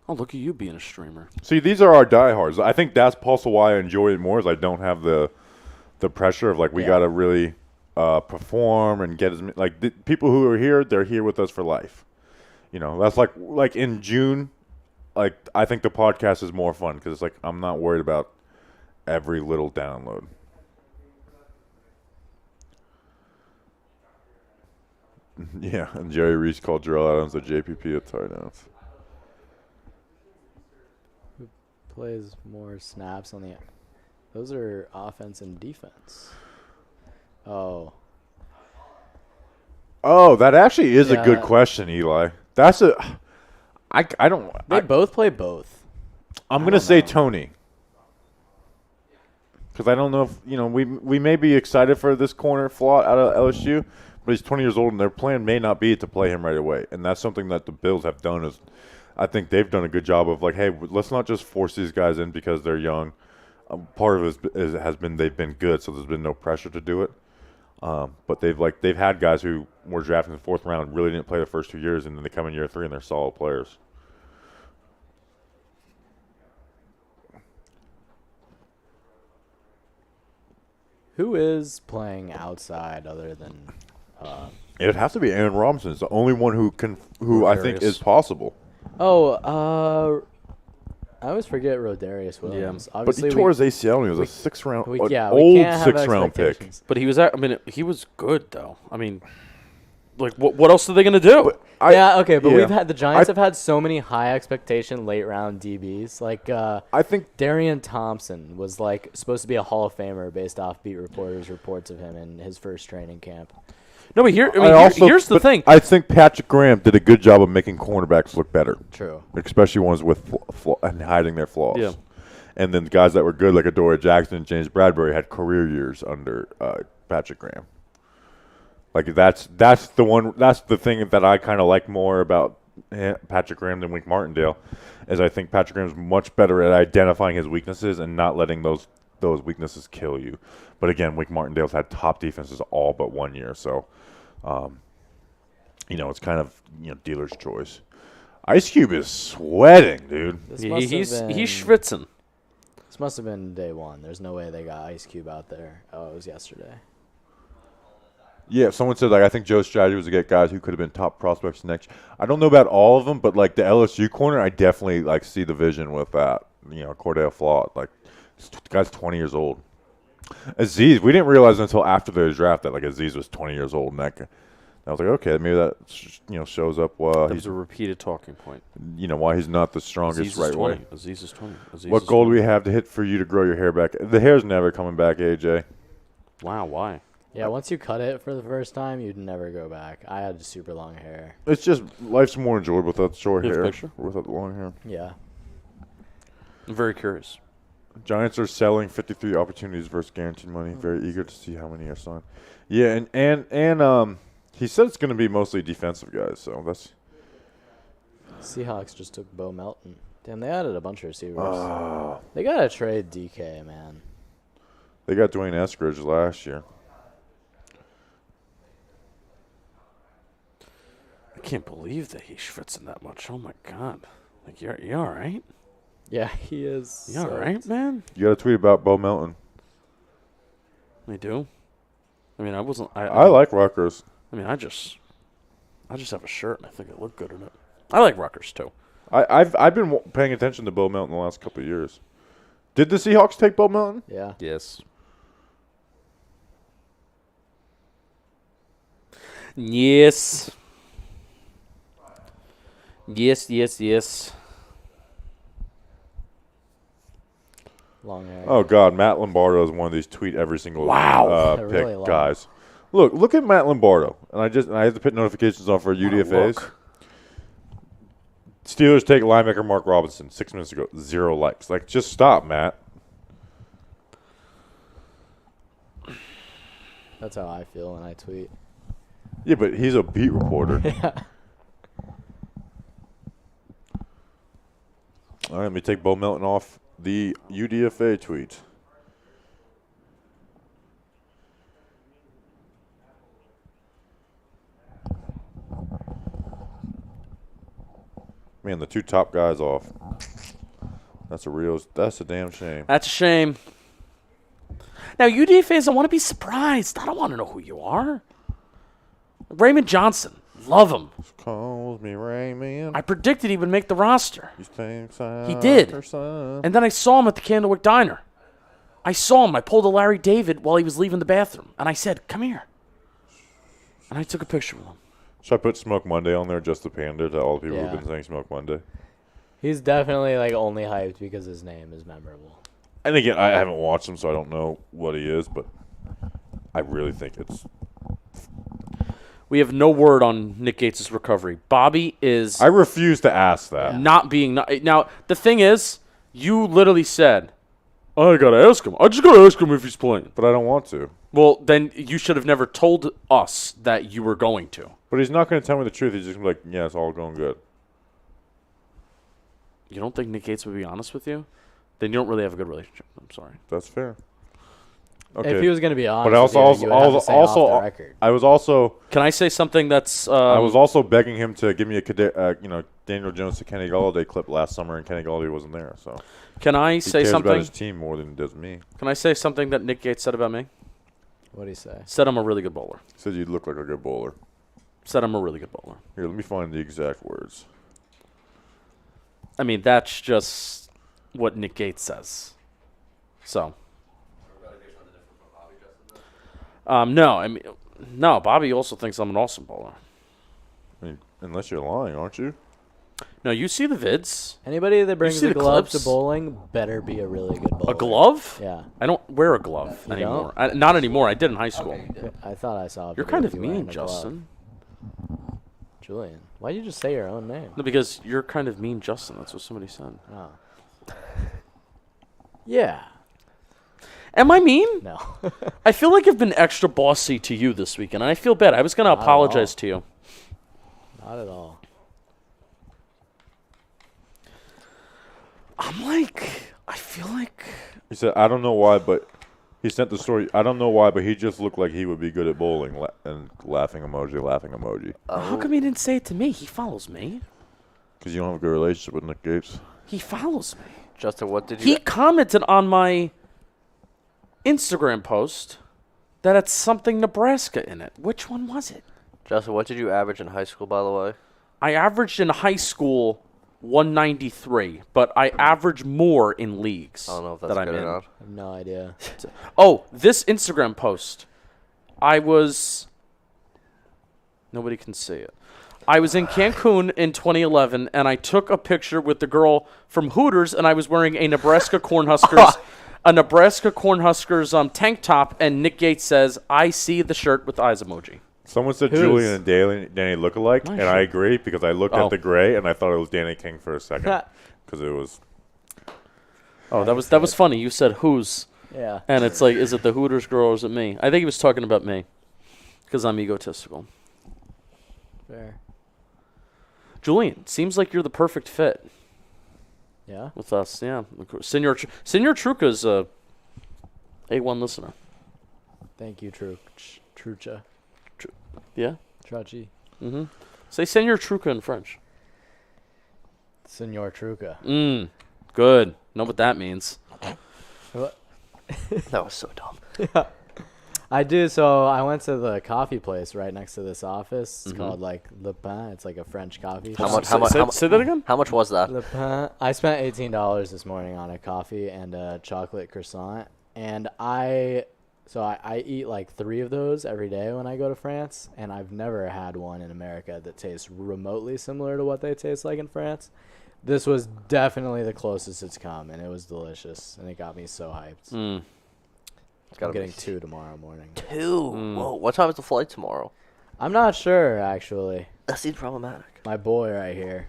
Speaker 3: Oh, look at you being a streamer.
Speaker 1: See, these are our diehards. I think that's also why I enjoy it more. Is I don't have the pressure of like we got to really perform and get as like the people who are here. They're here with us for life. You know, that's like in June. Like I think the podcast is more fun because it's like I'm not worried about every little download. Yeah, and Jerry Reese called Jarrell Adams the JPP of tight ends.
Speaker 9: Plays more snaps on the. Those are offense and defense. Oh,
Speaker 1: That actually is a good
Speaker 9: Yeah.
Speaker 1: question, Eli. That's a. I don't.
Speaker 9: they both play both.
Speaker 1: I'm gonna say Tony. Because I don't know if we may be excited for this corner flaw out of LSU, but he's 20 years old and their plan may not be to play him right away, and that's something that the Bills have done. Is I think they've done a good job of like, hey, let's not just force these guys in because they're young. Part of it has been they've been good, so there's been no pressure to do it. But they've had guys who were drafted in the 4th round, really didn't play the first 2 years, and then they come in year 3 and they're solid players.
Speaker 9: Who is playing outside other than?
Speaker 1: It'd have to be Aaron Robinson. It's the only one who I think
Speaker 3: Rodarius.
Speaker 1: is possible.
Speaker 9: Oh, I always forget Rodarius Williams.
Speaker 1: But
Speaker 9: Obviously,
Speaker 1: he tore his ACL and he was a 6th round,
Speaker 9: we
Speaker 1: old
Speaker 9: can't have
Speaker 1: 6th round pick.
Speaker 9: expectations.
Speaker 3: But he was he was good though. I mean, like what else are they gonna do?
Speaker 9: But
Speaker 1: yeah.
Speaker 9: we've had the Giants have had so many high expectation late round DBs. Like
Speaker 1: I think
Speaker 9: Darian Thompson was like supposed to be a Hall of Famer based off beat reporters' reports of him in his first training camp.
Speaker 3: No, but here's the thing.
Speaker 1: I think Patrick Graham did a good job of making cornerbacks look better.
Speaker 9: True.
Speaker 1: Especially ones with and hiding their flaws.
Speaker 3: Yeah.
Speaker 1: And then guys that were good, like Adoree Jackson and James Bradbury, had career years under Patrick Graham. Like that's the thing that I kind of like more about Patrick Graham than Wink Martindale, is I think Patrick Graham's much better at identifying his weaknesses and not letting those weaknesses kill you. But again, Wink Martindale's had top defenses all but 1 year, so it's kind of dealer's choice. Ice Cube is sweating, dude.
Speaker 3: He's schwitzing.
Speaker 9: This must have been day one. There's no way they got Ice Cube out there. Oh, it was yesterday.
Speaker 1: Yeah, someone said I think Joe's strategy was to get guys who could have been top prospects next. I don't know about all of them, but like the LSU corner, I definitely see the vision with that. Cordell Flott, the guy's 20 years old. Aziz, we didn't realize until after the draft that Aziz was 20 years old, and I was like, okay, maybe that shows up.
Speaker 3: That was a repeated talking point.
Speaker 1: Why he's not the strongest right way.
Speaker 3: Aziz is 20.
Speaker 1: What goal do we have to hit for you to grow your hair back? The hair's never coming back, AJ.
Speaker 3: Wow, why?
Speaker 9: Yeah, once you cut it for the first time, you'd never go back. I had super long hair.
Speaker 1: It's just life's more enjoyable without short
Speaker 3: You have a
Speaker 1: hair,
Speaker 3: picture?
Speaker 1: without the long hair.
Speaker 9: Yeah.
Speaker 3: I'm very curious.
Speaker 1: Giants are selling 53 opportunities versus guaranteed money. Very eager to see how many are signed. Yeah, and he said it's going to be mostly defensive guys. So that's.
Speaker 9: Seahawks just took Bo Melton. Damn, they added a bunch of receivers. They gotta trade DK, man.
Speaker 1: They got Dwayne Eskridge last year.
Speaker 3: I can't believe that he's schwitzing that much. Oh my god! You all right?
Speaker 9: Yeah, he is.
Speaker 3: You all right, man?
Speaker 1: You got a tweet about Bo Melton.
Speaker 3: I do. I mean, I wasn't.
Speaker 1: I like Rutgers.
Speaker 3: I mean, I just have a shirt and I think it looked good in it. I like Rutgers too.
Speaker 1: I've been paying attention to Bo Melton the last couple of years. Did the Seahawks take Bo Melton?
Speaker 9: Yeah.
Speaker 3: Yes. Yes. Yes.
Speaker 9: Long hair.
Speaker 1: Oh God, Matt Lombardo is one of these tweet every single
Speaker 9: They're
Speaker 1: pick
Speaker 9: really long.
Speaker 1: guys. Look at Matt Lombardo, and I have to put notifications on for UDFAs.
Speaker 3: Look.
Speaker 1: Steelers take linebacker Mark Robinson 6 minutes ago. 0 likes. Just stop, Matt.
Speaker 9: That's how I feel when I tweet.
Speaker 1: Yeah, but he's a beat reporter. All right, let me take Bo Melton off the UDFA tweet. Man, the 2 top guys off. That's a damn shame.
Speaker 3: That's a shame. Now, UDA fans, I want to be surprised. I don't want to know who you are. Raymond Johnson. Love him.
Speaker 1: Calls me Raymond.
Speaker 3: I predicted he would make the roster.
Speaker 1: He
Speaker 3: did.
Speaker 1: Son.
Speaker 3: And then I saw him at the Candlewick Diner. I saw him. I pulled a Larry David while he was leaving the bathroom. And I said, come here. And I took a picture with him.
Speaker 1: Should I put Smoke Monday on there just to pander to all the people
Speaker 9: Yeah.
Speaker 1: who've been saying Smoke Monday?
Speaker 9: He's definitely like only hyped because his name is memorable.
Speaker 1: And again, I haven't watched him, so I don't know what he is, but I really think it's.
Speaker 3: We have no word on Nick Gates' recovery. Bobby is
Speaker 1: I refuse to ask that.
Speaker 3: not being. Now, the thing is, you literally said, I got to ask him. I just got to ask him if he's playing.
Speaker 1: But I don't want to.
Speaker 3: Well, then you should have never told us that you were going to.
Speaker 1: But he's not going to tell me the truth. He's just going to be like, yeah, it's all going good.
Speaker 3: You don't think Nick Gates would be honest with you? Then you don't really have a good relationship. I'm sorry.
Speaker 1: That's fair. Okay.
Speaker 9: If he was going to be honest,
Speaker 1: But also,
Speaker 9: you would have to say off the record.
Speaker 1: I was also,
Speaker 3: Can I say something that's...
Speaker 1: I was also begging him to give me a, Daniel Jones to Kenny Galladay clip last summer, and Kenny Galladay wasn't there. So
Speaker 3: Can I
Speaker 1: he
Speaker 3: say
Speaker 1: cares about
Speaker 3: something?
Speaker 1: his team more than he does me.
Speaker 3: Can I say something that Nick Gates said about me?
Speaker 9: What do you say?
Speaker 3: Said I'm a really good bowler.
Speaker 1: He said you look like a good bowler.
Speaker 3: Said I'm a really good bowler.
Speaker 1: Here, let me find the exact words.
Speaker 3: I mean, that's just what Nick Gates says. So. No, I mean, no. Bobby also thinks I'm an awesome bowler.
Speaker 1: I mean, unless you're lying, aren't you?
Speaker 3: No, you see the vids.
Speaker 9: Anybody that brings
Speaker 3: see
Speaker 9: a
Speaker 3: the
Speaker 9: glove
Speaker 3: clips?
Speaker 9: to bowling better be a really good bowler.
Speaker 3: A glove?
Speaker 9: Yeah.
Speaker 3: I don't wear a glove
Speaker 9: You
Speaker 3: anymore. Not anymore. I did in high school.
Speaker 9: I thought I saw. a
Speaker 3: You're
Speaker 9: video
Speaker 3: kind of
Speaker 9: you wearing
Speaker 3: mean,
Speaker 9: a glove.
Speaker 3: Justin.
Speaker 9: Julian, why'd you just say your own name?
Speaker 3: No, because you're kind of mean, Justin. That's what somebody said.
Speaker 9: Oh. Yeah.
Speaker 3: Am I mean?
Speaker 9: No.
Speaker 3: I feel like I've been extra bossy to you this weekend, and I feel bad. I was going to
Speaker 9: Not at
Speaker 3: apologize
Speaker 9: all.
Speaker 3: to you.
Speaker 9: Not at all.
Speaker 3: I feel like.
Speaker 1: He said, I don't know why, but he sent the story. I don't know why, but he just looked like he would be good at bowling. And laughing emoji, laughing emoji.
Speaker 3: How come he didn't say it to me? He follows me.
Speaker 1: Because you don't have a good relationship with Nick Gates.
Speaker 3: He follows me.
Speaker 2: Justin, what did you?
Speaker 3: He commented on my Instagram post that had something Nebraska in it. Which one was it?
Speaker 2: Justin, what did you average in high school, by the way?
Speaker 3: I averaged in high school 193, but I average more in leagues.
Speaker 2: I don't know if
Speaker 3: that
Speaker 2: that's
Speaker 3: I'm
Speaker 2: good
Speaker 3: in.
Speaker 2: or not.
Speaker 9: I have no idea.
Speaker 3: Oh, this Instagram post. Nobody can see it. I was in Cancun in 2011, and I took a picture with the girl from Hooters, and I was wearing a Nebraska Cornhuskers tank top, and Nick Gates says, I see the shirt with the eyes emoji.
Speaker 1: Someone said
Speaker 9: Who's?
Speaker 1: Julian and Danny look alike,
Speaker 3: Nice
Speaker 1: and I
Speaker 3: shirt.
Speaker 1: agree because I looked
Speaker 3: Oh.
Speaker 1: at the gray and I thought it was Danny King for a second because it was.
Speaker 3: Oh, that was funny. You said who's,
Speaker 9: Yeah.
Speaker 3: and it's like, is it the Hooters girl or is it me? I think he was talking about me because I'm egotistical.
Speaker 9: Fair.
Speaker 3: Julian, seems like you're the perfect fit
Speaker 9: Yeah.
Speaker 3: with us. Yeah, of course. Senor Truca's a A1 listener.
Speaker 9: Thank you, Trucha.
Speaker 3: Yeah.
Speaker 9: Trucci.
Speaker 3: Mm-hmm. Say Senor Truca in French.
Speaker 9: Senor Truca.
Speaker 3: Good. Know what that means.
Speaker 2: That was so dumb.
Speaker 9: I do. So I went to the coffee place right next to this office. It's
Speaker 3: Mhm.
Speaker 9: called like Le Pain. It's like a French coffee
Speaker 2: How
Speaker 9: shop.
Speaker 2: much- how much- how mu-
Speaker 3: Say that again?
Speaker 2: How much was that?
Speaker 9: Le Pain. I spent $18 this morning on a coffee and a chocolate croissant, and I eat like 3 of those every day when I go to France, and I've never had one in America that tastes remotely similar to what they taste like in France. This was definitely the closest it's come, and it was delicious, and it got me so hyped.
Speaker 3: Mm.
Speaker 2: It's
Speaker 9: I'm
Speaker 2: gotta
Speaker 9: getting
Speaker 2: be
Speaker 9: 2 tomorrow morning.
Speaker 2: 2. Whoa, what time is the flight tomorrow?
Speaker 9: I'm not sure, actually.
Speaker 2: That seems problematic.
Speaker 9: My boy right here.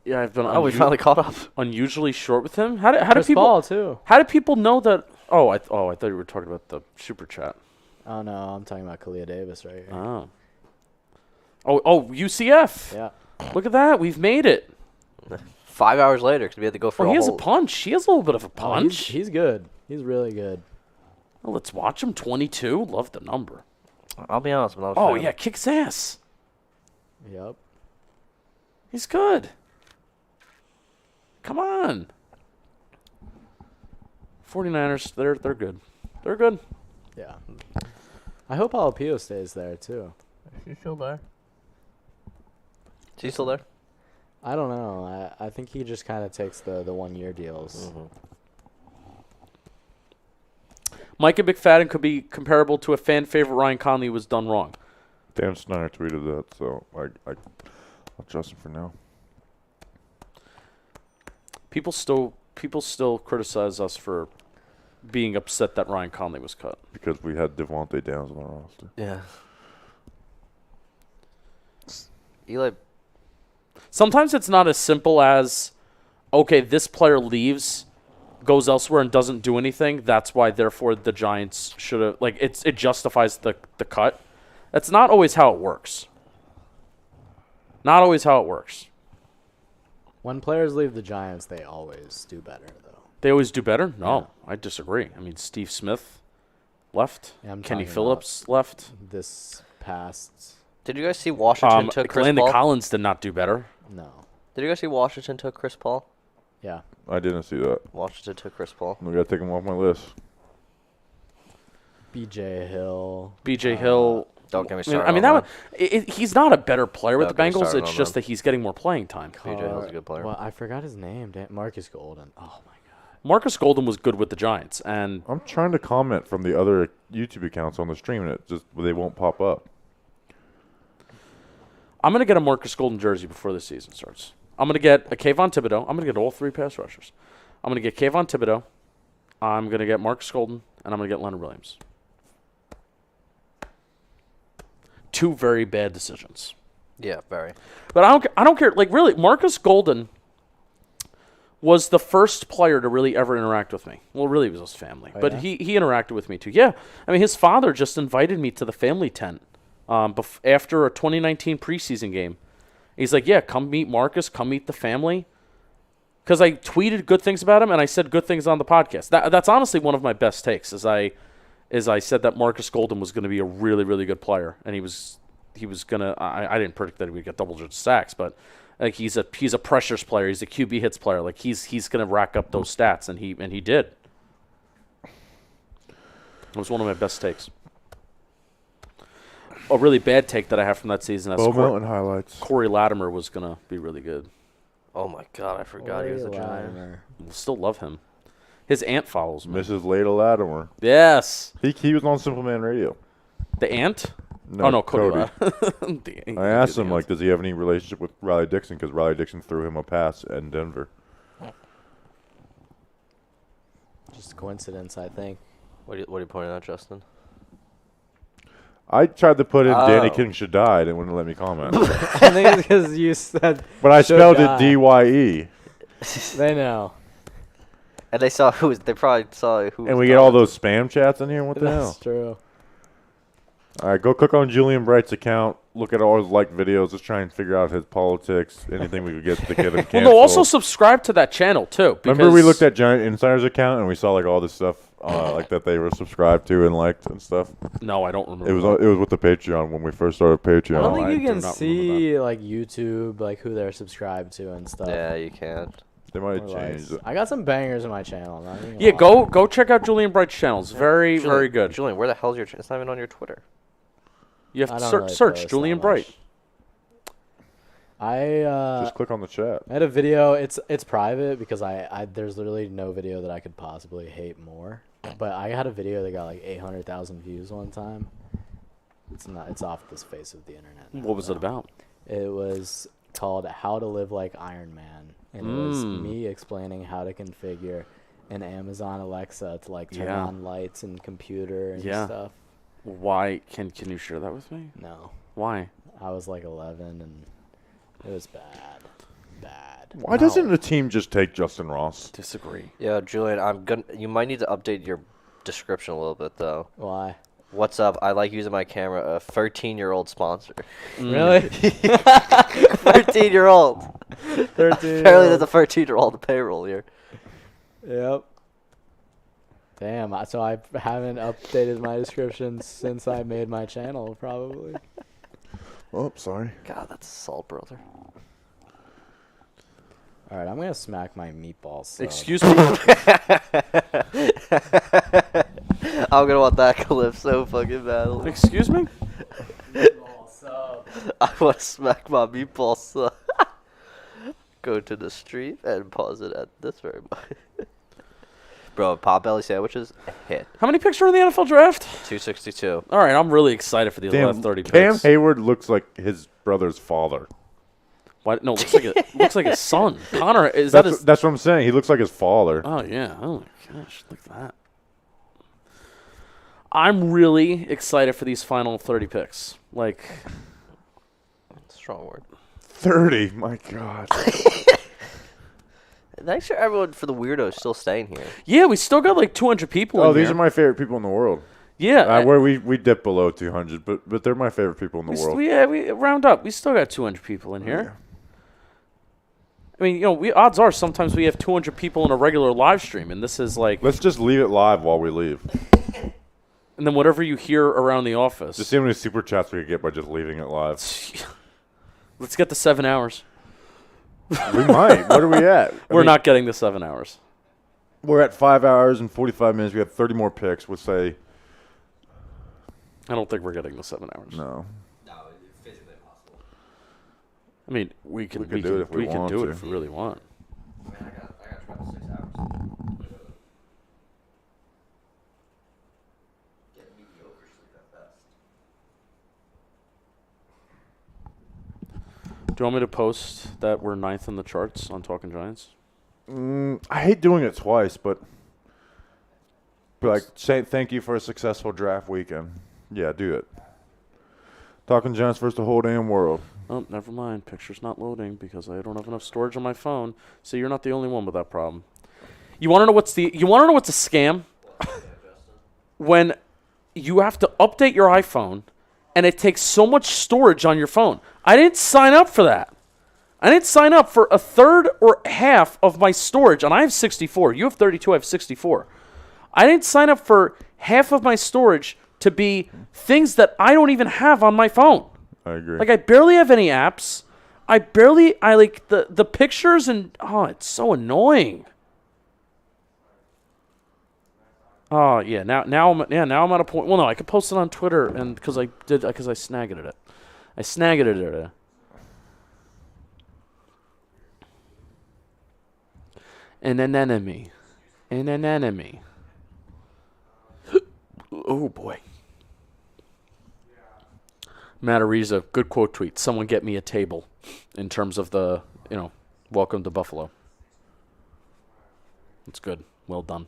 Speaker 3: Yeah, I've been
Speaker 2: Oh, we finally caught up.
Speaker 3: unusually short with him. How do
Speaker 9: Chris
Speaker 3: people?
Speaker 9: Paul, too.
Speaker 3: How do people know that? I thought you were talking about the super chat.
Speaker 9: Oh, no, I'm talking about Kalia Davis right here.
Speaker 3: Oh, UCF.
Speaker 9: Yeah.
Speaker 3: Look at that. We've made it.
Speaker 2: 5 hours later, because we had to go for
Speaker 3: Oh,
Speaker 2: a
Speaker 3: he has a
Speaker 2: whole...
Speaker 3: punch. He has a little bit of a
Speaker 9: Oh,
Speaker 3: punch.
Speaker 9: he's good. He's really good.
Speaker 3: Well, let's watch him. 22. Love the number.
Speaker 2: I'll be honest. When I was
Speaker 3: Oh,
Speaker 2: playing-
Speaker 3: yeah. Kicks ass.
Speaker 9: Yep.
Speaker 3: He's good. Come on. 49ers, they're good. They're good.
Speaker 9: Yeah. I hope Alapio stays there too.
Speaker 2: She's still there. She's still there?
Speaker 9: I don't know. I think he just kind of takes the 1 year deals.
Speaker 3: Micah McFadden could be comparable to a fan favorite Ryan Conley who was done wrong.
Speaker 1: Dan Snyder tweeted that, so I'll trust him for now.
Speaker 3: People still criticize us for being upset that Ryan Conley was cut.
Speaker 1: Because we had Devontae Downs on our roster.
Speaker 2: Yeah. Eli.
Speaker 3: Sometimes it's not as simple as, okay, this player leaves, goes elsewhere, and doesn't do anything. That's why, therefore, the Giants should have, like, it justifies the cut. That's not always how it works. Not always how it works.
Speaker 9: When players leave the Giants, they always do better, though.
Speaker 3: They always do better? No, I disagree. I mean, Steve Smith left.
Speaker 9: Yeah, I'm
Speaker 3: Kenny
Speaker 9: talking
Speaker 3: Phillips left.
Speaker 9: This past,
Speaker 2: Did you guys see Washington took Chris
Speaker 3: Landon
Speaker 2: Paul?
Speaker 3: Collins did not do better.
Speaker 9: no.
Speaker 2: Did you guys see Washington took Chris Paul?
Speaker 9: Yeah.
Speaker 1: I didn't see that.
Speaker 2: Washington took Chris Paul.
Speaker 1: We got to take him off my list.
Speaker 9: B.J. Hill.
Speaker 3: B.J. Hill.
Speaker 2: Don't get me started.
Speaker 3: I mean, that one, he's not a better player with
Speaker 2: Don't
Speaker 3: the
Speaker 2: get me
Speaker 3: Bengals.
Speaker 2: started
Speaker 3: It's
Speaker 2: on
Speaker 3: just
Speaker 2: them.
Speaker 3: that he's getting more playing time.
Speaker 2: B.J. Hill's a good player.
Speaker 9: Well, I forgot his name. Marcus Golden. Oh, my God.
Speaker 3: Marcus Golden was good with the Giants, and
Speaker 1: I'm trying to comment from the other YouTube accounts on the stream, and they won't pop up.
Speaker 3: I'm going to get a Marcus Golden jersey before the season starts. I'm going to get a Kayvon Thibodeau. I'm going to get all 3 pass rushers. I'm going to get Kayvon Thibodeau. I'm going to get Marcus Golden, and I'm going to get Leonard Williams. 2 very bad decisions.
Speaker 2: Yeah, very.
Speaker 3: But I don't care. Like, really, Marcus Golden was the first player to really ever interact with me. Well, really, it was his family.
Speaker 9: Oh,
Speaker 3: but
Speaker 9: yeah?
Speaker 3: he interacted with me, too. Yeah. I mean, his father just invited me to the family tent after a 2019 preseason game. He's like, yeah, come meet Marcus. Come meet the family. Because I tweeted good things about him, and I said good things on the podcast. That's honestly one of my best takes, is I said that Marcus Golden was going to be a really, really good player, and he was going to. I didn't predict that he would get double-digit sacks, but like he's a pressures player. He's a QB hits player. Like he's going to rack up those stats, and he did. It was one of my best takes. A really bad take that I have from that season. That's
Speaker 1: Bow Mountain highlights.
Speaker 3: Corey Latimer was going to be really good.
Speaker 2: Oh, my God. I forgot he was a Giant.
Speaker 3: Still love him. His aunt follows me.
Speaker 1: Mrs. Lada Latimer.
Speaker 3: Yes.
Speaker 1: He was on Simple Man Radio.
Speaker 3: The aunt?
Speaker 1: No,
Speaker 3: Oh, no,
Speaker 1: Cody.
Speaker 3: Cody.
Speaker 1: I asked him, like, does he have any relationship with Riley Dixon? Because Riley Dixon threw him a pass in Denver.
Speaker 9: Just a coincidence, I think.
Speaker 2: What are you pointing out, Justin?
Speaker 1: I tried to put in Danny
Speaker 2: Oh.
Speaker 1: King should die, and it wouldn't let me comment.
Speaker 9: I think it's because you said.
Speaker 1: But I
Speaker 9: should
Speaker 1: spelled
Speaker 9: die.
Speaker 1: it D-Y-E.
Speaker 9: They know.
Speaker 2: And they saw who. They probably saw who.
Speaker 1: And we get all those spam chats in here? What the
Speaker 9: That's
Speaker 1: hell?
Speaker 9: true.
Speaker 1: All right, go click on Julian Bright's account. Look at all his liked videos. Let's try and figure out his politics. Anything we could get to get him canceled.
Speaker 3: Well, no, also subscribe to that channel, too.
Speaker 1: Remember we
Speaker 3: because-
Speaker 1: looked at Giant Insider's account and we saw like all this stuff like that they were subscribed to and liked and stuff.
Speaker 3: No, I don't remember.
Speaker 1: It was with the Patreon when we first started Patreon.
Speaker 9: I don't
Speaker 3: I
Speaker 9: think you
Speaker 3: do
Speaker 9: can
Speaker 3: not
Speaker 9: see like YouTube, like who they're subscribed to and stuff.
Speaker 2: Yeah, you can't.
Speaker 1: They might
Speaker 9: More
Speaker 1: change
Speaker 9: likes.
Speaker 1: it.
Speaker 9: I got some bangers in my channel. Not even gonna
Speaker 3: Yeah,
Speaker 9: lie.
Speaker 3: go check out Julian Bright's channel. It's very, very good.
Speaker 2: Julian, where the hell's your? It's not even on your Twitter.
Speaker 3: You have
Speaker 9: I
Speaker 3: to
Speaker 9: don't
Speaker 3: search,
Speaker 9: really
Speaker 3: search
Speaker 9: post
Speaker 3: Julian
Speaker 9: that
Speaker 3: Bright.
Speaker 9: much. I
Speaker 1: Just click on the chat.
Speaker 9: had a video. It's private because I there's literally no video that I could possibly hate more. But I had a video that got like 800,000 views one time. It's off the face of the internet. now,
Speaker 3: What was it
Speaker 9: though.
Speaker 3: about?
Speaker 9: It was called "How to Live Like Iron Man," and it was me explaining how to configure an Amazon Alexa to like turn
Speaker 3: Yeah.
Speaker 9: on lights and computer and
Speaker 3: Yeah.
Speaker 9: stuff.
Speaker 3: Why? Can you share that with me?
Speaker 9: No,
Speaker 3: Why?
Speaker 9: I was like 11 and it was bad.
Speaker 1: Why doesn't the team just take Justin Ross?
Speaker 3: Disagree.
Speaker 2: Yeah, Julian, you might need to update your description a little bit though.
Speaker 9: Why?
Speaker 2: What's up? I like using my camera. A 13-year-old sponsor.
Speaker 9: Really?
Speaker 2: 13-year-old.
Speaker 9: 13.
Speaker 2: Apparently, there's a 13-year-old payroll here.
Speaker 9: Yep. Damn. So I haven't updated my description since I made my channel, probably.
Speaker 1: Oh, sorry.
Speaker 2: God, that's assault, brother.
Speaker 9: All right, I'm gonna smack my meatballs. So.
Speaker 3: Excuse me.
Speaker 2: I'm gonna want that clip so fucking badly.
Speaker 3: Excuse me.
Speaker 2: I want to smack my meatball sub. Go to the street and pause it at this very moment. Bro, Potbelly sandwiches, hit.
Speaker 3: How many picks are in the NFL draft?
Speaker 2: 262.
Speaker 3: All right, I'm really excited for these last 30
Speaker 1: Cam
Speaker 3: picks.
Speaker 1: Hayward looks like his brother's father.
Speaker 3: Why, no, looks like his son. Connor, is
Speaker 1: That's,
Speaker 3: that his?
Speaker 1: that's what I'm saying. He looks like his father.
Speaker 3: Oh yeah. Oh my gosh, look at that. I'm really excited for these final 30 picks. Like,
Speaker 2: Strong word.
Speaker 1: 30. My God.
Speaker 2: Thanks for everyone for the weirdos still staying here.
Speaker 3: yeah, we still got like 200 people.
Speaker 1: Oh,
Speaker 3: in
Speaker 1: these
Speaker 3: here.
Speaker 1: are my favorite people in the world.
Speaker 3: Yeah,
Speaker 1: Where we dip below 200, but they're my favorite people in the world.
Speaker 3: we round up. We still got 200 people in here. I mean, odds are sometimes we have 200 people in a regular live stream, and this is like.
Speaker 1: Let's just leave it live while we leave.
Speaker 3: And then whatever you hear around the office.
Speaker 1: Just see how many super chats we could get by just leaving it live.
Speaker 3: Let's get to 7 hours.
Speaker 1: We might. What are we at?
Speaker 3: We're not getting to 7 hours.
Speaker 1: We're at 5 hours and 45 minutes. We have 30 more picks. We'll say
Speaker 3: I don't think we're getting to 7 hours.
Speaker 1: no.
Speaker 8: No, it's physically impossible.
Speaker 3: I mean, we can
Speaker 1: We can do it if we
Speaker 3: can
Speaker 1: want
Speaker 3: do it
Speaker 1: to.
Speaker 3: if we really want.
Speaker 8: I mean, I got travel 6 hours. Get mediocre sleep at best.
Speaker 3: Do you want me to post that we're 9th in the charts on Talking Giants?
Speaker 1: I hate doing it twice, but like say thank you for a successful draft weekend. Yeah, do it. Talking Giants versus the whole damn world.
Speaker 3: Oh, never mind. Picture's not loading because I don't have enough storage on my phone. So you're not the only one with that problem. You want to know what's a scam? When you have to update your iPhone and it takes so much storage on your phone. I didn't sign up for that. I didn't sign up for a third or half of my storage, and I have 64. You have 32, I have 64. I didn't sign up for half of my storage to be things that I don't even have on my phone.
Speaker 1: I agree.
Speaker 3: Like, I barely have any apps. I like the pictures, and it's so annoying. Oh yeah, now I'm at a point. Well, no, I could post it on Twitter, and because I snagged it. I snagged it. An enemy. Oh boy. Matt Ariza, good quote tweet. Someone get me a table, in terms of the welcome to Buffalo. It's good. Well done.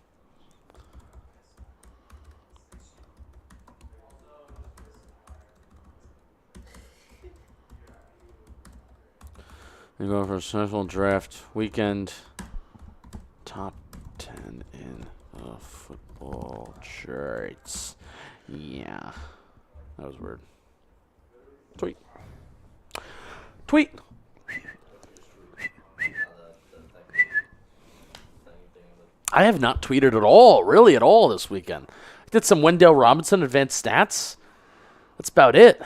Speaker 3: We're going for a special draft weekend. Top 10 in the football charts. Yeah. That was weird. Tweet. I have not tweeted at all this weekend. I did some Wendell Robinson advanced stats. That's about it.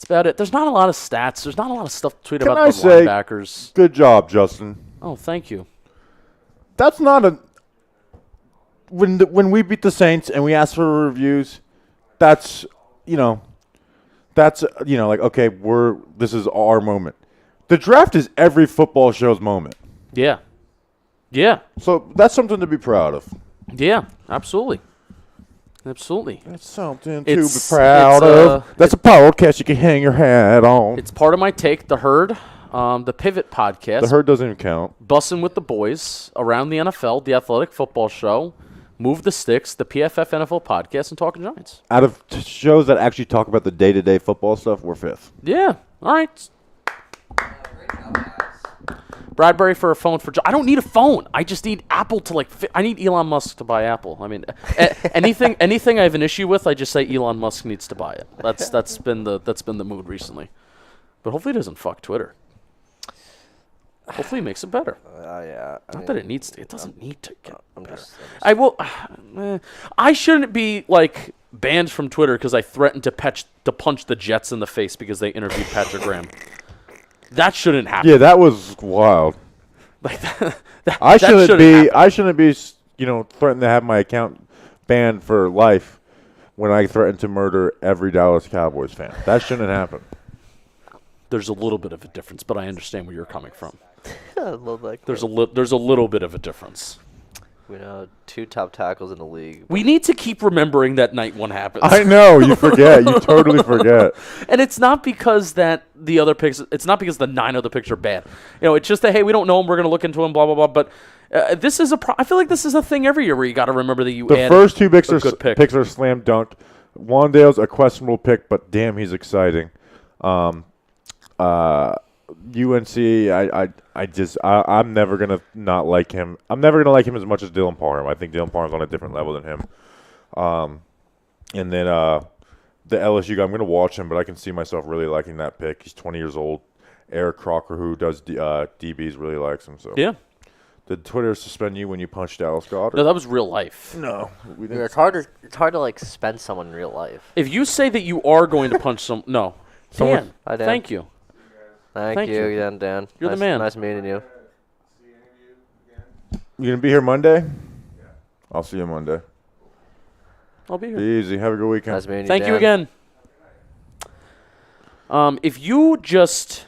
Speaker 3: There's not a lot of stats. There's not a lot of stuff to tweet
Speaker 1: Can
Speaker 3: about
Speaker 1: I
Speaker 3: the
Speaker 1: say,
Speaker 3: linebackers.
Speaker 1: good job, Justin.
Speaker 3: Oh, thank you.
Speaker 1: That's not a when we beat the Saints and we ask for reviews. That's like okay, this is our moment. The draft is every football show's moment.
Speaker 3: Yeah. Yeah.
Speaker 1: So that's something to be proud of.
Speaker 3: Yeah. Absolutely.
Speaker 1: That's something to
Speaker 3: It's-
Speaker 1: be proud
Speaker 3: it's,
Speaker 1: of. That's a podcast you can hang your hat on.
Speaker 3: It's part of my take, The Herd, the Pivot podcast.
Speaker 1: The herd doesn't even count.
Speaker 3: Bussin' with the Boys, Around the NFL, The Athletic Football Show, Move the Sticks, the PFF NFL podcast, and Talking Giants.
Speaker 1: Out of shows that actually talk about the day-to-day football stuff, we're fifth.
Speaker 3: Yeah. All right.
Speaker 8: Great job, guys.
Speaker 3: Bradbury for a phone for. I don't need a phone. I just need Apple to I need Elon Musk to buy Apple. I mean, anything I have an issue with, I just say Elon Musk needs to buy it. That's been the mood recently. But hopefully, it doesn't fuck Twitter. Hopefully, it makes it better.
Speaker 2: Yeah.
Speaker 3: Not that it needs to. It doesn't need to get
Speaker 2: I'm
Speaker 3: better.
Speaker 2: just-
Speaker 3: I will. I shouldn't be like banned from Twitter because I threatened to punch the Jets in the face because they interviewed Patrick Graham. That shouldn't happen.
Speaker 1: Yeah, that was wild.
Speaker 3: Like
Speaker 1: I shouldn't be.
Speaker 3: happen.
Speaker 1: I shouldn't be. Threatened to have my account banned for life when I threatened to murder every Dallas Cowboys fan. That shouldn't happen.
Speaker 3: There's a little bit of a difference, but I understand where you're coming from.
Speaker 2: I love that.
Speaker 3: There's a little bit of a difference.
Speaker 2: We know 2 top tackles in the league.
Speaker 3: We need to keep remembering that night one happens.
Speaker 1: I know you forget. You totally forget.
Speaker 3: And it's not because that the other picks. It's not because the 9 other picks are bad. It's just that hey, we don't know him. We're going to look into him. Blah blah blah. But this is I feel like this is a thing every year where you got to remember that you.
Speaker 1: The
Speaker 3: add
Speaker 1: first 2 picks
Speaker 3: a
Speaker 1: are
Speaker 3: good pick.
Speaker 1: picks are slam dunk. Wandale's a questionable pick, but damn, he's exciting. UNC, I'm never gonna not like him. I'm never gonna like him as much as Dylan Parham. I think Dylan Parham's on a different level than him. And then the LSU guy, I'm gonna watch him, but I can see myself really liking that pick. He's 20 years old. Eric Crocker, who does DBs, really likes him. So
Speaker 3: Yeah.
Speaker 1: Did Twitter suspend you when you punched Dallas Goddard?
Speaker 3: No, that was real life.
Speaker 1: No, we
Speaker 2: Yeah,
Speaker 1: didn't.
Speaker 2: it's hard to like spend someone in real life.
Speaker 3: If you say that you are going to punch no. Dan,
Speaker 2: Hi, Dan.
Speaker 3: thank you.
Speaker 2: Thank you again, Dan.
Speaker 3: You're the
Speaker 2: Nice-
Speaker 3: man.
Speaker 2: Nice meeting you.
Speaker 1: You gonna be here Monday? I'll see you Monday.
Speaker 3: I'll be here.
Speaker 1: Be easy. Have a good weekend.
Speaker 2: Nice meeting you.
Speaker 3: Thank you
Speaker 2: Dan.
Speaker 3: again. If you just,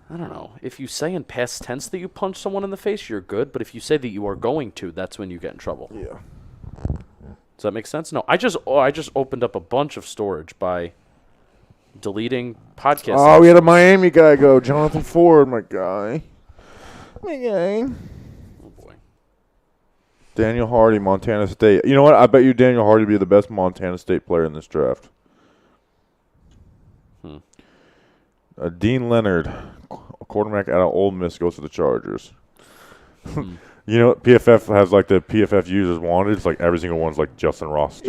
Speaker 3: I don't know, if you say in past tense that you punch someone in the face, you're good. But if you say that you are going to, that's when you get in trouble.
Speaker 1: Yeah.
Speaker 3: Does that make sense? No, I just opened up a bunch of storage by deleting podcasts.
Speaker 1: Oh, we had a Miami guy go. Jonathan Ford, my guy. My guy.
Speaker 3: Oh boy.
Speaker 1: Daniel Hardy, Montana State. You know what? I bet you Daniel Hardy will be the best Montana State player in this draft. Dean Leonard, quarterback out of Ole Miss, goes to the Chargers. You know, PFF has like the PFF users wanted. It's like every single one's like Justin Ross,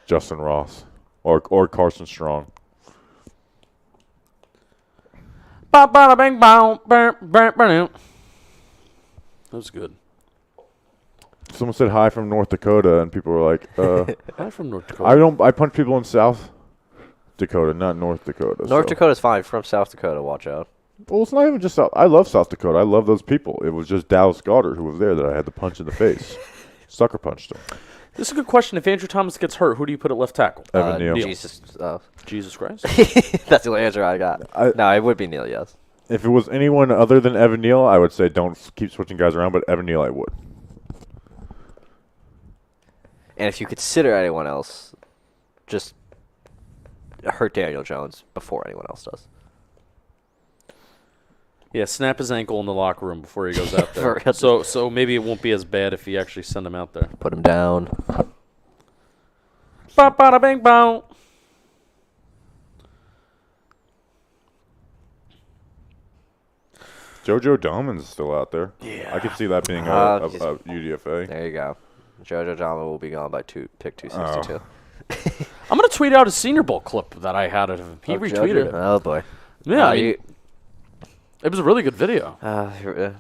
Speaker 1: Justin Ross, or Carson Strong.
Speaker 3: That was good.
Speaker 1: Someone said hi from North Dakota, and people were like,
Speaker 3: I'm from North Dakota.
Speaker 1: I punch people in South Dakota, not North Dakota.
Speaker 2: North
Speaker 1: so.
Speaker 2: Dakota's fine. From South Dakota, watch out.
Speaker 1: Well, it's not even just South. I love South Dakota. I love those people. It was just Dallas Goddard who was there that I had to punch in the face. Sucker punched him.
Speaker 3: This is a good question. If Andrew Thomas gets hurt, who do you put at left tackle?
Speaker 1: Evan Neal.
Speaker 2: Jesus.
Speaker 3: Jesus Christ.
Speaker 2: That's the only answer I got. No, it would be Neil, yes.
Speaker 1: If it was anyone other than Evan Neal, I would say don't keep switching guys around, but Evan Neal I would.
Speaker 2: And if you consider anyone else, just hurt Daniel Jones before anyone else does.
Speaker 3: Yeah, snap his ankle in the locker room before he goes out there.
Speaker 2: For real.
Speaker 3: So maybe it won't be as bad if you actually send him out there.
Speaker 2: Put him down.
Speaker 3: Ba ba da bang bow.
Speaker 1: JoJo Doman's still out there.
Speaker 3: Yeah.
Speaker 1: I could see that being a
Speaker 2: He's-
Speaker 1: UDFA.
Speaker 2: There you go. JoJo Jama will be gone by pick 262.
Speaker 3: I'm gonna tweet out a Senior Bowl clip that I had of him. He retweeted it.
Speaker 2: Oh, boy.
Speaker 3: Yeah, I mean, it was a really good video.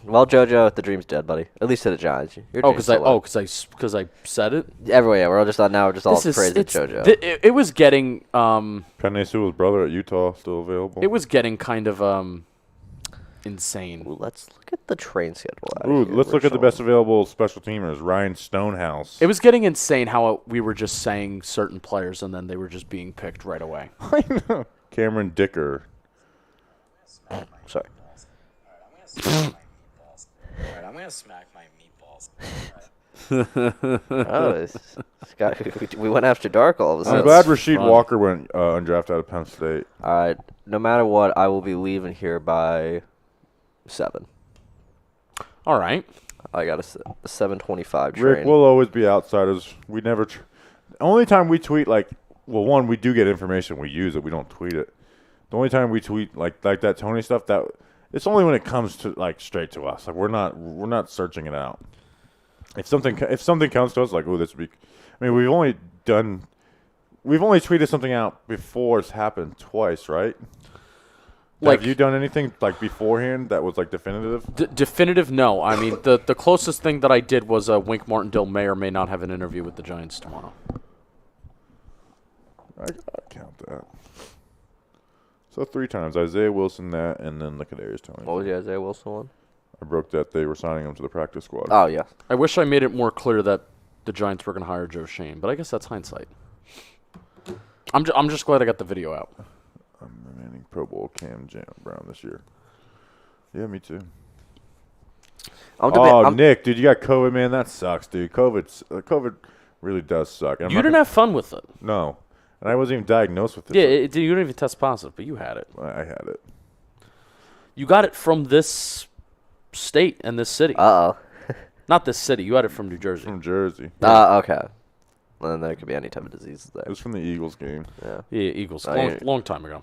Speaker 2: Well, JoJo, the dream's dead, buddy. At least to the Giants. Your
Speaker 3: Oh,
Speaker 2: dream's still alive.
Speaker 3: because I said it.
Speaker 2: Everywhere, yeah. We're all just all
Speaker 3: This
Speaker 2: praising
Speaker 3: it's-
Speaker 2: JoJo.
Speaker 3: It was getting
Speaker 1: Penei Sewell's brother at Utah still available.
Speaker 3: it was getting kind of insane.
Speaker 2: Ooh, let's look at the train schedule.
Speaker 1: Ooh, let's look at the best available special teamers. Ryan Stonehouse.
Speaker 3: It was getting insane how we were just saying certain players and then they were just being picked right away.
Speaker 1: I know. Cameron Dicker.
Speaker 2: Sorry.
Speaker 8: Alright, I'm gonna smack my meatballs.
Speaker 2: Oh, we went after dark all of a
Speaker 1: I'm
Speaker 2: sudden.
Speaker 1: glad Rasheed
Speaker 3: fun.
Speaker 1: Walker went undrafted out of Penn State.
Speaker 2: All right. No matter what, I will be leaving here by 7.
Speaker 3: All right.
Speaker 2: I got a 7:25 train.
Speaker 1: Rick, we'll always be outsiders. We never. Only time we tweet one, we do get information. We use it. We don't tweet it. The only time we tweet like that Tony stuff, that it's only when it comes to straight to us. Like we're not searching it out. If something comes to us like, oh, this would be. I mean, we've only tweeted something out before it's happened twice, right? Have you done anything beforehand that was definitive?
Speaker 3: Definitive, no. I mean, the closest thing that I did was Wink Martindale may or may not have an interview with the Giants tomorrow.
Speaker 1: I count that. So 3 times. Isaiah Wilson, that, and then the Kadarius Toney.
Speaker 2: What was the Isaiah Wilson one?
Speaker 1: I broke that they were signing him to the practice squad.
Speaker 2: Oh, yeah.
Speaker 3: I wish I made it more clear that the Giants were going to hire Joe Shane, but I guess that's hindsight. I'm just glad I got the video out.
Speaker 1: I'm remaining Pro Bowl Cam Brown this year. Yeah, me too. Nick, dude, you got COVID, man. That sucks, dude. COVID really does suck. And
Speaker 3: You didn't have fun with it.
Speaker 1: No. And I wasn't even diagnosed with it.
Speaker 3: Yeah, you didn't even test positive, but you had it.
Speaker 1: I had it.
Speaker 3: You got it from this state and this city.
Speaker 2: Uh-oh.
Speaker 3: Not this city. You had it from New Jersey.
Speaker 1: From Jersey.
Speaker 2: Okay. Well, then there could be any type of disease there.
Speaker 1: It was from the Eagles game.
Speaker 2: Yeah.
Speaker 3: Yeah, Eagles.
Speaker 2: Oh,
Speaker 3: Long time ago.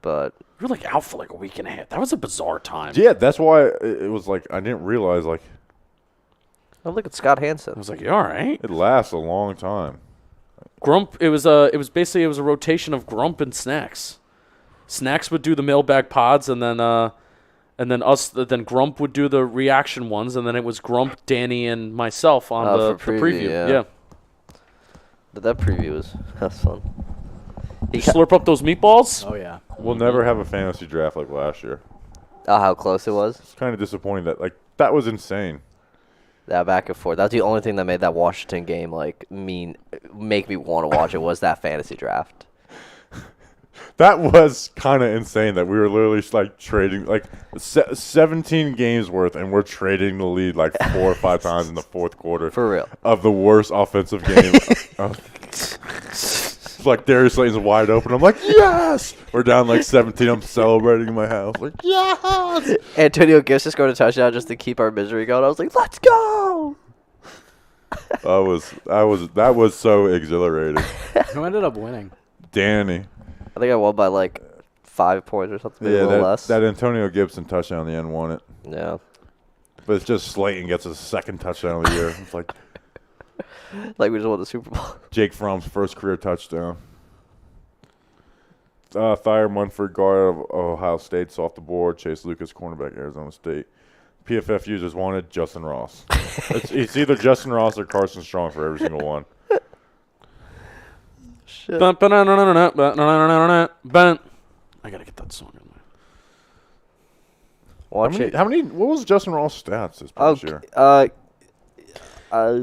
Speaker 2: But
Speaker 3: You were like out for like a week and a half. That was a bizarre time.
Speaker 1: Yeah, that's why it was like I didn't realize like
Speaker 2: oh, look at Scott Hansen.
Speaker 3: I was like, you all right?
Speaker 1: it lasts a long time.
Speaker 3: Grump. It was basically a rotation of Grump and Snacks. Snacks would do the mailbag pods, and then Grump would do the reaction ones, and then it was Grump, Danny, and myself on the preview. Yeah.
Speaker 2: But that preview was fun.
Speaker 3: You slurp up those meatballs.
Speaker 9: Oh yeah.
Speaker 1: We'll never have a fantasy draft like last year.
Speaker 2: Oh, how close it was.
Speaker 1: It's kind of disappointing that was insane.
Speaker 2: That back and forth. That's the only thing that made that Washington game make me want to watch it was that fantasy draft.
Speaker 1: That was kind of insane that we were literally just, like trading like 17 games worth, and we're trading the lead like 4 or 5 times in the fourth quarter.
Speaker 2: For real.
Speaker 1: Of the worst offensive game. It's like Darius Slayton's wide open. I'm like, yes! We're down like 17. I'm celebrating in my house. Like, yes!
Speaker 2: Antonio Gibson scored a touchdown just to keep our misery going. I was like, let's go!
Speaker 1: That was so exhilarating.
Speaker 9: Who ended up winning?
Speaker 1: Danny.
Speaker 2: I think I won by like 5 points or something, maybe a little less.
Speaker 1: That Antonio Gibson touchdown in the end won it.
Speaker 2: Yeah.
Speaker 1: But it's just Slayton gets his 2nd touchdown of the year. It's like
Speaker 2: we just won the Super Bowl.
Speaker 1: Jake Fromm's first career touchdown. Thayer Munford, guard of Ohio State's off the board. Chase Lucas, cornerback, Arizona State. PFF users wanted Justin Ross. it's either Justin Ross or Carson Strong for every single one.
Speaker 2: Shit.
Speaker 3: I gotta get that song in there.
Speaker 2: Watch it.
Speaker 1: What was Justin Ross' stats this past year?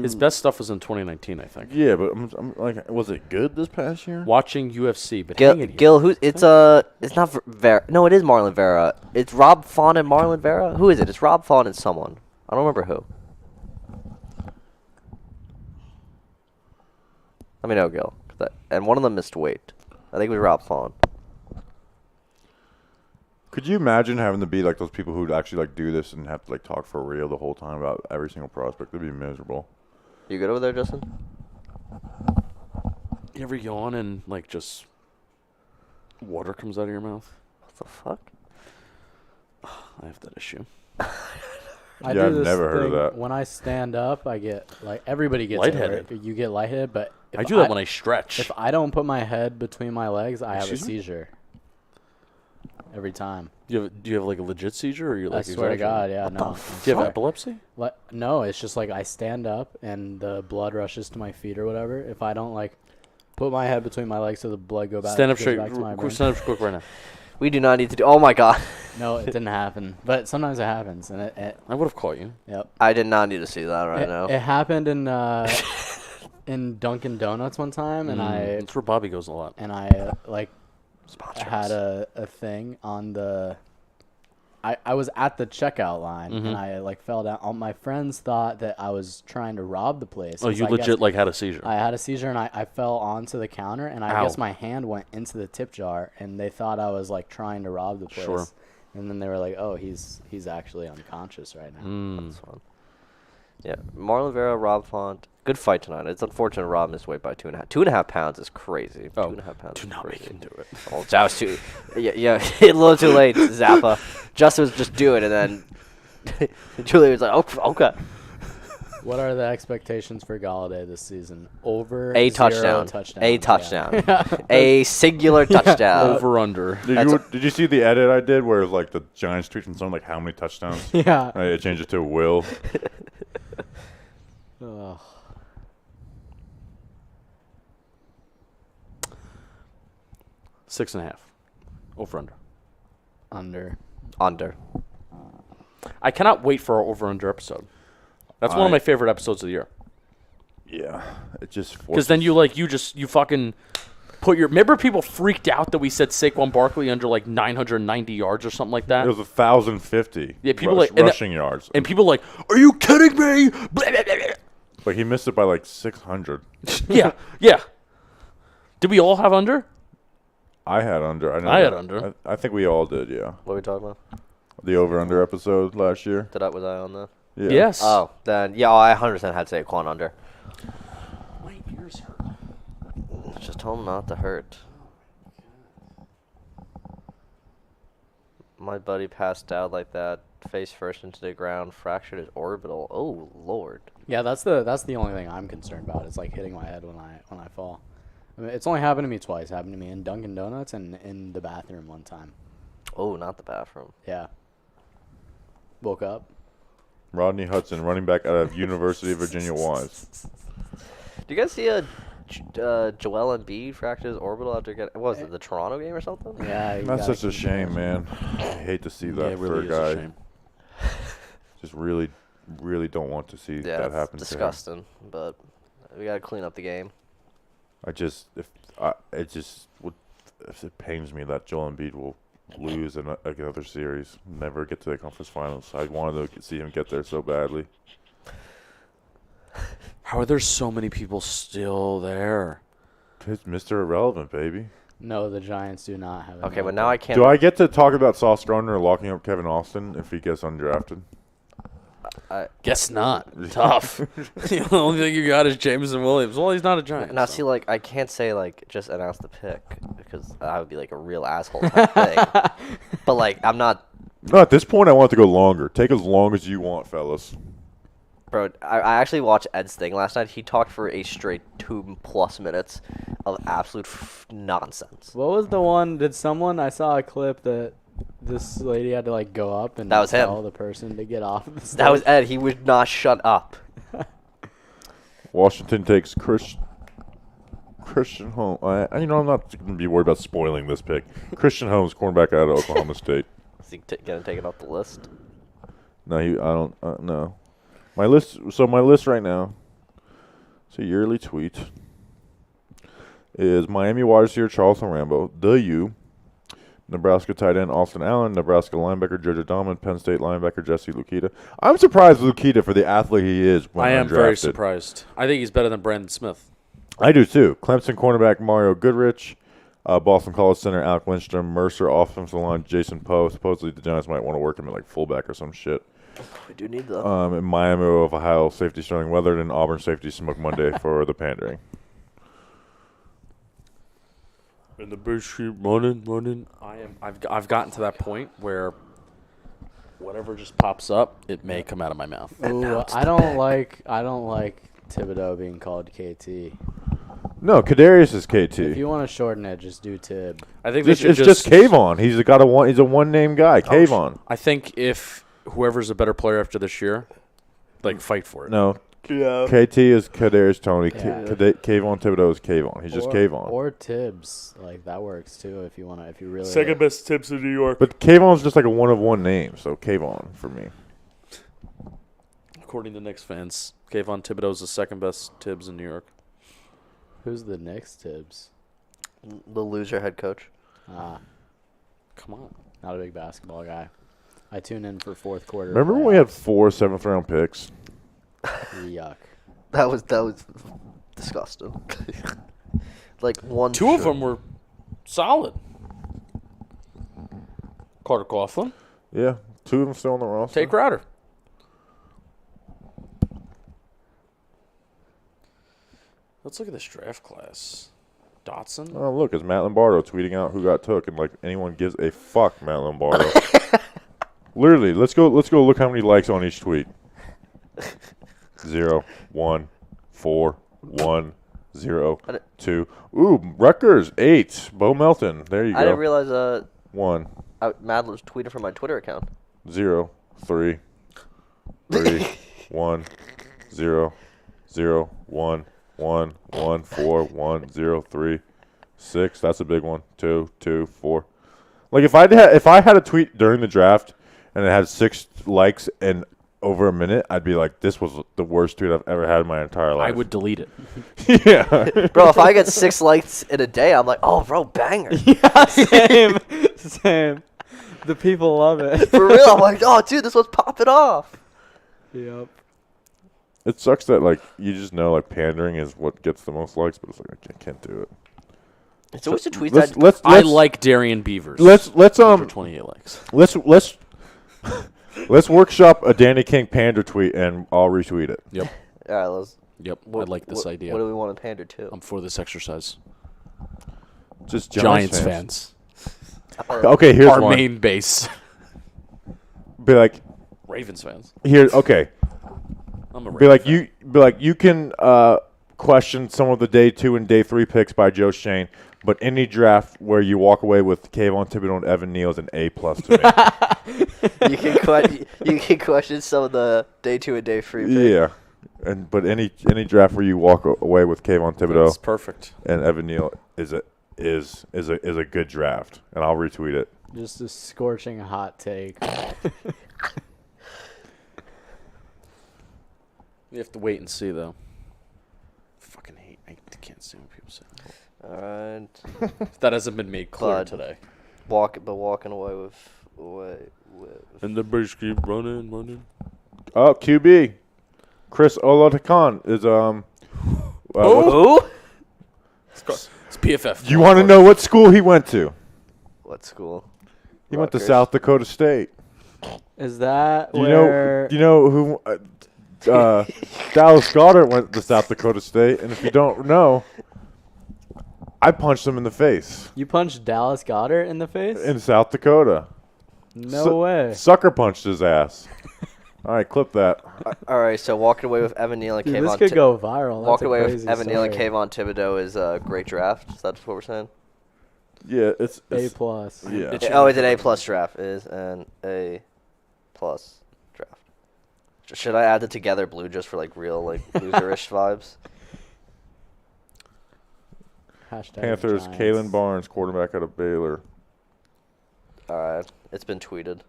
Speaker 3: His best stuff was in 2019, I think.
Speaker 1: Yeah, but I'm like, was it good this past year?
Speaker 3: Watching UFC, but hang it here.
Speaker 2: Gil, it's not Vera. No, it is Marlon Vera. It's Rob Font and Marlon Vera. Who is it? It's Rob Font and someone. I don't remember who. Let me know, Gil. And one of them missed weight. I think it was Rob Font.
Speaker 1: Could you imagine having to be like those people who actually like do this and have to like talk for real the whole time about every single prospect? That'd be miserable.
Speaker 2: You good over there, Justin?
Speaker 3: You ever yawn and like just water comes out of your mouth?
Speaker 2: What the fuck?
Speaker 3: I have that issue.
Speaker 9: I
Speaker 1: Yeah,
Speaker 9: do this
Speaker 1: I've never heard of
Speaker 9: thing
Speaker 1: that.
Speaker 9: When I stand up, I get like everybody gets
Speaker 3: Lightheaded.
Speaker 9: It. You get lightheaded, but if
Speaker 3: I do that when I stretch.
Speaker 9: If I don't put my head between my legs, I have
Speaker 3: Excuse
Speaker 9: a
Speaker 3: me?
Speaker 9: seizure. Every time.
Speaker 3: Do you have like a legit seizure, or you're like?
Speaker 9: I swear to God, yeah,
Speaker 3: What
Speaker 9: no.
Speaker 3: Do you have epilepsy?
Speaker 9: No, it's just like I stand up and the blood rushes to my feet or whatever. If I don't like put my head between my legs so the blood go back.
Speaker 3: Stand up
Speaker 9: goes
Speaker 3: straight.
Speaker 9: back to my brain.
Speaker 3: Stand up quick right now.
Speaker 2: We do not need to do. Oh my God.
Speaker 9: No, it didn't happen, but sometimes it happens, and
Speaker 3: I would have caught you.
Speaker 9: Yep.
Speaker 2: I did not need to see that right now.
Speaker 9: It happened in Dunkin' Donuts one time, and
Speaker 3: That's where Bobby goes a lot.
Speaker 9: I had a thing on the. I was at the checkout line and I like fell down. All my friends thought that I was trying to rob the place.
Speaker 3: Oh, you legit like had a seizure.
Speaker 9: I had a seizure and I fell onto the counter and I guess my hand went into the tip jar and they thought I was like trying to rob the place.
Speaker 3: Sure.
Speaker 9: And then they were like, "Oh, he's actually unconscious right now."
Speaker 2: That's fun. Yeah, Marlon Vera, Rob Font. Good fight tonight. It's unfortunate Rob missed weight by 2.5. 2.5 pounds is crazy.
Speaker 3: Oh,
Speaker 2: 2.5 pounds.
Speaker 3: do not make him do it.
Speaker 2: Oh, that was too. Yeah, a little too late, Zappa. Justin was just doing it, and then Julie was like, "Oh, okay."
Speaker 9: What are the expectations for Galladay this season? Over
Speaker 2: A
Speaker 9: 0
Speaker 2: touchdown.
Speaker 9: touchdowns.
Speaker 2: A touchdown. A singular touchdown.
Speaker 3: Over under.
Speaker 1: Did you see the edit I did where it was like the Giants tweeting something like how many touchdowns?
Speaker 9: Yeah.
Speaker 1: I changed it to will.
Speaker 9: Ugh.
Speaker 3: $6.5. Over under.
Speaker 9: Under.
Speaker 2: Under.
Speaker 3: I cannot wait for our over under episode. That's one of my favorite episodes of the year.
Speaker 1: Yeah, it just
Speaker 3: Because then you fucking put your. Remember, people freaked out that we said Saquon Barkley under like 990 yards or something like that.
Speaker 1: It was 1,050.
Speaker 3: Yeah, people
Speaker 1: rushing yards,
Speaker 3: and people like, "Are you kidding me?" Blah, blah, blah, blah.
Speaker 1: but he missed it by like 600.
Speaker 3: Yeah. Did we all have under?
Speaker 1: I had under. I know
Speaker 3: I had
Speaker 1: that.
Speaker 3: under.
Speaker 1: I think we all did. Yeah,
Speaker 2: What are we talking about?
Speaker 1: the over under episode last year.
Speaker 2: Was I on that?
Speaker 1: Yeah.
Speaker 3: Yes.
Speaker 2: Oh, then yeah, I 100% had Saquon under.
Speaker 3: My ears hurt.
Speaker 2: Just told him not to hurt. My buddy passed out like that, face first into the ground, fractured his orbital. Oh Lord.
Speaker 9: Yeah, that's the only thing I'm concerned about. It's like hitting my head when I fall. I mean, it's only happened to me twice. It happened to me in Dunkin' Donuts and in the bathroom one time.
Speaker 2: Oh, not the bathroom.
Speaker 9: Yeah. Woke up.
Speaker 1: Rodney Hudson, running back out of University of Virginia Wise.
Speaker 2: Do you guys see Joel Embiid fractured his orbital after getting what was it, the Toronto game or something?
Speaker 9: Yeah. you
Speaker 1: That's
Speaker 9: gotta
Speaker 1: such a
Speaker 9: keep
Speaker 1: shame,
Speaker 9: going.
Speaker 1: man. I hate to see
Speaker 3: Yeah,
Speaker 1: that
Speaker 3: it
Speaker 1: for
Speaker 3: really
Speaker 1: a
Speaker 3: is
Speaker 1: guy.
Speaker 3: a shame.
Speaker 1: Just really don't want to see
Speaker 2: Yeah,
Speaker 1: that
Speaker 2: it's
Speaker 1: happen
Speaker 2: disgusting, but we gotta clean up the game.
Speaker 1: to him. It pains me that Joel Embiid will lose another series, never get to the conference finals. I wanted to see him get there so badly.
Speaker 3: How are there so many people still there?
Speaker 1: It's Mr. Irrelevant, baby.
Speaker 9: No, the Giants do not have.
Speaker 2: Okay, but now I can't.
Speaker 1: Do I get to talk about Sauce Gardner locking up Kevin Austin if he gets undrafted?
Speaker 3: Guess not. Tough. The only thing you got is Jameson Williams. Well, he's not a Giant.
Speaker 2: Now,
Speaker 3: so.
Speaker 2: see, like, I can't say, like, just announce the pick, because that would be, like, a real asshole type thing. But, like, I'm not,
Speaker 1: No, at this point, I want it to go longer. Take as long as you want, fellas.
Speaker 2: bro, I actually watched Ed's thing last night. He talked for a straight 2+ minutes of absolute nonsense.
Speaker 9: What was the one? I saw a clip that this lady had to like go up and
Speaker 2: That was him.
Speaker 9: tell the person to get off of the
Speaker 2: That was
Speaker 9: stage.
Speaker 2: Ed. He would not shut up.
Speaker 1: Washington takes Christian Holmes. I'm not going to be worried about spoiling this pick. Christian Holmes, cornerback out of Oklahoma State.
Speaker 2: Is he going to take it off the list?
Speaker 1: No, I don't. No. My list. So my list right now. It's a yearly tweet. Is Miami wide receiver Charleston Rambo, the U, Nebraska tight end Austin Allen, Nebraska linebacker Jojo Doman, Penn State linebacker Jesse Lukita. I'm surprised Lukita for the athlete he is. When
Speaker 3: I am
Speaker 1: undrafted.
Speaker 3: very surprised. I think he's better than Brandon Smith.
Speaker 1: I do too. Clemson cornerback Mario Goodrich, Boston College center Alec Lindstrom, Mercer offensive line Jason Poe. Supposedly the Giants might want to work him at like fullback or some shit.
Speaker 2: We do need that.
Speaker 1: In Miami of Ohio safety Sterling Weathered and Auburn safety Smoke Monday for the pandering.
Speaker 3: In the big sheep running. I've gotten to that point where whatever just pops up, it may come out of my mouth.
Speaker 9: Ooh, I don't like Thibodeau being called KT.
Speaker 1: No, Kadarius is KT.
Speaker 9: If you want to shorten it, just do Tib.
Speaker 3: I think they
Speaker 1: It's
Speaker 3: should
Speaker 1: just Kayvon. He's a one name guy. Kayvon.
Speaker 3: I think if whoever's a better player after this year, like fight for it.
Speaker 1: No. KT is Kadarius Tony.
Speaker 9: Yeah.
Speaker 1: Kayvon Thibodeau is Kayvon. He's just Kayvon.
Speaker 9: Or Tibbs, like that works too. If you really
Speaker 3: Second best tips in New York,
Speaker 1: But Kayvon's just like a one of one name, so Kayvon for me.
Speaker 3: according to Knicks fans, Kayvon Thibodeau is the second best Tibbs in New York.
Speaker 9: Who's the Knicks Tibbs?
Speaker 2: The loser head coach.
Speaker 3: Come on.
Speaker 9: Not a big basketball guy. I tune in for fourth quarter.
Speaker 1: Remember when we had 4 7th round picks?
Speaker 9: Yuck.
Speaker 2: That was disgusting. Like one.
Speaker 3: Two of them were solid. Carter Coughlin,
Speaker 1: Yeah, 2 of them still on the roster.
Speaker 3: Tate Crowder. Let's look at this draft class. Dotson.
Speaker 1: Oh, look, it's Matt Lombardo tweeting out who got took, and like anyone gives a fuck, Matt Lombardo. Literally, let's go look how many likes on each tweet. 0, 1, 4, 1, 0, 2. Ooh, Rutgers 8. Bo Melton. There you go.
Speaker 2: I didn't realize
Speaker 1: 1,
Speaker 2: Mad was tweeted from my Twitter account.
Speaker 1: 0, 3, 3, 1, 0, 0, 1, 1, 1, 4, 1, 0, 3, 6. That's a big one. 2, 2, 4. Like if I had a tweet during the draft and it had 6 likes and over a minute, I'd be like, this was the worst tweet I've ever had in my entire life.
Speaker 3: I would delete it.
Speaker 1: Yeah.
Speaker 2: Bro, if I get 6 likes in a day, I'm like, oh, bro, banger.
Speaker 5: Yeah, same. Same. The people love it.
Speaker 2: For real, I'm like, oh, dude, this one's popping off.
Speaker 5: Yep.
Speaker 1: It sucks that like you just know like pandering is what gets the most likes, but it's like I can't do it.
Speaker 2: It's always the tweets
Speaker 1: Let's
Speaker 2: that
Speaker 1: let's
Speaker 3: I
Speaker 1: let's
Speaker 3: like Darian Beavers.
Speaker 1: let's
Speaker 3: Over 28 likes.
Speaker 1: let's workshop a Danny King pander tweet and I'll retweet it.
Speaker 3: Yep.
Speaker 2: All right, let's.
Speaker 3: Yep. I like this idea.
Speaker 2: What do we want to pander to?
Speaker 3: I'm for this exercise.
Speaker 1: Just
Speaker 3: Giants fans.
Speaker 1: Okay, here's
Speaker 3: Our
Speaker 1: one.
Speaker 3: main base.
Speaker 1: Be like
Speaker 3: Ravens fans.
Speaker 1: here. Okay.
Speaker 3: I'm a
Speaker 1: Be
Speaker 3: Ravens
Speaker 1: like
Speaker 3: fan.
Speaker 1: you can question some of the day 2 and day 3 picks by Joe Shane, but any draft where you walk away with Kayvon Thibodeau and Evan Neal is an A+ to me.
Speaker 2: You can question some of the day 2 and day 3 picks.
Speaker 1: Yeah, but any draft where you walk away with Kayvon Thibodeau
Speaker 3: That's perfect.
Speaker 1: and Evan Neal is a good draft, and I'll retweet it.
Speaker 9: Just a scorching hot take.
Speaker 3: You have to wait and see, though. Fucking hate. I can't stand when people say that.
Speaker 2: All right.
Speaker 3: That hasn't been made clear
Speaker 2: But-
Speaker 3: today.
Speaker 2: Walking away with.
Speaker 3: And the bridge keep running.
Speaker 1: Oh, QB, Chris Olatakan is
Speaker 2: Who?
Speaker 3: It's PFF.
Speaker 1: You want to know what school he went to?
Speaker 2: What school?
Speaker 1: He went to
Speaker 2: Rutgers.
Speaker 1: South Dakota State.
Speaker 5: Is that
Speaker 1: Do
Speaker 5: where?
Speaker 1: you know who? Dallas Goddard went to South Dakota State, and if you don't know, I punched him in the face
Speaker 5: You punched Dallas Goddard in the face?
Speaker 1: in South Dakota.
Speaker 5: No way.
Speaker 1: Sucker punched his ass. All right, clip that.
Speaker 2: All right, so walking away with Evan Neal and
Speaker 5: Dude,
Speaker 2: Kayvon.
Speaker 5: this could go viral. That's
Speaker 2: Walking
Speaker 5: a
Speaker 2: away with
Speaker 5: crazy
Speaker 2: Evan Neal and
Speaker 5: story.
Speaker 2: Kayvon Thibodeau is a great draft. Is that what we're saying?
Speaker 1: Yeah, it's
Speaker 5: A plus.
Speaker 1: yeah.
Speaker 3: It's-
Speaker 2: Oh, it's an A+ draft. It is an A+ draft. Should I add the Together Blue just for like real like loserish vibes?
Speaker 9: Hashtag
Speaker 1: Panthers,
Speaker 9: Giants.
Speaker 1: Kalen Barnes, quarterback out of Baylor.
Speaker 2: All right, it's been tweeted.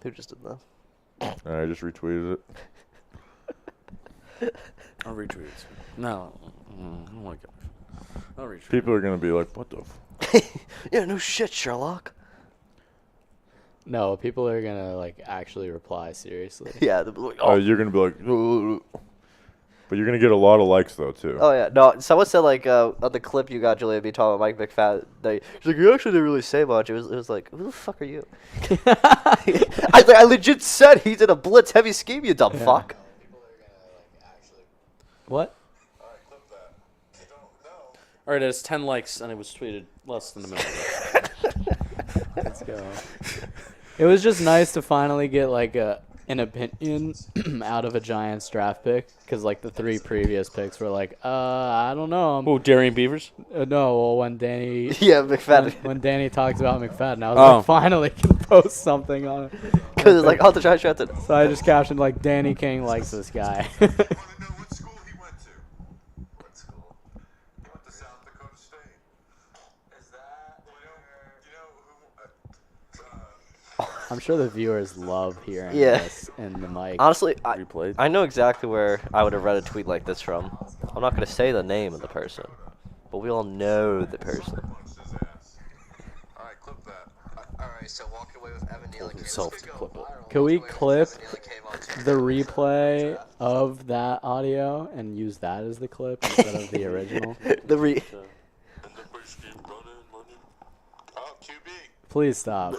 Speaker 2: Who just did that?
Speaker 1: All right, I just retweeted it.
Speaker 3: I'll retweet it. No. I don't like it. I'll retweet
Speaker 1: People are gonna be like, "What the?"
Speaker 2: Yeah, no shit, Sherlock.
Speaker 9: No, people are gonna like actually reply seriously.
Speaker 2: Yeah.
Speaker 1: Oh, you're gonna be like, but you're gonna get a lot of likes though too.
Speaker 2: Oh yeah, no. Someone said like on the clip you got Julia be talking about Mike McFadden. She's like, you actually didn't really say much. It was like, who the fuck are you? I legit said he's in a blitz heavy scheme. You dumb fuck.
Speaker 9: What?
Speaker 3: All right, it has 10 likes, and it was tweeted less than a minute ago.
Speaker 9: Let's go. It was just nice to finally get like an opinion out of a Giants draft pick, because like the 3 previous picks were like, I don't know.
Speaker 3: Oh, Darian Beavers?
Speaker 9: No, well, when Danny
Speaker 2: Yeah, McFadden.
Speaker 9: when Danny talks about McFadden, I was
Speaker 3: Oh.
Speaker 9: like, finally can post something on it.
Speaker 2: Because it's like, oh, the Giants drafted.
Speaker 9: So I just captioned like, Danny King likes this guy. I'm sure the viewers love hearing
Speaker 2: Yeah.
Speaker 9: this in the mic.
Speaker 2: Honestly,
Speaker 3: Replayed.
Speaker 2: I know exactly where I would have read a tweet like this from. I'm not going to say the name of the person, but we all know the person. Alright, so walking away with Evan Neal and
Speaker 3: Himself to clip it.
Speaker 9: Can we clip the replay of that audio and use that as the clip instead of the original? Please stop.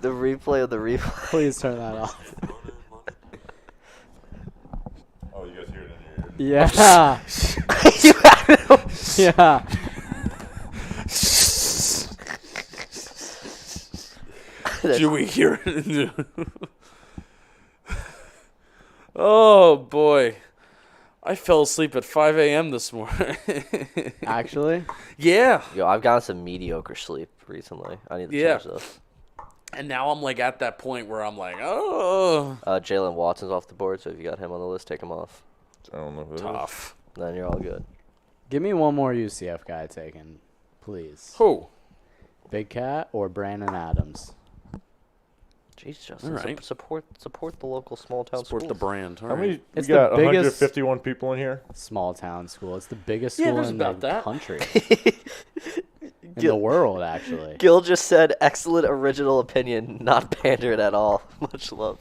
Speaker 2: The replay of the replay.
Speaker 9: Please turn that off.
Speaker 1: Oh, you guys hear it in your ear.
Speaker 9: Yeah.
Speaker 2: You had it.
Speaker 9: Yeah.
Speaker 3: Do we hear it? Oh, boy. I fell asleep at 5 a.m. this morning.
Speaker 9: Actually,
Speaker 3: Yeah.
Speaker 2: Yo, I've gotten some mediocre sleep recently. I need to
Speaker 3: Yeah.
Speaker 2: change this.
Speaker 3: And now I'm like at that point where I'm like, oh.
Speaker 2: Jalen Watson's off the board, so if you got him on the list, take him off.
Speaker 1: I don't know who it is.
Speaker 3: Tough.
Speaker 2: Then you're all good.
Speaker 9: Give me one more UCF guy taken, please.
Speaker 3: Who?
Speaker 9: Big Cat or Brandon Adams?
Speaker 2: Jeez, Justin,
Speaker 3: All right.
Speaker 2: support the local small town
Speaker 3: Support
Speaker 2: schools.
Speaker 3: the brand. All
Speaker 1: How
Speaker 3: right.
Speaker 1: many? We
Speaker 9: It's the
Speaker 1: got
Speaker 9: biggest-
Speaker 1: 151 people in here.
Speaker 9: Small town school. It's the biggest
Speaker 3: Yeah,
Speaker 9: school
Speaker 3: there's
Speaker 9: in
Speaker 3: about
Speaker 9: the
Speaker 3: that.
Speaker 9: country. In the world, actually.
Speaker 2: Gil just said excellent original opinion, not pandered at all. Much love.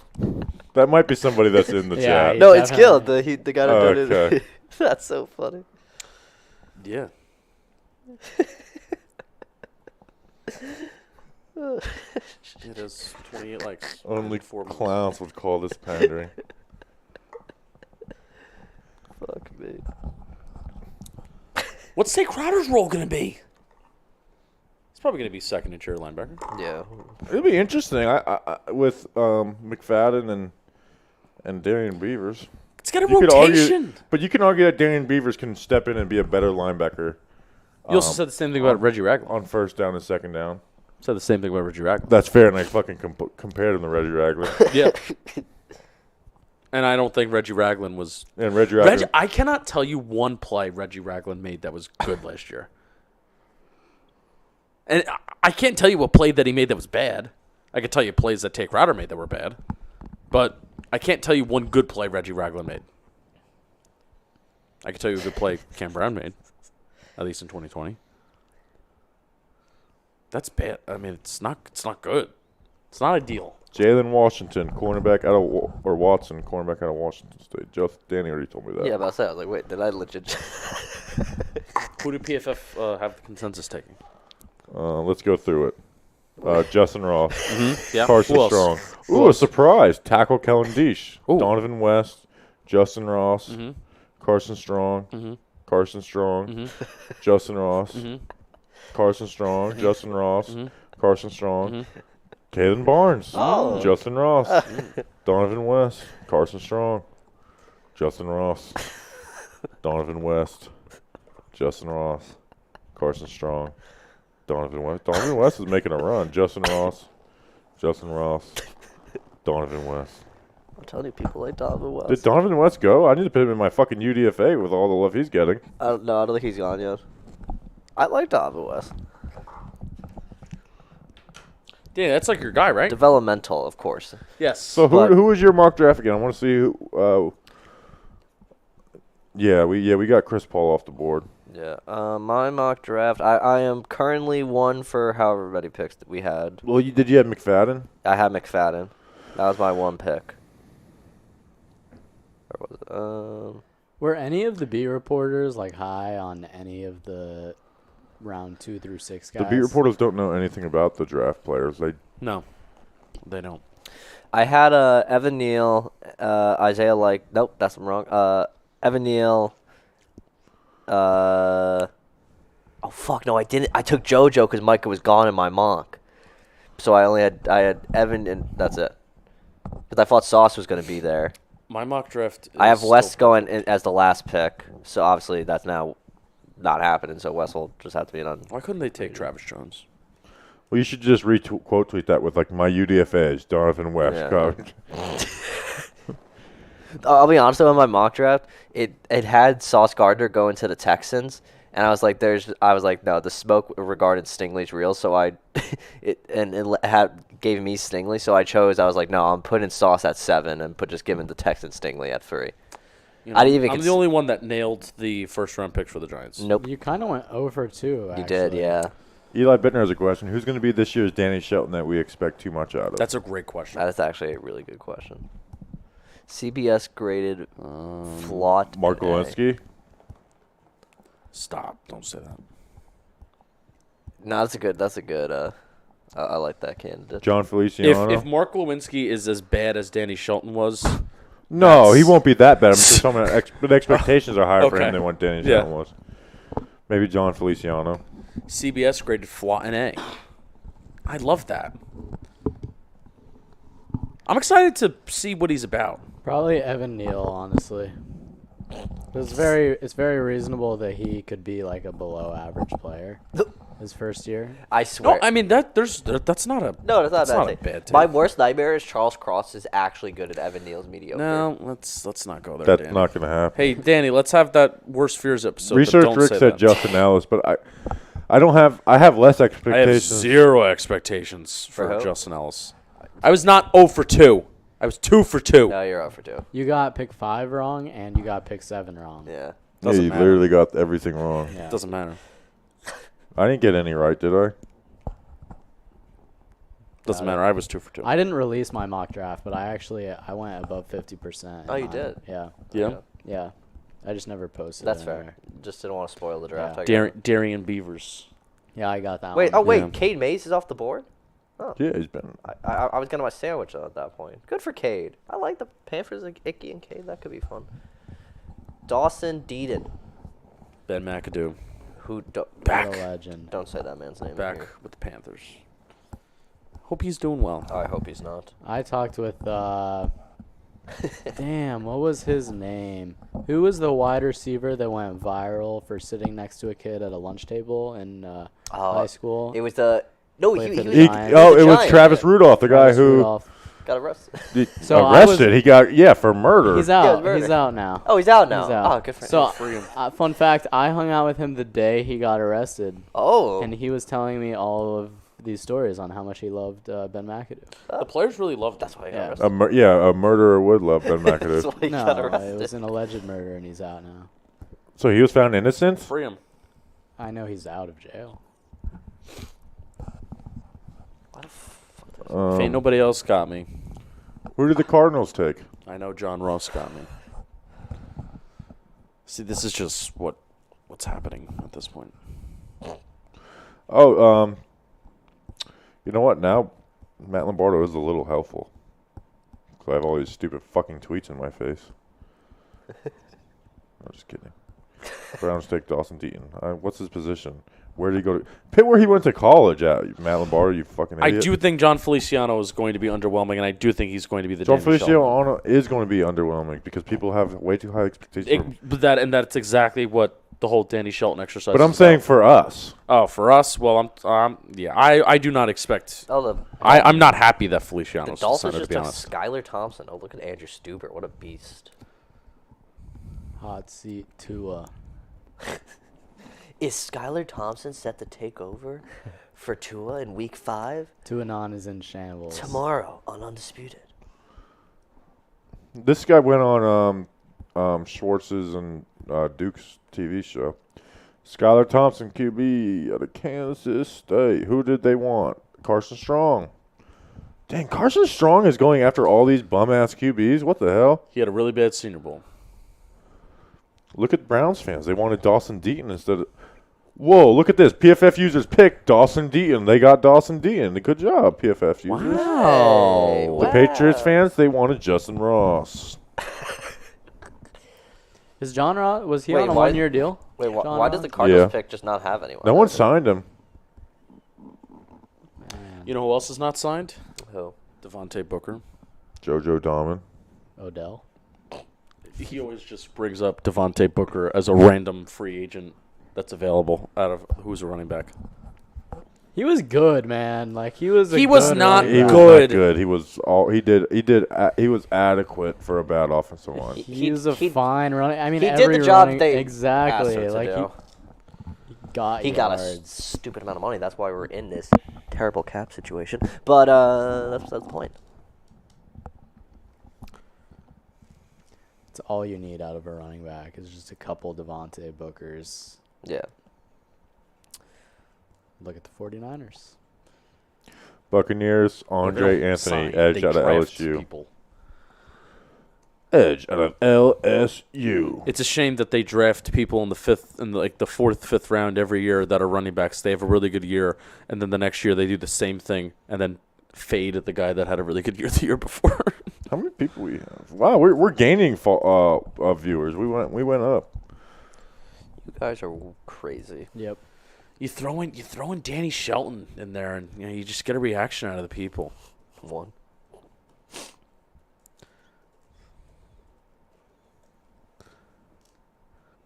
Speaker 1: That might be somebody that's in the
Speaker 9: Yeah,
Speaker 1: chat.
Speaker 9: he-
Speaker 2: No, it's Gil,
Speaker 9: definitely.
Speaker 2: the guy that
Speaker 1: Oh,
Speaker 2: donated.
Speaker 1: okay.
Speaker 2: That's so funny.
Speaker 3: Yeah. It is 28 likes.
Speaker 1: Only
Speaker 3: 4 minutes.
Speaker 1: clowns would call this pandering.
Speaker 2: Fuck me.
Speaker 3: What's Tate Crowder's role going to be? It's probably going to be second interior linebacker.
Speaker 2: Yeah.
Speaker 1: It'll be interesting. I with McFadden and Darian Beavers.
Speaker 3: It's got a
Speaker 1: You could
Speaker 3: rotation.
Speaker 1: argue, but you can argue that Darian Beavers can step in and be a better linebacker.
Speaker 3: You also said the same thing about Reggie Ragland.
Speaker 1: On first down and second down.
Speaker 3: Said the same thing about Reggie Ragland.
Speaker 1: That's fair, and I fucking compared him to Reggie Ragland.
Speaker 3: Yeah. And I don't think Reggie Ragland was.
Speaker 1: And Reggie Ragland.
Speaker 3: I cannot tell you one play Reggie Ragland made that was good last year. And I can't tell you a play that he made that was bad. I can tell you plays that Tate Crowder made that were bad. But I can't tell you one good play Reggie Ragland made. I can tell you a good play Cam Brown made, at least in 2020. That's bad. I mean, it's not good. It's not ideal.
Speaker 1: Jalen Washington, cornerback out of or Watson, cornerback out of Washington State. Danny already told me that.
Speaker 2: Yeah, about that. I was like, wait, did I legit?
Speaker 3: Who did PFF have the consensus taking?
Speaker 1: Let's go through it. Justin Ross,
Speaker 3: Yeah.
Speaker 1: Carson
Speaker 3: Who else?
Speaker 1: Strong.
Speaker 3: Who
Speaker 1: Ooh, a
Speaker 3: else?
Speaker 1: surprise! Tackle Kellen Deesh,
Speaker 3: Ooh.
Speaker 1: Donovan West, Justin Ross,
Speaker 3: Mhm.
Speaker 1: Carson Strong,
Speaker 3: Mhm.
Speaker 1: Carson Strong,
Speaker 3: Mhm.
Speaker 1: Justin Ross,
Speaker 3: Mhm.
Speaker 1: Carson Strong, Justin Ross,
Speaker 3: Mhm.
Speaker 1: Carson Strong,
Speaker 3: Mhm.
Speaker 1: Kalen Barnes,
Speaker 2: Oh.
Speaker 1: Justin Ross, Donovan West, Carson Strong, Justin Ross, Donovan West, Justin Ross, Carson Strong, Donovan West. Donovan West is making a run. Justin Ross, Donovan West.
Speaker 2: I'm telling you, people like Donovan West.
Speaker 1: Did Donovan West go? I need to put him in my fucking UDFA with all the love he's getting.
Speaker 2: I don't think he's gone yet. I like Donovan West.
Speaker 3: Yeah, that's like your guy, right?
Speaker 2: Developmental, of course.
Speaker 3: Yes.
Speaker 1: So
Speaker 2: But-
Speaker 1: who was your mock draft again? I want to see who. We got Chris Paul off the board.
Speaker 2: Yeah. My mock draft. I am currently one for however many picks that we had.
Speaker 1: Well, did you have McFadden?
Speaker 2: I had McFadden. That was my one pick. Where was it?
Speaker 9: Were any of the beat reporters like high on any of the round 2 through 6 guys?
Speaker 1: The beat reporters don't know anything about the draft players.
Speaker 3: No, they don't.
Speaker 2: I had Evan Neal, Isaiah nope, that's wrong. Evan Neal. Oh fuck, no, I didn't. I took JoJo because Micah was gone in my mock, so I had Evan and that's it. Because I thought Sauce was going to be there.
Speaker 3: My mock draft.
Speaker 2: I have
Speaker 3: is
Speaker 2: West
Speaker 3: still-
Speaker 2: going in as the last pick, so obviously that's now not happening. So West will just have to be on.
Speaker 3: Why couldn't they take Travis Jones?
Speaker 1: Well, you should just quote tweet that with like my UDFAs, Donovan West.
Speaker 2: Yeah. I'll be honest though, in my mock draft, it had Sauce Gardner going to the Texans, and I was like, no, the smoke regarding Stingley's real, so gave me Stingley, so I was like, no, I'm putting Sauce at 7 and just giving the Texans Stingley at 3.
Speaker 3: You
Speaker 2: I didn't even
Speaker 3: I'm the only one that nailed the first round pick for the Giants.
Speaker 2: Nope,
Speaker 9: You kind of went over 2.
Speaker 2: you did, yeah.
Speaker 1: Eli Bittner has a question. Who's going to be this year's Danny Shelton that we expect too much out of?
Speaker 3: That's a great question.
Speaker 2: That is actually a really good question. CBS graded Flott.
Speaker 1: Mark
Speaker 2: and A.
Speaker 1: Lewinsky.
Speaker 3: Stop! Don't say that.
Speaker 2: No, that's a good. I like that candidate.
Speaker 1: John Feliciano.
Speaker 3: If Mark Lewinsky is as bad as Danny Shelton was,
Speaker 1: No, he won't be that bad. I'm just talking about the expectations are higher for
Speaker 3: Okay.
Speaker 1: him than what Danny
Speaker 3: Yeah.
Speaker 1: Shelton was. Maybe John Feliciano.
Speaker 3: CBS graded Flott an A. I love that. I'm excited to see what he's about.
Speaker 9: Probably Evan Neal, honestly. It's very reasonable that he could be like a below average player. his first year.
Speaker 2: I swear.
Speaker 3: No, I mean that's not a
Speaker 2: No, that's
Speaker 3: that's
Speaker 2: not
Speaker 3: not
Speaker 2: a
Speaker 3: a
Speaker 2: bad
Speaker 3: bad
Speaker 2: take. My
Speaker 3: take.
Speaker 2: worst nightmare is Charles Cross is actually good at Evan Neal's mediocre.
Speaker 3: No, let's not go there.
Speaker 1: That's
Speaker 3: Danny.
Speaker 1: not going to happen.
Speaker 3: Hey, Danny, let's have that worst fears episode. but
Speaker 1: Research
Speaker 3: don't
Speaker 1: Rick
Speaker 3: say
Speaker 1: said
Speaker 3: that.
Speaker 1: Justin Ellis, but I don't have. I have less
Speaker 3: I have
Speaker 1: expectations.
Speaker 3: 0 expectations
Speaker 2: For
Speaker 3: for
Speaker 2: who?
Speaker 3: Justin Ellis. I was not 0 for 2. I was 2 for 2.
Speaker 2: No, you're out for 2.
Speaker 9: You got pick 5 wrong, and you got pick 7 wrong.
Speaker 2: Yeah.
Speaker 1: Yeah,
Speaker 3: Doesn't
Speaker 1: you
Speaker 3: matter.
Speaker 1: literally got everything wrong.
Speaker 9: Yeah.
Speaker 3: Doesn't matter.
Speaker 1: I didn't get any right, did I?
Speaker 3: Doesn't matter. I was 2 for 2.
Speaker 9: I didn't release my mock draft, but I went above 50%.
Speaker 2: Oh, you did?
Speaker 9: Yeah,
Speaker 3: Yeah.
Speaker 9: yeah. I just never posted.
Speaker 2: That's
Speaker 9: it
Speaker 2: fair.
Speaker 9: anywhere.
Speaker 2: Just didn't want to spoil the draft.
Speaker 9: Yeah.
Speaker 2: I get it.
Speaker 3: Darian Beavers.
Speaker 9: Yeah, I got that
Speaker 2: Wait,
Speaker 9: one.
Speaker 2: oh wait,
Speaker 3: Yeah.
Speaker 2: Cade Mays is off the board?
Speaker 1: Yeah, he's been.
Speaker 2: I was getting my sandwich at that point. Good for Cade. I like the Panthers, like Icky and Cade. That could be fun. Dawson Deedon.
Speaker 3: Ben McAdoo.
Speaker 2: Who
Speaker 3: Back.
Speaker 9: What a legend.
Speaker 2: don't say that man's name. in
Speaker 3: Back
Speaker 2: here.
Speaker 3: with the Panthers. Hope he's doing well.
Speaker 2: Oh, I hope he's not.
Speaker 9: I talked with damn, what was his name? Who was the wide receiver that went viral for sitting next to a kid at a lunch table in high school?
Speaker 2: It was the no.
Speaker 9: Played
Speaker 2: He
Speaker 9: for the
Speaker 2: was
Speaker 9: Giants.
Speaker 1: Oh,
Speaker 2: the
Speaker 1: it was
Speaker 2: Giant,
Speaker 1: Travis
Speaker 2: yeah.
Speaker 1: Rudolph, the guy
Speaker 9: Travis
Speaker 1: who
Speaker 9: Rudolph.
Speaker 2: got arrested.
Speaker 9: So I was-
Speaker 1: arrested. He got for murder.
Speaker 9: He's
Speaker 2: Yeah,
Speaker 9: out.
Speaker 2: murder.
Speaker 9: He's out now.
Speaker 2: Oh, he's out now.
Speaker 9: He's out.
Speaker 2: Oh, good for him.
Speaker 9: So,
Speaker 3: Free him.
Speaker 9: fun fact: I hung out with him the day he got arrested,
Speaker 2: Oh,
Speaker 9: and he was telling me all of these stories on how much he loved Ben McAdoo.
Speaker 3: The players really loved
Speaker 2: that's why he got
Speaker 9: Yeah.
Speaker 2: arrested.
Speaker 1: a murderer would love Ben
Speaker 2: That's
Speaker 1: McAdoo.
Speaker 2: why he
Speaker 9: No,
Speaker 2: got
Speaker 9: it
Speaker 2: arrested.
Speaker 9: was an alleged murder, and he's out now.
Speaker 1: So he was found innocent.
Speaker 3: Free him.
Speaker 9: I know he's out of jail.
Speaker 3: If ain't nobody else got me,
Speaker 1: Who did the Cardinals take?
Speaker 3: I know John Ross got me. See, this is just what's happening at this point.
Speaker 1: Oh, you know what? Now Matt Lombardo is a little helpful. Because I have all these stupid fucking tweets in my face. I'm just kidding. Browns take Dawson Deaton. What's his position? Where did he go to? Pitt where he went to college at. Matt Lombardo, you fucking
Speaker 3: I
Speaker 1: idiot.
Speaker 3: do think John Feliciano is going to be underwhelming, and I do think he's going to be the
Speaker 1: John
Speaker 3: Danny
Speaker 1: Feliciano is going to be underwhelming because people have way too high expectations. for him.
Speaker 3: Shelton. That's exactly what the whole Danny Shelton exercise.
Speaker 1: But I'm
Speaker 3: is
Speaker 1: saying
Speaker 3: about.
Speaker 1: for us.
Speaker 3: Oh, for us, well, I do not expect.
Speaker 2: Oh,
Speaker 3: I'm not happy that
Speaker 2: the
Speaker 3: Feliciano's
Speaker 2: Dolphins
Speaker 3: decided,
Speaker 2: just
Speaker 3: to be
Speaker 2: took
Speaker 3: honest.
Speaker 2: Skylar Thompson. Oh, look at Andrew Stuber. What a beast.
Speaker 9: Hot seat Tua.
Speaker 2: Is Skylar Thompson set to take over for Tua in Week 5?
Speaker 9: Tuanon is in shambles.
Speaker 2: Tomorrow on Undisputed.
Speaker 1: This guy went on Schwartz's and Duke's TV show. Skylar Thompson, QB out of Kansas State. Who did they want? Carson Strong. Dang, Carson Strong is going after all these bum-ass QBs? What the hell?
Speaker 3: He had a really bad Senior Bowl.
Speaker 1: Look at Browns fans. They wanted Dawson Deaton instead of... Whoa, look at this. PFF users picked Dawson Deaton. They got Dawson Deaton. Good job, PFF users.
Speaker 3: Wow.
Speaker 1: The Patriots fans, they wanted Justin Ross.
Speaker 9: Is John Ross, was he
Speaker 2: Wait,
Speaker 9: on a
Speaker 2: why-
Speaker 9: one-year deal?
Speaker 2: Wait,
Speaker 9: John
Speaker 2: why does the
Speaker 9: Ross?
Speaker 2: Cardinals
Speaker 1: Yeah.
Speaker 2: pick just not have anyone?
Speaker 1: No one signed him.
Speaker 9: Man.
Speaker 3: You know who else is not signed?
Speaker 2: Who?
Speaker 3: Devontae Booker.
Speaker 1: JoJo Dahman.
Speaker 9: Odell.
Speaker 3: He always just brings up Devontae Booker as a random free agent that's available out of who's a running back.
Speaker 9: He was good, man. Like he was.
Speaker 3: He was
Speaker 9: good
Speaker 3: not
Speaker 9: running
Speaker 1: He
Speaker 9: back.
Speaker 1: was
Speaker 3: Good.
Speaker 1: not good. He was all he was adequate for a bad offensive line.
Speaker 9: He was a
Speaker 2: he-
Speaker 9: fine running. I mean,
Speaker 2: he did
Speaker 9: every
Speaker 2: the job
Speaker 9: running,
Speaker 2: they
Speaker 9: exactly.
Speaker 2: asked him to
Speaker 9: Like
Speaker 2: do.
Speaker 9: he got
Speaker 2: He got a
Speaker 9: yards.
Speaker 2: stupid amount of money. That's why we're in this terrible cap situation. But that's the point.
Speaker 9: It's all you need out of a running back is just a couple Devontae Bookers.
Speaker 2: Yeah.
Speaker 9: Look at the 49ers.
Speaker 1: Buccaneers,
Speaker 3: They
Speaker 1: Andre
Speaker 3: don't
Speaker 1: Anthony,
Speaker 3: sign,
Speaker 1: edge
Speaker 3: they
Speaker 1: out of
Speaker 3: draft
Speaker 1: LSU.
Speaker 3: people.
Speaker 1: Edge out of LSU.
Speaker 3: It's a shame that they draft people in the fourth, fifth round every year that are running backs. They have a really good year, and then the next year they do the same thing, and then fade at the guy that had a really good year the year before.
Speaker 1: How many people we have? Wow, we're gaining viewers. We went up.
Speaker 2: You guys are crazy.
Speaker 9: Yep.
Speaker 3: You throw in Danny Shelton in there, and you just get a reaction out of the people.
Speaker 2: One.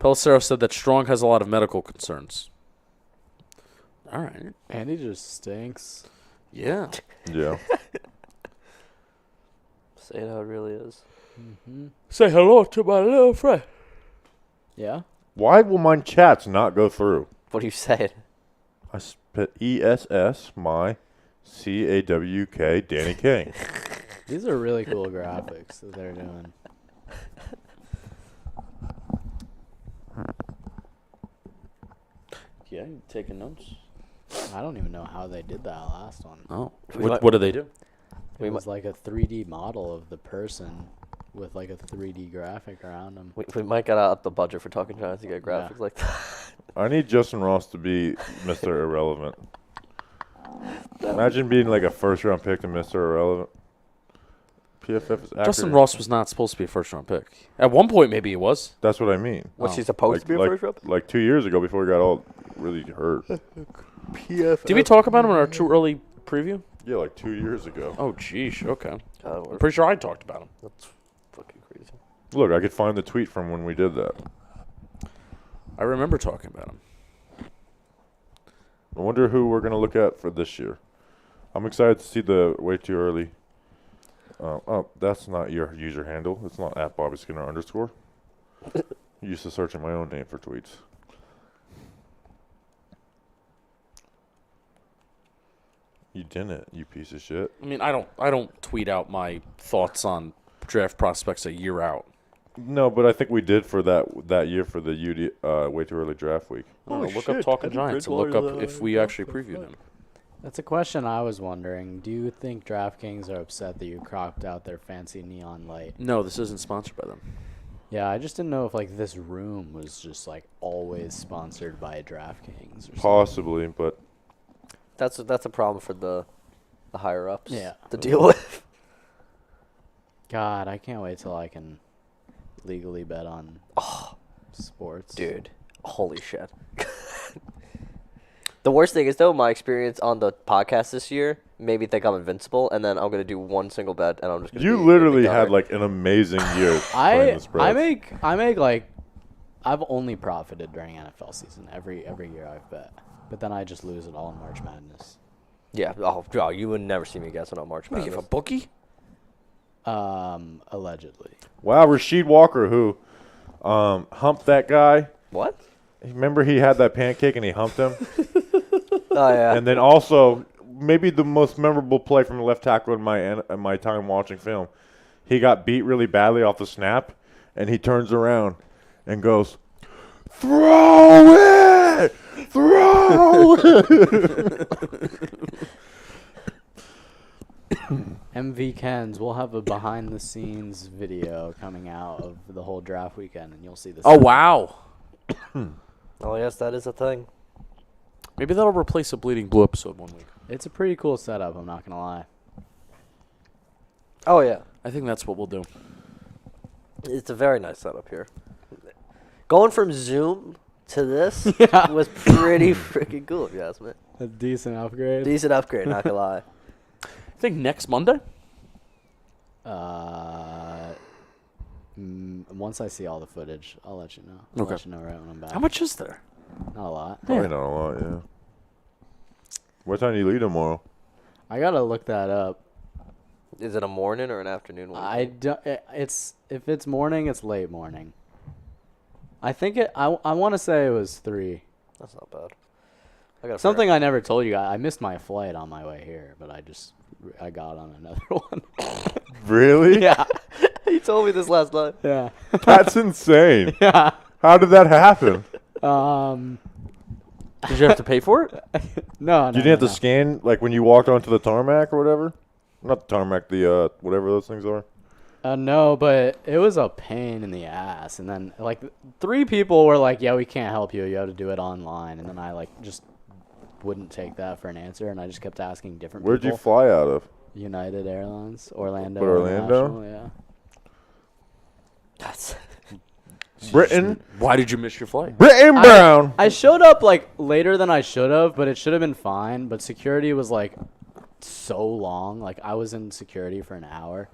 Speaker 3: Pelissero said that Strong has a lot of medical concerns. All right.
Speaker 9: Andy just stinks.
Speaker 3: Yeah.
Speaker 1: Yeah.
Speaker 2: Say it how it really is.
Speaker 9: Mm-hmm.
Speaker 3: Say hello to my little friend.
Speaker 9: Yeah.
Speaker 1: Why will my chats not go through?
Speaker 2: What are you saying?
Speaker 1: I put ESS my CAWK Danny King.
Speaker 9: These are really cool graphics that they're doing.
Speaker 3: Yeah, you taking notes?
Speaker 9: I don't even know how they did that last one.
Speaker 3: Oh.
Speaker 2: We might-
Speaker 3: What do they do?
Speaker 9: It was like a 3D model of the person with like a 3D graphic around them.
Speaker 2: We might gotta up the budget for Talking Giants to get graphics like that.
Speaker 1: I need Justin Ross to be Mr. Irrelevant. Imagine being like a first-round pick to Mr. Irrelevant. PFF is accurate.
Speaker 3: Justin Ross was not supposed to be a first-round pick. At one point, maybe he was.
Speaker 1: That's what I mean.
Speaker 2: Was
Speaker 3: Oh.
Speaker 2: he supposed to be a first round?
Speaker 1: Like 2 years ago before he got all really hurt.
Speaker 3: Did we talk about him in our too early preview?
Speaker 1: Yeah, like 2 years ago.
Speaker 3: Oh, geez. Okay.
Speaker 2: God,
Speaker 3: I'm pretty sure I talked about him.
Speaker 2: that's fucking crazy.
Speaker 1: Look, I could find the tweet from when we did that.
Speaker 3: I remember talking about him.
Speaker 1: I wonder who we're going to look at for this year. I'm excited to see the way too early. Oh, that's not your user handle. It's not at Bobby Skinner _. I'm used to searching my own name for tweets. You didn't, you piece of shit.
Speaker 3: I mean, I don't tweet out my thoughts on draft prospects a year out.
Speaker 1: No, but I think we did for that year for the way too early draft week.
Speaker 3: I don't know,
Speaker 7: Holy
Speaker 3: look up
Speaker 7: shit,
Speaker 3: Talking
Speaker 7: Teddy
Speaker 3: Giants and look
Speaker 7: Bridgewater's
Speaker 3: up if we actually previewed him.
Speaker 9: That's a question I was wondering. Do you think DraftKings are upset that you cropped out their fancy neon light?
Speaker 3: No, this isn't sponsored by them.
Speaker 9: Yeah, I just didn't know if like this room was just like always sponsored by DraftKings or something.
Speaker 1: Possibly, but
Speaker 2: That's a problem for the higher ups.
Speaker 9: Yeah.
Speaker 2: To deal with.
Speaker 9: God, I can't wait till I can legally bet on sports.
Speaker 2: Dude, holy shit. The worst thing is, though, my experience on the podcast this year made me think I'm invincible, and then I'm going to do one single bet, and I'm just going to
Speaker 1: you literally had like an amazing year playing the spreads.
Speaker 9: I make like I've only profited during NFL season every year I've bet, but then I just lose it all in March Madness.
Speaker 2: Yeah, oh, you would never see me guessing on March
Speaker 3: What, do
Speaker 2: Madness.
Speaker 3: you have a bookie?
Speaker 9: Allegedly.
Speaker 1: Wow, Rasheed Walker, who humped that guy.
Speaker 2: What?
Speaker 1: Remember he had that pancake and he humped him?
Speaker 2: Oh, yeah.
Speaker 1: And then also, maybe the most memorable play from the left tackle in my time watching film, he got beat really badly off the snap, and he turns around and goes, "Throw it! Throw it!"
Speaker 9: MV Kens, we'll have a behind-the-scenes video coming out of the whole draft weekend, and you'll see this.
Speaker 3: Oh, wow.
Speaker 2: Oh, yes, that is a thing.
Speaker 3: Maybe that'll replace a Bleeding Blue episode one week.
Speaker 9: It's a pretty cool setup, I'm not going to lie.
Speaker 2: Oh, yeah.
Speaker 3: I think that's what we'll do.
Speaker 2: It's a very nice setup here. Going from Zoom to this was pretty freaking cool, if you ask me.
Speaker 9: A decent upgrade.
Speaker 2: Decent upgrade, not gonna lie.
Speaker 3: I think next Monday?
Speaker 9: Once I see all the footage, I'll let you know. I'll
Speaker 3: Okay.
Speaker 9: let you know right when I'm back.
Speaker 3: How much is there?
Speaker 9: Not a lot.
Speaker 1: Probably not a lot, yeah. What time do you leave tomorrow?
Speaker 9: I gotta look that up.
Speaker 2: Is it a morning or an afternoon one?
Speaker 9: It's if it's morning, it's late morning. I think I want to say it was 3.
Speaker 2: That's not bad. I got
Speaker 9: Something I never told you guys. I missed my flight on my way here, but I got on another one.
Speaker 1: Really?
Speaker 9: Yeah.
Speaker 2: You told me this last night.
Speaker 9: Yeah.
Speaker 1: That's insane.
Speaker 9: Yeah.
Speaker 1: How did that happen?
Speaker 3: Did you have to pay for it?
Speaker 9: No.
Speaker 1: You didn't have to scan, like, when you walked onto the tarmac or whatever? Not the tarmac, the, whatever those things are.
Speaker 9: No, but it was a pain in the ass. And then, like, 3 people were like, yeah, we can't help you. You have to do it online. And then I, like, just wouldn't take that for an answer. And I just kept asking different
Speaker 1: Where'd
Speaker 9: people.
Speaker 1: you fly out of?
Speaker 9: United Airlines, Orlando.
Speaker 1: But Orlando?
Speaker 9: International, yeah.
Speaker 2: That's
Speaker 1: Britain.
Speaker 3: Why did you miss your flight?
Speaker 1: Britain Brown.
Speaker 9: I showed up, like, later than I should have, but it should have been fine. But security was, like, so long. Like, I was in security for an hour.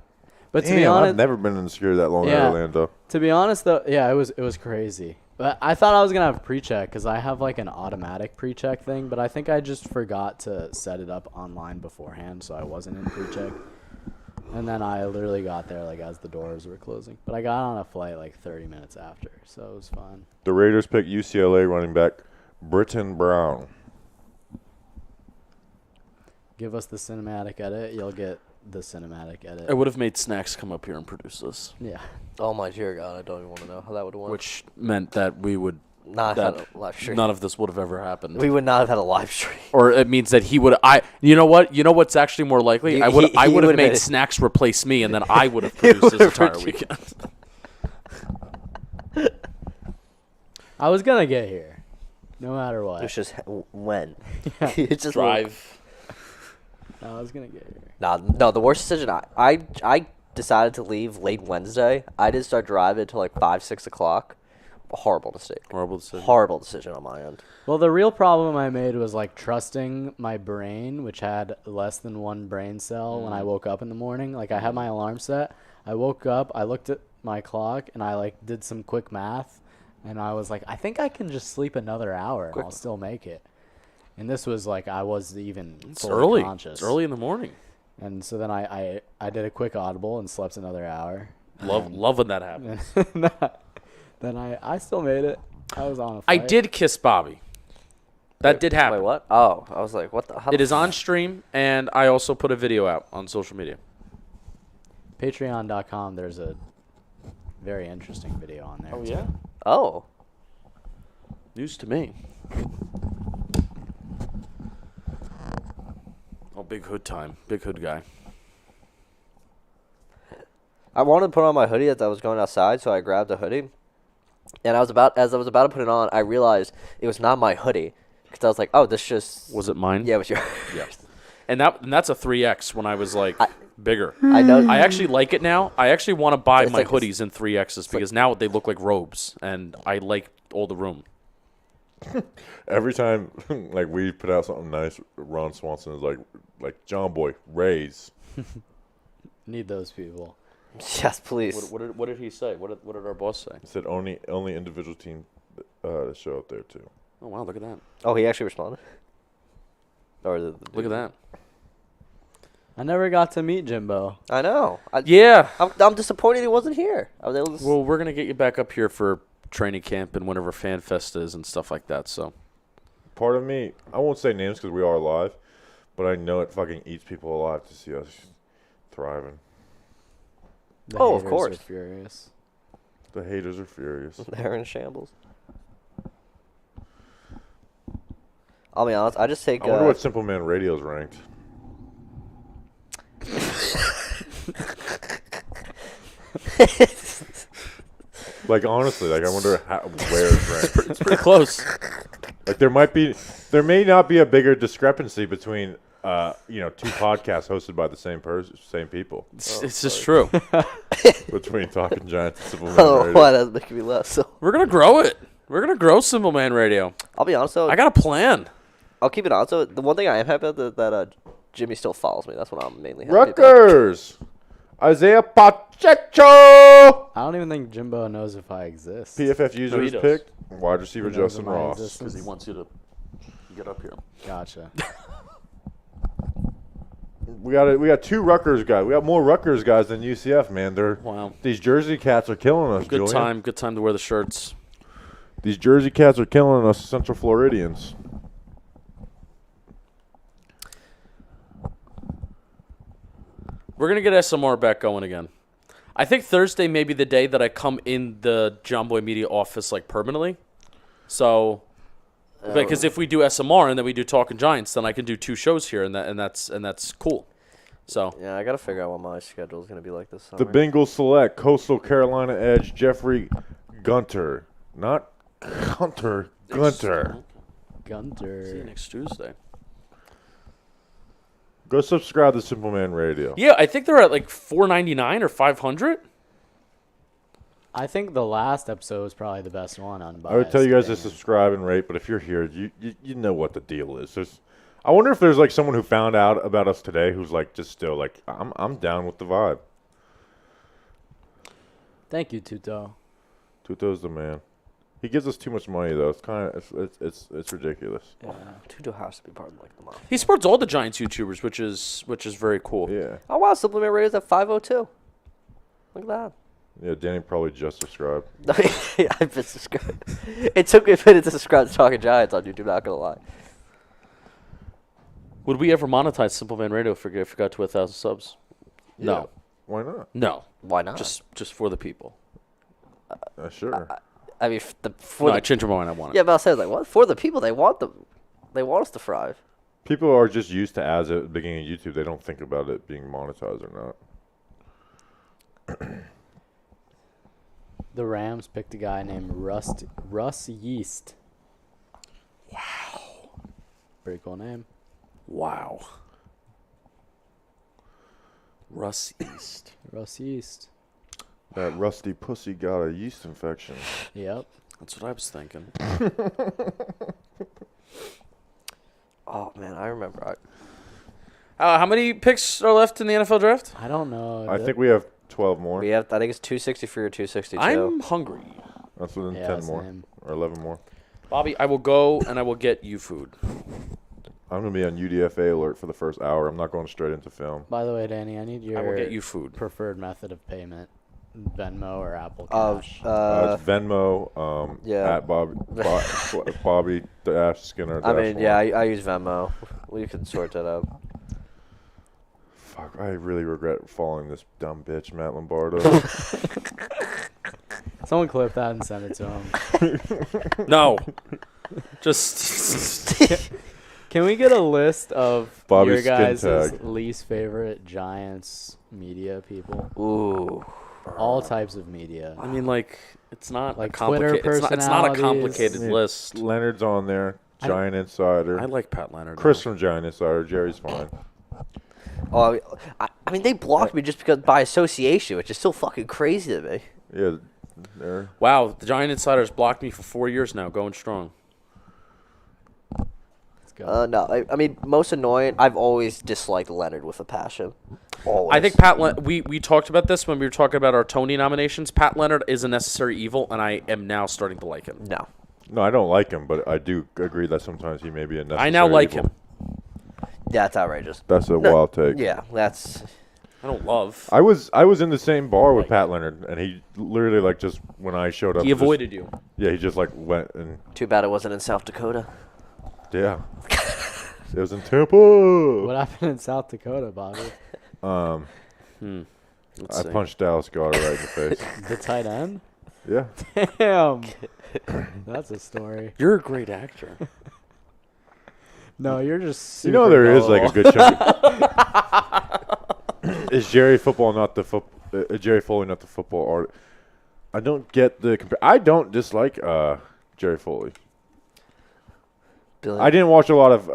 Speaker 9: But to be
Speaker 1: Damn,
Speaker 9: honest,
Speaker 1: I've never been in security that long in
Speaker 9: Yeah.
Speaker 1: Orlando.
Speaker 9: to be honest, though, yeah, it was crazy. But I thought I was gonna have pre-check because I have like an automatic pre-check thing, but I think I just forgot to set it up online beforehand, so I wasn't in pre-check. And then I literally got there like as the doors were closing. But I got on a flight like 30 minutes after, so it was fun.
Speaker 1: The Raiders pick UCLA running back Britton Brown.
Speaker 9: Give us the cinematic edit, you'll get the cinematic edit.
Speaker 3: I would have made Snacks come up here and produce this,
Speaker 9: Yeah.
Speaker 2: Oh my dear God, I don't even want to know how that would have went.
Speaker 3: which meant that we would
Speaker 2: Not
Speaker 3: that
Speaker 2: had a live stream.
Speaker 3: none of this would have ever happened.
Speaker 2: We would not have had a live stream.
Speaker 3: Or it means that he would. You know what? You know what's actually more likely?
Speaker 2: He
Speaker 3: I would have
Speaker 2: would've
Speaker 3: made
Speaker 2: made it.
Speaker 3: Snacks replace me, and then I would have produced this entire weekend.
Speaker 9: I was gonna get here, no matter what.
Speaker 2: It's just when. It's just
Speaker 3: Drive.
Speaker 9: I was gonna get here.
Speaker 2: No, the worst decision. I decided to leave late Wednesday. I didn't start driving until like 5, 6 o'clock. Horrible mistake.
Speaker 3: Horrible decision.
Speaker 2: Horrible decision on my end.
Speaker 9: Well, the real problem I made was like trusting my brain, which had less than one brain cell when I woke up in the morning. Like I had my alarm set. I woke up, I looked at my clock, and I like did some quick math, and I was like, I think I can just sleep another hour and I'll still make it. And this was like I was even
Speaker 3: It's
Speaker 9: fully
Speaker 3: early.
Speaker 9: conscious.
Speaker 3: It's early in the morning.
Speaker 9: And so then I did a quick audible and slept another hour.
Speaker 3: Love when that happens.
Speaker 9: Then I still made it. I was on a
Speaker 3: I
Speaker 9: flight.
Speaker 3: did kiss Bobby. That did happen.
Speaker 2: Wait, what? Oh, I was like, what the hell?
Speaker 3: It is on stream, and I also put a video out on social media.
Speaker 9: Patreon.com, there's a very interesting video on there. too.
Speaker 2: Oh.
Speaker 3: News to me. Oh, big hood time. Big hood guy.
Speaker 2: I wanted to put on my hoodie as I was going outside, so I grabbed a hoodie. And as I was about to put it on, I realized it was not my hoodie. Because I was like, oh, this just...
Speaker 3: Was it mine?
Speaker 2: Yeah, it was yours.
Speaker 3: Yeah. And that's a 3X when I was like bigger.
Speaker 2: I know.
Speaker 3: I actually like it now. I actually want to buy
Speaker 2: It's
Speaker 3: my
Speaker 2: like this-
Speaker 3: hoodies in 3Xs because now they look like robes, and I like all the room.
Speaker 1: Every time, like we put out something nice, Ron Swanson is like John Boy, raise.
Speaker 9: Need those people.
Speaker 2: Yes, please.
Speaker 3: What did he say? What did our boss say?
Speaker 1: He said only individual team to show up there too.
Speaker 3: Oh wow, look at that!
Speaker 2: Oh, he actually responded? Or
Speaker 3: Look at that!
Speaker 9: I never got to meet Jimbo.
Speaker 2: I know.
Speaker 3: Yeah.
Speaker 2: I'm disappointed he wasn't here. I was able to...
Speaker 3: Well, we're gonna get you back up here for training camp and whenever Fan Fest is and stuff like that. So.
Speaker 1: Part of me, I won't say names because we are live, but I know it fucking eats people alive to see us thriving.
Speaker 9: The
Speaker 2: Oh, of
Speaker 9: haters
Speaker 2: course.
Speaker 9: are furious.
Speaker 1: The haters are furious.
Speaker 2: They're in shambles. I'll be honest. I just take...
Speaker 1: I wonder what Simple Man Radio's ranked. Like honestly, like I wonder where it's ranked.
Speaker 3: It's pretty close.
Speaker 1: Like there may not be a bigger discrepancy between two podcasts hosted by the same people
Speaker 3: It's just true.
Speaker 1: between Talking Giants and Simple Man
Speaker 2: Oh,
Speaker 1: Radio.
Speaker 2: why that's making me laugh. So
Speaker 3: We're gonna grow it. We're gonna grow Simple Man Radio.
Speaker 2: I'll be honest though.
Speaker 3: I got a plan.
Speaker 2: I'll keep it on. So the one thing I am happy about that Jimmy still follows me. That's what I'm mainly happy about.
Speaker 1: Rutgers, Isaiah Pacheco.
Speaker 9: I don't even think Jimbo knows if I exist.
Speaker 1: PFF users
Speaker 3: does.
Speaker 1: picked wide receiver
Speaker 9: He knows
Speaker 1: Justin
Speaker 9: of my
Speaker 1: Ross.
Speaker 9: existence.
Speaker 3: Because he wants you to get up here.
Speaker 9: Gotcha.
Speaker 1: We got two Rutgers guys. We got more Rutgers guys than UCF, man.
Speaker 3: Wow.
Speaker 1: These Jersey cats are killing us.
Speaker 3: Good
Speaker 1: Julian.
Speaker 3: time to wear the shirts.
Speaker 1: These Jersey cats are killing us, Central Floridians.
Speaker 3: We're gonna get SMR back going again. I think Thursday may be the day that I come in the John Boy Media office like permanently. So, because if we do SMR and then we do Talking Giants, then I can do 2 shows here, and that's cool. So
Speaker 2: Yeah, I gotta figure out what my schedule is gonna be like this summer.
Speaker 1: The Bengals select Coastal Carolina edge Jeffrey Gunter. Not Gunter. Gunter.
Speaker 3: See you
Speaker 9: Gunter.
Speaker 3: next Tuesday.
Speaker 1: Go subscribe to Simple Man Radio.
Speaker 3: Yeah, I think they're at like $4.99 or $500.
Speaker 9: I think the last episode was probably the best one on.
Speaker 1: I would tell you guys to subscribe and rate, but if you're here, you know what the deal is. I wonder if there's like someone who found out about us today who's like just still like I'm down with the vibe.
Speaker 9: Thank you, Tuto.
Speaker 1: Tuto's the man. He gives us too much money though. It's kind of it's ridiculous.
Speaker 2: Yeah, Tutu has to be part of like the month.
Speaker 3: He supports all the Giants YouTubers, which is very cool.
Speaker 1: Yeah.
Speaker 2: Oh wow, supplement rate is at 502. Look at that.
Speaker 1: Yeah. Danny probably just subscribed.
Speaker 2: I've been subscribed. It took me a minute to subscribe to Talking Giants on YouTube. Not gonna lie.
Speaker 3: Would we ever monetize Simple Man Radio if we got to 1,000 subs?
Speaker 1: Yeah.
Speaker 3: No.
Speaker 1: Why not?
Speaker 3: No.
Speaker 2: Why not?
Speaker 3: Just for the people.
Speaker 1: Sure.
Speaker 2: I mean,
Speaker 3: No, I changed my mind. I want it.
Speaker 2: Yeah, but I'll say like what for the people they want them. They want us to thrive.
Speaker 1: People are just used to ads at the beginning of YouTube. They don't think about it being monetized or not.
Speaker 9: The Rams picked a guy named Russ Yeast. Wow. Pretty cool name.
Speaker 3: Wow. Russ East.
Speaker 9: Russ Yeast.
Speaker 1: That rusty pussy got a yeast infection.
Speaker 9: Yep.
Speaker 3: That's what I was thinking.
Speaker 2: Oh man, I remember.
Speaker 3: How many picks are left in the NFL draft?
Speaker 9: I don't know.
Speaker 1: I think we have 12 more.
Speaker 2: We have. I think it's 263 or 262.
Speaker 3: I'm hungry.
Speaker 1: That's within
Speaker 9: Yeah,
Speaker 1: 10 more
Speaker 9: same.
Speaker 1: or 11 more.
Speaker 3: Bobby, I will go and I will get you food.
Speaker 1: I'm gonna be on UDFA alert for the first hour. I'm not going straight into film.
Speaker 9: By the way, Danny, I need
Speaker 3: I will
Speaker 9: your
Speaker 3: get you food.
Speaker 9: preferred method of payment. Venmo or Apple
Speaker 2: Of
Speaker 9: Cash.
Speaker 1: It's Venmo.
Speaker 2: yeah.
Speaker 1: At Bobby Dash Skinner.
Speaker 2: I
Speaker 1: Dash
Speaker 2: mean,
Speaker 1: one.
Speaker 2: yeah, I use Venmo. We can sort that out.
Speaker 1: Fuck, I really regret following this dumb bitch, Matt Lombardo.
Speaker 9: Someone clip that and send it to him.
Speaker 3: No. Just
Speaker 9: Can we get a list of
Speaker 1: Bobby's
Speaker 9: your
Speaker 1: skin
Speaker 9: guys'
Speaker 1: tag.
Speaker 9: least favorite Giants media people?
Speaker 2: Ooh.
Speaker 9: All types of media.
Speaker 3: I mean, like, it's not
Speaker 9: Like
Speaker 3: a complicated.
Speaker 9: Twitter
Speaker 3: It's not a
Speaker 9: personalities.
Speaker 3: complicated
Speaker 1: Yeah.
Speaker 3: list.
Speaker 1: Leonard's on there. Giant Insider.
Speaker 3: I like Pat Leonard.
Speaker 1: Chris from Giant Insider. Jerry's fine.
Speaker 2: Oh, I mean, they blocked me just because by association, which is still fucking crazy to me.
Speaker 1: Yeah, there.
Speaker 3: Wow, the Giant Insiders blocked me for 4 years now, going strong.
Speaker 9: Let's go.
Speaker 2: No, I mean, most annoying. I've always disliked Leonard with a passion. Always.
Speaker 3: I think we talked about this when we were talking about our Tony nominations. Pat Leonard is a necessary evil, and I am now starting to like him.
Speaker 2: No.
Speaker 1: No, I don't like him, but I do agree that sometimes he may be a necessary
Speaker 3: I now like
Speaker 1: evil.
Speaker 3: him.
Speaker 2: That's outrageous.
Speaker 1: That's a wild take.
Speaker 2: Yeah, that's.
Speaker 3: I don't love.
Speaker 1: I was in the same bar with Pat Leonard, and he literally like just when I showed up.
Speaker 3: He
Speaker 1: just-
Speaker 3: avoided you.
Speaker 1: Yeah, he just like went and
Speaker 2: Too bad it wasn't in South Dakota.
Speaker 1: yeah. It was in Tampa.
Speaker 9: What happened in South Dakota, Bobby?
Speaker 3: Let's
Speaker 1: I
Speaker 3: see.
Speaker 1: punched Dallas Goddard right in the face.
Speaker 9: The tight end?
Speaker 1: Yeah.
Speaker 9: Damn. That's a story.
Speaker 3: You're a great actor.
Speaker 9: No, you're just
Speaker 1: You know
Speaker 9: super
Speaker 1: there is like a
Speaker 9: gullible.
Speaker 1: good chunk. Is Jerry Football not the Jerry Foley not the football art? I don't get the I don't dislike Jerry Foley.
Speaker 2: Billy.
Speaker 1: I didn't watch a lot of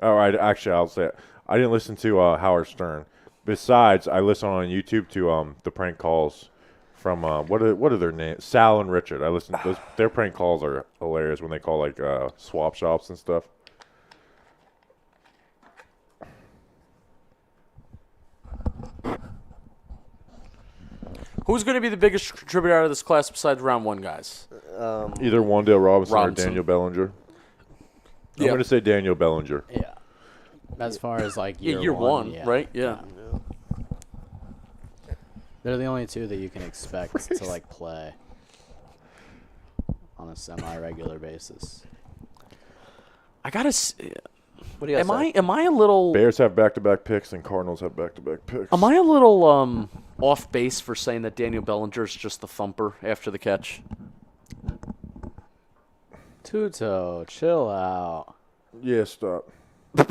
Speaker 1: I'll say it. I didn't listen to Howard Stern. Besides, I listen on YouTube to the prank calls from what are their names? Sal and Richard. I listen to their prank calls are hilarious when they call like swap shops and stuff.
Speaker 3: Who's going to be the biggest contributor out of this class besides round one guys?
Speaker 1: Either Wandale Robinson
Speaker 3: Robinson.
Speaker 1: or Daniel Bellinger. I'm
Speaker 3: Yeah.
Speaker 1: going to say Daniel Bellinger.
Speaker 9: Yeah. As far as like
Speaker 3: Yeah,
Speaker 9: year,
Speaker 3: year one,
Speaker 9: yeah.
Speaker 3: right? Yeah.
Speaker 9: They're the only two that you can expect to like play on a semi-regular basis.
Speaker 3: I gotta.
Speaker 2: What do you guys say?
Speaker 3: Am I a little?
Speaker 1: Bears have back-to-back picks and Cardinals have back-to-back picks.
Speaker 3: Am I a little off base for saying that Daniel Bellinger is just the thumper after the catch?
Speaker 9: Tuto, chill out.
Speaker 1: Yeah, stop.
Speaker 2: What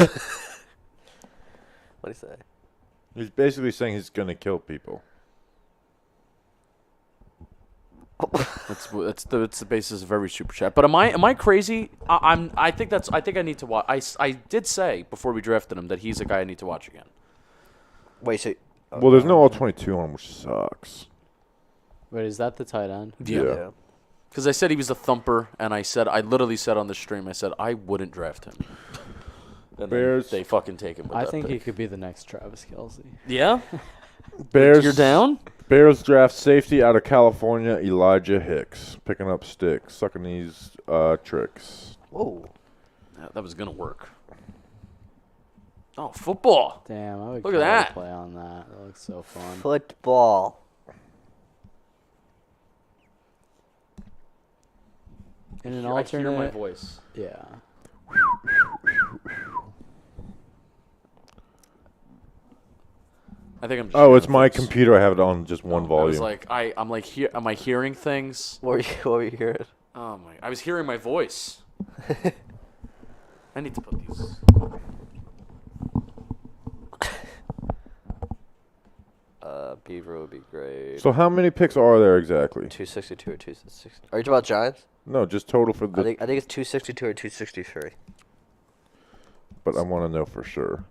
Speaker 2: do you say?
Speaker 1: He's basically saying he's going to kill people.
Speaker 3: That's the basis of every super chat. But am I crazy? I think I need to watch. I did say before we drafted him that he's a guy I need to watch again.
Speaker 2: Wait, so.
Speaker 1: Well, there's no all-22 on him, which sucks.
Speaker 9: Wait, is that the tight end?
Speaker 1: Yeah.
Speaker 3: Because I said he was a thumper, and I literally said on the stream, I said I wouldn't draft him. And then
Speaker 1: Bears.
Speaker 3: they fucking take him. With
Speaker 9: I
Speaker 3: that
Speaker 9: think he
Speaker 3: pick.
Speaker 9: could be the next Travis Kelce.
Speaker 3: Yeah.
Speaker 1: Bears.
Speaker 3: You're down.
Speaker 1: Bears draft safety out of California, Elijah Hicks. Picking up sticks, sucking these tricks.
Speaker 2: Whoa.
Speaker 3: That was going to work. Oh, football.
Speaker 9: Damn, I would
Speaker 3: Look at
Speaker 9: kill to
Speaker 3: that.
Speaker 9: play on that. That looks so fun.
Speaker 2: Football.
Speaker 9: In an
Speaker 3: I hear my
Speaker 9: alternate,
Speaker 3: voice.
Speaker 9: yeah.
Speaker 3: I think I'm just
Speaker 1: Oh,
Speaker 3: hearing
Speaker 1: it's
Speaker 3: my
Speaker 1: my
Speaker 3: voice.
Speaker 1: computer. I have it on just one
Speaker 3: I was
Speaker 1: volume.
Speaker 3: like, am I hearing things?
Speaker 2: What were you hearing?
Speaker 3: Oh my! I was hearing my voice. I need to put these.
Speaker 2: Beaver would be great.
Speaker 1: So how many picks are there exactly?
Speaker 2: 262 or 260. Are you talking about Giants?
Speaker 1: No, just total for the.
Speaker 2: I think it's 262 or 263.
Speaker 1: But I want to know for sure.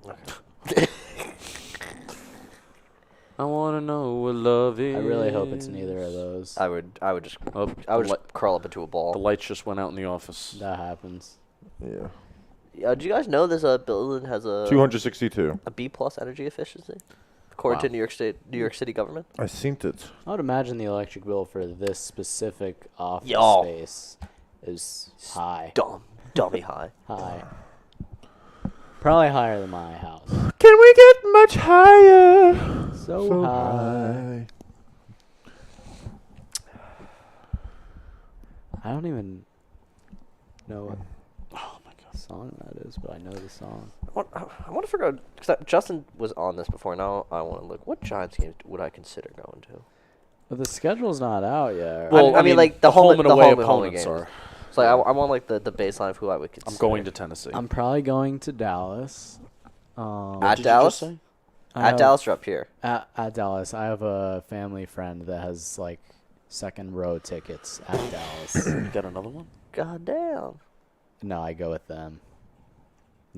Speaker 3: I want to know what love is.
Speaker 9: I really hope it's neither of those.
Speaker 2: I would just
Speaker 3: Oh,
Speaker 2: curl up into a
Speaker 3: the
Speaker 2: ball.
Speaker 3: lights just went out in the office.
Speaker 9: That happens.
Speaker 1: Yeah.
Speaker 2: Do you guys know this building has a
Speaker 1: 262.
Speaker 2: a B plus energy efficiency, according to New York City government?
Speaker 1: I seen it.
Speaker 9: I would imagine the electric bill for this specific office
Speaker 2: Yo.
Speaker 9: space is high.
Speaker 2: Dummy high.
Speaker 9: High. Probably higher than my house.
Speaker 1: Can we get much higher?
Speaker 9: So high. I don't even know what song that is, but I know the song.
Speaker 2: I want to figure out because Justin was on this before. Now I want to look. What Giants games would I consider going to?
Speaker 9: But the schedule's not out yet.
Speaker 2: Well, I mean, like the home and away
Speaker 3: opponents
Speaker 2: games.
Speaker 3: are.
Speaker 2: So I want like the baseline of who I would consider.
Speaker 3: I'm going to Tennessee.
Speaker 9: I'm probably going to Dallas.
Speaker 2: At Dallas. At Dallas or up here?
Speaker 9: At Dallas. I have a family friend that has like second row tickets at Dallas.
Speaker 3: You got another one?
Speaker 2: God damn.
Speaker 9: No, I go with them.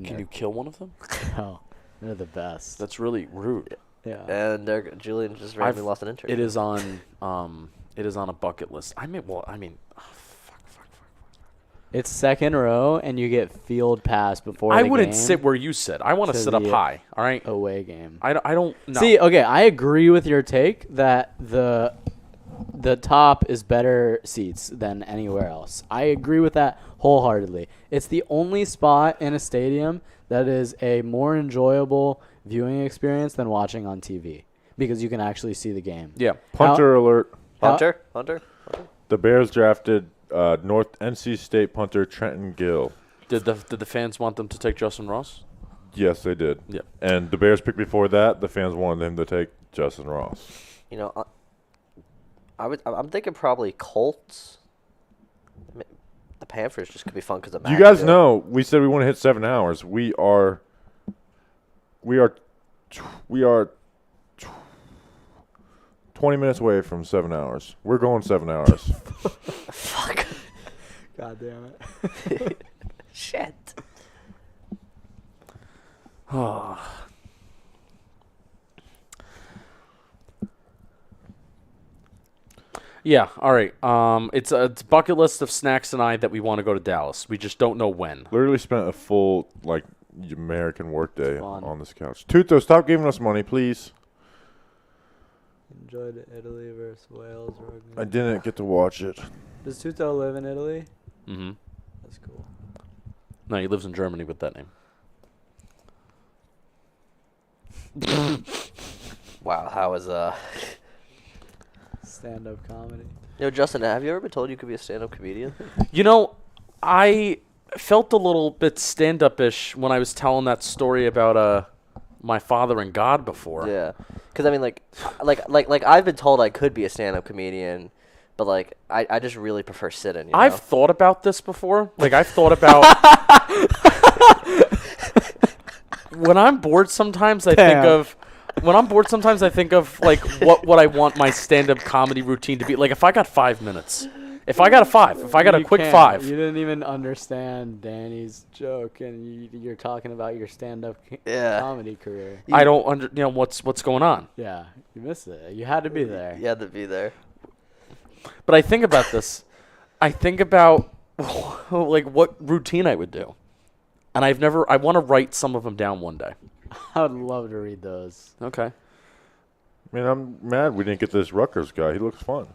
Speaker 3: Can you kill one of them?
Speaker 9: No, they're the best.
Speaker 3: That's really rude.
Speaker 9: Yeah.
Speaker 2: And Julian just randomly lost an interview.
Speaker 3: It is on a bucket list. Fuck.
Speaker 9: It's second row, and you get field pass before
Speaker 3: I
Speaker 9: the
Speaker 3: wouldn't
Speaker 9: game
Speaker 3: sit where you sit. I want to
Speaker 9: to
Speaker 3: sit up
Speaker 9: the
Speaker 3: high. All right.
Speaker 9: away game.
Speaker 3: I don't. No.
Speaker 9: See, okay, I agree with your take that the top is better seats than anywhere else. I agree with that wholeheartedly. It's the only spot in a stadium that is a more enjoyable viewing experience than watching on TV because you can actually see the game.
Speaker 3: Yeah.
Speaker 1: Punter alert.
Speaker 2: Hunter.
Speaker 1: The Bears drafted North NC State punter Trenton Gill.
Speaker 3: Did the fans want them to take Justin Ross?
Speaker 1: Yes, they did.
Speaker 3: Yeah.
Speaker 1: And the Bears picked before that. The fans wanted him to take Justin Ross.
Speaker 2: You know, I'm thinking probably Colts. The Panthers just could be fun because of
Speaker 1: You guys know we said we want to hit 7 hours. We are 20 minutes away from 7 hours. We're going 7 hours.
Speaker 2: Fuck.
Speaker 9: God damn it.
Speaker 2: Shit.
Speaker 3: Yeah. All right. It's a bucket list of snacks tonight that we want to go to Dallas. We just don't know when.
Speaker 1: Literally spent a full American workday
Speaker 9: Fun.
Speaker 1: on this couch. Tuto, stop giving us money, please.
Speaker 9: Enjoyed Italy versus Wales.
Speaker 1: I didn't get to watch it.
Speaker 9: Does Tuto live in Italy?
Speaker 3: Mm-hmm.
Speaker 9: That's cool.
Speaker 3: No, he lives in Germany with that name.
Speaker 2: Wow, how was
Speaker 9: Stand-up comedy.
Speaker 2: Justin, have you ever been told you could be a stand-up comedian?
Speaker 3: You know, I felt a little bit stand-up-ish when I was telling that story about my father and God before.
Speaker 2: Yeah, because I mean, like I've been told I could be a stand-up comedian, but I just really prefer sitting.
Speaker 3: I've thought about this before. I've thought about when I'm bored. Sometimes I think of what I want my stand-up comedy routine to be. Like if I got 5 minutes. If I got a quick 5.
Speaker 9: You didn't even understand Danny's joke, and you're talking about your stand-up comedy career.
Speaker 3: I don't what's going on.
Speaker 9: Yeah, you missed it. You had to be there.
Speaker 2: You had to be there.
Speaker 3: But I think about this. I think about what routine I would do, and I want to write some of them down one day.
Speaker 9: I would love to read those.
Speaker 3: Okay.
Speaker 1: mean, I'm mad we didn't get this Rutgers guy. He looks fun.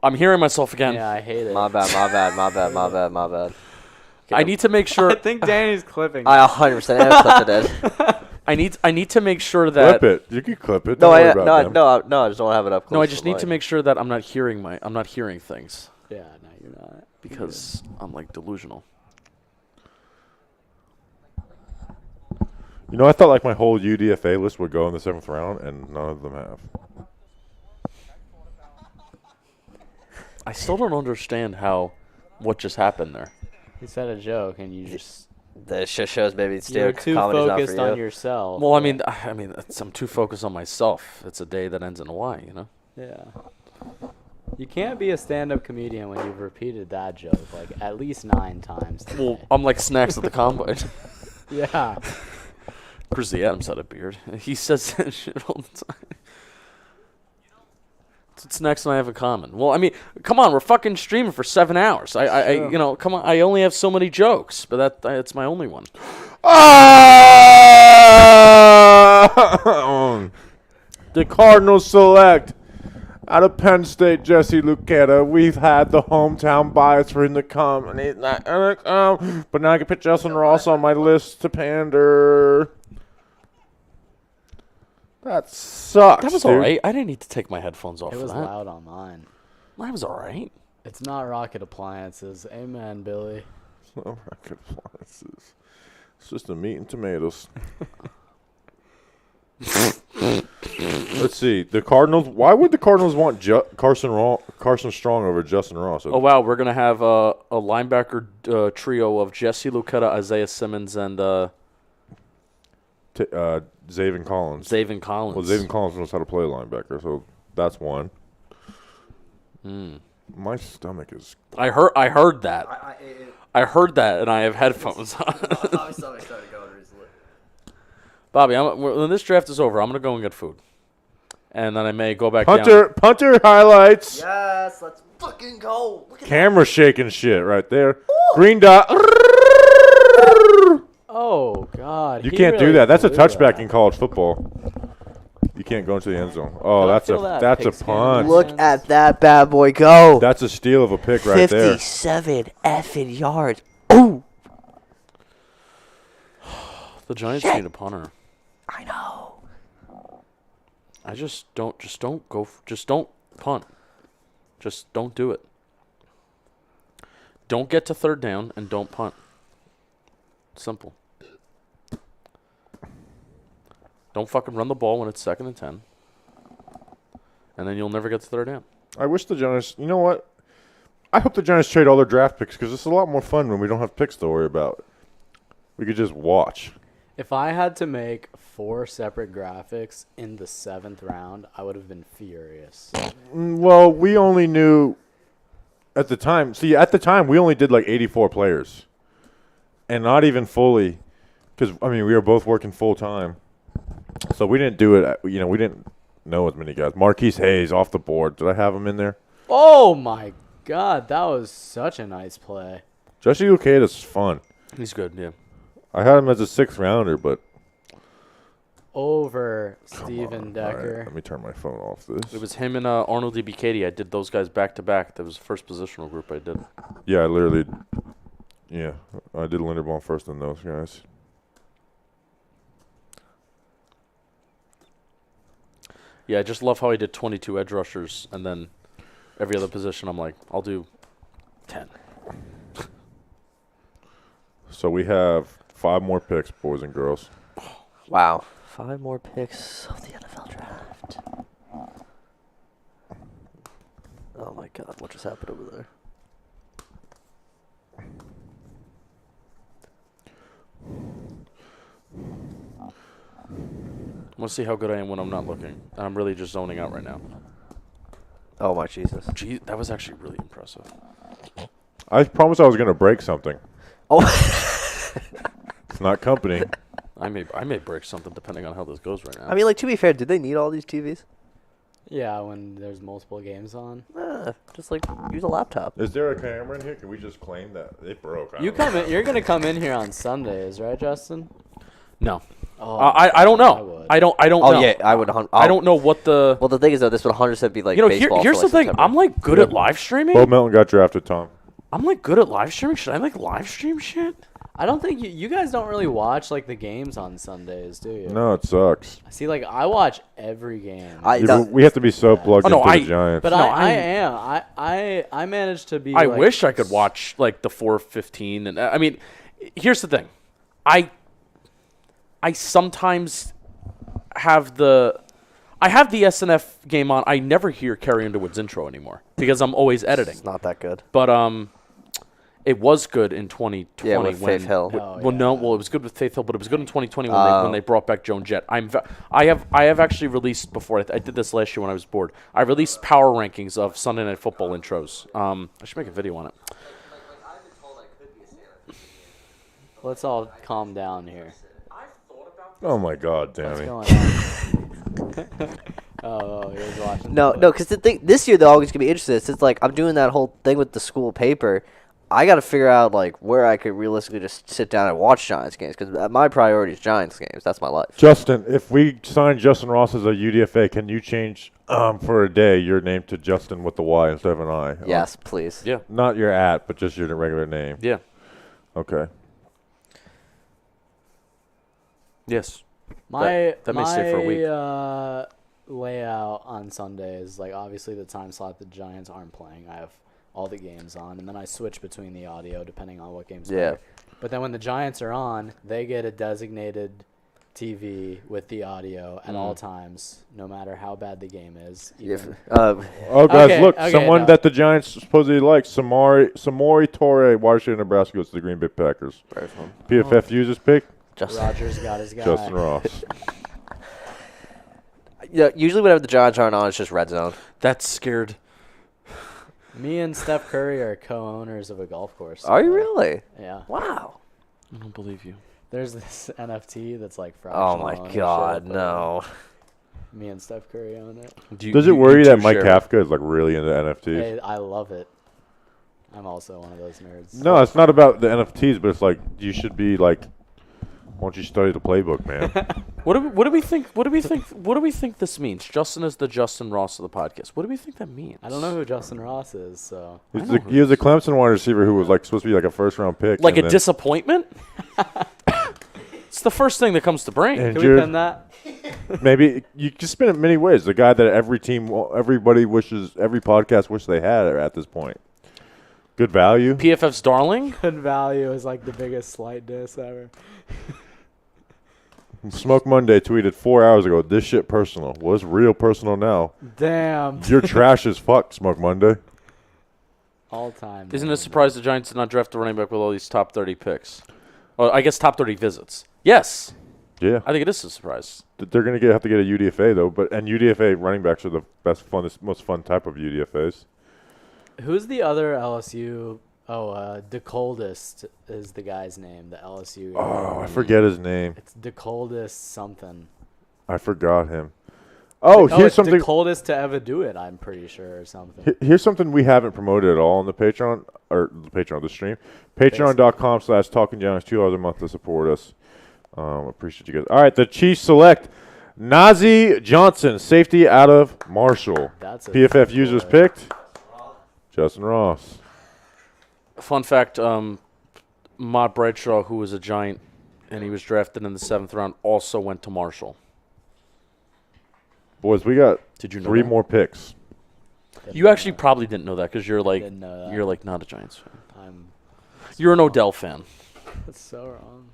Speaker 3: I'm hearing myself again.
Speaker 9: Yeah, I hate it.
Speaker 2: My bad.
Speaker 3: I need to make sure.
Speaker 5: I think Danny's clipping.
Speaker 2: I 100% am clipped it.
Speaker 3: I need to make sure that.
Speaker 1: Clip it. You can clip it.
Speaker 2: No,
Speaker 1: Don't worry
Speaker 2: I
Speaker 1: about them.
Speaker 2: I just don't have it up close.
Speaker 3: No, I just
Speaker 2: to the
Speaker 3: need to
Speaker 2: mic.
Speaker 3: make sure that I'm not hearing things
Speaker 9: Yeah, no, you're not.
Speaker 3: because I'm like delusional.
Speaker 1: You know, I thought like my whole UDFA list would go in the 7th round, and none of them have.
Speaker 3: I still don't understand what just happened there.
Speaker 9: He said a joke, and you just
Speaker 2: That just shows maybe
Speaker 9: you're
Speaker 2: stand-up
Speaker 9: too
Speaker 2: comedy's not
Speaker 9: focused
Speaker 2: for you.
Speaker 9: on yourself.
Speaker 3: Well, I mean, I'm too focused on myself. It's a day that ends in a Y, you know.
Speaker 9: Yeah. You can't be a stand-up comedian when you've repeated that joke like at least 9 times.
Speaker 3: Well, I'm like Snacks at the combine.
Speaker 9: Yeah.
Speaker 3: Grizzly Adams had a beard. He says that shit all the time. That's what Snacks and I have in common. Well, I mean, come on, we're fucking streaming for 7 hours. I come on, I only have so many jokes, but that's my only one.
Speaker 1: The Cardinals select out of Penn State Jesse Lucchetta. We've had the hometown bias for him to come, and he's not gonna come. But now I can put Justin Ross on my list to pander. That sucks.
Speaker 3: That was
Speaker 1: dude.
Speaker 3: all right. I didn't need to take my headphones off
Speaker 9: It
Speaker 3: for
Speaker 9: was
Speaker 3: that.
Speaker 9: loud on mine.
Speaker 3: That was all right.
Speaker 9: It's not Rocket Appliances. Amen, Billy.
Speaker 1: It's not rocket appliances. It's just the meat and tomatoes. Let's see. The Cardinals. Why would the Cardinals want Carson Strong over Justin Ross?
Speaker 3: Oh, wow. We're going to have a linebacker trio of Jesse Lucchetta, Isaiah Simmons, and
Speaker 1: Zaven Collins.
Speaker 3: Zaven Collins.
Speaker 1: Well, Zaven Collins knows how to play linebacker, so that's one. My stomach is.
Speaker 3: I heard that. I heard that, and I have headphones on.
Speaker 2: My stomach started going recently.
Speaker 3: Bobby, when this draft is over, I'm going to go and get food. And then I may go back down.
Speaker 1: Punter highlights.
Speaker 2: Yes, let's fucking go. Look at
Speaker 1: Camera shaking shit right there. Green dot.
Speaker 9: Oh God.
Speaker 1: You
Speaker 9: he
Speaker 1: can't do
Speaker 9: really
Speaker 1: that. That's a
Speaker 9: blew
Speaker 1: touchback
Speaker 9: that.
Speaker 1: in college football. You can't go into the end zone. Oh,
Speaker 9: Can I
Speaker 1: that's
Speaker 9: feel that
Speaker 1: a
Speaker 9: pigskin?
Speaker 1: punt.
Speaker 2: Look at that bad boy go.
Speaker 1: That's a steal of a pick right there.
Speaker 2: 57 effing yards. Ooh.
Speaker 3: The Giants
Speaker 2: Shit.
Speaker 3: need a punter.
Speaker 2: I know.
Speaker 3: I just don't punt. Just don't do it. Don't get to third down and don't punt. Simple. Don't fucking run the ball when it's 2nd and 10. And then you'll never get to third down.
Speaker 1: I wish the Giants. You know what? I hope the Giants trade all their draft picks because it's a lot more fun when we don't have picks to worry about. We could just watch.
Speaker 9: If I had to make 4 separate graphics in the 7th round, I would have been furious.
Speaker 1: Well, we only knew at the time. See, at the time, we only did like 84 players. And not even fully. Because, I mean, we were both working full time. So we didn't do it. We didn't know as many guys. Marquise Hayes off the board. Did I have him in there?
Speaker 9: Oh my God, that was such a nice play.
Speaker 1: Jesse Luccheta's fun.
Speaker 3: He's good, yeah.
Speaker 1: I had him as a 6th rounder, but.
Speaker 9: Over
Speaker 1: Come
Speaker 9: Steven
Speaker 1: on. All
Speaker 9: Decker.
Speaker 1: right, let me turn my phone off this.
Speaker 3: It was him and Arnold DB. I did those guys back to back. That was the first positional group I did.
Speaker 1: Yeah, I literally. Yeah, I did Linderbaum first than those guys.
Speaker 3: Yeah, I just love how I did 22 edge rushers, and then every other position I'm like, I'll do 10.
Speaker 1: So we have 5 more picks, boys and girls.
Speaker 2: Wow. 5 more picks of the NFL draft. Oh my God, what just happened over there?
Speaker 3: I'm going to see how good I am when I'm not looking. I'm really just zoning out right now.
Speaker 2: Oh my Jesus.
Speaker 3: Gee, that was actually really impressive.
Speaker 1: I promised I was going to break something.
Speaker 2: Oh.
Speaker 1: It's not company.
Speaker 3: I may break something depending on how this goes right now.
Speaker 2: I mean, like, to be fair, did they need all these TVs?
Speaker 9: Yeah, when there's multiple games on.
Speaker 2: Just like use a laptop.
Speaker 1: Is there a camera in here? Can we just claim that it broke?
Speaker 9: You're gonna come in here on Sundays, right, Justin?
Speaker 3: No.
Speaker 9: Oh,
Speaker 3: I don't
Speaker 9: I
Speaker 3: know.
Speaker 9: would.
Speaker 3: I don't
Speaker 2: Oh
Speaker 3: know.
Speaker 2: yeah, I would.
Speaker 3: I don't know what the.
Speaker 2: Well, the thing is though, this would 100% be like baseball.
Speaker 3: Here's
Speaker 2: for,
Speaker 3: the
Speaker 2: like,
Speaker 3: thing.
Speaker 2: September.
Speaker 3: I'm like good at live streaming.
Speaker 1: Bo Melton got drafted, Tom.
Speaker 3: I'm like good at live streaming. Should I like live stream shit?
Speaker 9: I don't think you guys don't really watch like the games on Sundays, do you?
Speaker 1: No, it sucks.
Speaker 9: See, like I watch every game.
Speaker 1: Yeah, but we have to be so plugged into the Giants.
Speaker 9: But
Speaker 3: No,
Speaker 9: I am. I managed to be.
Speaker 3: I
Speaker 9: like,
Speaker 3: wish I could watch like the 4:15, and I mean, here's the thing, I sometimes have the SNF game on. I never hear Carrie Underwood's intro anymore because I'm always editing.
Speaker 2: It's not that good.
Speaker 3: But it was good in 2020.
Speaker 2: Yeah, with
Speaker 3: when,
Speaker 2: Faith Hill.
Speaker 9: Oh,
Speaker 3: Well, no, well, it was good with Faith Hill, but it was good in 2020 when they brought back Joan Jett. I have actually released before. I did this last year when I was bored. I released power rankings of Sunday Night Football intros. I should make a video on it.
Speaker 9: Let's all calm down here.
Speaker 1: Oh my God,
Speaker 9: What's
Speaker 1: Danny.
Speaker 9: going on? oh, he was watching.
Speaker 2: No, because the thing this year they're always gonna be interested. It's like I'm doing that whole thing with the school paper. I got to figure out like where I could realistically just sit down and watch Giants games because my priority is Giants games. That's my life.
Speaker 1: Justin, if we sign Justin Ross as a UDFA, can you change for a day your name to Justin with the Y instead of an I?
Speaker 2: Yes, please.
Speaker 3: Yeah.
Speaker 1: Not your @ but just your regular name.
Speaker 3: Yeah.
Speaker 1: Okay.
Speaker 3: Yes.
Speaker 9: My
Speaker 3: that may stay for a week.
Speaker 9: Layout on Sundays, like obviously the time slot the Giants aren't playing, I have all the games on, and then I switch between the audio depending on what game's
Speaker 2: Yeah.
Speaker 9: playing. But then when the Giants are on, they get a designated TV with the audio at all times, no matter how bad the game is.
Speaker 2: If,
Speaker 1: Oh, guys,
Speaker 9: Okay,
Speaker 1: look.
Speaker 9: okay,
Speaker 1: someone
Speaker 9: no.
Speaker 1: that the Giants supposedly like, Samori Torre, Washington, Nebraska, goes to the Green Bay Packers.
Speaker 2: very fun.
Speaker 1: PFF users pick
Speaker 2: Just
Speaker 9: Rogers got his guy.
Speaker 1: Justin Ross.
Speaker 2: yeah. Usually whenever the Giants aren't on, it's just red zone.
Speaker 3: That's scared.
Speaker 9: Me and Steph Curry are co-owners of a golf course.
Speaker 2: Are you really?
Speaker 9: Yeah.
Speaker 2: Wow.
Speaker 3: I don't believe you.
Speaker 9: There's this NFT that's like
Speaker 2: Oh
Speaker 9: fractional
Speaker 2: my
Speaker 9: ownership,
Speaker 2: God,
Speaker 9: but
Speaker 2: no.
Speaker 9: Me and Steph Curry own it.
Speaker 1: Does it worry that Mike Kafka is like really into NFTs?
Speaker 9: Hey, I love it. I'm also one of those nerds.
Speaker 1: No, it's not about the NFTs, but it's like you should be like, why don't you study the playbook, man?
Speaker 3: What do we think? What do we think this means? Justin is the Justin Ross of the podcast. What do we think that means?
Speaker 9: I don't know who Justin Ross is, so
Speaker 1: He was a Clemson wide receiver who was like supposed to be like a first-round pick.
Speaker 3: Like
Speaker 1: and
Speaker 3: a
Speaker 1: then
Speaker 3: disappointment? It's the first thing that comes to brain.
Speaker 1: And
Speaker 9: can we pin that?
Speaker 1: maybe you can spin it many ways. The guy that every team, everybody wishes, every podcast wishes they had at this point. Good value.
Speaker 3: PFF's darling.
Speaker 9: Good value is like the biggest slight diss ever.
Speaker 1: Smoke Monday tweeted 4 hours ago, this shit personal. Well, it's real personal now.
Speaker 9: Damn.
Speaker 1: You're trash as fuck, Smoke Monday.
Speaker 9: All time.
Speaker 3: Isn't it a surprise the Giants did not draft a running back with all these top 30 picks? Well, I guess top 30 visits. Yes.
Speaker 1: Yeah.
Speaker 3: I think it is a surprise.
Speaker 1: They're going to have to get a UDFA, though. And UDFA running backs are the most fun type of UDFAs.
Speaker 9: Who's the other LSU? Oh, DeColdest is the guy's name. The LSU.
Speaker 1: Oh, I forget his name.
Speaker 9: It's DeColdest something.
Speaker 1: I forgot him. Oh, here's
Speaker 9: it's
Speaker 1: something.
Speaker 9: DeColdest to ever do it. I'm pretty sure or something.
Speaker 1: Here's something we haven't promoted at all on the Patreon, the stream. Patreon.com/Talking Giants, $2 a month to support us. Appreciate you guys. All right, the Chiefs select Najee Johnson, safety out of Marshall.
Speaker 9: That's a
Speaker 1: PFF
Speaker 9: good
Speaker 1: users
Speaker 9: boy.
Speaker 1: picked Justin Ross.
Speaker 3: Fun fact, Mott Bradshaw, who was a Giant, and he was drafted in the 7th round, also went to Marshall.
Speaker 1: Boys, we got
Speaker 3: Did you know
Speaker 1: 3
Speaker 3: that?
Speaker 1: more picks.
Speaker 3: You actually probably didn't know that because you're like
Speaker 9: Didn't know that.
Speaker 3: you're like not a Giants fan.
Speaker 9: I'm.
Speaker 3: You're an Odell fan.
Speaker 9: That's so wrong.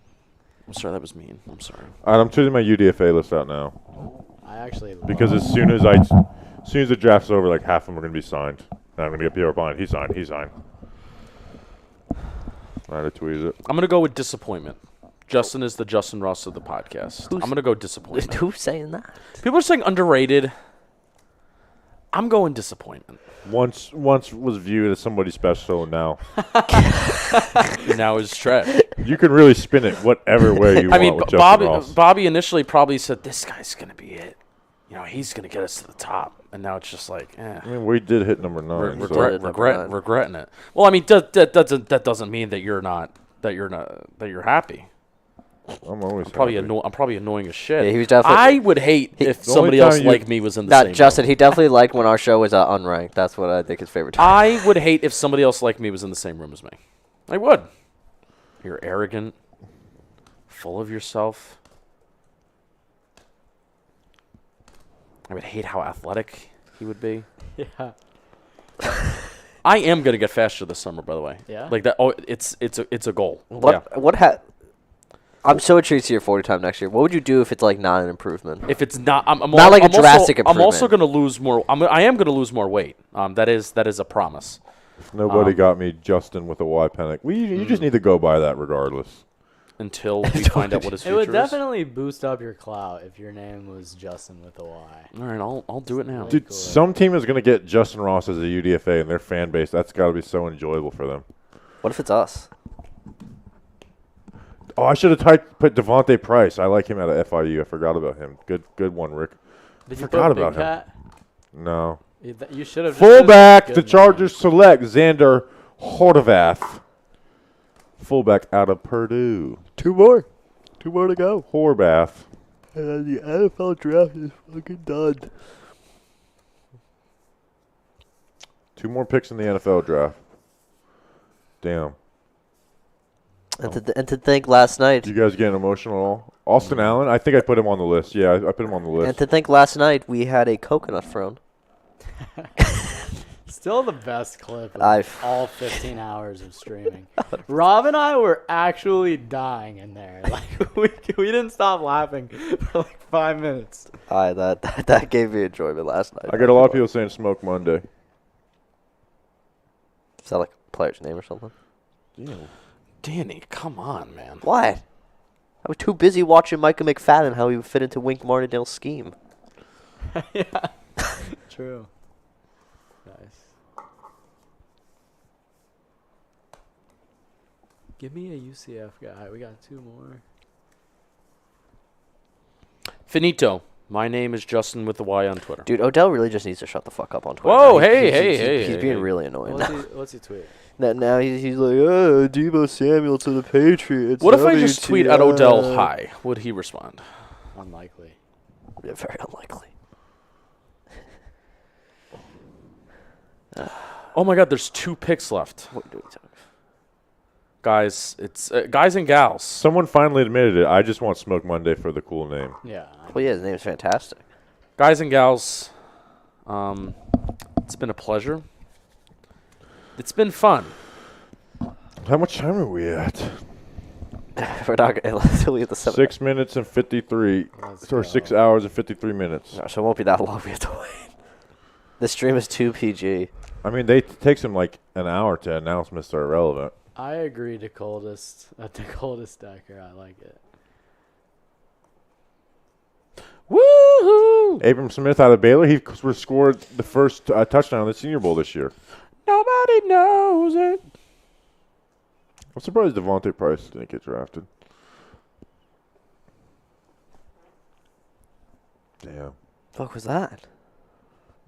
Speaker 3: I'm sorry, that was mean. I'm sorry.
Speaker 1: All right, I'm choosing my UDFA list out now
Speaker 9: I actually.
Speaker 1: because as soon as the draft's over, like half of them are going to be signed. And I'm going to get Pierre behind. He signed. I tweeted it.
Speaker 3: I'm gonna go with disappointment. Justin is the Justin Ross of the podcast. I'm gonna go disappointment.
Speaker 2: Who's saying that?
Speaker 3: People are saying underrated. I'm going disappointment.
Speaker 1: Once was viewed as somebody special, and now
Speaker 3: Now is trash.
Speaker 1: you can really spin it whatever way you
Speaker 3: I
Speaker 1: want
Speaker 3: mean,
Speaker 1: with Justin Ross.
Speaker 3: Bobby initially probably said this guy's gonna be it. You know, he's gonna get us to the top, and now it's just like,
Speaker 1: I mean, we did hit number 9. so-
Speaker 3: regretting it. Well, I mean, that doesn't mean that you're happy.
Speaker 1: I'm always
Speaker 3: Probably
Speaker 1: happy.
Speaker 3: I'm probably annoying as shit.
Speaker 2: Yeah, he was definitely.
Speaker 3: I would hate if
Speaker 1: The
Speaker 3: somebody
Speaker 1: only
Speaker 3: else
Speaker 1: time you-
Speaker 3: like me was in the same
Speaker 2: Justin,
Speaker 3: room.
Speaker 2: he definitely liked when our show was unranked. That's what I think his favorite time.
Speaker 3: I would hate if somebody else like me was in the same room as me. I would. You're arrogant, full of yourself. I would hate how athletic he would be.
Speaker 9: Yeah.
Speaker 3: I am gonna get faster this summer, by the way.
Speaker 9: Yeah?
Speaker 3: Like that. Oh, it's a goal. Yeah.
Speaker 2: What I'm so intrigued to see your 40 time next year. What would you do if it's like not an improvement?
Speaker 3: If it's not, I'm
Speaker 2: Not like a
Speaker 3: also-
Speaker 2: drastic
Speaker 3: I'm also
Speaker 2: improvement.
Speaker 3: gonna lose more. I am gonna lose more weight. That is a promise.
Speaker 1: If nobody got me Justin with a Y panic. You just need to go by that regardless.
Speaker 3: Until we find out what his
Speaker 9: It
Speaker 3: future
Speaker 9: would
Speaker 3: is.
Speaker 9: definitely boost up your clout if your name was Justin with a Y.
Speaker 3: All right, I'll do it now.
Speaker 1: Dude,
Speaker 9: cool.
Speaker 1: some team is going to get Justin Ross as a UDFA and their fan base. That's got to be so enjoyable for them.
Speaker 2: What if it's us?
Speaker 1: Oh, I should have put Devontae Price. I like him out of FIU. I forgot about him. Good one, Rick.
Speaker 9: Did you
Speaker 1: Forgot
Speaker 9: put
Speaker 1: about
Speaker 9: Big
Speaker 1: him.
Speaker 9: Cat?
Speaker 1: No.
Speaker 9: You should have.
Speaker 1: Fullback, the Chargers select Xander Horvath. Fullback out of Purdue.
Speaker 7: Two more to go.
Speaker 1: Horvath.
Speaker 7: And then the NFL draft is fucking done.
Speaker 1: 2 more picks in the NFL draft. Damn.
Speaker 2: And to think last night.
Speaker 1: You guys getting emotional at all? Austin Allen? I think I put him on the list. Yeah, I put him on the
Speaker 2: And
Speaker 1: list.
Speaker 2: to think last night we had a coconut throne.
Speaker 9: Still the best clip of
Speaker 2: I've-
Speaker 9: all 15 hours of streaming. Rob and I were actually dying in there. Like we didn't stop laughing for like 5 minutes.
Speaker 2: That gave me enjoyment last night.
Speaker 1: I got a lot of people saying Smoke Monday.
Speaker 2: Is that like a player's name or something?
Speaker 3: Danny, come on, man.
Speaker 2: Why? I was too busy watching Micah McFadden how he would fit into Wink Martindale's scheme.
Speaker 9: Yeah. True. Nice. Give me a UCF guy. We got 2 more.
Speaker 3: Finito. My name is Justin with the Y on Twitter.
Speaker 2: Dude, Odell really just needs to shut the fuck up on Twitter.
Speaker 3: Whoa,
Speaker 2: He-
Speaker 3: hey,
Speaker 2: he-
Speaker 3: hey,
Speaker 2: he-
Speaker 3: hey,
Speaker 2: He's
Speaker 3: hey,
Speaker 2: being
Speaker 3: hey.
Speaker 2: really annoying.
Speaker 9: What's he tweet?
Speaker 2: Now he's like, oh, Debo Samuel to the Patriots.
Speaker 3: What if I just tweet at Odell
Speaker 2: WTF?"
Speaker 3: hi? Would he respond?
Speaker 9: Unlikely.
Speaker 2: Yeah, very unlikely.
Speaker 3: Oh my God, there's 2 picks left,
Speaker 2: What do we talk?
Speaker 3: guys. It's guys and gals.
Speaker 1: Someone finally admitted it. I just want Smoke Monday for the cool name.
Speaker 9: Yeah.
Speaker 2: Well, yeah, his name's fantastic.
Speaker 3: Guys and gals, it's been a pleasure. It's been fun.
Speaker 1: How much time are we at?
Speaker 2: We're not going to leave the 7.
Speaker 1: 6 minutes and 53.
Speaker 9: Let's
Speaker 1: Or
Speaker 9: go.
Speaker 1: 6 hours and 53 minutes.
Speaker 2: No, so it won't be that long. We have to wait. The stream is 2 PG.
Speaker 1: I mean, it takes him like an hour to announce Mr. Irrelevant.
Speaker 9: I agree to coldest decker. I like it.
Speaker 3: Woohoo!
Speaker 1: Abram Smith out of Baylor. He scored the first touchdown in the Senior Bowl this year.
Speaker 3: Nobody knows it.
Speaker 1: I'm surprised Devontae Price didn't get drafted. Damn.
Speaker 2: Fuck was that?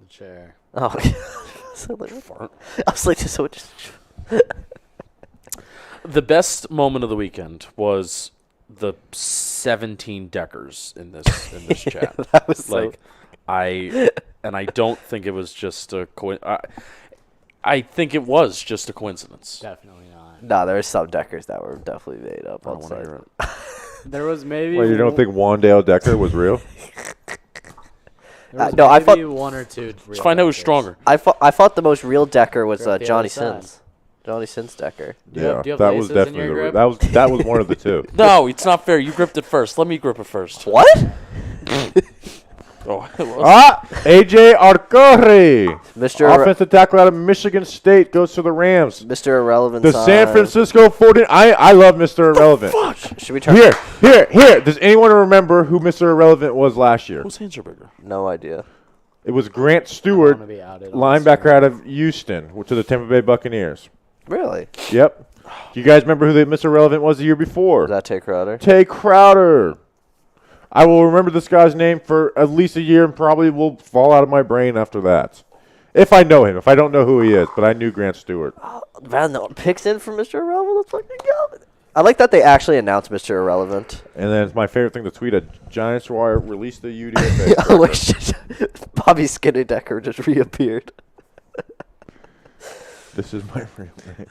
Speaker 9: The chair.
Speaker 2: Oh, I was like, so just.
Speaker 3: The best moment of the weekend was the 17 deckers in this chat.
Speaker 2: That was so-
Speaker 3: Like, I don't think it was just a I think it was just a coincidence.
Speaker 9: Definitely not.
Speaker 2: Nah, there are some deckers that were definitely made up.
Speaker 3: I
Speaker 2: I'll
Speaker 3: don't want to
Speaker 2: say.
Speaker 3: hear it.
Speaker 9: There was maybe.
Speaker 1: Wait, you don't think Wandale Decker was real?
Speaker 9: There was
Speaker 2: no, I
Speaker 9: maybe
Speaker 2: thought-
Speaker 9: 1 or 2.
Speaker 3: Let's find out who's stronger.
Speaker 2: I thought the most real decker was
Speaker 9: Grip the
Speaker 2: Johnny
Speaker 9: other side.
Speaker 2: Sins. Johnny Sins decker.
Speaker 9: Do you have
Speaker 1: that was
Speaker 9: laces in
Speaker 1: definitely
Speaker 9: your
Speaker 1: the
Speaker 9: grip?
Speaker 1: that was one of the two.
Speaker 3: No, it's not fair. You gripped it first. Let me grip it first.
Speaker 2: What?
Speaker 3: Oh,
Speaker 1: AJ Arcuri,
Speaker 2: Mr.
Speaker 1: offensive tackle out of Michigan State, goes to the Rams.
Speaker 2: Mr. Irrelevant.
Speaker 1: The San Francisco 49. I love Mr. Irrelevant.
Speaker 2: Should we turn?
Speaker 1: Here. Does anyone remember who Mr. Irrelevant was last year?
Speaker 3: whose hands are bigger?
Speaker 2: No idea.
Speaker 1: It was Grant
Speaker 9: I
Speaker 1: Stewart,
Speaker 9: wanna be outed on
Speaker 1: linebacker
Speaker 9: stream.
Speaker 1: out of Houston, to the Tampa Bay Buccaneers.
Speaker 2: Really?
Speaker 1: Yep. Do you guys remember who the Mr. Irrelevant was the year before?
Speaker 2: Was that Tay Crowder?
Speaker 1: Tay Crowder. I will remember this guy's name for at least a year and probably will fall out of my brain after that. If I know him. If I don't know who he is. But I knew Grant Stewart.
Speaker 2: Man, no picks in for Mr. Irrelevant. Let's fucking go. I like that they actually announced Mr. Irrelevant.
Speaker 1: And then it's my favorite thing to tweet: a Giants wire released the UDFA.
Speaker 2: I wish Bobby Skinny Decker just reappeared.
Speaker 1: This is my real name.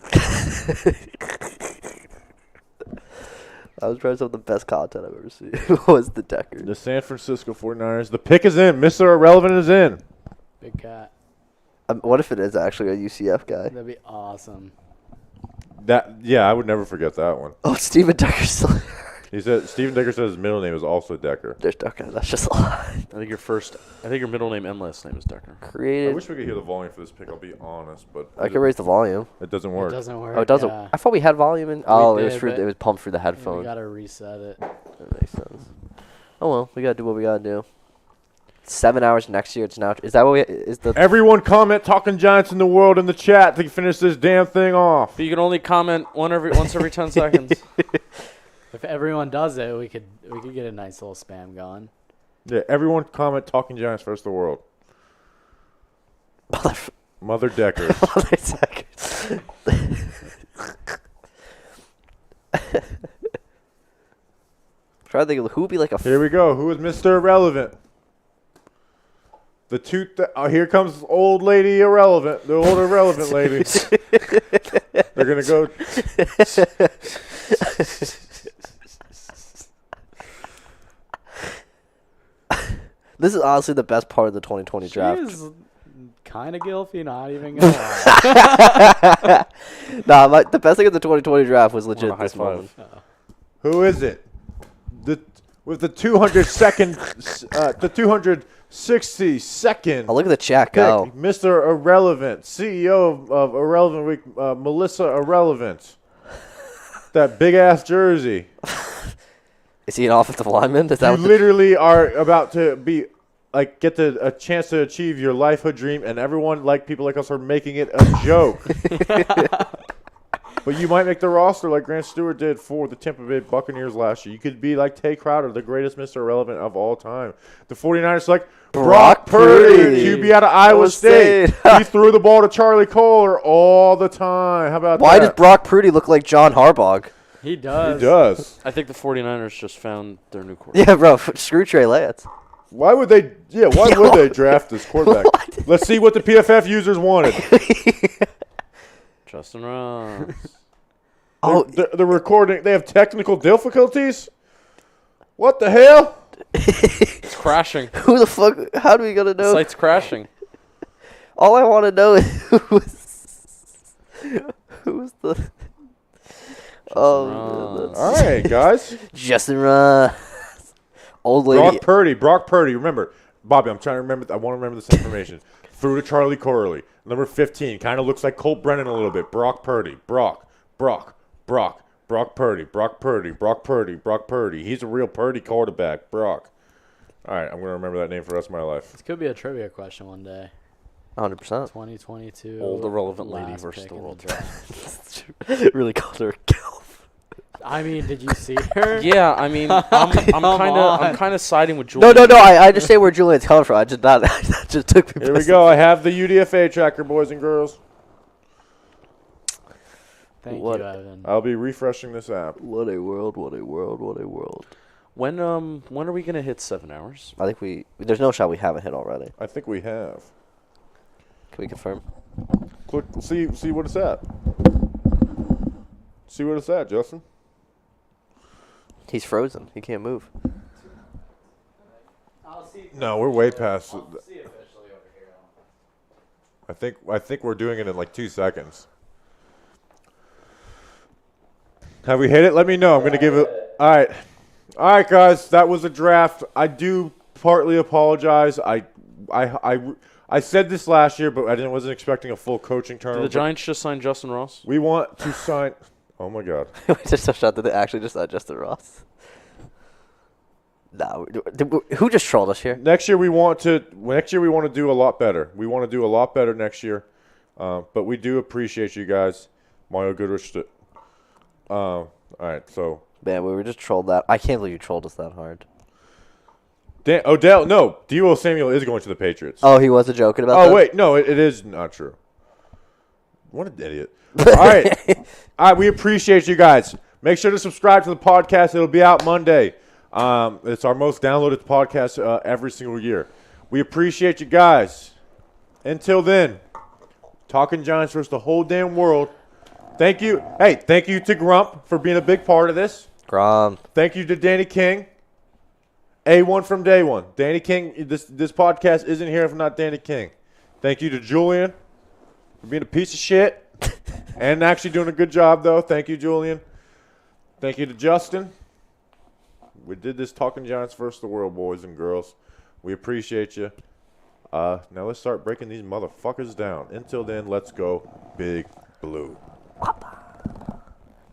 Speaker 2: I was trying some of the best content I've ever seen. Was the Decker.
Speaker 1: The San Francisco 49ers. The pick is in. Mr. Irrelevant is in.
Speaker 9: Big cat.
Speaker 2: What if it is actually a UCF guy?
Speaker 9: That'd be awesome.
Speaker 1: Yeah, I would never forget that one.
Speaker 2: Oh, Steven Decker's still
Speaker 1: He said Steven Decker said his middle name is also Decker.
Speaker 2: There's Decker. That's just a lie.
Speaker 3: I think your middle name and last name is Decker.
Speaker 1: I
Speaker 2: Created.
Speaker 1: wish we could hear the volume for this pick. I'll be honest, but
Speaker 2: I can raise the volume.
Speaker 1: it doesn't
Speaker 9: It
Speaker 1: work.
Speaker 9: doesn't work.
Speaker 2: Oh, it doesn't.
Speaker 9: Yeah.
Speaker 2: I thought we had volume in. Oh, it was
Speaker 9: did,
Speaker 2: through.
Speaker 9: but-
Speaker 2: It was pumped through the
Speaker 9: Yeah,
Speaker 2: headphone.
Speaker 9: we gotta reset it.
Speaker 2: That makes sense. Oh well, we gotta do what we gotta do. 7 hours next year. It's now. Is that what we? Is the?
Speaker 1: Everyone comment Talking Giants in the world in the chat to finish this damn thing off.
Speaker 3: But you can only comment once every 10 seconds.
Speaker 9: If everyone does it, we could get a nice little spam going.
Speaker 1: Yeah, everyone comment Talking Giants versus the world. Mother Decker.
Speaker 2: Try to think of who would be like a.
Speaker 1: Here we go. Who is Mr. Irrelevant? Here comes old lady irrelevant. The old irrelevant lady. They're gonna go.
Speaker 2: This is honestly the best part of the 2020
Speaker 9: She
Speaker 2: draft.
Speaker 9: is kind of guilty, not even gonna lie.
Speaker 2: The best thing of the 2020 draft was legit
Speaker 3: Want a
Speaker 2: this
Speaker 3: high five?
Speaker 2: moment.
Speaker 1: Who is it? With the 200 the 262nd
Speaker 2: Oh, look at the chat
Speaker 1: pick,
Speaker 2: go.
Speaker 1: Mr. Irrelevant, CEO of Irrelevant Week, Melissa Irrelevant. That big ass jersey.
Speaker 2: Is he an offensive lineman? Is that
Speaker 1: You
Speaker 2: what
Speaker 1: literally are about to be get a chance to achieve your lifehood dream, and everyone, like people like us, are making it a joke. But you might make the roster like Grant Stewart did for the Tampa Bay Buccaneers last year. You could be like Tay Crowder, the greatest Mr. Irrelevant of all time. The 49ers select Brock Purdy, QB out of Iowa State. He threw the ball to Charlie Kohler all the time. How about
Speaker 2: Why
Speaker 1: that?
Speaker 2: does Brock Purdy look like John Harbaugh?
Speaker 9: He does.
Speaker 1: He does.
Speaker 3: I think the 49ers just found their new quarterback.
Speaker 2: Yeah, bro. Screw Trey Lance.
Speaker 1: Why would they? Yeah, why would they draft this quarterback? Let's see what the PFF users wanted.
Speaker 3: Justin Ross.
Speaker 1: They're recording. They have technical difficulties. What the hell?
Speaker 3: It's crashing.
Speaker 2: Who the fuck? How do we gonna
Speaker 3: The
Speaker 2: know?
Speaker 3: site's crashing.
Speaker 2: All I want to know is who's the.
Speaker 3: Ross.
Speaker 1: All right, guys.
Speaker 2: Justin Ross. Old lady.
Speaker 1: Brock Purdy. Remember, Bobby, I'm trying to remember. I want to remember this information. Threw to Charlie Corley. Number 15. Kind of looks like Colt Brennan a little bit. Brock Purdy. Brock Purdy. Brock Purdy. He's a real Purdy quarterback. Brock. All right, I'm going to remember that name for the rest of my life.
Speaker 9: This could be a trivia question one day.
Speaker 2: 100%.
Speaker 9: 2022.
Speaker 3: Old irrelevant lady
Speaker 9: last
Speaker 3: versus
Speaker 9: pick
Speaker 3: the
Speaker 9: in
Speaker 3: world.
Speaker 9: draft.
Speaker 2: Really called her a gilf.
Speaker 9: I mean, did you see her?
Speaker 3: Yeah, I mean, I'm kind of siding with
Speaker 2: No,
Speaker 3: Julian.
Speaker 2: no, no. I understand where Julian's coming from. I just not. That just took me.
Speaker 1: Here we go. I have the UDFA tracker, boys and girls.
Speaker 9: Thank
Speaker 2: What?
Speaker 9: you, Evan.
Speaker 1: I'll be refreshing this app.
Speaker 2: What a world! What a world! What a world!
Speaker 3: When are we gonna hit 7 hours?
Speaker 2: I think there's no shot we haven't hit already.
Speaker 1: I think we have.
Speaker 2: Can we confirm?
Speaker 1: Click. See what it's at. See what it's at, Justin.
Speaker 2: He's frozen. He can't move.
Speaker 1: No, we're way past. I think we're doing it in like 2 seconds. Have we hit it? Let me know. I'm going to give it. All right, guys. That was a draft. I do partly apologize. I said this last year, but I wasn't expecting a full coaching turnover.
Speaker 3: Did the Giants just sign Justin Ross?
Speaker 1: We want to sign. Oh my God.
Speaker 2: We just a shot that they actually just not Justin Ross. No, who just trolled us here?
Speaker 1: Next year we want to do a lot better. We want to do a lot better next year. But we do appreciate you guys. Mario Goodrich. All right, so
Speaker 2: Man, we were just trolled that. I can't believe you trolled us that hard.
Speaker 1: Odell, no, Deebo Samuel is going to the Patriots.
Speaker 2: Oh, he wasn't joking about that?
Speaker 1: Oh wait, no, it is not true. What an idiot. All right, we appreciate you guys. Make sure to subscribe to the podcast. It'll be out Monday. It's our most downloaded podcast every single year. We appreciate you guys. Until then, Talking Giants versus the whole damn world. Thank you. Hey, thank you to Grump for being a big part of this.
Speaker 2: Grom.
Speaker 1: Thank you to Danny King. A1 from day one. Danny King, this podcast isn't here if not Danny King. Thank you to Julian for being a piece of shit and actually doing a good job, though. Thank you, Julian. Thank you to Justin. We did this Talking Giants versus the world, boys and girls. We appreciate you. Now let's start breaking these motherfuckers down. Until then, let's go Big Blue.
Speaker 2: Papa.